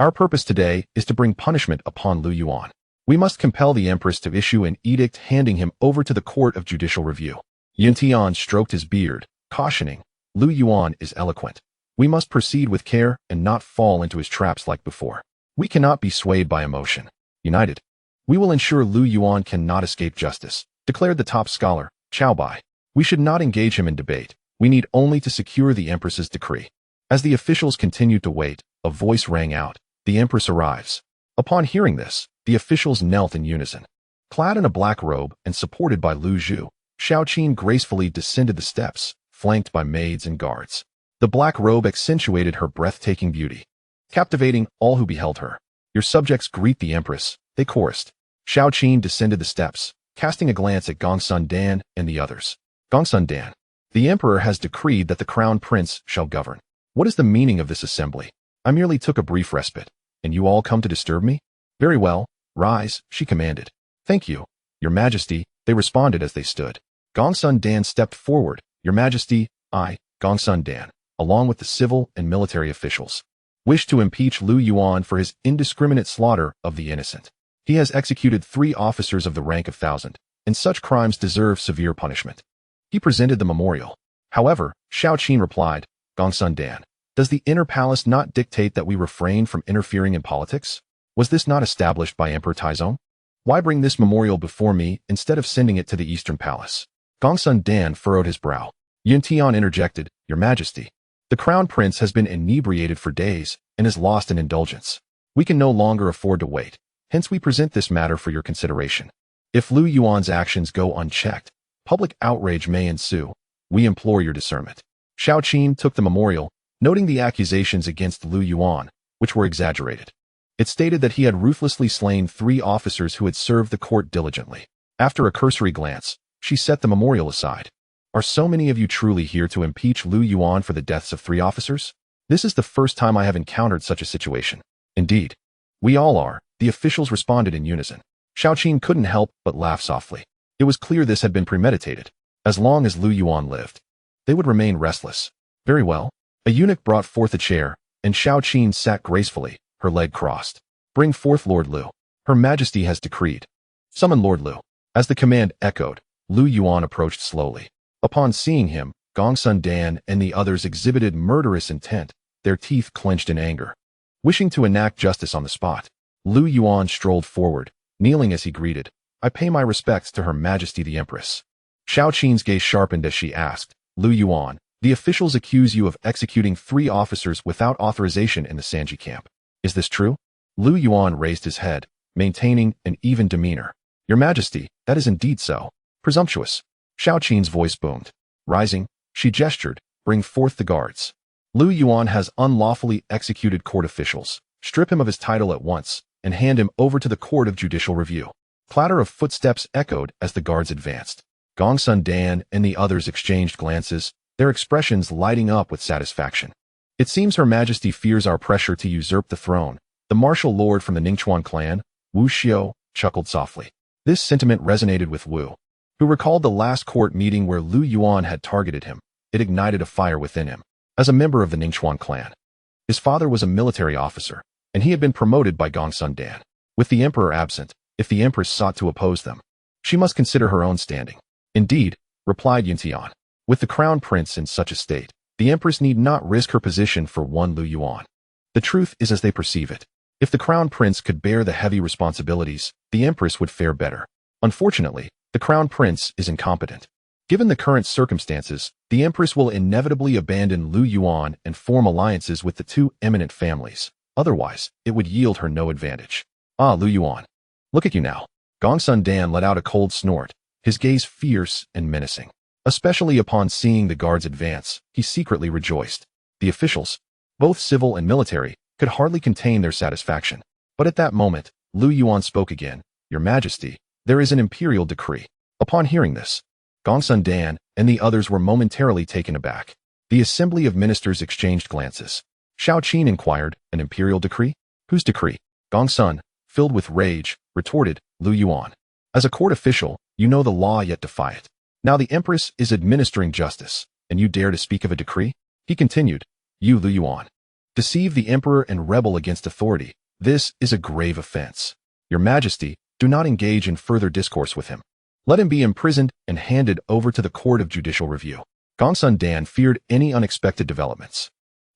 Speaker 1: Our purpose today is to bring punishment upon Lu Yuan. We must compel the Empress to issue an edict handing him over to the court of judicial review. Yuan Tian stroked his beard, cautioning, Lu Yuan is eloquent. We must proceed with care and not fall into his traps like before. We cannot be swayed by emotion. United, we will ensure Lu Yuan cannot escape justice, declared the top scholar, Xiao Bai. We should not engage him in debate. We need only to secure the Empress's decree. As the officials continued to wait, a voice rang out. The Empress arrives. Upon hearing this, the officials knelt in unison. Clad in a black robe and supported by Lu Zhu, Xiao Qin gracefully descended the steps, flanked by maids and guards. The black robe accentuated her breathtaking beauty, captivating all who beheld her. Your subjects greet the Empress, they chorused. Xiao Qin descended the steps, casting a glance at Gongsun Dan and the others. Gongsun Dan, the Emperor has decreed that the Crown Prince shall govern. What is the meaning of this assembly? I merely took a brief respite, and you all come to disturb me? Very well, rise, she commanded. Thank you, Your Majesty, they responded as they stood. Gongsun Dan stepped forward. Your Majesty, I, Gongsun Dan, along with the civil and military officials, wish to impeach Lu Yuan for his indiscriminate slaughter of the innocent. He has executed 3 officers of the rank of 1,000, and such crimes deserve severe punishment. He presented the memorial. However, Xiao Qin replied, Gongsun Dan, does the inner palace not dictate that we refrain from interfering in politics? Was this not established by Emperor Taizong? Why bring this memorial before me instead of sending it to the Eastern Palace? Gongsun Dan furrowed his brow. Yuan Tian interjected, Your Majesty, the Crown Prince has been inebriated for days and is lost in indulgence. We can no longer afford to wait. Hence we present this matter for your consideration. If Lu Yuan's actions go unchecked, public outrage may ensue. We implore your discernment. Xiao Qin took the memorial, noting the accusations against Lu Yuan, which were exaggerated. It stated that he had ruthlessly slain 3 officers who had served the court diligently. After a cursory glance, she set the memorial aside. Are so many of you truly here to impeach Lu Yuan for the deaths of 3 officers? This is the first time I have encountered such a situation. Indeed. We all are, the officials responded in unison. Xiao Qin couldn't help but laugh softly. It was clear this had been premeditated. As long as Lu Yuan lived, they would remain restless. Very well. A eunuch brought forth a chair, and Xiao Qin sat gracefully, her leg crossed. Bring forth Lord Lu. Her Majesty has decreed. Summon Lord Lu. As the command echoed, Lu Yuan approached slowly. Upon seeing him, Gongsun Dan and the others exhibited murderous intent, their teeth clenched in anger. Wishing to enact justice on the spot, Lu Yuan strolled forward, kneeling as he greeted, I pay my respects to Her Majesty the Empress. Xiao Qin's gaze sharpened as she asked, Lu Yuan, the officials accuse you of executing 3 officers without authorization in the Sanji camp. Is this true? Lu Yuan raised his head, maintaining an even demeanor. Your Majesty, that is indeed so. Presumptuous. Xiao Qin's voice boomed. Rising, she gestured, bring forth the guards. Lu Yuan has unlawfully executed court officials. Strip him of his title at once, and hand him over to the court of judicial review. Clatter of footsteps echoed as the guards advanced. Gongsun Dan and the others exchanged glances, their expressions lighting up with satisfaction. It seems Her Majesty fears our pressure to usurp the throne. The martial lord from the Ningchuan clan, Wu Xiao, chuckled softly. This sentiment resonated with Wu, who recalled the last court meeting where Lu Yuan had targeted him. It ignited a fire within him. As a member of the Ningchuan clan, his father was a military officer, and he had been promoted by Gongsun Dan. With the emperor absent, if the empress sought to oppose them, she must consider her own standing. Indeed, replied Yuan Tian, with the crown prince in such a state, the empress need not risk her position for one Lu Yuan. The truth is as they perceive it. If the crown prince could bear the heavy responsibilities, the empress would fare better. Unfortunately, the crown prince is incompetent. Given the current circumstances, the empress will inevitably abandon Lu Yuan and form alliances with the 2 eminent families. Otherwise, it would yield her no advantage. Ah, Lu Yuan. Look at you now. Gongsun Dan let out a cold snort, his gaze fierce and menacing. Especially upon seeing the guards advance, he secretly rejoiced. The officials, both civil and military, could hardly contain their satisfaction. But at that moment, Lu Yuan spoke again. Your Majesty, there is an imperial decree. Upon hearing this, Gongsun Dan and the others were momentarily taken aback. The assembly of ministers exchanged glances. Xiao Qin inquired, an imperial decree? Whose decree? Gongsun, filled with rage, retorted, Lu Yuan. As a court official, you know the law yet defy it. Now the empress is administering justice, and you dare to speak of a decree? He continued, you Lu Yuan. Deceive the emperor and rebel against authority. This is a grave offense. Your Majesty, do not engage in further discourse with him. Let him be imprisoned and handed over to the court of judicial review. Gongsun Dan feared any unexpected developments.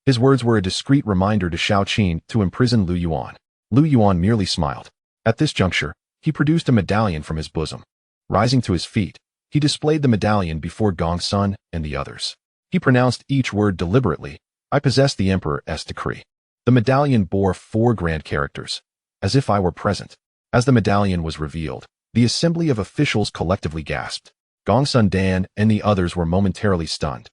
Speaker 1: His words were a discreet reminder to Xiao Qin to imprison Lu Yuan. Lu Yuan merely smiled. At this juncture, he produced a medallion from his bosom. Rising to his feet, he displayed the medallion before Gongsun and the others. He pronounced each word deliberately. I possess the Emperor's decree. The medallion bore 4 grand characters, as if I were present. As the medallion was revealed, the assembly of officials collectively gasped. Gongsun Dan and the others were momentarily stunned.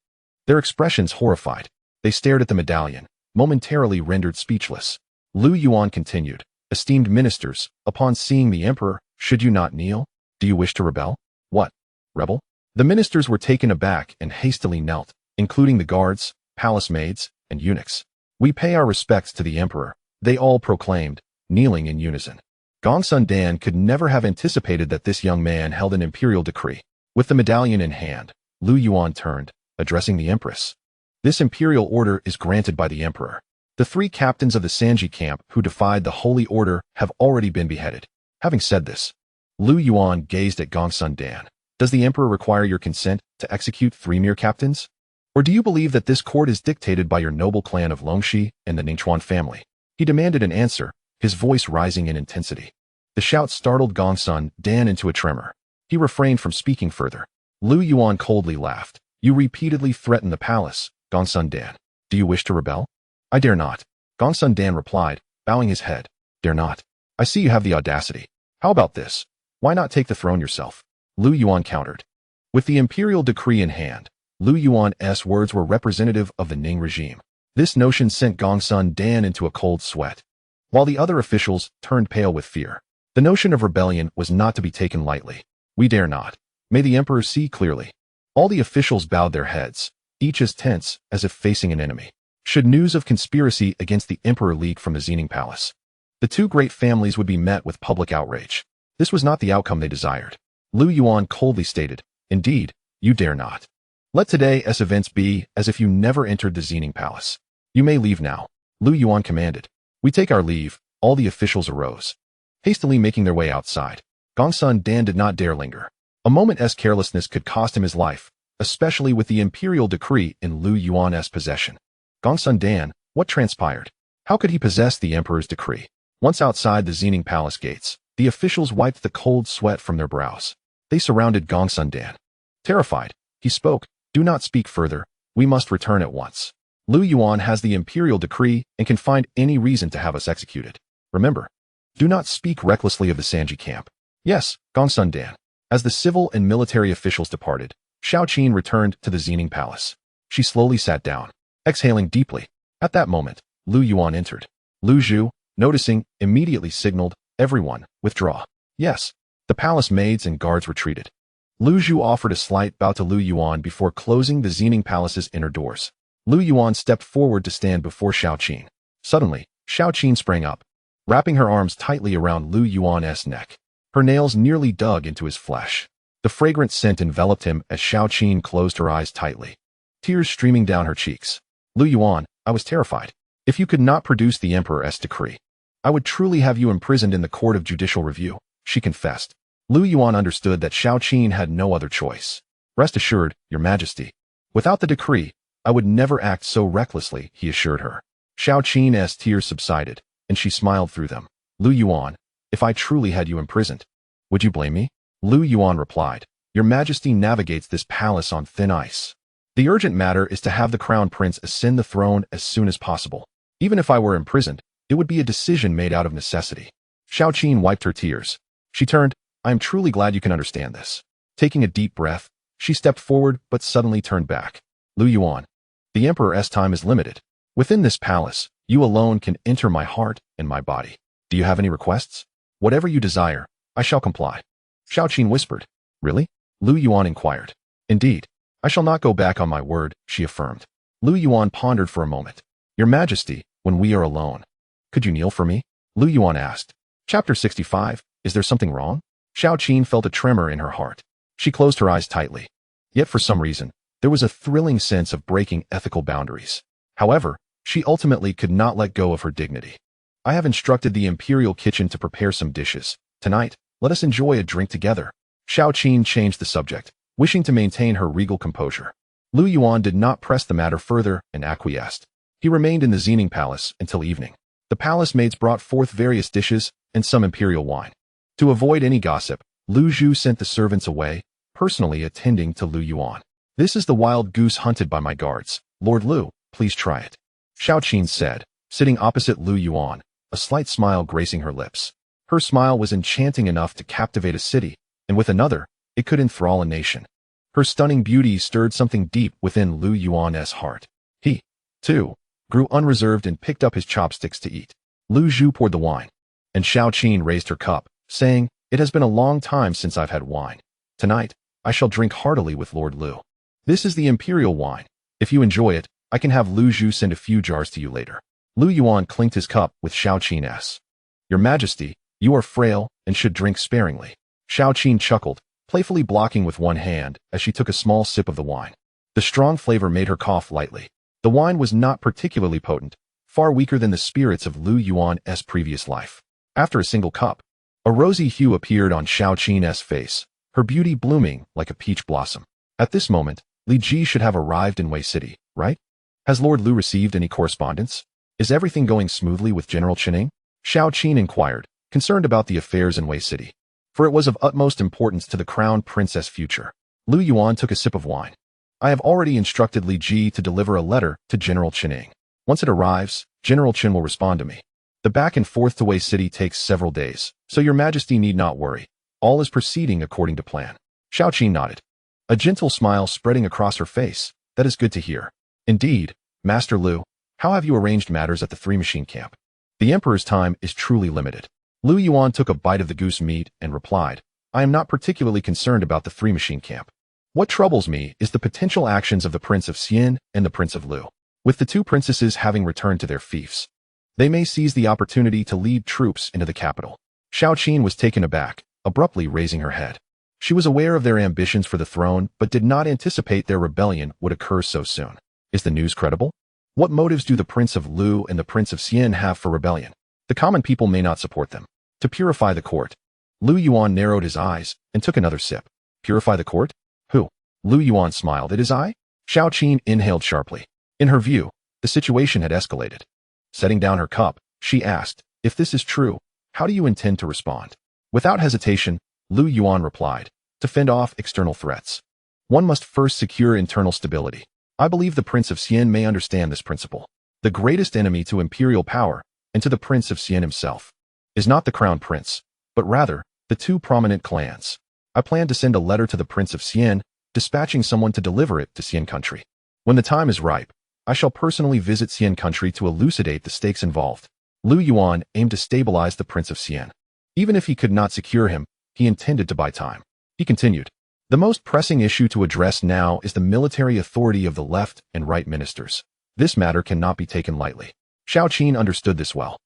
Speaker 1: Their expressions horrified. They stared at the medallion, momentarily rendered speechless. Lu Yuan continued, Esteemed ministers, upon seeing the Emperor, should you not kneel? Do you wish to rebel? What? Rebel? The ministers were taken aback and hastily knelt, including the guards, palace maids, and eunuchs. We pay our respects to the Emperor, they all proclaimed, kneeling in unison. Gongsun Dan could never have anticipated that this young man held an imperial decree. With the medallion in hand, Lu Yuan turned, addressing the Empress. This imperial order is granted by the Emperor. The 3 captains of the Sanji camp who defied the holy order have already been beheaded. Having said this, Lu Yuan gazed at Gongsun Dan. Does the Emperor require your consent to execute 3 mere captains? Or do you believe that this court is dictated by your noble clan of Longxi and the Ningchuan family? He demanded an answer, his voice rising in intensity. The shout startled Gongsun Dan into a tremor. He refrained from speaking further. Lu Yuan coldly laughed. You repeatedly threaten the palace, Gongsun Dan. Do you wish to rebel? I dare not. Gongsun Dan replied, bowing his head. Dare not. I see you have the audacity. How about this? Why not take the throne yourself? Lu Yuan countered. With the imperial decree in hand, Lu Yuan's words were representative of the Ning regime. This notion sent Gongsun Dan into a cold sweat, while the other officials turned pale with fear. The notion of rebellion was not to be taken lightly. We dare not. May the Emperor see clearly. All the officials bowed their heads, each as tense as if facing an enemy. Should news of conspiracy against the Emperor leak from the Xining Palace, the 2 great families would be met with public outrage. This was not the outcome they desired. Lu Yuan coldly stated, Indeed, you dare not. Let today's events be as if you never entered the Xining Palace. You may leave now. Lu Yuan commanded. We take our leave. All the officials arose, hastily making their way outside. Gongsun Dan did not dare linger. A moment's carelessness could cost him his life, especially with the imperial decree in Lu Yuan's possession. Gongsun Dan, what transpired? How could he possess the Emperor's decree? Once outside the Xining Palace gates, the officials wiped the cold sweat from their brows. They surrounded Gongsun Dan. Terrified, he spoke, Do not speak further. We must return at once. Lu Yuan has the imperial decree and can find any reason to have us executed. Remember, do not speak recklessly of the Sanji camp. Yes, Gongsun Dan. As the civil and military officials departed, Xiao Qin returned to the Xining Palace. She slowly sat down, exhaling deeply. At that moment, Lu Yuan entered. Lu Zhu, noticing, immediately signaled, Everyone, withdraw. Yes, the palace maids and guards retreated. Lu Zhu offered a slight bow to Lu Yuan before closing the Xining Palace's inner doors. Lu Yuan stepped forward to stand before Xiao Qin. Suddenly, Xiao Qin sprang up, wrapping her arms tightly around Lu Yuan's neck. Her nails nearly dug into his flesh. The fragrant scent enveloped him as Xiao Qin closed her eyes tightly, tears streaming down her cheeks. Lu Yuan, I was terrified. If you could not produce the Emperor's decree, I would truly have you imprisoned in the court of judicial review, she confessed. Lu Yuan understood that Xiao Qin had no other choice. Rest assured, Your Majesty. Without the decree, I would never act so recklessly, he assured her. Xiao Qin's tears subsided, and she smiled through them. Lu Yuan, if I truly had you imprisoned, would you blame me? Lu Yuan replied, Your Majesty navigates this palace on thin ice. The urgent matter is to have the crown prince ascend the throne as soon as possible. Even if I were imprisoned, it would be a decision made out of necessity. Xiao Qin wiped her tears. She turned, I am truly glad you can understand this. Taking a deep breath, she stepped forward but suddenly turned back. Lu Yuan, the Emperor's time is limited. Within this palace, you alone can enter my heart and my body. Do you have any requests? Whatever you desire, I shall comply. Xiao Qin whispered. Really? Lu Yuan inquired. Indeed. I shall not go back on my word, she affirmed. Lu Yuan pondered for a moment. Your Majesty, when we are alone, could you kneel for me? Lu Yuan asked. Chapter 65, Is there something wrong? Xiao Qin felt a tremor in her heart. She closed her eyes tightly. Yet for some reason, there was a thrilling sense of breaking ethical boundaries. However, She ultimately could not let go of her dignity. I have instructed the imperial kitchen to prepare some dishes. Tonight, let us enjoy a drink together. Xiao Qin changed the subject, wishing to maintain her regal composure. Lu Yuan did not press the matter further and acquiesced. He remained in the Xining Palace until evening. The palace maids brought forth various dishes and some imperial wine. To avoid any gossip, Lu Zhu sent the servants away, personally attending to Lu Yuan. This is the wild goose hunted by my guards. Lord Lu, please try it. Xiao Qin said, sitting opposite Lu Yuan, a slight smile gracing her lips. Her smile was enchanting enough to captivate a city, and with another, it could enthrall a nation. Her stunning beauty stirred something deep within Lu Yuan's heart. He, too, grew unreserved and picked up his chopsticks to eat. Lu Zhu poured the wine, and Xiao Qin raised her cup, saying, "It has been a long time since I've had wine. Tonight, I shall drink heartily with Lord Lu. This is the imperial wine. If you enjoy it, I can have Lu Zhu send a few jars to you later." Lu Yuan clinked his cup with Xiao Qin's. "Your Majesty, you are frail and should drink sparingly." Xiao Qin chuckled, playfully blocking with one hand as she took a small sip of the wine. The strong flavor made her cough lightly. The wine was not particularly potent, far weaker than the spirits of Lu Yuan's previous life. After a single cup, a rosy hue appeared on Xiao Qin's face, her beauty blooming like a peach blossom. At this moment, Li Ji should have arrived in Wei City, right? Has Lord Lu received any correspondence? Is everything going smoothly with General Qining? Xiao Qin inquired, concerned about the affairs in Wei City, for it was of utmost importance to the crown princess' future. Lu Yuan took a sip of wine. "I have already instructed Li Ji to deliver a letter to General Qining. Once it arrives, General Qin will respond to me. The back and forth to Wei City takes several days, so your Majesty need not worry. All is proceeding according to plan." Xiao Qin nodded, a gentle smile spreading across her face. "That is good to hear. Indeed, Master Lu, how have you arranged matters at the three-machine camp? The Emperor's time is truly limited." Lu Yuan took a bite of the goose meat and replied, "I am not particularly concerned about the three-machine camp. What troubles me is the potential actions of the Prince of Xian and the Prince of Lu. With the two princesses having returned to their fiefs, they may seize the opportunity to lead troops into the capital." Xiao Qin was taken aback, abruptly raising her head. She was aware of their ambitions for the throne, but did not anticipate their rebellion would occur so soon. Is the news credible? What motives do the Prince of Lu and the Prince of Xian have for rebellion? The common people may not support them. To purify the court. Lu Yuan narrowed his eyes and took another sip. Purify the court? Who? Lu Yuan smiled. "It is I?" Xiao Qin inhaled sharply. In her view, the situation had escalated. Setting down her cup, she asked, "If this is true, how do you intend to respond?" Without hesitation, Lu Yuan replied, "To fend off external threats, one must first secure internal stability. I believe the Prince of Xian may understand this principle. The greatest enemy to imperial power, and to the Prince of Xian himself, is not the crown prince, but rather, the two prominent clans. I plan to send a letter to the Prince of Xian, dispatching someone to deliver it to Xian country. When the time is ripe, I shall personally visit Xian country to elucidate the stakes involved." Lu Yuan aimed to stabilize the Prince of Xian. Even if he could not secure him, he intended to buy time. He continued, "The most pressing issue to address now is the military authority of the left and right ministers. This matter cannot be taken lightly." Xiao Qin understood this well.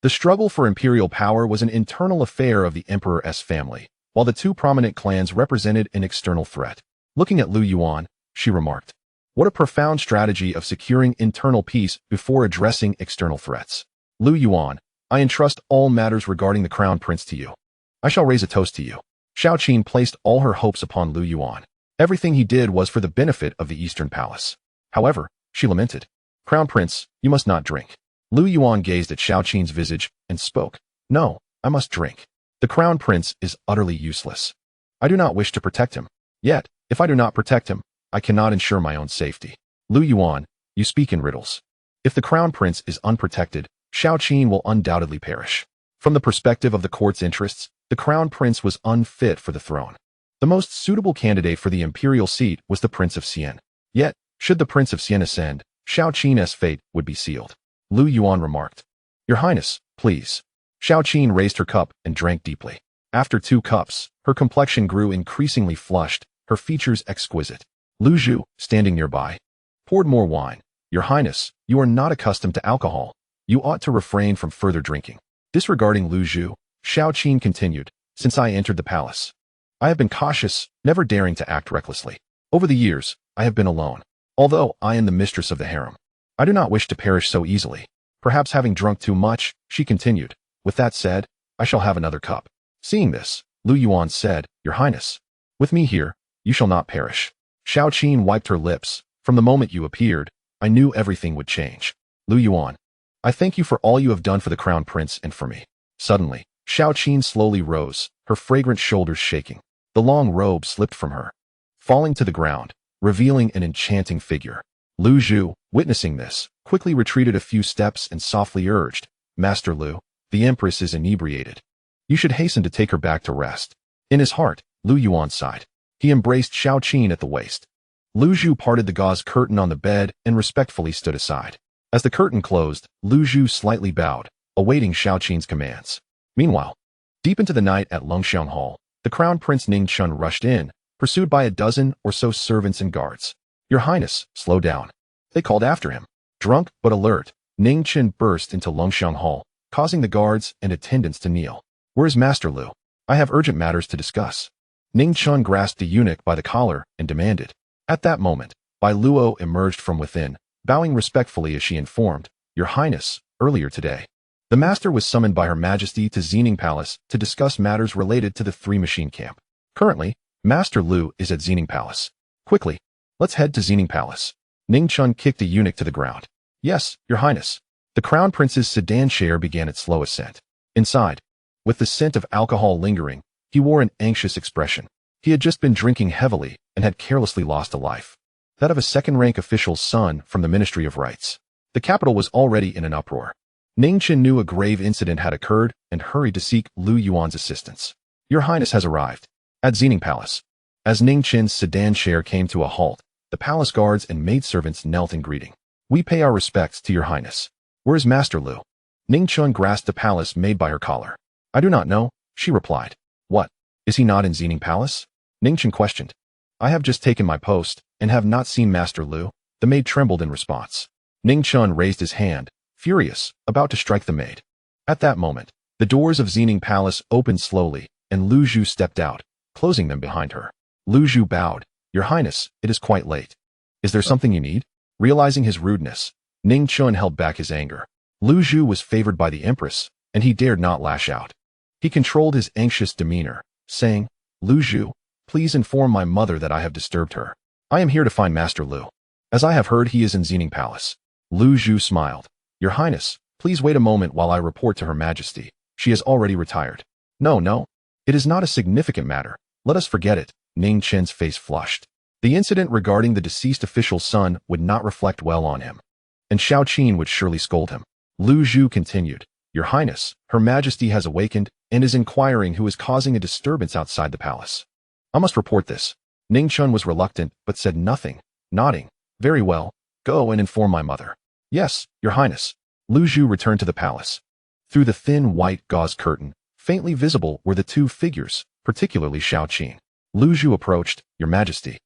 Speaker 1: The struggle for imperial power was an internal affair of the Emperor's family, while the two prominent clans represented an external threat. Looking at Lu Yuan, she remarked, "What a profound strategy of securing internal peace before addressing external threats. Lu Yuan, I entrust all matters regarding the crown prince to you. I shall raise a toast to you." Xiao Qin placed all her hopes upon Lu Yuan. Everything he did was for the benefit of the Eastern Palace. However, she lamented, "Crown Prince, you must not drink." Lu Yuan gazed at Xiao Qin's visage and spoke, "No, I must drink. The crown prince is utterly useless. I do not wish to protect him. Yet, if I do not protect him, I cannot ensure my own safety." Lu Yuan, you speak in riddles. If the crown prince is unprotected, Xiao Qin will undoubtedly perish. From the perspective of the court's interests, the crown prince was unfit for the throne. The most suitable candidate for the imperial seat was the Prince of Xian. Yet, should the Prince of Xian ascend, Xiao Qin's fate would be sealed. Lu Yuan remarked, "Your Highness, please." Xiao Qin raised her cup and drank deeply. After 2 cups, her complexion grew increasingly flushed, her features exquisite. Lu Zhu, standing nearby, poured more wine. "Your Highness, you are not accustomed to alcohol. You ought to refrain from further drinking." Disregarding Lu Zhu, Xiao Qin continued, "Since I entered the palace, I have been cautious, never daring to act recklessly. Over the years, I have been alone. Although I am the mistress of the harem, I do not wish to perish so easily. Perhaps having drunk too much, she continued. With that said, I shall have another cup. Seeing this, Yuan said, Your Highness, with me here, you shall not perish. Xiao Qin wiped her lips. From the moment you appeared, I knew everything would change. Yuan, I thank you for all you have done for the crown prince and for me. Suddenly, Xiao Qin slowly rose, her fragrant shoulders shaking. The long robe slipped from her, falling to the ground, revealing an enchanting figure. Lu Zhu, witnessing this, quickly retreated a few steps and softly urged, Master Lu, the Empress is inebriated. You should hasten to take her back to rest. In his heart, Yuan sighed. He embraced Xiao Qin at the waist. Lu Zhu parted the gauze curtain on the bed and respectfully stood aside. As the curtain closed, Lu Zhu slightly bowed, awaiting Xiao Qin's commands. Meanwhile, deep into the night at Longxiang Hall, the Crown Prince Ning Chun rushed in, pursued by a dozen or so servants and guards. Your Highness, slow down. They called after him. Drunk but alert, Ning Chun burst into Longxiang Hall, causing the guards and attendants to kneel. Where is Master Lu? I have urgent matters to discuss. Ning Chun grasped the eunuch by the collar and demanded. At that moment, Bai Luo emerged from within, bowing respectfully as she informed, Your Highness, earlier today, the master was summoned by Her Majesty to Xining Palace to discuss matters related to the three-machine camp. Currently, Master Lu is at Xining Palace. Quickly, let's head to Xining Palace. Ning Chun kicked the eunuch to the ground. Yes, Your Highness. The Crown Prince's sedan chair began its slow ascent. Inside, with the scent of alcohol lingering, he wore an anxious expression. He had just been drinking heavily and had carelessly lost a life. That of a second-rank official's son from the Ministry of Rights. The capital was already in an uproar. Ning Chun knew a grave incident had occurred and hurried to seek Yuan's assistance. Your Highness has arrived. At Xining Palace. As Ning Chun's sedan chair came to a halt, the palace guards and maidservants knelt in greeting. We pay our respects to Your Highness. Where is Master Lu? Ning Chun grasped the palace maid by her collar. I do not know, she replied. What? Is he not in Xining Palace? Ning Chun questioned. I have just taken my post and have not seen Master Lu. The maid trembled in response. Ning Chun raised his hand, furious, about to strike the maid. At that moment, the doors of Xining Palace opened slowly, and Lu Zhu stepped out, closing them behind her. Lu Zhu bowed. Your Highness, it is quite late. Is there something you need? Realizing his rudeness, Ning Chun held back his anger. Lu Zhu was favored by the Empress, and he dared not lash out. He controlled his anxious demeanor, saying, Lu Zhu, please inform my mother that I have disturbed her. I am here to find Master Lu. As I have heard he is in Xining Palace. Lu Zhu smiled. Your Highness, please wait a moment while I report to Her Majesty. She has already retired. No. It is not a significant matter. Let us forget it. Ning Chun's face flushed. The incident regarding the deceased official's son would not reflect well on him. And Xiao Qin would surely scold him. Lu Zhu continued. Your Highness, Her Majesty has awakened and is inquiring who is causing a disturbance outside the palace. I must report this. Ning Chun was reluctant but said nothing, nodding. Very well, go and inform my mother. Yes, Your Highness. Lu Zhu returned to the palace. Through the thin white gauze curtain, faintly visible were the two figures, particularly Xiao Qin. Lu Zhu approached. Your Majesty.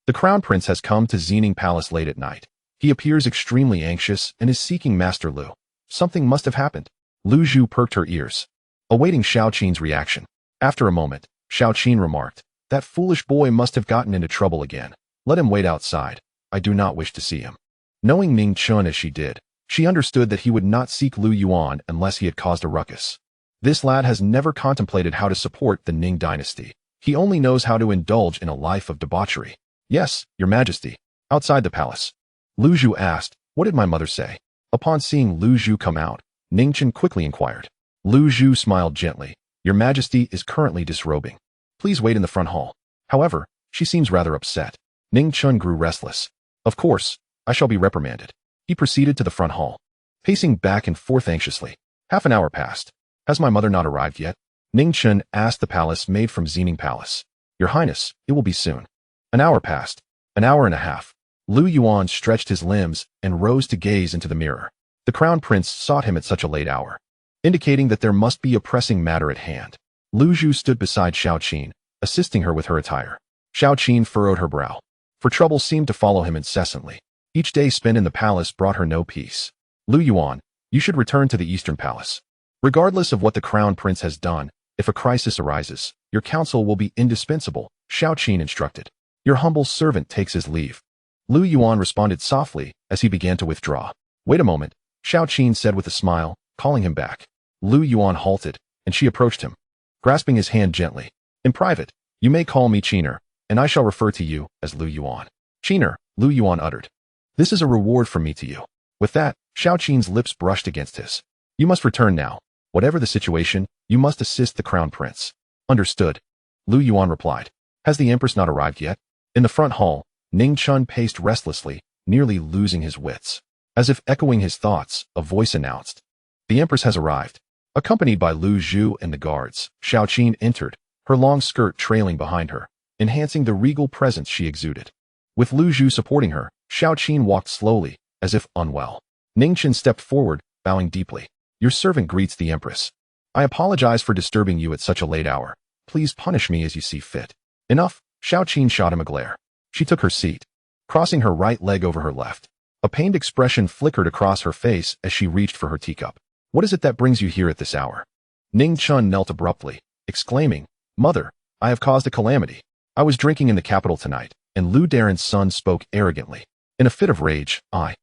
Speaker 1: The Crown Prince has come to Xining Palace late at night. He appears extremely anxious and is seeking Master Lu. Something must have happened. Lu Zhu perked her ears, awaiting Xiao Qin's reaction. After a moment, Xiao Qin remarked, That foolish boy must have gotten into trouble again. Let him wait outside. I do not wish to see him. Knowing Ning Chun as she did, she understood that he would not seek Yuan unless he had caused a ruckus. This lad has never contemplated how to support the Ning Dynasty. He only knows how to indulge in a life of debauchery. Yes, Your Majesty. Outside the palace. Lu Zhu asked, What did my mother say? Upon seeing Lu Zhu come out, Ning Chun quickly inquired. Lu Zhu smiled gently. Your Majesty is currently disrobing. Please wait in the front hall. However, she seems rather upset. Ning Chun grew restless. Of course, I shall be reprimanded. He proceeded to the front hall, pacing back and forth anxiously. Half an hour passed. Has my mother not arrived yet? Ning Chun asked the palace maid from Xining Palace. Your Highness, it will be soon. An hour passed. An hour and a half. Yuan stretched his limbs and rose to gaze into the mirror. The Crown Prince sought him at such a late hour, indicating that there must be a pressing matter at hand. Lu Zhu stood beside Xiao Qin, assisting her with her attire. Xiao Qin furrowed her brow, for trouble seemed to follow him incessantly. Each day spent in the palace brought her no peace. Yuan, you should return to the Eastern Palace. Regardless of what the Crown Prince has done, if a crisis arises, your counsel will be indispensable, Xiao Qin instructed. Your humble servant takes his leave. Yuan responded softly as he began to withdraw. Wait a moment, Xiao Qin said with a smile, calling him back. Lu Yuan halted, and she approached him, grasping his hand gently. In private, you may call me Qiner, and I shall refer to you as Lu Yuan. Qiner, Lu Yuan uttered. This is a reward from me to you. With that, Xiao Qin's lips brushed against his. You must return now. Whatever the situation, you must assist the crown prince. Understood. Lu Yuan replied. Has the Empress not arrived yet? In the front hall, Ning Chun paced restlessly, nearly losing his wits. As if echoing his thoughts, a voice announced. The Empress has arrived. Accompanied by Lu Zhu and the guards, Xiao Qin entered, her long skirt trailing behind her, enhancing the regal presence she exuded. With Lu Zhu supporting her, Xiao Qin walked slowly, as if unwell. Ning Chun stepped forward, bowing deeply. Your servant greets the Empress. I apologize for disturbing you at such a late hour. Please punish me as you see fit. Enough, Xiao Qin shot him a glare. She took her seat, crossing her right leg over her left. A pained expression flickered across her face as she reached for her teacup. What is it that brings you here at this hour? Ning Chun knelt abruptly, exclaiming, Mother, I have caused a calamity. I was drinking in the capital tonight, and Lu Daren's son spoke arrogantly. In a fit of rage, I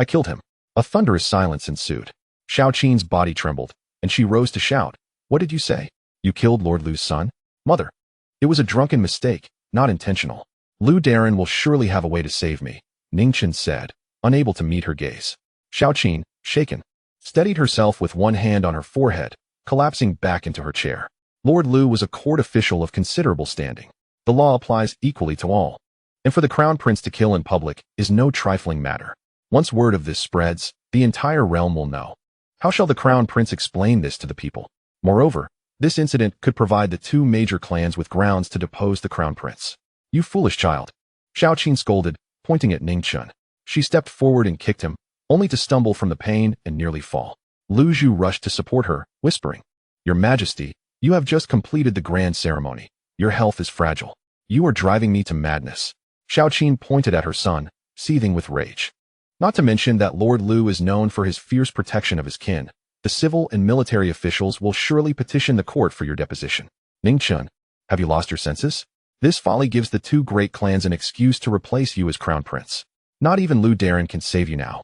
Speaker 1: killed him. A thunderous silence ensued. Xiao Qin's body trembled, and she rose to shout, What did you say? You killed Lord Lu's son? Mother. It was a drunken mistake, not intentional. Lu Daren will surely have a way to save me, Ning Chun said, unable to meet her gaze. Xiao Qin, shaken, steadied herself with one hand on her forehead, collapsing back into her chair. Lord Lu was a court official of considerable standing. The law applies equally to all. And for the crown prince to kill in public is no trifling matter. Once word of this spreads, the entire realm will know. How shall the crown prince explain this to the people? Moreover, this incident could provide the two major clans with grounds to depose the crown prince. You foolish child. Xiao Qin scolded, pointing at Ning Chun. She stepped forward and kicked him, only to stumble from the pain and nearly fall. Lu Zhu rushed to support her, whispering, Your Majesty, you have just completed the grand ceremony. Your health is fragile. You are driving me to madness. Xiao Qin pointed at her son, seething with rage. Not to mention that Lord Lu is known for his fierce protection of his kin. The civil and military officials will surely petition the court for your deposition. Ning Chun, have you lost your senses? This folly gives the two great clans an excuse to replace you as crown prince. Not even Lu Daren can save you now.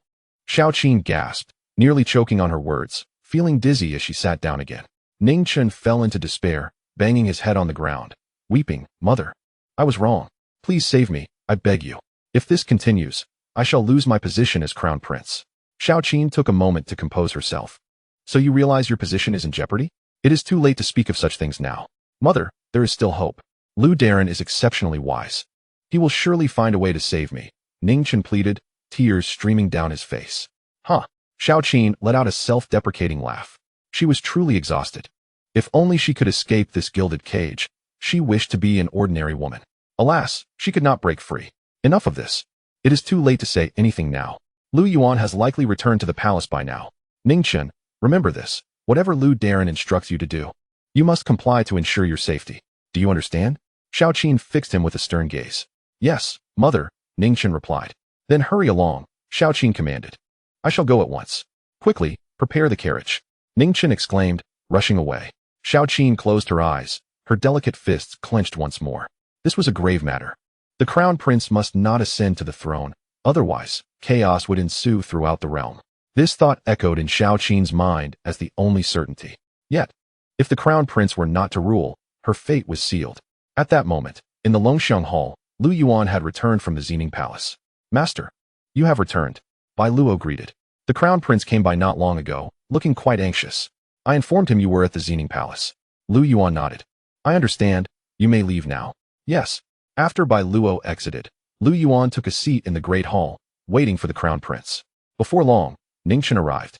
Speaker 1: Xiao Qin gasped, nearly choking on her words, feeling dizzy as she sat down again. Ning Chun fell into despair, banging his head on the ground, weeping, Mother, I was wrong. Please save me, I beg you. If this continues, I shall lose my position as crown prince. Xiao Qin took a moment to compose herself. So you realize your position is in jeopardy? It is too late to speak of such things now. Mother, there is still hope. Lu Daren is exceptionally wise. He will surely find a way to save me, Ning Chun pleaded, tears streaming down his face. Huh. Xiao Qin let out a self-deprecating laugh. She was truly exhausted. If only she could escape this gilded cage. She wished to be an ordinary woman. Alas, she could not break free. Enough of this. It is too late to say anything now. Lu Yuan has likely returned to the palace by now. Ning Chun, remember this. Whatever Lu Daren instructs you to do, you must comply to ensure your safety. Do you understand? Xiao Qin fixed him with a stern gaze. Yes, Mother, Ning Chun replied. Then hurry along, Xiao Qin commanded. I shall go at once. Quickly, prepare the carriage. Ning Chun exclaimed, rushing away. Xiao Qin closed her eyes, her delicate fists clenched once more. This was a grave matter. The crown prince must not ascend to the throne, otherwise, chaos would ensue throughout the realm. This thought echoed in Xiao Qin's mind as the only certainty. Yet, if the crown prince were not to rule, her fate was sealed. At that moment, in the Longxiang Hall, Lu Yuan had returned from the Xining Palace. Master, you have returned. Bai Luo greeted. The crown prince came by not long ago, looking quite anxious. I informed him you were at the Xining Palace. Lu Yuan nodded. I understand. You may leave now. Yes. After Bai Luo exited, Lu Yuan took a seat in the great hall, waiting for the crown prince. Before long, Ning Chun arrived.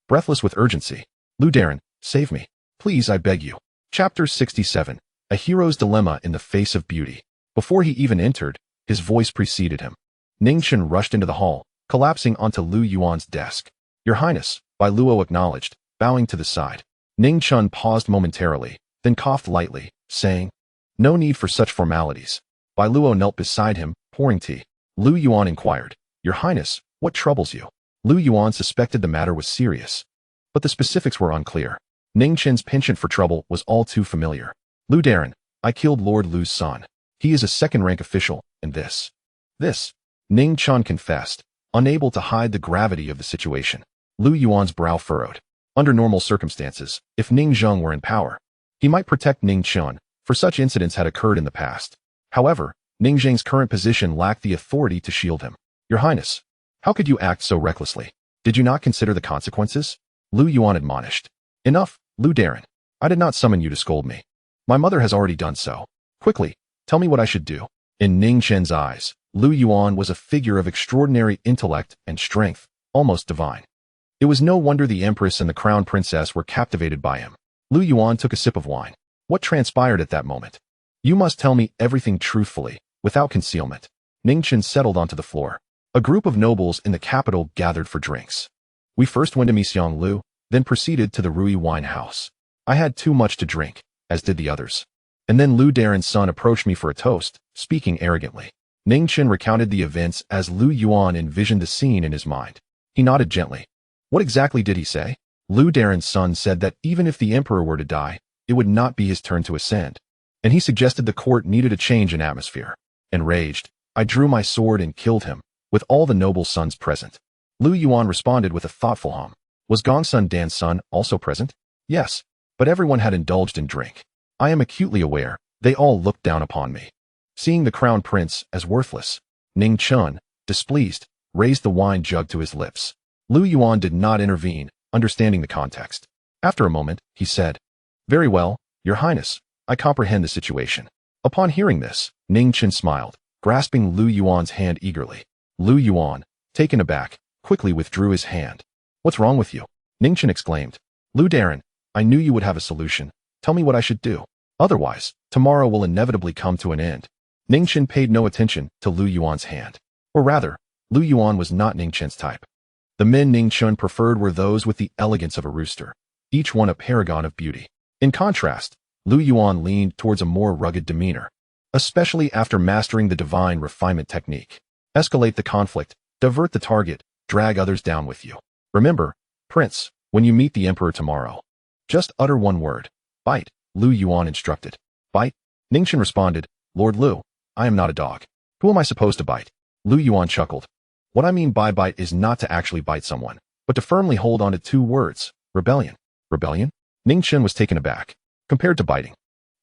Speaker 1: Breathless with urgency. Lu Daren, save me. Please, I beg you. Chapter 67. A hero's dilemma in the face of beauty. Before he even entered, his voice preceded him. Ning Chun rushed into the hall, collapsing onto Lu Yuan's desk. Your Highness, Bai Luo acknowledged, bowing to the side. Ning Chun paused momentarily, then coughed lightly, saying, No need for such formalities. Bai Luo knelt beside him, pouring tea. Lu Yuan inquired, Your Highness, what troubles you? Lu Yuan suspected the matter was serious, but the specifics were unclear. Ning Chun's penchant for trouble was all too familiar. Lu Daren, I killed Lord Lu's son. He is a second-rank official, and this. Ning Chun confessed, unable to hide the gravity of the situation. Lu Yuan's brow furrowed. Under normal circumstances, if Ning Zheng were in power, he might protect Ning Chun, for such incidents had occurred in the past. However, Ning Zheng's current position lacked the authority to shield him. Your Highness, how could you act so recklessly? Did you not consider the consequences? Lu Yuan admonished. Enough, Lu Darren. I did not summon you to scold me. My mother has already done so. Quickly, tell me what I should do. In Ning Chen's eyes, Lu Yuan was a figure of extraordinary intellect and strength, almost divine. It was no wonder the Empress and the Crown Princess were captivated by him. Lu Yuan took a sip of wine. What transpired at that moment? You must tell me everything truthfully, without concealment. Ning Chen settled onto the floor. A group of nobles in the capital gathered for drinks. We first went to Xiang Lu, then proceeded to the Rui wine house. I had too much to drink, as did the others. And then Lu Darren's son approached me for a toast, speaking arrogantly. Ning Chen recounted the events as Lu Yuan envisioned the scene in his mind. He nodded gently. What exactly did he say? Lu Darren's son said that even if the emperor were to die, it would not be his turn to ascend. And he suggested the court needed a change in atmosphere. Enraged, I drew my sword and killed him, with all the noble sons present. Lu Yuan responded with a thoughtful hum. Was Gongsun Dan's son also present? Yes, but everyone had indulged in drink. I am acutely aware, they all looked down upon me. Seeing the crown prince as worthless, Ning Chun, displeased, raised the wine jug to his lips. Lu Yuan did not intervene, understanding the context. After a moment, he said, Very well, Your Highness, I comprehend the situation. Upon hearing this, Ning Chen smiled, grasping Lu Yuan's hand eagerly. Lu Yuan, taken aback, quickly withdrew his hand. What's wrong with you? Ning Chen exclaimed. Lu Darren, I knew you would have a solution. Tell me what I should do. Otherwise, tomorrow will inevitably come to an end. Ning Chen paid no attention to Lu Yuan's hand. Or rather, Lu Yuan was not Ning Chen's type. The men Ning Chen preferred were those with the elegance of a rooster, each one a paragon of beauty. In contrast, Lu Yuan leaned towards a more rugged demeanor, especially after mastering the divine refinement technique. Escalate the conflict, divert the target, drag others down with you. Remember, Prince, when you meet the Emperor tomorrow, just utter one word. Bite, Lu Yuan instructed. Bite? Ning Chen responded, Lord Lu, I am not a dog. Who am I supposed to bite? Lu Yuan chuckled. What I mean by bite is not to actually bite someone, but to firmly hold on to two words, rebellion. Rebellion? Ning Chen was taken aback. Compared to biting,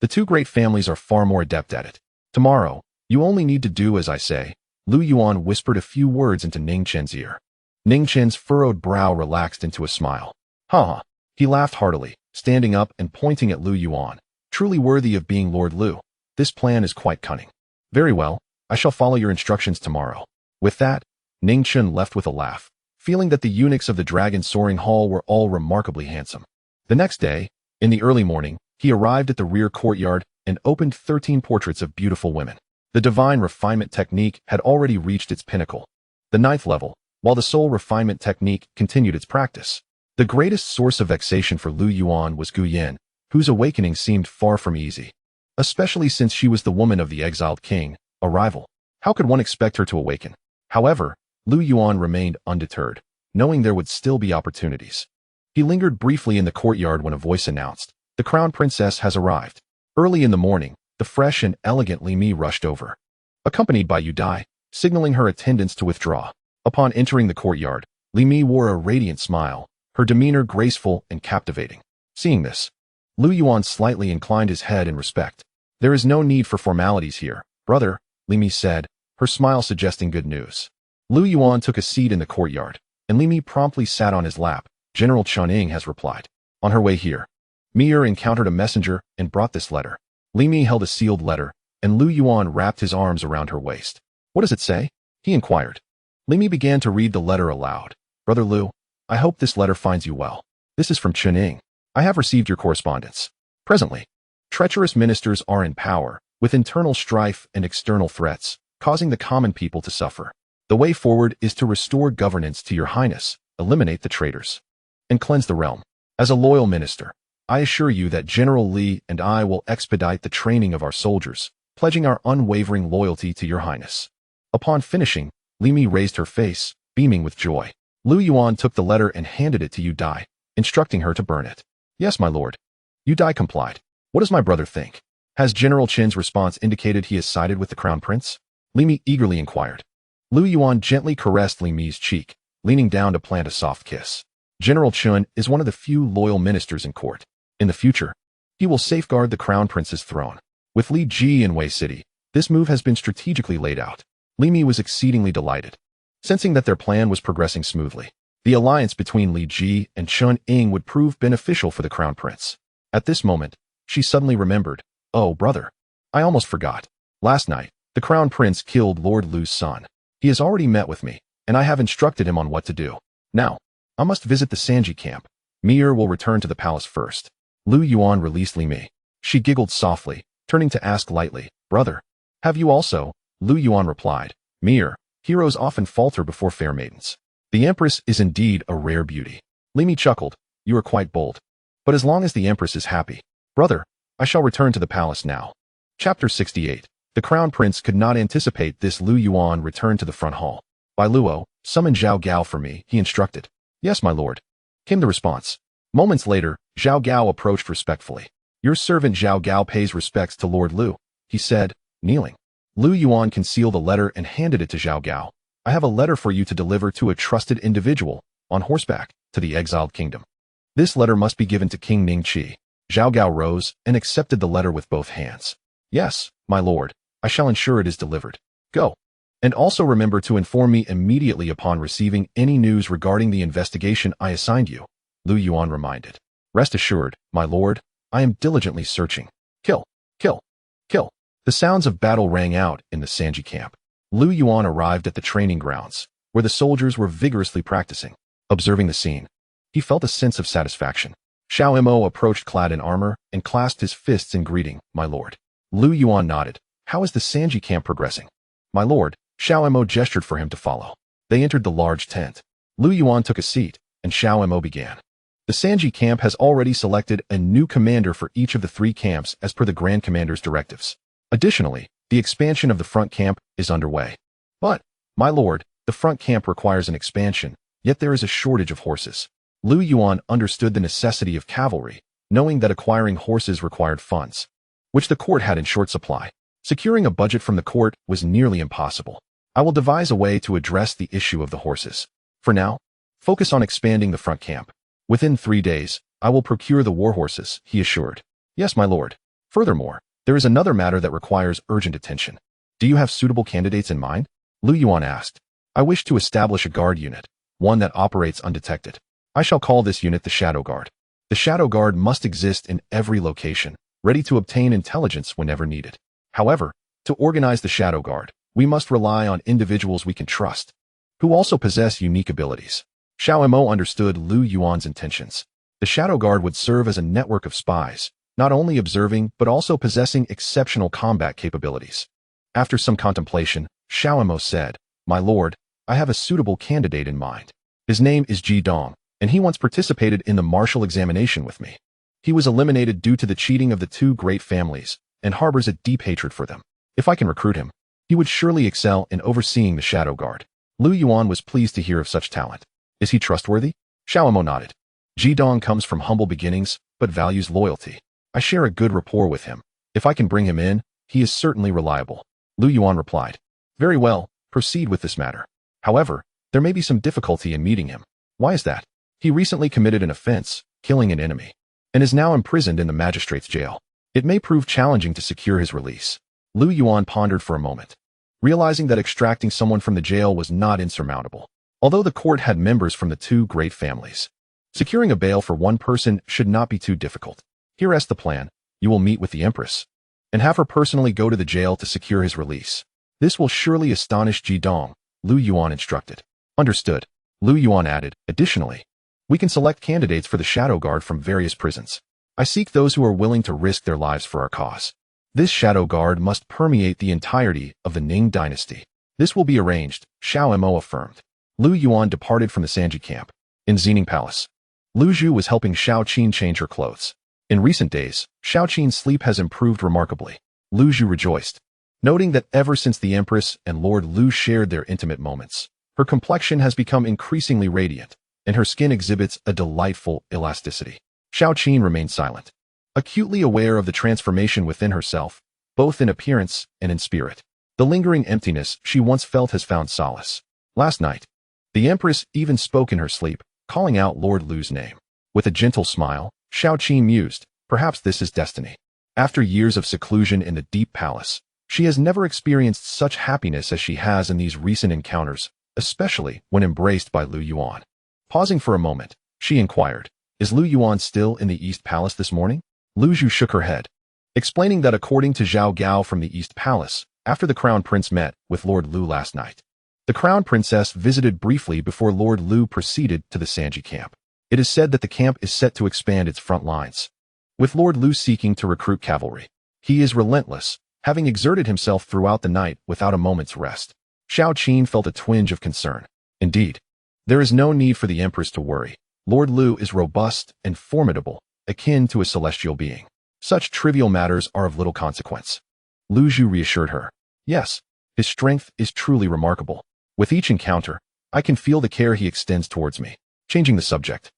Speaker 1: the two great families are far more adept at it. Tomorrow, you only need to do as I say. Lu Yuan whispered a few words into Ning Chen's ear. Ning Chen's furrowed brow relaxed into a smile. Ha! He laughed heartily, standing up and pointing at Lu Yuan. Truly worthy of being Lord Lu. This plan is quite cunning. Very well, I shall follow your instructions tomorrow. With that, Ning Chen left with a laugh, feeling that the eunuchs of the Dragon Soaring Hall were all remarkably handsome. The next day, in the early morning, he arrived at the rear courtyard and opened 13 portraits of beautiful women. The divine refinement technique had already reached its pinnacle, the 9th level, while the soul refinement technique continued its practice. The greatest source of vexation for Lu Yuan was Gu Yin, whose awakening seemed far from easy, especially since she was the woman of the exiled king, a rival. How could one expect her to awaken? However, Lu Yuan remained undeterred, knowing there would still be opportunities. He lingered briefly in the courtyard when a voice announced, The crown princess has arrived. Early in the morning, the fresh and elegant Li Mi rushed over, accompanied by Yu Dai, signaling her attendants to withdraw. Upon entering the courtyard, Li Mi wore a radiant smile, her demeanor graceful and captivating. Seeing this, Lu Yuan slightly inclined his head in respect. There is no need for formalities here, brother, Li Mi said, her smile suggesting good news. Lu Yuan took a seat in the courtyard, and Li Mi promptly sat on his lap. General Chuning has replied. On her way here, Mir encountered a messenger and brought this letter. Li Mi held a sealed letter, and Lu Yuan wrapped his arms around her waist. What does it say? He inquired. Li Mi began to read the letter aloud. Brother Lu, I hope this letter finds you well. This is from Chuning. I have received your correspondence. Presently, treacherous ministers are in power, with internal strife and external threats, causing the common people to suffer. The way forward is to restore governance to your highness, eliminate the traitors, and cleanse the realm. As a loyal minister, I assure you that General Li and I will expedite the training of our soldiers, pledging our unwavering loyalty to your highness. Upon finishing, Li Mi raised her face, beaming with joy. Lu Yuan took the letter and handed it to Yu Dai, instructing her to burn it. Yes, my lord. Yu Dai complied. What does my brother think? Has General Qin's response indicated he has sided with the crown prince? Li Mi eagerly inquired. Lu Yuan gently caressed Li Mi's cheek, leaning down to plant a soft kiss. General Chun is one of the few loyal ministers in court. In the future, he will safeguard the crown prince's throne. With Li Ji in Wei City, this move has been strategically laid out. Li Mi was exceedingly delighted, sensing that their plan was progressing smoothly. The alliance between Li Ji and Chun Ying would prove beneficial for the crown prince. At this moment, she suddenly remembered, "Oh, brother, I almost forgot. Last night, the crown prince killed Lord Lu's son. He has already met with me, and I have instructed him on what to do. Now, I must visit the Sanji camp. Mir will return to the palace first." Lu Yuan released Li Mi. She giggled softly, turning to ask lightly, "Brother, have you also?" Lu Yuan replied, "Mir, heroes often falter before fair maidens. The Empress is indeed a rare beauty." Li Mi chuckled, "You are quite bold. But as long as the Empress is happy, brother, I shall return to the palace now." Chapter 68. The crown prince could not anticipate this. Lu Yuan returned to the front hall. "Bai Luo, summon Xiao Gao for me," he instructed. "Yes, my lord," came the response. Moments later, Xiao Gao approached respectfully. "Your servant Xiao Gao pays respects to Lord Lu," he said, kneeling. Lu Yuan concealed a letter and handed it to Xiao Gao. "I have a letter for you to deliver to a trusted individual, on horseback, to the exiled kingdom. This letter must be given to King Ning Qi." Xiao Gao rose and accepted the letter with both hands. "Yes, my lord, I shall ensure it is delivered. Go. And also remember to inform me immediately upon receiving any news regarding the investigation I assigned you," Lu Yuan reminded. "Rest assured, my lord, I am diligently searching." Kill, kill, kill. The sounds of battle rang out in the Sanji camp. Lu Yuan arrived at the training grounds, where the soldiers were vigorously practicing. Observing the scene, he felt a sense of satisfaction. Xiao Mo approached clad in armor and clasped his fists in greeting, "My lord." Lu Yuan nodded. "How is the Sanji camp progressing?" "My lord." Xiao Mo gestured for him to follow. They entered the large tent. Lu Yuan took a seat, and Xiao Mo began. "The Sanji camp has already selected a new commander for each of the 3 camps as per the Grand Commander's directives. Additionally, the expansion of the front camp is underway. But, my lord, the front camp requires an expansion, yet there is a shortage of horses." Lu Yuan understood the necessity of cavalry, knowing that acquiring horses required funds, which the court had in short supply. Securing a budget from the court was nearly impossible. "I will devise a way to address the issue of the horses. For now, focus on expanding the front camp. Within 3 days, I will procure the war horses," he assured. "Yes, my lord. Furthermore, there is another matter that requires urgent attention." "Do you have suitable candidates in mind?" Lu Yuan asked. "I wish to establish a guard unit, one that operates undetected. I shall call this unit the Shadow Guard. The Shadow Guard must exist in every location, ready to obtain intelligence whenever needed. However, to organize the Shadow Guard, we must rely on individuals we can trust, who also possess unique abilities." Xiao Mo understood Lu Yuan's intentions. The Shadow Guard would serve as a network of spies, not only observing but also possessing exceptional combat capabilities. After some contemplation, Xiao Mo said, "My lord, I have a suitable candidate in mind. His name is Ji Dong, and he once participated in the martial examination with me. He was eliminated due to the cheating of the 2 great families, and harbors a deep hatred for them. If I can recruit him, he would surely excel in overseeing the Shadow Guard." Lu Yuan was pleased to hear of such talent. "Is he trustworthy?" Xiao Mo nodded. "Ji Dong comes from humble beginnings, but values loyalty. I share a good rapport with him. If I can bring him in, he is certainly reliable." Lu Yuan replied. "Very well, proceed with this matter. However, there may be some difficulty in meeting him." "Why is that?" "He recently committed an offense, killing an enemy, and is now imprisoned in the magistrate's jail. It may prove challenging to secure his release." Lu Yuan pondered for a moment, realizing that extracting someone from the jail was not insurmountable. Although the court had members from the 2 great families, securing a bail for one person should not be too difficult. "Here is the plan. You will meet with the Empress, and have her personally go to the jail to secure his release. This will surely astonish Ji Dong," Lu Yuan instructed. "Understood." Lu Yuan added, "Additionally, we can select candidates for the Shadow Guard from various prisons. I seek those who are willing to risk their lives for our cause. This Shadow Guard must permeate the entirety of the Ning Dynasty." "This will be arranged," Xiao Mo affirmed. Lu Yuan departed from the Sanji camp. In Xining Palace, Lu Zhu was helping Xiao Qin change her clothes. In recent days, Xiao Qin's sleep has improved remarkably. Lu Zhu rejoiced, noting that ever since the Empress and Lord Lu shared their intimate moments, her complexion has become increasingly radiant, and her skin exhibits a delightful elasticity. Xiao Qin remained silent, acutely aware of the transformation within herself, both in appearance and in spirit. The lingering emptiness she once felt has found solace. Last night, the Empress even spoke in her sleep, calling out Lord Lu's name. With a gentle smile, Xiao Qi mused, perhaps this is destiny. After years of seclusion in the deep palace, she has never experienced such happiness as she has in these recent encounters, especially when embraced by Lu Yuan. Pausing for a moment, she inquired, is Lu Yuan still in the East Palace this morning? Lu Zhu shook her head, explaining that according to Zhao Gao from the East Palace, after the Crown Prince met with Lord Lu last night, the Crown Princess visited briefly before Lord Lu proceeded to the Sanji camp. It is said that the camp is set to expand its front lines, with Lord Lu seeking to recruit cavalry. He is relentless, having exerted himself throughout the night without a moment's rest. Xiao Qin felt a twinge of concern. Indeed, there is no need for the Empress to worry. Lord Lu is robust and formidable, akin to a celestial being. Such trivial matters are of little consequence. Lu Zhu reassured her. Yes, his strength is truly remarkable. With each encounter, I can feel the care he extends towards me. Changing the subject,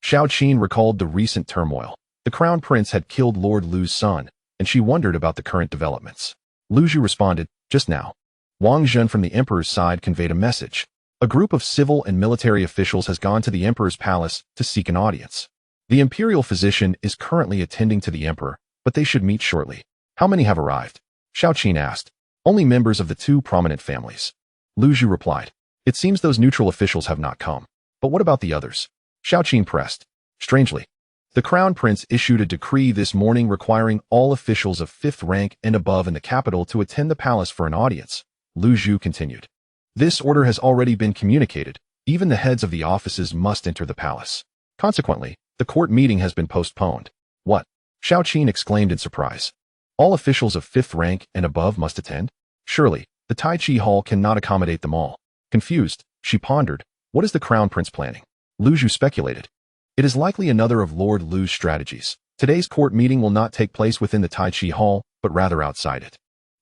Speaker 1: Xiao Qin recalled the recent turmoil. The Crown Prince had killed Lord Lu's son, and she wondered about the current developments. Lu Zhu responded, just now, Wang Zhen from the Emperor's side conveyed a message. A group of civil and military officials has gone to the Emperor's palace to seek an audience. The imperial physician is currently attending to the Emperor, but they should meet shortly. How many have arrived? Xiao Qin asked. Only members of the two prominent families. Lu Zhu replied. It seems those neutral officials have not come. But what about the others? Xiao Qin pressed. Strangely, the Crown Prince issued a decree this morning requiring all officials of 5th rank and above in the capital to attend the palace for an audience. Lu Zhu continued. This order has already been communicated. Even the heads of the offices must enter the palace. Consequently, the court meeting has been postponed. What? Xiao Qin exclaimed in surprise. All officials of 5th rank and above must attend? Surely, the Tai Chi Hall cannot accommodate them all. Confused, she pondered, what is the Crown Prince planning? Lu Zhu speculated. It is likely another of Lord Lu's strategies. Today's court meeting will not take place within the Tai Chi Hall, but rather outside it.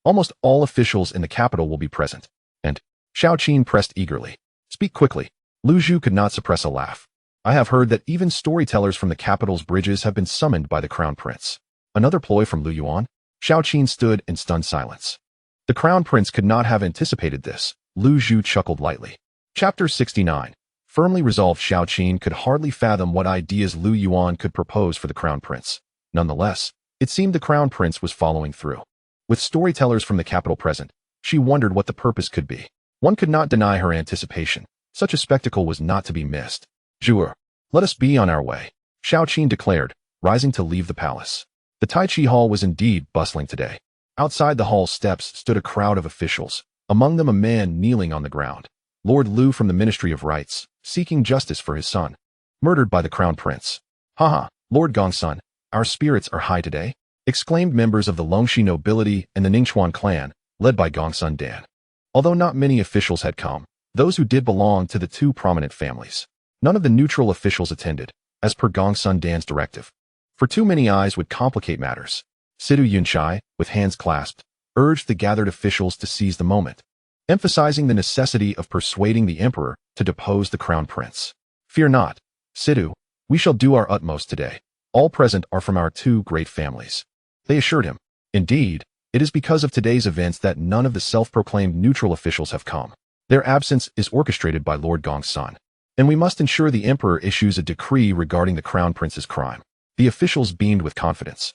Speaker 1: Almost all officials in the capital will be present. And Xiao Qin pressed eagerly. Speak quickly. Lu Zhu could not suppress a laugh. I have heard that even storytellers from the capital's bridges have been summoned by the Crown Prince. Another ploy from Lu Yuan? Xiao Qin stood in stunned silence. The Crown Prince could not have anticipated this. Lu Zhu chuckled lightly. Chapter 69. Firmly resolved, Xiao Qin could hardly fathom what ideas Lu Yuan could propose for the Crown Prince. Nonetheless, it seemed the Crown Prince was following through. With storytellers from the capital present, she wondered what the purpose could be. One could not deny her anticipation. Such a spectacle was not to be missed. Zhuer, let us be on our way, Xiao Qin declared, rising to leave the palace. The Tai Chi Hall was indeed bustling today. Outside the hall steps stood a crowd of officials, among them a man kneeling on the ground. Lord Lu from the Ministry of Rights, seeking justice for his son, murdered by the Crown Prince. Haha, Lord Gongsun, our spirits are high today, exclaimed members of the Longxi nobility and the Ningchuan clan, led by Gongsun Dan. Although not many officials had come, those who did belonged to the two prominent families. None of the neutral officials attended, as per Gongsun Dan's directive. For too many eyes would complicate matters. Sidu Yunshai, with hands clasped, urged the gathered officials to seize the moment, emphasizing the necessity of persuading the emperor to depose the Crown Prince. Fear not, Sidu, we shall do our utmost today. All present are from our two great families. They assured him. Indeed, it is because of today's events that none of the self-proclaimed neutral officials have come. Their absence is orchestrated by Lord Gongsun, and we must ensure the emperor issues a decree regarding the Crown Prince's crime. The officials beamed with confidence,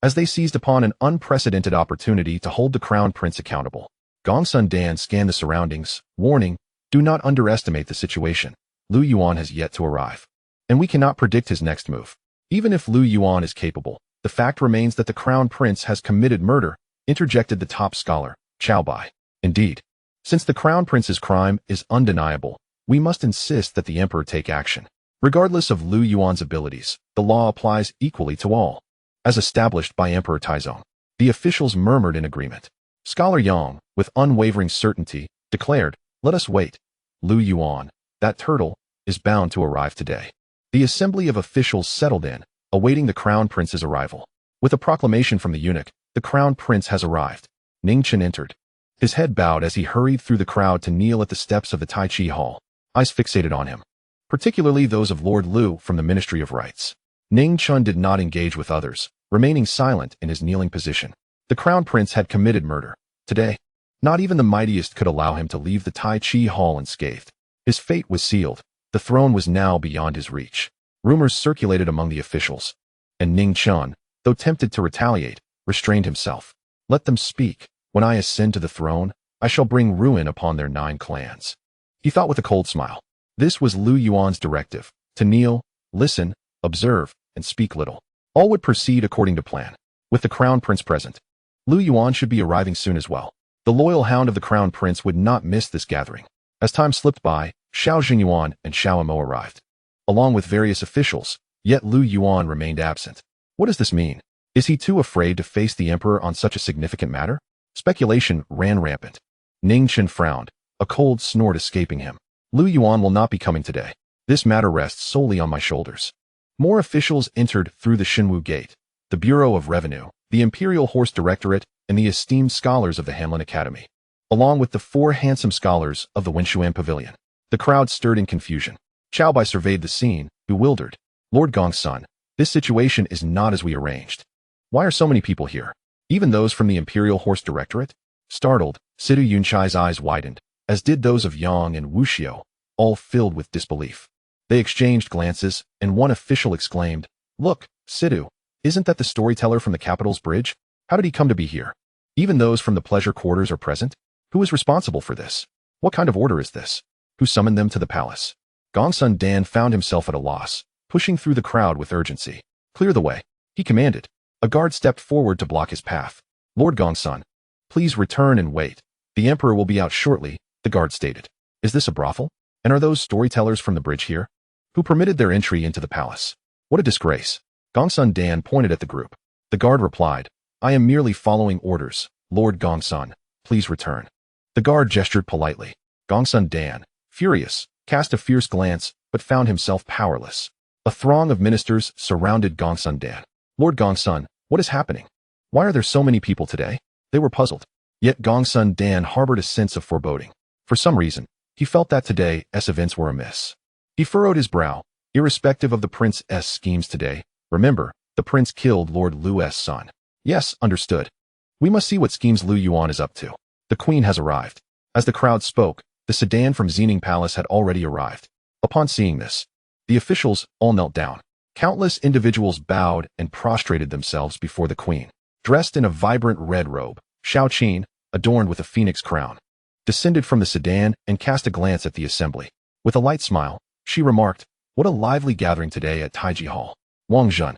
Speaker 1: as they seized upon an unprecedented opportunity to hold the Crown Prince accountable. Gongsun Dan scanned the surroundings, warning, do not underestimate the situation. Lu Yuan has yet to arrive, and we cannot predict his next move. Even if Lu Yuan is capable, the fact remains that the Crown Prince has committed murder, interjected the top scholar, Xiao Bai. Indeed, since the Crown Prince's crime is undeniable, we must insist that the emperor take action. Regardless of Lu Yuan's abilities, the law applies equally to all. As established by Emperor Taizong, the officials murmured in agreement. Scholar Yang, with unwavering certainty, declared, let us wait. Lu Yuan, that turtle, is bound to arrive today. The assembly of officials settled in, awaiting the Crown Prince's arrival. With a proclamation from the eunuch, the Crown Prince has arrived. Ning Chen entered. His head bowed as he hurried through the crowd to kneel at the steps of the Tai Chi Hall, eyes fixated on him, particularly those of Lord Lu from the Ministry of Rights. Ning Chen did not engage with others, remaining silent in his kneeling position. The Crown Prince had committed murder. Today, Not even the mightiest could allow him to leave the Tai Chi Hall unscathed. His fate was sealed. The throne was now beyond his reach. Rumors circulated among the officials, and Ning Chun, though tempted to retaliate, restrained himself. Let them speak. When I ascend to the throne, I shall bring ruin upon their 9 clans. He thought with a cold smile. This was Lu Yuan's directive, to kneel, listen, observe, and speak little. All would proceed according to plan. With the crown prince present, Lu Yuan should be arriving soon as well. The loyal hound of the crown prince would not miss this gathering. As time slipped by, Xiao Yuan and Xiao Mo arrived, along with various officials, yet Lu Yuan remained absent. What does this mean? Is he too afraid to face the emperor on such a significant matter? Speculation ran rampant. Ning Chen frowned, a cold snort escaping him. Lu Yuan will not be coming today. This matter rests solely on my shoulders. More officials entered through the Xinwu Gate, the Bureau of Revenue, the Imperial Horse Directorate, and the esteemed scholars of the Hanlin Academy, along with the 4 handsome scholars of the Wenshuan Pavilion. The crowd stirred in confusion. Xiao Bai surveyed the scene, bewildered. Lord Gongsun, this situation is not as we arranged. Why are so many people here? Even those from the Imperial Horse Directorate? Startled, Sidu Yunchai's eyes widened, as did those of Yang and Wu Xiao, all filled with disbelief. They exchanged glances, and one official exclaimed, "Look, Sidu, isn't that the storyteller from the capital's bridge? How did he come to be here? Even those from the pleasure quarters are present? Who is responsible for this? What kind of order is this? Who summoned them to the palace?" Gongsun Dan found himself at a loss, pushing through the crowd with urgency. "Clear the way," he commanded. A guard stepped forward to block his path. "Lord Gongsun, please return and wait. The emperor will be out shortly," the guard stated. "Is this a brothel? And are those storytellers from the bridge here? Who permitted their entry into the palace? What a disgrace." Gongsun Dan pointed at the group. The guard replied, "I am merely following orders. Lord Gongsun, please return." The guard gestured politely. Gongsun Dan, furious, cast a fierce glance, but found himself powerless. A throng of ministers surrounded Gongsun Dan. "Lord Gongsun, what is happening? Why are there so many people today?" They were puzzled. Yet Gongsun Dan harbored a sense of foreboding. For some reason, he felt that today's events were amiss. He furrowed his brow. Irrespective of the prince's schemes today, remember, the prince killed Lord Lu's son. "Yes, understood. We must see what schemes Lu Yuan is up to. The queen has arrived." As the crowd spoke, the sedan from Xining Palace had already arrived. Upon seeing this, the officials all knelt down. Countless individuals bowed and prostrated themselves before the queen. Dressed in a vibrant red robe, Xiao Qin, adorned with a phoenix crown, descended from the sedan and cast a glance at the assembly. With a light smile, she remarked, "What a lively gathering today at Taiji Hall." "Wang Zhen,"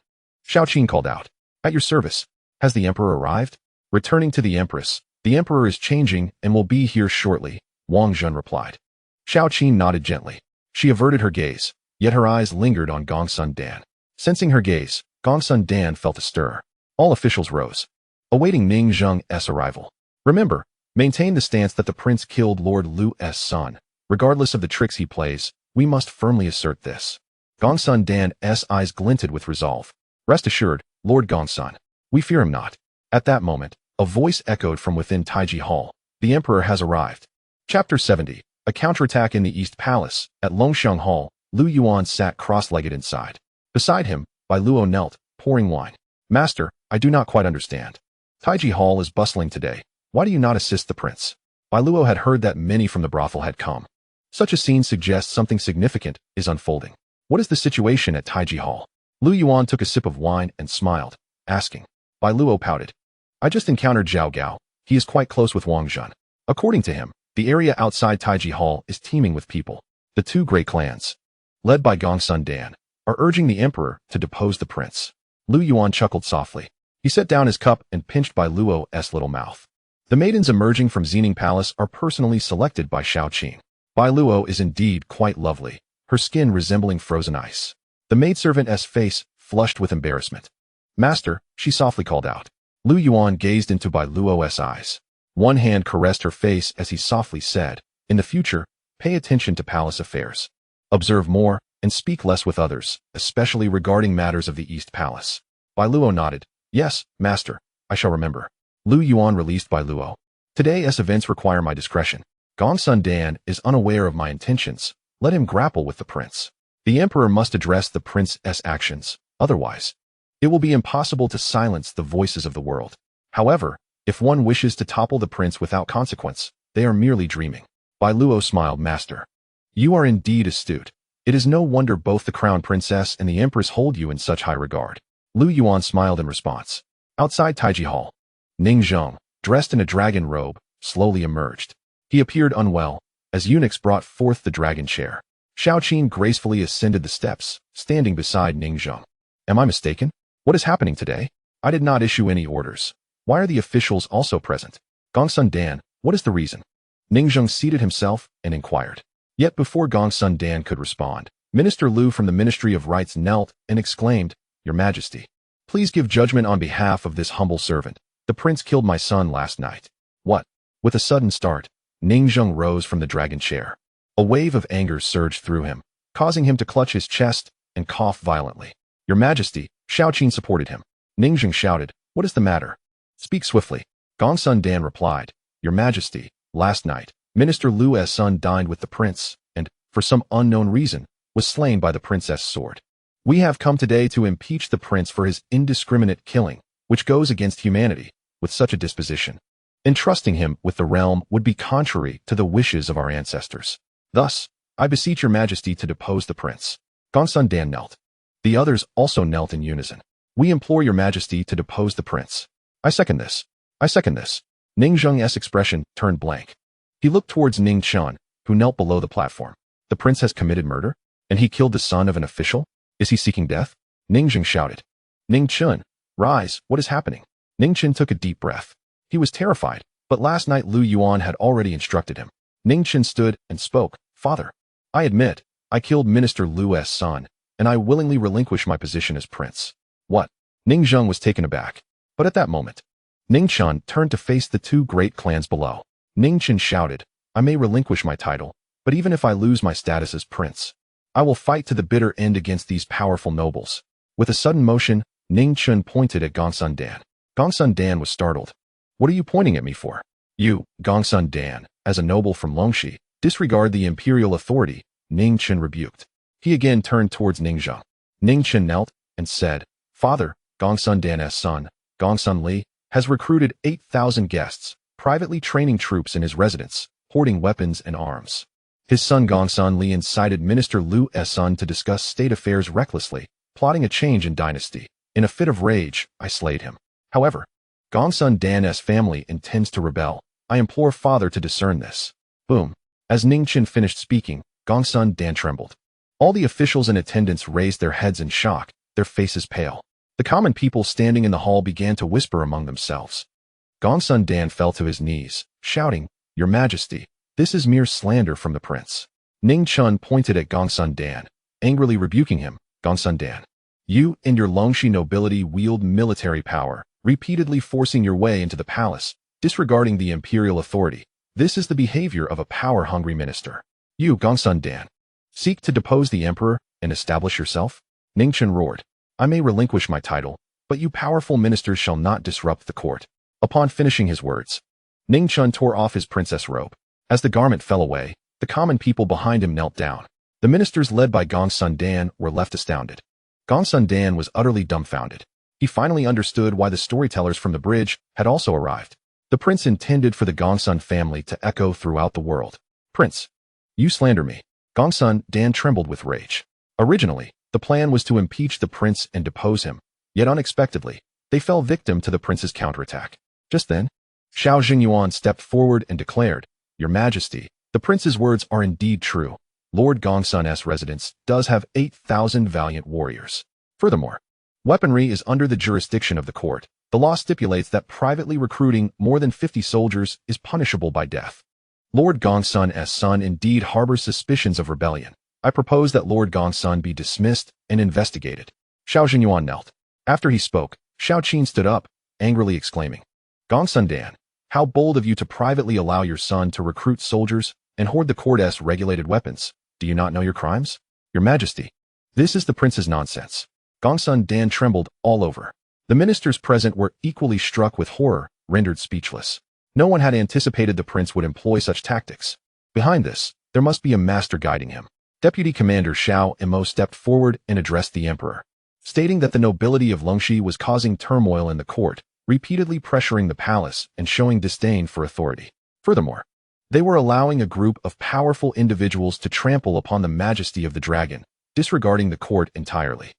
Speaker 1: Xiao Qin called out, "at your service. Has the emperor arrived?" "Returning to the Empress. The emperor is changing and will be here shortly," Wang Zhen replied. Xiao Qin nodded gently. She averted her gaze, yet her eyes lingered on Gongsun Dan. Sensing her gaze, Gongsun Dan felt a stir. All officials rose, awaiting Ning Zheng's arrival. "Remember, maintain the stance that the prince killed Lord Lu's son. Regardless of the tricks he plays, we must firmly assert this." Gongsun Dan's eyes glinted with resolve. "Rest assured, Lord Gongsun, we fear him not." At that moment, a voice echoed from within Taiji Hall. "The emperor has arrived." Chapter 70. A counterattack in the East Palace. At Longxiang Hall, Lu Yuan sat cross-legged inside. Beside him, Bai Luo knelt, pouring wine. "Master, I do not quite understand. Taiji Hall is bustling today. Why do you not assist the prince?" Bai Luo had heard that many from the brothel had come. Such a scene suggests something significant is unfolding. What is the situation at Taiji Hall? Lu Yuan took a sip of wine and smiled, asking. Bai Luo pouted. "I just encountered Zhao Gao. He is quite close with Wang Zhen. According to him, the area outside Taiji Hall is teeming with people. The 2 great clans, led by Gongsun Dan, are urging the emperor to depose the prince." Lu Yuan chuckled softly. He set down his cup and pinched Bai Luo's little mouth. The maidens emerging from Xining Palace are personally selected by Xiao Qin. Bai Luo is indeed quite lovely, her skin resembling frozen ice. The maidservant's face flushed with embarrassment. "Master," she softly called out. Lu Yuan gazed into Bai Luo's eyes. One hand caressed her face as he softly said, "In the future, pay attention to palace affairs. Observe more and speak less with others, especially regarding matters of the East Palace." Bai Luo nodded. "Yes, master, I shall remember." Lu Yuan released Bai Luo. "Today's events require my discretion. Gongsun Dan is unaware of my intentions. Let him grapple with the prince. The emperor must address the prince's actions, otherwise, it will be impossible to silence the voices of the world. However, If one wishes to topple the prince without consequence, they are merely dreaming. Bai Luo smiled, Master. You are indeed astute. It is no wonder both the crown princess and the empress hold you in such high regard. Lu Yuan smiled in response. Outside Taiji Hall, Ning Zheng, dressed in a dragon robe, slowly emerged. He appeared unwell, as eunuchs brought forth the dragon chair. Xiao Qin gracefully ascended the steps, standing beside Ning Zheng. Am I mistaken? What is happening today? I did not issue any orders. Why are the officials also present? Gongsun Dan, what is the reason? Ning Zheng seated himself and inquired. Yet before Gongsun Dan could respond, Minister Lu from the Ministry of Rites knelt and exclaimed, Your Majesty, please give judgment on behalf of this humble servant. The prince killed my son last night. What? With a sudden start, Ning Zheng rose from the dragon chair. A wave of anger surged through him, causing him to clutch his chest and cough violently. Your Majesty, Xiao Qin supported him. Ning Zheng shouted, What is the matter? Speak swiftly. Gongsun Dan replied, Your Majesty, last night, Minister Lu's son dined with the prince, and, for some unknown reason, was slain by the princess' sword. We have come today to impeach the prince for his indiscriminate killing, which goes against humanity, with such a disposition. Entrusting him with the realm would be contrary to the wishes of our ancestors. Thus, I beseech your Majesty to depose the prince. Gongsun Dan knelt. The others also knelt in unison. We implore your Majesty to depose the prince. I second this. I second this. Ning Zheng's expression turned blank. He looked towards Ning Chun, who knelt below the platform. The prince has committed murder? And he killed the son of an official? Is he seeking death? Ning Zheng shouted. Ning Chun, rise, what is happening? Ning Chun took a deep breath. He was terrified, but last night Lu Yuan had already instructed him. Ning Chun stood and spoke. Father, I admit, I killed Minister Lu's son, and I willingly relinquish my position as prince. What? Ning Zheng was taken aback. But at that moment, Ning Chun turned to face the two great clans below. Ning Chun shouted, I may relinquish my title, but even if I lose my status as prince, I will fight to the bitter end against these powerful nobles. With a sudden motion, Ning Chun pointed at Gongsun Dan. Gongsun Dan was startled. What are you pointing at me for? You, Gongsun Dan, as a noble from Longxi, disregard the imperial authority, Ning Chun rebuked. He again turned towards Ning Zheng. Ning Chun knelt and said, Father, Gongsun Dan's son, Gongsun Li, has recruited 8,000 guests, privately training troops in his residence, hoarding weapons and arms. His son Gongsun Li incited Minister Lu's son to discuss state affairs recklessly, plotting a change in dynasty. In a fit of rage, I slayed him. However, Gongsun Dan's family intends to rebel. I implore Father to discern this. Boom. As Ning Chun finished speaking, Gongsun Dan trembled. All the officials in attendance raised their heads in shock, their faces pale. The common people standing in the hall began to whisper among themselves. Gongsun Dan fell to his knees, shouting, Your Majesty, this is mere slander from the prince. Ning Chun pointed at Gongsun Dan, angrily rebuking him. Gongsun Dan, you and your Longxi nobility wield military power, repeatedly forcing your way into the palace, disregarding the imperial authority. This is the behavior of a power-hungry minister. You, Gongsun Dan, seek to depose the emperor and establish yourself? Ning Chun roared. I may relinquish my title, but you powerful ministers shall not disrupt the court. Upon finishing his words, Ning Chun tore off his princess robe. As the garment fell away, the common people behind him knelt down. The ministers led by Gongsun Dan were left astounded. Gongsun Dan was utterly dumbfounded. He finally understood why the storytellers from the bridge had also arrived. The prince intended for the Gongsun family to echo throughout the world. Prince, you slander me. Gongsun Dan trembled with rage. Originally, the plan was to impeach the prince and depose him, yet unexpectedly, they fell victim to the prince's counterattack. Just then, Xiao Yuan stepped forward and declared, Your Majesty, the prince's words are indeed true. Lord Gongsun's residence does have 8,000 valiant warriors. Furthermore, weaponry is under the jurisdiction of the court. The law stipulates that privately recruiting more than 50 soldiers is punishable by death. Lord Gongsun's son indeed harbors suspicions of rebellion. I propose that Lord Gongsun be dismissed and investigated. Xiao Yuan knelt. After he spoke, Xiao Qin stood up, angrily exclaiming, Gongsun Dan, how bold of you to privately allow your son to recruit soldiers and hoard the court's regulated weapons. Do you not know your crimes? Your Majesty, this is the prince's nonsense. Gongsun Dan trembled all over. The ministers present were equally struck with horror, rendered speechless. No one had anticipated the prince would employ such tactics. Behind this, there must be a master guiding him. Deputy Commander Xiao Imo stepped forward and addressed the emperor. Stating that the nobility of Longxi was causing turmoil in the court, repeatedly pressuring the palace and showing disdain for authority. Furthermore, they were allowing a group of powerful individuals to trample upon the majesty of the dragon, disregarding the court entirely.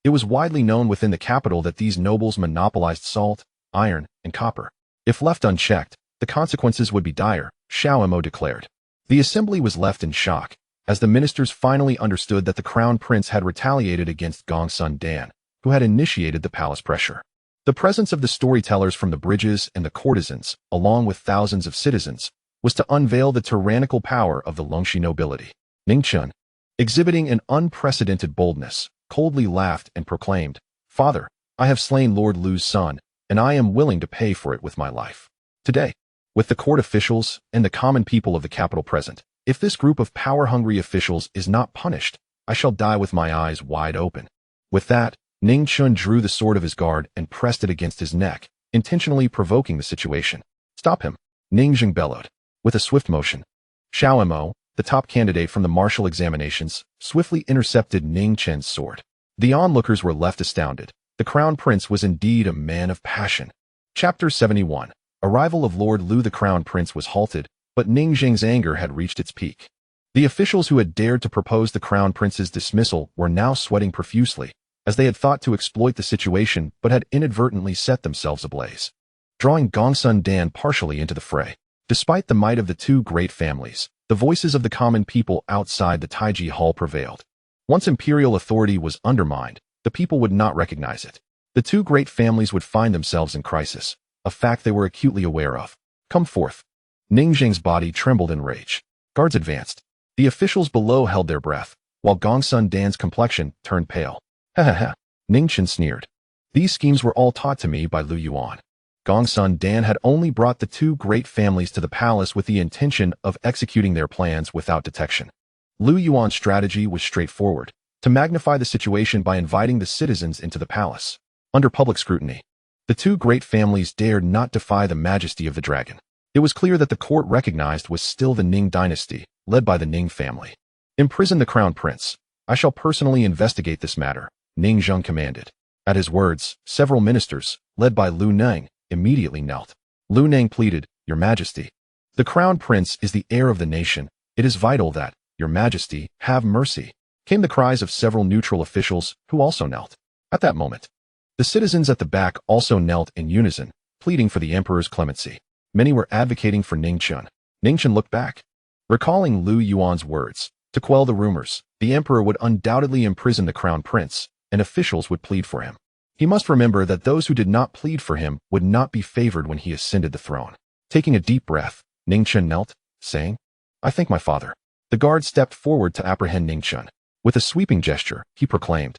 Speaker 1: It was widely known within the capital that these nobles monopolized salt, iron, and copper. If left unchecked, the consequences would be dire, Xiao declared. The assembly was left in shock, as the ministers finally understood that the crown prince had retaliated against Gongsun Dan, who had initiated the palace pressure. The presence of the storytellers from the bridges and the courtesans, along with thousands of citizens, was to unveil the tyrannical power of the Longxi nobility. Ningchun, exhibiting an unprecedented boldness, coldly laughed and proclaimed, "Father, I have slain Lord Lu's son, and I am willing to pay for it with my life." Today, with the court officials and the common people of the capital present, if this group of power-hungry officials is not punished, I shall die with my eyes wide open. With that, Ningchun drew the sword of his guard and pressed it against his neck, intentionally provoking the situation. "Stop him," Ningzheng bellowed. With a swift motion, Xiao, the top candidate from the martial examinations, swiftly intercepted Ningchen's sword. The onlookers were left astounded. The crown prince was indeed a man of passion. Chapter 71. Arrival of Lord Lu. The crown prince was halted, but Ningzheng's anger had reached its peak. The officials who had dared to propose the crown prince's dismissal were now sweating profusely, as they had thought to exploit the situation but had inadvertently set themselves ablaze, drawing Gongsun Dan partially into the fray. Despite the might of the two great families, the voices of the common people outside the Taiji Hall prevailed. Once imperial authority was undermined, the people would not recognize it. The two great families would find themselves in crisis, a fact they were acutely aware of. "Come forth." Ningzheng's body trembled in rage. Guards advanced. The officials below held their breath, while Gongsun Dan's complexion turned pale. "Ha ha ha," Ningchen sneered. "These schemes were all taught to me by Lu Yuan." Gongsun Dan had only brought the two great families to the palace with the intention of executing their plans without detection. Lu Yuan's strategy was straightforward, to magnify the situation by inviting the citizens into the palace. Under public scrutiny, the two great families dared not defy the majesty of the dragon. It was clear that the court recognized was still the Ning Dynasty, led by the Ning family. "Imprison the crown prince. I shall personally investigate this matter," Ningzheng commanded. At his words, several ministers, led by Lu Neng, immediately knelt. Lu Neng pleaded, "Your Majesty, the crown prince is the heir of the nation. It is vital that, Your Majesty, have mercy," came the cries of several neutral officials who also knelt. At that moment, the citizens at the back also knelt in unison, pleading for the emperor's clemency. Many were advocating for Ningchun. Ningchun looked back, recalling Lu Yuan's words. To quell the rumors, the emperor would undoubtedly imprison the crown prince, and officials would plead for him. He must remember that those who did not plead for him would not be favored when he ascended the throne. Taking a deep breath, Ningchun knelt, saying, "I thank my father." The guard stepped forward to apprehend Ningchun. With a sweeping gesture, he proclaimed,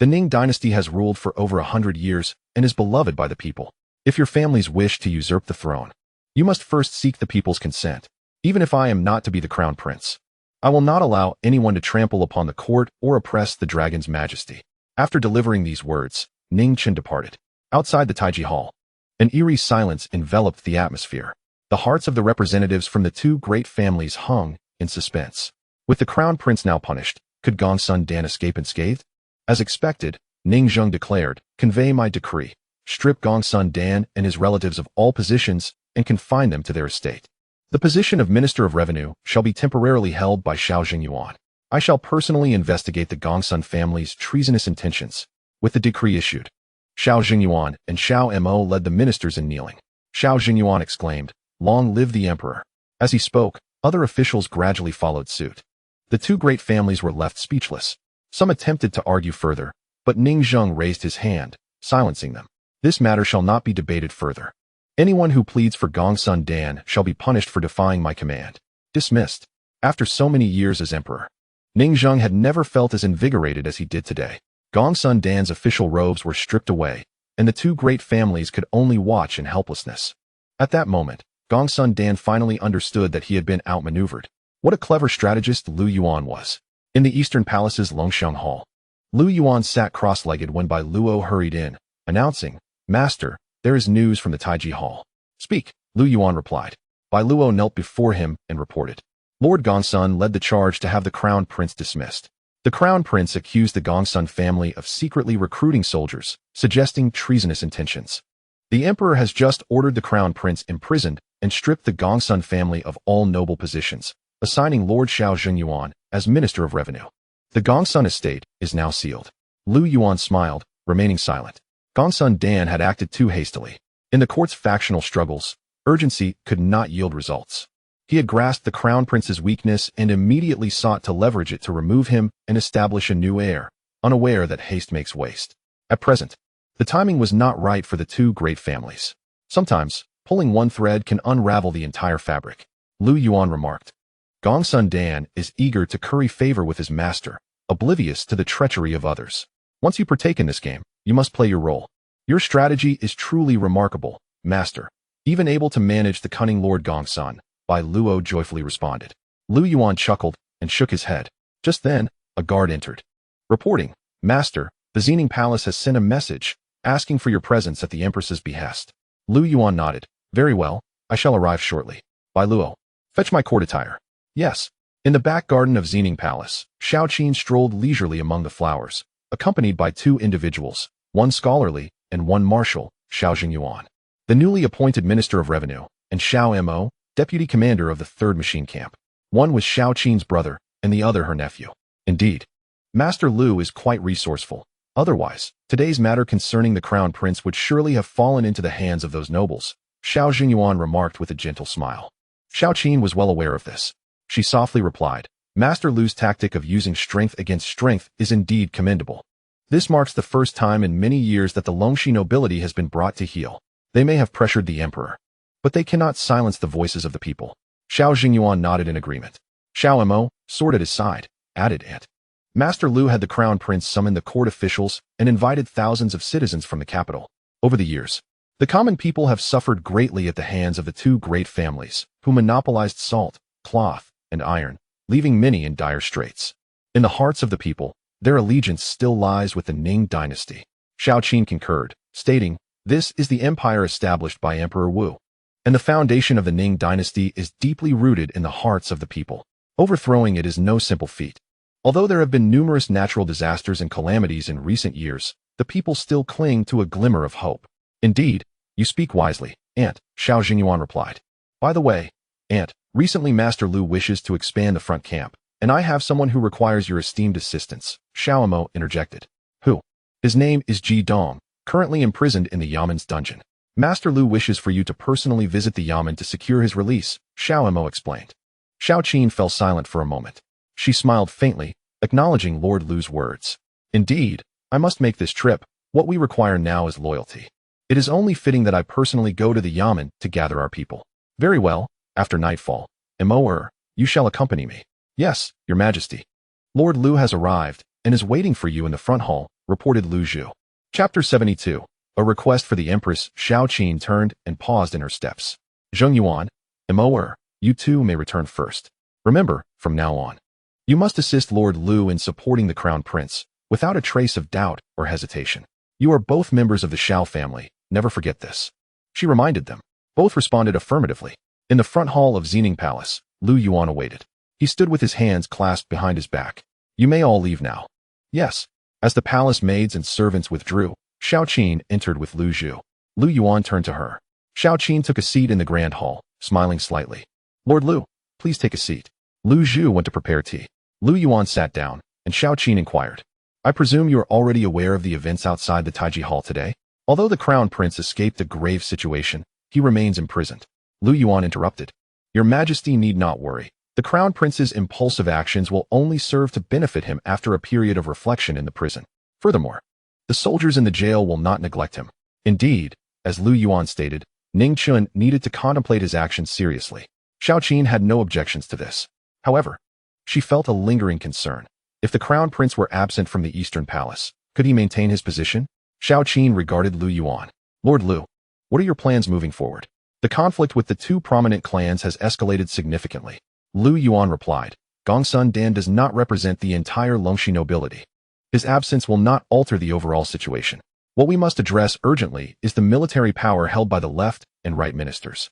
Speaker 1: "The Ning dynasty has ruled for over 100 years and is beloved by the people. If your families wish to usurp the throne, you must first seek the people's consent. Even if I am not to be the crown prince, I will not allow anyone to trample upon the court or oppress the dragon's majesty." After delivering these words, Ningchun departed. Outside the Taiji Hall, an eerie silence enveloped the atmosphere. The hearts of the representatives from the two great families hung in suspense. With the crown prince now punished, could Gongsun Dan escape unscathed? As expected, Ningzheng declared, "Convey my decree. Strip Gongsun Dan and his relatives of all positions and confine them to their estate. The position of Minister of Revenue shall be temporarily held by Xiao Yuan. I shall personally investigate the Gongsun family's treasonous intentions." With the decree issued, Xiao Yuan and Xiao led the ministers in kneeling. Xiao Yuan exclaimed, "Long live the emperor." As he spoke, other officials gradually followed suit. The two great families were left speechless. Some attempted to argue further, but Ningzheng raised his hand, silencing them. "This matter shall not be debated further. Anyone who pleads for Gongsun Dan shall be punished for defying my command." Dismissed. After so many years as emperor, Ningzheng had never felt as invigorated as he did today. Gongsun Dan's official robes were stripped away, and the two great families could only watch in helplessness. At that moment, Gongsun Dan finally understood that he had been outmaneuvered. What a clever strategist Lu Yuan was. In the Eastern Palace's Longxiang Hall, Lu Yuan sat cross-legged when Bai Luo hurried in, announcing, "Master, there is news from the Taiji Hall." "Speak," Lu Yuan replied. Bai Luo knelt before him and reported. Lord Gongsun led the charge to have the crown prince dismissed. The crown prince accused the Gongsun family of secretly recruiting soldiers, suggesting treasonous intentions. The emperor has just ordered the crown prince imprisoned and stripped the Gongsun family of all noble positions, assigning Lord Xiao Yuan as Minister of Revenue. The Gongsun estate is now sealed. Lu Yuan smiled, remaining silent. Gongsun Dan had acted too hastily. In the court's factional struggles, urgency could not yield results. He had grasped the crown prince's weakness and immediately sought to leverage it to remove him and establish a new heir, unaware that haste makes waste. At present, the timing was not right for the two great families. Sometimes, pulling one thread can unravel the entire fabric. Lu Yuan remarked. Gongsun Dan is eager to curry favor with his master, oblivious to the treachery of others. Once you partake in this game, you must play your role. Your strategy is truly remarkable, master. Even able to manage the cunning Lord Gongsun, Bai Luo joyfully responded. Lu Yuan chuckled and shook his head. Just then, a guard entered. Reporting, Master, the Xining Palace has sent a message, asking for your presence at the Empress's behest. Lu Yuan nodded. Very well, I shall arrive shortly. Bai Luo, fetch my court attire. Yes. In the back garden of Xining Palace, Xiao Qin strolled leisurely among the flowers, accompanied by two individuals, one scholarly and one martial, Xiao Yuan, the newly appointed Minister of Revenue, and Xiao Mo, Deputy Commander of the 3rd Machine Camp. One was Xiao Qin's brother, and the other her nephew. Indeed, Master Lu is quite resourceful. Otherwise, today's matter concerning the crown prince would surely have fallen into the hands of those nobles, Xiao Yuan remarked with a gentle smile. Xiao Qin was well aware of this. She softly replied, Master Lu's tactic of using strength against strength is indeed commendable. This marks the first time in many years that the Longxi nobility has been brought to heel. They may have pressured the emperor, but they cannot silence the voices of the people. Xiao Yuan nodded in agreement. Xiao Mo, sword at his side, added Ant. Master Lu had the crown prince summon the court officials and invited thousands of citizens from the capital. Over the years, the common people have suffered greatly at the hands of the two great families, who monopolized salt, cloth, and iron, leaving many in dire straits. In the hearts of the people, their allegiance still lies with the Ning Dynasty. Xiao Qin concurred, stating, This is the empire established by Emperor Wu, and the foundation of the Ning Dynasty is deeply rooted in the hearts of the people. Overthrowing it is no simple feat. Although there have been numerous natural disasters and calamities in recent years, the people still cling to a glimmer of hope. Indeed, you speak wisely, Aunt, Xiao Yuan replied. By the way, Aunt, recently Master Lu wishes to expand the front camp, and I have someone who requires your esteemed assistance, Xiao Mo interjected. Who? His name is Ji Dong, currently imprisoned in the Yaman's dungeon. Master Lu wishes for you to personally visit the Yaman to secure his release, Xiao Mo explained. Xiao Qin fell silent for a moment. She smiled faintly, acknowledging Lord Lu's words. Indeed, I must make this trip. What we require now is loyalty. It is only fitting that I personally go to the Yaman to gather our people. Very well, after nightfall, Mo, you shall accompany me. Yes, Your Majesty. Lord Lu has arrived and is waiting for you in the front hall, reported Lu Zhu. Chapter 72. A request for the Empress. Xiao Qin turned and paused in her steps. Zheng Yuan, Mo, you two may return first. Remember, from now on, you must assist Lord Lu in supporting the crown prince, without a trace of doubt or hesitation. You are both members of the Xiao family, never forget this. She reminded them. Both responded affirmatively. In the front hall of Xining Palace, Lu Yuan awaited. He stood with his hands clasped behind his back. You may all leave now. Yes. As the palace maids and servants withdrew, Xiao Qin entered with Lu Zhu. Lu Yuan turned to her. Xiao Qin took a seat in the grand hall, smiling slightly. Lord Lu, please take a seat. Lu Zhu went to prepare tea. Lu Yuan sat down, and Xiao Qin inquired. I presume you are already aware of the events outside the Taiji Hall today? Although the crown prince escaped a grave situation, he remains imprisoned. Lu Yuan interrupted. Your Majesty need not worry. The crown prince's impulsive actions will only serve to benefit him after a period of reflection in the prison. Furthermore, the soldiers in the jail will not neglect him. Indeed, as Lu Yuan stated, Ning Chun needed to contemplate his actions seriously. Xiao Qin had no objections to this. However, she felt a lingering concern. If the crown prince were absent from the Eastern Palace, could he maintain his position? Xiao Qin regarded Lu Yuan. Lord Lu, what are your plans moving forward? The conflict with the two prominent clans has escalated significantly. Lu Yuan replied, Gongsun Dan does not represent the entire Longxi nobility. His absence will not alter the overall situation. What we must address urgently is the military power held by the left and right ministers.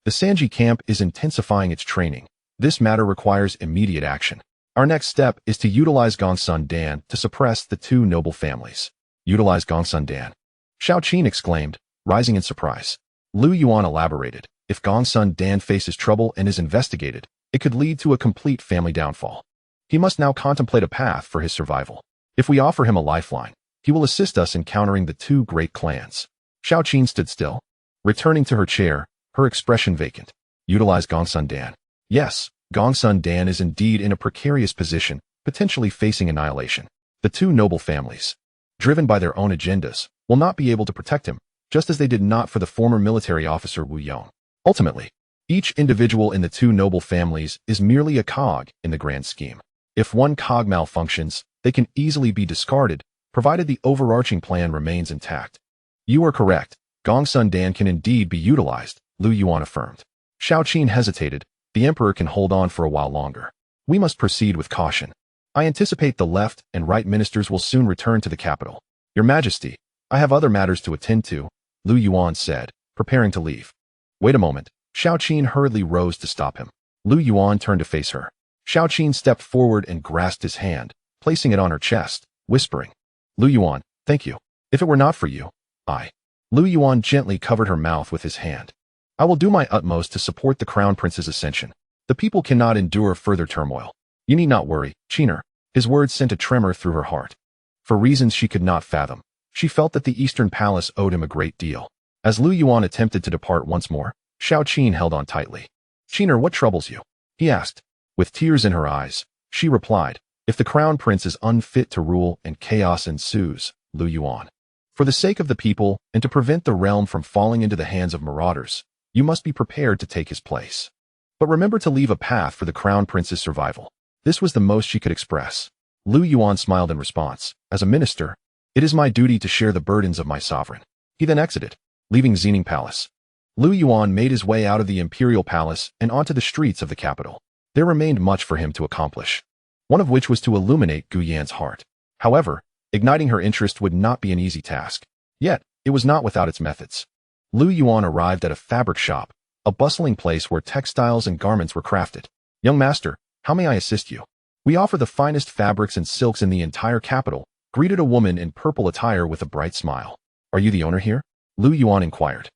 Speaker 1: The Sanji camp is intensifying its training. This matter requires immediate action. Our next step is to utilize Gongsun Dan to suppress the two noble families. Utilize Gongsun Dan. Xiao Qin exclaimed, Rising in surprise, Lu Yuan elaborated, if Gongsun Dan faces trouble and is investigated, it could lead to a complete family downfall. He must now contemplate a path for his survival. If we offer him a lifeline, he will assist us in countering the two great clans. Xiao Qin stood still, returning to her chair, her expression vacant. Utilize Gongsun Dan. Yes, Gongsun Dan is indeed in a precarious position, potentially facing annihilation. The two noble families, driven by their own agendas, will not be able to protect him, just as they did not for the former military officer Wu Yong. Ultimately, each individual in the two noble families is merely a cog in the grand scheme. If one cog malfunctions, they can easily be discarded, provided the overarching plan remains intact. You are correct. Gongsun Dan can indeed be utilized, Lu Yuan affirmed. Xiao Qin hesitated. The emperor can hold on for a while longer. We must proceed with caution. I anticipate the left and right ministers will soon return to the capital. Your Majesty, I have other matters to attend to, Lu Yuan said, preparing to leave. Wait a moment. Xiao Qin hurriedly rose to stop him. Lu Yuan turned to face her. Xiao Qin stepped forward and grasped his hand, placing it on her chest, whispering, Lu Yuan, thank you. If it were not for you, Lu Yuan gently covered her mouth with his hand. I will do my utmost to support the crown prince's ascension. The people cannot endure further turmoil. You need not worry, Qiner. His words sent a tremor through her heart. For reasons she could not fathom, she felt that the Eastern Palace owed him a great deal. As Lu Yuan attempted to depart once more, Xiao Qin held on tightly. Qiner, what troubles you? He asked. With tears in her eyes, she replied, if the crown prince is unfit to rule and chaos ensues, Lu Yuan. For the sake of the people and to prevent the realm from falling into the hands of marauders, you must be prepared to take his place. But remember to leave a path for the crown prince's survival. This was the most she could express. Lu Yuan smiled in response. As a minister, it is my duty to share the burdens of my sovereign. He then exited, leaving Xining Palace. Lu Yuan made his way out of the imperial palace and onto the streets of the capital. There remained much for him to accomplish, one of which was to illuminate Guyan's heart. However, igniting her interest would not be an easy task. Yet, it was not without its methods. Lu Yuan arrived at a fabric shop, a bustling place where textiles and garments were crafted. Young master, how may I assist you? We offer the finest fabrics and silks in the entire capital, greeted a woman in purple attire with a bright smile. Are you the owner here? Lu Yuan inquired.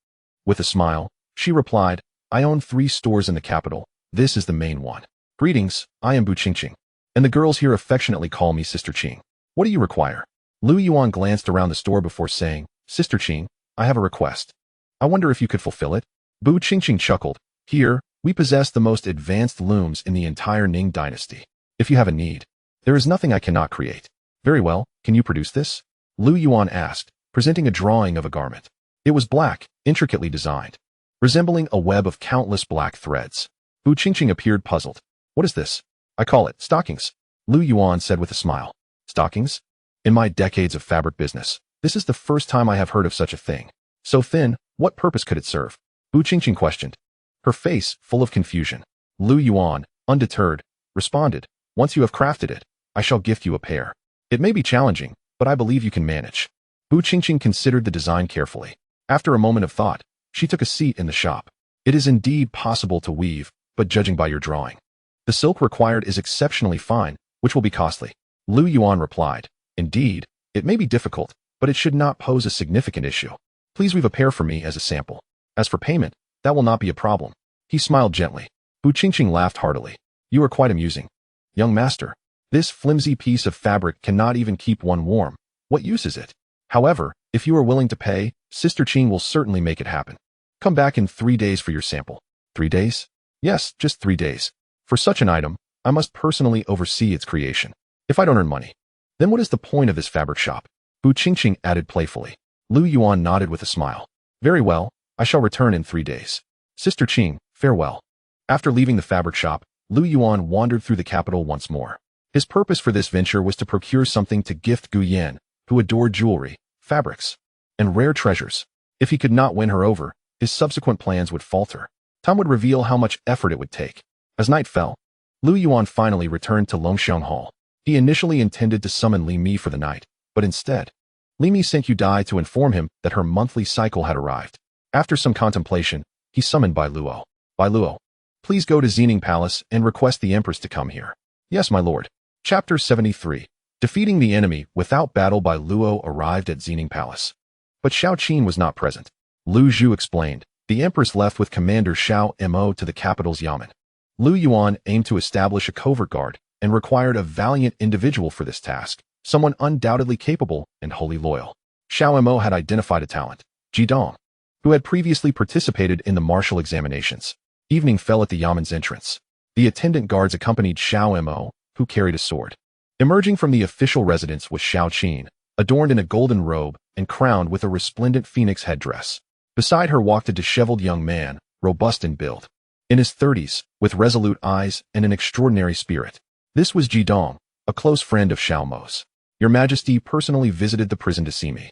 Speaker 1: With a smile, she replied, I own 3 stores in the capital. This is the main one. Greetings, I am Bu Qingqing, and the girls here affectionately call me Sister Qing. What do you require? Lu Yuan glanced around the store before saying, Sister Qing, I have a request. I wonder if you could fulfill it? Bu Qingqing chuckled. Here, we possess the most advanced looms in the entire Ning Dynasty. If you have a need, there is nothing I cannot create. Very well, can you produce this? Lu Yuan asked, presenting a drawing of a garment. It was black, intricately designed, resembling a web of countless black threads. Bu Qingqing appeared puzzled. What is this? I call it stockings, Lu Yuan said with a smile. Stockings? In my decades of fabric business, this is the first time I have heard of such a thing. So thin, what purpose could it serve? Bu Qingqing questioned, her face full of confusion. Lu Yuan, undeterred, responded, once you have crafted it, I shall gift you a pair. It may be challenging, but I believe you can manage. Bu Qingqing considered the design carefully. After a moment of thought, she took a seat in the shop. It is indeed possible to weave, but judging by your drawing, the silk required is exceptionally fine, which will be costly. Lu Yuan replied, indeed, it may be difficult, but it should not pose a significant issue. Please weave a pair for me as a sample. As for payment, that will not be a problem. He smiled gently. Bu Qingqing laughed heartily. You are quite amusing. Young master, this flimsy piece of fabric cannot even keep one warm. What use is it? However, if you are willing to pay, Sister Qing will certainly make it happen. Come back in 3 days for your sample. 3 days? Yes, just 3 days. For such an item, I must personally oversee its creation. If I don't earn money, then what is the point of this fabric shop? Bu Qingqing added playfully. Lu Yuan nodded with a smile. Very well, I shall return in 3 days. Sister Qing, farewell. After leaving the fabric shop, Lu Yuan wandered through the capital once more. His purpose for this venture was to procure something to gift Guyan, who adored jewelry, fabrics, and rare treasures. If he could not win her over, his subsequent plans would falter. Time would reveal how much effort it would take. As night fell, Lu Yuan finally returned to Longxiang Hall. He initially intended to summon Li Mi for the night, but instead, Li Mi sent Yudai to inform him that her monthly cycle had arrived. After some contemplation, he summoned Bai Luo. Bai Luo, please go to Xining Palace and request the Empress to come here. Yes, my lord. Chapter 73. Defeating the enemy without battle. Bai Luo arrived at Xining Palace. But Xiao Qin was not present. Lu Zhu explained. The Empress left with Commander Xiao Mo to the capital's Yamen. Lu Yuan aimed to establish a covert guard and required a valiant individual for this task, someone undoubtedly capable and wholly loyal. Xiao Mo had identified a talent, Jidong, who had previously participated in the martial examinations. Evening fell at the Yamen's entrance. The attendant guards accompanied Xiao Mo, who carried a sword. Emerging from the official residence was Xiao Qin, adorned in a golden robe and crowned with a resplendent phoenix headdress. Beside her walked a disheveled young man, robust in build, in his 30s, with resolute eyes and an extraordinary spirit. This was Jidong, a close friend of Xiao Mo's. Your Majesty personally visited the prison to see me.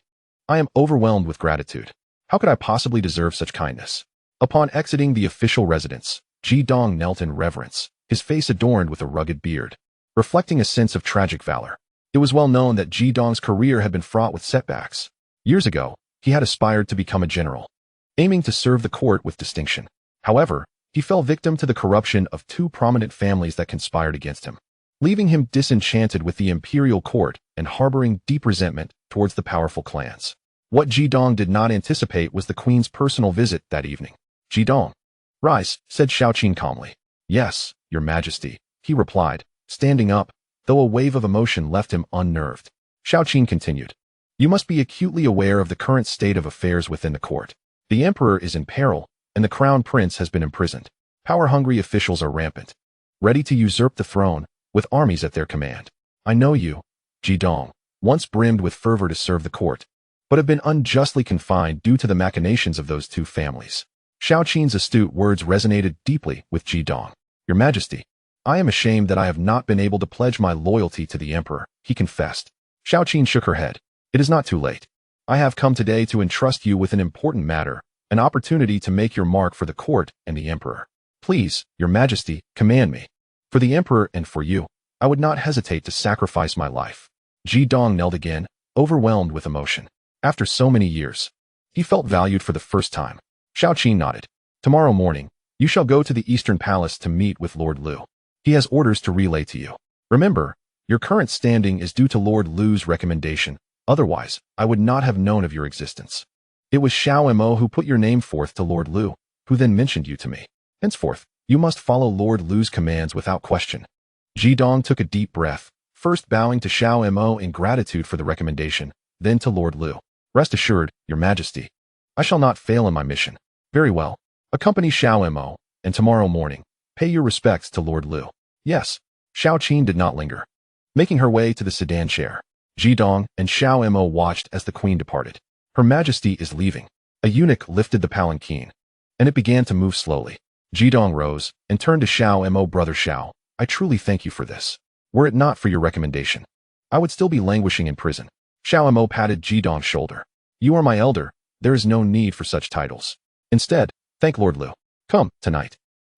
Speaker 1: I am overwhelmed with gratitude. How could I possibly deserve such kindness? Upon exiting the official residence, Jidong knelt in reverence, his face adorned with a rugged beard, reflecting a sense of tragic valor. It was well known that Jidong's career had been fraught with setbacks. Years ago, he had aspired to become a general, aiming to serve the court with distinction. However, he fell victim to the corruption of two prominent families that conspired against him, leaving him disenchanted with the imperial court and harboring deep resentment towards the powerful clans. What Jidong did not anticipate was the queen's personal visit that evening. Jidong. Rise, said Xiao Qin calmly. Yes, your majesty, he replied, standing up, though a wave of emotion left him unnerved. Xiao Qin continued. You must be acutely aware of the current state of affairs within the court. The emperor is in peril, and the crown prince has been imprisoned. Power-hungry officials are rampant, ready to usurp the throne, with armies at their command. I know you, Jidong, once brimmed with fervor to serve the court, but have been unjustly confined due to the machinations of those two families. Xiao Qin's astute words resonated deeply with Jidong. Your Majesty, I am ashamed that I have not been able to pledge my loyalty to the emperor, he confessed. Xiao Qin shook her head. It is not too late. I have come today to entrust you with an important matter, an opportunity to make your mark for the court and the emperor. Please, your Majesty, command me. For the emperor and for you, I would not hesitate to sacrifice my life. Jidong knelt again, overwhelmed with emotion. After so many years, he felt valued for the first time. Xiao Qin nodded. Tomorrow morning, you shall go to the Eastern Palace to meet with Lord Lu. He has orders to relay to you. Remember, your current standing is due to Lord Lu's recommendation. Otherwise, I would not have known of your existence. It was Xiao Mo who put your name forth to Lord Lu, who then mentioned you to me. Henceforth, you must follow Lord Lu's commands without question. Jidong took a deep breath, first bowing to Xiao Mo in gratitude for the recommendation, then to Lord Lu. Rest assured, your Majesty, I shall not fail in my mission. Very well. Accompany Xiao Mo, and tomorrow morning, pay your respects to Lord Lu. Yes. Xiao Qin did not linger. Making her way to the sedan chair, Jidong and Xiao Mo watched as the queen departed. Her Majesty is leaving. A eunuch lifted the palanquin, and it began to move slowly. Jidong rose and turned to Xiao Mo. Brother Xiao, I truly thank you for this. Were it not for your recommendation, I would still be languishing in prison. Xiao Mo patted Jidong's shoulder. You are my elder. There is no need for such titles. Instead, thank Lord Lu. Come, tonight.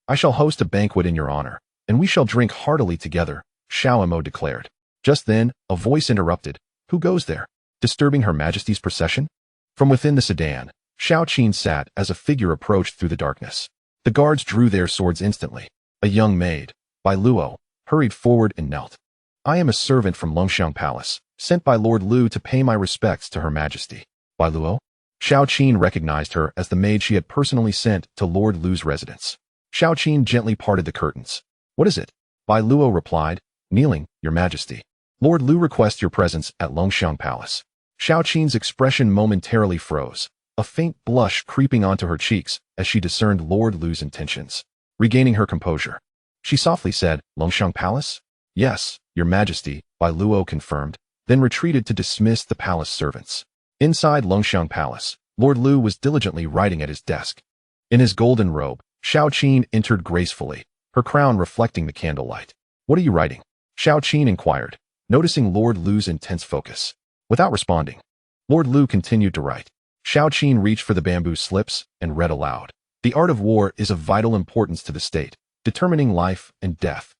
Speaker 1: I shall host a banquet in your honor, and we shall drink heartily together, Xiao Mo declared. Just then, a voice interrupted. Who goes there? Disturbing Her Majesty's procession? From within the sedan, Xiao Qin sat as a figure approached through the darkness. The guards drew their swords instantly. A young maid, by Luo, hurried forward and knelt. I am a servant from Longxiang Palace, sent by Lord Lu to pay my respects to Her Majesty. By Luo? Xiao Qin recognized her as the maid she had personally sent to Lord Lu's residence. Xiao Qin gently parted the curtains. What is it? Bai Luo replied, kneeling, Your Majesty. Lord Lu requests your presence at Longxiang Palace. Xiao Qin's expression momentarily froze, a faint blush creeping onto her cheeks as she discerned Lord Lu's intentions. Regaining her composure, she softly said, Longxiang Palace? Yes, Your Majesty, Bai Luo confirmed, then retreated to dismiss the palace servants. Inside Longxiang Palace, Lord Lu was diligently writing at his desk. In his golden robe, Xiao Qin entered gracefully, her crown reflecting the candlelight. What are you writing? Xiao Qin inquired, noticing Lord Lu's intense focus. Without responding, Lord Lu continued to write. Xiao Qin reached for the bamboo slips and read aloud. The art of war is of vital importance to the state, determining life and death,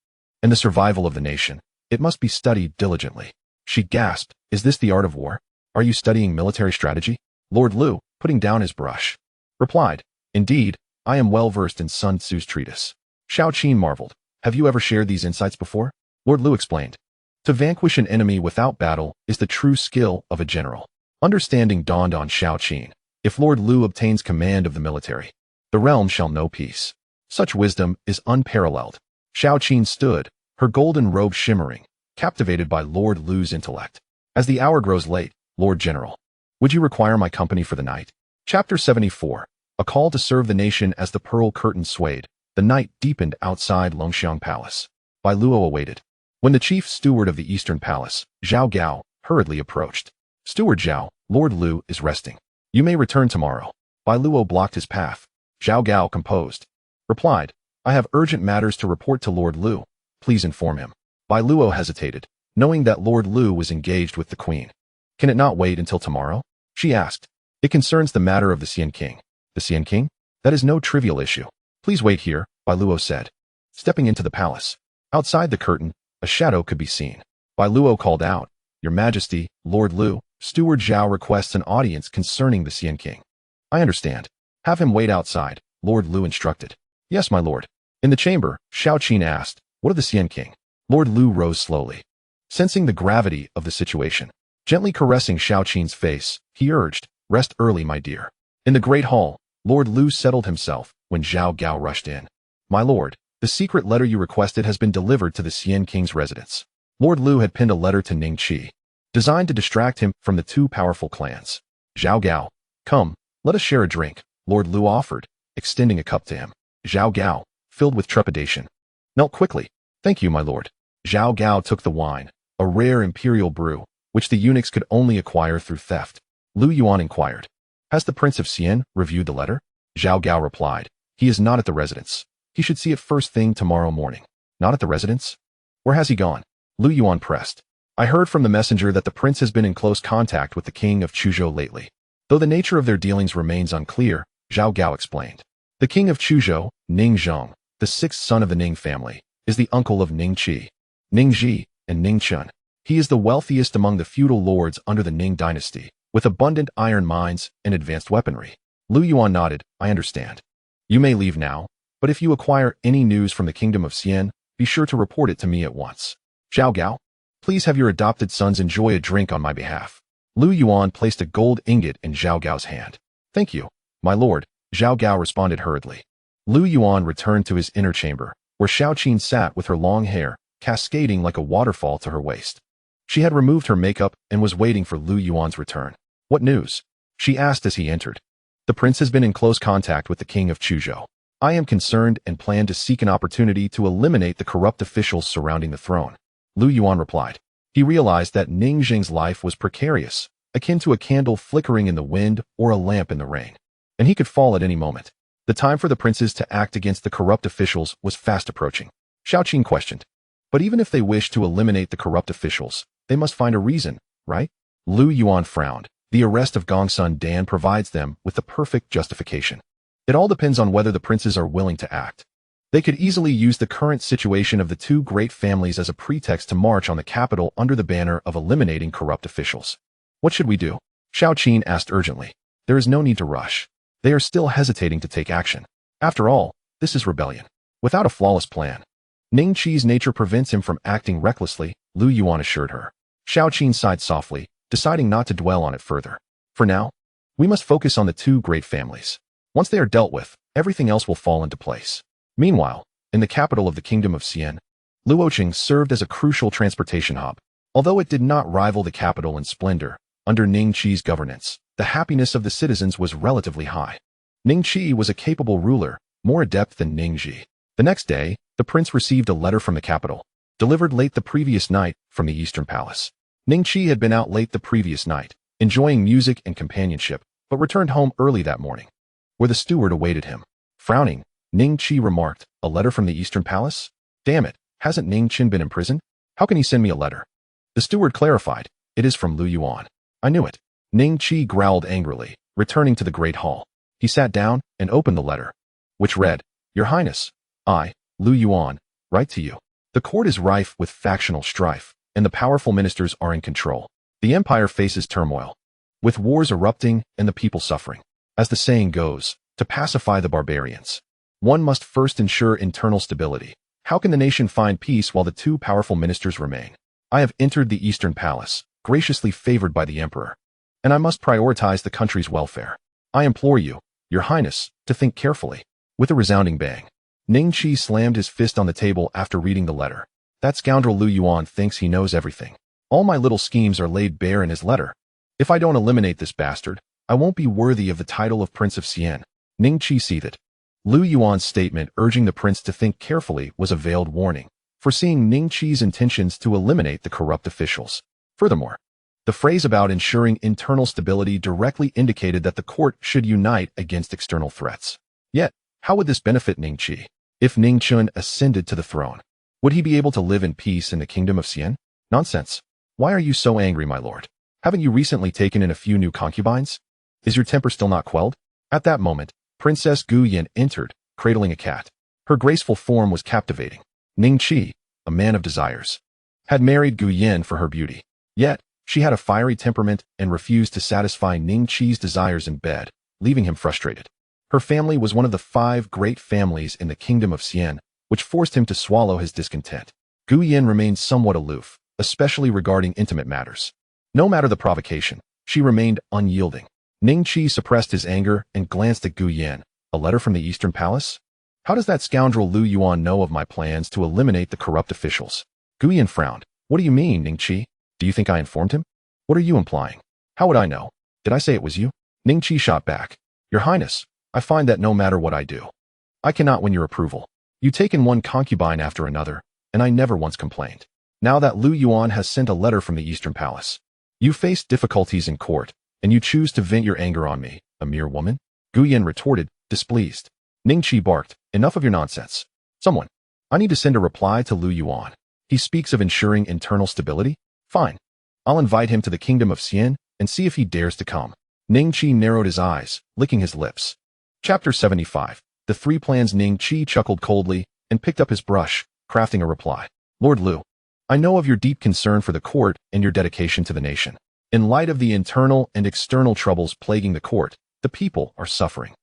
Speaker 1: and the survival of the nation. It must be studied diligently. She gasped, Is this the art of war? Are you studying military strategy? Lord Lu, putting down his brush, replied, Indeed, I am well versed in Sun Tzu's treatise. Xiao Qin marveled. Have you ever shared these insights before? Lord Lu explained. To vanquish an enemy without battle is the true skill of a general. Understanding dawned on Xiao Qin. If Lord Lu obtains command of the military, the realm shall know peace. Such wisdom is unparalleled. Xiao Qin stood, her golden robe shimmering, captivated by Lord Lu's intellect. As the hour grows late, Lord General, would you require my company for the night? Chapter 74. A call to serve the nation. As the pearl curtain swayed, the night deepened outside Longxiang Palace. Bai Luo awaited. When the chief steward of the Eastern Palace, Zhao Gao, hurriedly approached. Steward Zhao, Lord Lu is resting. You may return tomorrow. Bai Luo blocked his path. Zhao Gao, composed, replied, I have urgent matters to report to Lord Lu. Please inform him. Bai Luo hesitated, knowing that Lord Lu was engaged with the queen. Can it not wait until tomorrow? She asked. It concerns the matter of the Xian King. The Xian King? That is no trivial issue. Please wait here, Bai Luo said. Stepping into the palace. Outside the curtain, a shadow could be seen. Bai Luo called out, Your Majesty, Lord Lu, Steward Xiao requests an audience concerning the Xian King. I understand. Have him wait outside, Lord Lu instructed. Yes, my lord. In the chamber, Xiao Qin asked, What of the Xian King? Lord Lu rose slowly. Sensing the gravity of the situation, gently caressing Xiao Qin's face, he urged, Rest early, my dear. In the great hall, Lord Lu settled himself when Zhao Gao rushed in. My lord, the secret letter you requested has been delivered to the Xian King's residence. Lord Lu had pinned a letter to Ning Qi, designed to distract him from the two powerful clans. Zhao Gao, come, let us share a drink, Lord Lu offered, extending a cup to him. Zhao Gao, filled with trepidation, knelt quickly. Thank you, my lord. Zhao Gao took the wine, a rare imperial brew, which the eunuchs could only acquire through theft. Lu Yuan inquired, Has the Prince of Xian reviewed the letter? Zhao Gao replied, He is not at the residence. He should see it first thing tomorrow morning. Not at the residence? Where has he gone? Lu Yuan pressed. I heard from the messenger that the prince has been in close contact with the king of Chuzhou lately. Though the nature of their dealings remains unclear, Zhao Gao explained. The king of Chuzhou, Ning Zhong, the sixth son of the Ning family, is the uncle of Ning Qi, Ning Ji, and Ning Chun. He is the wealthiest among the feudal lords under the Ning Dynasty, with abundant iron mines and advanced weaponry. Lu Yuan nodded, I understand. You may leave now, but if you acquire any news from the kingdom of Xian, be sure to report it to me at once. Zhao Gao, please have your adopted sons enjoy a drink on my behalf. Lu Yuan placed a gold ingot in Zhao Gao's hand. Thank you, my lord, Zhao Gao responded hurriedly. Lu Yuan returned to his inner chamber, where Xiao Qin sat with her long hair, cascading like a waterfall to her waist. She had removed her makeup and was waiting for Lu Yuan's return. What news? She asked as he entered. The prince has been in close contact with the king of Chuzhou. I am concerned and plan to seek an opportunity to eliminate the corrupt officials surrounding the throne. Lu Yuan replied. He realized that Ning Jing's life was precarious, akin to a candle flickering in the wind or a lamp in the rain, and he could fall at any moment. The time for the princes to act against the corrupt officials was fast approaching. Xiao Qin questioned. But even if they wish to eliminate the corrupt officials, they must find a reason, right? Lu Yuan frowned. The arrest of Gongsun Dan provides them with the perfect justification. It all depends on whether the princes are willing to act. They could easily use the current situation of the two great families as a pretext to march on the capital under the banner of eliminating corrupt officials. What should we do? Xiao Qin asked urgently. There is no need to rush. They are still hesitating to take action. After all, this is rebellion. Without a flawless plan, Ning Qi's nature prevents him from acting recklessly, Lu Yuan assured her. Xiao Qin sighed softly, deciding not to dwell on it further. For now, we must focus on the two great families. Once they are dealt with, everything else will fall into place. Meanwhile, in the capital of the kingdom of Xian, Luoqing served as a crucial transportation hub. Although it did not rival the capital in splendor, under Ning Qi's governance, the happiness of the citizens was relatively high. Ning Qi was a capable ruler, more adept than Ning Ji. The next day, the prince received a letter from the capital, delivered late the previous night from the Eastern Palace. Ning Qi had been out late the previous night, enjoying music and companionship, but returned home early that morning, where the steward awaited him. Frowning, Ning Qi remarked, a letter from the Eastern Palace? Damn it, hasn't Ning Qin been imprisoned? How can he send me a letter? The steward clarified, it is from Lu Yuan. I knew it. Ning Qi growled angrily, returning to the great hall. He sat down and opened the letter, which read, Your Highness, I, Lu Yuan, write to you. The court is rife with factional strife, and the powerful ministers are in control. The empire faces turmoil, with wars erupting and the people suffering. As the saying goes, to pacify the barbarians, one must first ensure internal stability. How can the nation find peace while the two powerful ministers remain? I have entered the Eastern Palace, graciously favored by the emperor, and I must prioritize the country's welfare. I implore you, Your Highness, to think carefully. With a resounding bang, Ning Qi slammed his fist on the table after reading the letter. That scoundrel Lu Yuan thinks he knows everything. All my little schemes are laid bare in his letter. If I don't eliminate this bastard, I won't be worthy of the title of Prince of Xian. Ning Qi seethed. Lu Yuan's statement urging the prince to think carefully was a veiled warning, foreseeing Ning Qi's intentions to eliminate the corrupt officials. Furthermore, the phrase about ensuring internal stability directly indicated that the court should unite against external threats. Yet, how would this benefit Ning Qi? If Ning Chun ascended to the throne, would he be able to live in peace in the kingdom of Xian? Nonsense. Why are you so angry, my lord? Haven't you recently taken in a few new concubines? Is your temper still not quelled? At that moment, Princess Gu Yan entered, cradling a cat. Her graceful form was captivating. Ning Qi, a man of desires, had married Gu Yan for her beauty. Yet, she had a fiery temperament and refused to satisfy Ning Qi's desires in bed, leaving him frustrated. Her family was one of the 5 great families in the kingdom of Xian, which forced him to swallow his discontent. Gu Yan remained somewhat aloof, especially regarding intimate matters. No matter the provocation, she remained unyielding. Ning Qi suppressed his anger and glanced at Gu Yan. A letter from the Eastern Palace? How does that scoundrel Lu Yuan know of my plans to eliminate the corrupt officials? Gu Yan frowned. What do you mean, Ning Qi? Do you think I informed him? What are you implying? How would I know? Did I say it was you? Ning Qi shot back. Your Highness, I find that no matter what I do, I cannot win your approval. You take in one concubine after another, and I never once complained. Now that Lu Yuan has sent a letter from the Eastern Palace, you face difficulties in court, and you choose to vent your anger on me, a mere woman? Gu Yan retorted, displeased. Ning Qi barked, enough of your nonsense. Someone. I need to send a reply to Lu Yuan. He speaks of ensuring internal stability? Fine. I'll invite him to the kingdom of Xian and see if he dares to come. Ning Qi narrowed his eyes, licking his lips. Chapter 75. The 3 plans. Ning Qi chuckled coldly and picked up his brush, crafting a reply. Lord Lu, I know of your deep concern for the court and your dedication to the nation. In light of the internal and external troubles plaguing the court, the people are suffering.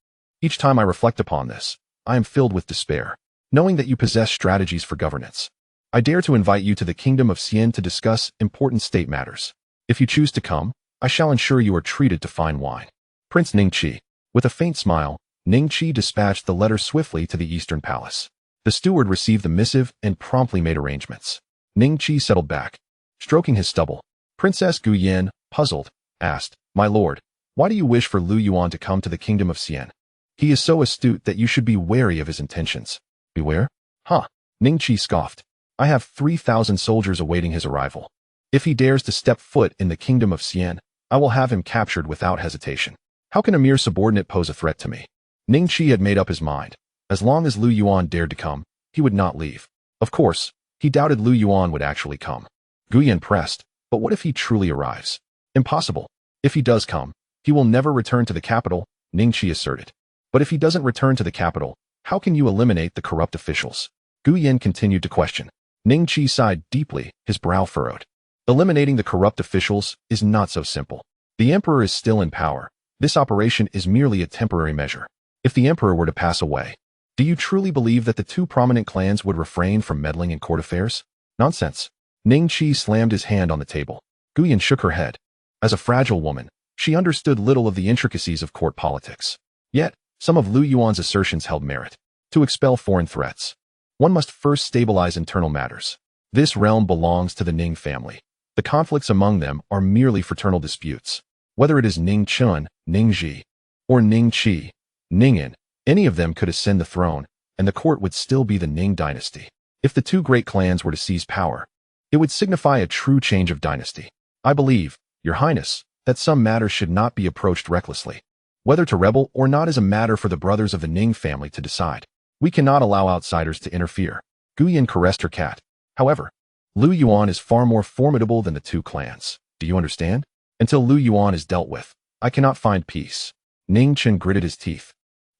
Speaker 1: Each time I reflect upon this, I am filled with despair, knowing that you possess strategies for governance. I dare to invite you to the kingdom of Xian to discuss important state matters. If you choose to come, I shall ensure you are treated to fine wine. Prince Ning Qi. With a faint smile, Ning Qi dispatched the letter swiftly to the Eastern Palace. The steward received the missive and promptly made arrangements. Ning Qi settled back, stroking his stubble. Princess Gu Yan, puzzled, asked, My lord, why do you wish for Lu Yuan to come to the kingdom of Xian? He is so astute that you should be wary of his intentions. Beware? Huh. Ning Qi scoffed. I have 3,000 soldiers awaiting his arrival. If he dares to step foot in the kingdom of Xian, I will have him captured without hesitation. How can a mere subordinate pose a threat to me? Ning Qi had made up his mind. As long as Lu Yuan dared to come, he would not leave. Of course, he doubted Lu Yuan would actually come. Gu Yan pressed, but what if he truly arrives? Impossible. If he does come, he will never return to the capital, Ning Qi asserted. But if he doesn't return to the capital, how can you eliminate the corrupt officials? Gu Yan continued to question. Ning Qi sighed deeply, his brow furrowed. Eliminating the corrupt officials is not so simple. The emperor is still in power. This operation is merely a temporary measure. If the emperor were to pass away, do you truly believe that the 2 prominent clans would refrain from meddling in court affairs? Nonsense. Ning Qi slammed his hand on the table. Gu Yan shook her head. As a fragile woman, she understood little of the intricacies of court politics. Yet, some of Lu Yuan's assertions held merit. To expel foreign threats, one must first stabilize internal matters. This realm belongs to the Ning family. The conflicts among them are merely fraternal disputes. Whether it is Ning Chun, Ning Ji, or Ning Qi, Ningen, any of them could ascend the throne, and the court would still be the Ning Dynasty. If the 2 great clans were to seize power, it would signify a true change of dynasty. I believe, Your Highness, that some matters should not be approached recklessly. Whether to rebel or not is a matter for the brothers of the Ning family to decide. We cannot allow outsiders to interfere. Gu Yan caressed her cat. However, Lu Yuan is far more formidable than the 2 clans. Do you understand? Until Lu Yuan is dealt with, I cannot find peace. Ning Chen gritted his teeth.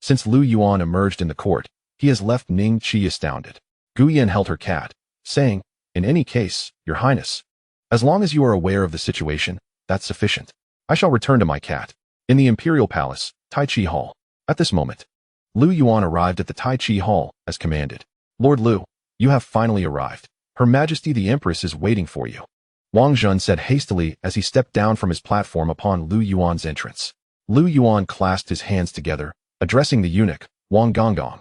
Speaker 1: Since Lu Yuan emerged in the court, he has left Ning Qi astounded. Gu Yan held her cat, saying, In any case, Your Highness, as long as you are aware of the situation, that's sufficient. I shall return to my cat. In the Imperial Palace, Tai Chi Hall. At this moment, Lu Yuan arrived at the Tai Chi Hall, as commanded. Lord Lu, you have finally arrived. Her Majesty the Empress is waiting for you. Wang Zhun said hastily as he stepped down from his platform upon Lu Yuan's entrance. Lu Yuan clasped his hands together, addressing the eunuch, Wang Gonggong.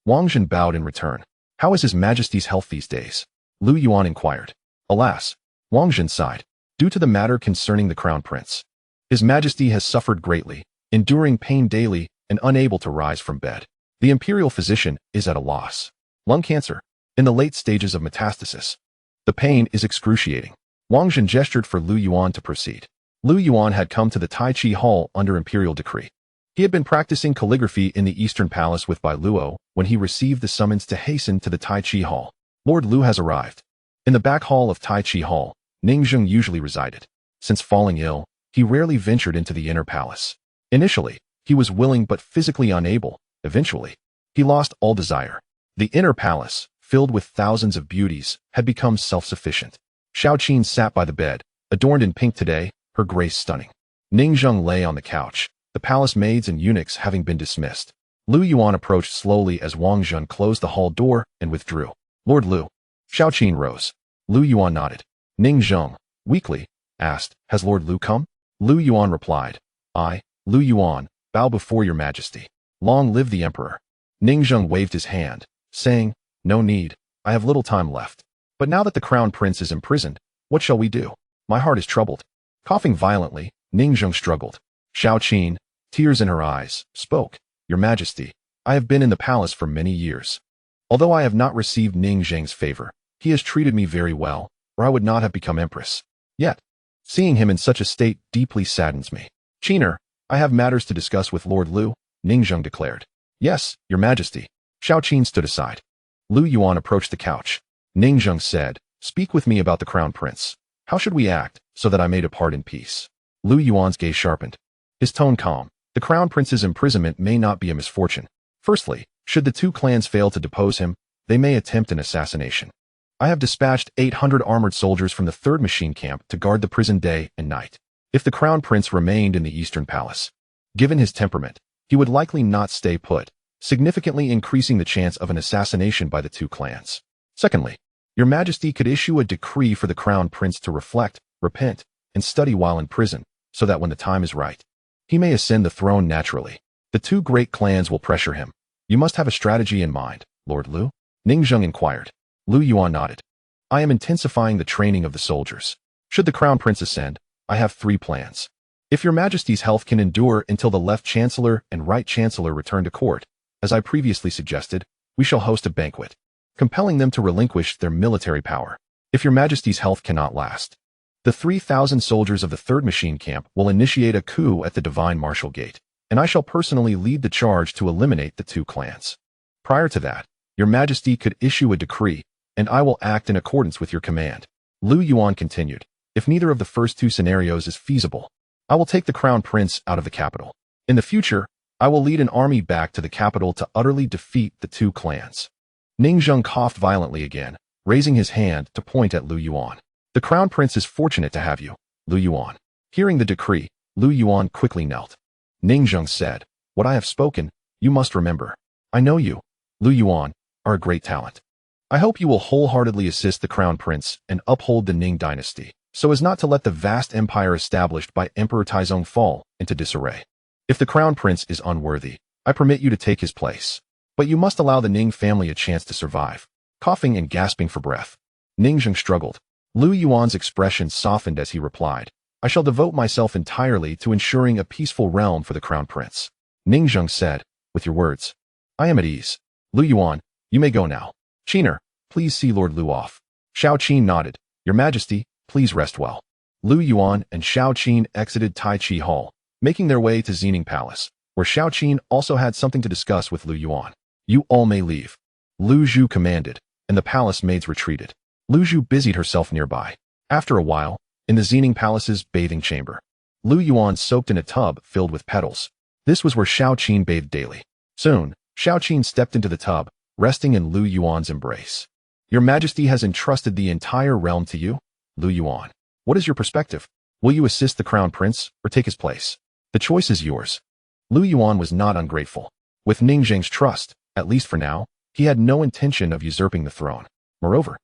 Speaker 1: Wang Zhen bowed in return. How is His Majesty's health these days? Lu Yuan inquired. Alas, Wang Zhen sighed. Due to the matter concerning the crown prince, His Majesty has suffered greatly, enduring pain daily and unable to rise from bed. The imperial physician is at a loss. Lung cancer, in the late stages of metastasis. The pain is excruciating. Wang Zhen gestured for Lu Yuan to proceed. Lu Yuan had come to the Tai Chi Hall under imperial decree. He had been practicing calligraphy in the Eastern Palace with Bai Luo when he received the summons to hasten to the Tai Chi Hall. Lord Lu has arrived. In the back hall of Tai Chi Hall, Ning Zheng usually resided. Since falling ill, he rarely ventured into the inner palace. Initially, he was willing but physically unable. Eventually, he lost all desire. The inner palace, filled with thousands of beauties, had become self-sufficient. Xiao Qin sat by the bed, adorned in pink today, her grace stunning. Ning Zheng lay on the couch, the palace maids and eunuchs having been dismissed. Lu Yuan approached slowly as Wang Zhen closed the hall door and withdrew. Lord Lu. Xiao Qin rose. Lu Yuan nodded. Ning Zheng, weakly, asked, Has Lord Lu come? Lu Yuan replied, I, Lu Yuan, bow before your majesty. Long live the emperor. Ning Zheng waved his hand, saying, No need, I have little time left. But now that the crown prince is imprisoned, what shall we do? My heart is troubled. Coughing violently, Ning Zheng struggled. Xiao Qin, tears in her eyes, spoke, Your Majesty, I have been in the palace for many years. Although I have not received Ning Zheng's favor, he has treated me very well, or I would not have become empress. Yet, seeing him in such a state deeply saddens me. Qiner, I have matters to discuss with Lord Lu, Ning Zheng declared. Yes, Your Majesty. Xiao Qin stood aside. Lu Yuan approached the couch. Ning Zheng said, Speak with me about the crown prince. How should we act, so that I may depart in peace? Lu Yuan's gaze sharpened. His tone calm. The crown prince's imprisonment may not be a misfortune. Firstly, should the two clans fail to depose him, they may attempt an assassination. I have dispatched 800 armored soldiers from the 3rd machine camp to guard the prison day and night. If the crown prince remained in the Eastern Palace, given his temperament, he would likely not stay put, significantly increasing the chance of an assassination by the two clans. Secondly, Your Majesty could issue a decree for the crown prince to reflect, repent, and study while in prison, so that when the time is right, he may ascend the throne naturally. The two great clans will pressure him. You must have a strategy in mind, Lord Lu? Ning Zheng inquired. Lu Yuan nodded. I am intensifying the training of the soldiers. Should the crown prince ascend, I have 3 plans. If Your Majesty's health can endure until the left chancellor and right chancellor return to court, as I previously suggested, we shall host a banquet, compelling them to relinquish their military power. If Your Majesty's health cannot last, the 3,000 soldiers of the 3rd machine camp will initiate a coup at the Divine Martial Gate, and I shall personally lead the charge to eliminate the two clans. Prior to that, Your Majesty could issue a decree, and I will act in accordance with your command. Lu Yuan continued. If neither of the first 2 scenarios is feasible, I will take the crown prince out of the capital. In the future, I will lead an army back to the capital to utterly defeat the 2 clans. Ning Zheng coughed violently again, raising his hand to point at Lu Yuan. The crown prince is fortunate to have you, Lu Yuan. Hearing the decree, Lu Yuan quickly knelt. Ning Zheng said, What I have spoken, you must remember. I know you, Lu Yuan, are a great talent. I hope you will wholeheartedly assist the crown prince and uphold the Ning Dynasty, so as not to let the vast empire established by Emperor Taizong fall into disarray. If the crown prince is unworthy, I permit you to take his place. But you must allow the Ning family a chance to survive. Coughing and gasping for breath, Ning Zheng struggled. Lu Yuan's expression softened as he replied, I shall devote myself entirely to ensuring a peaceful realm for the crown prince. Ning Zheng said, With your words, I am at ease. Lu Yuan, you may go now. Qiner, please see Lord Lu off. Xiao Qin nodded. Your Majesty, please rest well. Lu Yuan and Xiao Qin exited Tai Chi Hall, making their way to Xining Palace, where Xiao Qin also had something to discuss with Lu Yuan. You all may leave. Lu Zhu commanded, and the palace maids retreated. Lu Zhu busied herself nearby. After a while, in the Xining Palace's bathing chamber, Lu Yuan soaked in a tub filled with petals. This was where Xiao Qin bathed daily. Soon, Xiao Qin stepped into the tub, resting in Lu Yuan's embrace. Your Majesty has entrusted the entire realm to you, Lu Yuan. What is your perspective? Will you assist the crown prince, or take his place? The choice is yours. Lu Yuan was not ungrateful. With Ning Zheng's trust, at least for now, he had no intention of usurping the throne. Moreover,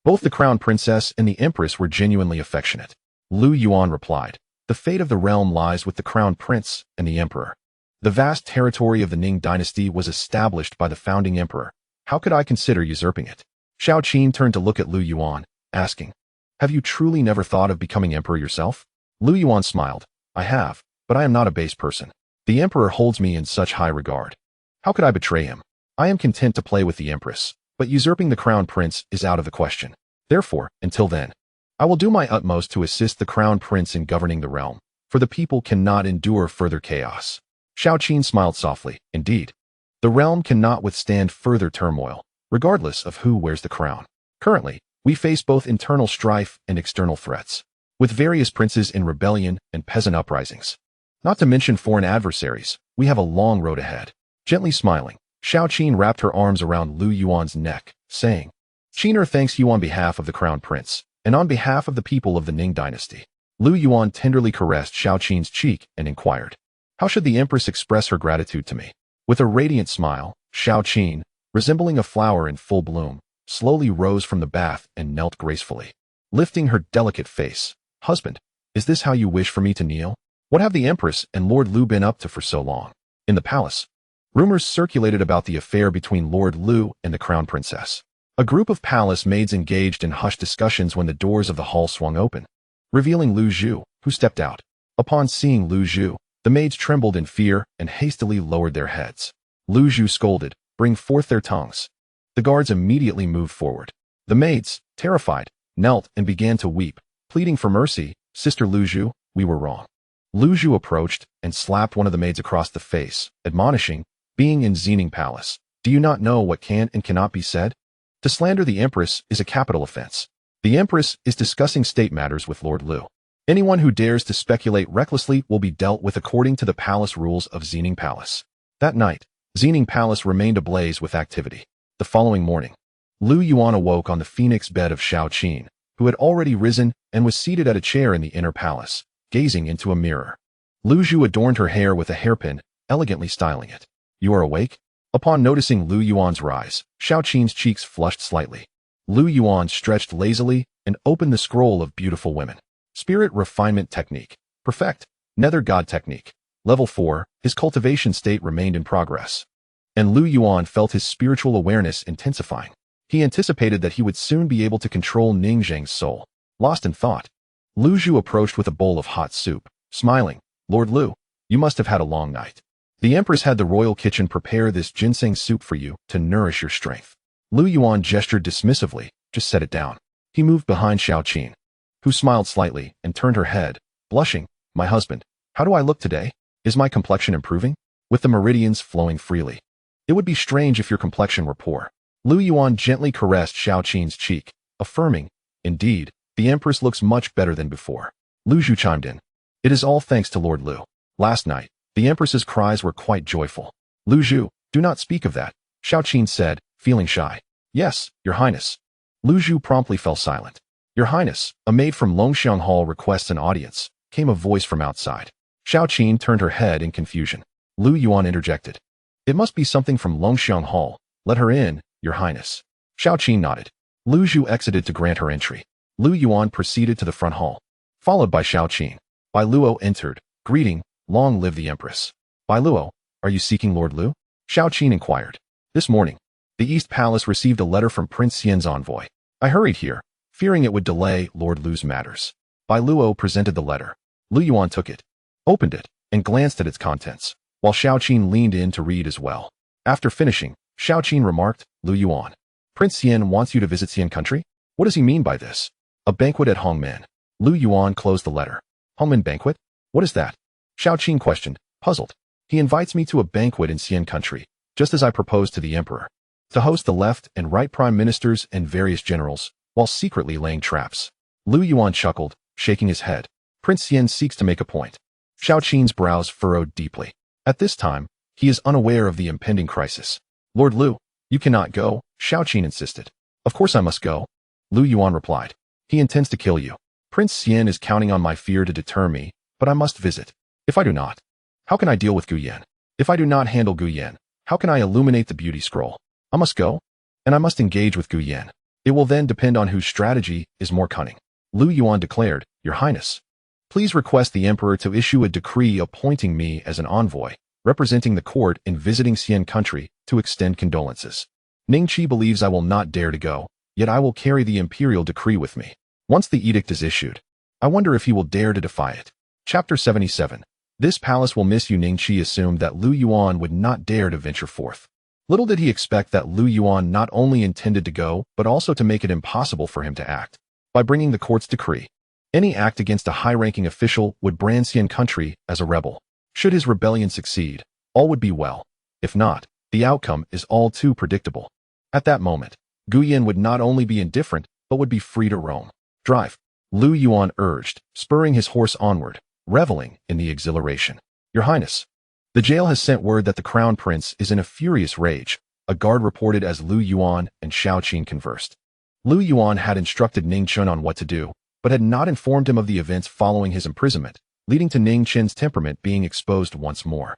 Speaker 1: both the crown princess and the empress were genuinely affectionate. Lu Yuan replied, The fate of the realm lies with the crown prince and the emperor. The vast territory of the Ning Dynasty was established by the founding emperor. How could I consider usurping it? Xiao Qin turned to look at Lu Yuan, asking, "Have you truly never thought of becoming emperor yourself?" Lu Yuan smiled. "I have, but I am not a base person. The emperor holds me in such high regard. How could I betray him? I am content to play with the empress, but usurping the crown prince is out of the question. Therefore, until then, I will do my utmost to assist the crown prince in governing the realm, for the people cannot endure further chaos." Xiao Qin smiled softly. Indeed, the realm cannot withstand further turmoil, regardless of who wears the crown. Currently, we face both internal strife and external threats, with various princes in rebellion and peasant uprisings. Not to mention foreign adversaries, we have a long road ahead. Gently smiling, Xiao Qin wrapped her arms around Lu Yuan's neck, saying, "Qiner thanks you on behalf of the crown prince, and on behalf of the people of the Ning Dynasty." Lu Yuan tenderly caressed Xiao Qin's cheek and inquired, "How should the empress express her gratitude to me?" With a radiant smile, Xiao Qin, resembling a flower in full bloom, slowly rose from the bath and knelt gracefully, lifting her delicate face. "Husband, is this how you wish for me to kneel? What have the empress and Lord Lu been up to for so long?" In the palace, rumors circulated about the affair between Lord Lu and the crown princess. A group of palace maids engaged in hushed discussions when the doors of the hall swung open, revealing Lu Zhu, who stepped out. Upon seeing Lu Zhu, the maids trembled in fear and hastily lowered their heads. Lu Zhu scolded, "Bring forth their tongues." The guards immediately moved forward. The maids, terrified, knelt and began to weep, pleading for mercy. "Sister Lu Zhu, we were wrong." Lu Zhu approached and slapped one of the maids across the face, admonishing, "Being in Xining Palace, do you not know what can and cannot be said? To slander the empress is a capital offense. The empress is discussing state matters with Lord Lu. Anyone who dares to speculate recklessly will be dealt with according to the palace rules of Xining Palace." That night, Xining Palace remained ablaze with activity. The following morning, Lu Yuan awoke on the phoenix bed of Xiao Qin, who had already risen and was seated at a chair in the inner palace, gazing into a mirror. Lu Zhu adorned her hair with a hairpin, elegantly styling it. "You are awake?" Upon noticing Lu Yuan's rise, Xiao Qin's cheeks flushed slightly. Lu Yuan stretched lazily and opened the scroll of beautiful women. Spirit Refinement Technique. Perfect. Nether God Technique. Level 4, his cultivation state remained in progress. And Lu Yuan felt his spiritual awareness intensifying. He anticipated that he would soon be able to control Ning Zheng's soul. Lost in thought, Lu Zhu approached with a bowl of hot soup, smiling. "Lord Lu, you must have had a long night. The Empress had the royal kitchen prepare this ginseng soup for you to nourish your strength." Lu Yuan gestured dismissively. "Just set it down." He moved behind Xiao Qin, who smiled slightly and turned her head, blushing. "My husband, how do I look today? Is my complexion improving? With the meridians flowing freely. It would be strange if your complexion were poor." Lu Yuan gently caressed Xiao Qin's cheek, affirming, "Indeed, the Empress looks much better than before." Lu Zhu chimed in. "It is all thanks to Lord Lu. Last night, the Empress's cries were quite joyful." "Lu Zhu, do not speak of that," Xiao Qin said, feeling shy. "Yes, Your Highness." Lu Zhu promptly fell silent. "Your Highness, a maid from Longxiang Hall requests an audience," came a voice from outside. Xiao Qin turned her head in confusion. Lu Yuan interjected. "It must be something from Longxiang Hall. Let her in, Your Highness." Xiao Qin nodded. Lu Zhu exited to grant her entry. Lu Yuan proceeded to the front hall, followed by Xiao Qin. Bai Luo entered, greeting, "Long live the Empress." "Bai Luo, are you seeking Lord Lu?" Xiao Qin inquired. "This morning, the East Palace received a letter from Prince Xian's envoy. I hurried here, fearing it would delay Lord Lu's matters." Bai Luo presented the letter. Lu Yuan took it, opened it, and glanced at its contents, while Xiao Qin leaned in to read as well. After finishing, Xiao Qin remarked, "Lu Yuan, Prince Xian wants you to visit Xian country? What does he mean by this?" "A banquet at Hongmen." Lu Yuan closed the letter. "Hongmen banquet? What is that?" Xiao Qin questioned, puzzled. "He invites me to a banquet in Xian country, just as I proposed to the emperor, to host the left and right prime ministers and various generals, while secretly laying traps." Lu Yuan chuckled, shaking his head. "Prince Xian seeks to make a point." Xiao Qin's brows furrowed deeply. At this time, he is unaware of the impending crisis. "Lord Lu, you cannot go," Xiao Qin insisted. "Of course I must go," Lu Yuan replied. "He intends to kill you. Prince Xian is counting on my fear to deter me, but I must visit. If I do not, how can I deal with Guyan? If I do not handle Guyan, how can I illuminate the beauty scroll? I must go, and I must engage with Guyan. It will then depend on whose strategy is more cunning." Lu Yuan declared, "Your Highness, Please request the emperor to issue a decree appointing me as an envoy, representing the court in visiting Xian country to extend condolences. Ningqi believes I will not dare to go, yet I will carry the imperial decree with me. Once the edict is issued, I wonder if he will dare to defy it. Chapter 77. This palace will miss you. Ningqi assumed that Lu Yuan would not dare to venture forth. Little did he expect that Lu Yuan not only intended to go, but also to make it impossible for him to act. By bringing the court's decree, any act against a high-ranking official would brand Xian country as a rebel. Should his rebellion succeed, all would be well. If not, the outcome is all too predictable. At that moment, Guyan would not only be indifferent, but would be free to roam. Drive, Lu Yuan urged, spurring his horse onward, reveling in the exhilaration. Your Highness, the jail has sent word that the crown prince is in a furious rage, a guard reported as Lu Yuan and Xiao conversed. Lu Yuan had instructed Ning Chun on what to do, but had not informed him of the events following his imprisonment, leading to Ning Chen's temperament being exposed once more.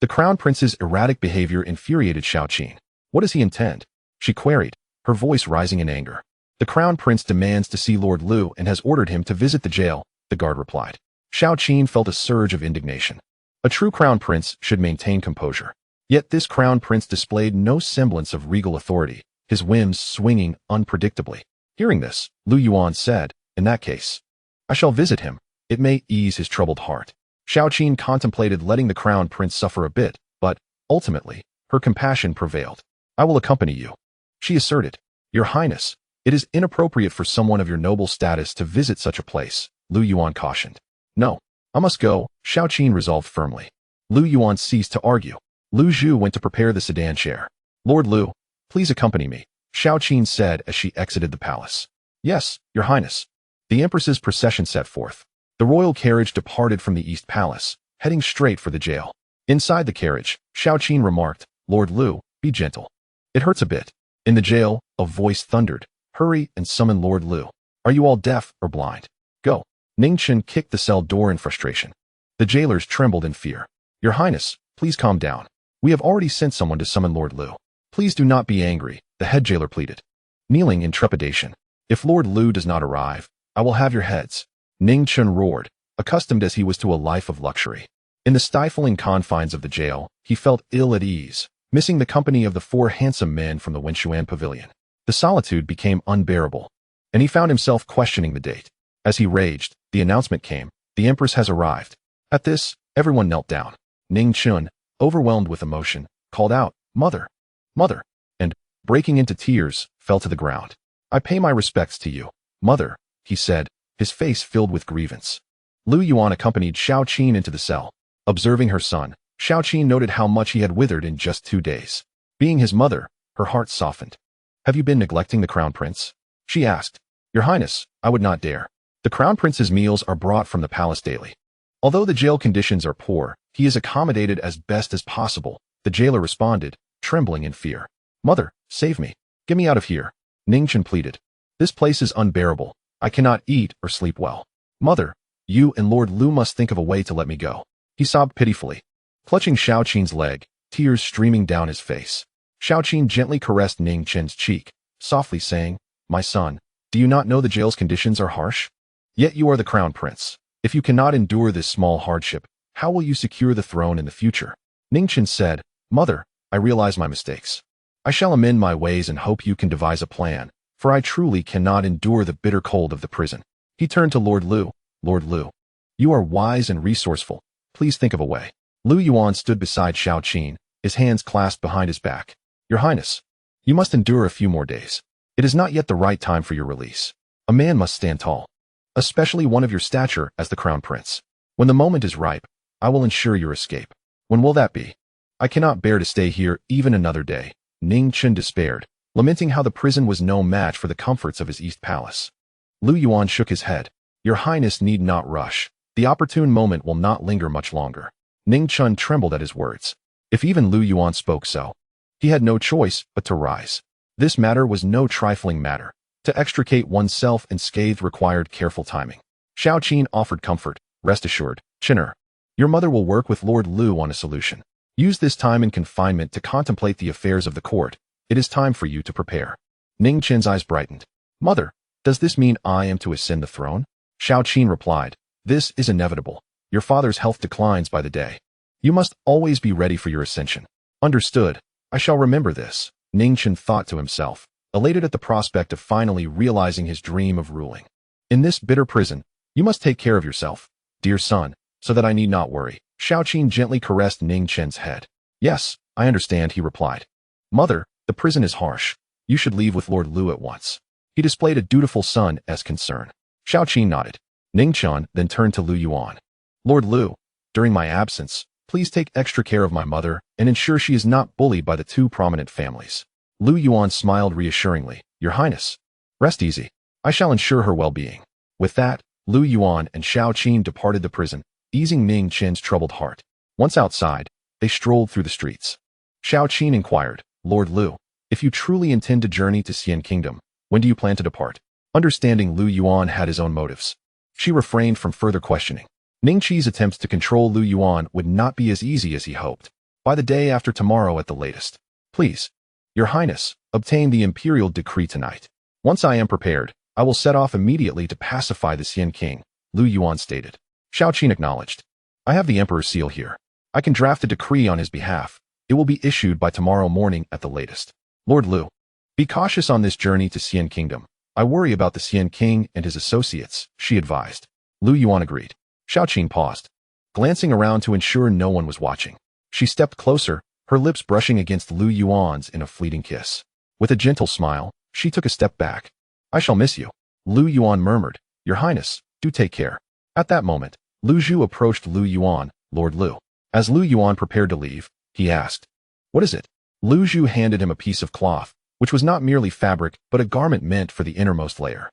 Speaker 1: The crown prince's erratic behavior infuriated Xiao. What does he intend? She queried, her voice rising in anger. The crown prince demands to see Lord Lu and has ordered him to visit the jail, the guard replied. Xiao felt a surge of indignation. A true crown prince should maintain composure. Yet this crown prince displayed no semblance of regal authority, his whims swinging unpredictably. Hearing this, Lu Yuan said, in that case, I shall visit him. It may ease his troubled heart. Xiao contemplated letting the crown prince suffer a bit, but, ultimately, her compassion prevailed. I will accompany you, she asserted. Your Highness, it is inappropriate for someone of your noble status to visit such a place, Lu Yuan cautioned. No, I must go, Xiao resolved firmly. Lu Yuan ceased to argue. Lu Zhu went to prepare the sedan chair. Lord Lu, please accompany me, Xiao said as she exited the palace. Yes, Your Highness. The Empress's procession set forth. The royal carriage departed from the East Palace, heading straight for the jail. Inside the carriage, Xiao remarked, Lord Lu, be gentle. It hurts a bit. In the jail, a voice thundered, hurry and summon Lord Lu. Are you all deaf or blind? Go. Ning Chen kicked the cell door in frustration. The jailers trembled in fear. Your Highness, please calm down. We have already sent someone to summon Lord Lu. Please do not be angry, the head jailer pleaded. Kneeling in trepidation. If Lord Lu does not arrive, I will have your heads. Ning Chen roared, accustomed as he was to a life of luxury. In the stifling confines of the jail, he felt ill at ease, missing the company of the 4 handsome men from the Wenshuan pavilion. The solitude became unbearable, and he found himself questioning the date. As he raged, the announcement came, the Empress has arrived. At this, everyone knelt down. Ning Chen, overwhelmed with emotion, called out, Mother! Mother! And, breaking into tears, fell to the ground. I pay my respects to you, Mother, he said, his face filled with grievance. Lu Yuan accompanied Xiao into the cell. Observing her son, Xiao noted how much he had withered in just 2 days. Being his mother, her heart softened. Have you been neglecting the crown prince? She asked. Your Highness, I would not dare. The crown prince's meals are brought from the palace daily. Although the jail conditions are poor, he is accommodated as best as possible, the jailer responded, trembling in fear. Mother, save me. Get me out of here. Ning Chen pleaded. This place is unbearable. I cannot eat or sleep well. Mother, you and Lord Lu must think of a way to let me go. He sobbed pitifully. Clutching Xiao leg, tears streaming down his face. Xiao gently caressed Ning Chen's cheek, softly saying, My son, do you not know the jail's conditions are harsh? Yet you are the crown prince. If you cannot endure this small hardship, how will you secure the throne in the future? Ning Chen said, Mother, I realize my mistakes. I shall amend my ways and hope you can devise a plan, for I truly cannot endure the bitter cold of the prison. He turned to Lord Lu. Lord Lu, you are wise and resourceful. Please think of a way. Lu Yuan stood beside Xiao, his hands clasped behind his back. Your Highness, you must endure a few more days. It is not yet the right time for your release. A man must stand tall, especially one of your stature as the crown prince. When the moment is ripe, I will ensure your escape. When will that be? I cannot bear to stay here even another day. Ning Chen despaired, lamenting how the prison was no match for the comforts of his East Palace. Lu Yuan shook his head. Your Highness need not rush. The opportune moment will not linger much longer. Ning Chen trembled at his words. If even Lu Yuan spoke so, he had no choice but to rise. This matter was no trifling matter. To extricate oneself unscathed required careful timing. Xiao offered comfort. Rest assured, Chinner, your mother will work with Lord Lu on a solution. Use this time in confinement to contemplate the affairs of the court. It is time for you to prepare. Ning Chen's eyes brightened. Mother, does this mean I am to ascend the throne? Xiao replied, This is inevitable. Your father's health declines by the day. You must always be ready for your ascension. Understood. I shall remember this, Ning Chen thought to himself, elated at the prospect of finally realizing his dream of ruling. In this bitter prison, you must take care of yourself, dear son, so that I need not worry. Xiao Qin gently caressed Ning Chen's head. Yes, I understand, he replied. Mother, the prison is harsh. You should leave with Lord Lu at once. He displayed a dutiful son-esque concern. Xiao Qin nodded. Ning Chen then turned to Lu Yuan. Lord Lu, during my absence, please take extra care of my mother and ensure she is not bullied by the two prominent families. Lu Yuan smiled reassuringly. Your Highness, rest easy. I shall ensure her well-being. With that, Lu Yuan and Xiao Qin departed the prison, easing Ning Chen's troubled heart. Once outside, they strolled through the streets. Xiao Qin inquired, Lord Lu, if you truly intend to journey to Xian Kingdom, when do you plan to depart? Understanding Lu Yuan had his own motives, she refrained from further questioning. Ning Qi's attempts to control Lu Yuan would not be as easy as he hoped. By the day after tomorrow at the latest. Please, Your Highness, obtain the imperial decree tonight. Once I am prepared, I will set off immediately to pacify the Xian King, Lu Yuan stated. Xiao Qin acknowledged. I have the Emperor's seal here. I can draft a decree on his behalf. It will be issued by tomorrow morning at the latest. Lord Lu, be cautious on this journey to Xian Kingdom. I worry about the Xian King and his associates, she advised. Lu Yuan agreed. Xiao Qin paused, glancing around to ensure no one was watching. She stepped closer, her lips brushing against Lu Yuan's in a fleeting kiss. With a gentle smile, she took a step back. I shall miss you. Lu Yuan murmured. Your Highness, do take care. At that moment, Lu Zhu approached Lu Yuan, Lord Lu. As Lu Yuan prepared to leave, he asked, What is it? Lu Zhu handed him a piece of cloth, which was not merely fabric but a garment meant for the innermost layer.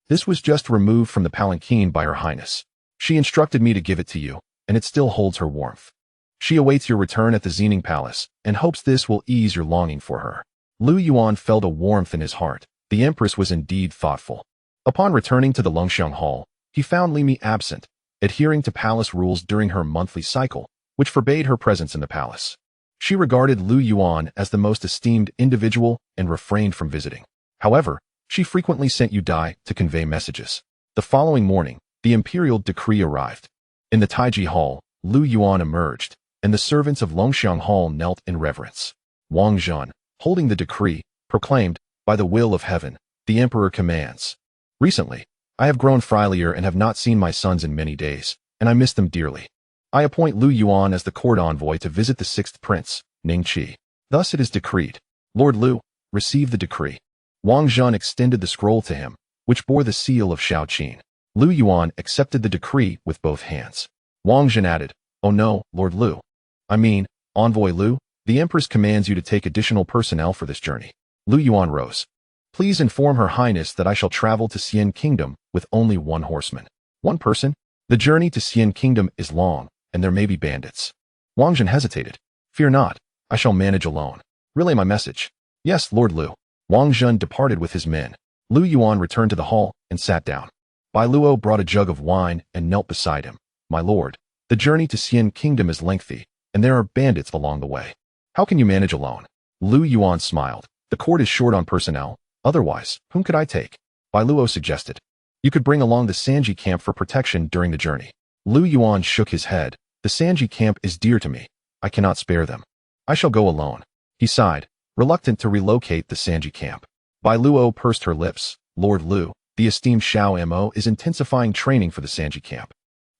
Speaker 1: This was just removed from the palanquin by Her Highness. She instructed me to give it to you, and it still holds her warmth. She awaits your return at the Xining Palace and hopes this will ease your longing for her. Lu Yuan felt a warmth in his heart. The Empress was indeed thoughtful. Upon returning to the Longxiang Hall, he found Li Mi absent, adhering to palace rules during her monthly cycle, which forbade her presence in the palace. She regarded Lu Yuan as the most esteemed individual and refrained from visiting. However, she frequently sent Yu Dai to convey messages. The following morning, the imperial decree arrived. In the Taiji Hall, Lu Yuan emerged, and the servants of Longxiang Hall knelt in reverence. Wang Zhan, holding the decree, proclaimed, By the will of heaven, the Emperor commands. Recently, I have grown frilier and have not seen my sons in many days, and I miss them dearly. I appoint Lu Yuan as the court envoy to visit the sixth prince, Ning Qi. Thus it is decreed. Lord Lu, receive the decree. Wang Zhan extended the scroll to him, which bore the seal of Xiao Qin. Lu Yuan accepted the decree with both hands. Wang Zhan added, Oh no, Lord Lu. I mean, Envoy Lu, the Empress commands you to take additional personnel for this journey. Lu Yuan rose. Please inform Her Highness that I shall travel to Xian Kingdom with only one horseman. One person? The journey to Xian Kingdom is long, and there may be bandits. Wang Zhan hesitated. Fear not, I shall manage alone. Relay my message. Yes, Lord Lu. Wang Zhan departed with his men. Lu Yuan returned to the hall and sat down. Bai Luo brought a jug of wine and knelt beside him. My lord, the journey to Xian Kingdom is lengthy, and there are bandits along the way. How can you manage alone? Lu Yuan smiled. The court is short on personnel. Otherwise, whom could I take? Bai Luo suggested. You could bring along the Sanji camp for protection during the journey. Lu Yuan shook his head. The Sanji camp is dear to me. I cannot spare them. I shall go alone. He sighed, reluctant to relocate the Sanji camp. Bai Luo pursed her lips. Lord Lu, the esteemed Xiao Mo is intensifying training for the Sanji camp.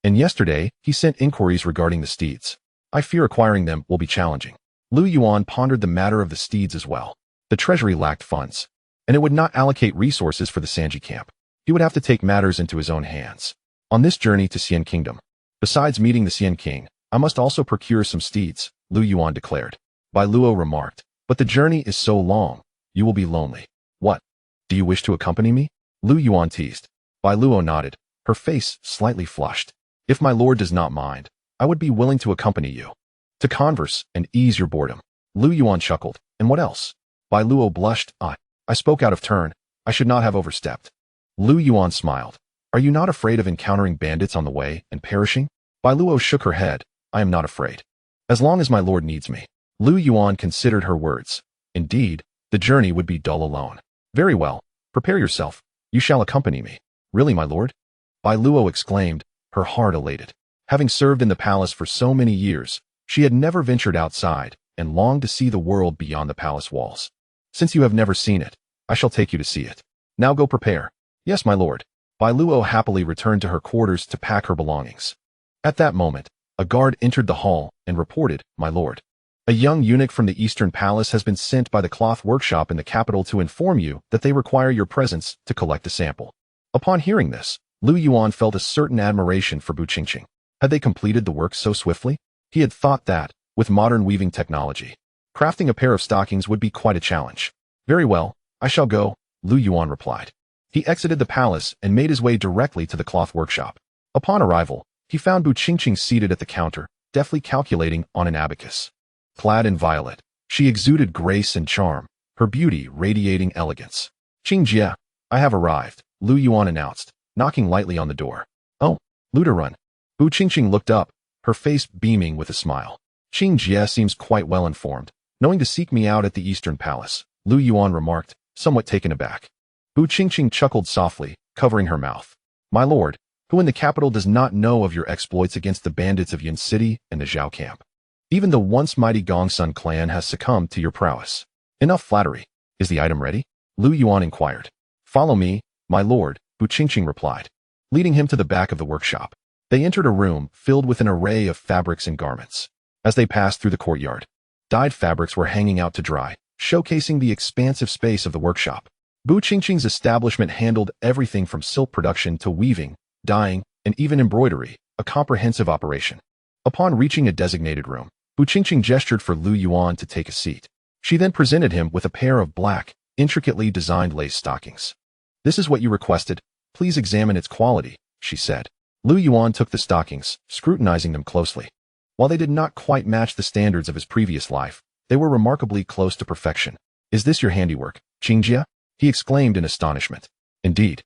Speaker 1: And yesterday, he sent inquiries regarding the steeds. I fear acquiring them will be challenging. Lu Yuan pondered the matter of the steeds as well. The treasury lacked funds, and it would not allocate resources for the Sanji camp. He would have to take matters into his own hands. On this journey to Xian Kingdom, besides meeting the Xian King, I must also procure some steeds, Lu Yuan declared. Bai Luo remarked, but the journey is so long, you will be lonely. What? Do you wish to accompany me? Lu Yuan teased. Bai Luo nodded, her face slightly flushed. If my lord does not mind, I would be willing to accompany you. To converse and ease your boredom. Lu Yuan chuckled. And what else? Bai Luo blushed. I spoke out of turn. I should not have overstepped. Lu Yuan smiled. Are you not afraid of encountering bandits on the way and perishing? Bai Luo shook her head. I am not afraid. As long as my lord needs me. Lu Yuan considered her words. Indeed, the journey would be dull alone. Very well. Prepare yourself. You shall accompany me. Really, my lord? Bai Luo exclaimed. her heart elated. Having served in the palace for so many years, she had never ventured outside and longed to see the world beyond the palace walls. Since you have never seen it, I shall take you to see it. Now go prepare. Yes, my lord. Bai Luo happily returned to her quarters to pack her belongings. At that moment, a guard entered the hall and reported, "My lord, a young eunuch from the Eastern Palace has been sent by the cloth workshop in the capital to inform you that they require your presence to collect a sample." Upon hearing this, Lu Yuan felt a certain admiration for Bu Qingqing. Had they completed the work so swiftly? He had thought that, with modern weaving technology, crafting a pair of stockings would be quite a challenge. "Very well, I shall go," Lu Yuan replied. He exited the palace and made his way directly to the cloth workshop. Upon arrival, he found Bu Qingqing seated at the counter, deftly calculating on an abacus. Clad in violet, she exuded grace and charm, her beauty radiating elegance. "Qingjie, I have arrived," Lu Yuan announced, knocking lightly on the door. "Oh, Luderun." Bu Qingqing looked up, her face beaming with a smile. "Qingjie seems quite well informed, knowing to seek me out at the Eastern Palace," Lu Yuan remarked, somewhat taken aback. Bu Qingqing chuckled softly, covering her mouth. "My lord, who in the capital does not know of your exploits against the bandits of Yuan City and the Xiao camp? Even the once mighty Gongsun clan has succumbed to your prowess." "Enough flattery. Is the item ready?" Lu Yuan inquired. "Follow me, my lord," Bu Qingqing replied, leading him to the back of the workshop. They entered a room filled with an array of fabrics and garments. As they passed through the courtyard, dyed fabrics were hanging out to dry, showcasing the expansive space of the workshop. Bu Qingqing's establishment handled everything from silk production to weaving, dyeing, and even embroidery, a comprehensive operation. Upon reaching a designated room, Bu Qingqing gestured for Lu Yuan to take a seat. She then presented him with a pair of black, intricately designed lace stockings. "This is what you requested. Please examine its quality," she said. Lu Yuan took the stockings, scrutinizing them closely. While they did not quite match the standards of his previous life, they were remarkably close to perfection. "Is this your handiwork, Qingjie?" he exclaimed in astonishment. "Indeed.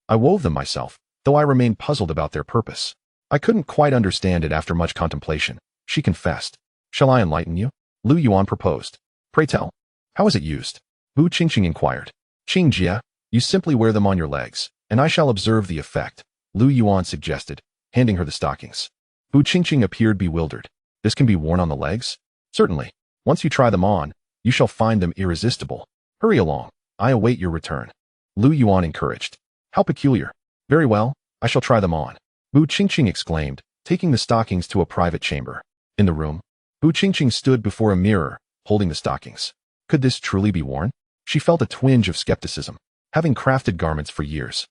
Speaker 1: I wove them myself, though I remain puzzled about their purpose. I couldn't quite understand it after much contemplation," she confessed. "Shall I enlighten you?" Lu Yuan proposed. "Pray tell. How is it used?" Bu Qingqing inquired. "Qingjie, you simply wear them on your legs, and I shall observe the effect," Lu Yuan suggested, handing her the stockings. Bu Qingqing appeared bewildered. "This can be worn on the legs?" "Certainly. Once you try them on, you shall find them irresistible. Hurry along. I await your return," Lu Yuan encouraged. "How peculiar. Very well, I shall try them on," Bu Qingqing exclaimed, taking the stockings to a private chamber. In the room, Bu Qingqing stood before a mirror, holding the stockings. Could this truly be worn? She felt a twinge of skepticism. Having crafted garments for years,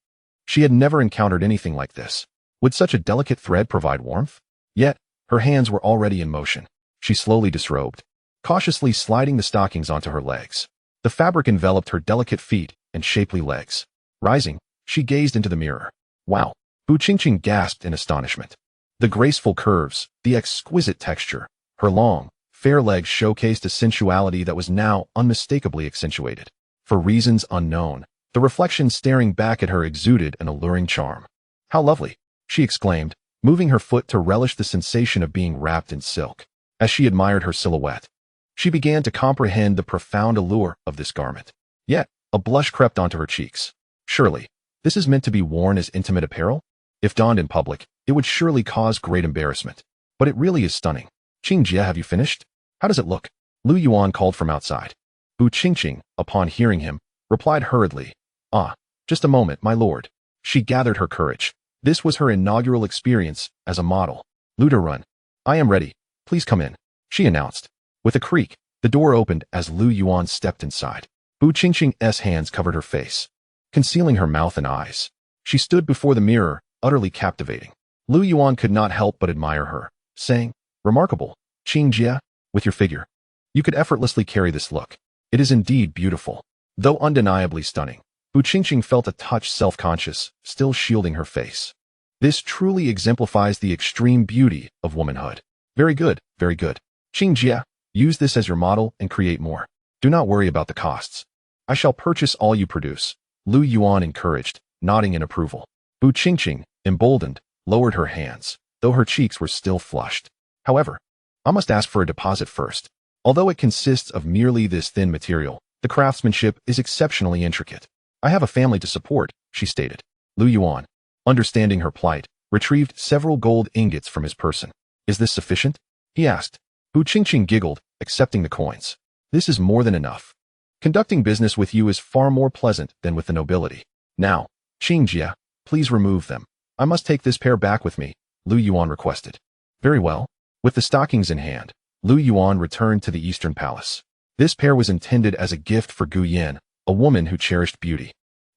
Speaker 1: she had never encountered anything like this. Would such a delicate thread provide warmth? Yet, her hands were already in motion. She slowly disrobed, cautiously sliding the stockings onto her legs. The fabric enveloped her delicate feet and shapely legs. Rising, she gazed into the mirror. "Wow!" Bu Qingqing gasped in astonishment. The graceful curves, the exquisite texture, her long, fair legs showcased a sensuality that was now unmistakably accentuated. For reasons unknown, the reflection staring back at her exuded an alluring charm. "How lovely!" she exclaimed, moving her foot to relish the sensation of being wrapped in silk. As she admired her silhouette, she began to comprehend the profound allure of this garment. Yet, a blush crept onto her cheeks. Surely, this is meant to be worn as intimate apparel? If donned in public, it would surely cause great embarrassment. But it really is stunning. "Qingjie, have you finished? How does it look?" Lu Yuan called from outside. Bu Qingqing, upon hearing him, replied hurriedly, "Ah, just a moment, my lord." She gathered her courage. This was her inaugural experience as a model. "Luderun, I am ready. Please come in," she announced. With a creak, the door opened as Lu Yuan stepped inside. Bu Qingqing's hands covered her face, concealing her mouth and eyes. She stood before the mirror, utterly captivating. Lu Yuan could not help but admire her, saying, "Remarkable, Qingjie, with your figure. You could effortlessly carry this look. It is indeed beautiful." Though undeniably stunning, Bu Qingqing felt a touch self-conscious, still shielding her face. This truly exemplifies the extreme beauty of womanhood. Very good, very good. "Qingjie, use this as your model and create more. Do not worry about the costs. I shall purchase all you produce," Lu Yuan encouraged, nodding in approval. Bu Qingqing, emboldened, lowered her hands, though her cheeks were still flushed. "However, I must ask for a deposit first. Although it consists of merely this thin material, the craftsmanship is exceptionally intricate. I have a family to support," she stated. Lu Yuan, understanding her plight, retrieved several gold ingots from his person. Is this sufficient? He asked. Hu Qingqing giggled, accepting the coins. This is more than enough. Conducting business with you is far more pleasant than with the nobility. Now, Qingjia, please remove them. I must take this pair back with me, Lu Yuan requested. Very well. With the stockings in hand, Lu Yuan returned to the Eastern Palace. This pair was intended as a gift for Gu Yin, a woman who cherished beauty.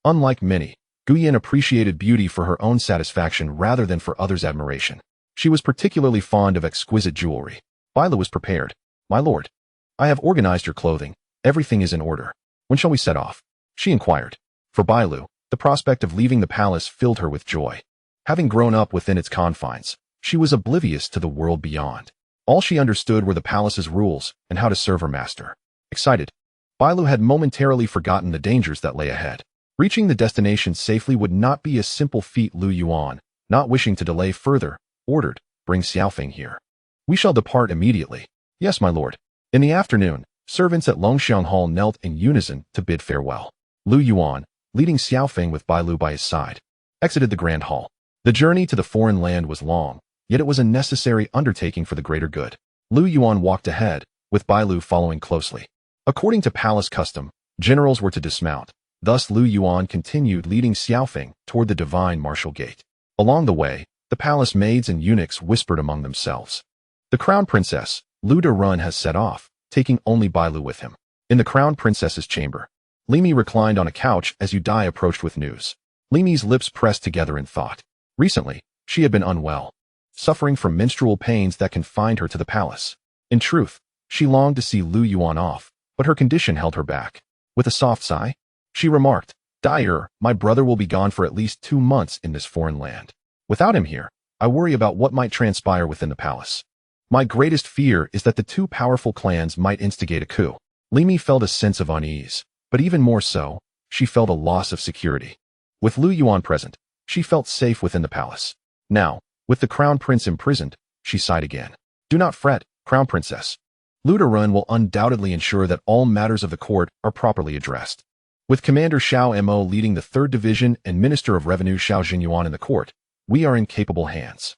Speaker 1: Unlike many, Gu Yin appreciated beauty for her own satisfaction rather than for others' admiration. She was particularly fond of exquisite jewelry. Bailu was prepared. My lord, I have organized your clothing. Everything is in order. When shall we set off? She inquired. For Bailu, the prospect of leaving the palace filled her with joy. Having grown up within its confines, she was oblivious to the world beyond. All she understood were the palace's rules and how to serve her master. Excited, Bailu had momentarily forgotten the dangers that lay ahead. Reaching the destination safely would not be a simple feat. Lu Yuan, not wishing to delay further, ordered, bring Xiaofeng here. We shall depart immediately. Yes, my lord. In the afternoon, servants at Longxiang Hall knelt in unison to bid farewell. Lu Yuan, leading Xiaofeng with Bailu by his side, exited the grand hall. The journey to the foreign land was long, yet it was a necessary undertaking for the greater good. Lu Yuan walked ahead, with Bailu following closely. According to palace custom, generals were to dismount. Thus Lu Yuan continued leading Xiaofeng toward the divine martial gate. Along the way, the palace maids and eunuchs whispered among themselves. The crown princess, Lu Derun, has set off, taking only Bailu with him. In the crown princess's chamber, Limi reclined on a couch as Udai approached with news. Limi's lips pressed together in thought. Recently, she had been unwell, suffering from menstrual pains that confined her to the palace. In truth, she longed to see Lu Yuan off, but her condition held her back. With a soft sigh, she remarked, Dyer, my brother will be gone for at least 2 months in this foreign land. Without him here, I worry about what might transpire within the palace. My greatest fear is that the 2 powerful clans might instigate a coup. Limi felt a sense of unease, but even more so, she felt a loss of security. With Lu Yuan present, she felt safe within the palace. Now, with the crown prince imprisoned, she sighed again. Do not fret, crown princess. Lu Derun will undoubtedly ensure that all matters of the court are properly addressed. With Commander Xiao Mo leading the 3rd Division and Minister of Revenue Xiao Jinyuan in the court, we are in capable hands.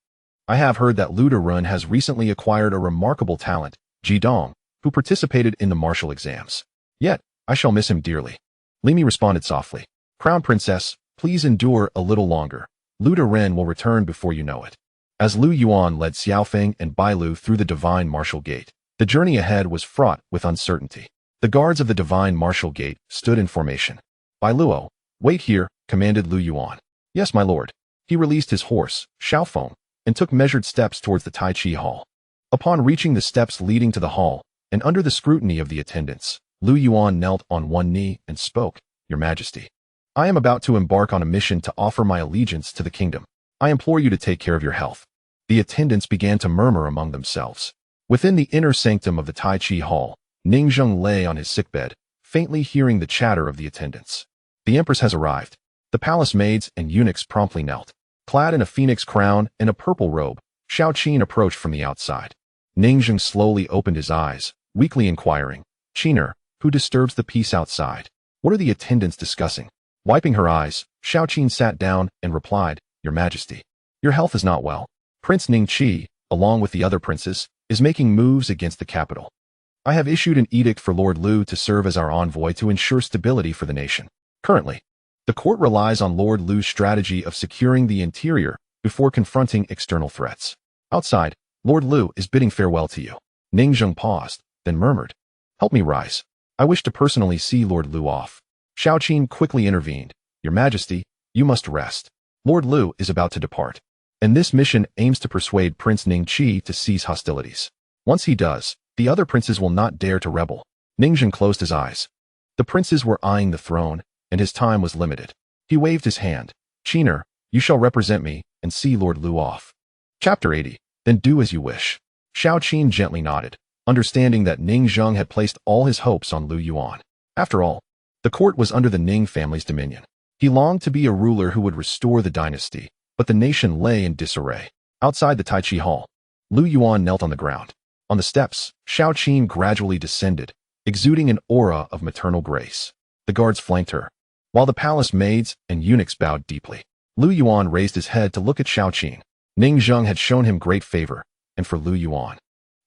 Speaker 1: I have heard that Lu Derun has recently acquired a remarkable talent, Ji Dong, who participated in the martial exams. Yet, I shall miss him dearly. Limi responded softly. Crown princess, please endure a little longer. Lu Derun will return before you know it. As Lu Yuan led Xiaofeng and Bailu through the divine martial gate, the journey ahead was fraught with uncertainty. The guards of the divine martial gate stood in formation. Bailuo, wait here, commanded Lu Yuan. Yes, my lord. He released his horse, Xiaofeng, and took measured steps towards the Tai Chi hall. Upon reaching the steps leading to the hall, and under the scrutiny of the attendants, Lu Yuan knelt on one knee and spoke, Your Majesty. I am about to embark on a mission to offer my allegiance to the kingdom. I implore you to take care of your health. The attendants began to murmur among themselves. Within the inner sanctum of the Tai Chi hall, Ningzheng lay on his sickbed, faintly hearing the chatter of the attendants. The Empress has arrived. The palace maids and eunuchs promptly knelt. Clad in a phoenix crown and a purple robe, Xiao Qin approached from the outside. Ningzheng slowly opened his eyes, weakly inquiring, Qiner, who disturbs the peace outside? What are the attendants discussing? Wiping her eyes, Xiao Qin sat down and replied, Your Majesty, your health is not well. Prince Ningqi, along with the other princes, is making moves against the capital. I have issued an edict for Lord Lu to serve as our envoy to ensure stability for the nation. Currently, the court relies on Lord Lu's strategy of securing the interior before confronting external threats. Outside, Lord Lu is bidding farewell to you. Ningzheng paused, then murmured, Help me rise. I wish to personally see Lord Lu off. Xiao Qin quickly intervened. Your Majesty, you must rest. Lord Lu is about to depart, and this mission aims to persuade Prince Ningqi to cease hostilities. Once he does, the other princes will not dare to rebel. Ningzheng closed his eyes. The princes were eyeing the throne, and his time was limited. He waved his hand. Qiner, you shall represent me and see Lord Lu off. Chapter 80. Then do as you wish. Xiao Qin gently nodded, understanding that Ningzheng had placed all his hopes on Lu Yuan. After all, the court was under the Ning family's dominion. He longed to be a ruler who would restore the dynasty, but the nation lay in disarray. Outside the Tai Chi hall, Lu Yuan knelt on the ground. On the steps, Xiao Qin gradually descended, exuding an aura of maternal grace. The guards flanked her, while the palace maids and eunuchs bowed deeply. Lu Yuan raised his head to look at Xiao Qin. Ning Zheng had shown him great favor, and for Lu Yuan,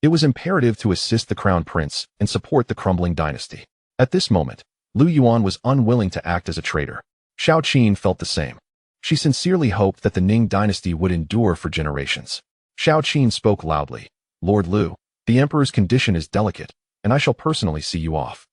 Speaker 1: it was imperative to assist the crown prince and support the crumbling dynasty. At this moment, Lu Yuan was unwilling to act as a traitor. Xiao Qin felt the same. She sincerely hoped that the Ning dynasty would endure for generations. Xiao Qin spoke loudly. Lord Lu, the emperor's condition is delicate, and I shall personally see you off.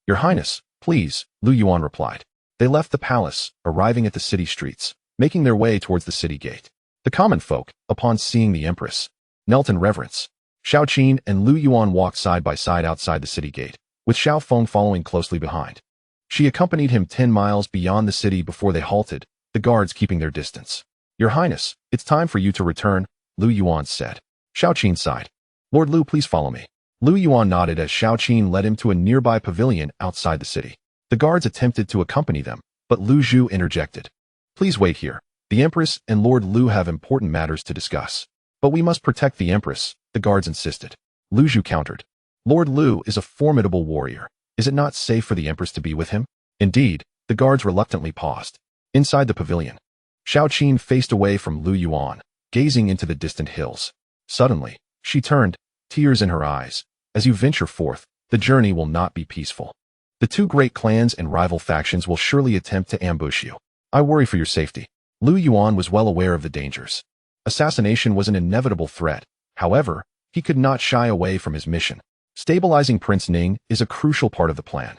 Speaker 1: Your Highness, please, Lu Yuan replied. They left the palace, arriving at the city streets, making their way towards the city gate. The common folk, upon seeing the empress, knelt in reverence. Xiao Qin and Lu Yuan walked side by side outside the city gate, with Xiao Feng following closely behind. She accompanied him 10 miles beyond the city before they halted, the guards keeping their distance. Your Highness, it's time for you to return, Lu Yuan said. Xiao Qin sighed. Lord Lu, please follow me. Lu Yuan nodded as Xiao Qin led him to a nearby pavilion outside the city. The guards attempted to accompany them, but Lu Zhu interjected. Please wait here. The Empress and Lord Lu have important matters to discuss. But we must protect the Empress, the guards insisted. Lu Zhu countered. Lord Lu is a formidable warrior. Is it not safe for the Empress to be with him? Indeed, the guards reluctantly paused. Inside the pavilion, Xiao Qin faced away from Lu Yuan, gazing into the distant hills. Suddenly, she turned, tears in her eyes. As you venture forth, the journey will not be peaceful. The two great clans and rival factions will surely attempt to ambush you. I worry for your safety. Lu Yuan was well aware of the dangers. Assassination was an inevitable threat. However, he could not shy away from his mission. Stabilizing Prince Ning is a crucial part of the plan.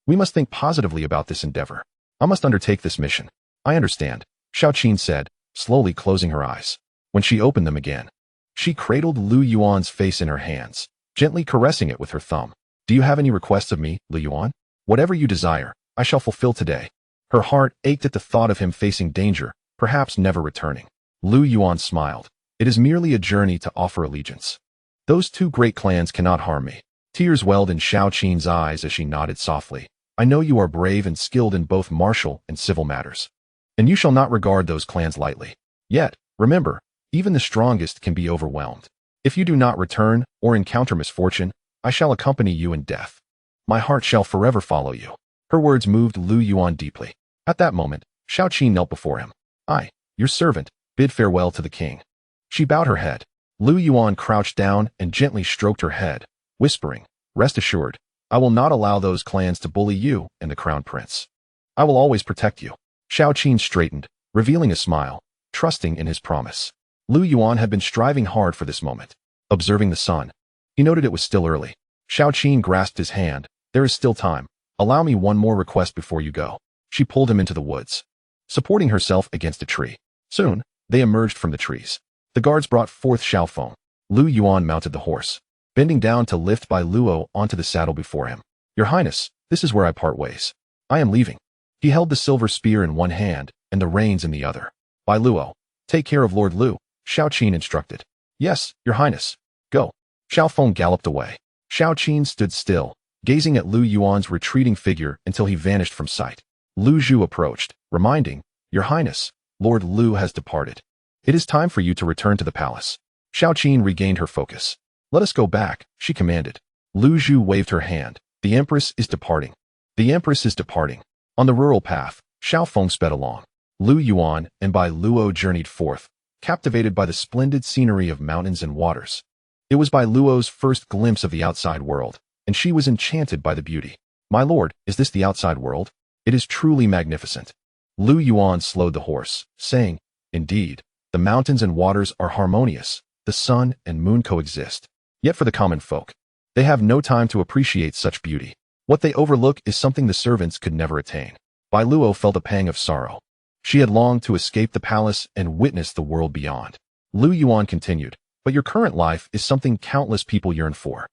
Speaker 1: We must think positively about this endeavor. I must undertake this mission. I understand, Xiao Qin said, slowly closing her eyes. When she opened them again, she cradled Lu Yuan's face in her hands, gently caressing it with her thumb. Do you have any requests of me, Lu Yuan? Whatever you desire, I shall fulfill today. Her heart ached at the thought of him facing danger, perhaps never returning. Lu Yuan smiled. It is merely a journey to offer allegiance. Those two great clans cannot harm me. Tears welled in Xiao Qin's eyes as she nodded softly. I know you are brave and skilled in both martial and civil matters, and you shall not regard those clans lightly. Yet, remember, even the strongest can be overwhelmed. If you do not return or encounter misfortune, I shall accompany you in death. My heart shall forever follow you. Her words moved Lu Yuan deeply. At that moment, Xiao Qin knelt before him. I, your servant, bid farewell to the king. She bowed her head. Lu Yuan crouched down and gently stroked her head, whispering, Rest assured, I will not allow those clans to bully you and the crown prince. I will always protect you. Xiao Qin straightened, revealing a smile, trusting in his promise. Lu Yuan had been striving hard for this moment. Observing the sun, he noted it was still early. Xiao Qin grasped his hand. There is still time. Allow me one more request before you go. She pulled him into the woods, supporting herself against a tree. Soon, they emerged from the trees. The guards brought forth Xiao Feng. Lu Yuan mounted the horse, bending down to lift Bai Luo onto the saddle before him. Your Highness, this is where I part ways. I am leaving. He held the silver spear in one hand and the reins in the other. Bai Luo, take care of Lord Lu, Xiao Qin instructed. Yes, Your Highness. Go. Xiao Feng galloped away. Xiao Qin stood still, gazing at Lu Yuan's retreating figure until he vanished from sight. Lu Zhu approached, reminding, Your Highness, Lord Lu has departed. It is time for you to return to the palace. Xiao Qin regained her focus. Let us go back, she commanded. Lu Zhu waved her hand. The Empress is departing. The Empress is departing. On the rural path, Xiao Feng sped along. Lu Yuan and Bai Luo journeyed forth, captivated by the splendid scenery of mountains and waters. It was Bai Luo's first glimpse of the outside world, and she was enchanted by the beauty. My lord, is this the outside world? It is truly magnificent. Lu Yuan slowed the horse, saying, Indeed, the mountains and waters are harmonious, the sun and moon coexist. Yet for the common folk, they have no time to appreciate such beauty. What they overlook is something the servants could never attain. Bai Luo felt a pang of sorrow. She had longed to escape the palace and witness the world beyond. Lu Yuan continued, But your current life is something countless people yearn for.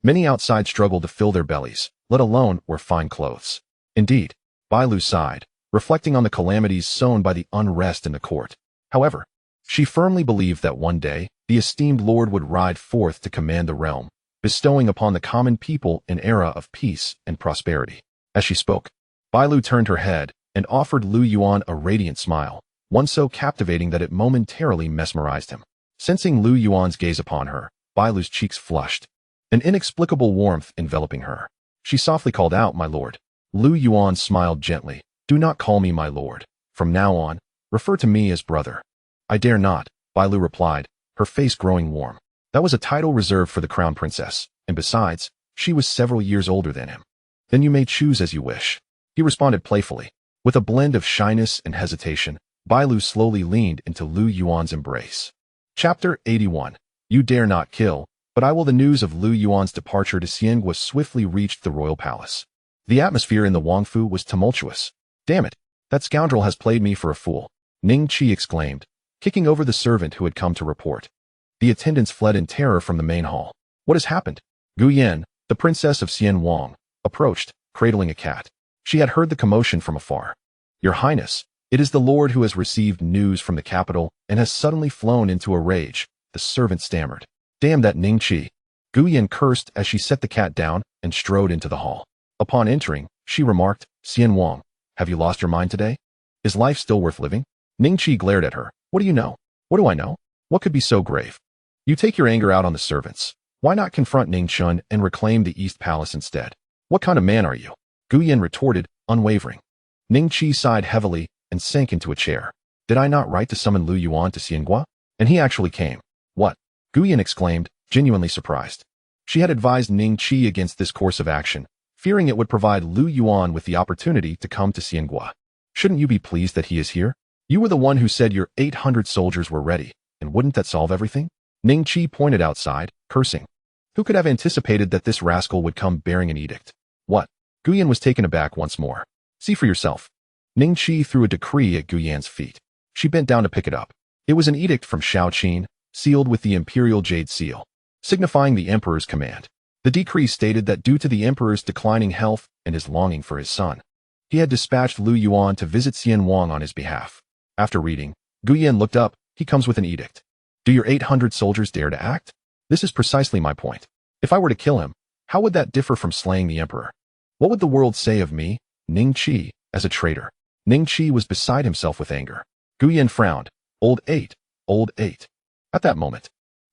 Speaker 1: Many outside struggle to fill their bellies, let alone wear fine clothes. Indeed, Bai Lu sighed, reflecting on the calamities sown by the unrest in the court. However, she firmly believed that one day, the esteemed lord would ride forth to command the realm, bestowing upon the common people an era of peace and prosperity. As she spoke, Bai Lu turned her head and offered Lu Yuan a radiant smile, one so captivating that it momentarily mesmerized him. Sensing Lu Yuan's gaze upon her, Bai Lu's cheeks flushed, an inexplicable warmth enveloping her. She softly called out, My lord. Lu Yuan smiled gently. Do not call me my lord. From now on, refer to me as brother. I dare not, Bai Lu replied, her face growing warm. That was a title reserved for the crown princess, and besides, she was several years older than him. Then you may choose as you wish. He responded playfully. With a blend of shyness and hesitation, Bai Lu slowly leaned into Lu Yuan's embrace. Chapter 81. You dare not kill, but I will. The news of Lu Yuan's departure to Xiangua swiftly reached the royal palace. The atmosphere in the Wangfu was tumultuous. Damn it, that scoundrel has played me for a fool, Ning Qi exclaimed, kicking over the servant who had come to report. The attendants fled in terror from the main hall. What has happened? Gu Yan, the princess of Xian Wang, approached, cradling a cat. She had heard the commotion from afar. Your Highness, it is the Lord who has received news from the capital and has suddenly flown into a rage, the servant stammered. Damn that Ning Qi. Gu Yan cursed as she set the cat down and strode into the hall. Upon entering, she remarked, Xian Wang, have you lost your mind today? Is life still worth living? Ning Qi glared at her. What do you know? What do I know? What could be so grave? You take your anger out on the servants. Why not confront Ning Chun and reclaim the East Palace instead? What kind of man are you? Gu Yan retorted, unwavering. Ning Qi sighed heavily and sank into a chair. Did I not write to summon Lu Yuan to Xiangua? And he actually came. What? Gu Yan exclaimed, genuinely surprised. She had advised Ning Qi against this course of action, fearing it would provide Lu Yuan with the opportunity to come to Xiangua. Shouldn't you be pleased that he is here? You were the one who said your 800 soldiers were ready, and wouldn't that solve everything? Ning Qi pointed outside, cursing. Who could have anticipated that this rascal would come bearing an edict? What? Gu Yan was taken aback once more. See for yourself. Ning Qi threw a decree at Gu Yan's feet. She bent down to pick it up. It was an edict from Xiao Qin, sealed with the imperial jade seal, signifying the emperor's command. The decree stated that due to the emperor's declining health and his longing for his son, he had dispatched Lu Yuan to visit Xian Wang on his behalf. After reading, Gu Yan looked up. He comes with an edict. Do your 800 soldiers dare to act? This is precisely my point. If I were to kill him, how would that differ from slaying the emperor? What would the world say of me, Ning Qi, as a traitor? Ning Qi was beside himself with anger. Gu Yan frowned. Old 8, old 8. At that moment,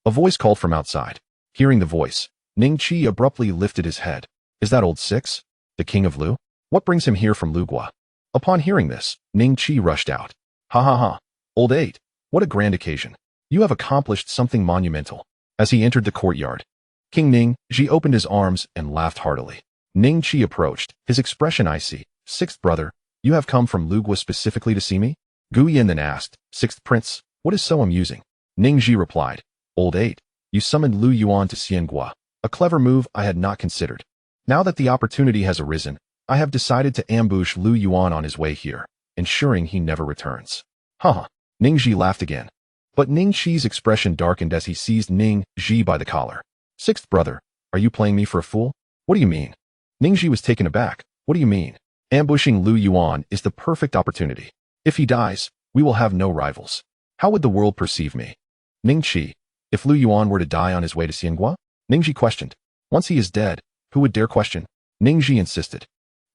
Speaker 1: a voice called from outside. Hearing the voice, Ning Qi abruptly lifted his head. Is that old 6? The king of Lu? What brings him here from Lugua? Upon hearing this, Ning Qi rushed out. Ha ha ha. Old 8. What a grand occasion. You have accomplished something monumental. As he entered the courtyard, King Ning Ji opened his arms and laughed heartily. Ning Qi approached, his expression icy. Sixth brother, you have come from Lugua specifically to see me? Gu Yan then asked, Sixth prince, what is so amusing? Ning Ji replied, Old 8, you summoned Lu Yuan to Xiangua, a clever move I had not considered. Now that the opportunity has arisen, I have decided to ambush Lu Yuan on his way here, ensuring he never returns. Haha. Ning Ji laughed again. But Ning Qi's expression darkened as he seized Ning Ji by the collar. Sixth brother, are you playing me for a fool? What do you mean? Ning Ji was taken aback. What do you mean? Ambushing Lu Yuan is the perfect opportunity. If he dies, we will have no rivals. How would the world perceive me? Ning Qi, if Lu Yuan were to die on his way to Xiangua? Ning Ji questioned. Once he is dead, who would dare question? Ning Ji insisted.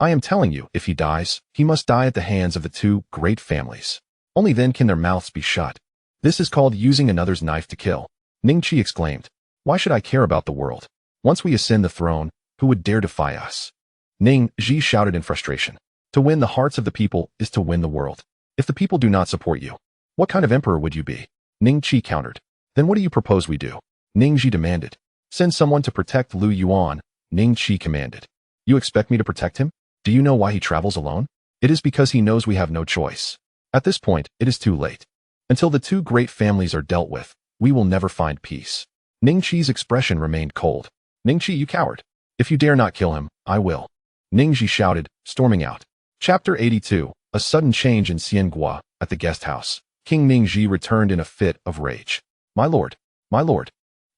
Speaker 1: I am telling you, if he dies, he must die at the hands of the two great families. Only then can their mouths be shut. This is called using another's knife to kill. Ning Qi exclaimed. Why should I care about the world? Once we ascend the throne, who would dare defy us? Ning Ji shouted in frustration. To win the hearts of the people is to win the world. If the people do not support you, what kind of emperor would you be? Ning Qi countered. Then what do you propose we do? Ning Ji demanded. Send someone to protect Lu Yuan, Ning Qi commanded. You expect me to protect him? Do you know why he travels alone? It is because he knows we have no choice. At this point, it is too late. Until the two great families are dealt with, we will never find peace. Ning Qi's expression remained cold. Ning Qi, you coward. If you dare not kill him, I will. Ning Ji shouted, storming out. Chapter 82. A sudden change in Xiangua, at the guest house. King Ning Ji returned in a fit of rage. My lord.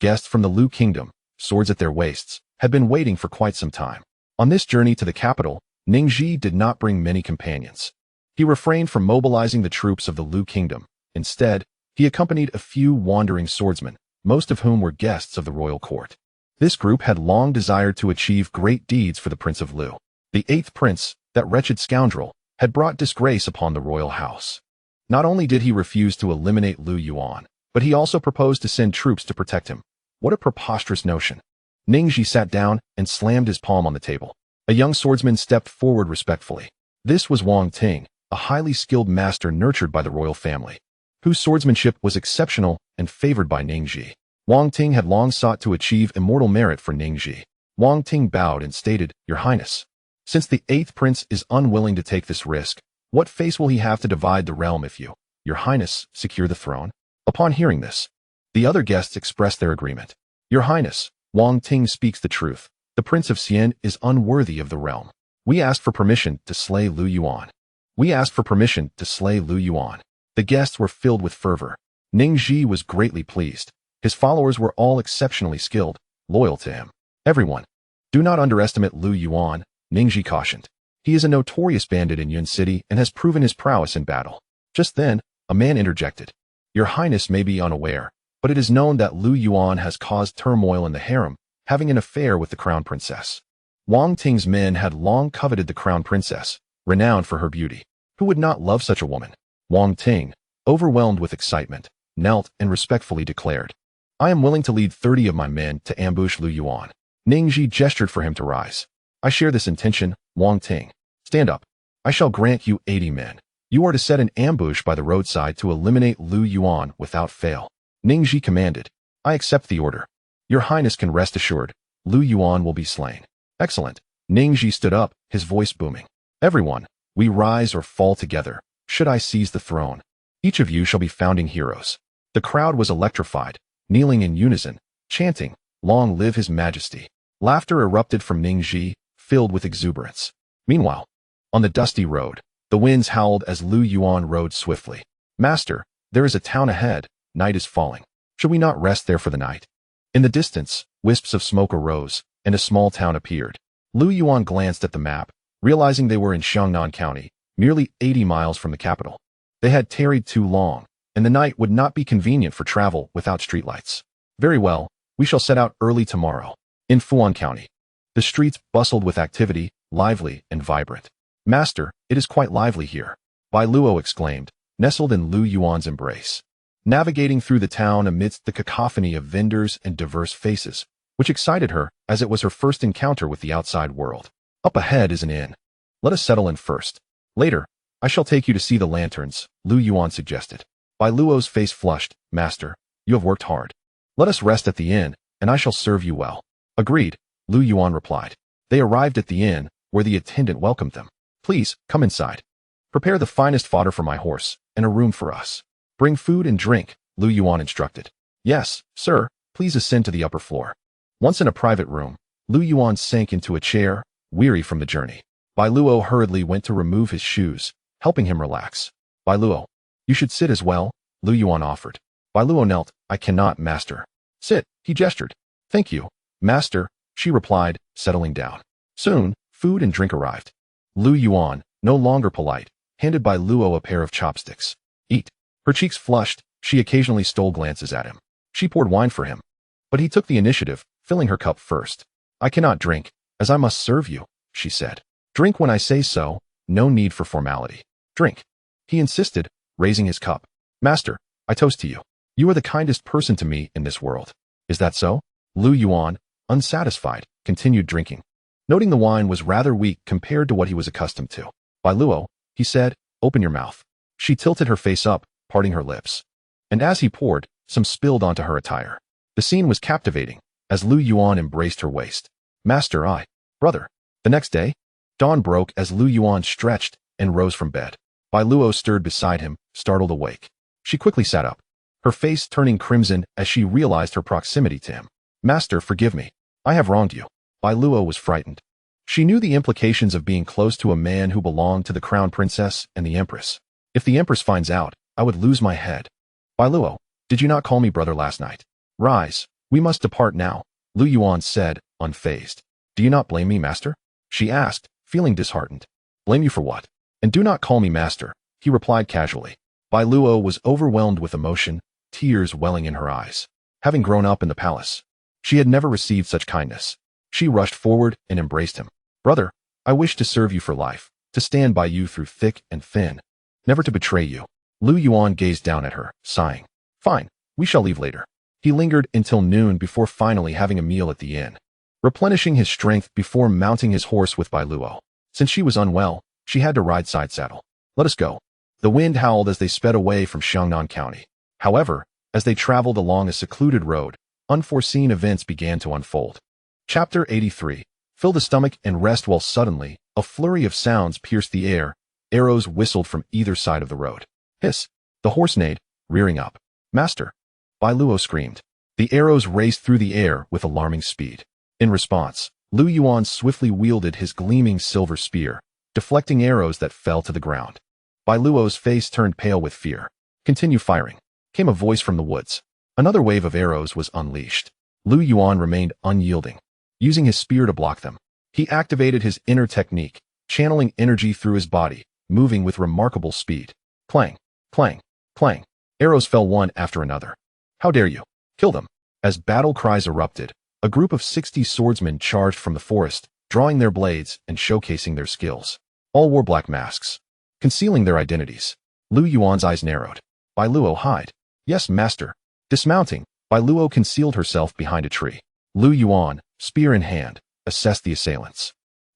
Speaker 1: Guests from the Lu kingdom, swords at their waists, had been waiting for quite some time. On this journey to the capital, Ning Ji did not bring many companions. He refrained from mobilizing the troops of the Lu kingdom. Instead, he accompanied a few wandering swordsmen, most of whom were guests of the royal court. This group had long desired to achieve great deeds for the Prince of Lu. The 8th prince, that wretched scoundrel, had brought disgrace upon the royal house. Not only did he refuse to eliminate Lu Yuan, but he also proposed to send troops to protect him. What a preposterous notion. Ning Ji sat down and slammed his palm on the table. A young swordsman stepped forward respectfully. This was Wang Ting, a highly skilled master nurtured by the royal family. whose swordsmanship was exceptional and favored by Ningxi. Wang Ting had long sought to achieve immortal merit for Ningxi. Wang Ting bowed and stated, "Your Highness, since the 8th prince is unwilling to take this risk, what face will he have to divide the realm if you, Your Highness, secure the throne?" Upon hearing this, the other guests expressed their agreement. "Your Highness, Wang Ting speaks the truth. The Prince of Xian is unworthy of the realm. We ask for permission to slay Lu Yuan. We ask for permission to slay Lu Yuan." The guests were filled with fervor. Ningxi was greatly pleased. His followers were all exceptionally skilled, loyal to him. "Everyone, do not underestimate Lu Yuan," Ningxi cautioned. "He is a notorious bandit in Yun City and has proven his prowess in battle." Just then, a man interjected. "Your Highness may be unaware, but it is known that Lu Yuan has caused turmoil in the harem, having an affair with the crown princess." Wang Ting's men had long coveted the crown princess, renowned for her beauty. Who would not love such a woman? Wang Ting, overwhelmed with excitement, knelt and respectfully declared, "I am willing to lead 30 of my men to ambush Lu Yuan." Ningxi gestured for him to rise. "I share this intention, Wang Ting. Stand up. I shall grant you 80 men. You are to set an ambush by the roadside to eliminate Lu Yuan without fail." Ningxi commanded, "I accept the order. Your Highness can rest assured, Lu Yuan will be slain." "Excellent." Ningxi stood up, his voice booming. "Everyone, we rise or fall together, should I seize the throne. Each of you shall be founding heroes." The crowd was electrified, kneeling in unison, chanting, "Long live His Majesty." Laughter erupted from Ningxi, filled with exuberance. Meanwhile, on the dusty road, the winds howled as Lu Yuan rode swiftly. "Master, there is a town ahead. Night is falling. Should we not rest there for the night?" In the distance, wisps of smoke arose, and a small town appeared. Lu Yuan glanced at the map, realizing they were in Xiangnan County, merely 80 miles from the capital. They had tarried too long, and the night would not be convenient for travel without streetlights. "Very well, we shall set out early tomorrow." In Fuan County, the streets bustled with activity, lively and vibrant. "Master, it is quite lively here," Bai Luo exclaimed, nestled in Lu Yuan's embrace. Navigating through the town amidst the cacophony of vendors and diverse faces, which excited her as it was her first encounter with the outside world. "Up ahead is an inn. Let us settle in first. Later, I shall take you to see the lanterns," Lu Yuan suggested. Bai Luo's face flushed. "Master, you have worked hard. Let us rest at the inn, and I shall serve you well." "Agreed," Lu Yuan replied. They arrived at the inn, where the attendant welcomed them. "Please, come inside. Prepare the finest fodder for my horse, and a room for us. Bring food and drink," Lu Yuan instructed. "Yes, sir, please ascend to the upper floor." Once in a private room, Lu Yuan sank into a chair, weary from the journey. Bai Luo hurriedly went to remove his shoes, helping him relax. "Bai Luo, you should sit as well," Lu Yuan offered. Bai Luo knelt. "I cannot, master." "Sit," he gestured. "Thank you, master," she replied, settling down. Soon, food and drink arrived. Lu Yuan, no longer polite, handed Bai Luo a pair of chopsticks. "Eat." Her cheeks flushed, she occasionally stole glances at him. She poured wine for him, but he took the initiative, filling her cup first. "I cannot drink, as I must serve you," she said. "Drink when I say so, no need for formality. Drink." He insisted, raising his cup. "Master, I toast to you. You are the kindest person to me in this world." "Is that so?" Lu Yuan, unsatisfied, continued drinking. Noting the wine was rather weak compared to what he was accustomed to. "Bai Luo," he said, "open your mouth." She tilted her face up, parting her lips. And as he poured, some spilled onto her attire. The scene was captivating, as Lu Yuan embraced her waist. "Master, brother." The next day, dawn broke as Lu Yuan stretched and rose from bed. Bai Luo stirred beside him, startled awake. She quickly sat up, her face turning crimson as she realized her proximity to him. "Master, forgive me. I have wronged you." Bai Luo was frightened. She knew the implications of being close to a man who belonged to the crown princess and the empress. "If the empress finds out, I would lose my head." "Bai Luo, did you not call me brother last night?" "Rise, we must depart now," Lu Yuan said, unfazed. "Do you not blame me, master?" she asked, feeling disheartened. "Blame you for what? And do not call me master," he replied casually. Bai Luo was overwhelmed with emotion, tears welling in her eyes. Having grown up in the palace, she had never received such kindness. She rushed forward and embraced him. "Brother, I wish to serve you for life, to stand by you through thick and thin, never to betray you." Lu Yuan gazed down at her, sighing. "Fine, we shall leave later." He lingered until noon before finally having a meal at the inn, replenishing his strength before mounting his horse with Bai Luo. Since she was unwell, she had to ride side saddle. "Let us go." The wind howled as they sped away from Xiangnan County. However, as they traveled along a secluded road, unforeseen events began to unfold. Chapter 83. Fill the stomach and rest while suddenly, a flurry of sounds pierced the air. Arrows whistled from either side of the road. Hiss! The horse neighed, rearing up. Master! Bai Luo screamed. The arrows raced through the air with alarming speed. In response, Lu Yuan swiftly wielded his gleaming silver spear, deflecting arrows that fell to the ground. Bai Luo's face turned pale with fear. Continue firing, came a voice from the woods. Another wave of arrows was unleashed. Lu Yuan remained unyielding, using his spear to block them. He activated his inner technique, channeling energy through his body, moving with remarkable speed. Clang, clang, clang. Arrows fell one after another. How dare you? Kill them! As battle cries erupted, a group of 60 swordsmen charged from the forest, drawing their blades and showcasing their skills. All wore black masks, concealing their identities. Lu Yuan's eyes narrowed. Bai Luo, hide. Yes, master. Dismounting, Bai Luo concealed herself behind a tree. Lu Yuan, spear in hand, assessed the assailants.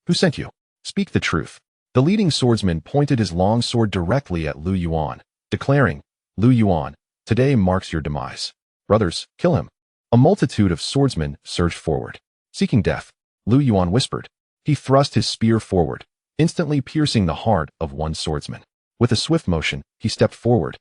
Speaker 1: Who sent you? Speak the truth. The leading swordsman pointed his long sword directly at Lu Yuan, declaring, Lu Yuan, today marks your demise. Brothers, kill him. A multitude of swordsmen surged forward. Seeking death, Lu Yuan whispered. He thrust his spear forward, instantly piercing the heart of one swordsman. With a swift motion, he stepped forward,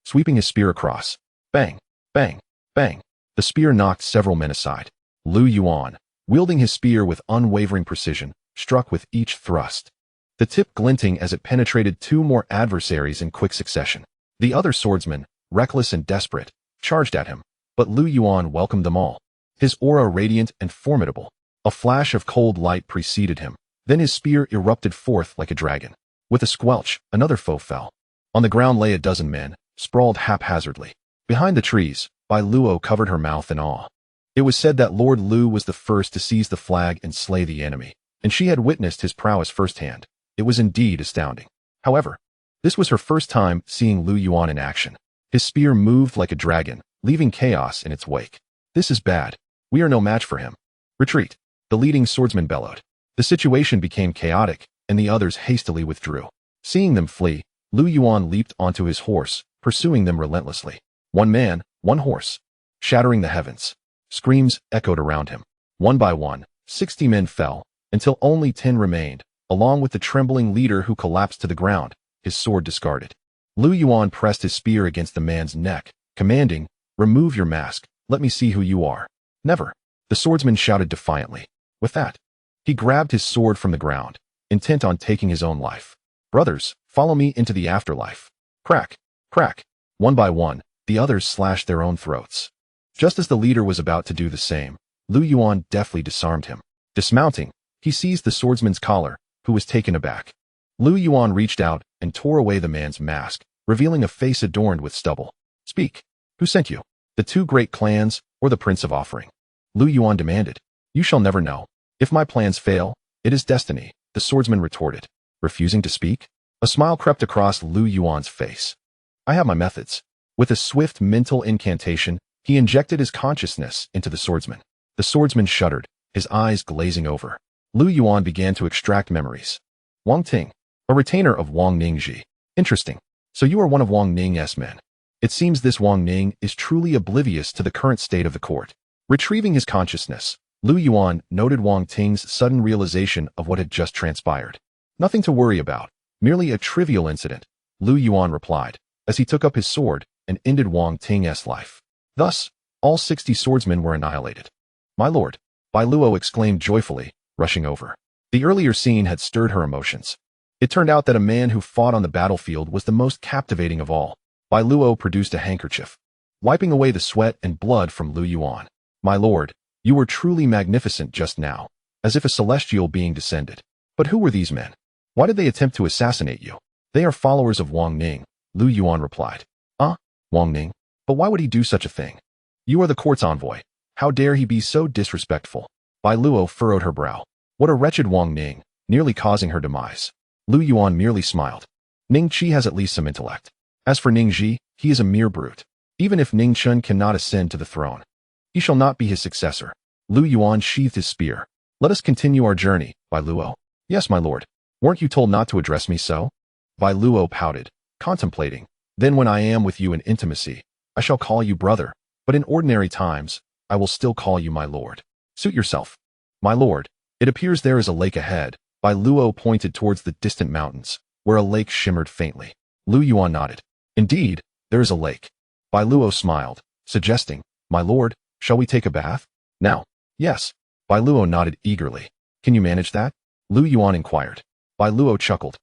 Speaker 1: sweeping his spear across. Bang, bang, bang. The spear knocked several men aside. Lu Yuan, wielding his spear with unwavering precision, struck with each thrust, the tip glinting as it penetrated 2 more adversaries in quick succession. The other swordsman, reckless and desperate, charged at him, but Lu Yuan welcomed them all. His aura radiant and formidable. A flash of cold light preceded him. Then his spear erupted forth like a dragon. With a squelch, another foe fell. On the ground lay a dozen men, sprawled haphazardly. Behind the trees, Bai Luo covered her mouth in awe. It was said that Lord Lu was the first to seize the flag and slay the enemy, and she had witnessed his prowess firsthand. It was indeed astounding. However, this was her first time seeing Lu Yuan in action. His spear moved like a dragon, leaving chaos in its wake. This is bad. We are no match for him. Retreat, the leading swordsman bellowed. The situation became chaotic, and the others hastily withdrew. Seeing them flee, Lu Yuan leaped onto his horse, pursuing them relentlessly. One man, one horse. Shattering the heavens. Screams echoed around him. One by one, 60 men fell, until only 10 remained, along with the trembling leader who collapsed to the ground, his sword discarded. Lu Yuan pressed his spear against the man's neck, commanding, remove your mask, let me see who you are. Never. The swordsman shouted defiantly. With that, he grabbed his sword from the ground, intent on taking his own life. Brothers, follow me into the afterlife. Crack, crack. One by one, the others slashed their own throats. Just as the leader was about to do the same, Lu Yuan deftly disarmed him. Dismounting, he seized the swordsman's collar, who was taken aback. Lu Yuan reached out and tore away the man's mask, revealing a face adorned with stubble. Speak. Who sent you? The 2 great clans, or the Prince of Offering? Lu Yuan demanded. You shall never know. If my plans fail, it is destiny, the swordsman retorted. Refusing to speak? A smile crept across Lu Yuan's face. I have my methods. With a swift mental incantation, he injected his consciousness into the swordsman. The swordsman shuddered, his eyes glazing over. Lu Yuan began to extract memories. Wang Ting, a retainer of Wang Ningji. Interesting. So you are one of Wang Ning's men. It seems this Wang Ning is truly oblivious to the current state of the court. Retrieving his consciousness, Lu Yuan noted Wang Ting's sudden realization of what had just transpired. Nothing to worry about, merely a trivial incident, Lu Yuan replied, as he took up his sword and ended Wang Ting's life. Thus, all 60 swordsmen were annihilated. My lord, Bai Luo exclaimed joyfully, rushing over. The earlier scene had stirred her emotions. It turned out that a man who fought on the battlefield was the most captivating of all. Bai Luo produced a handkerchief, wiping away the sweat and blood from Lu Yuan. My lord, you were truly magnificent just now, as if a celestial being descended. But who were these men? Why did they attempt to assassinate you? They are followers of Wang Ning, Lu Yuan replied. Wang Ning? But why would he do such a thing? You are the court's envoy. How dare he be so disrespectful? Bai Luo furrowed her brow. What a wretched Wang Ning, nearly causing her demise. Lu Yuan merely smiled. Ning Qi has at least some intellect. As for Ning Ji, he is a mere brute. Even if Ning Chun cannot ascend to the throne, he shall not be his successor. Lu Yuan sheathed his spear. Let us continue our journey, Bai Luo. Yes, my lord. Weren't you told not to address me so? Bai Luo pouted, contemplating. Then when I am with you in intimacy, I shall call you brother, but in ordinary times, I will still call you my lord. Suit yourself. My lord, it appears there is a lake ahead. Bai Luo pointed towards the distant mountains, where a lake shimmered faintly. Lu Yuan nodded. Indeed, there is a lake. Bai Luo smiled, suggesting, my lord, shall we take a bath? Now. Yes. Bai Luo nodded eagerly. Can you manage that? Lu Yuan inquired. Bai Luo chuckled.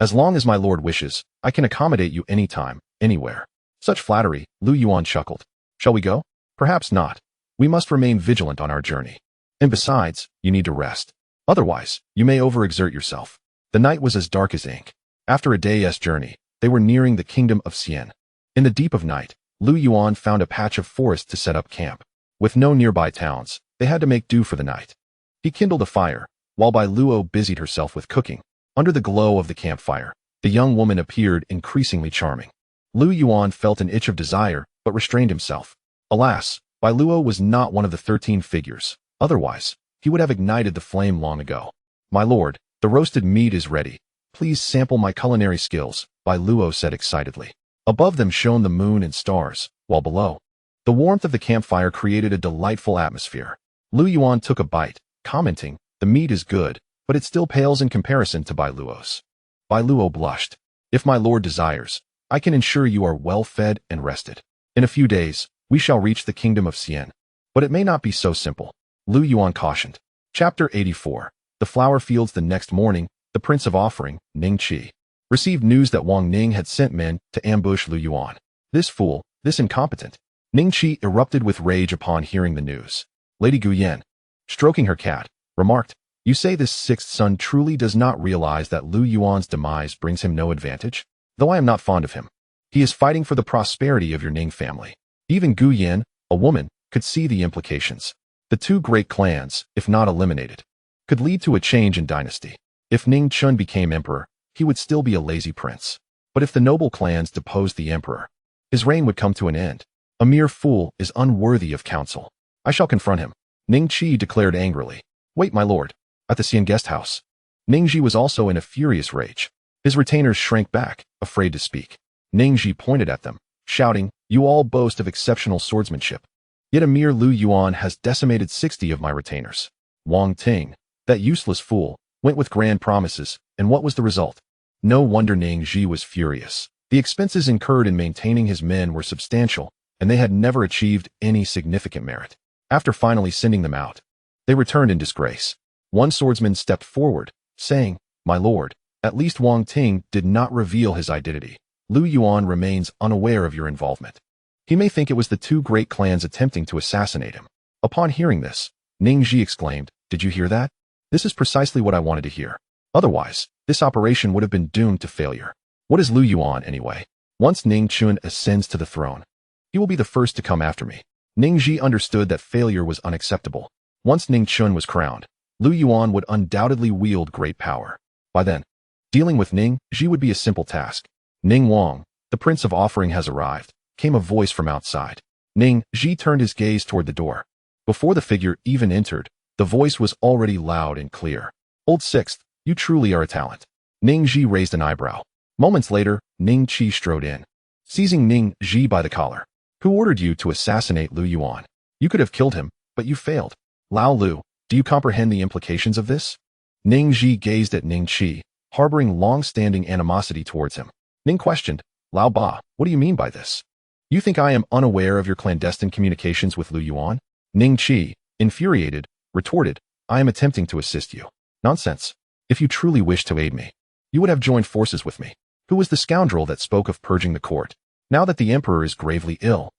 Speaker 1: As long as my lord wishes, I can accommodate you anytime, anywhere. Such flattery, Lu Yuan chuckled. Shall we go? Perhaps not. We must remain vigilant on our journey. And besides, you need to rest. Otherwise, you may overexert yourself. The night was as dark as ink. After a day's journey, they were nearing the kingdom of Xian. In the deep of night, Lu Yuan found a patch of forest to set up camp. With no nearby towns, they had to make do for the night. He kindled a fire, while Bai Luo busied herself with cooking. Under the glow of the campfire, the young woman appeared increasingly charming. Lu Yuan felt an itch of desire, but restrained himself. Alas, Bai Luo was not one of the 13 figures. Otherwise, he would have ignited the flame long ago. My lord, the roasted meat is ready. Please sample my culinary skills, Bai Luo said excitedly. Above them shone the moon and stars, while below, the warmth of the campfire created a delightful atmosphere. Lu Yuan took a bite, commenting, the meat is good, but it still pales in comparison to Bai Luo's. Bai Luo blushed. If my lord desires, I can ensure you are well fed and rested. In a few days, we shall reach the kingdom of Xian. But it may not be so simple. Lu Yuan cautioned. Chapter 84. The flower fields. The next morning, the Prince of Offering, Ning Qi, received news that Wang Ning had sent men to ambush Lu Yuan. This fool, this incompetent. Ning Qi erupted with rage upon hearing the news. Lady Guyan, stroking her cat, remarked, you say this sixth son truly does not realize that Lu Yuan's demise brings him no advantage? Though I am not fond of him, he is fighting for the prosperity of your Ning family. Even Guyan, a woman, could see the implications. The two great clans, if not eliminated, could lead to a change in dynasty. If Ning Chun became emperor, he would still be a lazy prince. But if the noble clans deposed the emperor, his reign would come to an end. A mere fool is unworthy of counsel. I shall confront him. Ning Qi declared angrily. Wait, my lord. At the Xian guest house. Ning Ji was also in a furious rage. His retainers shrank back, afraid to speak. Ning Ji pointed at them, shouting, you all boast of exceptional swordsmanship. Yet a mere Lu Yuan has decimated 60 of my retainers. Wang Ting, that useless fool, went with grand promises, and what was the result? No wonder Ning Ji was furious. The expenses incurred in maintaining his men were substantial, and they had never achieved any significant merit. After finally sending them out, they returned in disgrace. One swordsman stepped forward, saying, my lord, at least Wang Ting did not reveal his identity. Lu Yuan remains unaware of your involvement. He may think it was the two great clans attempting to assassinate him. Upon hearing this, Ning Ji exclaimed, did you hear that? This is precisely what I wanted to hear. Otherwise, this operation would have been doomed to failure. What is Lu Yuan anyway? Once Ning Chun ascends to the throne, he will be the first to come after me. Ning Ji understood that failure was unacceptable. Once Ning Chun was crowned, Lu Yuan would undoubtedly wield great power. By then, dealing with Ning Ji would be a simple task. Ning Wang, the Prince of Offering has arrived, came a voice from outside. Ning Ji turned his gaze toward the door. Before the figure even entered, the voice was already loud and clear. Old Sixth, you truly are a talent. Ning Ji raised an eyebrow. Moments later, Ning Qi strode in, seizing Ning Ji by the collar. Who ordered you to assassinate Lu Yuan? You could have killed him, but you failed. Lao Lu, do you comprehend the implications of this? Ning Ji gazed at Ning Qi, harboring long-standing animosity towards him. Ning questioned, Lao Ba, what do you mean by this? You think I am unaware of your clandestine communications with Lu Yuan? Ning Qi, infuriated, retorted, I am attempting to assist you. Nonsense. If you truly wish to aid me, you would have joined forces with me. Who was the scoundrel that spoke of purging the court? Now that the emperor is gravely ill,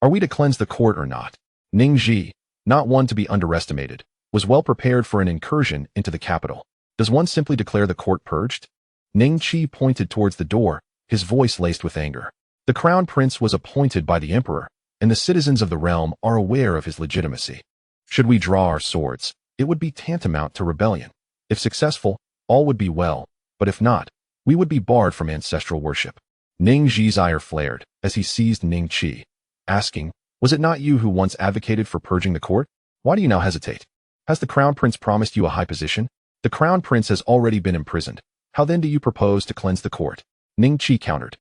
Speaker 1: are we to cleanse the court or not? Ning Ji, not one to be underestimated, was well prepared for an incursion into the capital. Does one simply declare the court purged? Ning Qi pointed towards the door, his voice laced with anger. The crown prince was appointed by the emperor, and the citizens of the realm are aware of his legitimacy. Should we draw our swords, it would be tantamount to rebellion. If successful, all would be well, but if not, we would be barred from ancestral worship. Ning Ji's ire flared as he seized Ning Qi, asking, was it not you who once advocated for purging the court? Why do you now hesitate? Has the crown prince promised you a high position? The crown prince has already been imprisoned. How then do you propose to cleanse the court? Ning Qi countered.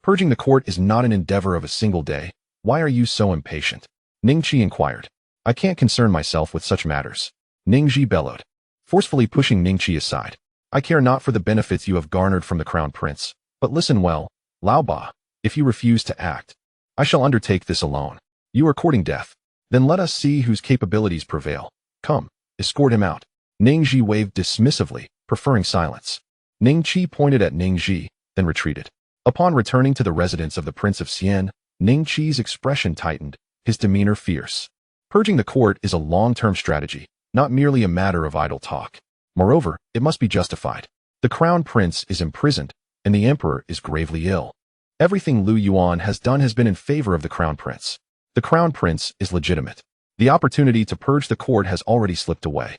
Speaker 1: Purging the court is not an endeavor of a single day. Why are you so impatient? Ningqi inquired. I can't concern myself with such matters. Ningji bellowed, forcefully pushing Ningqi aside. I care not for the benefits you have garnered from the crown prince, but listen well, Lao Ba. If you refuse to act, I shall undertake this alone. You are courting death. Then let us see whose capabilities prevail. Come, escort him out. Ningji waved dismissively, preferring silence. Ningqi pointed at Ningji, then retreated. Upon returning to the residence of the Prince of Xian, Ningqi's expression tightened, his demeanor fierce. Purging the court is a long-term strategy, not merely a matter of idle talk. Moreover, it must be justified. The crown prince is imprisoned, and the emperor is gravely ill. Everything Lu Yuan has done has been in favor of the crown prince. The crown prince is legitimate. The opportunity to purge the court has already slipped away.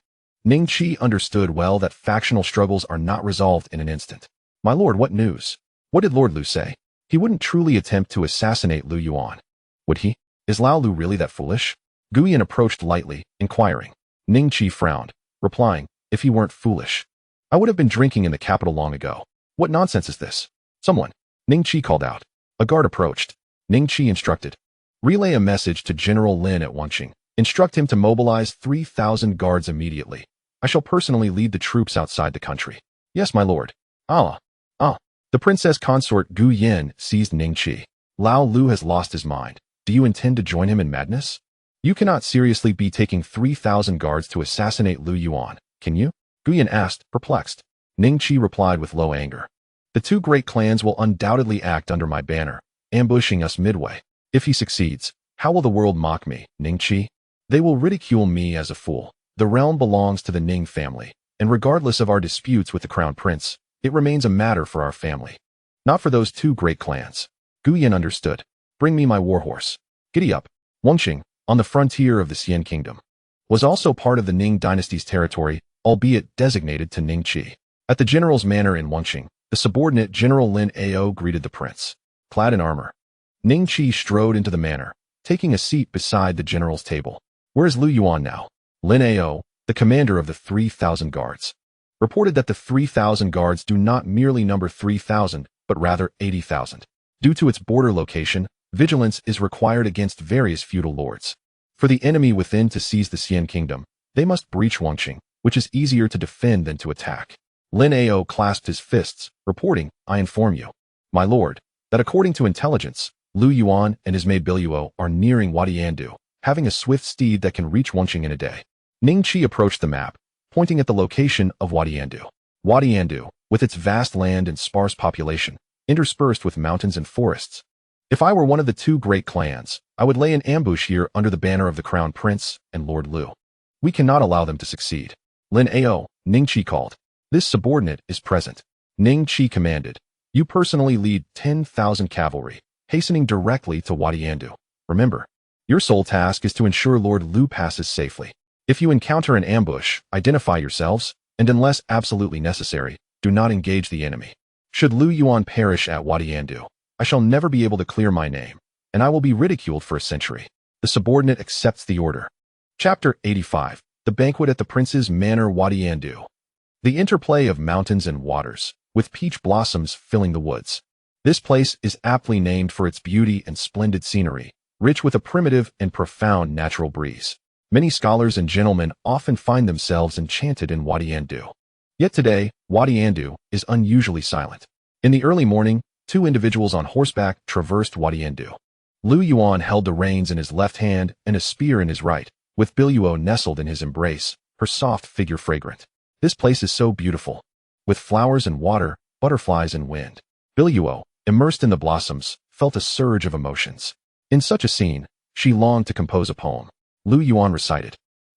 Speaker 1: Ningqi understood well that factional struggles are not resolved in an instant. My lord, what news? What did Lord Lu say? He wouldn't truly attempt to assassinate Lu Yuan. Would he? Is Lao Lu really that foolish? Guyan approached lightly, inquiring. Ningqi frowned, replying, if he weren't foolish, I would have been drinking in the capital long ago. What nonsense is this? Someone. Ningqi called out. A guard approached. Ningqi instructed. Relay a message to General Lin at Wanqing. Instruct him to mobilize 3,000 guards immediately. I shall personally lead the troops outside the country. Yes, my lord. Allah. The princess consort Gu Yin seized Ningqi. Lao Lu has lost his mind. Do you intend to join him in madness? You cannot seriously be taking 3,000 guards to assassinate Lu Yuan, can you? Guyan asked, perplexed. Ningqi replied with low anger. The two great clans will undoubtedly act under my banner, ambushing us midway. If he succeeds, how will the world mock me, Ningqi? They will ridicule me as a fool. The realm belongs to the Ning family, and regardless of our disputes with the crown prince, it remains a matter for our family, not for those two great clans. Guyan understood. Bring me my warhorse. Giddy up. Wanqing, on the frontier of the Xian kingdom, was also part of the Ning dynasty's territory, albeit designated to Ningqi. At the general's manor in Wanqing, the subordinate General Lin Ao greeted the prince, clad in armor. Ningqi strode into the manor, taking a seat beside the general's table. Where is Lu Yuan now? Lin Ao, the commander of the 3,000 guards, reported that the 3,000 guards do not merely number 3,000, but rather 80,000. Due to its border location, vigilance is required against various feudal lords. For the enemy within to seize the Xian kingdom, they must breach Wanqing, which is easier to defend than to attack. Lin Ao clasped his fists, reporting, I inform you, my lord, that according to intelligence, Lu Yuan and his maid Biluo are nearing Wadiandu, having a swift steed that can reach Wanqing in a day. Ningqi approached the map, pointing at the location of Wadiandu. Wadiandu, with its vast land and sparse population, interspersed with mountains and forests. If I were one of the two great clans, I would lay an ambush here under the banner of the crown prince and Lord Lu. We cannot allow them to succeed. Lin Ao, Ningqi called. This subordinate is present. Ningqi commanded. You personally lead 10,000 cavalry, hastening directly to Wadiandu. Remember, your sole task is to ensure Lord Lu passes safely. If you encounter an ambush, identify yourselves, and unless absolutely necessary, do not engage the enemy. Should Lu Yuan perish at Wadiandu, I shall never be able to clear my name, and I will be ridiculed for a century. The subordinate accepts the order. Chapter 85. The Banquet at the Prince's Manor Wadiandu. The interplay of mountains and waters, with peach blossoms filling the woods. This place is aptly named for its beauty and splendid scenery, rich with a primitive and profound natural breeze. Many scholars and gentlemen often find themselves enchanted in Wadiandu. Yet today, Wadiandu is unusually silent. In the early morning, two individuals on horseback traversed Wadiandu. Lu Yuan held the reins in his left hand and a spear in his right, with Biluo nestled in his embrace, her soft figure fragrant. This place is so beautiful, with flowers and water, butterflies and wind. Biluo, immersed in the blossoms, felt a surge of emotions. In such a scene, she longed to compose a poem. Lu Yuan recited.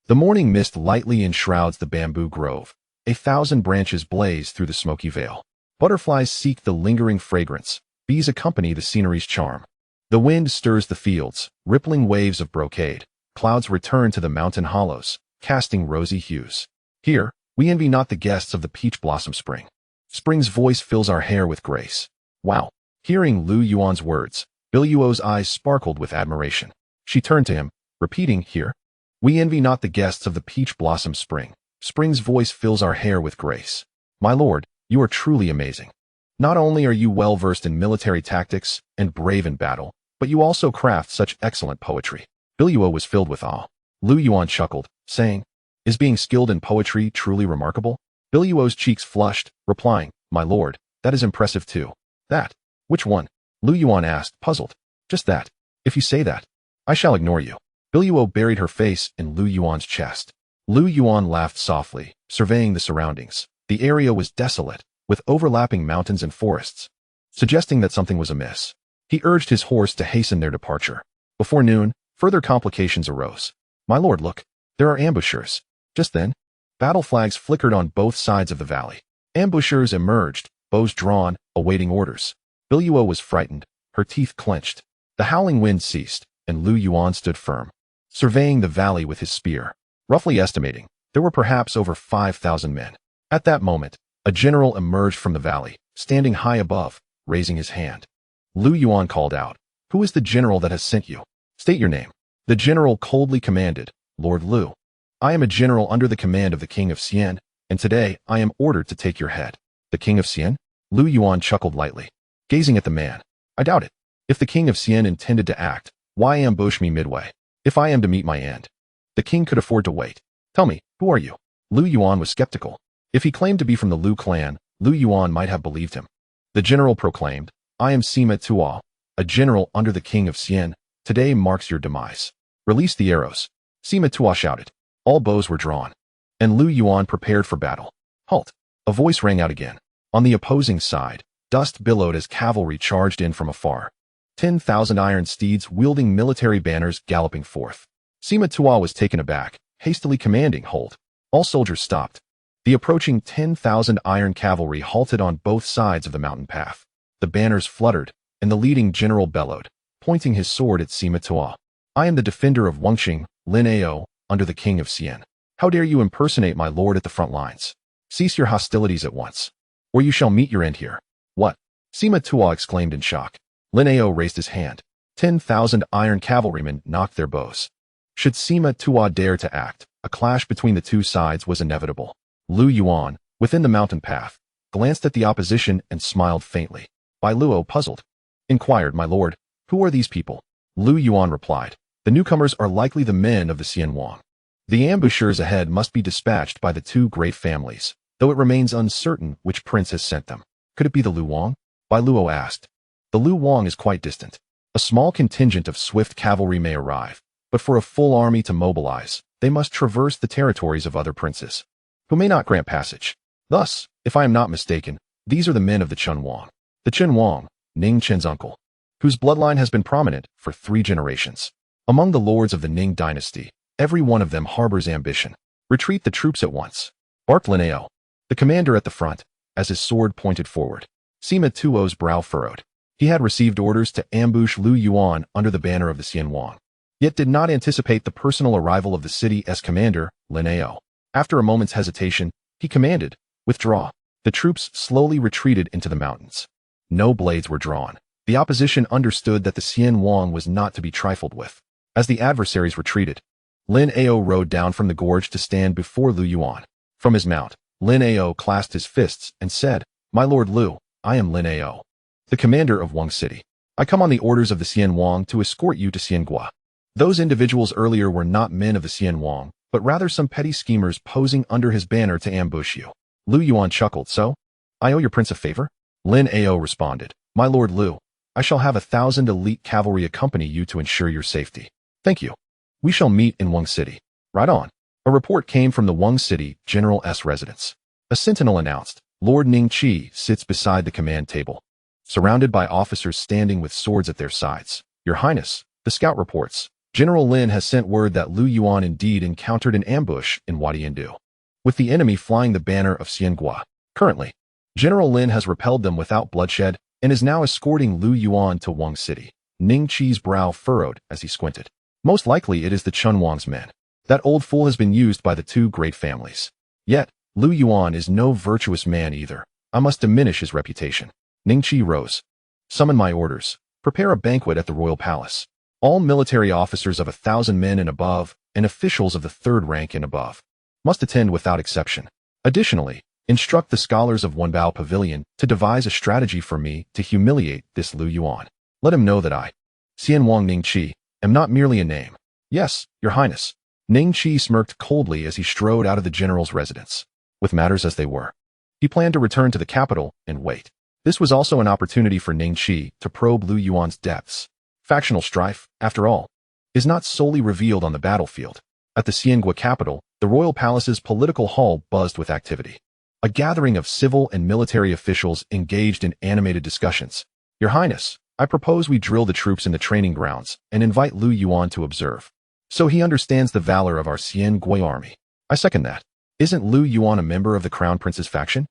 Speaker 1: The morning mist lightly enshrouds the bamboo grove. 1,000 branches blaze through the smoky veil. Butterflies seek the lingering fragrance. Bees accompany the scenery's charm. The wind stirs the fields, rippling waves of brocade. Clouds return to the mountain hollows, casting rosy hues. Here, we envy not the guests of the peach blossom spring. Spring's voice fills our hair with grace. Wow. Hearing Lu Yuan's words, Biluo's eyes sparkled with admiration. She turned to him, repeating, here. We envy not the guests of the peach blossom spring. Spring's voice fills our hair with grace. My lord, you are truly amazing. Not only are you well versed in military tactics and brave in battle, but you also craft such excellent poetry. Biluo was filled with awe. Lu Yuan chuckled, saying, "Is being skilled in poetry truly remarkable?" Biluo's cheeks flushed, replying, "My lord, that is impressive too." "That? Which one?" Lu Yuan asked, puzzled. "Just that. If you say that, I shall ignore you." Biluo buried her face in Lu Yuan's chest. Lu Yuan laughed softly, surveying the surroundings. The area was desolate, with overlapping mountains and forests, suggesting that something was amiss. He urged his horse to hasten their departure. Before noon, further complications arose. "My lord, look, there are ambushers." Just then, battle flags flickered on both sides of the valley. Ambushers emerged, bows drawn, awaiting orders. Biluo was frightened, her teeth clenched. The howling wind ceased, and Lu Yuan stood firm, surveying the valley with his spear. Roughly estimating, there were perhaps over 5,000 men. At that moment, a general emerged from the valley, standing high above, raising his hand. Lu Yuan called out, "Who is the general that has sent you? State your name." The general coldly commanded, "Lord Lu. I am a general under the command of the King of Xian, and today I am ordered to take your head." "The King of Xian?" Lu Yuan chuckled lightly, gazing at the man. "I doubt it. If the King of Xian intended to act, why ambush me midway? If I am to meet my end, the king could afford to wait. Tell me, who are you?" Lu Yuan was skeptical. If he claimed to be from the Lu clan, Lu Yuan might have believed him. The general proclaimed, "I am Sima Tuo, a general under the King of Xian. Today marks your demise. Release the arrows." Sima Tuo shouted. All bows were drawn, and Lu Yuan prepared for battle. "Halt!" A voice rang out again. On the opposing side, dust billowed as cavalry charged in from afar. 10,000 iron steeds wielding military banners galloping forth. Sima Tuo was taken aback, hastily commanding, "Hold." All soldiers stopped. The approaching 10,000 iron cavalry halted on both sides of the mountain path. The banners fluttered, and the leading general bellowed, pointing his sword at Sima Tuo. "I am the defender of Wangqing, Lin Ao, under the King of Xian. How dare you impersonate my lord at the front lines? Cease your hostilities at once, or you shall meet your end here." "What?" Sima Tuo exclaimed in shock. Lin Ao raised his hand. 10,000 iron cavalrymen knocked their bows. Should Sima Tuo dare to act, a clash between the two sides was inevitable. Lu Yuan, within the mountain path, glanced at the opposition and smiled faintly. Bai Luo, puzzled, inquired, "My lord, who are these people?" Lu Yuan replied, "The newcomers are likely the men of the Xian Wang. The ambushers ahead must be dispatched by the two great families, though it remains uncertain which prince has sent them." "Could it be the Lu Wang?" Bai Luo asked. "The Lu Wang is quite distant. A small contingent of swift cavalry may arrive, but for a full army to mobilize, they must traverse the territories of other princes, who may not grant passage. Thus, if I am not mistaken, these are the men of the Chun Wang. The Chun Wang, Ning Chen's uncle, whose bloodline has been prominent for 3 generations. Among the lords of the Ning Dynasty, every one of them harbors ambition. Retreat the troops at once," barked Lin Ao, the commander at the front, as his sword pointed forward. Sima Tuo's brow furrowed. He had received orders to ambush Lu Yuan under the banner of the Xian Wang, yet did not anticipate the personal arrival of the city as commander, Lin Ao. After a moment's hesitation, he commanded, "Withdraw." The troops slowly retreated into the mountains. No blades were drawn. The opposition understood that the Xian Wang was not to be trifled with. As the adversaries retreated, Lin Ao rode down from the gorge to stand before Lu Yuan. From his mount, Lin Ao clasped his fists and said, "My lord Lu, I am Lin Ao, the commander of Wang City. I come on the orders of the Xian Wang to escort you to Xiangua." Those individuals earlier were not men of the Xian Wang, but rather some petty schemers posing under his banner to ambush you. Lu Yuan chuckled. "So? I owe your prince a favor?" Lin Ao responded, "My lord Lu, I shall have 1,000 elite cavalry accompany you to ensure your safety." "Thank you. We shall meet in Wang City." "Right on." A report came from the Wang City General's residence. A sentinel announced, "Lord Ning Qi sits beside the command table, surrounded by officers standing with swords at their sides. Your Highness," the scout reports, "General Lin has sent word that Lu Yuan indeed encountered an ambush in Wadi Indu, with the enemy flying the banner of Xiangua. Currently, General Lin has repelled them without bloodshed and is now escorting Lu Yuan to Wang City." Ning Qi's brow furrowed as he squinted. "Most likely it is the Chun Wang's men. That old fool has been used by the two great families. Yet, Lu Yuan is no virtuous man either. I must diminish his reputation." Ning Qi rose. "Summon my orders. Prepare a banquet at the royal palace. All military officers of 1,000 men and above, and officials of the 3rd rank and above, must attend without exception. Additionally, Instruct the scholars of Wenbao Pavilion to devise a strategy for me to humiliate this Lu Yuan. Let him know that I, Xian Wang Ning Qi, am not merely a name. Yes, Your Highness. Ning Qi smirked coldly as he strode out of the general's residence. With matters as they were, he planned to return to the capital and wait. This was also an opportunity for Ning Qi to probe Lu Yuan's depths. Factional strife, after all, is not solely revealed on the battlefield. At the Xiangua capital, the royal palace's political hall buzzed with activity. A gathering of civil and military officials engaged in animated discussions. Your Highness, I propose we drill the troops in the training grounds and invite Lu Yuan to observe, so he understands the valor of our Xiangua army. I second that. Isn't Lu Yuan a member of the Crown Prince's faction?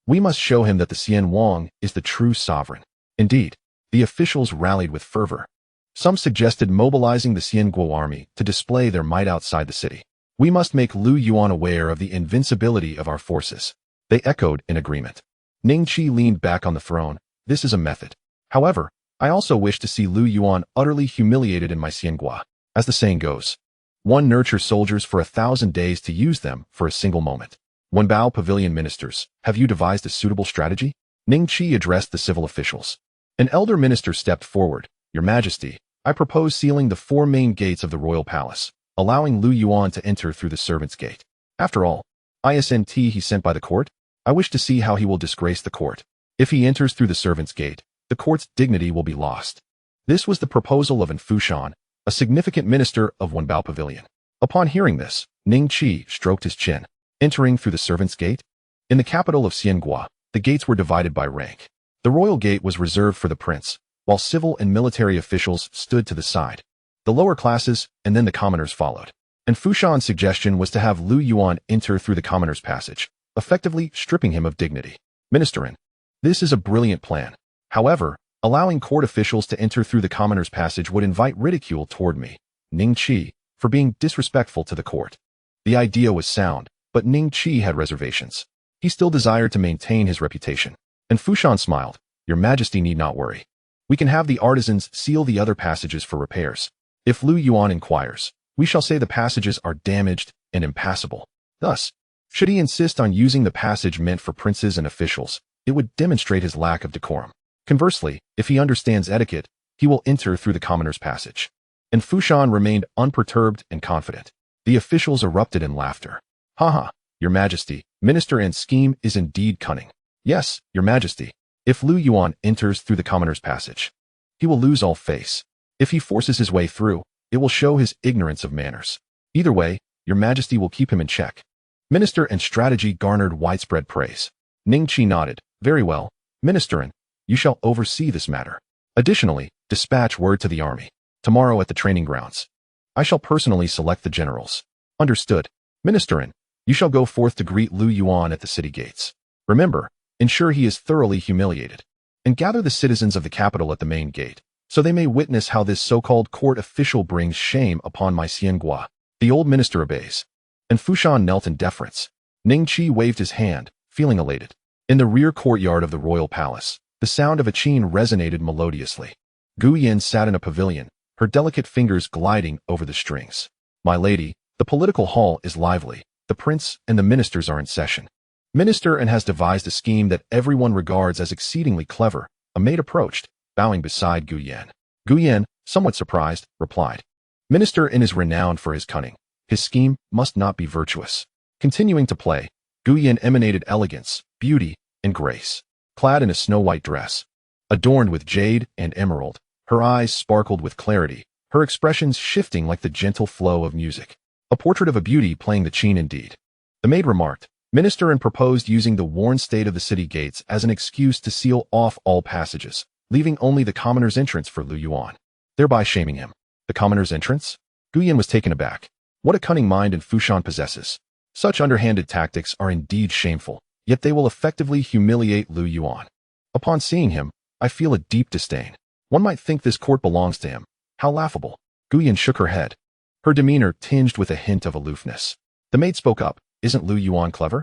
Speaker 1: We must show him that the Xian Wang is the true sovereign. Indeed, the officials rallied with fervor. Some suggested mobilizing the Xiangua army to display their might outside the city. We must make Lu Yuan aware of the invincibility of our forces. They echoed in agreement. Ning Qi leaned back on the throne. This is a method. However, I also wish to see Lu Yuan utterly humiliated in my Xiangua. As the saying goes, one nurtures soldiers for 1,000 days to use them for a single moment. Wenbao Pavilion ministers, have you devised a suitable strategy? Ning Qi addressed the civil officials. An elder minister stepped forward. Your Majesty, I propose sealing the 4 main gates of the royal palace, allowing Lu Yuan to enter through the servants' gate. After all, isn't he sent by the court? I wish to see how he will disgrace the court. If he enters through the servants' gate, the court's dignity will be lost. This was the proposal of Fushan, a significant minister of Wenbao Pavilion. Upon hearing this, Ning Qi stroked his chin. Entering through the servants' gate? In the capital of Xiangua, the gates were divided by rank. The royal gate was reserved for the prince, while civil and military officials stood to the side. The lower classes and then the commoners followed. And Fushan's suggestion was to have Lu Yuan enter through the commoners' passage, effectively stripping him of dignity. Ministerin, this is a brilliant plan. However, allowing court officials to enter through the commoners' passage would invite ridicule toward me, Ning Qi, for being disrespectful to the court. The idea was sound, but Ning Qi had reservations. He still desired to maintain his reputation. And Fushan smiled. Your Majesty need not worry. We can have the artisans seal the other passages for repairs. If Lu Yuan inquires, we shall say the passages are damaged and impassable. Thus, should he insist on using the passage meant for princes and officials, it would demonstrate his lack of decorum. Conversely, if he understands etiquette, he will enter through the commoners' passage. And Fushan remained unperturbed and confident. The officials erupted in laughter. Haha, Your Majesty, minister and scheme is indeed cunning. Yes, Your Majesty. If Lu Yuan enters through the commoners' passage, he will lose all face. If he forces his way through, it will show his ignorance of manners. Either way, Your Majesty will keep him in check. Minister and strategy garnered widespread praise. Ning Qi nodded. Very well, Ministerin, you shall oversee this matter. Additionally, dispatch word to the army. Tomorrow at the training grounds, I shall personally select the generals. Understood. Ministerin, you shall go forth to greet Lu Yuan at the city gates. Remember, ensure he is thoroughly humiliated. And gather the citizens of the capital at the main gate, so they may witness how this so-called court official brings shame upon my Xiangua. The old minister obeys. And Fushan knelt in deference. Ning Qi waved his hand, feeling elated. In the rear courtyard of the royal palace, the sound of a chain resonated melodiously. Yuan sat in a pavilion, her delicate fingers gliding over the strings. My lady, the political hall is lively. The prince and the ministers are in session. Minister and has devised a scheme that everyone regards as exceedingly clever. A maid approached, bowing beside Yuan. Yuan, somewhat surprised, replied. Minister and is renowned for his cunning. His scheme must not be virtuous. Continuing to play, Yuan emanated elegance, beauty, and grace. Clad in a snow-white dress, adorned with jade and emerald, her eyes sparkled with clarity, her expressions shifting like the gentle flow of music. A portrait of a beauty playing the qin indeed. The maid remarked. Minister and proposed using the worn state of the city gates as an excuse to seal off all passages, leaving only the commoner's entrance for Lu Yuan, thereby shaming him. The commoner's entrance? Yuan was taken aback. What a cunning mind Fushan possesses. Such underhanded tactics are indeed shameful, yet they will effectively humiliate Lu Yuan. Upon seeing him, I feel a deep disdain. One might think this court belongs to him. How laughable. Yuan shook her head, her demeanor tinged with a hint of aloofness. The maid spoke up. Isn't Lu Yuan clever?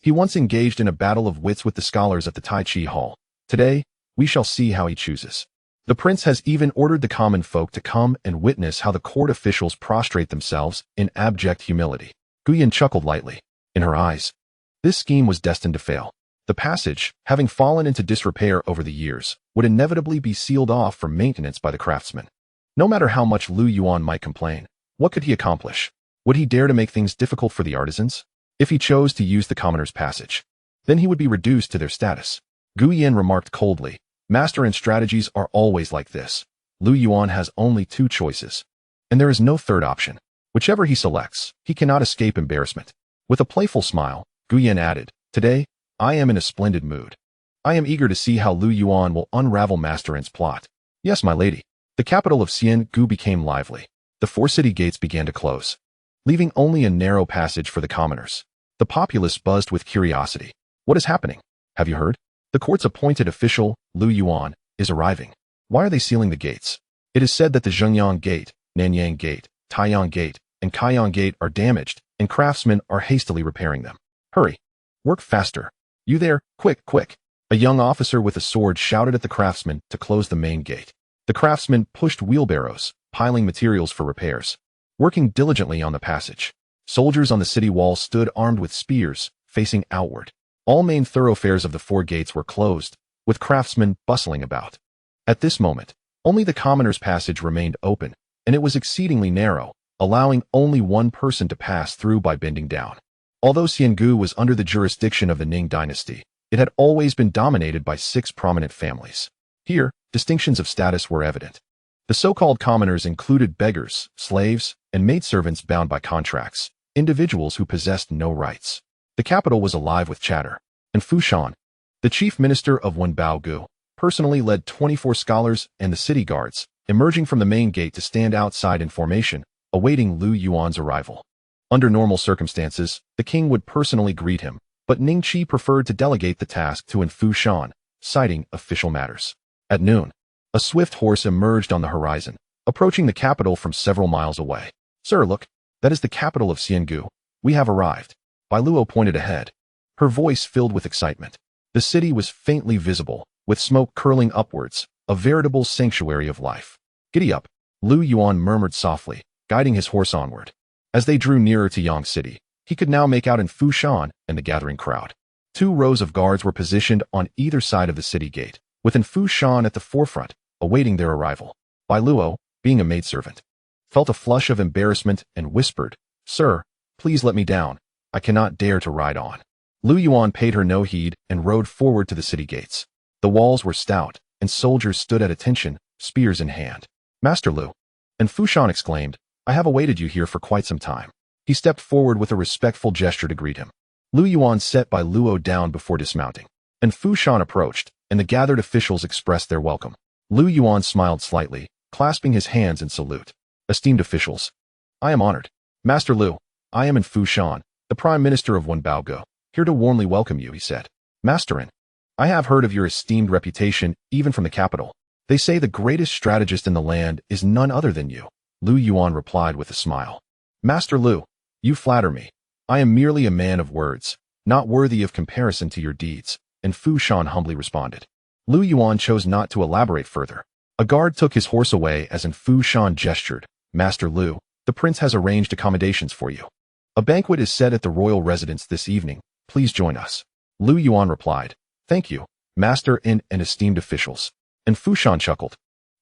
Speaker 1: He once engaged in a battle of wits with the scholars at the Tai Chi Hall. Today, we shall see how he chooses. The prince has even ordered the common folk to come and witness how the court officials prostrate themselves in abject humility. Yuan chuckled lightly. In her eyes, This scheme was destined to fail. The passage, having fallen into disrepair over the years, would inevitably be sealed off for maintenance by the craftsmen. No matter how much Lu Yuan might complain, what could he accomplish? Would he dare to make things difficult for the artisans? If he chose to use the commoner's passage, then he would be reduced to their status. Gu Yan remarked coldly, "Master and strategies are always like this. Lu Yuan has only two choices, and there is no third option. Whichever he selects, he cannot escape embarrassment." With a playful smile, Gu Yan added, "Today, I am in a splendid mood. I am eager to see how Lu Yuan will unravel Master N's plot." "Yes, my lady." The capital of Xian became lively. The 4 city gates began to close, leaving only a narrow passage for the commoners. The populace buzzed with curiosity. "What is happening? Have you heard? The court's appointed official, Lu Yuan, is arriving. Why are they sealing the gates? It is said that the Zhengyang Gate, Nanyang Gate, Taiyang Gate, and Kaiyang Gate are damaged, and craftsmen are hastily repairing them. Hurry! Work faster! You there, quick, quick!" A young officer with a sword shouted at the craftsmen to close the main gate. The craftsmen pushed wheelbarrows, piling materials for repairs, working diligently on the passage. Soldiers on the city wall stood armed with spears, facing outward. All main thoroughfares of the 4 gates were closed, with craftsmen bustling about. At this moment, only the commoner's passage remained open, and it was exceedingly narrow, allowing only one person to pass through by bending down. Although Xiangu was under the jurisdiction of the Ning Dynasty, it had always been dominated by 6 prominent families. Here, distinctions of status were evident. The so-called commoners included beggars, slaves, and maidservants bound by contracts, individuals who possessed no rights. The capital was alive with chatter, and Fushan, the chief minister of Wenbaogu, personally led 24 scholars and the city guards, emerging from the main gate to stand outside in formation, awaiting Lu Yuan's arrival. Under normal circumstances, the king would personally greet him, but Ningqi preferred to delegate the task to Fushan, citing official matters. At noon, a swift horse emerged on the horizon, approaching the capital from several miles away. "Sir, look, that is the capital of Xiangu. We have arrived." Bai Luo pointed ahead, her voice filled with excitement. The city was faintly visible, with smoke curling upwards, a veritable sanctuary of life. "Giddy up," Lu Yuan murmured softly, guiding his horse onward. As they drew nearer to Yang City, he could now make out Fushan and the gathering crowd. 2 rows of guards were positioned on either side of the city gate, with Fushan at the forefront, awaiting their arrival. Bai Luo, being a maidservant, felt a flush of embarrassment and whispered, "Sir, please let me down. I cannot dare to ride on." Lu Yuan paid her no heed and rode forward to the city gates. The walls were stout, and soldiers stood at attention, spears in hand. "Master Lu," Fushan exclaimed, "I have awaited you here for quite some time." He stepped forward with a respectful gesture to greet him. Lu Yuan set Bai Luo down before dismounting, and Fushan approached, and the gathered officials expressed their welcome. Lu Yuan smiled slightly, clasping his hands in salute. "Esteemed officials, I am honored. Master Lu, I am Fushan, the Prime Minister of Wenbaogu, here to warmly welcome you," he said. "Masterin, I have heard of your esteemed reputation even from the capital. They say the greatest strategist in the land is none other than you." Lu Yuan replied with a smile. "Master Lu, you flatter me. I am merely a man of words, not worthy of comparison to your deeds," Fushan humbly responded. Lu Yuan chose not to elaborate further. A guard took his horse away as Fushan gestured. "Master Lu, the prince has arranged accommodations for you. A banquet is set at the royal residence this evening. Please join us." Lu Yuan replied, "Thank you, Master and esteemed officials." Fushan chuckled.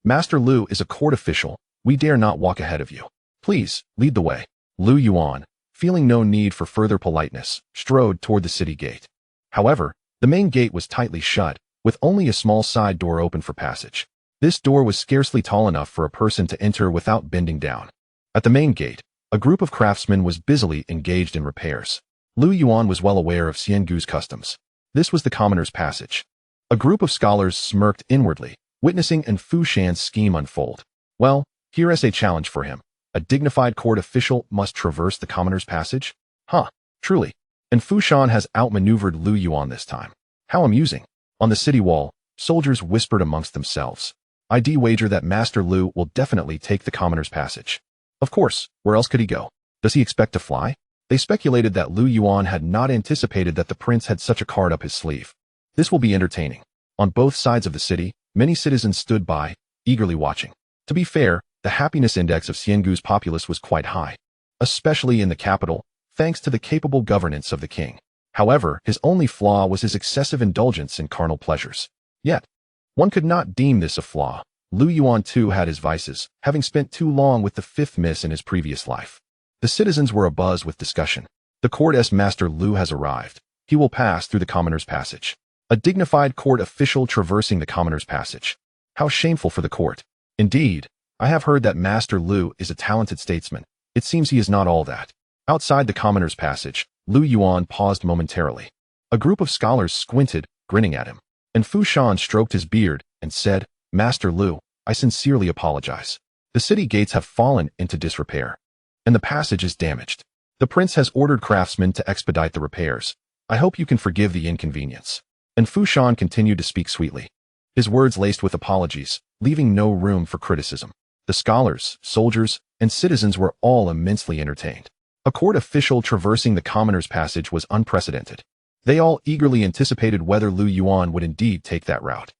Speaker 1: "Master Lu is a court official. We dare not walk ahead of you. Please, lead the way." Lu Yuan, feeling no need for further politeness, strode toward the city gate. However, the main gate was tightly shut, with only a small side door open for passage. This door was scarcely tall enough for a person to enter without bending down. At the main gate, a group of craftsmen was busily engaged in repairs. Lu Yuan was well aware of Xiangu's customs. This was the commoner's passage. A group of scholars smirked inwardly, witnessing Fushan's scheme unfold. Well, here is a challenge for him. A dignified court official must traverse the commoner's passage? Huh, truly. Fushan has outmaneuvered Lu Yuan this time. How amusing. On the city wall, soldiers whispered amongst themselves. "I'd wager that Master Lu will definitely take the commoner's passage." Of course, where else could he go? Does he expect to fly? They speculated that Lu Yuan had not anticipated that the prince had such a card up his sleeve. This will be entertaining. On both sides of the city, many citizens stood by, eagerly watching. To be fair, the happiness index of Xiangu's populace was quite high, especially in the capital, thanks to the capable governance of the king. However, his only flaw was his excessive indulgence in carnal pleasures. Yet, one could not deem this a flaw. Lu Yuan too had his vices, having spent too long with the fifth miss in his previous life. The citizens were abuzz with discussion. The court's Master Lu has arrived. He will pass through the Commoner's Passage. A dignified court official traversing the Commoner's Passage. How shameful for the court. Indeed, I have heard that Master Lu is a talented statesman. It seems he is not all that. Outside the Commoner's Passage, Lu Yuan paused momentarily. A group of scholars squinted, grinning at him. And Fu Shan stroked his beard and said, Master Lu, I sincerely apologize. The city gates have fallen into disrepair, and the passage is damaged. The prince has ordered craftsmen to expedite the repairs. I hope you can forgive the inconvenience. And Fu Shan continued to speak sweetly, his words laced with apologies, leaving no room for criticism. The scholars, soldiers, and citizens were all immensely entertained. A court official traversing the Commoner's Passage was unprecedented. They all eagerly anticipated whether Lu Yuan would indeed take that route.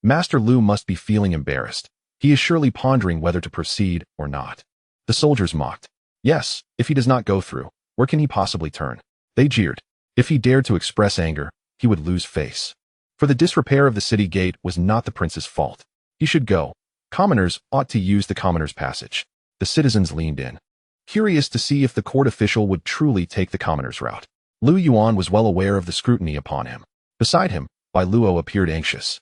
Speaker 1: Master Lu must be feeling embarrassed. He is surely pondering whether to proceed or not. The soldiers mocked. Yes, if he does not go through, where can he possibly turn? They jeered. If he dared to express anger, he would lose face. For the disrepair of the city gate was not the prince's fault. He should go. Commoners ought to use the Commoner's Passage. The citizens leaned in, curious to see if the court official would truly take the commoner's route. Lu Yuan was well aware of the scrutiny upon him. Beside him, Bai Luo appeared anxious,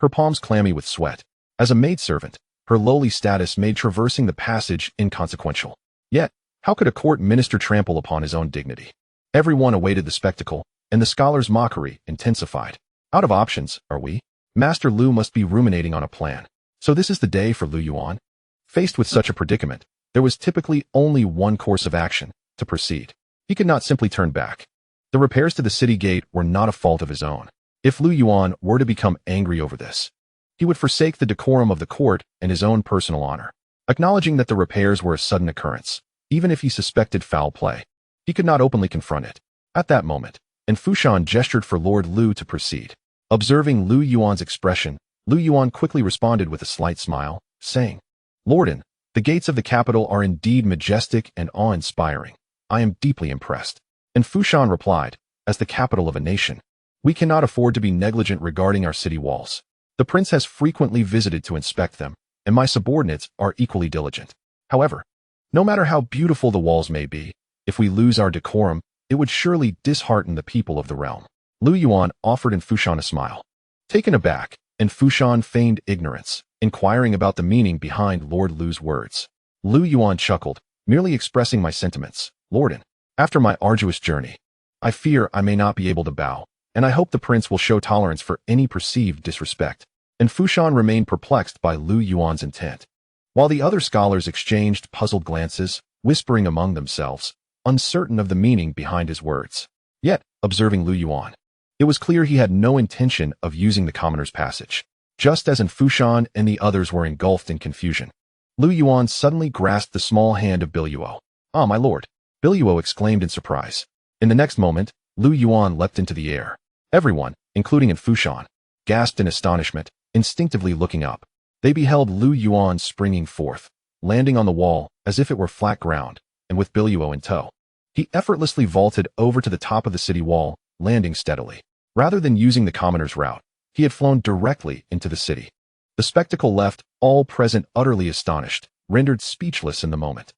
Speaker 1: her palms clammy with sweat. As a maidservant, her lowly status made traversing the passage inconsequential. Yet, how could a court minister trample upon his own dignity? Everyone awaited the spectacle, and the scholar's mockery intensified. Out of options, are we? Master Lu must be ruminating on a plan. So this is the day for Lu Yuan? Faced with such a predicament, there was typically only one course of action: to proceed. He could not simply turn back. The repairs to the city gate were not a fault of his own. If Lu Yuan were to become angry over this, he would forsake the decorum of the court and his own personal honor. Acknowledging that the repairs were a sudden occurrence, even if he suspected foul play, he could not openly confront it. At that moment, and Fu Shan gestured for Lord Lu to proceed. Observing Lu Yuan's expression, Lu Yuan quickly responded with a slight smile, saying, Lorden, the gates of the capital are indeed majestic and awe-inspiring. I am deeply impressed. And Fu Shan replied, as the capital of a nation, we cannot afford to be negligent regarding our city walls. The prince has frequently visited to inspect them, and my subordinates are equally diligent. However, no matter how beautiful the walls may be, if we lose our decorum, it would surely dishearten the people of the realm. Lu Yuan offered and Fu Shan a smile. Taken aback, and Fu Shan feigned ignorance, inquiring about the meaning behind Lord Lu's words. Lu Yuan chuckled, merely expressing my sentiments. Lorden, after my arduous journey, I fear I may not be able to bow, and I hope the prince will show tolerance for any perceived disrespect. And Fu Shan remained perplexed by Lu Yuan's intent, while the other scholars exchanged puzzled glances, whispering among themselves, uncertain of the meaning behind his words. Yet, observing Lu Yuan, it was clear he had no intention of using the commoner's passage. Just as in Fu Shan and the others were engulfed in confusion, Lu Yuan suddenly grasped the small hand of Biluo. Ah, my lord! Biluo exclaimed in surprise. In the next moment, Lu Yuan leapt into the air. Everyone, including in Fu Shan, gasped in astonishment, instinctively looking up. They beheld Lu Yuan springing forth, landing on the wall as if it were flat ground, and with Biluo in tow. He effortlessly vaulted over to the top of the city wall, landing steadily. Rather than using the commoner's route, he had flown directly into the city. The spectacle left all present utterly astonished, rendered speechless in the moment.